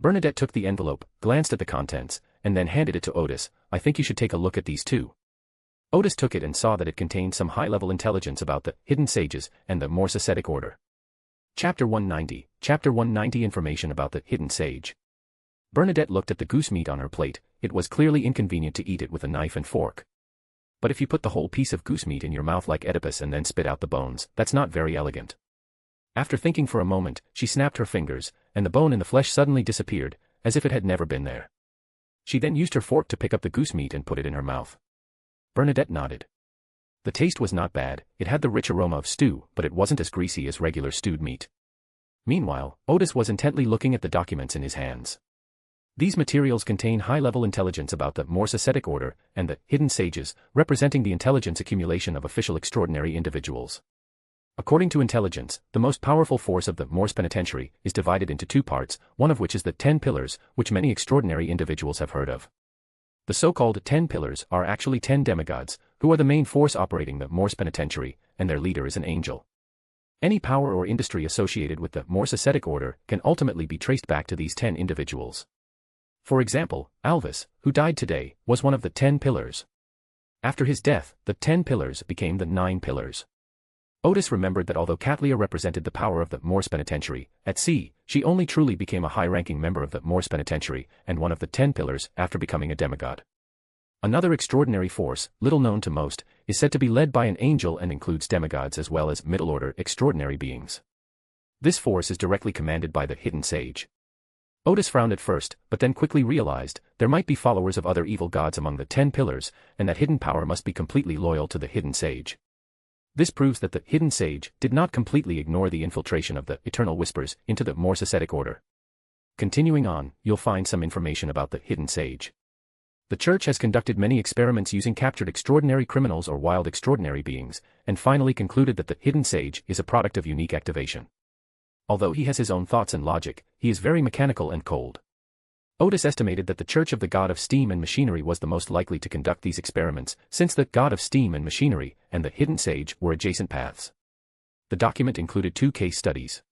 Bernadette took the envelope, glanced at the contents, and then handed it to Odis. I think you should take a look at these too. Odis took it and saw that it contained some high-level intelligence about the hidden sages and the Moss Ascetic Order. Chapter 190. Chapter 190 Information about the hidden sage. Bernadette looked at the goose meat on her plate. It was clearly inconvenient to eat it with a knife and fork. But if you put the whole piece of goose meat in your mouth like Oedipus and then spit out the bones, that's not very elegant. After thinking for a moment, she snapped her fingers, and the bone in the flesh suddenly disappeared, as if it had never been there. She then used her fork to pick up the goose meat and put it in her mouth. Bernadette nodded. The taste was not bad, it had the rich aroma of stew, but it wasn't as greasy as regular stewed meat. Meanwhile, Odis was intently looking at the documents in his hands. These materials contain high-level intelligence about the Moss Ascetic Order and the hidden sages, representing the intelligence accumulation of official extraordinary individuals. According to intelligence, the most powerful force of the Moor's penitentiary is divided into two parts, one of which is the 10 pillars, which many extraordinary individuals have heard of. The so-called 10 pillars are actually 10 demigods, who are the main force operating the Moor's penitentiary, and their leader is an angel. Any power or industry associated with the Moss Ascetic Order can ultimately be traced back to these 10 individuals. For example, Alvis, who died today, was one of the 10 pillars. After his death, the 10 pillars became the 9 pillars. Odis remembered that although Katlia represented the power of the Moor's penitentiary, at sea, she only truly became a high-ranking member of the Moor's penitentiary and one of the 10 pillars after becoming a demigod. Another extraordinary force, little known to most, is said to be led by an angel and includes demigods as well as middle-order extraordinary beings. This force is directly commanded by the hidden sage. Odis frowned at first, but then quickly realized there might be followers of other evil gods among the 10 pillars, and that hidden power must be completely loyal to the hidden sage. This proves that the hidden sage did not completely ignore the infiltration of the eternal whispers into the Moss Ascetic Order. Continuing on, you'll find some information about the hidden sage. The Church has conducted many experiments using captured extraordinary criminals or wild extraordinary beings, and finally concluded that the hidden sage is a product of unique activation. Although he has his own thoughts and logic, he is very mechanical and cold. Odis estimated that the Church of the God of Steam and Machinery was the most likely to conduct these experiments, since the God of Steam and Machinery and the hidden sage were adjacent paths. The document included 2 case studies.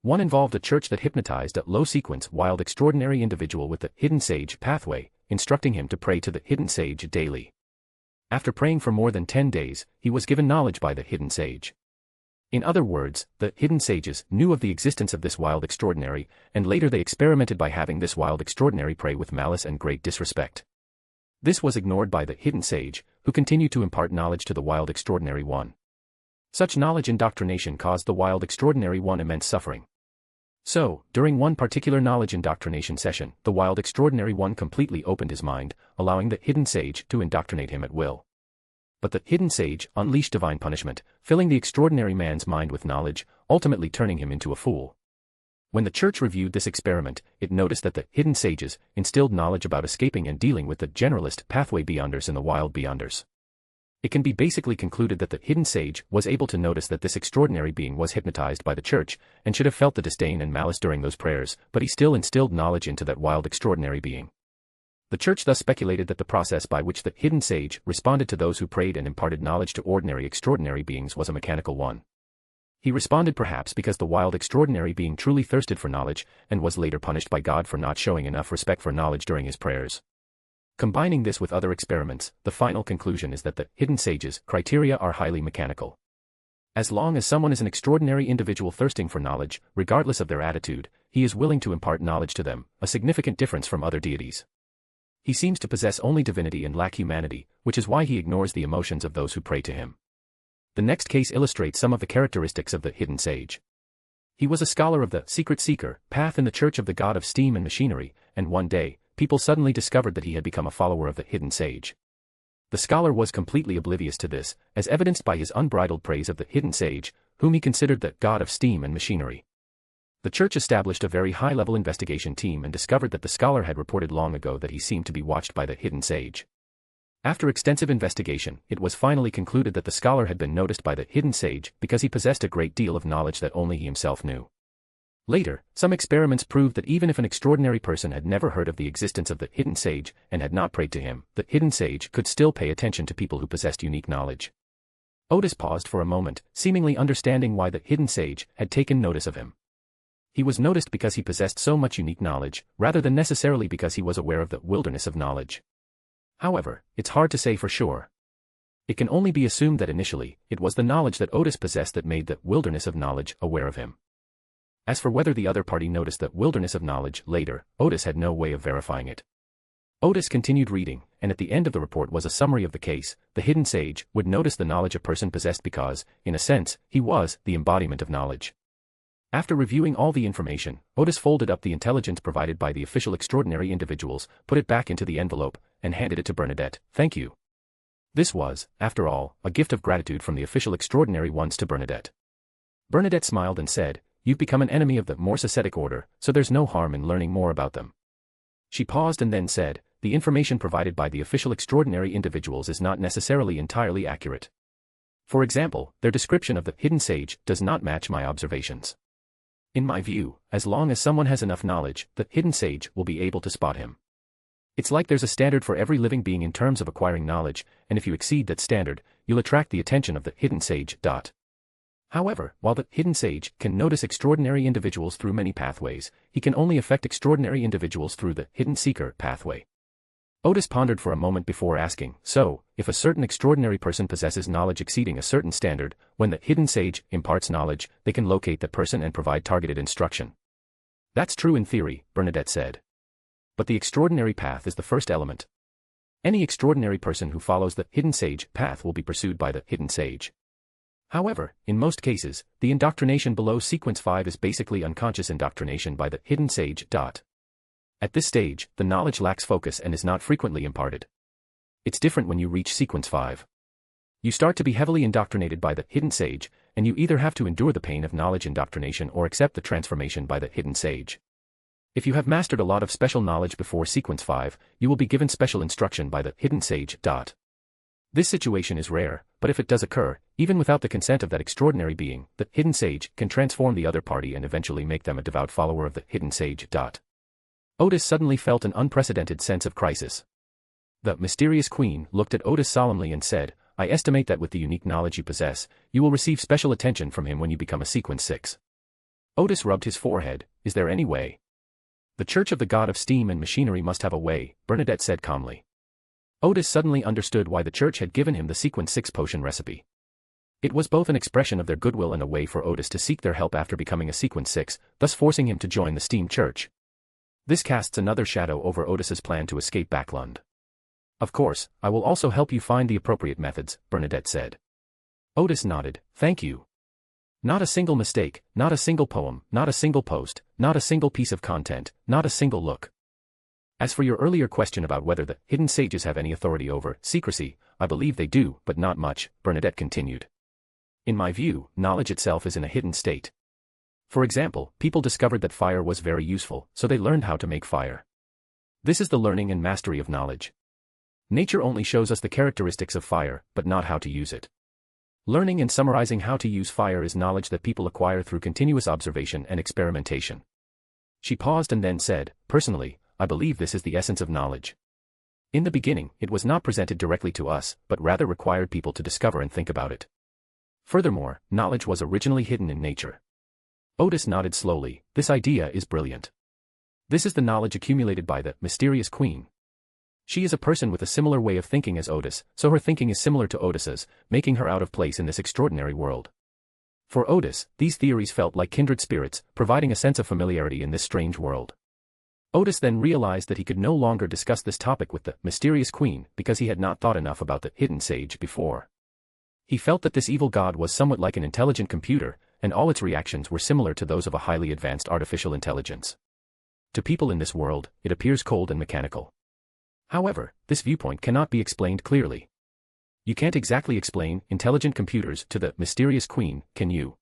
One involved a church that hypnotized a low-sequence wild extraordinary individual with the hidden sage pathway, instructing him to pray to the hidden sage daily. After praying for more than 10 days, he was given knowledge by the hidden sage. In other words, the hidden sages knew of the existence of this wild extraordinary, and later they experimented by having this wild extraordinary pray with malice and great disrespect. This was ignored by the hidden sage, who continued to impart knowledge to the wild extraordinary one. Such knowledge indoctrination caused the wild extraordinary one immense suffering. So, during one particular knowledge indoctrination session, the wild extraordinary one completely opened his mind, allowing the hidden sage to indoctrinate him at will. But the hidden sage unleashed divine punishment, filling the extraordinary man's mind with knowledge, ultimately turning him into a fool. When the Church reviewed this experiment, it noticed that the hidden sages instilled knowledge about escaping and dealing with the generalist pathway beyonders and the wild beyonders. It can be basically concluded that the hidden sage was able to notice that this extraordinary being was hypnotized by the Church, and should have felt the disdain and malice during those prayers, but he still instilled knowledge into that wild extraordinary being. The Church thus speculated that the process by which the hidden sage responded to those who prayed and imparted knowledge to ordinary extraordinary beings was a mechanical one. He responded perhaps because the wild extraordinary being truly thirsted for knowledge, and was later punished by God for not showing enough respect for knowledge during his prayers. Combining this with other experiments, the final conclusion is that the hidden sage's criteria are highly mechanical. As long as someone is an extraordinary individual thirsting for knowledge, regardless of their attitude, he is willing to impart knowledge to them, a significant difference from other deities. He seems to possess only divinity and lack humanity, which is why he ignores the emotions of those who pray to him. The next case illustrates some of the characteristics of the hidden sage. He was a scholar of the secret seeker path in the Church of the God of Steam and Machinery, and one day, people suddenly discovered that he had become a follower of the hidden sage. The scholar was completely oblivious to this, as evidenced by his unbridled praise of the hidden sage, whom he considered the God of Steam and Machinery. The Church established a very high-level investigation team and discovered that the scholar had reported long ago that he seemed to be watched by the hidden sage. After extensive investigation, it was finally concluded that the scholar had been noticed by the hidden sage because he possessed a great deal of knowledge that only he himself knew. Later, some experiments proved that even if an extraordinary person had never heard of the existence of the hidden sage and had not prayed to him, the hidden sage could still pay attention to people who possessed unique knowledge. Odis paused for a moment, seemingly understanding why the hidden sage had taken notice of him. He was noticed because he possessed so much unique knowledge, rather than necessarily because he was aware of the wilderness of knowledge. However, it's hard to say for sure. It can only be assumed that initially, it was the knowledge that Odis possessed that made the wilderness of knowledge aware of him. As for whether the other party noticed the wilderness of knowledge later, Odis had no way of verifying it. Odis continued reading, and at the end of the report was a summary of the case. The hidden sage would notice the knowledge a person possessed because, in a sense, he was the embodiment of knowledge. After reviewing all the information, Odis folded up the intelligence provided by the official extraordinary individuals, put it back into the envelope, and handed it to Bernadette. Thank you. This was, after all, a gift of gratitude from the official extraordinary ones to Bernadette. Bernadette smiled and said, "You've become an enemy of the Moss Ascetic Order, so there's no harm in learning more about them." She paused and then said, "The information provided by the official extraordinary individuals is not necessarily entirely accurate. For example, their description of the hidden sage does not match my observations. In my view, as long as someone has enough knowledge, the hidden sage will be able to spot him. It's like there's a standard for every living being in terms of acquiring knowledge, and if you exceed that standard, you'll attract the attention of the hidden sage. However, while the hidden sage can notice extraordinary individuals through many pathways, he can only affect extraordinary individuals through the hidden seeker pathway." Odis pondered for a moment before asking, "So, if a certain extraordinary person possesses knowledge exceeding a certain standard, when the hidden sage imparts knowledge, they can locate that person and provide targeted instruction?" "That's true in theory," Bernadette said. "But the extraordinary path is the first element. Any extraordinary person who follows the hidden sage path will be pursued by the hidden sage. However, in most cases, the indoctrination below sequence 5 is basically unconscious indoctrination by the hidden sage. At this stage, the knowledge lacks focus and is not frequently imparted. It's different when you reach sequence 5. You start to be heavily indoctrinated by the hidden sage, and you either have to endure the pain of knowledge indoctrination or accept the transformation by the hidden sage. If you have mastered a lot of special knowledge before sequence 5, you will be given special instruction by the hidden sage. This situation is rare, but if it does occur, even without the consent of that extraordinary being, the hidden sage can transform the other party and eventually make them a devout follower of the hidden sage. Odis suddenly felt an unprecedented sense of crisis. The mysterious queen looked at Odis solemnly and said, "I estimate that with the unique knowledge you possess, you will receive special attention from him when you become a sequence 6. Odis rubbed his forehead. "Is there any way?" "The Church of the God of Steam and Machinery must have a way," Bernadette said calmly. Odis suddenly understood why the church had given him the sequence 6 potion recipe. It was both an expression of their goodwill and a way for Odis to seek their help after becoming a sequence 6, thus forcing him to join the Steam Church. This casts another shadow over Odis's plan to escape Backlund. "Of course, I will also help you find the appropriate methods," Bernadette said. Odis nodded, "Thank you. Not a single mistake, not a single poem, not a single post, not a single piece of content, not a single look. As for your earlier question about whether the hidden sages have any authority over secrecy, I believe they do, but not much," Bernadette continued. "In my view, knowledge itself is in a hidden state. For example, people discovered that fire was very useful, so they learned how to make fire. This is the learning and mastery of knowledge. Nature only shows us the characteristics of fire, but not how to use it. Learning and summarizing how to use fire is knowledge that people acquire through continuous observation and experimentation." She paused and then said, "Personally, I believe this is the essence of knowledge. In the beginning, it was not presented directly to us, but rather required people to discover and think about it. Furthermore, knowledge was originally hidden in nature." Odis nodded slowly. "This idea is brilliant. This is the knowledge accumulated by the mysterious queen. She is a person with a similar way of thinking as Odis, so her thinking is similar to Odis's, making her out of place in this extraordinary world." For Odis, these theories felt like kindred spirits, providing a sense of familiarity in this strange world. Odis then realized that he could no longer discuss this topic with the mysterious queen because he had not thought enough about the hidden sage before. He felt that this evil god was somewhat like an intelligent computer, and all its reactions were similar to those of a highly advanced artificial intelligence. To people in this world, it appears cold and mechanical. However, this viewpoint cannot be explained clearly. You can't exactly explain intelligent computers to the mysterious queen, can you?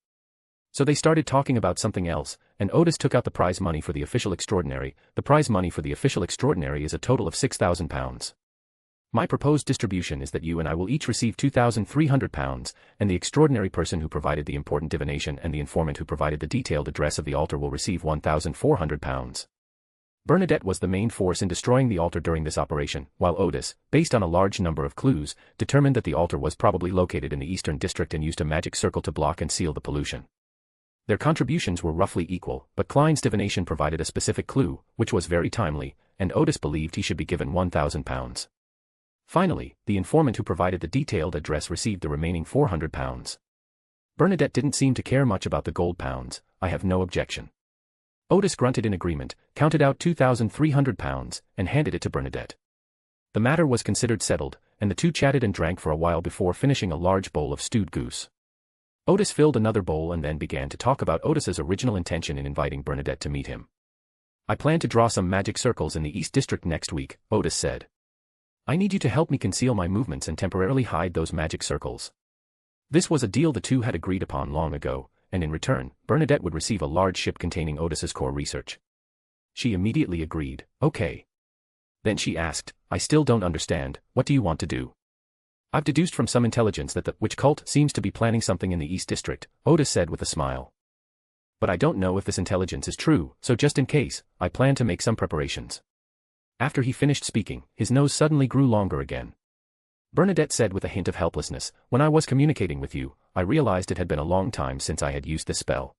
So they started talking about something else, and Odis took out the prize money for the official extraordinary. The prize money for the official extraordinary is a total of £6,000. My proposed distribution is that you and I will each receive 2,300 pounds, and the extraordinary person who provided the important divination and the informant who provided the detailed address of the altar will receive 1,400 pounds. Bernadette was the main force in destroying the altar during this operation, while Odis, based on a large number of clues, determined that the altar was probably located in the eastern district and used a magic circle to block and seal the pollution. Their contributions were roughly equal, but Klein's divination provided a specific clue, which was very timely, and Odis believed he should be given 1,000 pounds. Finally, the informant who provided the detailed address received the remaining 400 pounds. Bernadette didn't seem to care much about the gold pounds. I have no objection. Odis grunted in agreement, counted out 2,300 pounds, and handed it to Bernadette. The matter was considered settled, and the two chatted and drank for a while before finishing a large bowl of stewed goose. Odis filled another bowl and then began to talk about Odis's original intention in inviting Bernadette to meet him. I plan to draw some magic circles in the East District next week, Odis said. I need you to help me conceal my movements and temporarily hide those magic circles. This was a deal the two had agreed upon long ago, and in return, Bernadette would receive a large ship containing Odis's core research. She immediately agreed, okay. Then she asked, I still don't understand, what do you want to do? I've deduced from some intelligence that the witch cult seems to be planning something in the East District, Odis said with a smile. But I don't know if this intelligence is true, so just in case, I plan to make some preparations. After he finished speaking, his nose suddenly grew longer again. Bernadette said with a hint of helplessness, when I was communicating with you, I realized it had been a long time since I had used this spell.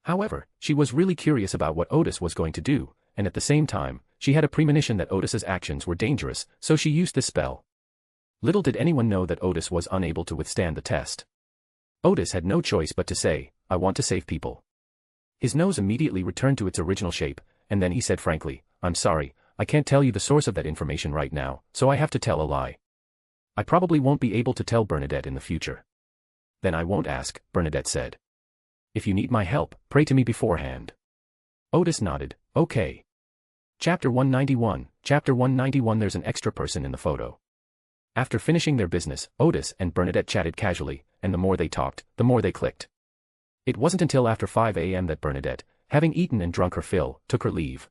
However, she was really curious about what Odis was going to do, and at the same time, she had a premonition that Odis's actions were dangerous, so she used this spell. Little did anyone know that Odis was unable to withstand the test. Odis had no choice but to say, I want to save people. His nose immediately returned to its original shape, and then he said frankly, I'm sorry, I can't tell you the source of that information right now, so I have to tell a lie. I probably won't be able to tell Bernadette in the future. Then I won't ask, Bernadette said. If you need my help, pray to me beforehand. Odis nodded, okay. Chapter 191, Chapter 191 There's an extra person in the photo. After finishing their business, Odis and Bernadette chatted casually, and the more they talked, the more they clicked. It wasn't until after 5 a.m. that Bernadette, having eaten and drunk her fill, took her leave.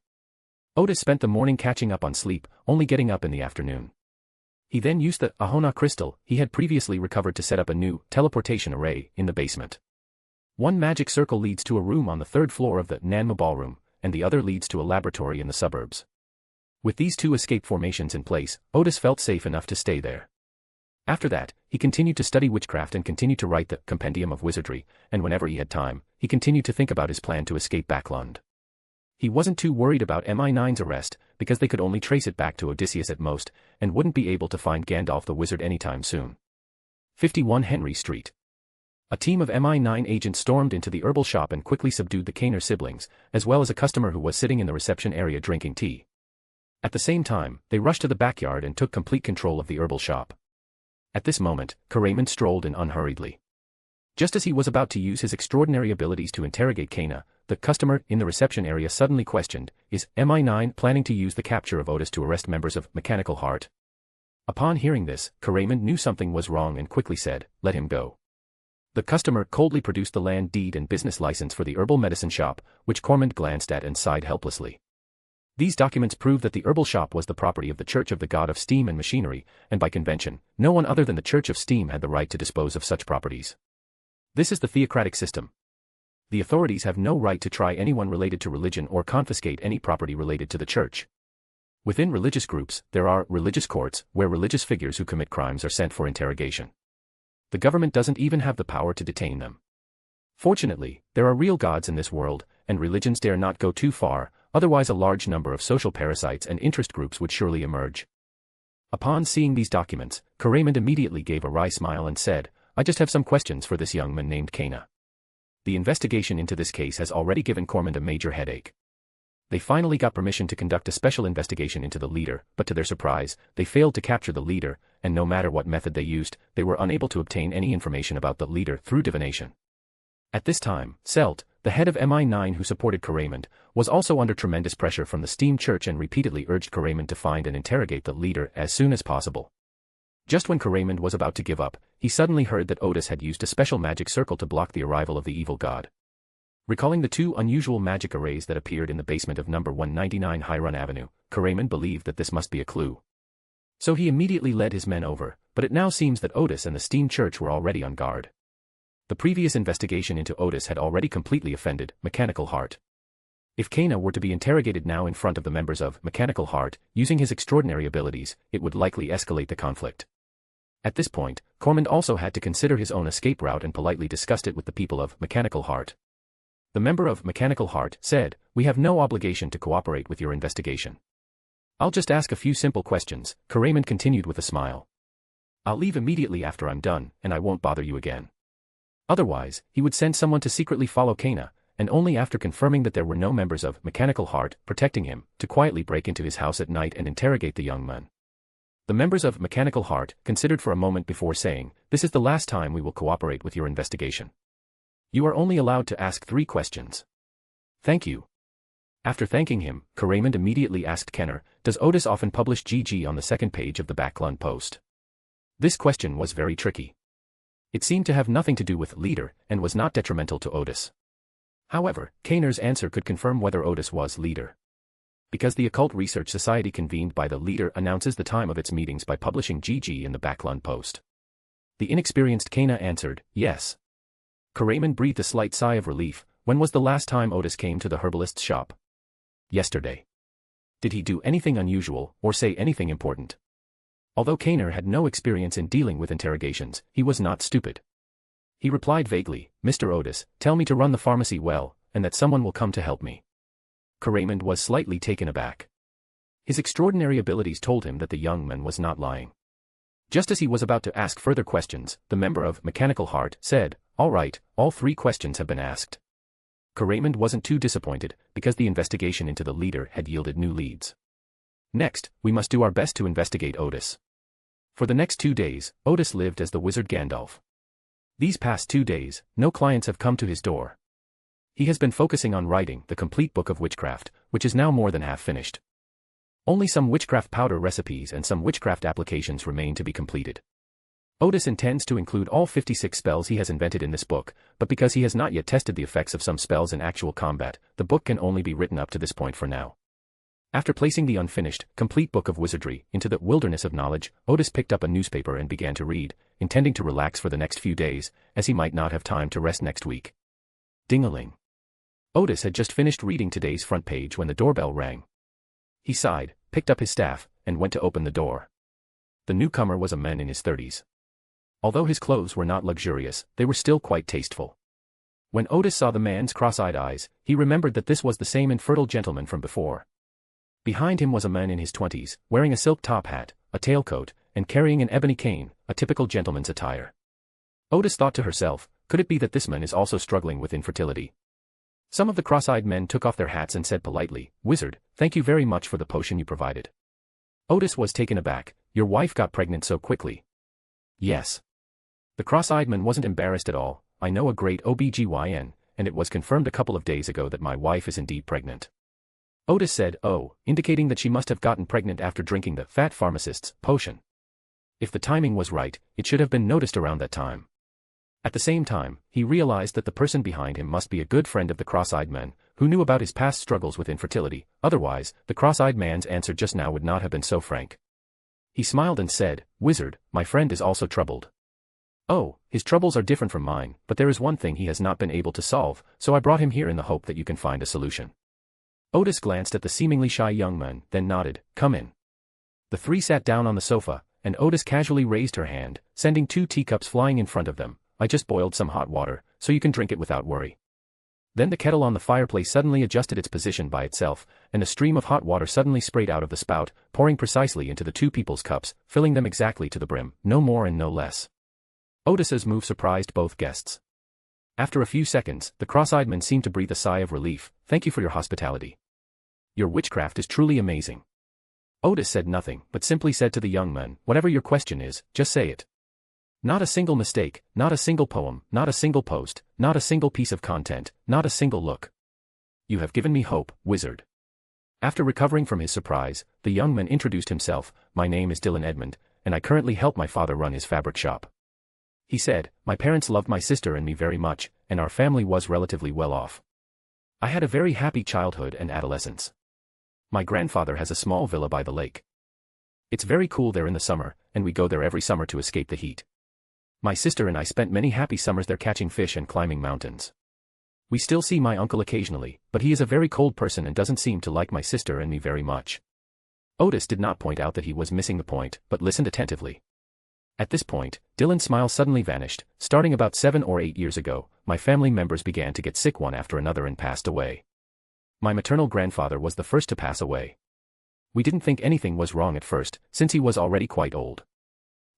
Odis spent the morning catching up on sleep, only getting up in the afternoon. He then used the Ahona crystal he had previously recovered to set up a new teleportation array in the basement. One magic circle leads to a room on the third floor of the Nanma ballroom, and the other leads to a laboratory in the suburbs. With these two escape formations in place, Odis felt safe enough to stay there. After that, he continued to study witchcraft and continued to write the Compendium of Wizardry, and whenever he had time, he continued to think about his plan to escape Backlund. He wasn't too worried about MI9's arrest, because they could only trace it back to Odysseus at most, and wouldn't be able to find Gandalf the Wizard anytime soon. 51 Henry Street. A team of MI9 agents stormed into the herbal shop and quickly subdued the Kaner siblings, as well as a customer who was sitting in the reception area drinking tea. At the same time, they rushed to the backyard and took complete control of the herbal shop. At this moment, Raymond strolled in unhurriedly. Just as he was about to use his extraordinary abilities to interrogate Kana, the customer in the reception area suddenly questioned, is MI9 planning to use the capture of Odis to arrest members of Mechanical Heart? Upon hearing this, Raymond knew something was wrong and quickly said, let him go. The customer coldly produced the land deed and business license for the herbal medicine shop, which Cormand glanced at and sighed helplessly. These documents prove that the herbal shop was the property of the Church of the God of Steam and Machinery, and by convention, no one other than the Church of Steam had the right to dispose of such properties. This is the theocratic system. The authorities have no right to try anyone related to religion or confiscate any property related to the Church. Within religious groups, there are religious courts, where religious figures who commit crimes are sent for interrogation. The government doesn't even have the power to detain them. Fortunately, there are real gods in this world, and religions dare not go too far, otherwise a large number of social parasites and interest groups would surely emerge. Upon seeing these documents, Raymond immediately gave a wry smile and said, I just have some questions for this young man named Kana. The investigation into this case has already given Cormand a major headache. They finally got permission to conduct a special investigation into the leader, but to their surprise, they failed to capture the leader, and no matter what method they used, they were unable to obtain any information about the leader through divination. At this time, Selt, the head of MI9 who supported Raymond, was also under tremendous pressure from the Steam Church and repeatedly urged Raymond to find and interrogate the leader as soon as possible. Just when Raymond was about to give up, he suddenly heard that Odis had used a special magic circle to block the arrival of the evil god. Recalling the two unusual magic arrays that appeared in the basement of number 199 High Run Avenue, Raymond believed that this must be a clue. So he immediately led his men over, but it now seems that Odis and the Steam Church were already on guard. The previous investigation into Odis had already completely offended Mechanical Heart. If Kana were to be interrogated now in front of the members of Mechanical Heart, using his extraordinary abilities, it would likely escalate the conflict. At this point, Cormand also had to consider his own escape route and politely discussed it with the people of Mechanical Heart. The member of Mechanical Heart said, "We have no obligation to cooperate with your investigation. I'll just ask a few simple questions," Raymond continued with a smile. "I'll leave immediately after I'm done, and I won't bother you again." Otherwise, he would send someone to secretly follow Kana, and only after confirming that there were no members of Mechanical Heart protecting him, to quietly break into his house at night and interrogate the young man. The members of Mechanical Heart considered for a moment before saying, "This is the last time we will cooperate with your investigation. You are only allowed to ask 3 questions. Thank you." After thanking him, Raymond immediately asked Kenner, "Does Odis often publish GG on the second page of the Backlund post?" This question was very tricky. It seemed to have nothing to do with leader, and was not detrimental to Odis. However, Kaner's answer could confirm whether Odis was leader. Because the Occult Research Society convened by the leader announces the time of its meetings by publishing GG in the Backlund post. The inexperienced Kana answered, "Yes." Raymond breathed a slight sigh of relief. When was the last time Odis came to the herbalist's shop? Yesterday. Did he do anything unusual, or say anything important? Although Kaner had no experience in dealing with interrogations, he was not stupid. He replied vaguely, "Mr. Odis, tell me to run the pharmacy well, and that someone will come to help me." Raymond was slightly taken aback. His extraordinary abilities told him that the young man was not lying. Just as he was about to ask further questions, the member of Mechanical Heart said, "All right, all 3 questions have been asked." Raymond wasn't too disappointed, because the investigation into the leader had yielded new leads. "Next, we must do our best to investigate Odis." For the next 2 days, Odis lived as the wizard Gandalf. These past 2 days, no clients have come to his door. He has been focusing on writing the complete book of witchcraft, which is now more than half finished. Only some witchcraft powder recipes and some witchcraft applications remain to be completed. Odis intends to include all 56 spells he has invented in this book, but because he has not yet tested the effects of some spells in actual combat, the book can only be written up to this point for now. After placing the unfinished, complete book of wizardry into the wilderness of knowledge, Odis picked up a newspaper and began to read, intending to relax for the next few days, as he might not have time to rest next week. Ding-a-ling. Odis had just finished reading today's front page when the doorbell rang. He sighed, picked up his staff, and went to open the door. The newcomer was a man in his 30s. Although his clothes were not luxurious, they were still quite tasteful. When Odis saw the man's cross-eyed eyes, he remembered that this was the same infertile gentleman from before. Behind him was a man in his 20s, wearing a silk top hat, a tailcoat, and carrying an ebony cane, a typical gentleman's attire. Odis thought to herself, could it be that this man is also struggling with infertility? Some of the cross-eyed men took off their hats and said politely, "Wizard, thank you very much for the potion you provided." Odis was taken aback. "Your wife got pregnant so quickly?" "Yes." The cross-eyed man wasn't embarrassed at all. "I know a great OBGYN, and it was confirmed a couple of days ago that my wife is indeed pregnant." Odis said, "Oh," indicating that she must have gotten pregnant after drinking the fat pharmacist's potion. If the timing was right, it should have been noticed around that time. At the same time, he realized that the person behind him must be a good friend of the cross-eyed man, who knew about his past struggles with infertility. Otherwise, the cross-eyed man's answer just now would not have been so frank. He smiled and said, "Wizard, my friend is also troubled." "Oh, his troubles are different from mine, but there is one thing he has not been able to solve, so I brought him here in the hope that you can find a solution." Odis glanced at the seemingly shy young man, then nodded, "Come in." The 3 sat down on the sofa, and Odis casually raised her hand, sending 2 teacups flying in front of them. "I just boiled some hot water, so you can drink it without worry." Then the kettle on the fireplace suddenly adjusted its position by itself, and a stream of hot water suddenly sprayed out of the spout, pouring precisely into the 2 people's cups, filling them exactly to the brim, no more and no less. Odis's move surprised both guests. After a few seconds, the cross-eyed man seemed to breathe a sigh of relief. "Thank you for your hospitality. Your witchcraft is truly amazing." Odis said nothing, but simply said to the young man, "Whatever your question is, just say it. Not a single mistake, not a single poem, not a single post, not a single piece of content, not a single look. You have given me hope, wizard." After recovering from his surprise, the young man introduced himself. "My name is Dylan Edmund, and I currently help my father run his fabric shop." He said, "My parents loved my sister and me very much, and our family was relatively well off. I had a very happy childhood and adolescence. My grandfather has a small villa by the lake. It's very cool there in the summer, and we go there every summer to escape the heat. My sister and I spent many happy summers there catching fish and climbing mountains. We still see my uncle occasionally, but he is a very cold person and doesn't seem to like my sister and me very much. Odis did not point out that he was missing the point, but listened attentively. At this point, Dylan's smile suddenly vanished. Starting about 7 or 8 years ago, my family members began to get sick one after another and passed away. My maternal grandfather was the first to pass away. We didn't think anything was wrong at first, since he was already quite old.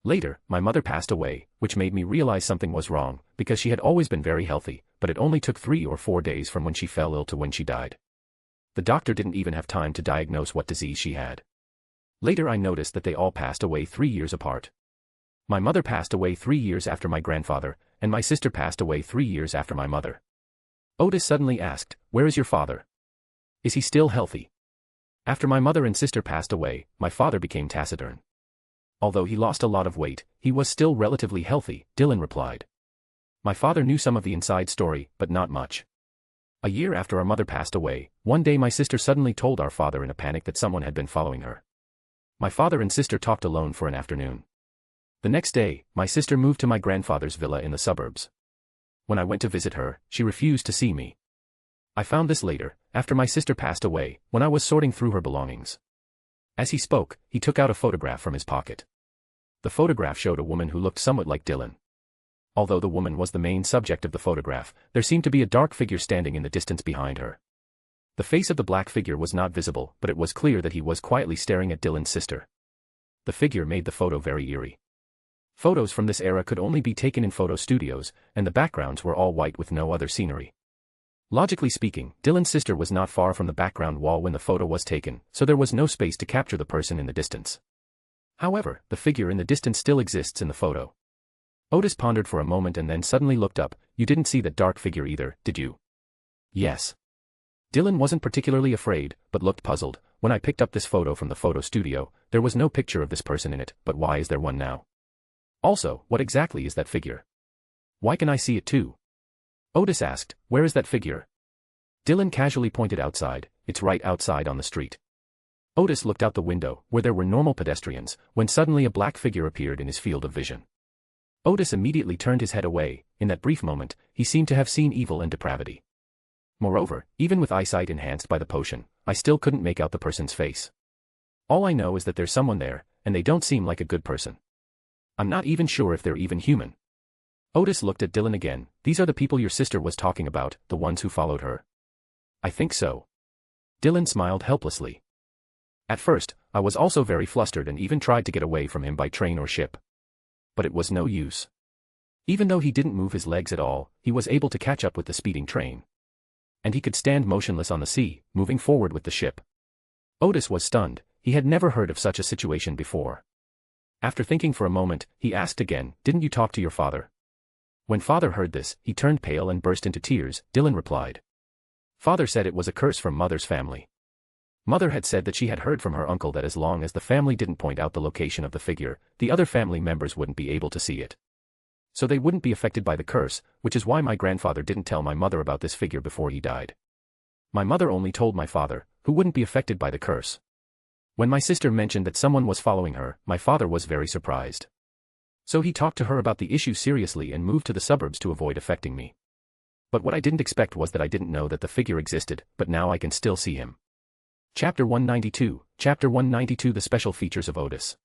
Later, my mother passed away, which made me realize something was wrong, because she had always been very healthy, but it only took 3 or 4 days from when she fell ill to when she died. The doctor didn't even have time to diagnose what disease she had. Later I noticed that they all passed away 3 years apart. My mother passed away 3 years after my grandfather, and my sister passed away 3 years after my mother. Odis suddenly asked, "Where is your father? Is he still healthy?" After my mother and sister passed away, my father became taciturn. Although he lost a lot of weight, he was still relatively healthy, Dylan replied. My father knew some of the inside story, but not much. A year after our mother passed away, one day my sister suddenly told our father in a panic that someone had been following her. My father and sister talked alone for an afternoon. The next day, my sister moved to my grandfather's villa in the suburbs. When I went to visit her, she refused to see me. I found this later, after my sister passed away, when I was sorting through her belongings. As he spoke, he took out a photograph from his pocket. The photograph showed a woman who looked somewhat like Dylan. Although the woman was the main subject of the photograph, there seemed to be a dark figure standing in the distance behind her. The face of the black figure was not visible, but it was clear that he was quietly staring at Dylan's sister. The figure made the photo very eerie. Photos from this era could only be taken in photo studios, and the backgrounds were all white with no other scenery. Logically speaking, Dylan's sister was not far from the background wall when the photo was taken, so there was no space to capture the person in the distance. However, the figure in the distance still exists in the photo. Odis pondered for a moment and then suddenly looked up. "You didn't see that dark figure either, did you?" "Yes." Dylan wasn't particularly afraid, but looked puzzled. "When I picked up this photo from the photo studio, there was no picture of this person in it, but why is there one now? Also, what exactly is that figure? Why can I see it too?" Odis asked, "Where is that figure?" Dylan casually pointed outside. "It's right outside on the street." Odis looked out the window, where there were normal pedestrians, when suddenly a black figure appeared in his field of vision. Odis immediately turned his head away. In that brief moment, he seemed to have seen evil and depravity. Moreover, even with eyesight enhanced by the potion, I still couldn't make out the person's face. All I know is that there's someone there, and they don't seem like a good person. I'm not even sure if they're even human. Odis looked at Dylan again. "These are the people your sister was talking about, the ones who followed her?" "I think so." Dylan smiled helplessly. At first, I was also very flustered and even tried to get away from him by train or ship. But it was no use. Even though he didn't move his legs at all, he was able to catch up with the speeding train. And he could stand motionless on the sea, moving forward with the ship. Odis was stunned. He had never heard of such a situation before. After thinking for a moment, he asked again, "Didn't you talk to your father?" When father heard this, he turned pale and burst into tears. Dylan replied. Father said it was a curse from mother's family. Mother had said that she had heard from her uncle that as long as the family didn't point out the location of the figure, the other family members wouldn't be able to see it. So they wouldn't be affected by the curse, which is why my grandfather didn't tell my mother about this figure before he died. My mother only told my father, who wouldn't be affected by the curse. When my sister mentioned that someone was following her, my father was very surprised. So he talked to her about the issue seriously and moved to the suburbs to avoid affecting me. But what I didn't expect was that I didn't know that the figure existed, but now I can still see him. Chapter 192, Chapter 192 The Special Features of Odis.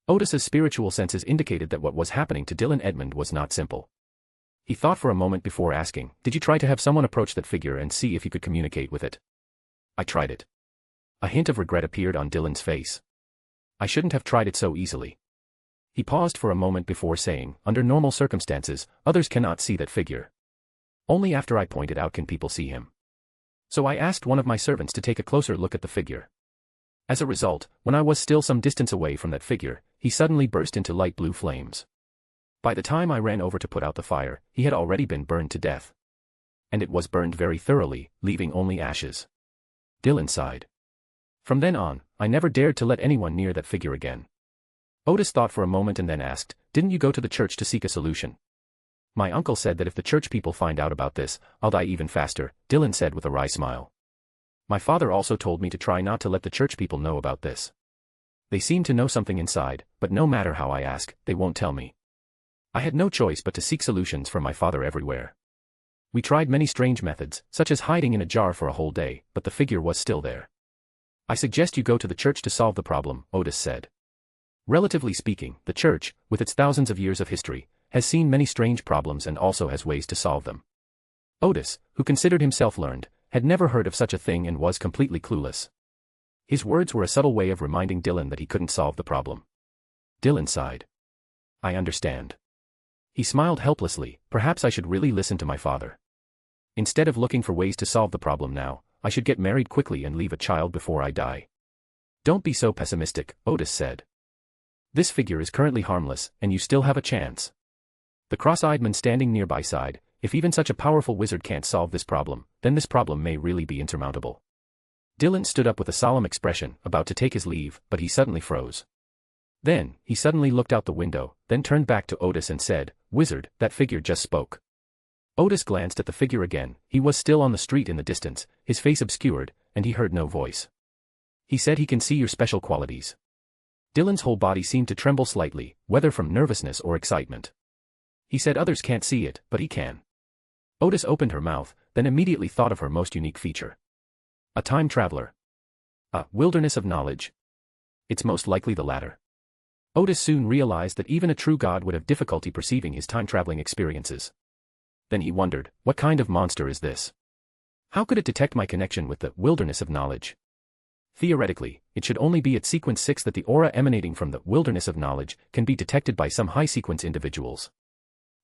Odis's spiritual senses indicated that what was happening to Dylan Edmund was not simple. He thought for a moment before asking, "Did you try to have someone approach that figure and see if you could communicate with it?" "I tried it." A hint of regret appeared on Dylan's face. "I shouldn't have tried it so easily." He paused for a moment before saying, "Under normal circumstances, others cannot see that figure. Only after I point it out can people see him. So I asked one of my servants to take a closer look at the figure. As a result, when I was still some distance away from that figure, he suddenly burst into light blue flames. By the time I ran over to put out the fire, he had already been burned to death. And it was burned very thoroughly, leaving only ashes." Dylan sighed. "From then on, I never dared to let anyone near that figure again." Odis thought for a moment and then asked, "Didn't you go to the church to seek a solution?" "My uncle said that if the church people find out about this, I'll die even faster," Dylan said with a wry smile. "My father also told me to try not to let the church people know about this." They seem to know something inside, but no matter how I ask, they won't tell me. I had no choice but to seek solutions from my father everywhere. We tried many strange methods, such as hiding in a jar for a whole day, but the figure was still there. I suggest you go to the church to solve the problem, Odis said. Relatively speaking, the church, with its thousands of years of history, has seen many strange problems and also has ways to solve them. Odis, who considered himself learned, had never heard of such a thing and was completely clueless. His words were a subtle way of reminding Dylan that he couldn't solve the problem. Dylan sighed. I understand. He smiled helplessly. Perhaps I should really listen to my father. Instead of looking for ways to solve the problem now, I should get married quickly and leave a child before I die. Don't be so pessimistic, Odis said. This figure is currently harmless, and you still have a chance. The cross-eyed man standing nearby sighed. If even such a powerful wizard can't solve this problem, then this problem may really be insurmountable. Dylan stood up with a solemn expression, about to take his leave, but he suddenly froze. Then, he suddenly looked out the window, then turned back to Odis and said, Wizard, that figure just spoke. Odis glanced at the figure again. He was still on the street in the distance, his face obscured, and he heard no voice. He said he can see your special qualities. Dylan's whole body seemed to tremble slightly, whether from nervousness or excitement. He said others can't see it, but he can. Odis opened her mouth, then immediately thought of her most unique feature. A time traveler. A wilderness of knowledge. It's most likely the latter. Odis soon realized that even a true god would have difficulty perceiving his time-traveling experiences. Then he wondered, what kind of monster is this? How could it detect my connection with the wilderness of knowledge? Theoretically, it should only be at sequence 6 that the aura emanating from the wilderness of knowledge can be detected by some high-sequence individuals.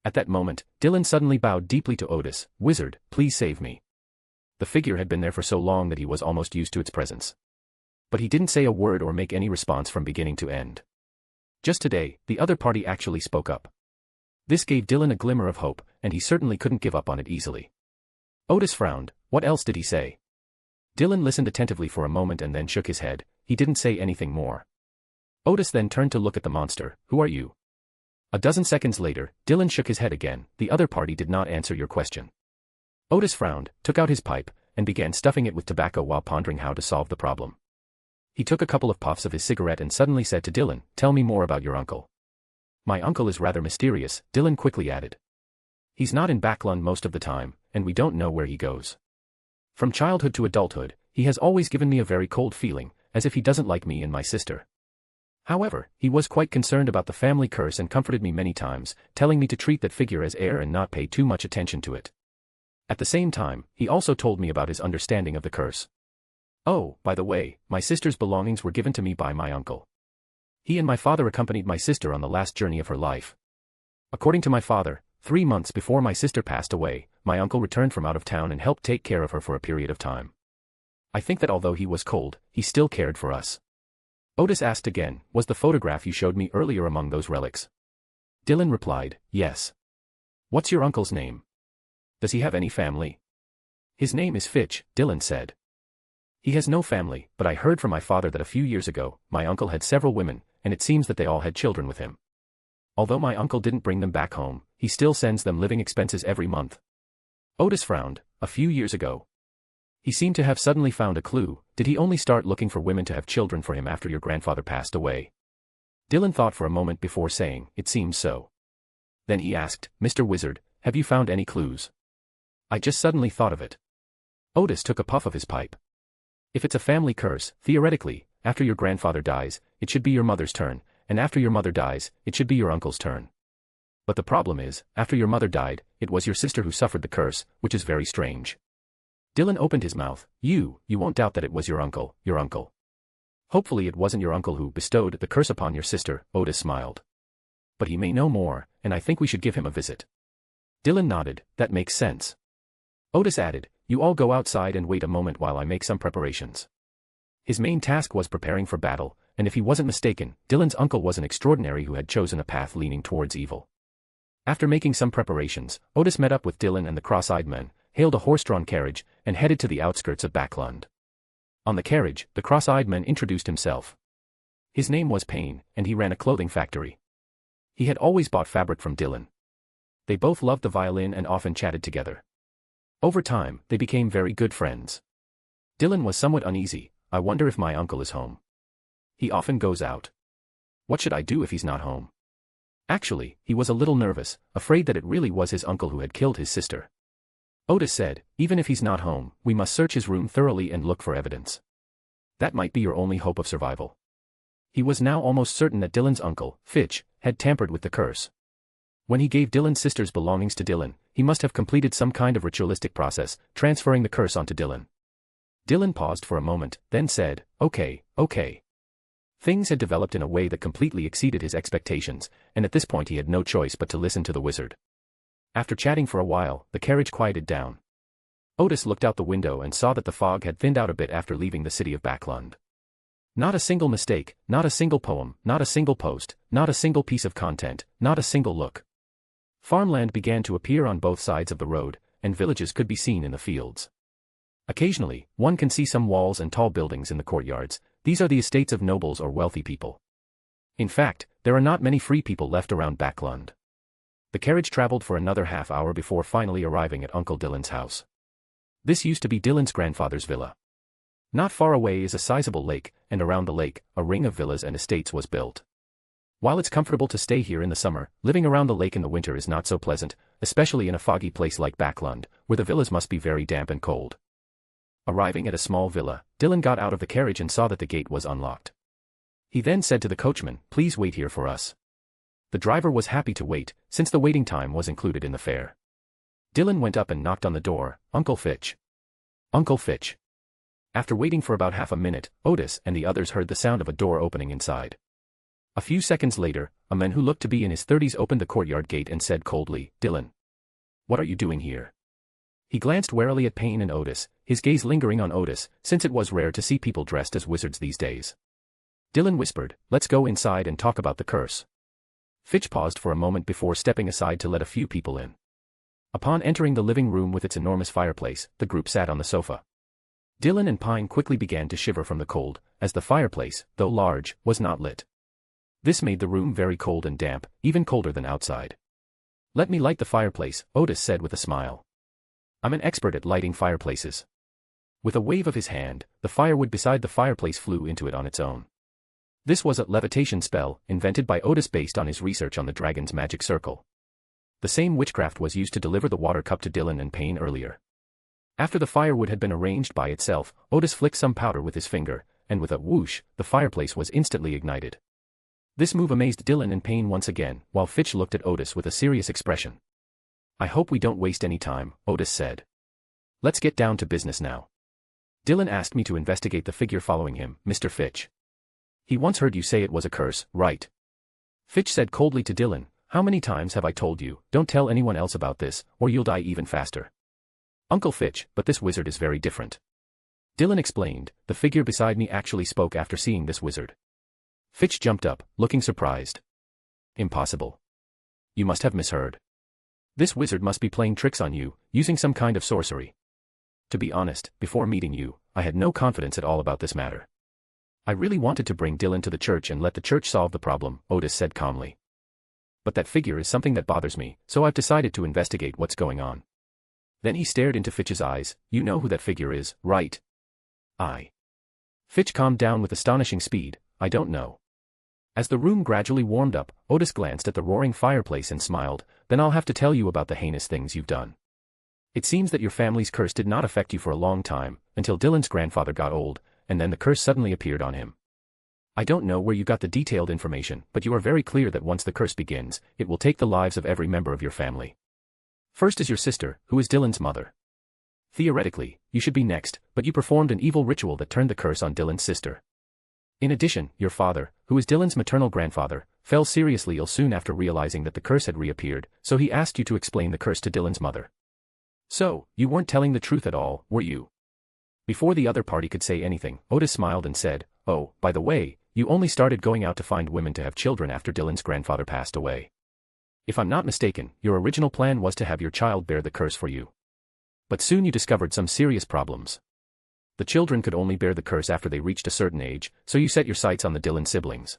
At that moment, Dylan suddenly bowed deeply to Odis. Wizard, please save me. The figure had been there for so long that he was almost used to its presence. But he didn't say a word or make any response from beginning to end. Just today, the other party actually spoke up. This gave Dylan a glimmer of hope, and he certainly couldn't give up on it easily. Odis frowned. What else did he say? Dylan listened attentively for a moment and then shook his head. He didn't say anything more. Odis then turned to look at the monster. Who are you? A dozen seconds later, Dylan shook his head again. The other party did not answer your question. Odis frowned, took out his pipe, and began stuffing it with tobacco while pondering how to solve the problem. He took a couple of puffs of his cigarette and suddenly said to Dylan, Tell me more about your uncle. My uncle is rather mysterious, Dylan quickly added. He's not in Backlund most of the time, and we don't know where he goes. From childhood to adulthood, he has always given me a very cold feeling, as if he doesn't like me and my sister. However, he was quite concerned about the family curse and comforted me many times, telling me to treat that figure as air and not pay too much attention to it. At the same time, he also told me about his understanding of the curse. Oh, by the way, my sister's belongings were given to me by my uncle. He and my father accompanied my sister on the last journey of her life. According to my father, 3 months before my sister passed away, my uncle returned from out of town and helped take care of her for a period of time. I think that although he was cold, he still cared for us. Odis asked again, was the photograph you showed me earlier among those relics? Dylan replied, yes. What's your uncle's name? Does he have any family? His name is Fitch, Dylan said. He has no family, but I heard from my father that a few years ago, my uncle had several women, and it seems that they all had children with him. Although my uncle didn't bring them back home, he still sends them living expenses every month. Odis frowned. A few years ago. He seemed to have suddenly found a clue. Did he only start looking for women to have children for him after your grandfather passed away? Dylan thought for a moment before saying, it seems so. Then he asked, Mr. Wizard, have you found any clues? I just suddenly thought of it. Odis took a puff of his pipe. If it's a family curse, theoretically, after your grandfather dies, it should be your mother's turn, and after your mother dies, it should be your uncle's turn. But the problem is, after your mother died, it was your sister who suffered the curse, which is very strange. Dylan opened his mouth. You won't doubt that it was your uncle. Hopefully it wasn't your uncle who bestowed the curse upon your sister, Odis smiled. But he may know more, and I think we should give him a visit. Dylan nodded, that makes sense. Odis added, you all go outside and wait a moment while I make some preparations. His main task was preparing for battle, and if he wasn't mistaken, Dylan's uncle was an extraordinary who had chosen a path leaning towards evil. After making some preparations, Odis met up with Dylan and the cross-eyed men, hailed a horse-drawn carriage, and headed to the outskirts of Backlund. On the carriage, the cross-eyed man introduced himself. His name was Payne, and he ran a clothing factory. He had always bought fabric from Dylan. They both loved the violin and often chatted together. Over time, they became very good friends. Dylan was somewhat uneasy. I wonder if my uncle is home. He often goes out. What should I do if he's not home? Actually, he was a little nervous, afraid that it really was his uncle who had killed his sister. Odis said, even if he's not home, we must search his room thoroughly and look for evidence. That might be your only hope of survival. He was now almost certain that Dylan's uncle, Fitch, had tampered with the curse. When he gave Dylan's sister's belongings to Dylan, he must have completed some kind of ritualistic process, transferring the curse onto Dylan. Dylan paused for a moment, then said, okay. Things had developed in a way that completely exceeded his expectations, and at this point he had no choice but to listen to the wizard. After chatting for a while, the carriage quieted down. Odis looked out the window and saw that the fog had thinned out a bit after leaving the city of Backlund. Not a single mistake, not a single poem, not a single post, not a single piece of content, not a single look. Farmland began to appear on both sides of the road, and villages could be seen in the fields. Occasionally, one can see some walls and tall buildings in the courtyards. These are the estates of nobles or wealthy people. In fact, there are not many free people left around Backlund. The carriage traveled for another half hour before finally arriving at Uncle Dylan's house. This used to be Dylan's grandfather's villa. Not far away is a sizable lake, and around the lake, a ring of villas and estates was built. While it's comfortable to stay here in the summer, living around the lake in the winter is not so pleasant, especially in a foggy place like Backlund, where the villas must be very damp and cold. Arriving at a small villa, Dylan got out of the carriage and saw that the gate was unlocked. He then said to the coachman, please wait here for us. The driver was happy to wait, since the waiting time was included in the fare. Dylan went up and knocked on the door. Uncle Fitch. Uncle Fitch. After waiting for about half a minute, Odis and the others heard the sound of a door opening inside. A few seconds later, a man who looked to be in his 30s opened the courtyard gate and said coldly, Dylan. What are you doing here? He glanced warily at Payne and Odis, his gaze lingering on Odis, since it was rare to see people dressed as wizards these days. Dylan whispered, let's go inside and talk about the curse. Fitch paused for a moment before stepping aside to let a few people in. Upon entering the living room with its enormous fireplace, the group sat on the sofa. Dylan and Pine quickly began to shiver from the cold, as the fireplace, though large, was not lit. This made the room very cold and damp, even colder than outside. Let me light the fireplace, Odis said with a smile. I'm an expert at lighting fireplaces. With a wave of his hand, the firewood beside the fireplace flew into it on its own. This was a levitation spell, invented by Odis based on his research on the dragon's magic circle. The same witchcraft was used to deliver the water cup to Dylan and Payne earlier. After the firewood had been arranged by itself, Odis flicked some powder with his finger, and with a whoosh, the fireplace was instantly ignited. This move amazed Dylan and Payne once again, while Fitch looked at Odis with a serious expression. I hope we don't waste any time, Odis said. Let's get down to business now. Dylan asked me to investigate the figure following him, Mr. Fitch. He once heard you say it was a curse, right? Fitch said coldly to Dylan, how many times have I told you, don't tell anyone else about this, or you'll die even faster. Uncle Fitch, but this wizard is very different. Dylan explained, the figure beside me actually spoke after seeing this wizard. Fitch jumped up, looking surprised. Impossible. You must have misheard. This wizard must be playing tricks on you, using some kind of sorcery. To be honest, before meeting you, I had no confidence at all about this matter. I really wanted to bring Dylan to the church and let the church solve the problem, Odis said calmly. But that figure is something that bothers me, so I've decided to investigate what's going on. Then he stared into Fitch's eyes. You know who that figure is, right? Fitch calmed down with astonishing speed. I don't know. As the room gradually warmed up, Odis glanced at the roaring fireplace and smiled. Then I'll have to tell you about the heinous things you've done. It seems that your family's curse did not affect you for a long time, until Dylan's grandfather got old, and then the curse suddenly appeared on him. I don't know where you got the detailed information, but you are very clear that once the curse begins, it will take the lives of every member of your family. First is your sister, who is Dylan's mother. Theoretically, you should be next, but you performed an evil ritual that turned the curse on Dylan's sister. In addition, your father, who is Dylan's maternal grandfather, fell seriously ill soon after realizing that the curse had reappeared, so he asked you to explain the curse to Dylan's mother. So, you weren't telling the truth at all, were you? Before the other party could say anything, Odis smiled and said, oh, by the way, you only started going out to find women to have children after Dylan's grandfather passed away. If I'm not mistaken, your original plan was to have your child bear the curse for you. But soon you discovered some serious problems. The children could only bear the curse after they reached a certain age, so you set your sights on the Dylan siblings.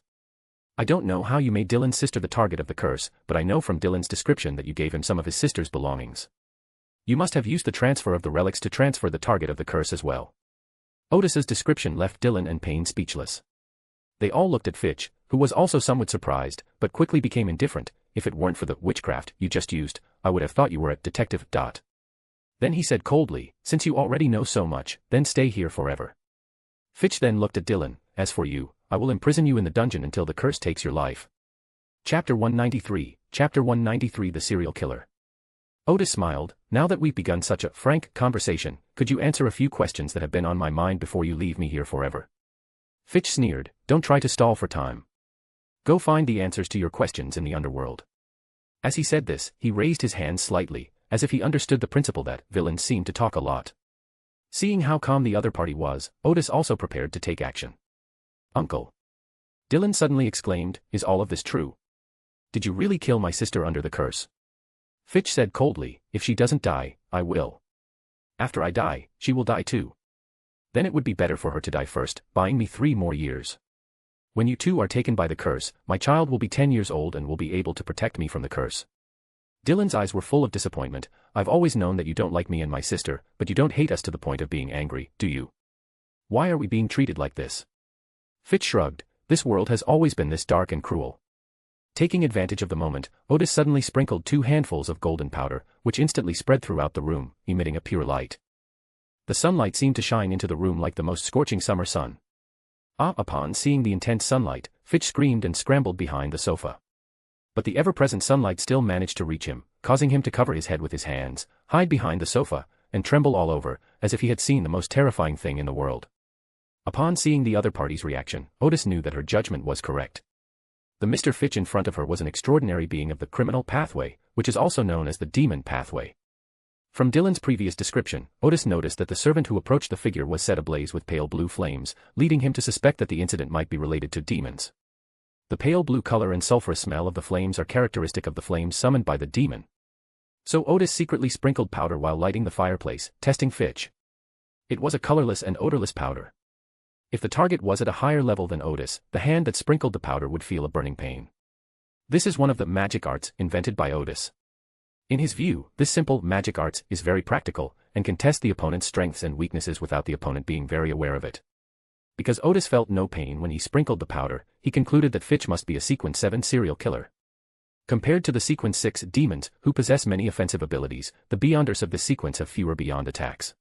I don't know how you made Dylan's sister the target of the curse, but I know from Dylan's description that you gave him some of his sister's belongings. You must have used the transfer of the relics to transfer the target of the curse as well. Odis's description left Dylan and Payne speechless. They all looked at Fitch, who was also somewhat surprised, but quickly became indifferent. If it weren't for the witchcraft you just used, I would have thought you were a detective. Then he said coldly, since you already know so much, then stay here forever. Fitch then looked at Dylan. As for you, I will imprison you in the dungeon until the curse takes your life. Chapter 193, Chapter 193 The Serial Killer. Odis smiled. Now that we've begun such a frank conversation, could you answer a few questions that have been on my mind before you leave me here forever? Fitch sneered. Don't try to stall for time. Go find the answers to your questions in the underworld. As he said this, he raised his hands slightly, as if he understood the principle that villains seem to talk a lot. Seeing how calm the other party was, Odis also prepared to take action. Uncle. Dylan suddenly exclaimed, is all of this true? Did you really kill my sister under the curse? Fitch said coldly, if she doesn't die, I will. After I die, she will die too. Then it would be better for her to die first, buying me 3 more years. When you two are taken by the curse, my child will be 10 years old and will be able to protect me from the curse. Dylan's eyes were full of disappointment. I've always known that you don't like me and my sister, but you don't hate us to the point of being angry, do you? Why are we being treated like this? Fitch shrugged. This world has always been this dark and cruel. Taking advantage of the moment, Odis suddenly sprinkled 2 handfuls of golden powder, which instantly spread throughout the room, emitting a pure light. The sunlight seemed to shine into the room like the most scorching summer sun. Upon seeing the intense sunlight, Fitch screamed and scrambled behind the sofa. But the ever-present sunlight still managed to reach him, causing him to cover his head with his hands, hide behind the sofa, and tremble all over, as if he had seen the most terrifying thing in the world. Upon seeing the other party's reaction, Odis knew that her judgment was correct. The Mr. Fitch in front of her was an extraordinary being of the criminal pathway, which is also known as the demon pathway. From Dylan's previous description, Odis noticed that the servant who approached the figure was set ablaze with pale blue flames, leading him to suspect that the incident might be related to demons. The pale blue color and sulfurous smell of the flames are characteristic of the flames summoned by the demon. So Odis secretly sprinkled powder while lighting the fireplace, testing Fitch. It was a colorless and odorless powder. If the target was at a higher level than Odis, the hand that sprinkled the powder would feel a burning pain. This is one of the magic arts invented by Odis. In his view, this simple magic arts is very practical, and can test the opponent's strengths and weaknesses without the opponent being very aware of it. Because Odis felt no pain when he sprinkled the powder, he concluded that Fitch must be a Sequence 7 serial killer. Compared to the Sequence 6 demons, who possess many offensive abilities, the Beyonders of this sequence have fewer beyond attacks.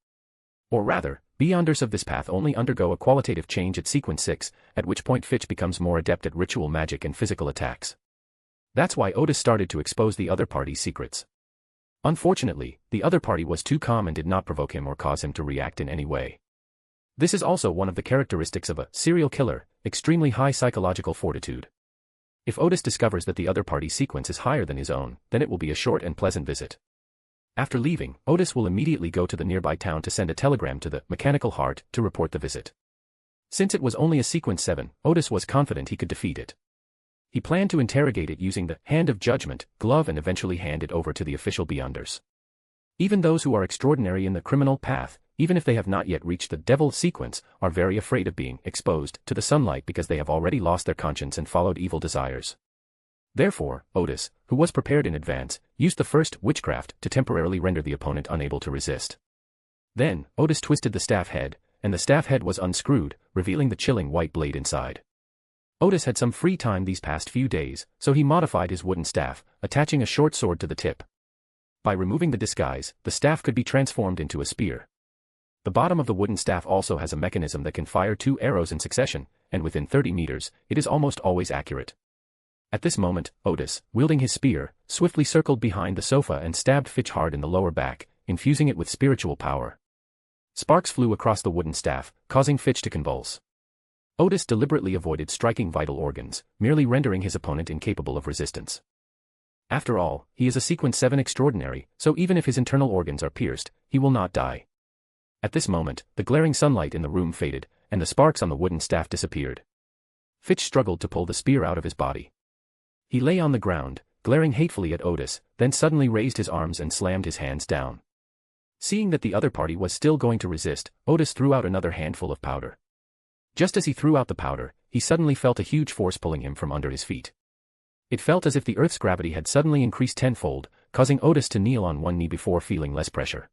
Or rather, Beyonders of this path only undergo a qualitative change at Sequence 6, at which point Fitch becomes more adept at ritual magic and physical attacks. That's why Odis started to expose the other party's secrets. Unfortunately, the other party was too calm and did not provoke him or cause him to react in any way. This is also one of the characteristics of a serial killer, extremely high psychological fortitude. If Odis discovers that the other party's sequence is higher than his own, then it will be a short and pleasant visit. After leaving, Odis will immediately go to the nearby town to send a telegram to the mechanical heart to report the visit. Since it was only a Sequence 7, Odis was confident he could defeat it. He planned to interrogate it using the Hand of Judgment glove and eventually hand it over to the official Beyonders. Even those who are extraordinary in the criminal path, even if they have not yet reached the devil sequence, are very afraid of being exposed to the sunlight because they have already lost their conscience and followed evil desires. Therefore, Odis, who was prepared in advance, used the first witchcraft to temporarily render the opponent unable to resist. Then, Odis twisted the staff head, and the staff head was unscrewed, revealing the chilling white blade inside. Odis had some free time these past few days, so he modified his wooden staff, attaching a short sword to the tip. By removing the disguise, the staff could be transformed into a spear. The bottom of the wooden staff also has a mechanism that can fire 2 arrows in succession, and within 30 meters, it is almost always accurate. At this moment, Odis, wielding his spear, swiftly circled behind the sofa and stabbed Fitch hard in the lower back, infusing it with spiritual power. Sparks flew across the wooden staff, causing Fitch to convulse. Odis deliberately avoided striking vital organs, merely rendering his opponent incapable of resistance. After all, he is a Sequence 7 extraordinary, so even if his internal organs are pierced, he will not die. At this moment, the glaring sunlight in the room faded, and the sparks on the wooden staff disappeared. Fitch struggled to pull the spear out of his body. He lay on the ground, glaring hatefully at Odis, then suddenly raised his arms and slammed his hands down. Seeing that the other party was still going to resist, Odis threw out another handful of powder. Just as he threw out the powder, he suddenly felt a huge force pulling him from under his feet. It felt as if the Earth's gravity had suddenly increased tenfold, causing Odis to kneel on one knee before feeling less pressure.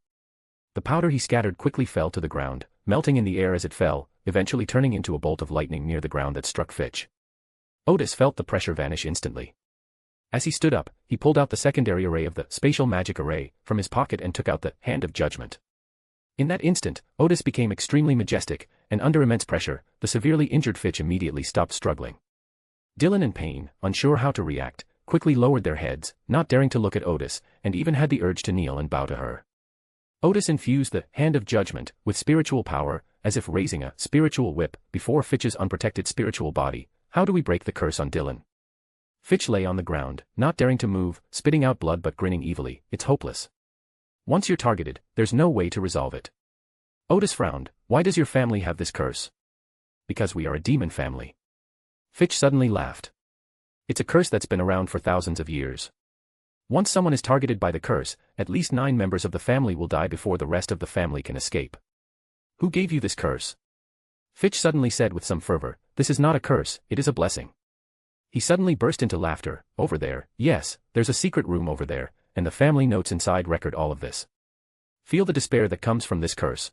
The powder he scattered quickly fell to the ground, melting in the air as it fell, eventually turning into a bolt of lightning near the ground that struck Fitch. Odis felt the pressure vanish instantly. As he stood up, he pulled out the secondary array of the spatial magic array from his pocket and took out the Hand of Judgment. In that instant, Odis became extremely majestic, and under immense pressure, the severely injured Fitch immediately stopped struggling. Dylan and Payne, unsure how to react, quickly lowered their heads, not daring to look at Odis, and even had the urge to kneel and bow to her. Odis infused the Hand of Judgment with spiritual power, as if raising a spiritual whip before Fitch's unprotected spiritual body. How do we break the curse on Dylan? Fitch lay on the ground, not daring to move, spitting out blood but grinning evilly. It's hopeless. Once you're targeted, there's no way to resolve it. Odis frowned. Why does your family have this curse? Because we are a demon family. Fitch suddenly laughed. It's a curse that's been around for thousands of years. Once someone is targeted by the curse, at least 9 members of the family will die before the rest of the family can escape. Who gave you this curse? Fitch suddenly said with some fervor, this is not a curse, it is a blessing. He suddenly burst into laughter. Over there, yes, there's a secret room over there, and the family notes inside record all of this. Feel the despair that comes from this curse.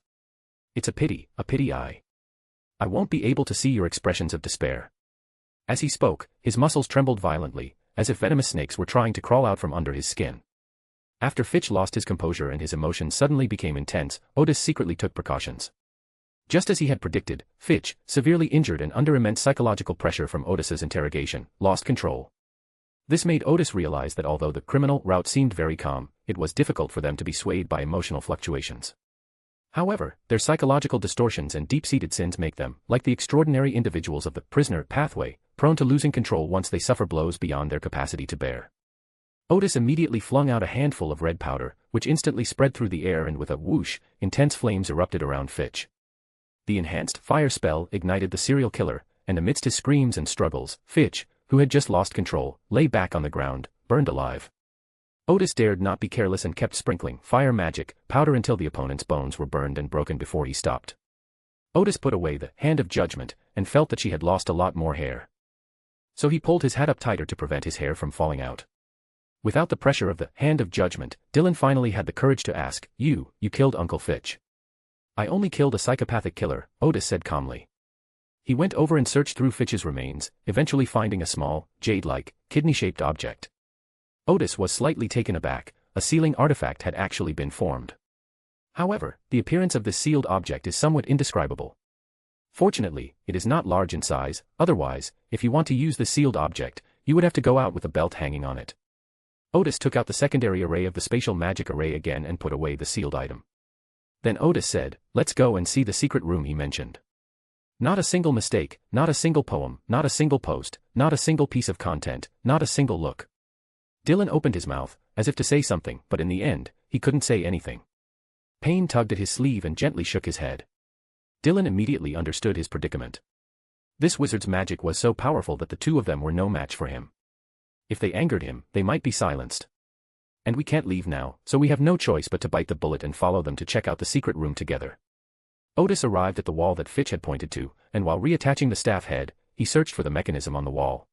It's a pity I won't be able to see your expressions of despair. As he spoke, his muscles trembled violently, as if venomous snakes were trying to crawl out from under his skin. After Fitch lost his composure and his emotions suddenly became intense, Odis secretly took precautions. Just as he had predicted, Fitch, severely injured and under immense psychological pressure from Odis's interrogation, lost control. This made Odis realize that although the criminal route seemed very calm, it was difficult for them to be swayed by emotional fluctuations. However, their psychological distortions and deep-seated sins make them, like the extraordinary individuals of the prisoner pathway, prone to losing control once they suffer blows beyond their capacity to bear. Odis immediately flung out a handful of red powder, which instantly spread through the air and with a whoosh, intense flames erupted around Fitch. The enhanced fire spell ignited the serial killer, and amidst his screams and struggles, Fitch, who had just lost control, lay back on the ground, burned alive. Odis dared not be careless and kept sprinkling fire magic powder until the opponent's bones were burned and broken before he stopped. Odis put away the Hand of Judgment, and felt that she had lost a lot more hair. So he pulled his hat up tighter to prevent his hair from falling out. Without the pressure of the Hand of Judgment, Dylan finally had the courage to ask, You killed Uncle Fitch. I only killed a psychopathic killer, Odis said calmly. He went over and searched through Fitch's remains, eventually finding a small, jade-like, kidney-shaped object. Odis was slightly taken aback. A sealing artifact had actually been formed. However, the appearance of this sealed object is somewhat indescribable. Fortunately, it is not large in size, otherwise, if you want to use the sealed object, you would have to go out with a belt hanging on it. Odis took out the secondary array of the spatial magic array again and put away the sealed item. Then Odis said, let's go and see the secret room he mentioned. Not a single mistake, not a single poem, not a single post, not a single piece of content, not a single look. Dylan opened his mouth, as if to say something, but in the end, he couldn't say anything. Payne tugged at his sleeve and gently shook his head. Dylan immediately understood his predicament. This wizard's magic was so powerful that the two of them were no match for him. If they angered him, they might be silenced. And we can't leave now, so we have no choice but to bite the bullet and follow them to check out the secret room together. Odis arrived at the wall that Fitch had pointed to, and while reattaching the staff head, he searched for the mechanism on the wall.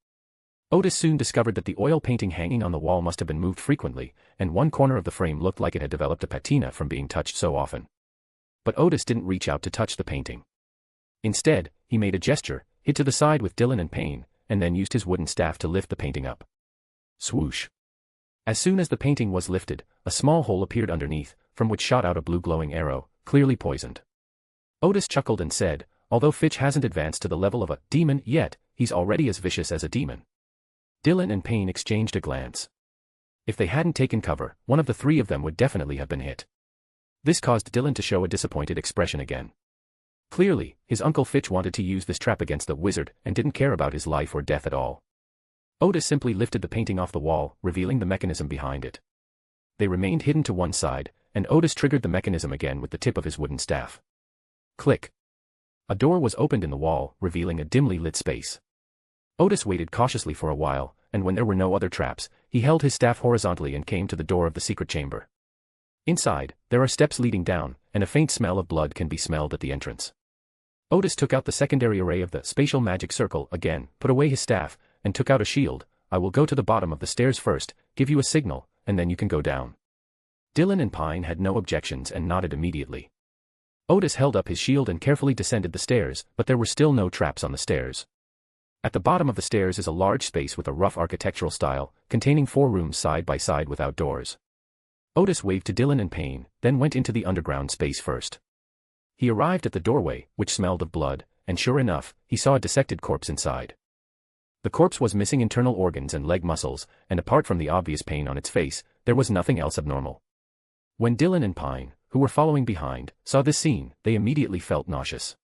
Odis soon discovered that the oil painting hanging on the wall must have been moved frequently, and one corner of the frame looked like it had developed a patina from being touched so often. But Odis didn't reach out to touch the painting. Instead, he made a gesture, hid to the side with Dylan and Payne, and then used his wooden staff to lift the painting up. Swoosh. As soon as the painting was lifted, a small hole appeared underneath, from which shot out a blue glowing arrow, clearly poisoned. Odis chuckled and said, although Fitch hasn't advanced to the level of a demon yet, he's already as vicious as a demon. Dylan and Payne exchanged a glance. If they hadn't taken cover, one of the three of them would definitely have been hit. This caused Dylan to show a disappointed expression again. Clearly, his Uncle Fitch wanted to use this trap against the wizard and didn't care about his life or death at all. Odis simply lifted the painting off the wall, revealing the mechanism behind it. They remained hidden to one side, and Odis triggered the mechanism again with the tip of his wooden staff. Click. A door was opened in the wall, revealing a dimly lit space. Odis waited cautiously for a while, and when there were no other traps, he held his staff horizontally and came to the door of the secret chamber. Inside, there are steps leading down, and a faint smell of blood can be smelled at the entrance. Odis took out the secondary array of the spatial magic circle again, put away his staff, and took out a shield. I will go to the bottom of the stairs first, give you a signal, and then you can go down. Dylan and Payne had no objections and nodded immediately. Odis held up his shield and carefully descended the stairs, but there were still no traps on the stairs. At the bottom of the stairs is a large space with a rough architectural style, containing 4 rooms side by side without doors. Odis waved to Dylan and Payne, then went into the underground space first. He arrived at the doorway, which smelled of blood, and sure enough, he saw a dissected corpse inside. The corpse was missing internal organs and leg muscles, and apart from the obvious pain on its face, there was nothing else abnormal. When Dylan and Payne, who were following behind, saw this scene, they immediately felt nauseous.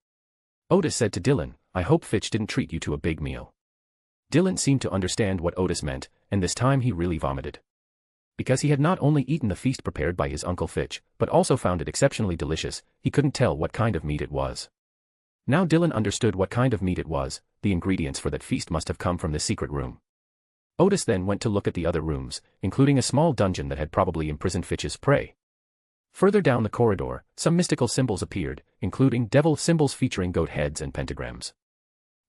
Odis said to Dylan, "I hope Fitch didn't treat you to a big meal." Dylan seemed to understand what Odis meant, and this time he really vomited. Because he had not only eaten the feast prepared by his Uncle Fitch, but also found it exceptionally delicious, he couldn't tell what kind of meat it was. Now Dylan understood what kind of meat it was. The ingredients for that feast must have come from this secret room. Odis then went to look at the other rooms, including a small dungeon that had probably imprisoned Fitch's prey. Further down the corridor, some mystical symbols appeared, including devil symbols featuring goat heads and pentagrams.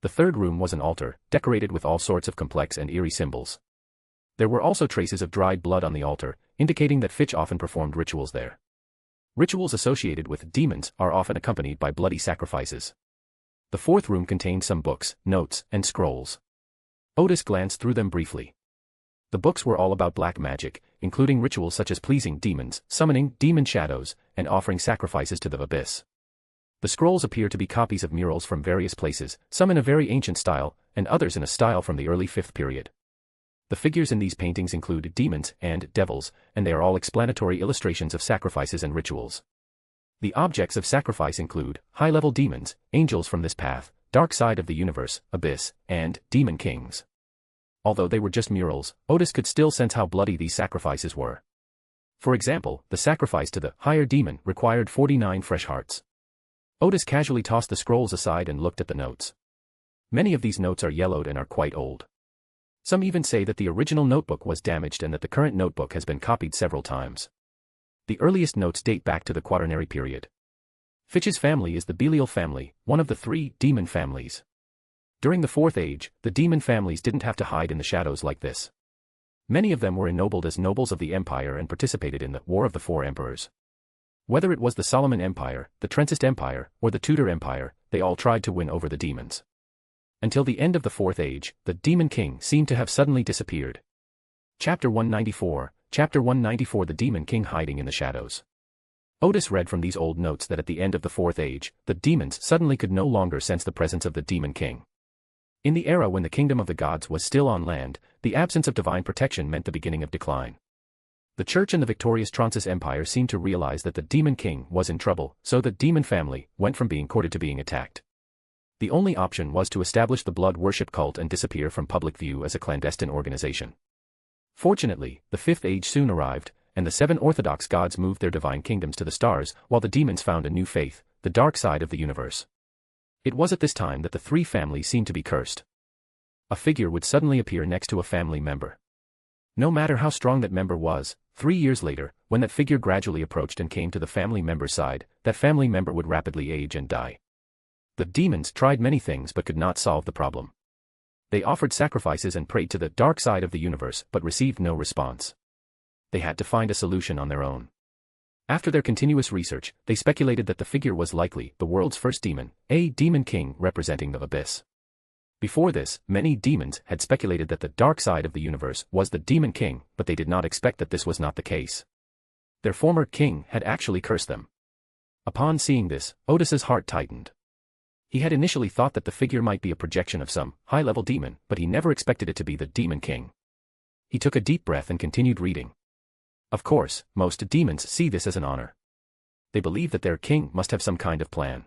The third room was an altar, decorated with all sorts of complex and eerie symbols. There were also traces of dried blood on the altar, indicating that Fitch often performed rituals there. Rituals associated with demons are often accompanied by bloody sacrifices. The fourth room contained some books, notes, and scrolls. Odis glanced through them briefly. The books were all about black magic, including rituals such as pleasing demons, summoning demon shadows, and offering sacrifices to the abyss. The scrolls appear to be copies of murals from various places, some in a very ancient style, and others in a style from the early 5th period. The figures in these paintings include demons and devils, and they are all explanatory illustrations of sacrifices and rituals. The objects of sacrifice include high-level demons, angels from this path, dark side of the universe, abyss, and demon kings. Although they were just murals, Odis could still sense how bloody these sacrifices were. For example, the sacrifice to the higher demon required 49 fresh hearts. Odis casually tossed the scrolls aside and looked at the notes. Many of these notes are yellowed and are quite old. Some even say that the original notebook was damaged and that the current notebook has been copied several times. The earliest notes date back to the Quaternary period. Fitch's family is the Belial family, one of the 3 demon families. During the 4th Age, the demon families didn't have to hide in the shadows like this. Many of them were ennobled as nobles of the empire and participated in the War of the 4 Emperors. Whether it was the Solomon Empire, the Trentist Empire, or the Tudor Empire, they all tried to win over the demons. Until the end of the 4th Age, the Demon King seemed to have suddenly disappeared. Chapter 194, Chapter 194 The Demon King Hiding in the Shadows. Odis read from these old notes that at the end of the 4th Age, the demons suddenly could no longer sense the presence of the Demon King. In the era when the kingdom of the gods was still on land, the absence of divine protection meant the beginning of decline. The church and the victorious Tronsis Empire seemed to realize that the Demon King was in trouble, so the demon family went from being courted to being attacked. The only option was to establish the blood worship cult and disappear from public view as a clandestine organization. Fortunately, the 5th Age soon arrived, and the 7 Orthodox gods moved their divine kingdoms to the stars, while the demons found a new faith, the dark side of the universe. It was at this time that the 3 families seemed to be cursed. A figure would suddenly appear next to a family member. No matter how strong that member was, 3 years later, when that figure gradually approached and came to the family member's side, that family member would rapidly age and die. The demons tried many things but could not solve the problem. They offered sacrifices and prayed to the dark side of the universe but received no response. They had to find a solution on their own. After their continuous research, they speculated that the figure was likely the world's first demon, a demon king representing the abyss. Before this, many demons had speculated that the dark side of the universe was the demon king, but they did not expect that this was not the case. Their former king had actually cursed them. Upon seeing this, Odis's heart tightened. He had initially thought that the figure might be a projection of some high-level demon, but he never expected it to be the Demon King. He took a deep breath and continued reading. Of course, most demons see this as an honor. They believe that their king must have some kind of plan.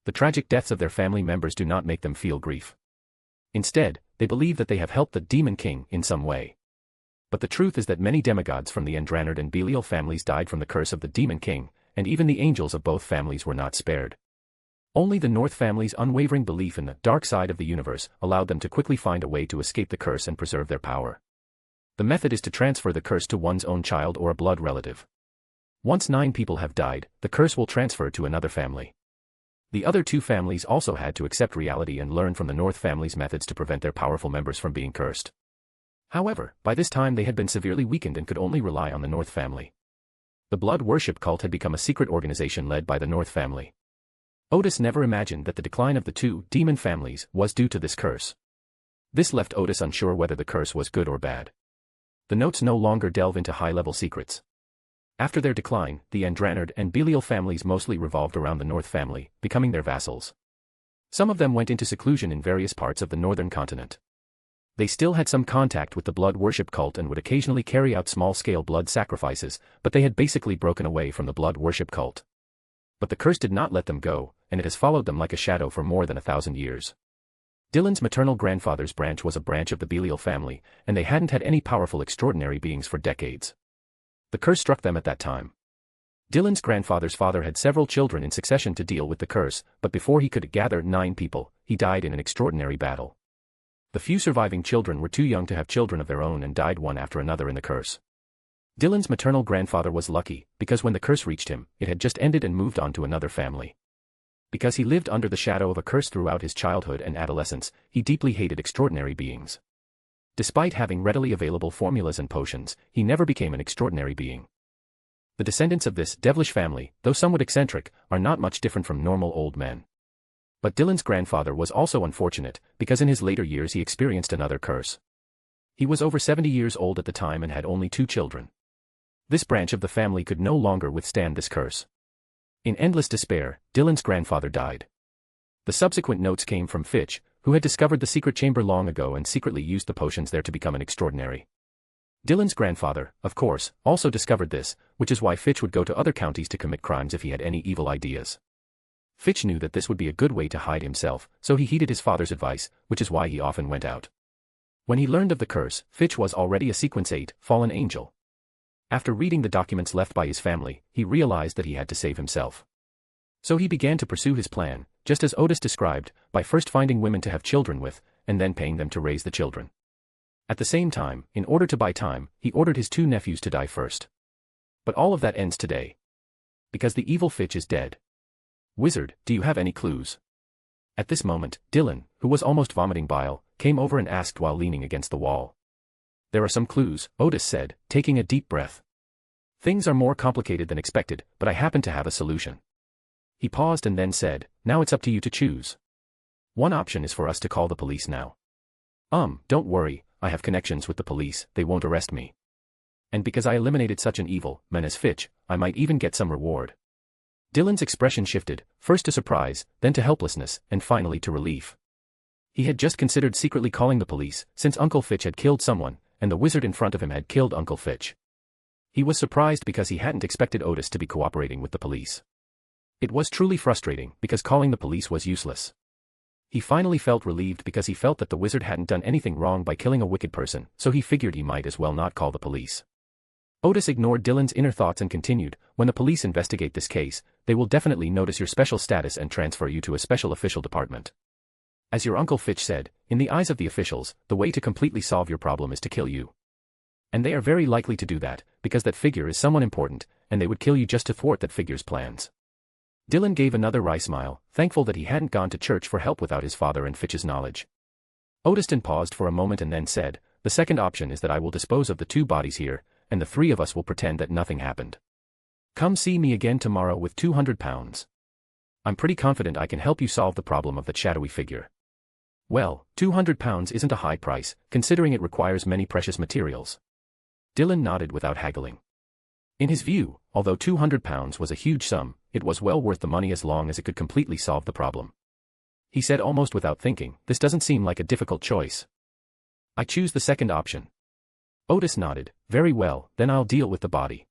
The tragic deaths of their family members do not make them feel grief. Instead, they believe that they have helped the Demon King in some way. But the truth is that many demigods from the Andranard and Belial families died from the curse of the Demon King, and even the angels of both families were not spared. Only the North family's unwavering belief in the dark side of the universe allowed them to quickly find a way to escape the curse and preserve their power. The method is to transfer the curse to one's own child or a blood relative. Once 9 people have died, the curse will transfer to another family. The other 2 families also had to accept reality and learn from the North family's methods to prevent their powerful members from being cursed. However, by this time they had been severely weakened and could only rely on the North family. The blood worship cult had become a secret organization led by the North family. Odis never imagined that the decline of the two demon families was due to this curse. This left Odis unsure whether the curse was good or bad. The notes no longer delve into high-level secrets. After their decline, the Andranard and Belial families mostly revolved around the North family, becoming their vassals. Some of them went into seclusion in various parts of the northern continent. They still had some contact with the blood worship cult and would occasionally carry out small-scale blood sacrifices, but they had basically broken away from the blood worship cult. But the curse did not let them go, and it has followed them like a shadow for more than 1,000 years. Dylan's maternal grandfather's branch was a branch of the Belial family, and they hadn't had any powerful extraordinary beings for decades. The curse struck them at that time. Dylan's grandfather's father had several children in succession to deal with the curse, but before he could gather 9 people, he died in an extraordinary battle. The few surviving children were too young to have children of their own and died one after another in the curse. Dylan's maternal grandfather was lucky, because when the curse reached him, it had just ended and moved on to another family. Because he lived under the shadow of a curse throughout his childhood and adolescence, he deeply hated extraordinary beings. Despite having readily available formulas and potions, he never became an extraordinary being. The descendants of this devilish family, though somewhat eccentric, are not much different from normal old men. But Dylan's grandfather was also unfortunate, because in his later years he experienced another curse. He was over 70 years old at the time and had only 2 children. This branch of the family could no longer withstand this curse. In endless despair, Dylan's grandfather died. The subsequent notes came from Fitch, who had discovered the secret chamber long ago and secretly used the potions there to become an extraordinary. Dylan's grandfather, of course, also discovered this, which is why Fitch would go to other counties to commit crimes if he had any evil ideas. Fitch knew that this would be a good way to hide himself, so he heeded his father's advice, which is why he often went out. When he learned of the curse, Fitch was already a Sequence 8, fallen angel. After reading the documents left by his family, he realized that he had to save himself. So he began to pursue his plan, just as Odis described, by first finding women to have children with, and then paying them to raise the children. At the same time, in order to buy time, he ordered his 2 nephews to die first. But all of that ends today. Because the evil Fitch is dead. Wizard, do you have any clues? At this moment, Dylan, who was almost vomiting bile, came over and asked while leaning against the wall. There are some clues, Odis said, taking a deep breath. Things are more complicated than expected, but I happen to have a solution. He paused and then said, now it's up to you to choose. One option is for us to call the police now. Don't worry, I have connections with the police, they won't arrest me. And because I eliminated such an evil man as Fitch, I might even get some reward. Dylan's expression shifted, first to surprise, then to helplessness, and finally to relief. He had just considered secretly calling the police, since Uncle Fitch had killed someone, and the wizard in front of him had killed Uncle Fitch. He was surprised because he hadn't expected Odis to be cooperating with the police. It was truly frustrating, because calling the police was useless. He finally felt relieved because he felt that the wizard hadn't done anything wrong by killing a wicked person, so he figured he might as well not call the police. Odis ignored Dylan's inner thoughts and continued, when the police investigate this case, they will definitely notice your special status and transfer you to a special official department. As your Uncle Fitch said, in the eyes of the officials, the way to completely solve your problem is to kill you. And they are very likely to do that, because that figure is someone important, and they would kill you just to thwart that figure's plans. Dylan gave another wry smile, thankful that he hadn't gone to church for help without his father and Fitch's knowledge. Odiston paused for a moment and then said, the second option is that I will dispose of the 2 bodies here, and the 3 of us will pretend that nothing happened. Come see me again tomorrow with £200. I'm pretty confident I can help you solve the problem of that shadowy figure. Well, £200 isn't a high price, considering it requires many precious materials. Dylan nodded without haggling. In his view, although £200 was a huge sum, it was well worth the money as long as it could completely solve the problem. He said almost without thinking, this doesn't seem like a difficult choice. I choose the second option. Odis nodded, very well, then I'll deal with the body.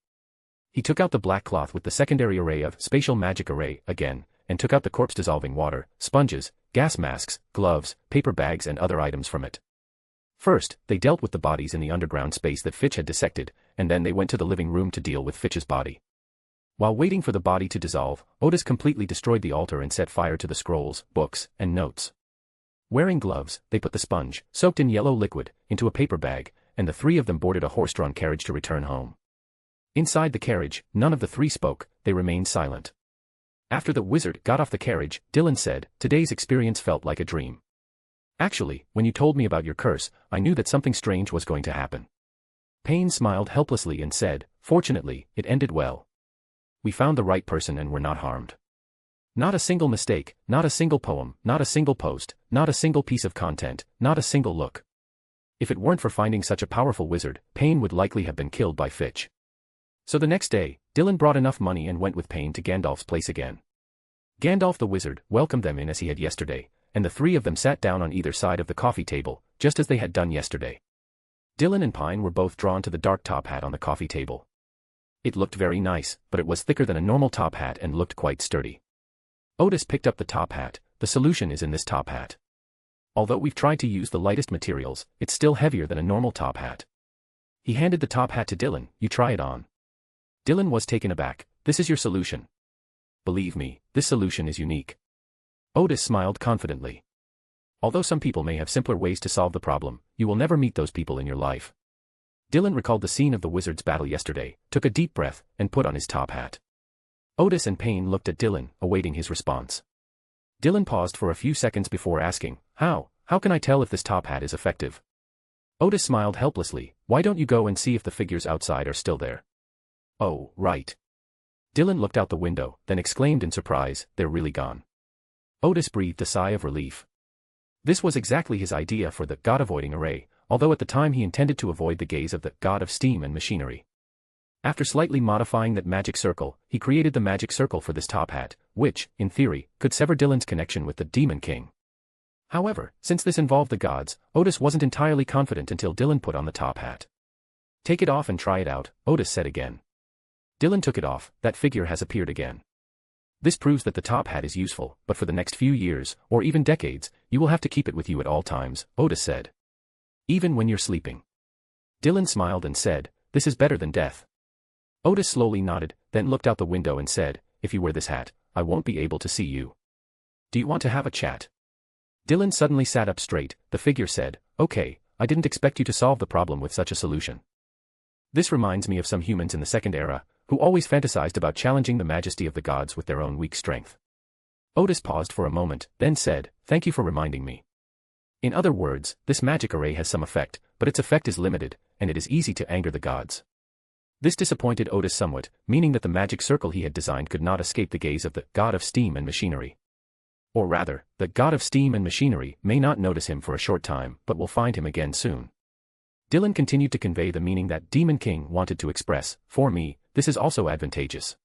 He took out the black cloth with the secondary array of spatial magic array again, and took out the corpse-dissolving water, sponges, gas masks, gloves, paper bags and other items from it. First, they dealt with the bodies in the underground space that Fitch had dissected, and then they went to the living room to deal with Fitch's body. While waiting for the body to dissolve, Odis completely destroyed the altar and set fire to the scrolls, books, and notes. Wearing gloves, they put the sponge, soaked in yellow liquid, into a paper bag, and the 3 of them boarded a horse-drawn carriage to return home. Inside the carriage, none of the 3 spoke, they remained silent. After the wizard got off the carriage, Dylan said, today's experience felt like a dream. Actually, when you told me about your curse, I knew that something strange was going to happen. Payne smiled helplessly and said, fortunately, it ended well. we found the right person and were not harmed. Not a single mistake, not a single poem, not a single post, not a single piece of content, not a single look. If it weren't for finding such a powerful wizard, Payne would likely have been killed by Fitch. So the next day, Dylan brought enough money and went with Payne to Gandalf's place again. Gandalf the wizard welcomed them in as he had yesterday, and the three of them sat down on either side of the coffee table, just as they had done yesterday. Dylan and Pine were both drawn to the dark top hat on the coffee table. It looked very nice, but it was thicker than a normal top hat and looked quite sturdy. Odis picked up the top hat. The solution is in this top hat. Although we've tried to use the lightest materials, it's still heavier than a normal top hat. He handed the top hat to Dylan. You try it on. Dylan was taken aback. This is your solution. Believe me, this solution is unique. Odis smiled confidently. Although some people may have simpler ways to solve the problem, you will never meet those people in your life. Dylan recalled the scene of the wizard's battle yesterday, took a deep breath, and put on his top hat. Odis and Payne looked at Dylan, awaiting his response. Dylan paused for a few seconds before asking, How can I tell if this top hat is effective? Odis smiled helplessly. Why don't you go and see if the figures outside are still there? Oh, right. Dylan looked out the window, then exclaimed in surprise, they're really gone. Odis breathed a sigh of relief. This was exactly his idea for the god-avoiding array, although at the time he intended to avoid the gaze of the god of steam and machinery. After slightly modifying that magic circle, he created the magic circle for this top hat, which, in theory, could sever Dylan's connection with the Demon King. However, since this involved the gods, Odis wasn't entirely confident until Dylan put on the top hat. Take it off and try it out, Odis said again. Dylan took it off. That figure has appeared again. This proves that the top hat is useful, but for the next few years, or even decades, you will have to keep it with you at all times, Odis said. Even when you're sleeping. Dylan smiled and said, this is better than death. Odis slowly nodded, then looked out the window and said, if you wear this hat, I won't be able to see you. Do you want to have a chat? Dylan suddenly sat up straight. The figure said, okay, I didn't expect you to solve the problem with such a solution. This reminds me of some humans in the Second Era, who always fantasized about challenging the majesty of the gods with their own weak strength. Odis paused for a moment, then said, thank you for reminding me. In other words, this magic array has some effect, but its effect is limited, and it is easy to anger the gods. This disappointed Odis somewhat, meaning that the magic circle he had designed could not escape the gaze of the god of steam and machinery. Or rather, the god of steam and machinery may not notice him for a short time, but will find him again soon. Dylan continued to convey the meaning that Demon King wanted to express. For me, this is also advantageous.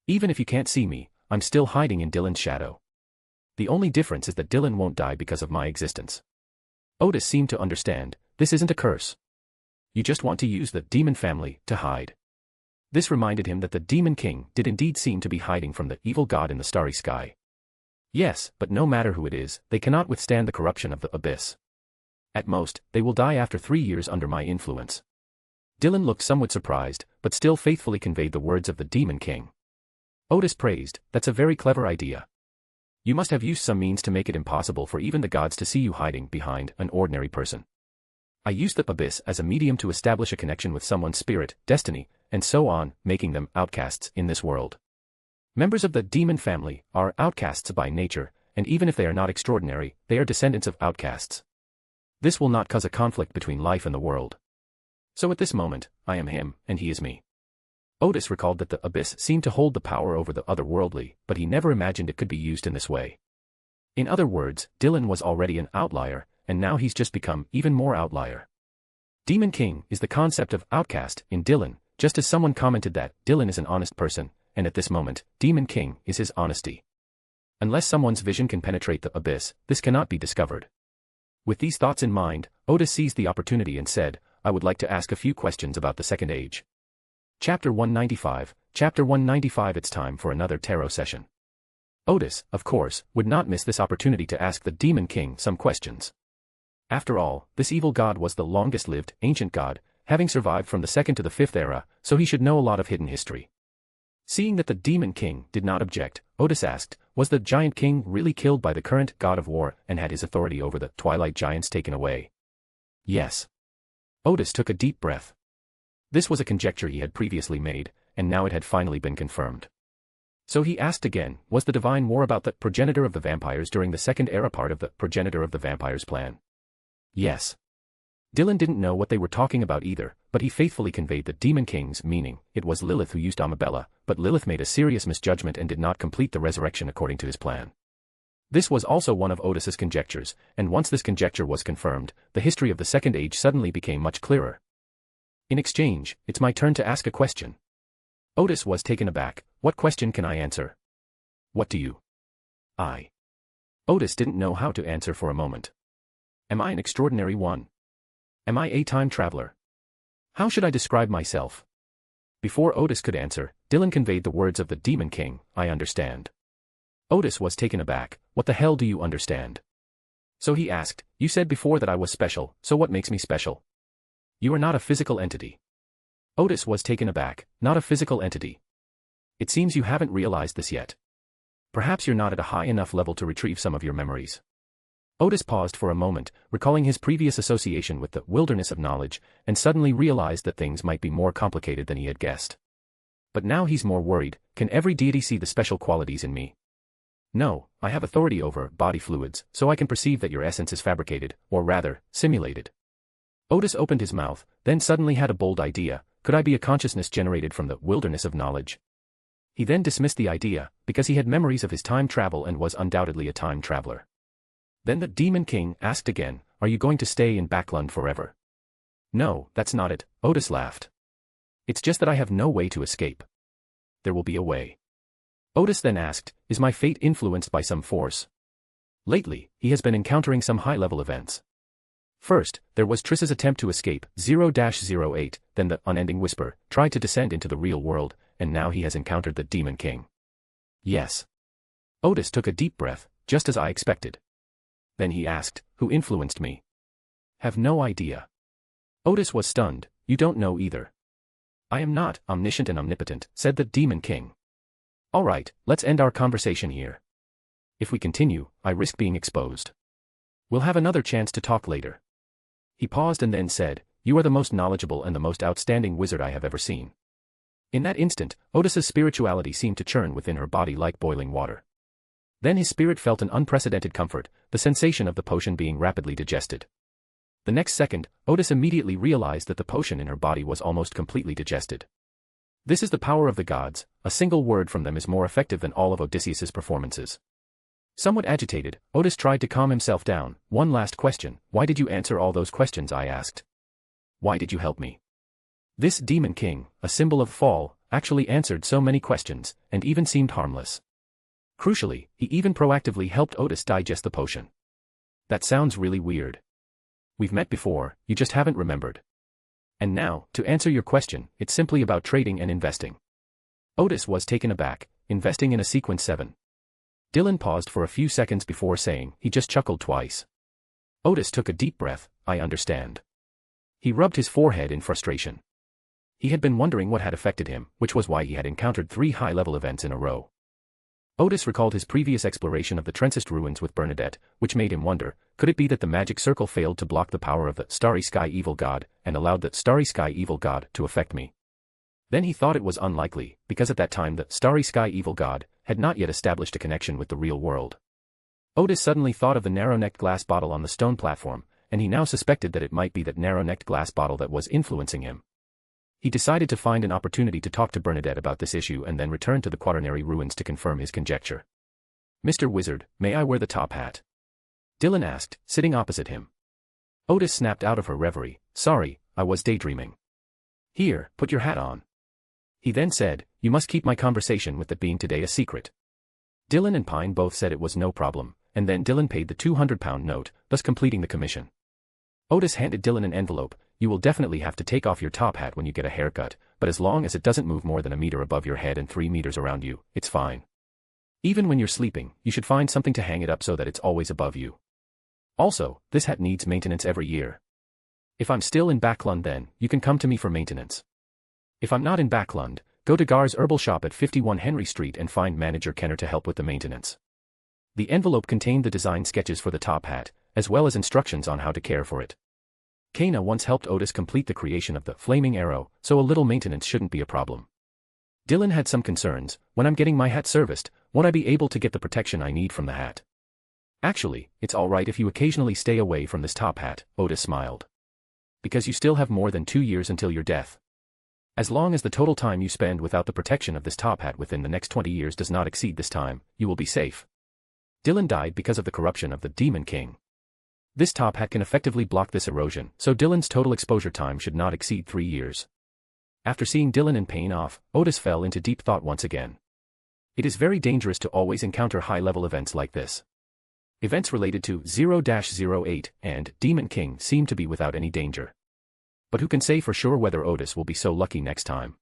Even if you can't see me, I'm still hiding in Dylan's shadow. The only difference is that Dylan won't die because of my existence. Odis seemed to understand. This isn't a curse. You just want to use the demon family to hide. This reminded him that the Demon King did indeed seem to be hiding from the evil god in the starry sky. Yes, but no matter who it is, they cannot withstand the corruption of the abyss. At most, they will die after 3 years under my influence. Dylan looked somewhat surprised, but still faithfully conveyed the words of the Demon King. Odis praised, that's a very clever idea. You must have used some means to make it impossible for even the gods to see you hiding behind an ordinary person. I used the abyss as a medium to establish a connection with someone's spirit, destiny, and so on, making them outcasts in this world. Members of the demon family are outcasts by nature, and even if they are not extraordinary, they are descendants of outcasts. This will not cause a conflict between life and the world. So at this moment, I am him, and he is me. Odis recalled that the abyss seemed to hold the power over the otherworldly, but he never imagined it could be used in this way. In other words, Dylan was already an outlier, and now he's just become even more outlier. Demon King is the concept of outcast in Dylan, just as someone commented that Dylan is an honest person, and at this moment, Demon King is his honesty. Unless someone's vision can penetrate the abyss, this cannot be discovered. With these thoughts in mind, Odis seized the opportunity and said, I would like to ask a few questions about the Second Age. Chapter 195, Chapter 195. It's time for another tarot session. Odis, of course, would not miss this opportunity to ask the Demon King some questions. After all, this evil god was the longest-lived, ancient god, having survived from the 2nd to the 5th era, so he should know a lot of hidden history. Seeing that the Demon King did not object, Odis asked, was the Giant King really killed by the current god of war and had his authority over the Twilight Giants taken away? Yes. Odis took a deep breath. This was a conjecture he had previously made, and now it had finally been confirmed. So he asked again, was the divine war about the progenitor of the vampires during the 2nd era part of the progenitor of the vampires plan? Yes. Dylan didn't know what they were talking about either, but he faithfully conveyed the Demon King's meaning. It was Lilith who used Amabella, but Lilith made a serious misjudgment and did not complete the resurrection according to his plan. This was also one of Odis's conjectures, and once this conjecture was confirmed, the history of the Second Age suddenly became much clearer. In exchange, it's my turn to ask a question. Odis was taken aback. What question can I answer? What do you? Odis didn't know how to answer for a moment. Am I an extraordinary one? Am I a time traveler? How should I describe myself? Before Odis could answer, Dylan conveyed the words of the Demon King, I understand. Odis was taken aback. What the hell do you understand? So he asked, you said before that I was special, so what makes me special? You are not a physical entity. Odis was taken aback, not a physical entity. It seems you haven't realized this yet. Perhaps you're not at a high enough level to retrieve some of your memories. Odis paused for a moment, recalling his previous association with the wilderness of knowledge, and suddenly realized that things might be more complicated than he had guessed. But now he's more worried. Can every deity see the special qualities in me? No, I have authority over body fluids, so I can perceive that your essence is fabricated, or rather, simulated. Odis opened his mouth, then suddenly had a bold idea. Could I be a consciousness generated from the wilderness of knowledge? He then dismissed the idea, because he had memories of his time travel and was undoubtedly a time traveler. Then the Demon King asked again, are you going to stay in Backlund forever? No, that's not it, Odis laughed. It's just that I have no way to escape. There will be a way. Odis then asked, is my fate influenced by some force? Lately, he has been encountering some high-level events. First, there was Triss's attempt to escape, 0-08, then the unending whisper, tried to descend into the real world, and now he has encountered the Demon King. Yes. Odis took a deep breath, just as I expected. Then he asked, who influenced me? Have no idea. Odis was stunned, you don't know either. I am not omniscient and omnipotent, said the Demon King. All right, let's end our conversation here. If we continue, I risk being exposed. We'll have another chance to talk later. He paused and then said, you are the most knowledgeable and the most outstanding wizard I have ever seen. In that instant, Odis's spirituality seemed to churn within her body like boiling water. Then his spirit felt an unprecedented comfort, the sensation of the potion being rapidly digested. The next second, Odis immediately realized that the potion in her body was almost completely digested. This is the power of the gods. A single word from them is more effective than all of Odysseus's performances. Somewhat agitated, Odis tried to calm himself down. One last question, why did you answer all those questions I asked? Why did you help me? This Demon King, a symbol of fall, actually answered so many questions, and even seemed harmless. Crucially, he even proactively helped Odis digest the potion. That sounds really weird. We've met before, you just haven't remembered. And now, to answer your question, it's simply about trading and investing. Odis was taken aback, investing in a sequence 7. Dylan paused for a few seconds before saying, he just chuckled twice. Odis took a deep breath, I understand. He rubbed his forehead in frustration. He had been wondering what had affected him, which was why he had encountered 3 high-level events in a row. Odis recalled his previous exploration of the Trencist ruins with Bernadette, which made him wonder, could it be that the magic circle failed to block the power of the Starry Sky Evil God, and allowed the Starry Sky Evil God to affect me? Then he thought it was unlikely, because at that time the Starry Sky Evil God had not yet established a connection with the real world. Odis suddenly thought of the narrow-necked glass bottle on the stone platform, and he now suspected that it might be that narrow-necked glass bottle that was influencing him. He decided to find an opportunity to talk to Bernadette about this issue and then return to the Quaternary ruins to confirm his conjecture. Mr. Wizard, may I wear the top hat? Dylan asked, sitting opposite him. Odis snapped out of her reverie, sorry, I was daydreaming. Here, put your hat on. He then said, you must keep my conversation with the being today a secret. Dylan and Pine both said it was no problem, and then Dylan paid the £200 note, thus completing the commission. Odis handed Dylan an envelope. You will definitely have to take off your top hat when you get a haircut, but as long as it doesn't move more than a meter above your head and 3 meters around you, it's fine. Even when you're sleeping, you should find something to hang it up so that it's always above you. Also, this hat needs maintenance every year. If I'm still in Backlund then, you can come to me for maintenance. If I'm not in Backlund, go to Gar's herbal shop at 51 Henry Street and find manager Kenner to help with the maintenance. The envelope contained the design sketches for the top hat, as well as instructions on how to care for it. Kana once helped Odis complete the creation of the flaming arrow, so a little maintenance shouldn't be a problem. Dylan had some concerns. When I'm getting my hat serviced, won't I be able to get the protection I need from the hat? Actually, it's alright if you occasionally stay away from this top hat, Odis smiled. Because you still have more than 2 years until your death. As long as the total time you spend without the protection of this top hat within the next 20 years does not exceed this time, you will be safe. Dylan died because of the corruption of the Demon King. This top hat can effectively block this erosion, so Dylan's total exposure time should not exceed 3 years. After seeing Dylan in pain off, Odis fell into deep thought once again. It is very dangerous to always encounter high-level events like this. Events related to 0-08 and Demon King seem to be without any danger. But who can say for sure whether Odis will be so lucky next time?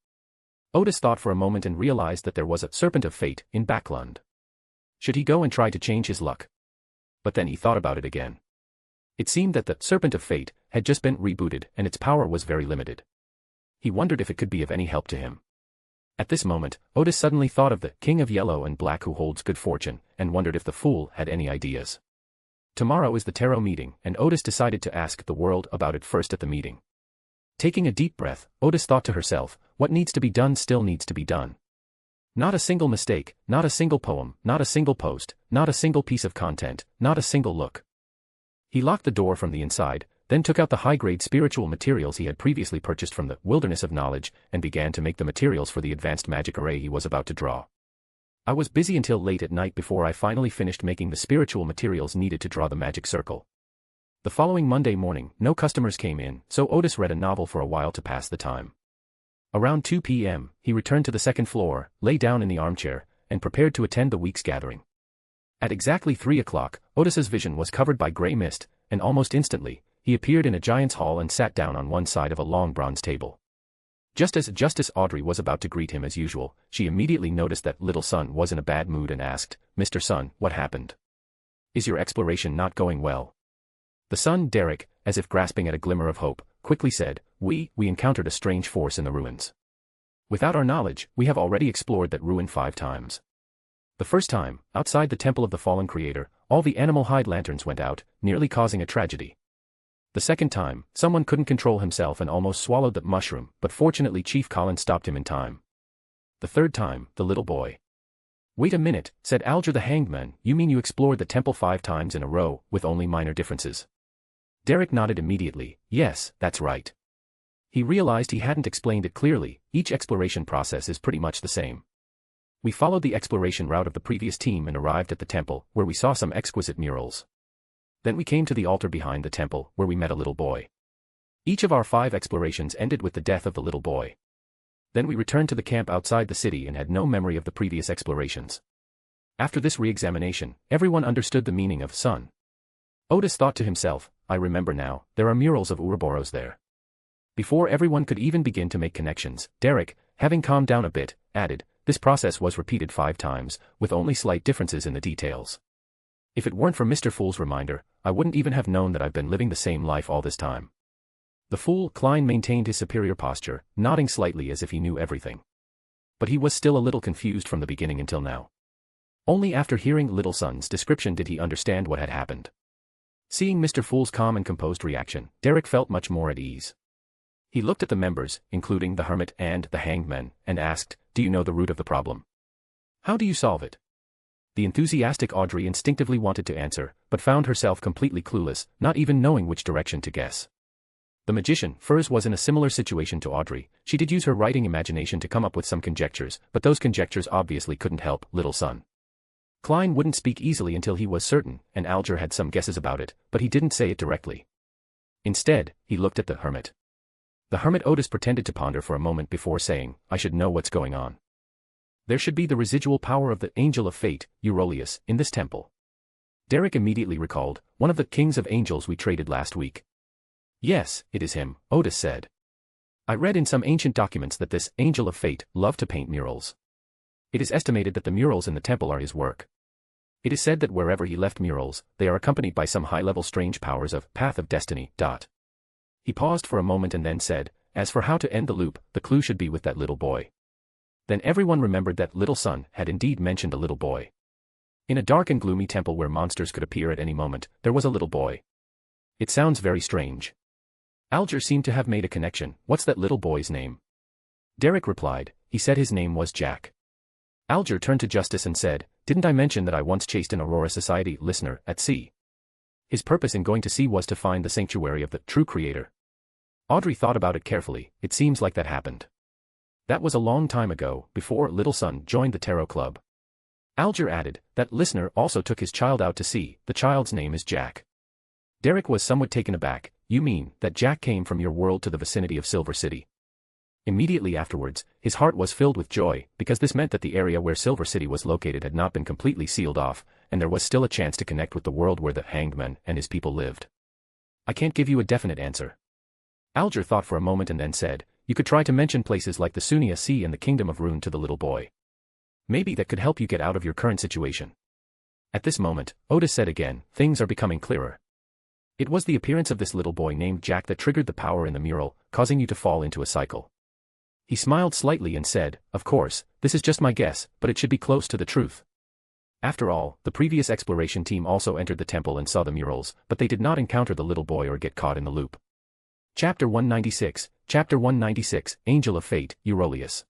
Odis thought for a moment and realized that there was a Serpent of Fate in Backlund. Should he go and try to change his luck? But then he thought about it again. It seemed that the Serpent of Fate had just been rebooted and its power was very limited. He wondered if it could be of any help to him. At this moment, Odis suddenly thought of the King of Yellow and Black who holds good fortune, and wondered if the fool had any ideas. Tomorrow is the tarot meeting, and Odis decided to ask the world about it first at the meeting. Taking a deep breath, Odis thought to herself, what needs to be done still needs to be done. Not a single mistake, not a single poem, not a single post, not a single piece of content, not a single look. He locked the door from the inside, then took out the high-grade spiritual materials he had previously purchased from the Wilderness of Knowledge, and began to make the materials for the advanced magic array he was about to draw. I was busy until late at night before I finally finished making the spiritual materials needed to draw the magic circle. The following Monday morning, no customers came in, so Odis read a novel for a while to pass the time. Around 2 p.m., he returned to the second floor, lay down in the armchair, and prepared to attend the week's gathering. At exactly 3 o'clock, Odis's vision was covered by grey mist, and almost instantly, he appeared in a giant's hall and sat down on one side of a long bronze table. Just as Justice Audrey was about to greet him as usual, she immediately noticed that Little Sun was in a bad mood and asked, "Mr. Sun, what happened? Is your exploration not going well?" The son, Derek, as if grasping at a glimmer of hope, quickly said, We encountered a strange force in the ruins. Without our knowledge, we have already explored that ruin 5 times. The first time, outside the Temple of the Fallen Creator, all the animal hide lanterns went out, nearly causing a tragedy. The second time, someone couldn't control himself and almost swallowed the mushroom, but fortunately Chief Colin stopped him in time. The third time, the little boy. Wait a minute, said Alger the Hanged Man, you mean you explored the temple 5 times in a row, with only minor differences? Derek nodded immediately, yes, that's right. He realized he hadn't explained it clearly, each exploration process is pretty much the same. We followed the exploration route of the previous team and arrived at the temple, where we saw some exquisite murals. Then we came to the altar behind the temple, where we met a little boy. Each of our 5 explorations ended with the death of the little boy. Then we returned to the camp outside the city and had no memory of the previous explorations. After this re-examination, everyone understood the meaning of sun. Odis thought to himself, I remember now, there are murals of Ouroboros there. Before everyone could even begin to make connections, Derek, having calmed down a bit, added, this process was repeated 5 times, with only slight differences in the details. If it weren't for Mr. Fool's reminder, I wouldn't even have known that I've been living the same life all this time. The fool, Klein, maintained his superior posture, nodding slightly as if he knew everything. But he was still a little confused from the beginning until now. Only after hearing Little Sun's description did he understand what had happened. Seeing Mr. Fool's calm and composed reaction, Derek felt much more at ease. He looked at the members, including the Hermit and the Hanged Men, and asked, do you know the root of the problem? How do you solve it? The enthusiastic Audrey instinctively wanted to answer, but found herself completely clueless, not even knowing which direction to guess. The magician, Furs, was in a similar situation to Audrey. She did use her writing imagination to come up with some conjectures, but those conjectures obviously couldn't help Little Sun. Klein wouldn't speak easily until he was certain, and Alger had some guesses about it, but he didn't say it directly. Instead, he looked at the Hermit. The Hermit Odis pretended to ponder for a moment before saying, I should know what's going on. There should be the residual power of the Angel of Fate, Eurolius, in this temple. Derek immediately recalled, one of the kings of angels we traded last week. Yes, it is him, Odis said. I read in some ancient documents that this Angel of Fate loved to paint murals. It is estimated that the murals in the temple are his work. It is said that wherever he left murals, they are accompanied by some high-level strange powers of Path of Destiny. He paused for a moment and then said, as for how to end the loop, the clue should be with that little boy. Then everyone remembered that Little Sun had indeed mentioned a little boy. In a dark and gloomy temple where monsters could appear at any moment, there was a little boy. It sounds very strange. Alger seemed to have made a connection. What's that little boy's name? Derek replied, he said his name was Jack. Alger turned to Justice and said, didn't I mention that I once chased an Aurora Society listener at sea? His purpose in going to sea was to find the sanctuary of the true creator. Audrey thought about it carefully. It seems like that happened. That was a long time ago, before Little Son joined the Tarot Club. Alger added, that listener also took his child out to sea. The child's name is Jack. Derek was somewhat taken aback. You mean, that Jack came from your world to the vicinity of Silver City? Immediately afterwards, his heart was filled with joy, because this meant that the area where Silver City was located had not been completely sealed off, and there was still a chance to connect with the world where the Hanged Man and his people lived. I can't give you a definite answer. Alger thought for a moment and then said, you could try to mention places like the Sunia Sea and the Kingdom of Rune to the little boy. Maybe that could help you get out of your current situation. At this moment, Odis said again, things are becoming clearer. It was the appearance of this little boy named Jack that triggered the power in the mural, causing you to fall into a cycle. He smiled slightly and said, of course, this is just my guess, but it should be close to the truth. After all, the previous exploration team also entered the temple and saw the murals, but they did not encounter the little boy or get caught in the loop. Chapter 196, Chapter 196, Angel of Fate, Eurolius.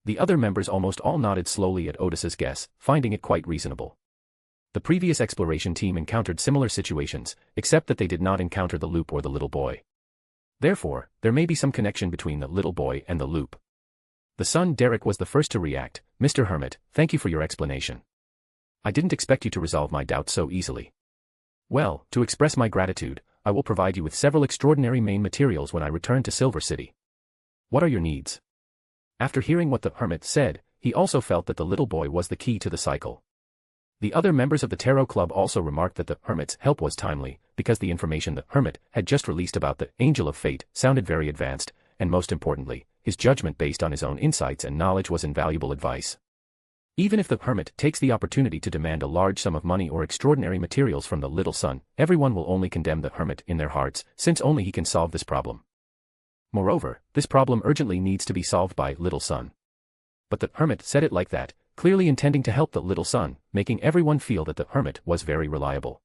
The other members almost all nodded slowly at Odis's guess, finding it quite reasonable. The previous exploration team encountered similar situations, except that they did not encounter the loop or the little boy. Therefore, there may be some connection between the little boy and the loop. The son Derek was the first to react. Mr. Hermit, thank you for your explanation. I didn't expect you to resolve my doubts so easily. Well, to express my gratitude, I will provide you with several extraordinary main materials when I return to Silver City. What are your needs? After hearing what the Hermit said, he also felt that the little boy was the key to the cycle. The other members of the Tarot Club also remarked that the Hermit's help was timely, because the information the Hermit had just released about the Angel of Fate sounded very advanced, and most importantly, his judgment based on his own insights and knowledge was invaluable advice. Even if the Hermit takes the opportunity to demand a large sum of money or extraordinary materials from the little son, everyone will only condemn the Hermit in their hearts, since only he can solve this problem. Moreover, this problem urgently needs to be solved by Little Son. But the Hermit said it like that, clearly intending to help the little son, making everyone feel that the Hermit was very reliable.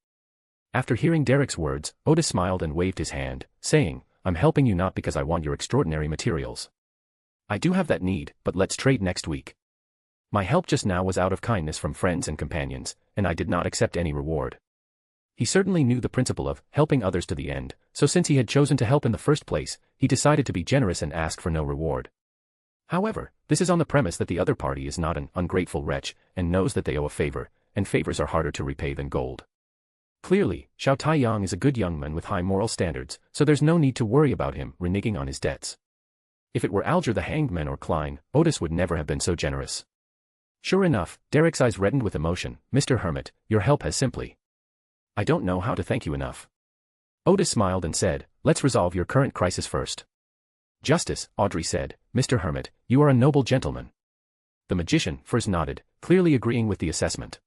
After hearing Derek's words, Odis smiled and waved his hand, saying, I'm helping you not because I want your extraordinary materials. I do have that need, but let's trade next week. My help just now was out of kindness from friends and companions, and I did not accept any reward. He certainly knew the principle of helping others to the end, so since he had chosen to help in the first place, he decided to be generous and ask for no reward. However, this is on the premise that the other party is not an ungrateful wretch, and knows that they owe a favor, and favors are harder to repay than gold. Clearly, Xiao Taiyang is a good young man with high moral standards, so there's no need to worry about him reneging on his debts. If it were Alger the Hanged Man or Klein, Odis would never have been so generous. Sure enough, Derek's eyes reddened with emotion. Mr. Hermit, your help has simply... I don't know how to thank you enough. Odis smiled and said, let's resolve your current crisis first. Justice, Audrey said, Mr. Hermit, you are a noble gentleman. The magician first nodded, clearly agreeing with the assessment.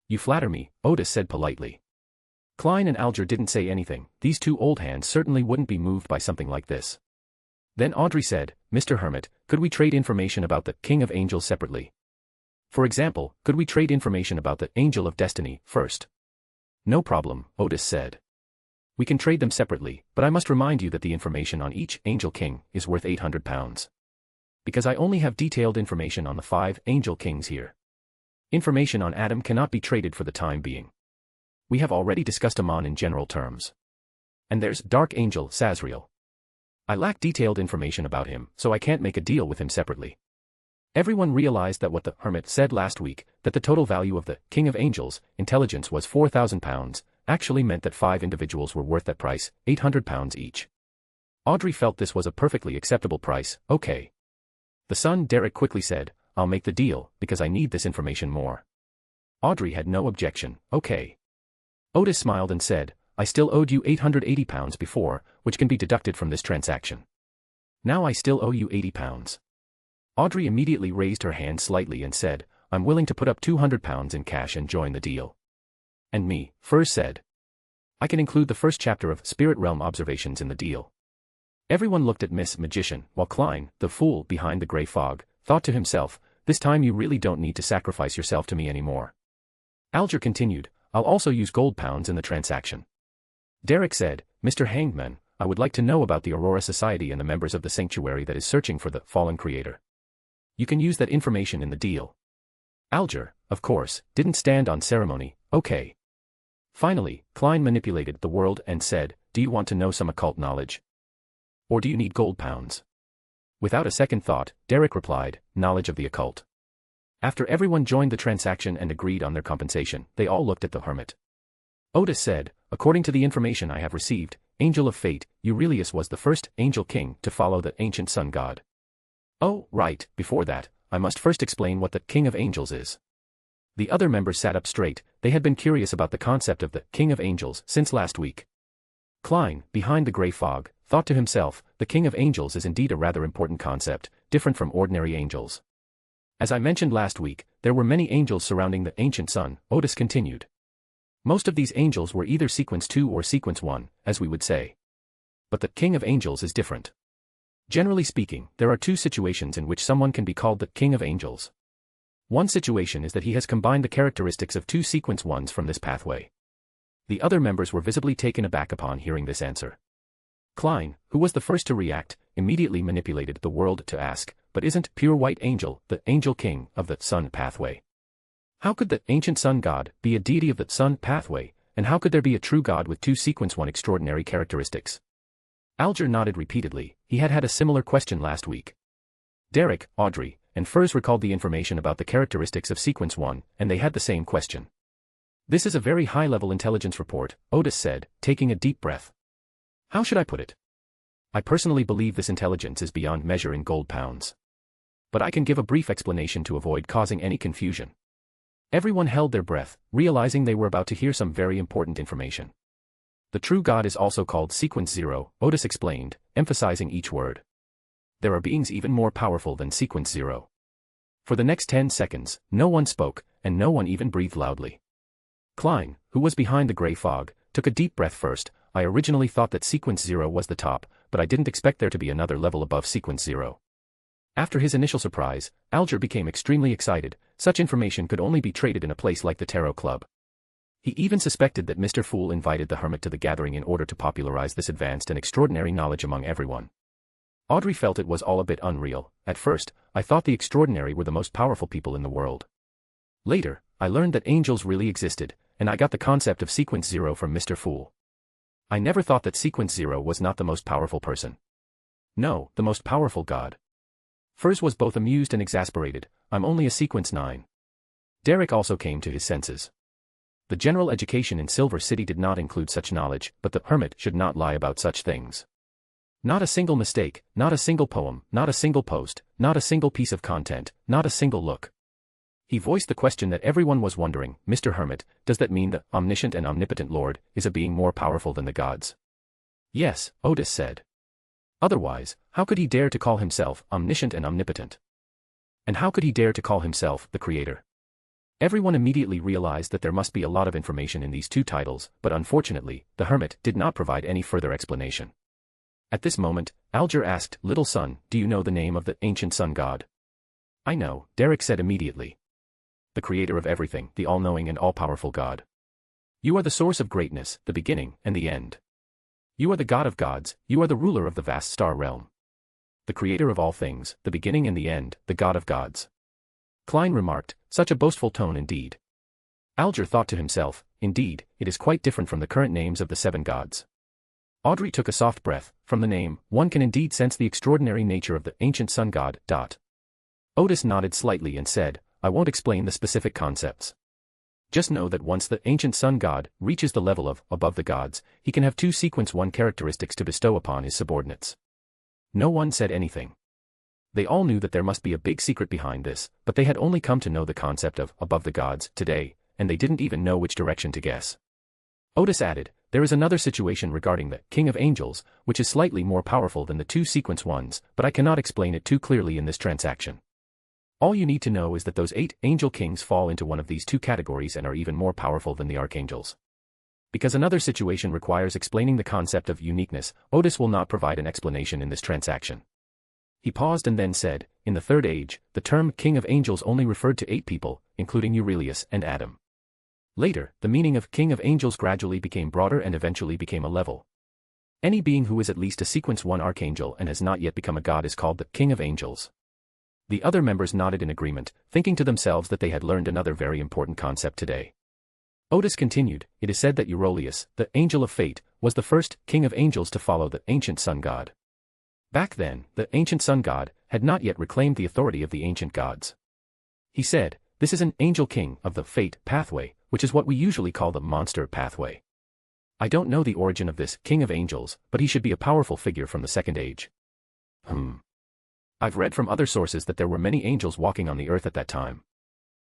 You flatter me, Odis said politely. Klein and Alger didn't say anything. These two old hands certainly wouldn't be moved by something like this. Then Audrey said, Mr. Hermit, could we trade information about the King of Angels separately? For example, could we trade information about the Angel of Destiny first? No problem, Odis said. We can trade them separately, but I must remind you that the information on each Angel King is worth 800 pounds. Because I only have detailed information on the 5 Angel Kings here. Information on Adam cannot be traded for the time being. We have already discussed Amon in general terms. And there's Dark Angel Sazriel. I lack detailed information about him, so I can't make a deal with him separately. Everyone realized that what the Hermit said last week, that the total value of the King of Angels, intelligence was 4,000 pounds, actually meant that 5 individuals were worth that price, 800 pounds each. Audrey felt this was a perfectly acceptable price. Okay. The son Derek quickly said, I'll make the deal, because I need this information more. Audrey had no objection. Okay. Odis smiled and said, I still owed you 880 pounds before, which can be deducted from this transaction. Now I still owe you 80 pounds. Audrey immediately raised her hand slightly and said, I'm willing to put up 200 pounds in cash and join the deal. And me, Furs said. I can include the first chapter of Spirit Realm Observations in the deal. Everyone looked at Miss Magician, while Klein, the fool behind the grey fog, thought to himself, this time you really don't need to sacrifice yourself to me anymore. Alger continued, I'll also use gold pounds in the transaction. Derek said, Mr. Hangman, I would like to know about the Aurora Society and the members of the sanctuary that is searching for the fallen creator. You can use that information in the deal. Alger, of course, didn't stand on ceremony. Okay. Finally, Klein manipulated the world and said, do you want to know some occult knowledge? Or do you need gold pounds? Without a second thought, Derek replied, knowledge of the occult. After everyone joined the transaction and agreed on their compensation, they all looked at the Hermit. Odis said, according to the information I have received, Angel of Fate, Eurelius was the first Angel King to follow the ancient sun god. Oh, right, before that, I must first explain what the King of Angels is. The other members sat up straight, they had been curious about the concept of the King of Angels since last week. Klein, behind the grey fog, thought to himself, the King of Angels is indeed a rather important concept, different from ordinary angels. As I mentioned last week, there were many angels surrounding the ancient sun, Odis continued. Most of these angels were either sequence 2 or sequence 1, as we would say. But the King of Angels is different. Generally speaking, there are two situations in which someone can be called the King of Angels. One situation is that he has combined the characteristics of two sequence 1s from this pathway. The other members were visibly taken aback upon hearing this answer. Klein, who was the first to react, immediately manipulated the world to ask, but isn't pure white angel the Angel King of the sun pathway? How could the ancient sun god be a deity of the sun pathway, and how could there be a true god with two sequence 1 extraordinary characteristics? Alger nodded repeatedly, he had had a similar question last week. Derek, Audrey, and Furs recalled the information about the characteristics of sequence 1, and they had the same question. This is a very high-level intelligence report, Odis said, taking a deep breath. How should I put it? I personally believe this intelligence is beyond measure in gold pounds. But I can give a brief explanation to avoid causing any confusion. Everyone held their breath, realizing they were about to hear some very important information. The true God is also called Sequence 0, Odis explained, emphasizing each word. There are beings even more powerful than Sequence 0. For the next 10 seconds, no one spoke, and no one even breathed loudly. Klein, who was behind the grey fog, took a deep breath first. I originally thought that Sequence 0 was the top, but I didn't expect there to be another level above Sequence 0. After his initial surprise, Alger became extremely excited. Such information could only be traded in a place like the Tarot Club. He even suspected that Mr. Fool invited the Hermit to the gathering in order to popularize this advanced and extraordinary knowledge among everyone. Audrey felt it was all a bit unreal. At first, I thought the extraordinary were the most powerful people in the world. Later, I learned that angels really existed, and I got the concept of Sequence 0 from Mr. Fool. I never thought that Sequence 0 was not the most powerful person. No, the most powerful god. Furs was both amused and exasperated. I'm only a Sequence 9. Derek also came to his senses. The general education in Silver City did not include such knowledge, but the Hermit should not lie about such things. Not a single mistake, not a single poem, not a single post, not a single piece of content, not a single look. He voiced the question that everyone was wondering, Mr. Hermit, does that mean the omniscient and omnipotent Lord is a being more powerful than the gods? Yes, Odis said. Otherwise, how could he dare to call himself omniscient and omnipotent? And how could he dare to call himself the Creator? Everyone immediately realized that there must be a lot of information in these two titles, but unfortunately, the Hermit did not provide any further explanation. At this moment, Alger asked, Little son, do you know the name of the ancient sun god? I know, Derek said immediately. The creator of everything, the all-knowing and all-powerful God. You are the source of greatness, the beginning and the end. You are the God of gods, you are the ruler of the vast star realm. The creator of all things, the beginning and the end, the God of gods. Klein remarked, such a boastful tone indeed. Alger thought to himself, indeed, it is quite different from the current names of the 7 gods. Audrey took a soft breath. From the name, one can indeed sense the extraordinary nature of the ancient sun god. Odis nodded slightly and said, I won't explain the specific concepts. Just know that once the ancient sun god reaches the level of above the gods, he can have two sequence 1 characteristics to bestow upon his subordinates. No one said anything. They all knew that there must be a big secret behind this, but they had only come to know the concept of above the gods today, and they didn't even know which direction to guess. Odis added, there is another situation regarding the King of Angels, which is slightly more powerful than the two sequence 1s, but I cannot explain it too clearly in this transaction. All you need to know is that those 8 angel kings fall into one of these two categories and are even more powerful than the archangels. Because another situation requires explaining the concept of uniqueness, Odis will not provide an explanation in this transaction. He paused and then said, in the Third Age, the term King of Angels only referred to 8 people, including Eurelius and Adam. Later, the meaning of King of Angels gradually became broader and eventually became a level. Any being who is at least a sequence 1 archangel and has not yet become a god is called the King of Angels. The other members nodded in agreement, thinking to themselves that they had learned another very important concept today. Odis continued, it is said that Eurelius, the angel of fate, was the first king of angels to follow the ancient sun god. Back then, the ancient sun god had not yet reclaimed the authority of the ancient gods. He said, "This is an angel king of the fate pathway, which is what we usually call the monster pathway. I don't know the origin of this king of angels, but he should be a powerful figure from the second age." I've read from other sources that there were many angels walking on the earth at that time.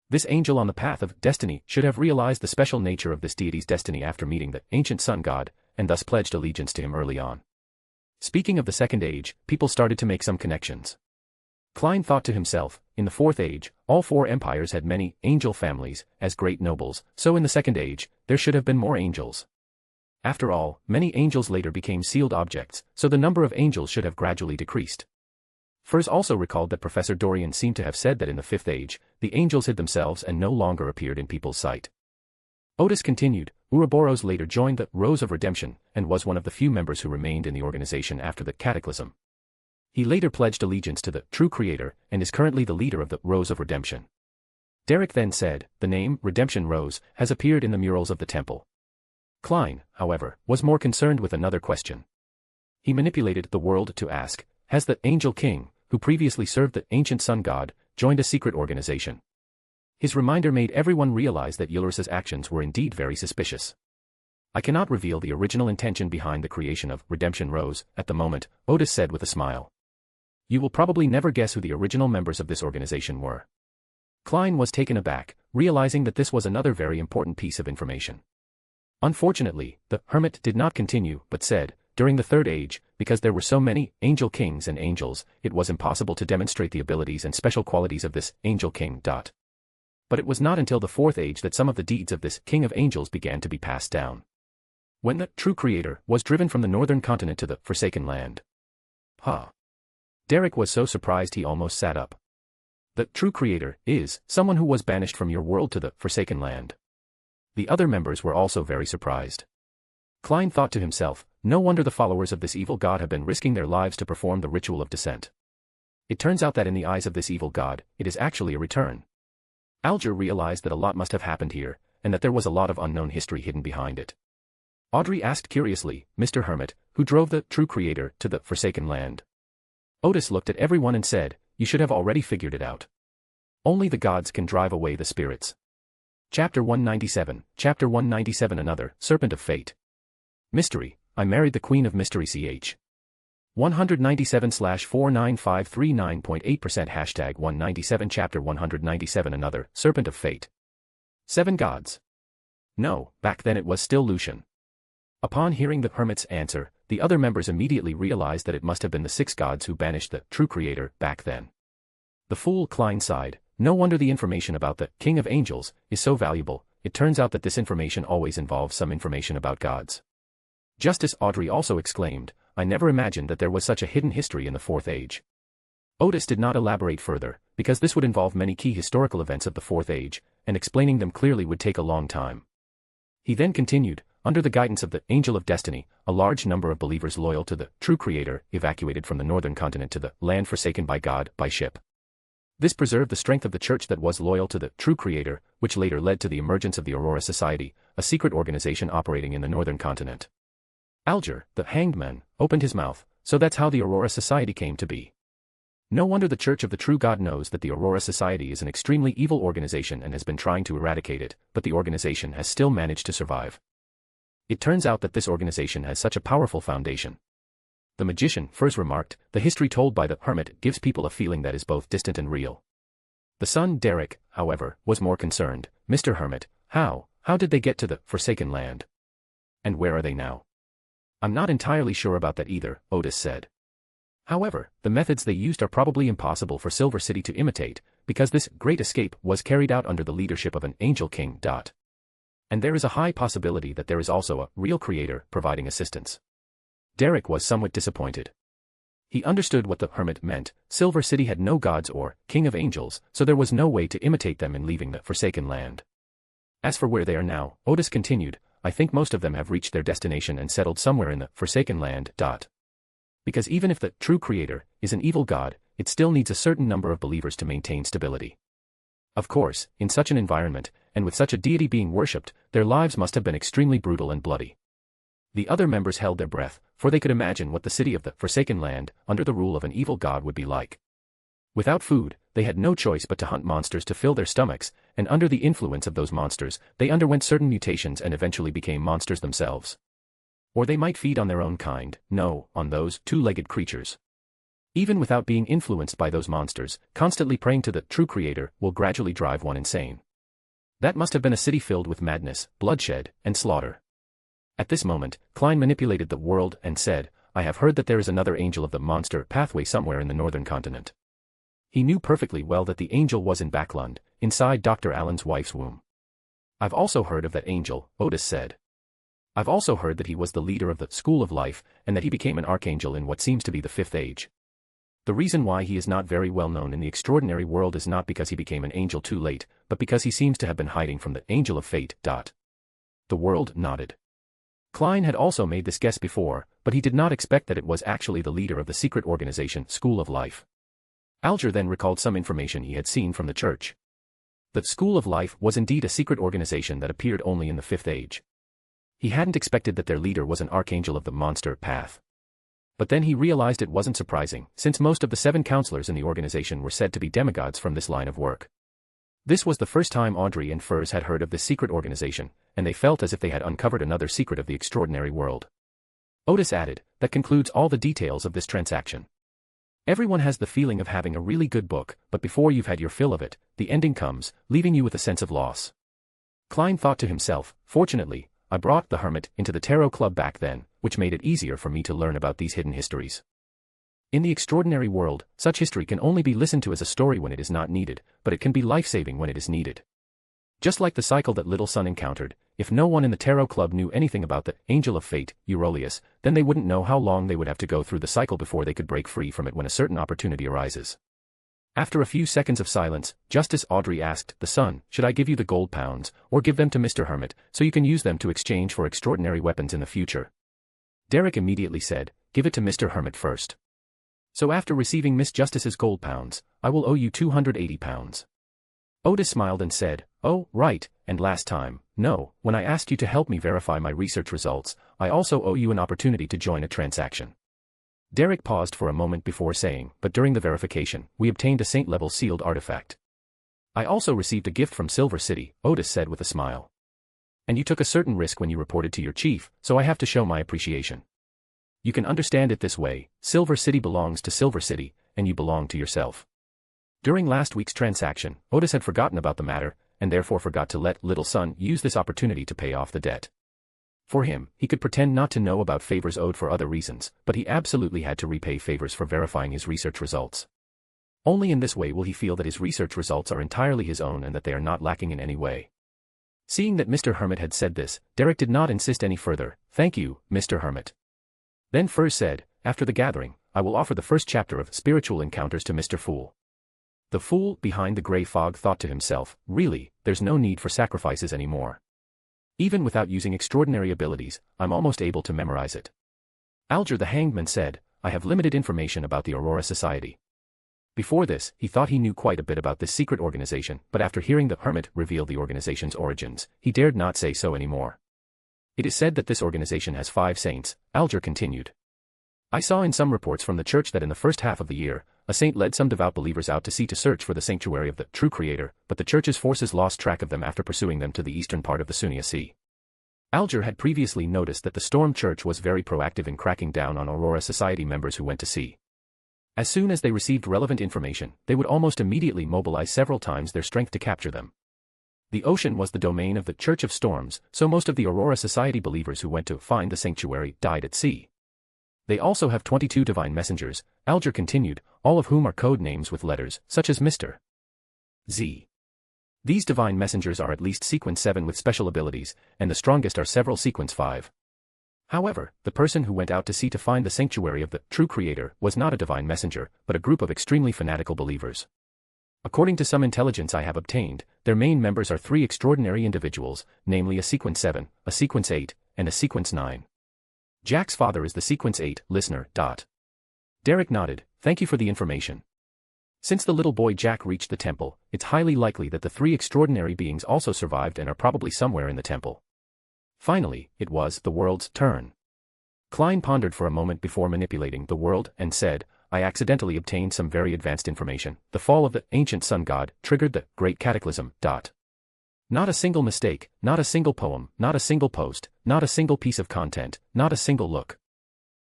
This angel on the path of destiny should have realized the special nature of this deity's destiny after meeting the ancient sun god, and thus pledged allegiance to him early on. Speaking of the second age, people started to make some connections. Klein thought to himself, in the fourth age, all four empires had many angel families, as great nobles, so in the second age, there should have been more angels. After all, many angels later became sealed objects, so the number of angels should have gradually decreased. Furs also recalled that Professor Dorian seemed to have said that in the fifth age, the angels hid themselves and no longer appeared in people's sight. Odis continued, Ouroboros later joined the Rose of Redemption, and was one of the few members who remained in the organization after the Cataclysm. He later pledged allegiance to the true Creator, and is currently the leader of the Rose of Redemption. Derek then said, the name, Redemption Rose, has appeared in the murals of the temple. Klein, however, was more concerned with another question. He manipulated the world to ask, has the Angel King, who previously served the ancient sun god, joined a secret organization? His reminder made everyone realize that Ulysses' actions were indeed very suspicious. I cannot reveal the original intention behind the creation of Redemption Rose, at the moment, Odis said with a smile. You will probably never guess who the original members of this organization were. Klein was taken aback, realizing that this was another very important piece of information. Unfortunately, the Hermit did not continue, but said, during the third age, because there were so many angel kings and angels, it was impossible to demonstrate the abilities and special qualities of this angel king. But it was not until the fourth age that some of the deeds of this king of angels began to be passed down. When the true Creator was driven from the northern continent to the Forsaken Land. Derek was so surprised he almost sat up. The true Creator is someone who was banished from your world to the Forsaken Land. The other members were also very surprised. Klein thought to himself, no wonder the followers of this evil god have been risking their lives to perform the ritual of descent. It turns out that in the eyes of this evil god, it is actually a return. Alger realized that a lot must have happened here, and that there was a lot of unknown history hidden behind it. Audrey asked curiously, Mr. Hermit, who drove the true Creator to the Forsaken Land? Odis looked at everyone and said, you should have already figured it out. Only the gods can drive away the spirits. Chapter 197, Chapter 197 Another, Serpent of Fate. Mystery, I married the Queen of Mystery ch. 197/49539.8% Hashtag 197 Chapter 197 Another, Serpent of Fate. 7 gods. No, back then it was still Lucian. Upon hearing the Hermit's answer, the other members immediately realized that it must have been the 6 gods who banished the true Creator back then. The fool Klein sighed, no wonder the information about the King of Angels is so valuable, it turns out that this information always involves some information about gods. Justice Audrey also exclaimed, I never imagined that there was such a hidden history in the fourth age. Odis did not elaborate further, because this would involve many key historical events of the fourth age, and explaining them clearly would take a long time. He then continued, under the guidance of the Angel of Destiny, a large number of believers loyal to the true Creator evacuated from the northern continent to the land forsaken by God by ship. This preserved the strength of the church that was loyal to the true Creator, which later led to the emergence of the Aurora Society, a secret organization operating in the northern continent. Alger, the hanged man, opened his mouth, so that's how the Aurora Society came to be. No wonder the Church of the True God knows that the Aurora Society is an extremely evil organization and has been trying to eradicate it, but the organization has still managed to survive. It turns out that this organization has such a powerful foundation. The magician first remarked, the history told by the Hermit gives people a feeling that is both distant and real. The son Derek, however, was more concerned, Mr. Hermit, how did they get to the Forsaken Land? And where are they now? I'm not entirely sure about that either, Odis said. However, the methods they used are probably impossible for Silver City to imitate, because this great escape was carried out under the leadership of an angel king. And there is a high possibility that there is also a real creator providing assistance. Derek was somewhat disappointed. He understood what the Hermit meant, Silver City had no gods or king of angels, so there was no way to imitate them in leaving the Forsaken Land. As for where they are now, Odis continued, I think most of them have reached their destination and settled somewhere in the Forsaken Land. Because even if the true Creator is an evil god, it still needs a certain number of believers to maintain stability. Of course, in such an environment, and with such a deity being worshipped, their lives must have been extremely brutal and bloody. The other members held their breath, for they could imagine what the city of the Forsaken Land, under the rule of an evil god, would be like. Without food, they had no choice but to hunt monsters to fill their stomachs, and under the influence of those monsters, they underwent certain mutations and eventually became monsters themselves. Or they might feed on their own kind, no, on those two-legged creatures. Even without being influenced by those monsters, constantly praying to the true creator will gradually drive one insane. That must have been a city filled with madness, bloodshed, and slaughter. At this moment, Klein manipulated the world and said, I have heard that there is another angel of the monster pathway somewhere in the northern continent. He knew perfectly well that the angel was in Backlund, inside Dr. Allen's wife's womb. I've also heard of that angel, Odis said. I've also heard that he was the leader of the School of Life, and that he became an archangel in what seems to be the Fifth Age. The reason why he is not very well known in the extraordinary world is not because he became an angel too late, but because he seems to have been hiding from the angel of fate. The world nodded. Klein had also made this guess before, but he did not expect that it was actually the leader of the secret organization, School of Life. Alger then recalled some information he had seen from the church. The School of Life was indeed a secret organization that appeared only in the Fifth Age. He hadn't expected that their leader was an archangel of the monster path. But then he realized it wasn't surprising, since most of the 7 counselors in the organization were said to be demigods from this line of work. This was the first time Audrey and Furs had heard of this secret organization, and they felt as if they had uncovered another secret of the extraordinary world. Odis added, that concludes all the details of this transaction. Everyone has the feeling of having a really good book, but before you've had your fill of it, the ending comes, leaving you with a sense of loss. Klein thought to himself, fortunately, I brought the Hermit into the Tarot Club back then, which made it easier for me to learn about these hidden histories. In the extraordinary world, such history can only be listened to as a story when it is not needed, but it can be life-saving when it is needed. Just like the cycle that Little Sun encountered, if no one in the Tarot Club knew anything about the Angel of Fate, Eurolius, then they wouldn't know how long they would have to go through the cycle before they could break free from it when a certain opportunity arises. After a few seconds of silence, Justice Audrey asked the Sun, should I give you the gold pounds, or give them to Mr. Hermit, so you can use them to exchange for extraordinary weapons in the future? Derek immediately said, give it to Mr. Hermit first. So after receiving Miss Justice's gold pounds, I will owe you 280 pounds. Odis smiled and said, oh, right, and last time, no, when I asked you to help me verify my research results, I also owe you an opportunity to join a transaction. Derek paused for a moment before saying, but during the verification, we obtained a saint-level sealed artifact. I also received a gift from Silver City, Odis said with a smile. And you took a certain risk when you reported to your chief, so I have to show my appreciation. You can understand it this way, Silver City belongs to Silver City, and you belong to yourself. During last week's transaction, Odis had forgotten about the matter, and therefore forgot to let Little Sun use this opportunity to pay off the debt. For him, he could pretend not to know about favors owed for other reasons, but he absolutely had to repay favors for verifying his research results. Only in this way will he feel that his research results are entirely his own and that they are not lacking in any way. Seeing that Mr. Hermit had said this, Derek did not insist any further. Thank you, Mr. Hermit. Then Furs said, after the gathering, I will offer the first chapter of Spiritual Encounters to Mr. Fool. The fool behind the grey fog thought to himself, really, there's no need for sacrifices anymore. Even without using extraordinary abilities, I'm almost able to memorize it. Alger the Hangman said, I have limited information about the Aurora Society. Before this, he thought he knew quite a bit about this secret organization, but after hearing the Hermit reveal the organization's origins, he dared not say so anymore. It is said that this organization has 5 saints, Alger continued. I saw in some reports from the church that in the first half of the year, a saint led some devout believers out to sea to search for the sanctuary of the true creator, but the church's forces lost track of them after pursuing them to the eastern part of the Sunia Sea. Alger had previously noticed that the Storm Church was very proactive in cracking down on Aurora Society members who went to sea. As soon as they received relevant information, they would almost immediately mobilize several times their strength to capture them. The ocean was the domain of the Church of Storms, so most of the Aurora Society believers who went to find the sanctuary died at sea. They also have 22 divine messengers, Alger continued, all of whom are code names with letters, such as Mr. Z. These divine messengers are at least sequence 7 with special abilities, and the strongest are several sequence 5. However, the person who went out to sea to find the sanctuary of the true creator was not a divine messenger, but a group of extremely fanatical believers. According to some intelligence I have obtained, their main members are 3 extraordinary individuals, namely a sequence 7, a sequence 8, and a sequence 9. Jack's father is the sequence 8 listener. Derek nodded, thank you for the information. Since the little boy Jack reached the temple, it's highly likely that the 3 extraordinary beings also survived and are probably somewhere in the temple. Finally, it was the world's turn. Klein pondered for a moment before manipulating the world and said, I accidentally obtained some very advanced information. The fall of the ancient sun god triggered the Great Cataclysm. Not a single mistake, not a single poem, not a single post, not a single piece of content, not a single look.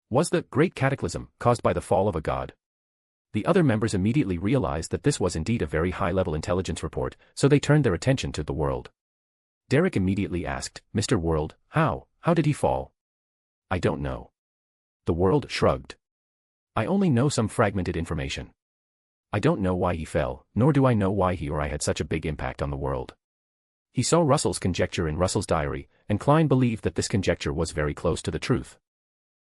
Was the Great Cataclysm caused by the fall of a god? The other members immediately realized that this was indeed a very high-level intelligence report, so they turned their attention to the world. Derek immediately asked, Mr. World, how did he fall? I don't know. The world shrugged. I only know some fragmented information. I don't know why he fell, nor do I know why he or I had such a big impact on the world. He saw Russell's conjecture in Russell's diary, and Klein believed that this conjecture was very close to the truth.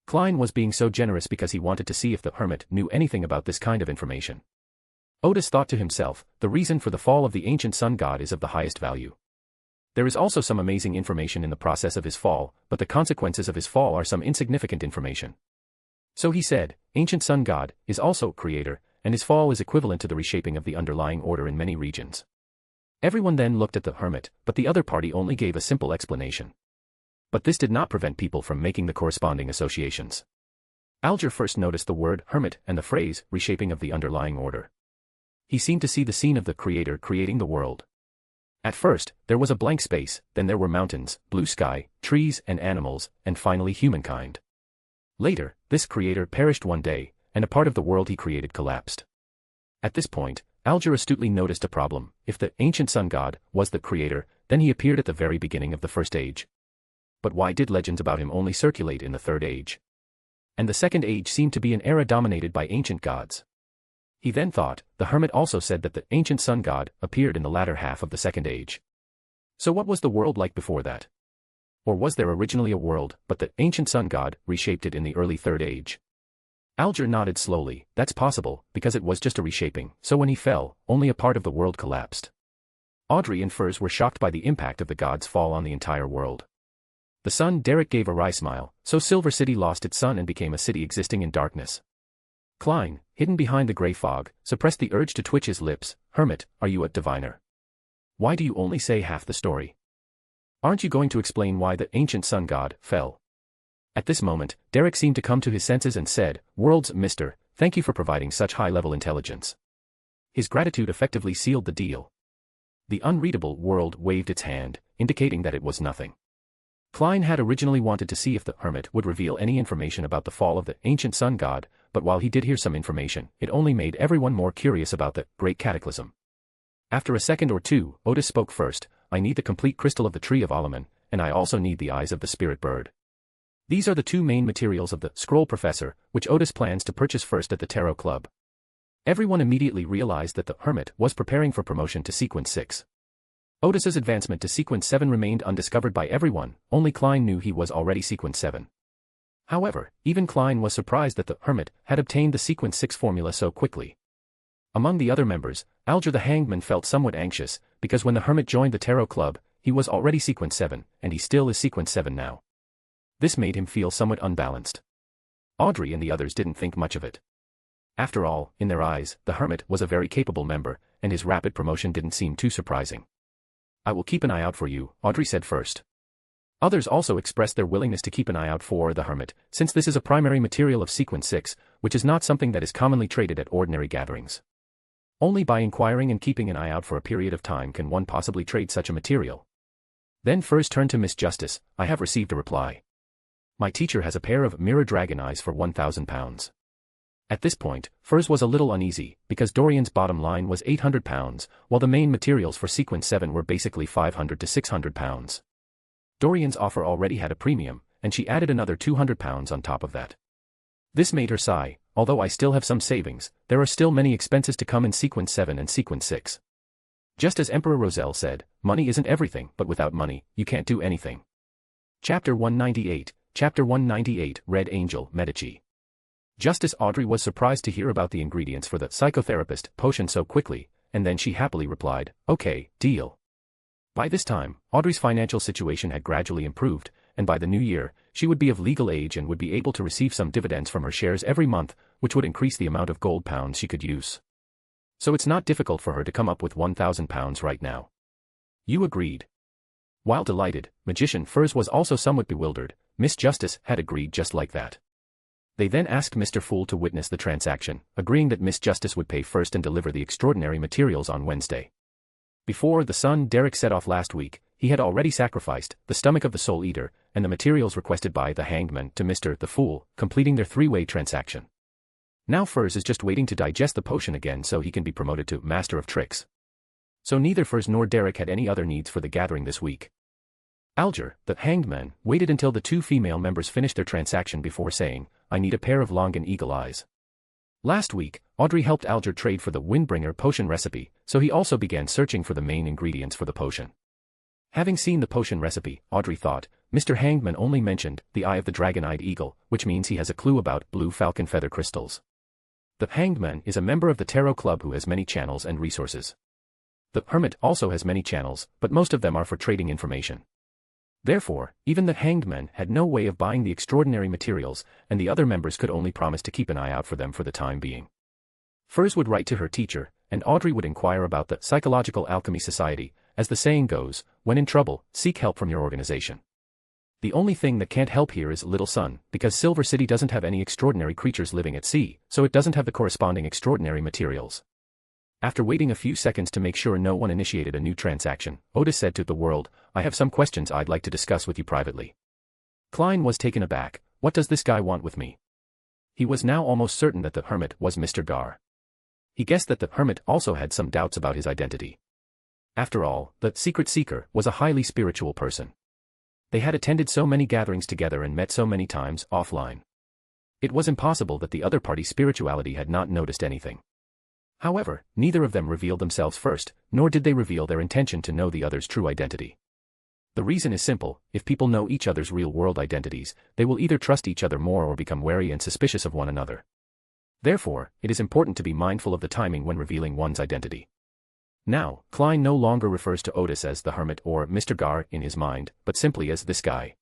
Klein was being so generous because he wanted to see if the Hermit knew anything about this kind of information. Odis thought to himself, the reason for the fall of the ancient sun god is of the highest value. There is also some amazing information in the process of his fall, but the consequences of his fall are some insignificant information. So he said, ancient sun god is also creator, and his fall is equivalent to the reshaping of the underlying order in many regions. Everyone then looked at the Hermit, but the other party only gave a simple explanation. But this did not prevent people from making the corresponding associations. Alger first noticed the word Hermit and the phrase reshaping of the underlying order. He seemed to see the scene of the creator creating the world. At first, there was a blank space, then there were mountains, blue sky, trees and animals, and finally humankind. Later, this creator perished one day, and a part of the world he created collapsed. At this point, Alger astutely noticed a problem. If the ancient sun god was the creator, then he appeared at the very beginning of the first age. But why did legends about him only circulate in the third age? And the second age seemed to be an era dominated by ancient gods. He then thought, the Hermit also said that the ancient sun god appeared in the latter half of the second age. So what was the world like before that? Or was there originally a world, but the ancient sun god reshaped it in the early third age? Alger nodded slowly. That's possible, because it was just a reshaping, so when he fell, only a part of the world collapsed. Audrey and Furs were shocked by the impact of the god's fall on the entire world. The sun Derek gave a wry smile, so Silver City lost its sun and became a city existing in darkness. Klein, hidden behind the grey fog, suppressed the urge to twitch his lips. Hermit, are you a diviner? Why do you only say half the story? Aren't you going to explain why the ancient sun god fell? At this moment, Derek seemed to come to his senses and said, Worlds, mister, thank you for providing such high-level intelligence. His gratitude effectively sealed the deal. The unreadable world waved its hand, indicating that it was nothing. Klein had originally wanted to see if the Hermit would reveal any information about the fall of the ancient sun god, but while he did hear some information, it only made everyone more curious about the Great Cataclysm. After a second or two, Odis spoke first. I need the complete crystal of the Tree of Alaman, and I also need the eyes of the spirit bird. These are the two main materials of the Scroll Professor, which Odis plans to purchase first at the Tarot Club. Everyone immediately realized that the Hermit was preparing for promotion to Sequence 6. Odis's advancement to Sequence 7 remained undiscovered by everyone, only Klein knew he was already Sequence 7. However, even Klein was surprised that the Hermit had obtained the Sequence 6 formula so quickly. Among the other members, Alger the Hangman felt somewhat anxious, because when the Hermit joined the Tarot Club, he was already Sequence 7, and he still is Sequence 7 now. This made him feel somewhat unbalanced. Audrey and the others didn't think much of it. After all, in their eyes, the Hermit was a very capable member, and his rapid promotion didn't seem too surprising. I will keep an eye out for you, Audrey said first. Others also expressed their willingness to keep an eye out for the Hermit, since this is a primary material of Sequence 6, which is not something that is commonly traded at ordinary gatherings. Only by inquiring and keeping an eye out for a period of time can one possibly trade such a material. Then Furs turned to Miss Justice. I have received a reply. My teacher has a pair of mirror dragon eyes for 1,000 pounds. At this point, Furs was a little uneasy, because Dorian's bottom line was 800 pounds, while the main materials for Sequence 7 were basically 500 to 600 pounds. Dorian's offer already had a premium, and she added another 200 pounds on top of that. This made her sigh. Although I still have some savings, there are still many expenses to come in Sequence 7 and Sequence 6. Just as Emperor Roselle said, money isn't everything, but without money, you can't do anything. Chapter 198, Chapter 198, Red Angel, Medici. Justice Audrey was surprised to hear about the ingredients for the psychotherapist potion so quickly, and then she happily replied, okay, deal. By this time, Audrey's financial situation had gradually improved, and by the new year, she would be of legal age and would be able to receive some dividends from her shares every month, which would increase the amount of gold pounds she could use. So it's not difficult for her to come up with 1,000 pounds right now. You agreed. While delighted, Magician Furs was also somewhat bewildered, Miss Justice had agreed just like that. They then asked Mr. Fool to witness the transaction, agreeing that Miss Justice would pay first and deliver the extraordinary materials on Wednesday. Before the sun Derek set off last week, he had already sacrificed the stomach of the Soul Eater and the materials requested by the Hanged Man to Mr. the Fool, completing their three-way transaction. Now Furs is just waiting to digest the potion again so he can be promoted to Master of Tricks. So neither Furs nor Derek had any other needs for the gathering this week. Alger, the Hanged Man, waited until the two female members finished their transaction before saying, "I need a pair of long and eagle eyes." Last week, Audrey helped Alger trade for the Windbringer potion recipe, so he also began searching for the main ingredients for the potion. Having seen the potion recipe, Audrey thought, Mr. Hangman only mentioned the eye of the dragon-eyed eagle, which means he has a clue about blue falcon feather crystals. The Hangman is a member of the Tarot Club who has many channels and resources. The Hermit also has many channels, but most of them are for trading information. Therefore, even the Hanged Man had no way of buying the extraordinary materials, and the other members could only promise to keep an eye out for them for the time being. Furs would write to her teacher, and Audrey would inquire about the Psychological Alchemy Society. As the saying goes, when in trouble, seek help from your organization. The only thing that can't help here is Little Sun, because Silver City doesn't have any extraordinary creatures living at sea, so it doesn't have the corresponding extraordinary materials. After waiting a few seconds to make sure no one initiated a new transaction, Odis said to the world, "I have some questions I'd like to discuss with you privately." Klein was taken aback. What does this guy want with me? He was now almost certain that the Hermit was Mr. Gar. He guessed that the Hermit also had some doubts about his identity. After all, the Secret Seeker was a highly spiritual person. They had attended so many gatherings together and met so many times offline. It was impossible that the other party's spirituality had not noticed anything. However, neither of them revealed themselves first, nor did they reveal their intention to know the other's true identity. The reason is simple: if people know each other's real-world identities, they will either trust each other more or become wary and suspicious of one another. Therefore, it is important to be mindful of the timing when revealing one's identity. Now, Klein no longer refers to Odis as the Hermit or Mr. Gar in his mind, but simply as this guy.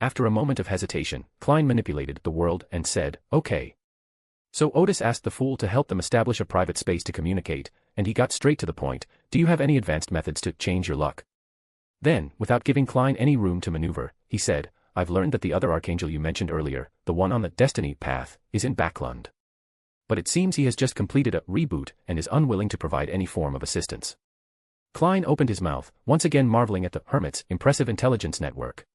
After a moment of hesitation, Klein manipulated the world and said, "Okay." So Odis asked the Fool to help them establish a private space to communicate, and he got straight to the point. "Do you have any advanced methods to change your luck?" Then, without giving Klein any room to maneuver, he said, "I've learned that the other archangel you mentioned earlier, the one on the destiny path, is in Backlund. But it seems he has just completed a reboot and is unwilling to provide any form of assistance." Klein opened his mouth, once again marveling at the Hermit's impressive intelligence network.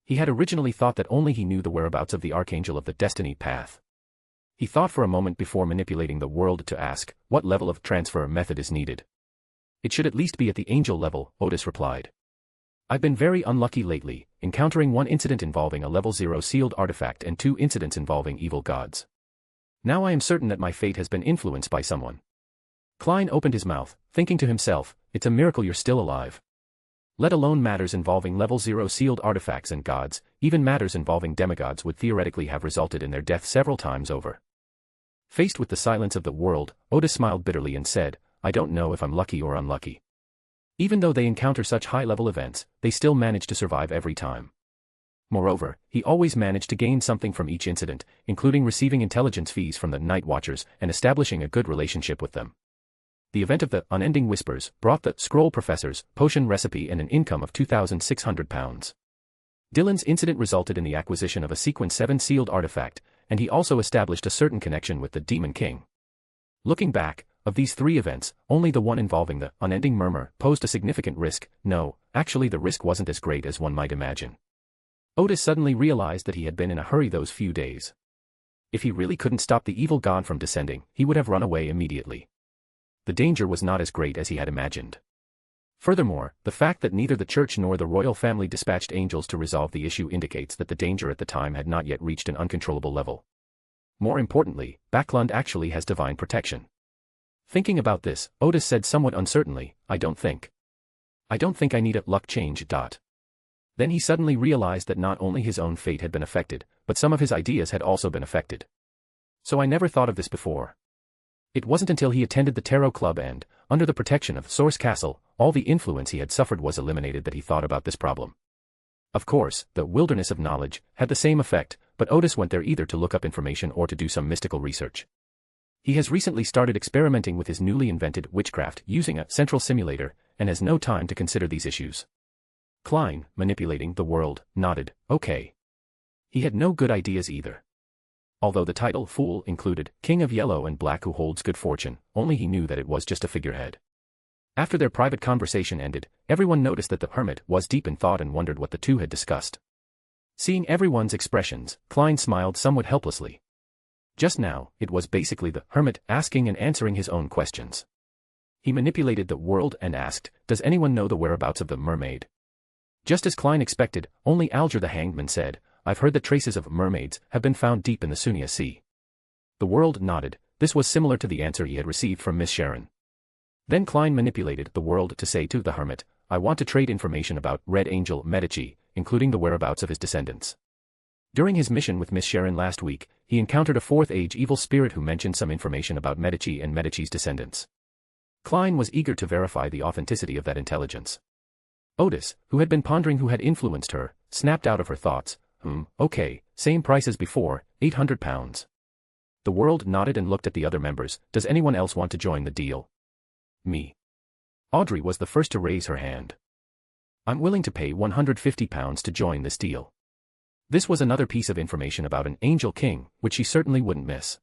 He had originally thought that only he knew the whereabouts of the Archangel of the Destiny Path. He thought for a moment before manipulating the world to ask, what level of transfer method is needed. "It should at least be at the angel level," Odis replied. "I've been very unlucky lately, encountering one incident involving a level 0 sealed artifact and 2 incidents involving evil gods. Now I am certain that my fate has been influenced by someone." Klein opened his mouth, thinking to himself, "It's a miracle you're still alive." Let alone matters involving level 0 sealed artifacts and gods, even matters involving demigods would theoretically have resulted in their death several times over. Faced with the silence of the world, Odis smiled bitterly and said, "I don't know if I'm lucky or unlucky. Even though they encounter such high-level events, they still manage to survive every time. Moreover, he always managed to gain something from each incident, including receiving intelligence fees from the Night Watchers and establishing a good relationship with them." The event of the Unending Whispers brought the Scroll Professor's potion recipe and an income of £2,600. Dylan's incident resulted in the acquisition of a Sequence 7 sealed artifact, and he also established a certain connection with the Demon King. Looking back, of these 3 events, only the one involving the Unending Murmur posed a significant risk. No, actually the risk wasn't as great as one might imagine. Odis suddenly realized that he had been in a hurry those few days. If he really couldn't stop the evil god from descending, he would have run away immediately. The danger was not as great as he had imagined. Furthermore, the fact that neither the church nor the royal family dispatched angels to resolve the issue indicates that the danger at the time had not yet reached an uncontrollable level. More importantly, Backlund actually has divine protection. Thinking about this, Odis said somewhat uncertainly, I don't think I need a luck change. Then he suddenly realized that not only his own fate had been affected, but some of his ideas had also been affected. So I never thought of this before. It wasn't until he attended the Tarot Club and, under the protection of Source Castle, all the influence he had suffered was eliminated that he thought about this problem. Of course, the wilderness of knowledge had the same effect, but Odis went there either to look up information or to do some mystical research. He has recently started experimenting with his newly invented witchcraft using a central simulator, and has no time to consider these issues. Klein, manipulating the world, nodded, "Okay. He had no good ideas either. Although the title Fool included King of Yellow and Black who holds good fortune, only he knew that it was just a figurehead. After their private conversation ended, everyone noticed that the Hermit was deep in thought and wondered what the two had discussed. Seeing everyone's expressions, Klein smiled somewhat helplessly. Just now, it was basically the Hermit asking and answering his own questions. He manipulated the world and asked, "Does anyone know the whereabouts of the mermaid?" Just as Klein expected, only Alger the Hangman said, "I've heard that traces of mermaids have been found deep in the Sunia Sea." The world nodded. This was similar to the answer he had received from Miss Sharon. Then Klein manipulated the world to say to the Hermit, "I want to trade information about Red Angel Medici, including the whereabouts of his descendants." During his mission with Miss Sharon last week, he encountered a fourth-age evil spirit who mentioned some information about Medici and Medici's descendants. Klein was eager to verify the authenticity of that intelligence. Odis, who had been pondering who had influenced her, snapped out of her thoughts, okay, same price as before, £800. The world nodded and looked at the other members. Does anyone else want to join the deal? Me. Audrey was the first to raise her hand. I'm willing to pay £150 to join this deal. This was another piece of information about an Angel King, which she certainly wouldn't miss.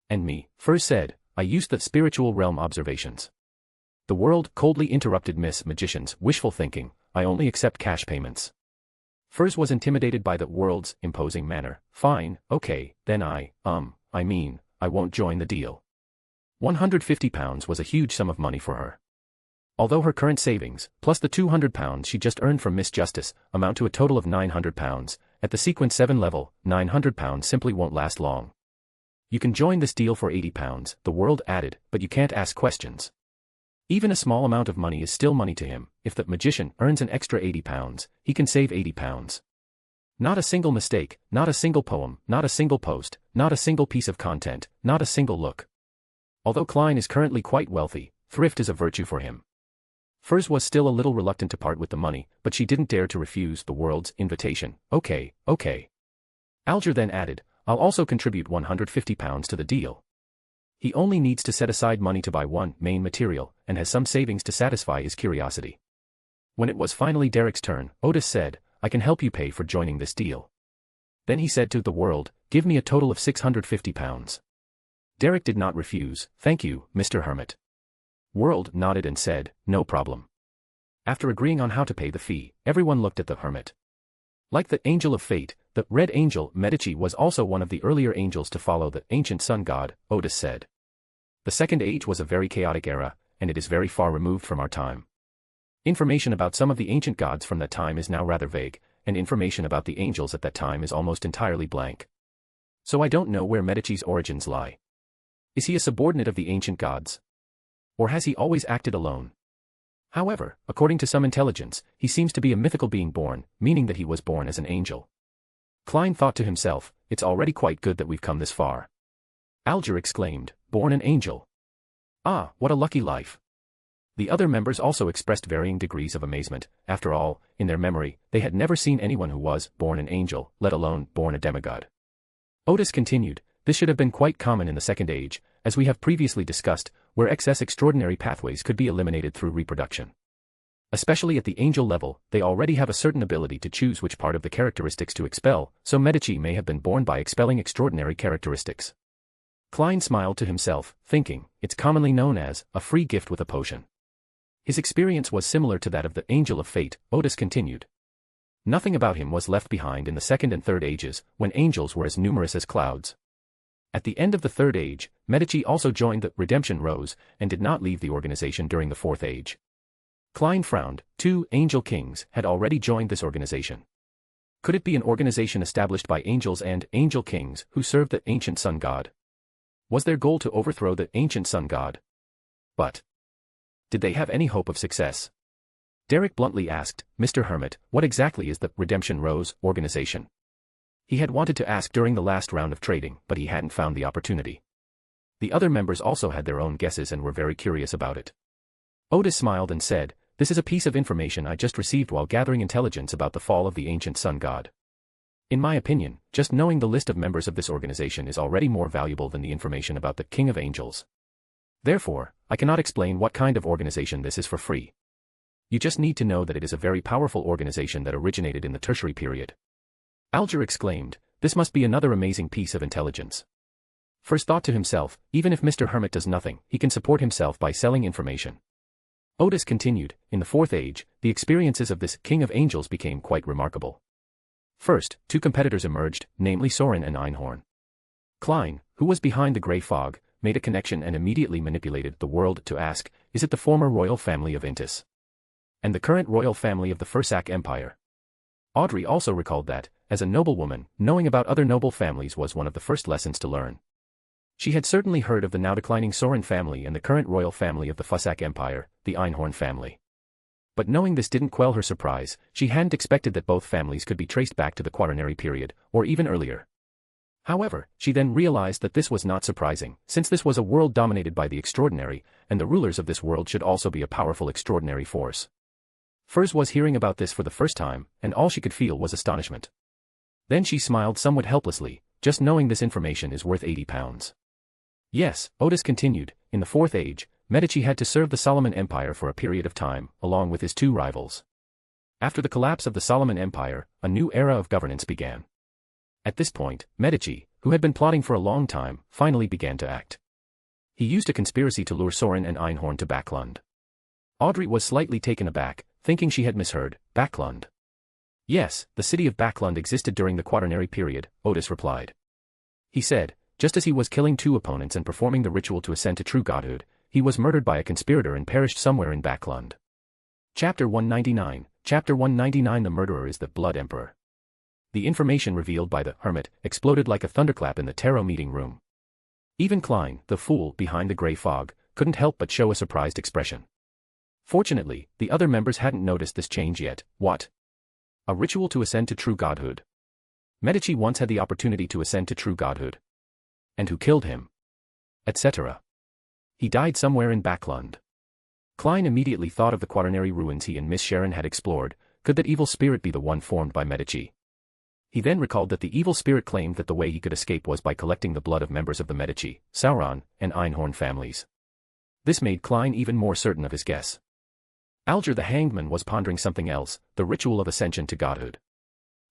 And me, Furs said, I used the spiritual realm observations. The world coldly interrupted Miss Magician's wishful thinking, I only accept cash payments. Furs was intimidated by the world's imposing manner. Fine, okay, then I won't join the deal. £150 was a huge sum of money for her. Although her current savings, plus the £200 she just earned from Miss Justice, amount to a total of £900, at the Sequence 7 level, £900 simply won't last long. You can join this deal for £80, the world added, but you can't ask questions. Even a small amount of money is still money to him. If the magician earns an extra £80, he can save £80. Not a single mistake, not a single poem, not a single post, not a single piece of content, not a single look. Although Klein is currently quite wealthy, thrift is a virtue for him. Furs was still a little reluctant to part with the money, but she didn't dare to refuse the world's invitation. Okay. Alger then added, I'll also contribute £150 to the deal. He only needs to set aside money to buy one main material, and has some savings to satisfy his curiosity. When it was finally Derek's turn, Odis said, I can help you pay for joining this deal. Then he said to the world, give me a total of £650. Derek did not refuse. Thank you, Mr. Hermit. World nodded and said, no problem. After agreeing on how to pay the fee, everyone looked at the Hermit. Like the Angel of Fate, the Red Angel Medici was also one of the earlier angels to follow the ancient sun god, Odis said. The Second Age was a very chaotic era, and it is very far removed from our time. Information about some of the ancient gods from that time is now rather vague, and information about the angels at that time is almost entirely blank. So I don't know where Medici's origins lie. Is he a subordinate of the ancient gods? Or has he always acted alone? However, according to some intelligence, he seems to be a mythical being born, meaning that he was born as an angel. Klein thought to himself, it's already quite good that we've come this far. Alger exclaimed, born an angel. Ah, what a lucky life. The other members also expressed varying degrees of amazement. After all, in their memory, they had never seen anyone who was born an angel, let alone born a demigod. Odis continued, this should have been quite common in the Second Age, as we have previously discussed, where excess extraordinary pathways could be eliminated through reproduction. Especially at the angel level, they already have a certain ability to choose which part of the characteristics to expel, so Medici may have been born by expelling extraordinary characteristics. Klein smiled to himself, thinking, it's commonly known as a free gift with a potion. His experience was similar to that of the Angel of Fate. Odis continued. Nothing about him was left behind in the Second and Third Ages, when angels were as numerous as clouds. At the end of the Third Age, Medici also joined the Redemption Rose, and did not leave the organization during the Fourth Age. Klein frowned. 2 Angel Kings had already joined this organization. Could it be an organization established by angels and Angel Kings who served the ancient sun god? Was their goal to overthrow the ancient sun god? But did they have any hope of success? Derek bluntly asked, Mr. Hermit, what exactly is the Redemption Rose organization? He had wanted to ask during the last round of trading, but he hadn't found the opportunity. The other members also had their own guesses and were very curious about it. Odis smiled and said, this is a piece of information I just received while gathering intelligence about the fall of the ancient sun god. In my opinion, just knowing the list of members of this organization is already more valuable than the information about the King of Angels. Therefore, I cannot explain what kind of organization this is for free. You just need to know that it is a very powerful organization that originated in the Tertiary period. Alger exclaimed, "This must be another amazing piece of intelligence." First thought to himself, even if Mr. Hermit does nothing, he can support himself by selling information. Odis continued, "In the Fourth Age, the experiences of this King of Angels became quite remarkable. First, two competitors emerged, namely Soren and Einhorn. Klein, who was behind the grey fog, made a connection and immediately manipulated the world to ask, is it the former royal family of Intis? And the current royal family of the Fursak Empire? Audrey also recalled that, as a noblewoman, knowing about other noble families was one of the first lessons to learn. She had certainly heard of the now declining Soren family and the current royal family of the Fursak Empire, the Einhorn family. But knowing this didn't quell her surprise, she hadn't expected that both families could be traced back to the Quaternary period, or even earlier. However, she then realized that this was not surprising, since this was a world dominated by the extraordinary, and the rulers of this world should also be a powerful extraordinary force. Furs was hearing about this for the first time, and all she could feel was astonishment. Then she smiled somewhat helplessly, just knowing this information is worth 80 pounds. Yes, Odis continued, in the Fourth Age, Medici had to serve the Solomon Empire for a period of time, along with his two rivals. After the collapse of the Solomon Empire, a new era of governance began. At this point, Medici, who had been plotting for a long time, finally began to act. He used a conspiracy to lure Soren and Einhorn to Backlund. Audrey was slightly taken aback, thinking she had misheard. Backlund. Yes, the city of Backlund existed during the Quaternary period, Odis replied. He said, just as he was killing two opponents and performing the ritual to ascend to true godhood, he was murdered by a conspirator and perished somewhere in Backlund. Chapter 199. Chapter 199. The murderer is the Blood Emperor. The information revealed by the Hermit exploded like a thunderclap in the tarot meeting room. Even Klein, the fool behind the grey fog, couldn't help but show a surprised expression. Fortunately, the other members hadn't noticed this change yet. What? A ritual to ascend to true godhood. Medici once had the opportunity to ascend to true godhood. And who killed him? Etc. He died somewhere in Backlund. Klein immediately thought of the Quaternary ruins he and Miss Sharon had explored. Could that evil spirit be the one formed by Medici? He then recalled that the evil spirit claimed that the way he could escape was by collecting the blood of members of the Medici, Sauron, and Einhorn families. This made Klein even more certain of his guess. Alger the hangman was pondering something else, the ritual of ascension to godhood.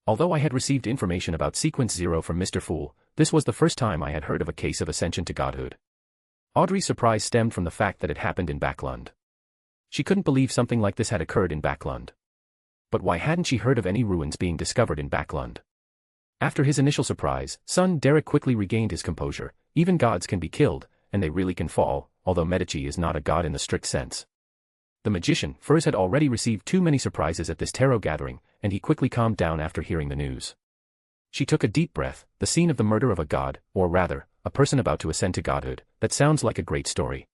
Although I had received information about Sequence 0 from Mr. Fool, this was the first time I had heard of a case of ascension to godhood. Audrey's surprise stemmed from the fact that it happened in Backlund. She couldn't believe something like this had occurred in Backlund. But why hadn't she heard of any ruins being discovered in Backlund? After his initial surprise, son Derek quickly regained his composure. Even gods can be killed, and they really can fall, although Medici is not a god in the strict sense. The magician, Furs, had already received too many surprises at this tarot gathering, and he quickly calmed down after hearing the news. She took a deep breath. The scene of the murder of a god, or rather, a person about to ascend to godhood, that sounds like a great story.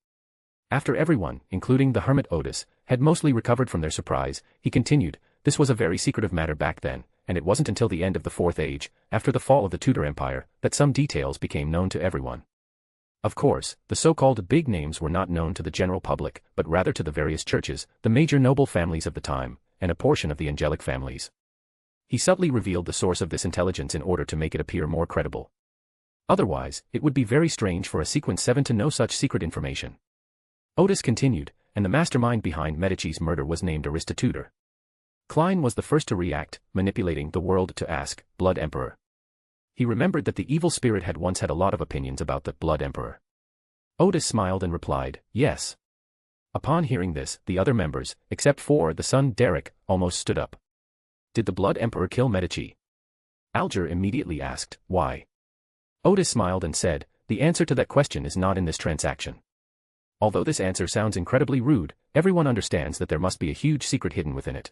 After everyone, including the Hermit Odis, had mostly recovered from their surprise, he continued, this was a very secretive matter back then, and it wasn't until the end of the Fourth Age, after the fall of the Tudor Empire, that some details became known to everyone. Of course, the so-called big names were not known to the general public, but rather to the various churches, the major noble families of the time, and a portion of the angelic families. He subtly revealed the source of this intelligence in order to make it appear more credible. Otherwise, it would be very strange for a Sequence 7 to know such secret information. Odis continued, and the mastermind behind Medici's murder was named Aristotutor. Klein was the first to react, manipulating the world to ask, Blood Emperor. He remembered that the evil spirit had once had a lot of opinions about the Blood Emperor. Odis smiled and replied, yes. Upon hearing this, the other members, except for the son Derek, almost stood up. Did the Blood Emperor kill Medici? Alger immediately asked, why? Odis smiled and said, the answer to that question is not in this transaction. Although this answer sounds incredibly rude, everyone understands that there must be a huge secret hidden within it.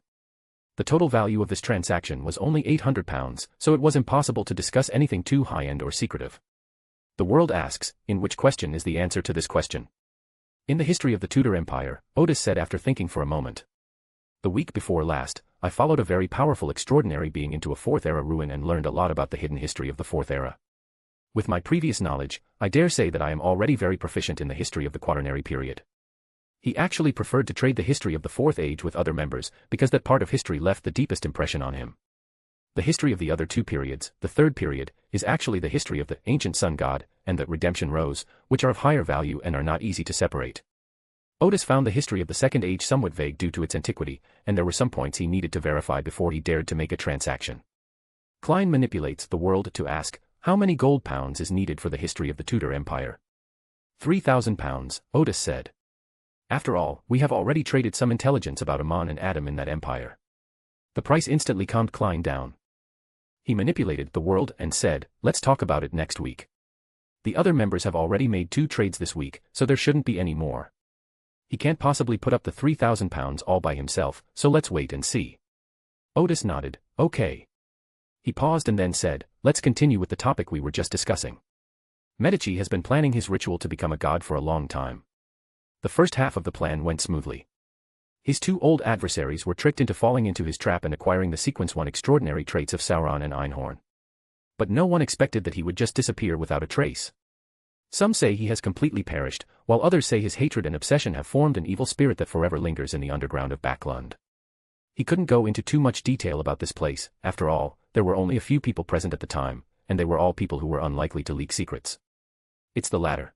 The total value of this transaction was only 800 pounds, so it was impossible to discuss anything too high-end or secretive. The world asks, in which question is the answer to this question? In the history of the Tudor Empire, Odis said after thinking for a moment. The week before last, I followed a very powerful extraordinary being into a Fourth Era ruin and learned a lot about the hidden history of the Fourth Era. With my previous knowledge, I dare say that I am already very proficient in the history of the Quaternary period. He actually preferred to trade the history of the Fourth Age with other members, because that part of history left the deepest impression on him. The history of the other two periods, the third period, is actually the history of the ancient sun god, and the redemption rose, which are of higher value and are not easy to separate. Odis found the history of the Second Age somewhat vague due to its antiquity, and there were some points he needed to verify before he dared to make a transaction. Klein manipulates the world to ask, how many gold pounds is needed for the history of the Tudor Empire? 3,000 pounds, Odis said. After all, we have already traded some intelligence about Amon and Adam in that empire. The price instantly calmed Klein down. He manipulated the world and said, let's talk about it next week. The other members have already made 2 trades this week, so there shouldn't be any more. He can't possibly put up the 3,000 pounds all by himself, so let's wait and see. Odis nodded, okay. He paused and then said, let's continue with the topic we were just discussing. Medici has been planning his ritual to become a god for a long time. The first half of the plan went smoothly. His 2 old adversaries were tricked into falling into his trap and acquiring the sequence 1 extraordinary traits of Sauron and Einhorn. But no one expected that he would just disappear without a trace. Some say he has completely perished, while others say his hatred and obsession have formed an evil spirit that forever lingers in the underground of Backlund. He couldn't go into too much detail about this place, after all, there were only a few people present at the time, and they were all people who were unlikely to leak secrets. It's the latter.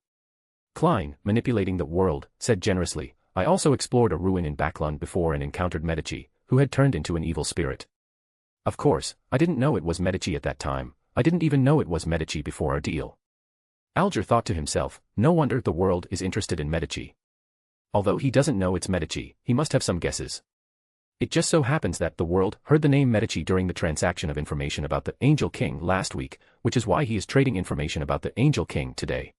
Klein, manipulating the world, said generously, I also explored a ruin in Backlund before and encountered Medici, who had turned into an evil spirit. Of course, I didn't know it was Medici at that time, I didn't even know it was Medici before our deal. Alger thought to himself, no wonder the world is interested in Medici. Although he doesn't know it's Medici, he must have some guesses. It just so happens that the world heard the name Medici during the transaction of information about the Angel King last week, which is why he is trading information about the Angel King today.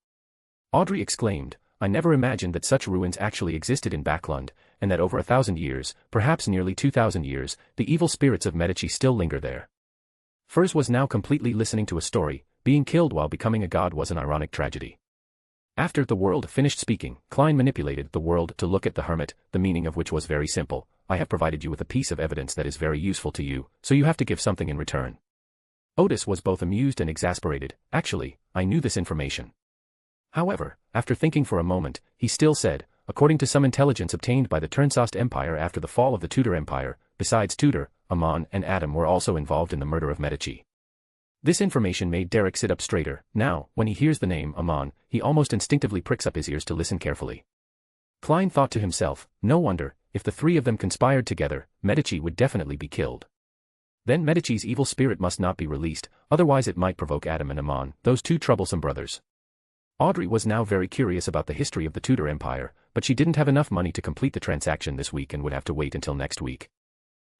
Audrey exclaimed, I never imagined that such ruins actually existed in Backlund, and that over 1,000 years, perhaps nearly 2,000 years, the evil spirits of Medici still linger there. Furs was now completely listening to a story, being killed while becoming a god was an ironic tragedy. After the world finished speaking, Klein manipulated the world to look at the Hermit, the meaning of which was very simple, I have provided you with a piece of evidence that is very useful to you, so you have to give something in return. Odis was both amused and exasperated, actually, I knew this information. However, after thinking for a moment, he still said, according to some intelligence obtained by the Turnsost Empire after the fall of the Tudor Empire, besides Tudor, Amon and Adam were also involved in the murder of Medici. This information made Derek sit up straighter. Now, when he hears the name Amon, he almost instinctively pricks up his ears to listen carefully. Klein thought to himself, no wonder, if the 3 of them conspired together, Medici would definitely be killed. Then Medici's evil spirit must not be released, otherwise it might provoke Adam and Amon, those 2 troublesome brothers. Audrey was now very curious about the history of the Tudor Empire, but she didn't have enough money to complete the transaction this week and would have to wait until next week.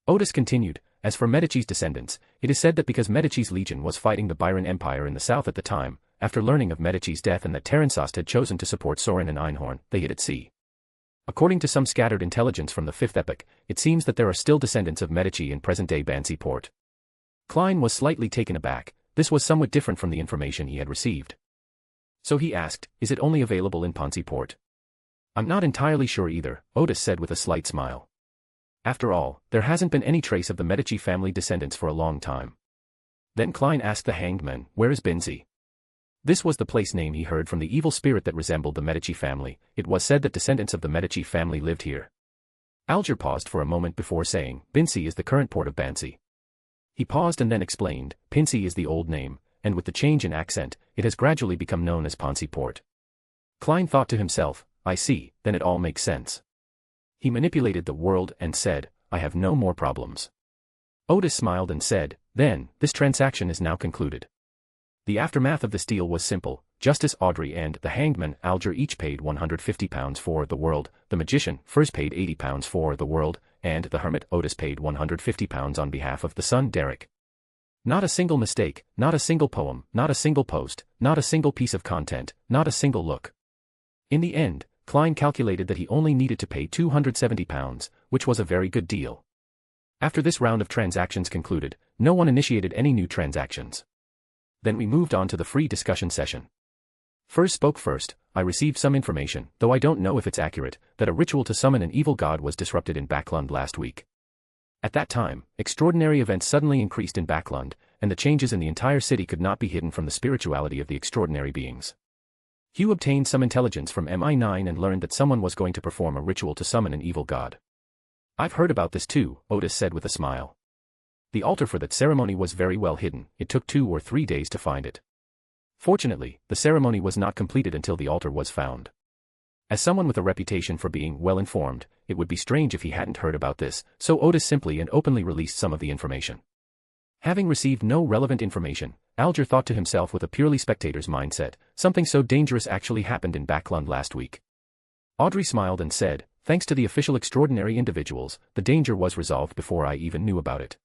Odis continued, as for Medici's descendants, it is said that because Medici's legion was fighting the Byron Empire in the south at the time, after learning of Medici's death and that Terransost had chosen to support Sorin and Einhorn, they hid at sea. According to some scattered intelligence from the 5th epoch, it seems that there are still descendants of Medici in present-day Bansi port. Klein was slightly taken aback, this was somewhat different from the information he had received. So he asked, is it only available in Ponzi port? I'm not entirely sure either, Odis said with a slight smile. After all, there hasn't been any trace of the Medici family descendants for a long time. Then Klein asked the hanged man, where is Binzi? This was the place name he heard from the evil spirit that resembled the Medici family. It was said that descendants of the Medici family lived here. Alger paused for a moment before saying, Binsi is the current port of Bansi. He paused and then explained, Pinsi is the old name, and with the change in accent, it has gradually become known as Ponsi Port. Klein thought to himself, I see, then it all makes sense. He manipulated the world and said, I have no more problems. Odis smiled and said, then, this transaction is now concluded. The aftermath of this deal was simple. Justice Audrey and the hangman Alger each paid £150 for the world, the magician first paid £80 for the world, and the hermit Odis paid £150 on behalf of the son Derek. Not a single mistake, not a single poem, not a single post, not a single piece of content, not a single look. In the end, Klein calculated that he only needed to pay £270, which was a very good deal. After this round of transactions concluded, no one initiated any new transactions. Then we moved on to the free discussion session. Spoke first, I received some information, though I don't know if it's accurate, that a ritual to summon an evil god was disrupted in Backlund last week. At that time, extraordinary events suddenly increased in Backlund, and the changes in the entire city could not be hidden from the spirituality of the extraordinary beings. Hugh obtained some intelligence from MI9 and learned that someone was going to perform a ritual to summon an evil god. I've heard about this too, Odis said with a smile. The altar for that ceremony was very well hidden, it took 2 or 3 days to find it. Fortunately, the ceremony was not completed until the altar was found. As someone with a reputation for being well-informed, it would be strange if he hadn't heard about this, so Odis simply and openly released some of the information. Having received no relevant information, Alger thought to himself with a purely spectator's mindset, something so dangerous actually happened in Backlund last week. Audrey smiled and said, thanks to the official extraordinary individuals, the danger was resolved before I even knew about it.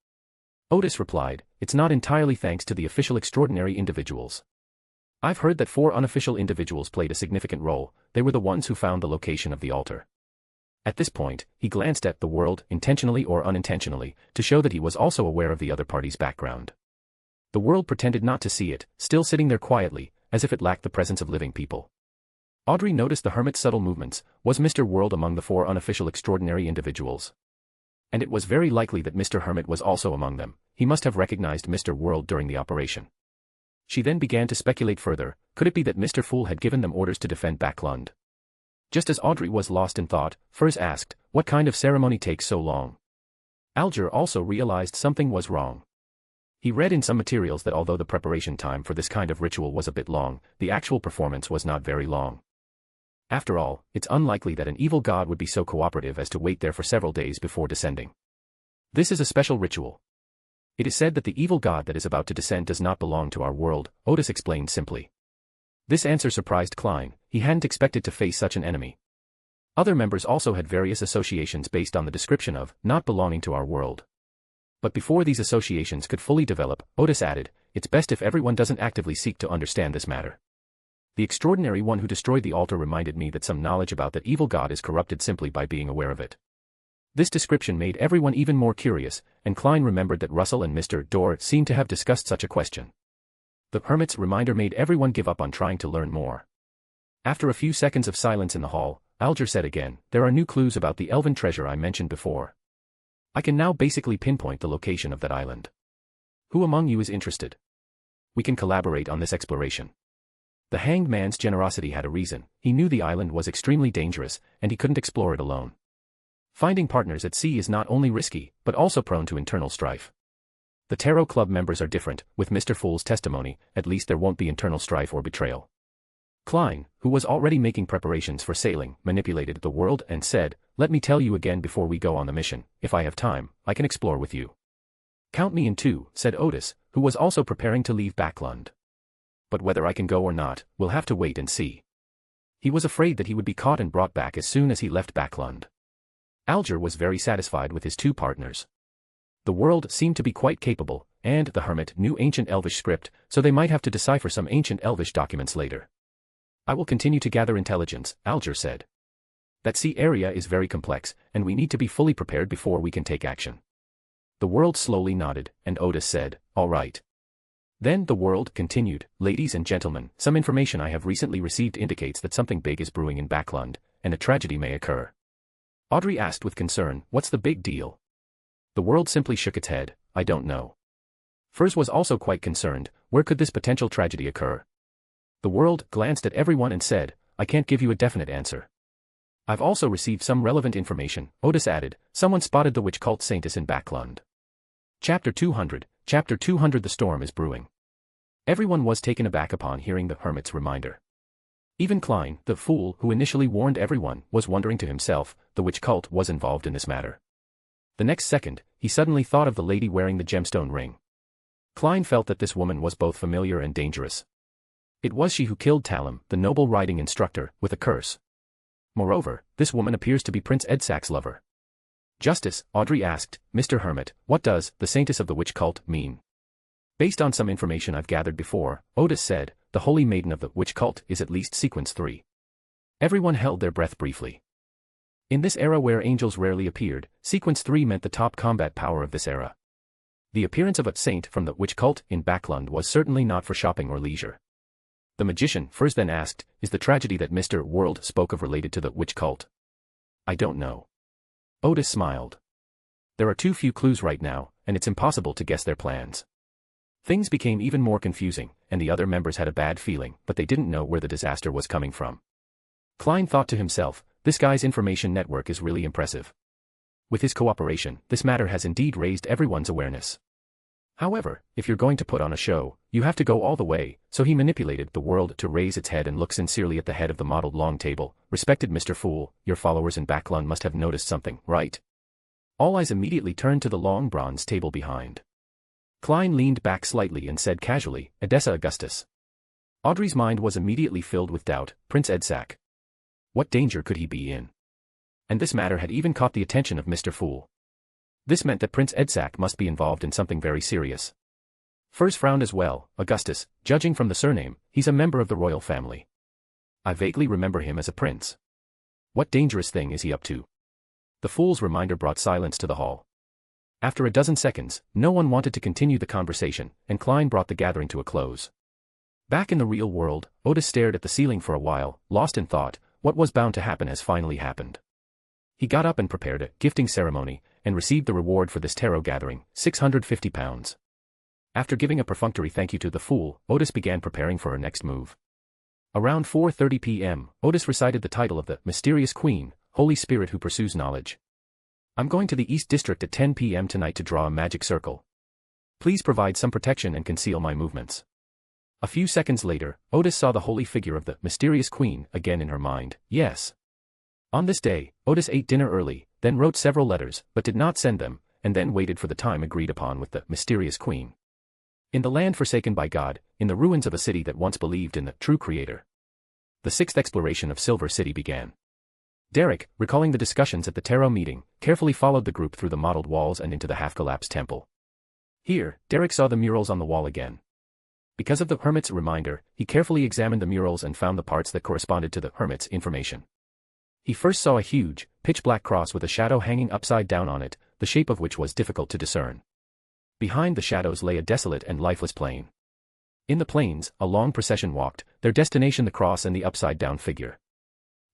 Odis replied, it's not entirely thanks to the official extraordinary individuals. I've heard that 4 unofficial individuals played a significant role, they were the ones who found the location of the altar. At this point, he glanced at the world, intentionally or unintentionally, to show that he was also aware of the other party's background. The world pretended not to see it, still sitting there quietly, as if it lacked the presence of living people. Audrey noticed the Hermit's subtle movements. Was Mr. World among the 4 unofficial extraordinary individuals? And it was very likely that Mr. Hermit was also among them. He must have recognized Mr. World during the operation. She then began to speculate further, could it be that Mr. Fool had given them orders to defend Backlund? Just as Audrey was lost in thought, Furs asked, what kind of ceremony takes so long? Alger also realized something was wrong. He read in some materials that although the preparation time for this kind of ritual was a bit long, the actual performance was not very long. After all, it's unlikely that an evil god would be so cooperative as to wait there for several days before descending. This is a special ritual. It is said that the evil god that is about to descend does not belong to our world, Odis explained simply. This answer surprised Klein, he hadn't expected to face such an enemy. Other members also had various associations based on the description of not belonging to our world. But before these associations could fully develop, Odis added, it's best if everyone doesn't actively seek to understand this matter. The extraordinary one who destroyed the altar reminded me that some knowledge about that evil god is corrupted simply by being aware of it. This description made everyone even more curious, and Klein remembered that Russell and Mr. Dorr seemed to have discussed such a question. The Hermit's reminder made everyone give up on trying to learn more. After a few seconds of silence in the hall, Alger said again, there are new clues about the Elven treasure I mentioned before. I can now basically pinpoint the location of that island. Who among you is interested? We can collaborate on this exploration. The hanged man's generosity had a reason, he knew the island was extremely dangerous, and he couldn't explore it alone. Finding partners at sea is not only risky, but also prone to internal strife. The Tarot Club members are different, with Mr. Fool's testimony, at least there won't be internal strife or betrayal. Klein, who was already making preparations for sailing, manipulated the world and said, let me tell you again before we go on the mission, if I have time, I can explore with you. Count me in too, said Odis, who was also preparing to leave Backlund. But whether I can go or not, we'll have to wait and see. He was afraid that he would be caught and brought back as soon as he left Backlund. Alger was very satisfied with his 2 partners. The world seemed to be quite capable, and the Hermit knew ancient Elvish script, so they might have to decipher some ancient Elvish documents later. I will continue to gather intelligence, Alger said. That sea area is very complex, and we need to be fully prepared before we can take action. The world slowly nodded, and Odis said, all right. Then the world continued, ladies and gentlemen, some information I have recently received indicates that something big is brewing in Backlund, and a tragedy may occur. Audrey asked with concern, what's the big deal? The world simply shook its head, I don't know. Furs was also quite concerned, where could this potential tragedy occur? The world glanced at everyone and said, I can't give you a definite answer. I've also received some relevant information, Odis added, someone spotted the witch cult Saintis in Backlund. Chapter 200, Chapter 200 The storm is brewing. Everyone was taken aback upon hearing the Hermit's reminder. Even Klein, the fool who initially warned everyone, was wondering to himself, the witch cult was involved in this matter. The next second, he suddenly thought of the lady wearing the gemstone ring. Klein felt that this woman was both familiar and dangerous. It was she who killed Talim, the noble riding instructor, with a curse. Moreover, this woman appears to be Prince Edsac's lover. Justice, Audrey asked, Mr. Hermit, what does the Saintess of the Witch Cult mean? Based on some information I've gathered before, Odis said, the Holy Maiden of the Witch Cult is at least sequence 3. Everyone held their breath briefly. In this era where angels rarely appeared, sequence 3 meant the top combat power of this era. The appearance of a saint from the witch cult in Backlund was certainly not for shopping or leisure. The magician first then asked, is the tragedy that Mr. World spoke of related to the witch cult? I don't know. Odis smiled. There are too few clues right now, and it's impossible to guess their plans. Things became even more confusing, and the other members had a bad feeling, but they didn't know where the disaster was coming from. Klein thought to himself, this guy's information network is really impressive. With his cooperation, this matter has indeed raised everyone's awareness. However, if you're going to put on a show, you have to go all the way, so he manipulated the world to raise its head and look sincerely at the head of the modeled long table. Respected Mr. Fool, your followers in Backlund must have noticed something, right? All eyes immediately turned to the long bronze table behind. Klein leaned back slightly and said casually, Edessa Augustus. Audrey's mind was immediately filled with doubt. Prince Edsac. What danger could he be in? And this matter had even caught the attention of Mr. Fool. This meant that Prince Edsac must be involved in something very serious. Furs frowned as well. Augustus, judging from the surname, he's a member of the royal family. I vaguely remember him as a prince. What dangerous thing is he up to? The fool's reminder brought silence to the hall. After a dozen seconds, no one wanted to continue the conversation, and Klein brought the gathering to a close. Back in the real world, Odis stared at the ceiling for a while, lost in thought. What was bound to happen has finally happened. He got up and prepared a gifting ceremony, and received the reward for this tarot gathering, £650. After giving a perfunctory thank you to the fool, Odis began preparing for her next move. Around 4:30 p.m., Odis recited the title of the mysterious queen, Holy Spirit who pursues knowledge. I'm going to the East District at 10 p.m. tonight to draw a magic circle. Please provide some protection and conceal my movements. A few seconds later, Odis saw the holy figure of the mysterious queen again in her mind. Yes. On this day, Odis ate dinner early, then wrote several letters, but did not send them, and then waited for the time agreed upon with the mysterious queen. In the land forsaken by God, in the ruins of a city that once believed in the true creator, the sixth exploration of Silver City began. Derek, recalling the discussions at the tarot meeting, carefully followed the group through the mottled walls and into the half-collapsed temple. Here, Derek saw the murals on the wall again. Because of the Hermit's reminder, he carefully examined the murals and found the parts that corresponded to the Hermit's information. He first saw a huge, pitch-black cross with a shadow hanging upside down on it, the shape of which was difficult to discern. Behind the shadows lay a desolate and lifeless plain. In the plains, a long procession walked, their destination the cross and the upside-down figure.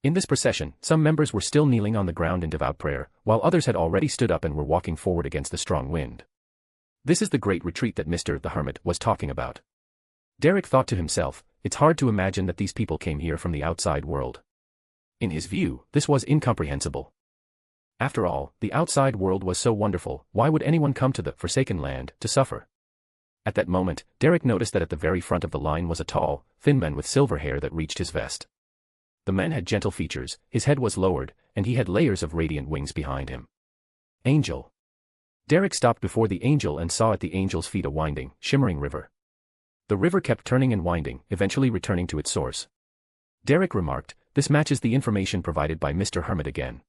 In this procession, some members were still kneeling on the ground in devout prayer, while others had already stood up and were walking forward against the strong wind. This is the great retreat that Mr. the Hermit was talking about. Derek thought to himself, it's hard to imagine that these people came here from the outside world. In his view, this was incomprehensible. After all, the outside world was so wonderful, why would anyone come to the forsaken land to suffer? At that moment, Derek noticed that at the very front of the line was a tall, thin man with silver hair that reached his vest. The man had gentle features, his head was lowered, and he had layers of radiant wings behind him. Angel. Derek stopped before the angel and saw at the angel's feet a winding, shimmering river. The river kept turning and winding, eventually returning to its source. Derek remarked, this matches the information provided by Mr. Hermit again.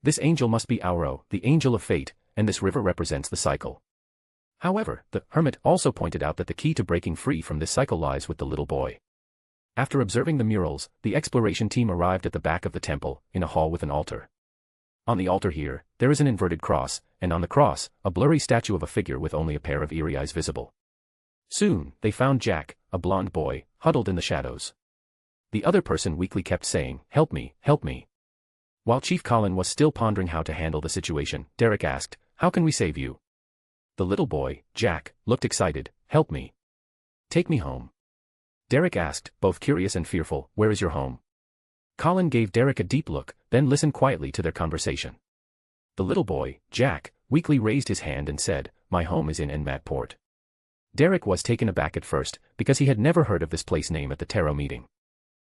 This angel must be Auro, the angel of fate, and this river represents the cycle. However, the Hermit also pointed out that the key to breaking free from this cycle lies with the little boy. After observing the murals, the exploration team arrived at the back of the temple, in a hall with an altar. On the altar here, there is an inverted cross, and on the cross, a blurry statue of a figure with only a pair of eerie eyes visible. Soon, they found Jack, a blond boy, huddled in the shadows. The other person weakly kept saying, help me, help me. While Chief Colin was still pondering how to handle the situation, Derek asked, how can we save you? The little boy, Jack, looked excited, help me. Take me home. Derek asked, both curious and fearful, where is your home? Colin gave Derek a deep look, then listened quietly to their conversation. The little boy, Jack, weakly raised his hand and said, my home is in Enmatport. Derek was taken aback at first, because he had never heard of this place name at the tarot meeting.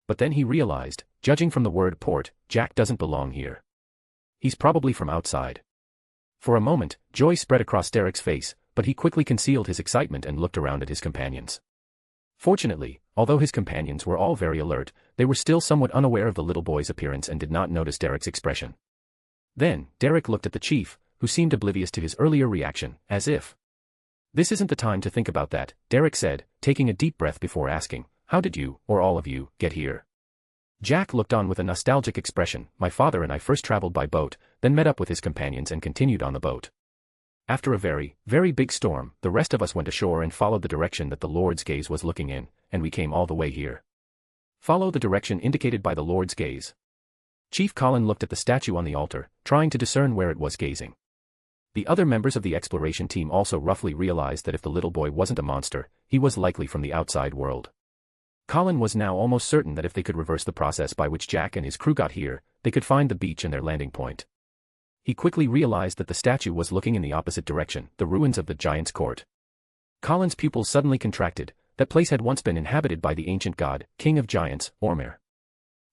But then he realized, judging from the word port, Jack doesn't belong here. He's probably from outside. For a moment, joy spread across Derek's face, but he quickly concealed his excitement and looked around at his companions. Fortunately, although his companions were all very alert, they were still somewhat unaware of the little boy's appearance and did not notice Derek's expression. Then, Derek looked at the chief, who seemed oblivious to his earlier reaction, as if. This isn't the time to think about that, Derek said, taking a deep breath before asking, how did you, or all of you, get here? Jack looked on with a nostalgic expression. My father and I first traveled by boat, then met up with his companions and continued on the boat. After a very, very big storm, the rest of us went ashore and followed the direction that the Lord's gaze was looking in, and we came all the way here. Follow the direction indicated by the Lord's gaze. Chief Colin looked at the statue on the altar, trying to discern where it was gazing. The other members of the exploration team also roughly realized that if the little boy wasn't a monster, he was likely from the outside world. Colin was now almost certain that if they could reverse the process by which Jack and his crew got here, they could find the beach and their landing point. He quickly realized that the statue was looking in the opposite direction, the ruins of the Giant's Court. Colin's pupils suddenly contracted. That place had once been inhabited by the ancient god, king of giants, Ormir.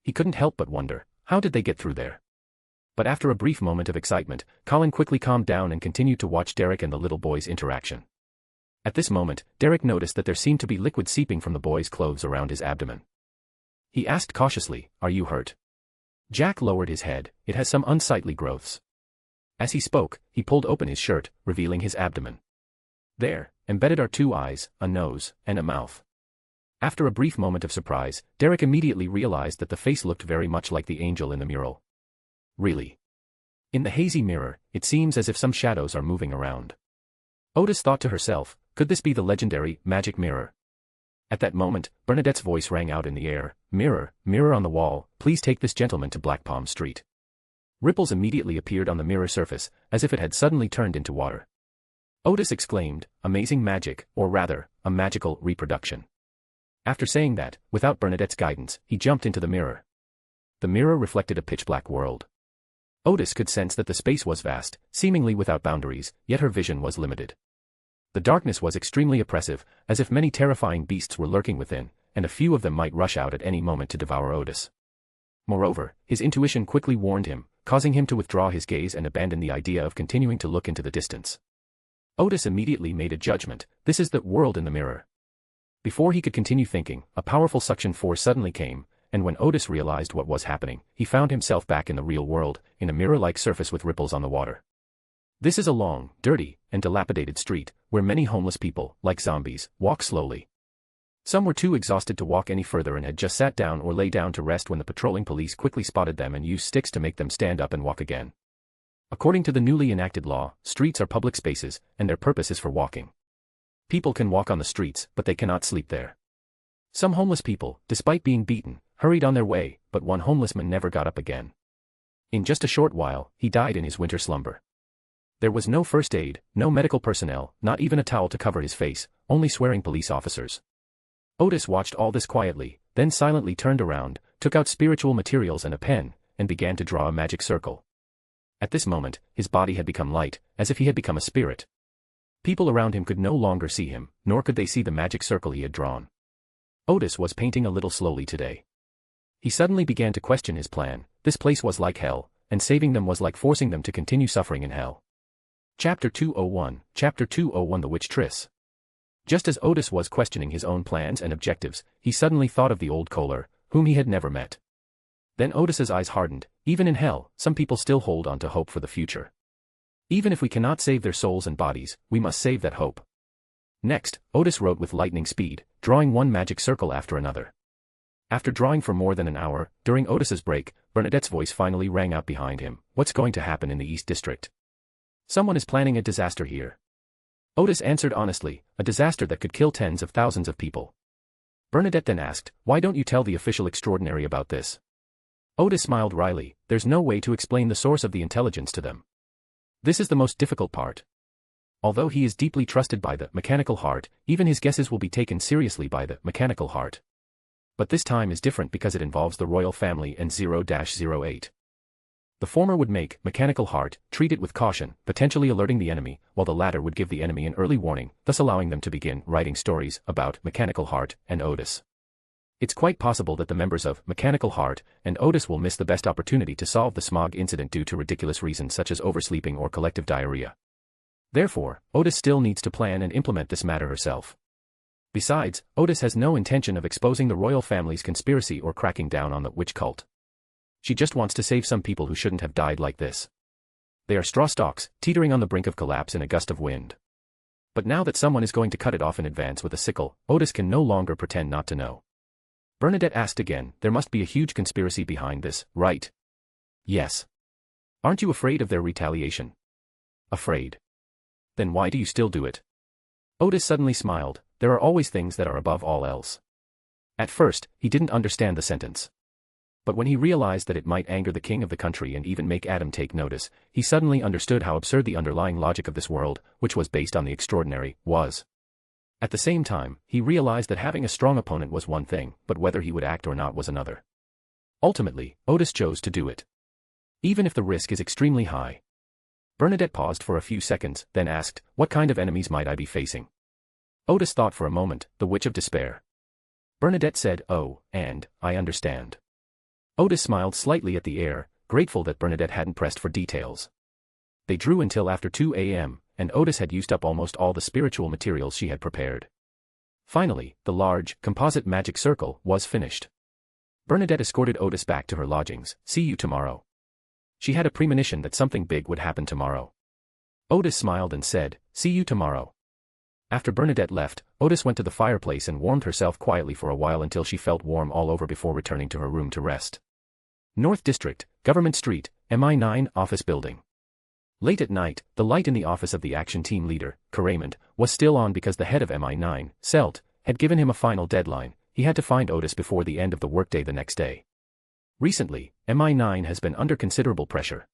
He couldn't help but wonder, how did they get through there? But after a brief moment of excitement, Colin quickly calmed down and continued to watch Derek and the little boy's interaction. At this moment, Derek noticed that there seemed to be liquid seeping from the boy's clothes around his abdomen. He asked cautiously, "Are you hurt?" Jack lowered his head. "It has some unsightly growths." As he spoke, he pulled open his shirt, revealing his abdomen. There, embedded are 2 eyes, a nose, and a mouth. After a brief moment of surprise, Derek immediately realized that the face looked very much like the angel in the mural. Really? In the hazy mirror, it seems as if some shadows are moving around. Odis thought to herself, could this be the legendary magic mirror? At that moment, Bernadette's voice rang out in the air, "Mirror, mirror on the wall, please take this gentleman to Black Palm Street." Ripples immediately appeared on the mirror surface, as if it had suddenly turned into water. Odis exclaimed, "Amazing magic, or rather, a magical reproduction." After saying that, without Bernadette's guidance, he jumped into the mirror. The mirror reflected a pitch-black world. Odis could sense that the space was vast, seemingly without boundaries, yet her vision was limited. The darkness was extremely oppressive, as if many terrifying beasts were lurking within, and a few of them might rush out at any moment to devour Odis. Moreover, his intuition quickly warned him, causing him to withdraw his gaze and abandon the idea of continuing to look into the distance. Odis immediately made a judgment, this is the world in the mirror. Before he could continue thinking, a powerful suction force suddenly came, and when Odis realized what was happening, he found himself back in the real world, in a mirror-like surface with ripples on the water. This is a long, dirty, and dilapidated street, where many homeless people, like zombies, walk slowly. Some were too exhausted to walk any further and had just sat down or lay down to rest when the patrolling police quickly spotted them and used sticks to make them stand up and walk again. According to the newly enacted law, streets are public spaces, and their purpose is for walking. People can walk on the streets, but they cannot sleep there. Some homeless people, despite being beaten, hurried on their way, but one homeless man never got up again. In just a short while, he died in his winter slumber. There was no first aid, no medical personnel, not even a towel to cover his face, only swearing police officers. Odis watched all this quietly, then silently turned around, took out spiritual materials and a pen, and began to draw a magic circle. At this moment, his body had become light, as if he had become a spirit. People around him could no longer see him, nor could they see the magic circle he had drawn. Odis was painting a little slowly today. He suddenly began to question his plan. This place was like hell, and saving them was like forcing them to continue suffering in hell. Chapter 201, Chapter 201 The Witch Triss. Just as Odis was questioning his own plans and objectives, he suddenly thought of the old Kohler, whom he had never met. Then Odis's eyes hardened. Even in hell, some people still hold on to hope for the future. Even if we cannot save their souls and bodies, we must save that hope. Next, Odis wrote with lightning speed, drawing one magic circle after another. After drawing for more than an hour, during Odis's break, Bernadette's voice finally rang out behind him. "What's going to happen in the East District?" "Someone is planning a disaster here." Odis answered honestly, "A disaster that could kill tens of thousands of people." Bernadette then asked, "Why don't you tell the official extraordinary about this?" Odis smiled wryly, "There's no way to explain the source of the intelligence to them. This is the most difficult part. Although he is deeply trusted by the mechanical heart, even his guesses will be taken seriously by the mechanical heart. But this time is different because it involves the royal family and 0-08. The former would make mechanical heart treat it with caution, potentially alerting the enemy, while the latter would give the enemy an early warning, thus allowing them to begin writing stories about mechanical heart and Odis. It's quite possible that the members of Mechanical Heart and Odis will miss the best opportunity to solve the smog incident due to ridiculous reasons such as oversleeping or collective diarrhea. Therefore, Odis still needs to plan and implement this matter herself. Besides, Odis has no intention of exposing the royal family's conspiracy or cracking down on the witch cult. She just wants to save some people who shouldn't have died like this. They are straw stalks, teetering on the brink of collapse in a gust of wind. But now that someone is going to cut it off in advance with a sickle, Odis can no longer pretend not to know. Bernadette asked again, "There must be a huge conspiracy behind this, right?" "Yes." "Aren't you afraid of their retaliation?" "Afraid? Then why do you still do it?" Odis suddenly smiled. "There are always things that are above all else." At first, he didn't understand the sentence. But when he realized that it might anger the king of the country and even make Adam take notice, he suddenly understood how absurd the underlying logic of this world, which was based on the extraordinary, was. At the same time, he realized that having a strong opponent was one thing, but whether he would act or not was another. Ultimately, Odis chose to do it. Even if the risk is extremely high. Bernadette paused for a few seconds, then asked, "What kind of enemies might I be facing?" Odis thought for a moment, "The Witch of Despair." Bernadette said, "Oh, and, I understand." Odis smiled slightly at the air, grateful that Bernadette hadn't pressed for details. They drew until after 2 a.m., and Odis had used up almost all the spiritual materials she had prepared. Finally, the large, composite magic circle was finished. Bernadette escorted Odis back to her lodgings. "See you tomorrow." She had a premonition that something big would happen tomorrow. Odis smiled and said, "See you tomorrow." After Bernadette left, Odis went to the fireplace and warmed herself quietly for a while until she felt warm all over before returning to her room to rest. North District, Government Street, MI9 Office Building. Late at night, the light in the office of the action team leader, Raymond, was still on because the head of MI9, Selt, had given him a final deadline. He had to find Odis before the end of the workday the next day. Recently, MI9 has been under considerable pressure.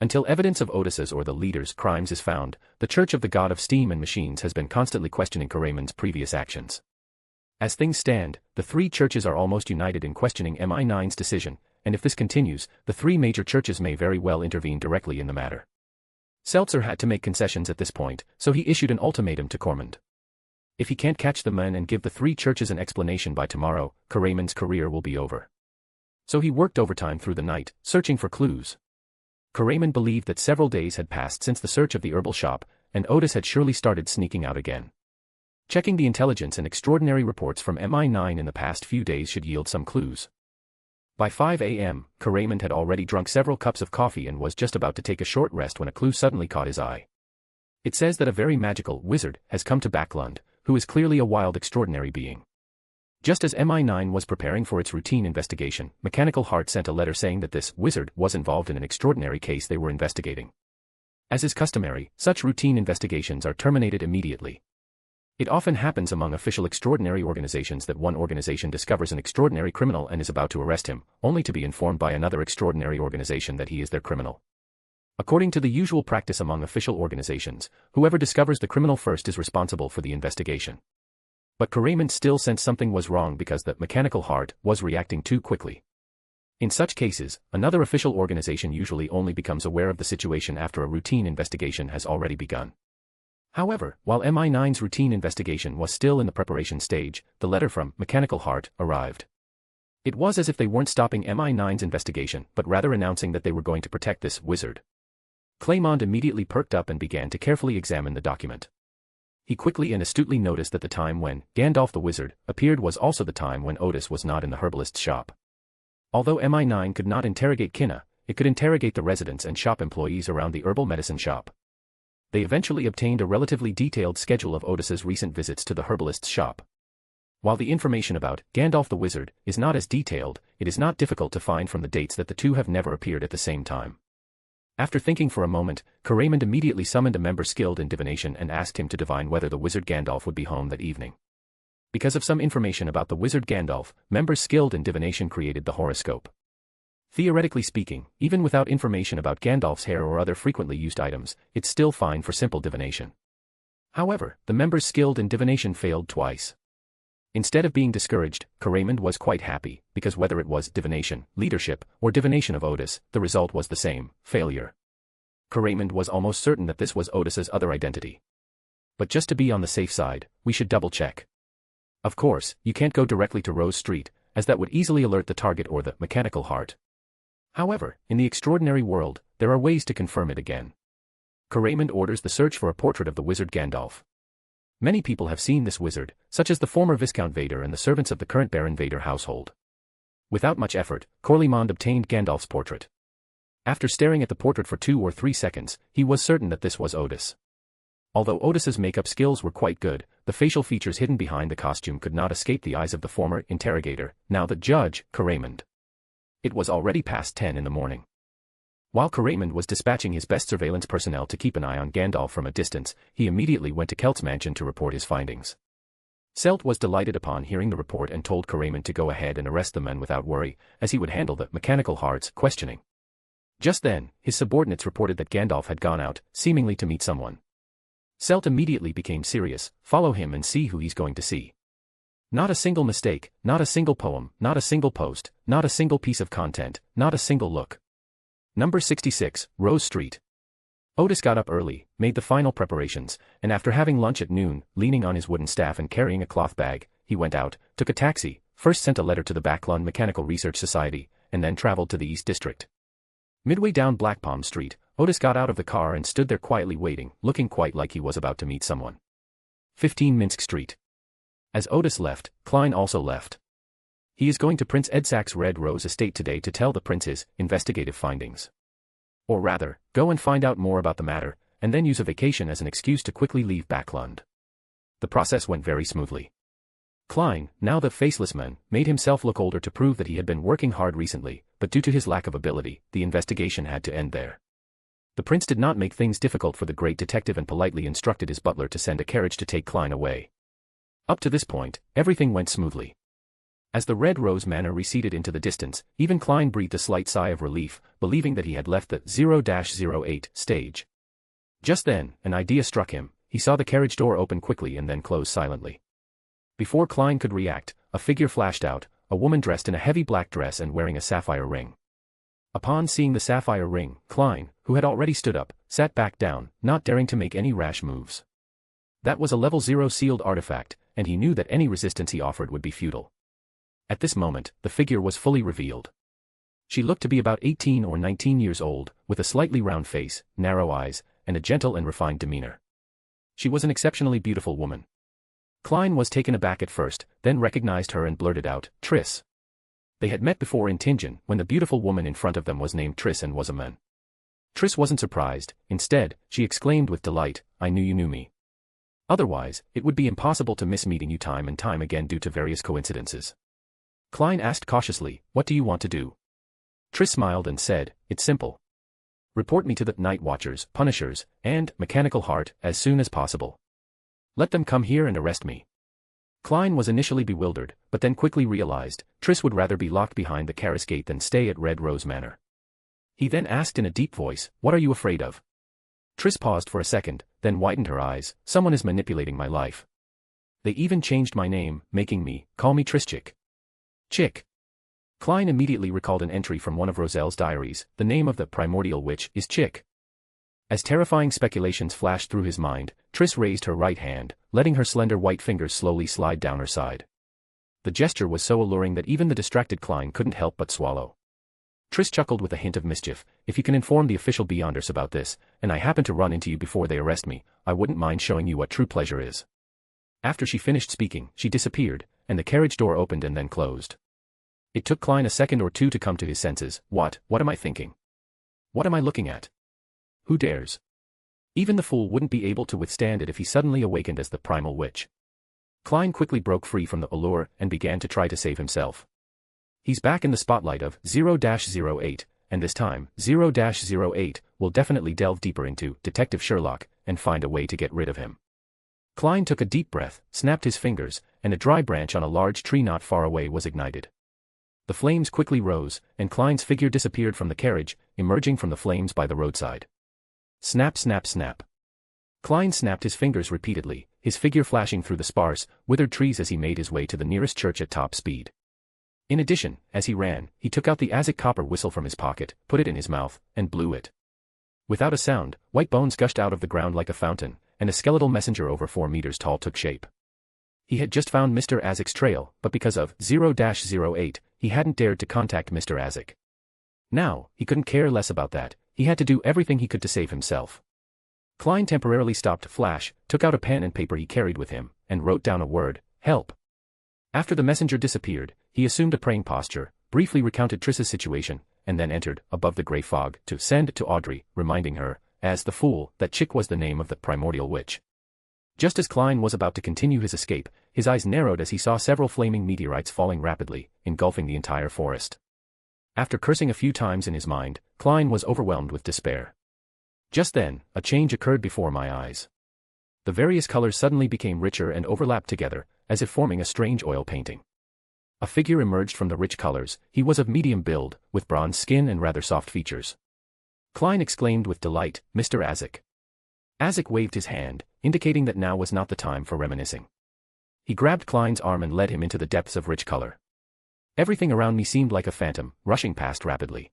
Until evidence of Odis's or the leader's crimes is found, the Church of the God of Steam and Machines has been constantly questioning Raymond's previous actions. As things stand, the three churches are almost united in questioning MI9's decision, and if this continues, the three major churches may very well intervene directly in the matter. Seltzer had to make concessions at this point, so he issued an ultimatum to Cormand. If he can't catch the men and give the three churches an explanation by tomorrow, Raymond's career will be over. So he worked overtime through the night, searching for clues. Raymond believed that several days had passed since the search of the herbal shop, and Odis had surely started sneaking out again. Checking the intelligence and extraordinary reports from MI9 in the past few days should yield some clues. By 5 a.m., Raymond had already drunk several cups of coffee and was just about to take a short rest when a clue suddenly caught his eye. It says that a very magical wizard has come to Backlund, who is clearly a wild extraordinary being. Just as MI9 was preparing for its routine investigation, Mechanical Heart sent a letter saying that this wizard was involved in an extraordinary case they were investigating. As is customary, such routine investigations are terminated immediately. It often happens among official extraordinary organizations that one organization discovers an extraordinary criminal and is about to arrest him, only to be informed by another extraordinary organization that he is their criminal. According to the usual practice among official organizations, whoever discovers the criminal first is responsible for the investigation. But Raymond still sensed something was wrong because the Mechanical Heart was reacting too quickly. In such cases, another official organization usually only becomes aware of the situation after a routine investigation has already begun. However, while MI9's routine investigation was still in the preparation stage, the letter from Mechanical Heart arrived. It was as if they weren't stopping MI9's investigation but rather announcing that they were going to protect this wizard. Claymont immediately perked up and began to carefully examine the document. He quickly and astutely noticed that the time when Gandalf the Wizard appeared was also the time when Odis was not in the herbalist's shop. Although MI9 could not interrogate Kinna, it could interrogate the residents and shop employees around the herbal medicine shop. They eventually obtained a relatively detailed schedule of Odis's recent visits to the herbalist's shop. While the information about Gandalf the Wizard is not as detailed, it is not difficult to find from the dates that the two have never appeared at the same time. After thinking for a moment, Raymond immediately summoned a member skilled in divination and asked him to divine whether the wizard Gandalf would be home that evening. Because of some information about the wizard Gandalf, members skilled in divination created the horoscope. Theoretically speaking, even without information about Gandalf's hair or other frequently used items, it's still fine for simple divination. However, the members skilled in divination failed twice. Instead of being discouraged, Raymond was quite happy, because whether it was divination, leadership, or divination of Odis, the result was the same: failure. Raymond was almost certain that this was Odis's other identity. But just to be on the safe side, we should double-check. Of course, you can't go directly to Rose Street, as that would easily alert the target or the Mechanical Heart. However, in the extraordinary world, there are ways to confirm it again. Raymond orders the search for a portrait of the wizard Gandalf. Many people have seen this wizard, such as the former Viscount Vader and the servants of the current Baron Vader household. Without much effort, Corlimond obtained Gandalf's portrait. After staring at the portrait for 2 or 3 seconds, he was certain that this was Odis. Although Odis's makeup skills were quite good, the facial features hidden behind the costume could not escape the eyes of the former interrogator, now the judge, Raymond. It was already past 10 in the morning. While Raymond was dispatching his best surveillance personnel to keep an eye on Gandalf from a distance, he immediately went to Kelt's mansion to report his findings. Selt was delighted upon hearing the report and told Raymond to go ahead and arrest the men without worry, as he would handle the Mechanical Heart's questioning. Just then, his subordinates reported that Gandalf had gone out, seemingly to meet someone. Selt immediately became serious. Follow him and see who he's going to see. Not a single mistake, not a single poem, not a single post, not a single piece of content, not a single look. Number 66, Rose Street. Odis got up early, made the final preparations, and after having lunch at noon, leaning on his wooden staff and carrying a cloth bag, he went out, took a taxi, first sent a letter to the Backlund Mechanical Research Society, and then traveled to the East District. Midway down Black Palm Street, Odis got out of the car and stood there quietly waiting, looking quite like he was about to meet someone. 15 Minsk Street. As Odis left, Klein also left. He is going to Prince Edsak's Red Rose estate today to tell the prince his investigative findings. Or rather, go and find out more about the matter, and then use a vacation as an excuse to quickly leave Backlund. The process went very smoothly. Klein, now the faceless man, made himself look older to prove that he had been working hard recently, but due to his lack of ability, the investigation had to end there. The prince did not make things difficult for the great detective and politely instructed his butler to send a carriage to take Klein away. Up to this point, everything went smoothly. As the Red Rose Manor receded into the distance, even Klein breathed a slight sigh of relief, believing that he had left the 0-08 stage. Just then, an idea struck him. He saw the carriage door open quickly and then close silently. Before Klein could react, a figure flashed out, a woman dressed in a heavy black dress and wearing a sapphire ring. Upon seeing the sapphire ring, Klein, who had already stood up, sat back down, not daring to make any rash moves. That was a level 0 sealed artifact, and he knew that any resistance he offered would be futile. At this moment, the figure was fully revealed. She looked to be about 18 or 19 years old, with a slightly round face, narrow eyes, and a gentle and refined demeanor. She was an exceptionally beautiful woman. Klein was taken aback at first, then recognized her and blurted out, "Triss." They had met before in Tingen, when the beautiful woman in front of them was named Triss and was a man. Triss wasn't surprised. Instead, she exclaimed with delight, "I knew you knew me. Otherwise, it would be impossible to miss meeting you time and time again due to various coincidences." Klein asked cautiously, "What do you want to do?" Triss smiled and said, "It's simple. Report me to the Night Watchers, Punishers, and Mechanical Heart as soon as possible. Let them come here and arrest me." Klein was initially bewildered, but then quickly realized, Triss would rather be locked behind the Karis Gate than stay at Red Rose Manor. He then asked in a deep voice, "What are you afraid of?" Triss paused for a second, then widened her eyes, "Someone is manipulating my life. They even changed my name, making me, call me Trischik." Chick. Klein immediately recalled an entry from one of Roselle's diaries, the name of the primordial witch is Chick. As terrifying speculations flashed through his mind, Triss raised her right hand, letting her slender white fingers slowly slide down her side. The gesture was so alluring that even the distracted Klein couldn't help but swallow. Triss chuckled with a hint of mischief, "If you can inform the official Beyonders about this, and I happen to run into you before they arrest me, I wouldn't mind showing you what true pleasure is." After she finished speaking, she disappeared, and the carriage door opened and then closed. It took Klein a second or two to come to his senses. What am I thinking? What am I looking at? Who dares? Even the fool wouldn't be able to withstand it if he suddenly awakened as the primal witch. Klein quickly broke free from the allure and began to try to save himself. He's back in the spotlight of 0-08, and this time, 0-08 will definitely delve deeper into Detective Sherlock and find a way to get rid of him. Klein took a deep breath, snapped his fingers, and a dry branch on a large tree not far away was ignited. The flames quickly rose, and Klein's figure disappeared from the carriage, emerging from the flames by the roadside. Snap, snap, snap. Klein snapped his fingers repeatedly, his figure flashing through the sparse, withered trees as he made his way to the nearest church at top speed. In addition, as he ran, he took out the Azek copper whistle from his pocket, put it in his mouth, and blew it. Without a sound, white bones gushed out of the ground like a fountain, and a skeletal messenger over 4 meters tall took shape. He had just found Mr. Azek's trail, but because of 0-08, he hadn't dared to contact Mr. Azek. Now, he couldn't care less about that, he had to do everything he could to save himself. Klein temporarily stopped to flash, took out a pen and paper he carried with him, and wrote down a word, "Help." After the messenger disappeared, he assumed a praying posture, briefly recounted Triss's situation, and then entered, above the grey fog, to send to Audrey, reminding her, as the fool, that Chick was the name of the primordial witch. Just as Klein was about to continue his escape, his eyes narrowed as he saw several flaming meteorites falling rapidly, engulfing the entire forest. After cursing a few times in his mind, Klein was overwhelmed with despair. Just then, a change occurred before my eyes. The various colors suddenly became richer and overlapped together, as if forming a strange oil painting. A figure emerged from the rich colors. He was of medium build, with bronze skin and rather soft features. Klein exclaimed with delight, "Mr. Azek." Azek waved his hand, indicating that now was not the time for reminiscing. He grabbed Klein's arm and led him into the depths of rich color. Everything around me seemed like a phantom, rushing past rapidly.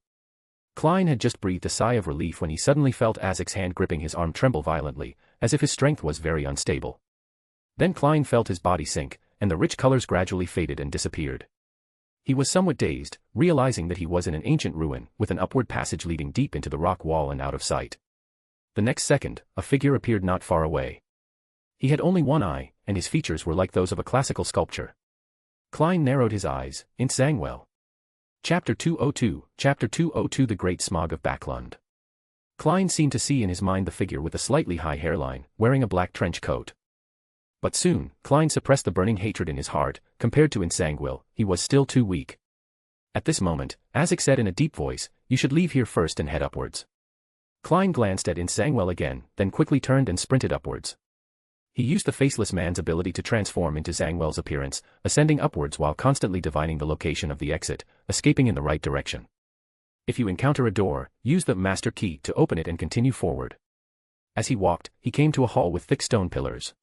Klein had just breathed a sigh of relief when he suddenly felt Azek's hand gripping his arm tremble violently, as if his strength was very unstable. Then Klein felt his body sink, and the rich colors gradually faded and disappeared. He was somewhat dazed, realizing that he was in an ancient ruin, with an upward passage leading deep into the rock wall and out of sight. The next second, a figure appeared not far away. He had only one eye, and his features were like those of a classical sculpture. Klein narrowed his eyes, it sang well. Chapter 202, Chapter 202 The Great Smog of Backlund. Klein seemed to see in his mind the figure with a slightly high hairline, wearing a black trench coat. But soon, Klein suppressed the burning hatred in his heart. Compared to Insangwil, he was still too weak. At this moment, Azek said in a deep voice, "You should leave here first and head upwards." Klein glanced at Insangwil again, then quickly turned and sprinted upwards. He used the faceless man's ability to transform into Zangwell's appearance, ascending upwards while constantly divining the location of the exit, escaping in the right direction. If you encounter a door, use the master key to open it and continue forward. As he walked, he came to a hall with thick stone pillars.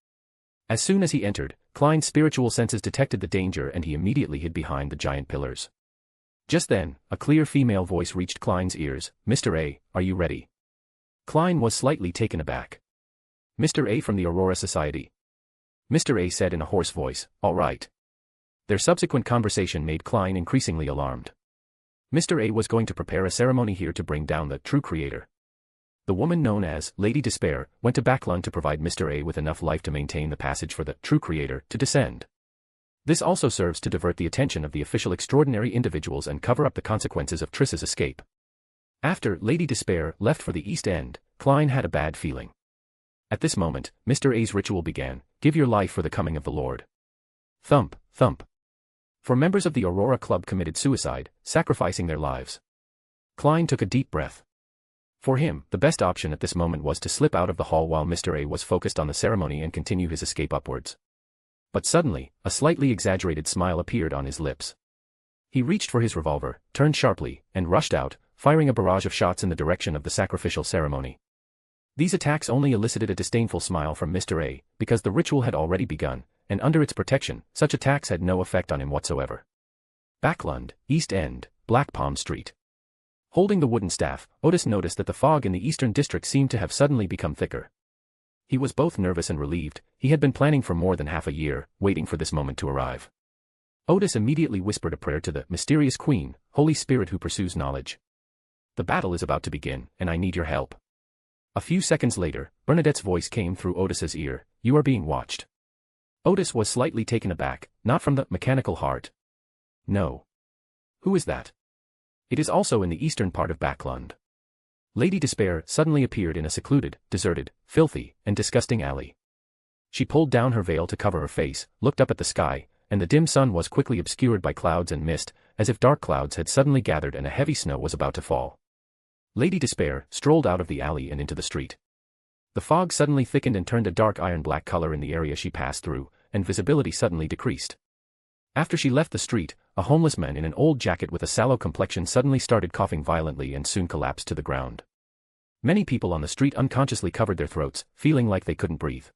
As soon as he entered, Klein's spiritual senses detected the danger and he immediately hid behind the giant pillars. Just then, a clear female voice reached Klein's ears, "Mr. A, are you ready?" Klein was slightly taken aback. "Mr. A from the Aurora Society." Mr. A said in a hoarse voice, "All right." Their subsequent conversation made Klein increasingly alarmed. Mr. A was going to prepare a ceremony here to bring down the true creator. The woman known as Lady Despair went to Backlund to provide Mr. A with enough life to maintain the passage for the true creator to descend. This also serves to divert the attention of the official extraordinary individuals and cover up the consequences of Triss's escape. After Lady Despair left for the East End, Klein had a bad feeling. At this moment, Mr. A's ritual began, "Give your life for the coming of the Lord." Thump, thump. 4 members of the Aurora Club committed suicide, sacrificing their lives. Klein took a deep breath. For him, the best option at this moment was to slip out of the hall while Mr. A was focused on the ceremony and continue his escape upwards. But suddenly, a slightly exaggerated smile appeared on his lips. He reached for his revolver, turned sharply, and rushed out, firing a barrage of shots in the direction of the sacrificial ceremony. These attacks only elicited a disdainful smile from Mr. A, because the ritual had already begun, and under its protection, such attacks had no effect on him whatsoever. Backlund, East End, Black Palm Street. Holding the wooden staff, Odis noticed that the fog in the eastern district seemed to have suddenly become thicker. He was both nervous and relieved. He had been planning for more than half a year, waiting for this moment to arrive. Odis immediately whispered a prayer to the mysterious queen, Holy Spirit who pursues knowledge. "The battle is about to begin, and I need your help." A few seconds later, Bernadette's voice came through Odis's ear, "You are being watched." Odis was slightly taken aback, not from the mechanical heart. "No. Who is that?" "It is also in the eastern part of Backlund." Lady Despair suddenly appeared in a secluded, deserted, filthy, and disgusting alley. She pulled down her veil to cover her face, looked up at the sky, and the dim sun was quickly obscured by clouds and mist, as if dark clouds had suddenly gathered and a heavy snow was about to fall. Lady Despair strolled out of the alley and into the street. The fog suddenly thickened and turned a dark iron-black color in the area she passed through, and visibility suddenly decreased. After she left the street, a homeless man in an old jacket with a sallow complexion suddenly started coughing violently and soon collapsed to the ground. Many people on the street unconsciously covered their throats, feeling like they couldn't breathe.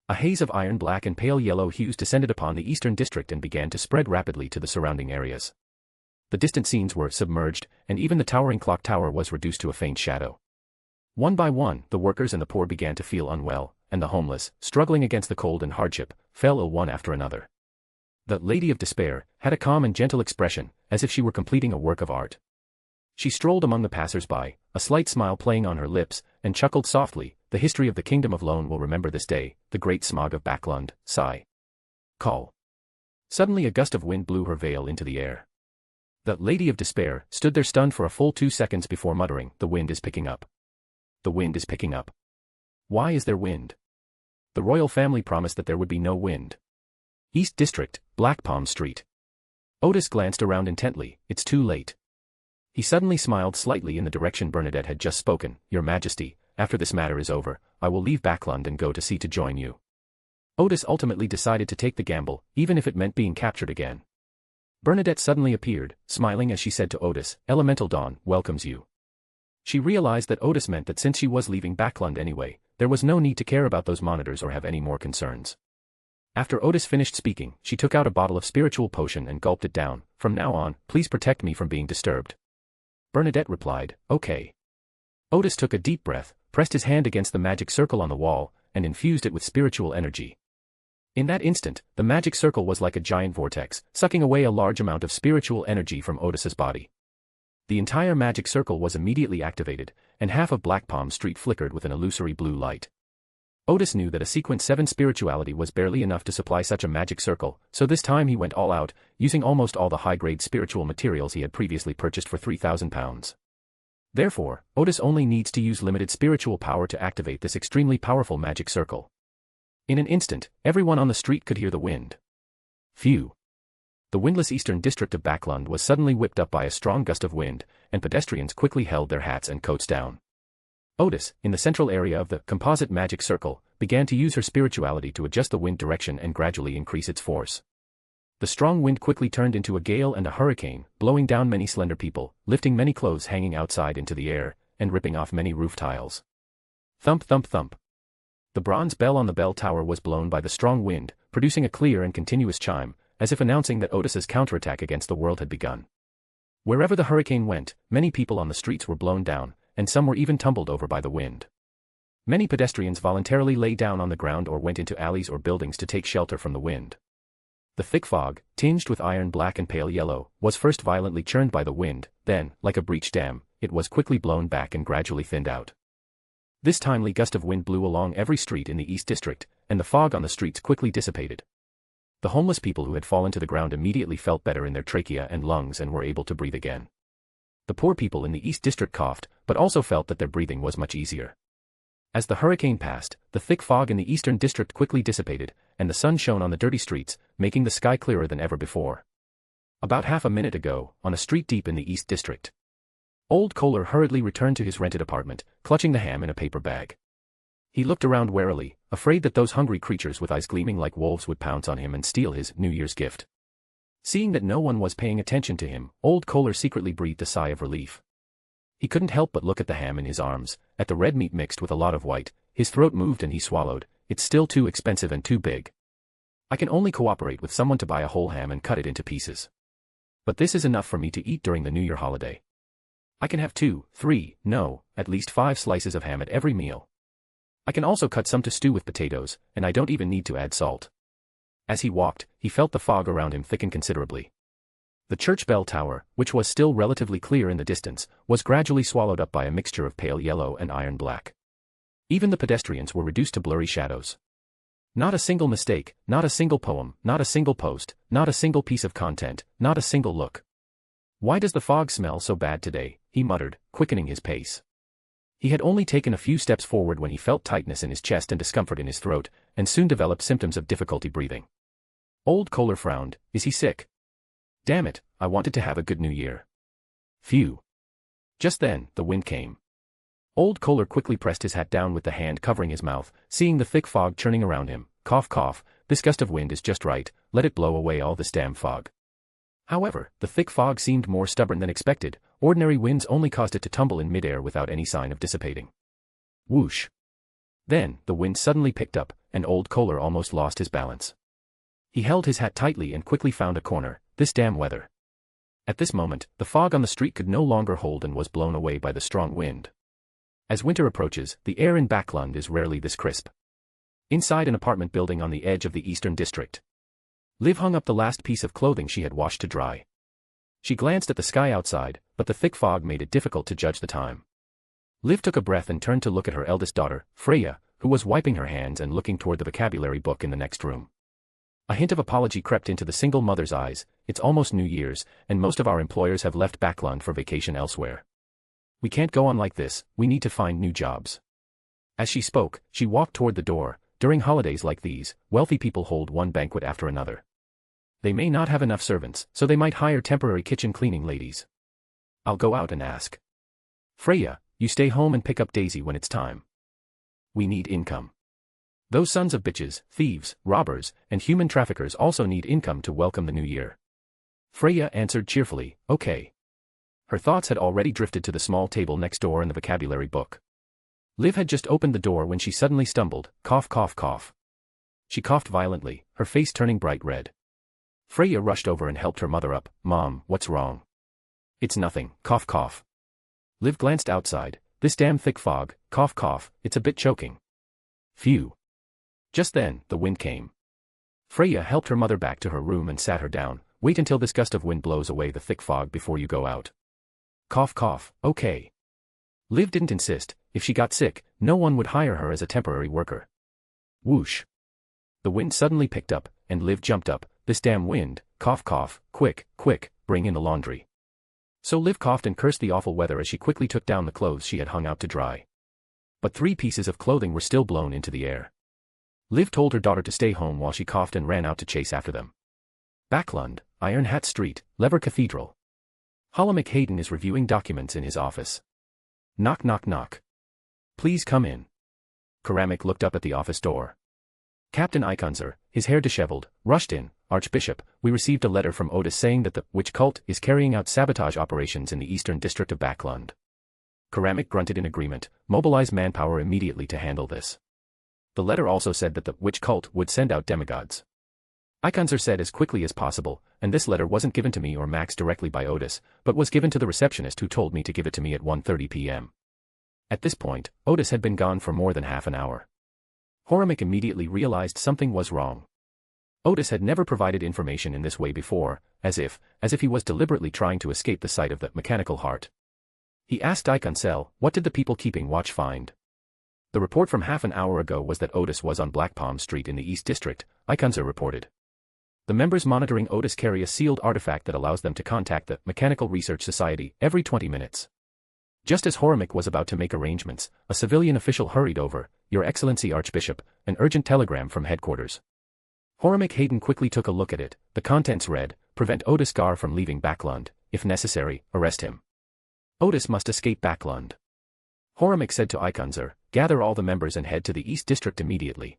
A haze of iron-black and pale yellow hues descended upon the eastern district and began to spread rapidly to the surrounding areas. The distant scenes were submerged, and even the towering clock tower was reduced to a faint shadow. One by one, the workers and the poor began to feel unwell, and the homeless, struggling against the cold and hardship, fell ill one after another. The Lady of Despair had a calm and gentle expression, as if she were completing a work of art. She strolled among the passers-by, a slight smile playing on her lips, and chuckled softly, "The history of the Kingdom of Lone will remember this day, the great smog of Backlund, sigh. Call." Suddenly a gust of wind blew her veil into the air. The Lady of Despair stood there stunned for a full 2 seconds before muttering, "The wind is picking up. The wind is picking up. Why is there wind? The royal family promised that there would be no wind." East District, Black Palm Street. Odis glanced around intently, "It's too late." He suddenly smiled slightly in the direction Bernadette had just spoken, "Your Majesty, after this matter is over, I will leave Backlund and go to sea to join you." Odis ultimately decided to take the gamble, even if it meant being captured again. Bernadette suddenly appeared, smiling as she said to Odis, "Elemental Dawn welcomes you." She realized that Odis meant that since she was leaving Backlund anyway, there was no need to care about those monitors or have any more concerns. After Odis finished speaking, she took out a bottle of spiritual potion and gulped it down. "From now on, please protect me from being disturbed." Bernadette replied, "Okay." Odis took a deep breath, pressed his hand against the magic circle on the wall, and infused it with spiritual energy. In that instant, the magic circle was like a giant vortex, sucking away a large amount of spiritual energy from Odis's body. The entire magic circle was immediately activated, and half of Black Palm Street flickered with an illusory blue light. Odis knew that a sequence 7 spirituality was barely enough to supply such a magic circle, so this time he went all out, using almost all the high-grade spiritual materials he had previously purchased for £3,000. Therefore, Odis only needs to use limited spiritual power to activate this extremely powerful magic circle. In an instant, everyone on the street could hear the wind. Phew! The windless eastern district of Backlund was suddenly whipped up by a strong gust of wind, and pedestrians quickly held their hats and coats down. Odis, in the central area of the composite magic circle, began to use her spirituality to adjust the wind direction and gradually increase its force. The strong wind quickly turned into a gale and a hurricane, blowing down many slender people, lifting many clothes hanging outside into the air, and ripping off many roof tiles. Thump thump thump. The bronze bell on the bell tower was blown by the strong wind, producing a clear and continuous chime, as if announcing that Odis's counterattack against the world had begun. Wherever the hurricane went, many people on the streets were blown down, and some were even tumbled over by the wind. Many pedestrians voluntarily lay down on the ground or went into alleys or buildings to take shelter from the wind. The thick fog, tinged with iron black and pale yellow, was first violently churned by the wind, then, like a breached dam, it was quickly blown back and gradually thinned out. This timely gust of wind blew along every street in the East District, and the fog on the streets quickly dissipated. The homeless people who had fallen to the ground immediately felt better in their trachea and lungs and were able to breathe again. The poor people in the East District coughed, but also felt that their breathing was much easier. As the hurricane passed, the thick fog in the Eastern District quickly dissipated, and the sun shone on the dirty streets, making the sky clearer than ever before. About half a minute ago, on a street deep in the East District, Old Kohler hurriedly returned to his rented apartment, clutching the ham in a paper bag. He looked around warily, afraid that those hungry creatures with eyes gleaming like wolves would pounce on him and steal his New Year's gift. Seeing that no one was paying attention to him, Old Kohler secretly breathed a sigh of relief. He couldn't help but look at the ham in his arms, at the red meat mixed with a lot of white. His throat moved and he swallowed. It's still too expensive and too big. I can only cooperate with someone to buy a whole ham and cut it into pieces. But this is enough for me to eat during the New Year holiday. I can have 2, 3, no, at least 5 slices of ham at every meal. I can also cut some to stew with potatoes, and I don't even need to add salt. As he walked, he felt the fog around him thicken considerably. The church bell tower, which was still relatively clear in the distance, was gradually swallowed up by a mixture of pale yellow and iron black. Even the pedestrians were reduced to blurry shadows. Not a single mistake, not a single poem, not a single post, not a single piece of content, not a single look. Why does the fog smell so bad today? He muttered, quickening his pace. He had only taken a few steps forward when he felt tightness in his chest and discomfort in his throat, and soon developed symptoms of difficulty breathing. Old Kohler frowned. Is he sick? Damn it, I wanted to have a good New Year. Phew. Just then, the wind came. Old Kohler quickly pressed his hat down with the hand covering his mouth, seeing the thick fog churning around him. Cough cough, this gust of wind is just right, let it blow away all this damn fog. However, the thick fog seemed more stubborn than expected. Ordinary winds only caused it to tumble in midair without any sign of dissipating. Whoosh. Then, the wind suddenly picked up, and Old Kohler almost lost his balance. He held his hat tightly and quickly found a corner. This damn weather. At this moment, the fog on the street could no longer hold and was blown away by the strong wind. As winter approaches, the air in Backlund is rarely this crisp. Inside an apartment building on the edge of the Eastern District, Liv hung up the last piece of clothing she had washed to dry. She glanced at the sky outside, but the thick fog made it difficult to judge the time. Liv took a breath and turned to look at her eldest daughter, Freya, who was wiping her hands and looking toward the vocabulary book in the next room. A hint of apology crept into the single mother's eyes. It's almost New Year's, and most of our employers have left Backlund for vacation elsewhere. We can't go on like this, we need to find new jobs. As she spoke, she walked toward the door. During holidays like these, wealthy people hold one banquet after another. They may not have enough servants, so they might hire temporary kitchen cleaning ladies. I'll go out and ask. Freya, you stay home and pick up Daisy when it's time. We need income. Those sons of bitches, thieves, robbers, and human traffickers also need income to welcome the new year. Freya answered cheerfully, okay. Her thoughts had already drifted to the small table next door in the vocabulary book. Liv had just opened the door when she suddenly stumbled, cough cough cough. She coughed violently, her face turning bright red. Freya rushed over and helped her mother up. Mom, what's wrong? It's nothing, cough cough. Liv glanced outside. This damn thick fog, cough cough, it's a bit choking. Phew. Just then, the wind came. Freya helped her mother back to her room and sat her down. Wait until this gust of wind blows away the thick fog before you go out. Cough cough, okay. Liv didn't insist. If she got sick, no one would hire her as a temporary worker. Whoosh. The wind suddenly picked up, and Liv jumped up. This damn wind, cough cough, quick, quick, bring in the laundry. So Liv coughed and cursed the awful weather as she quickly took down the clothes she had hung out to dry. But 3 pieces of clothing were still blown into the air. Liv told her daughter to stay home while she coughed and ran out to chase after them. Backlund, Iron Hat Street, Lever Cathedral. Holomic Hayden is reviewing documents in his office. Knock knock knock. Please come in. Karamic looked up at the office door. Captain Iconzer, his hair disheveled, rushed in. Archbishop, we received a letter from Odis saying that the witch cult is carrying out sabotage operations in the eastern district of Backlund. Karamic grunted in agreement. Mobilize manpower immediately to handle this. The letter also said that the witch cult would send out demigods. Iconzer said as quickly as possible, and this letter wasn't given to me or Max directly by Odis, but was given to the receptionist who told me to give it to me at 1:30 p.m. At this point, Odis had been gone for more than half an hour. Horamic immediately realized something was wrong. Odis had never provided information in this way before, as if he was deliberately trying to escape the sight of the mechanical heart. He asked Iconcel, what did the people keeping watch find? The report from half an hour ago was that Odis was on Black Palm Street in the East District, Iconzer reported. The members monitoring Odis carry a sealed artifact that allows them to contact the Mechanical Research Society every 20 minutes. Just as Horamic was about to make arrangements, a civilian official hurried over. Your Excellency Archbishop, an urgent telegram from headquarters. Horamic Hayden quickly took a look at it. The contents read, prevent Odis Gard from leaving Backlund. If necessary, arrest him. Odis must escape Backlund. Horamic said to Iconzer, gather all the members and head to the East District immediately.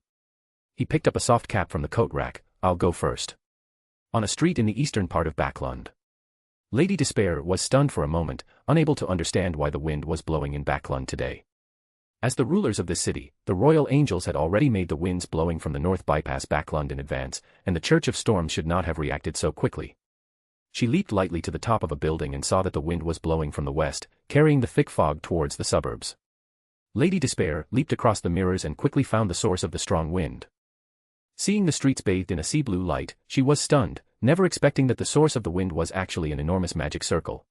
He picked up a soft cap from the coat rack. I'll go first. On a street in the eastern part of Backlund. Lady Despair was stunned for a moment, unable to understand why the wind was blowing in Backlund today. As the rulers of this city, the Royal Angels had already made the winds blowing from the north bypass Backlund in advance, and the Church of Storms should not have reacted so quickly. She leaped lightly to the top of a building and saw that the wind was blowing from the west, carrying the thick fog towards the suburbs. Lady Despair leaped across the mirrors and quickly found the source of the strong wind. Seeing the streets bathed in a sea blue light, she was stunned, never expecting that the source of the wind was actually an enormous magic circle.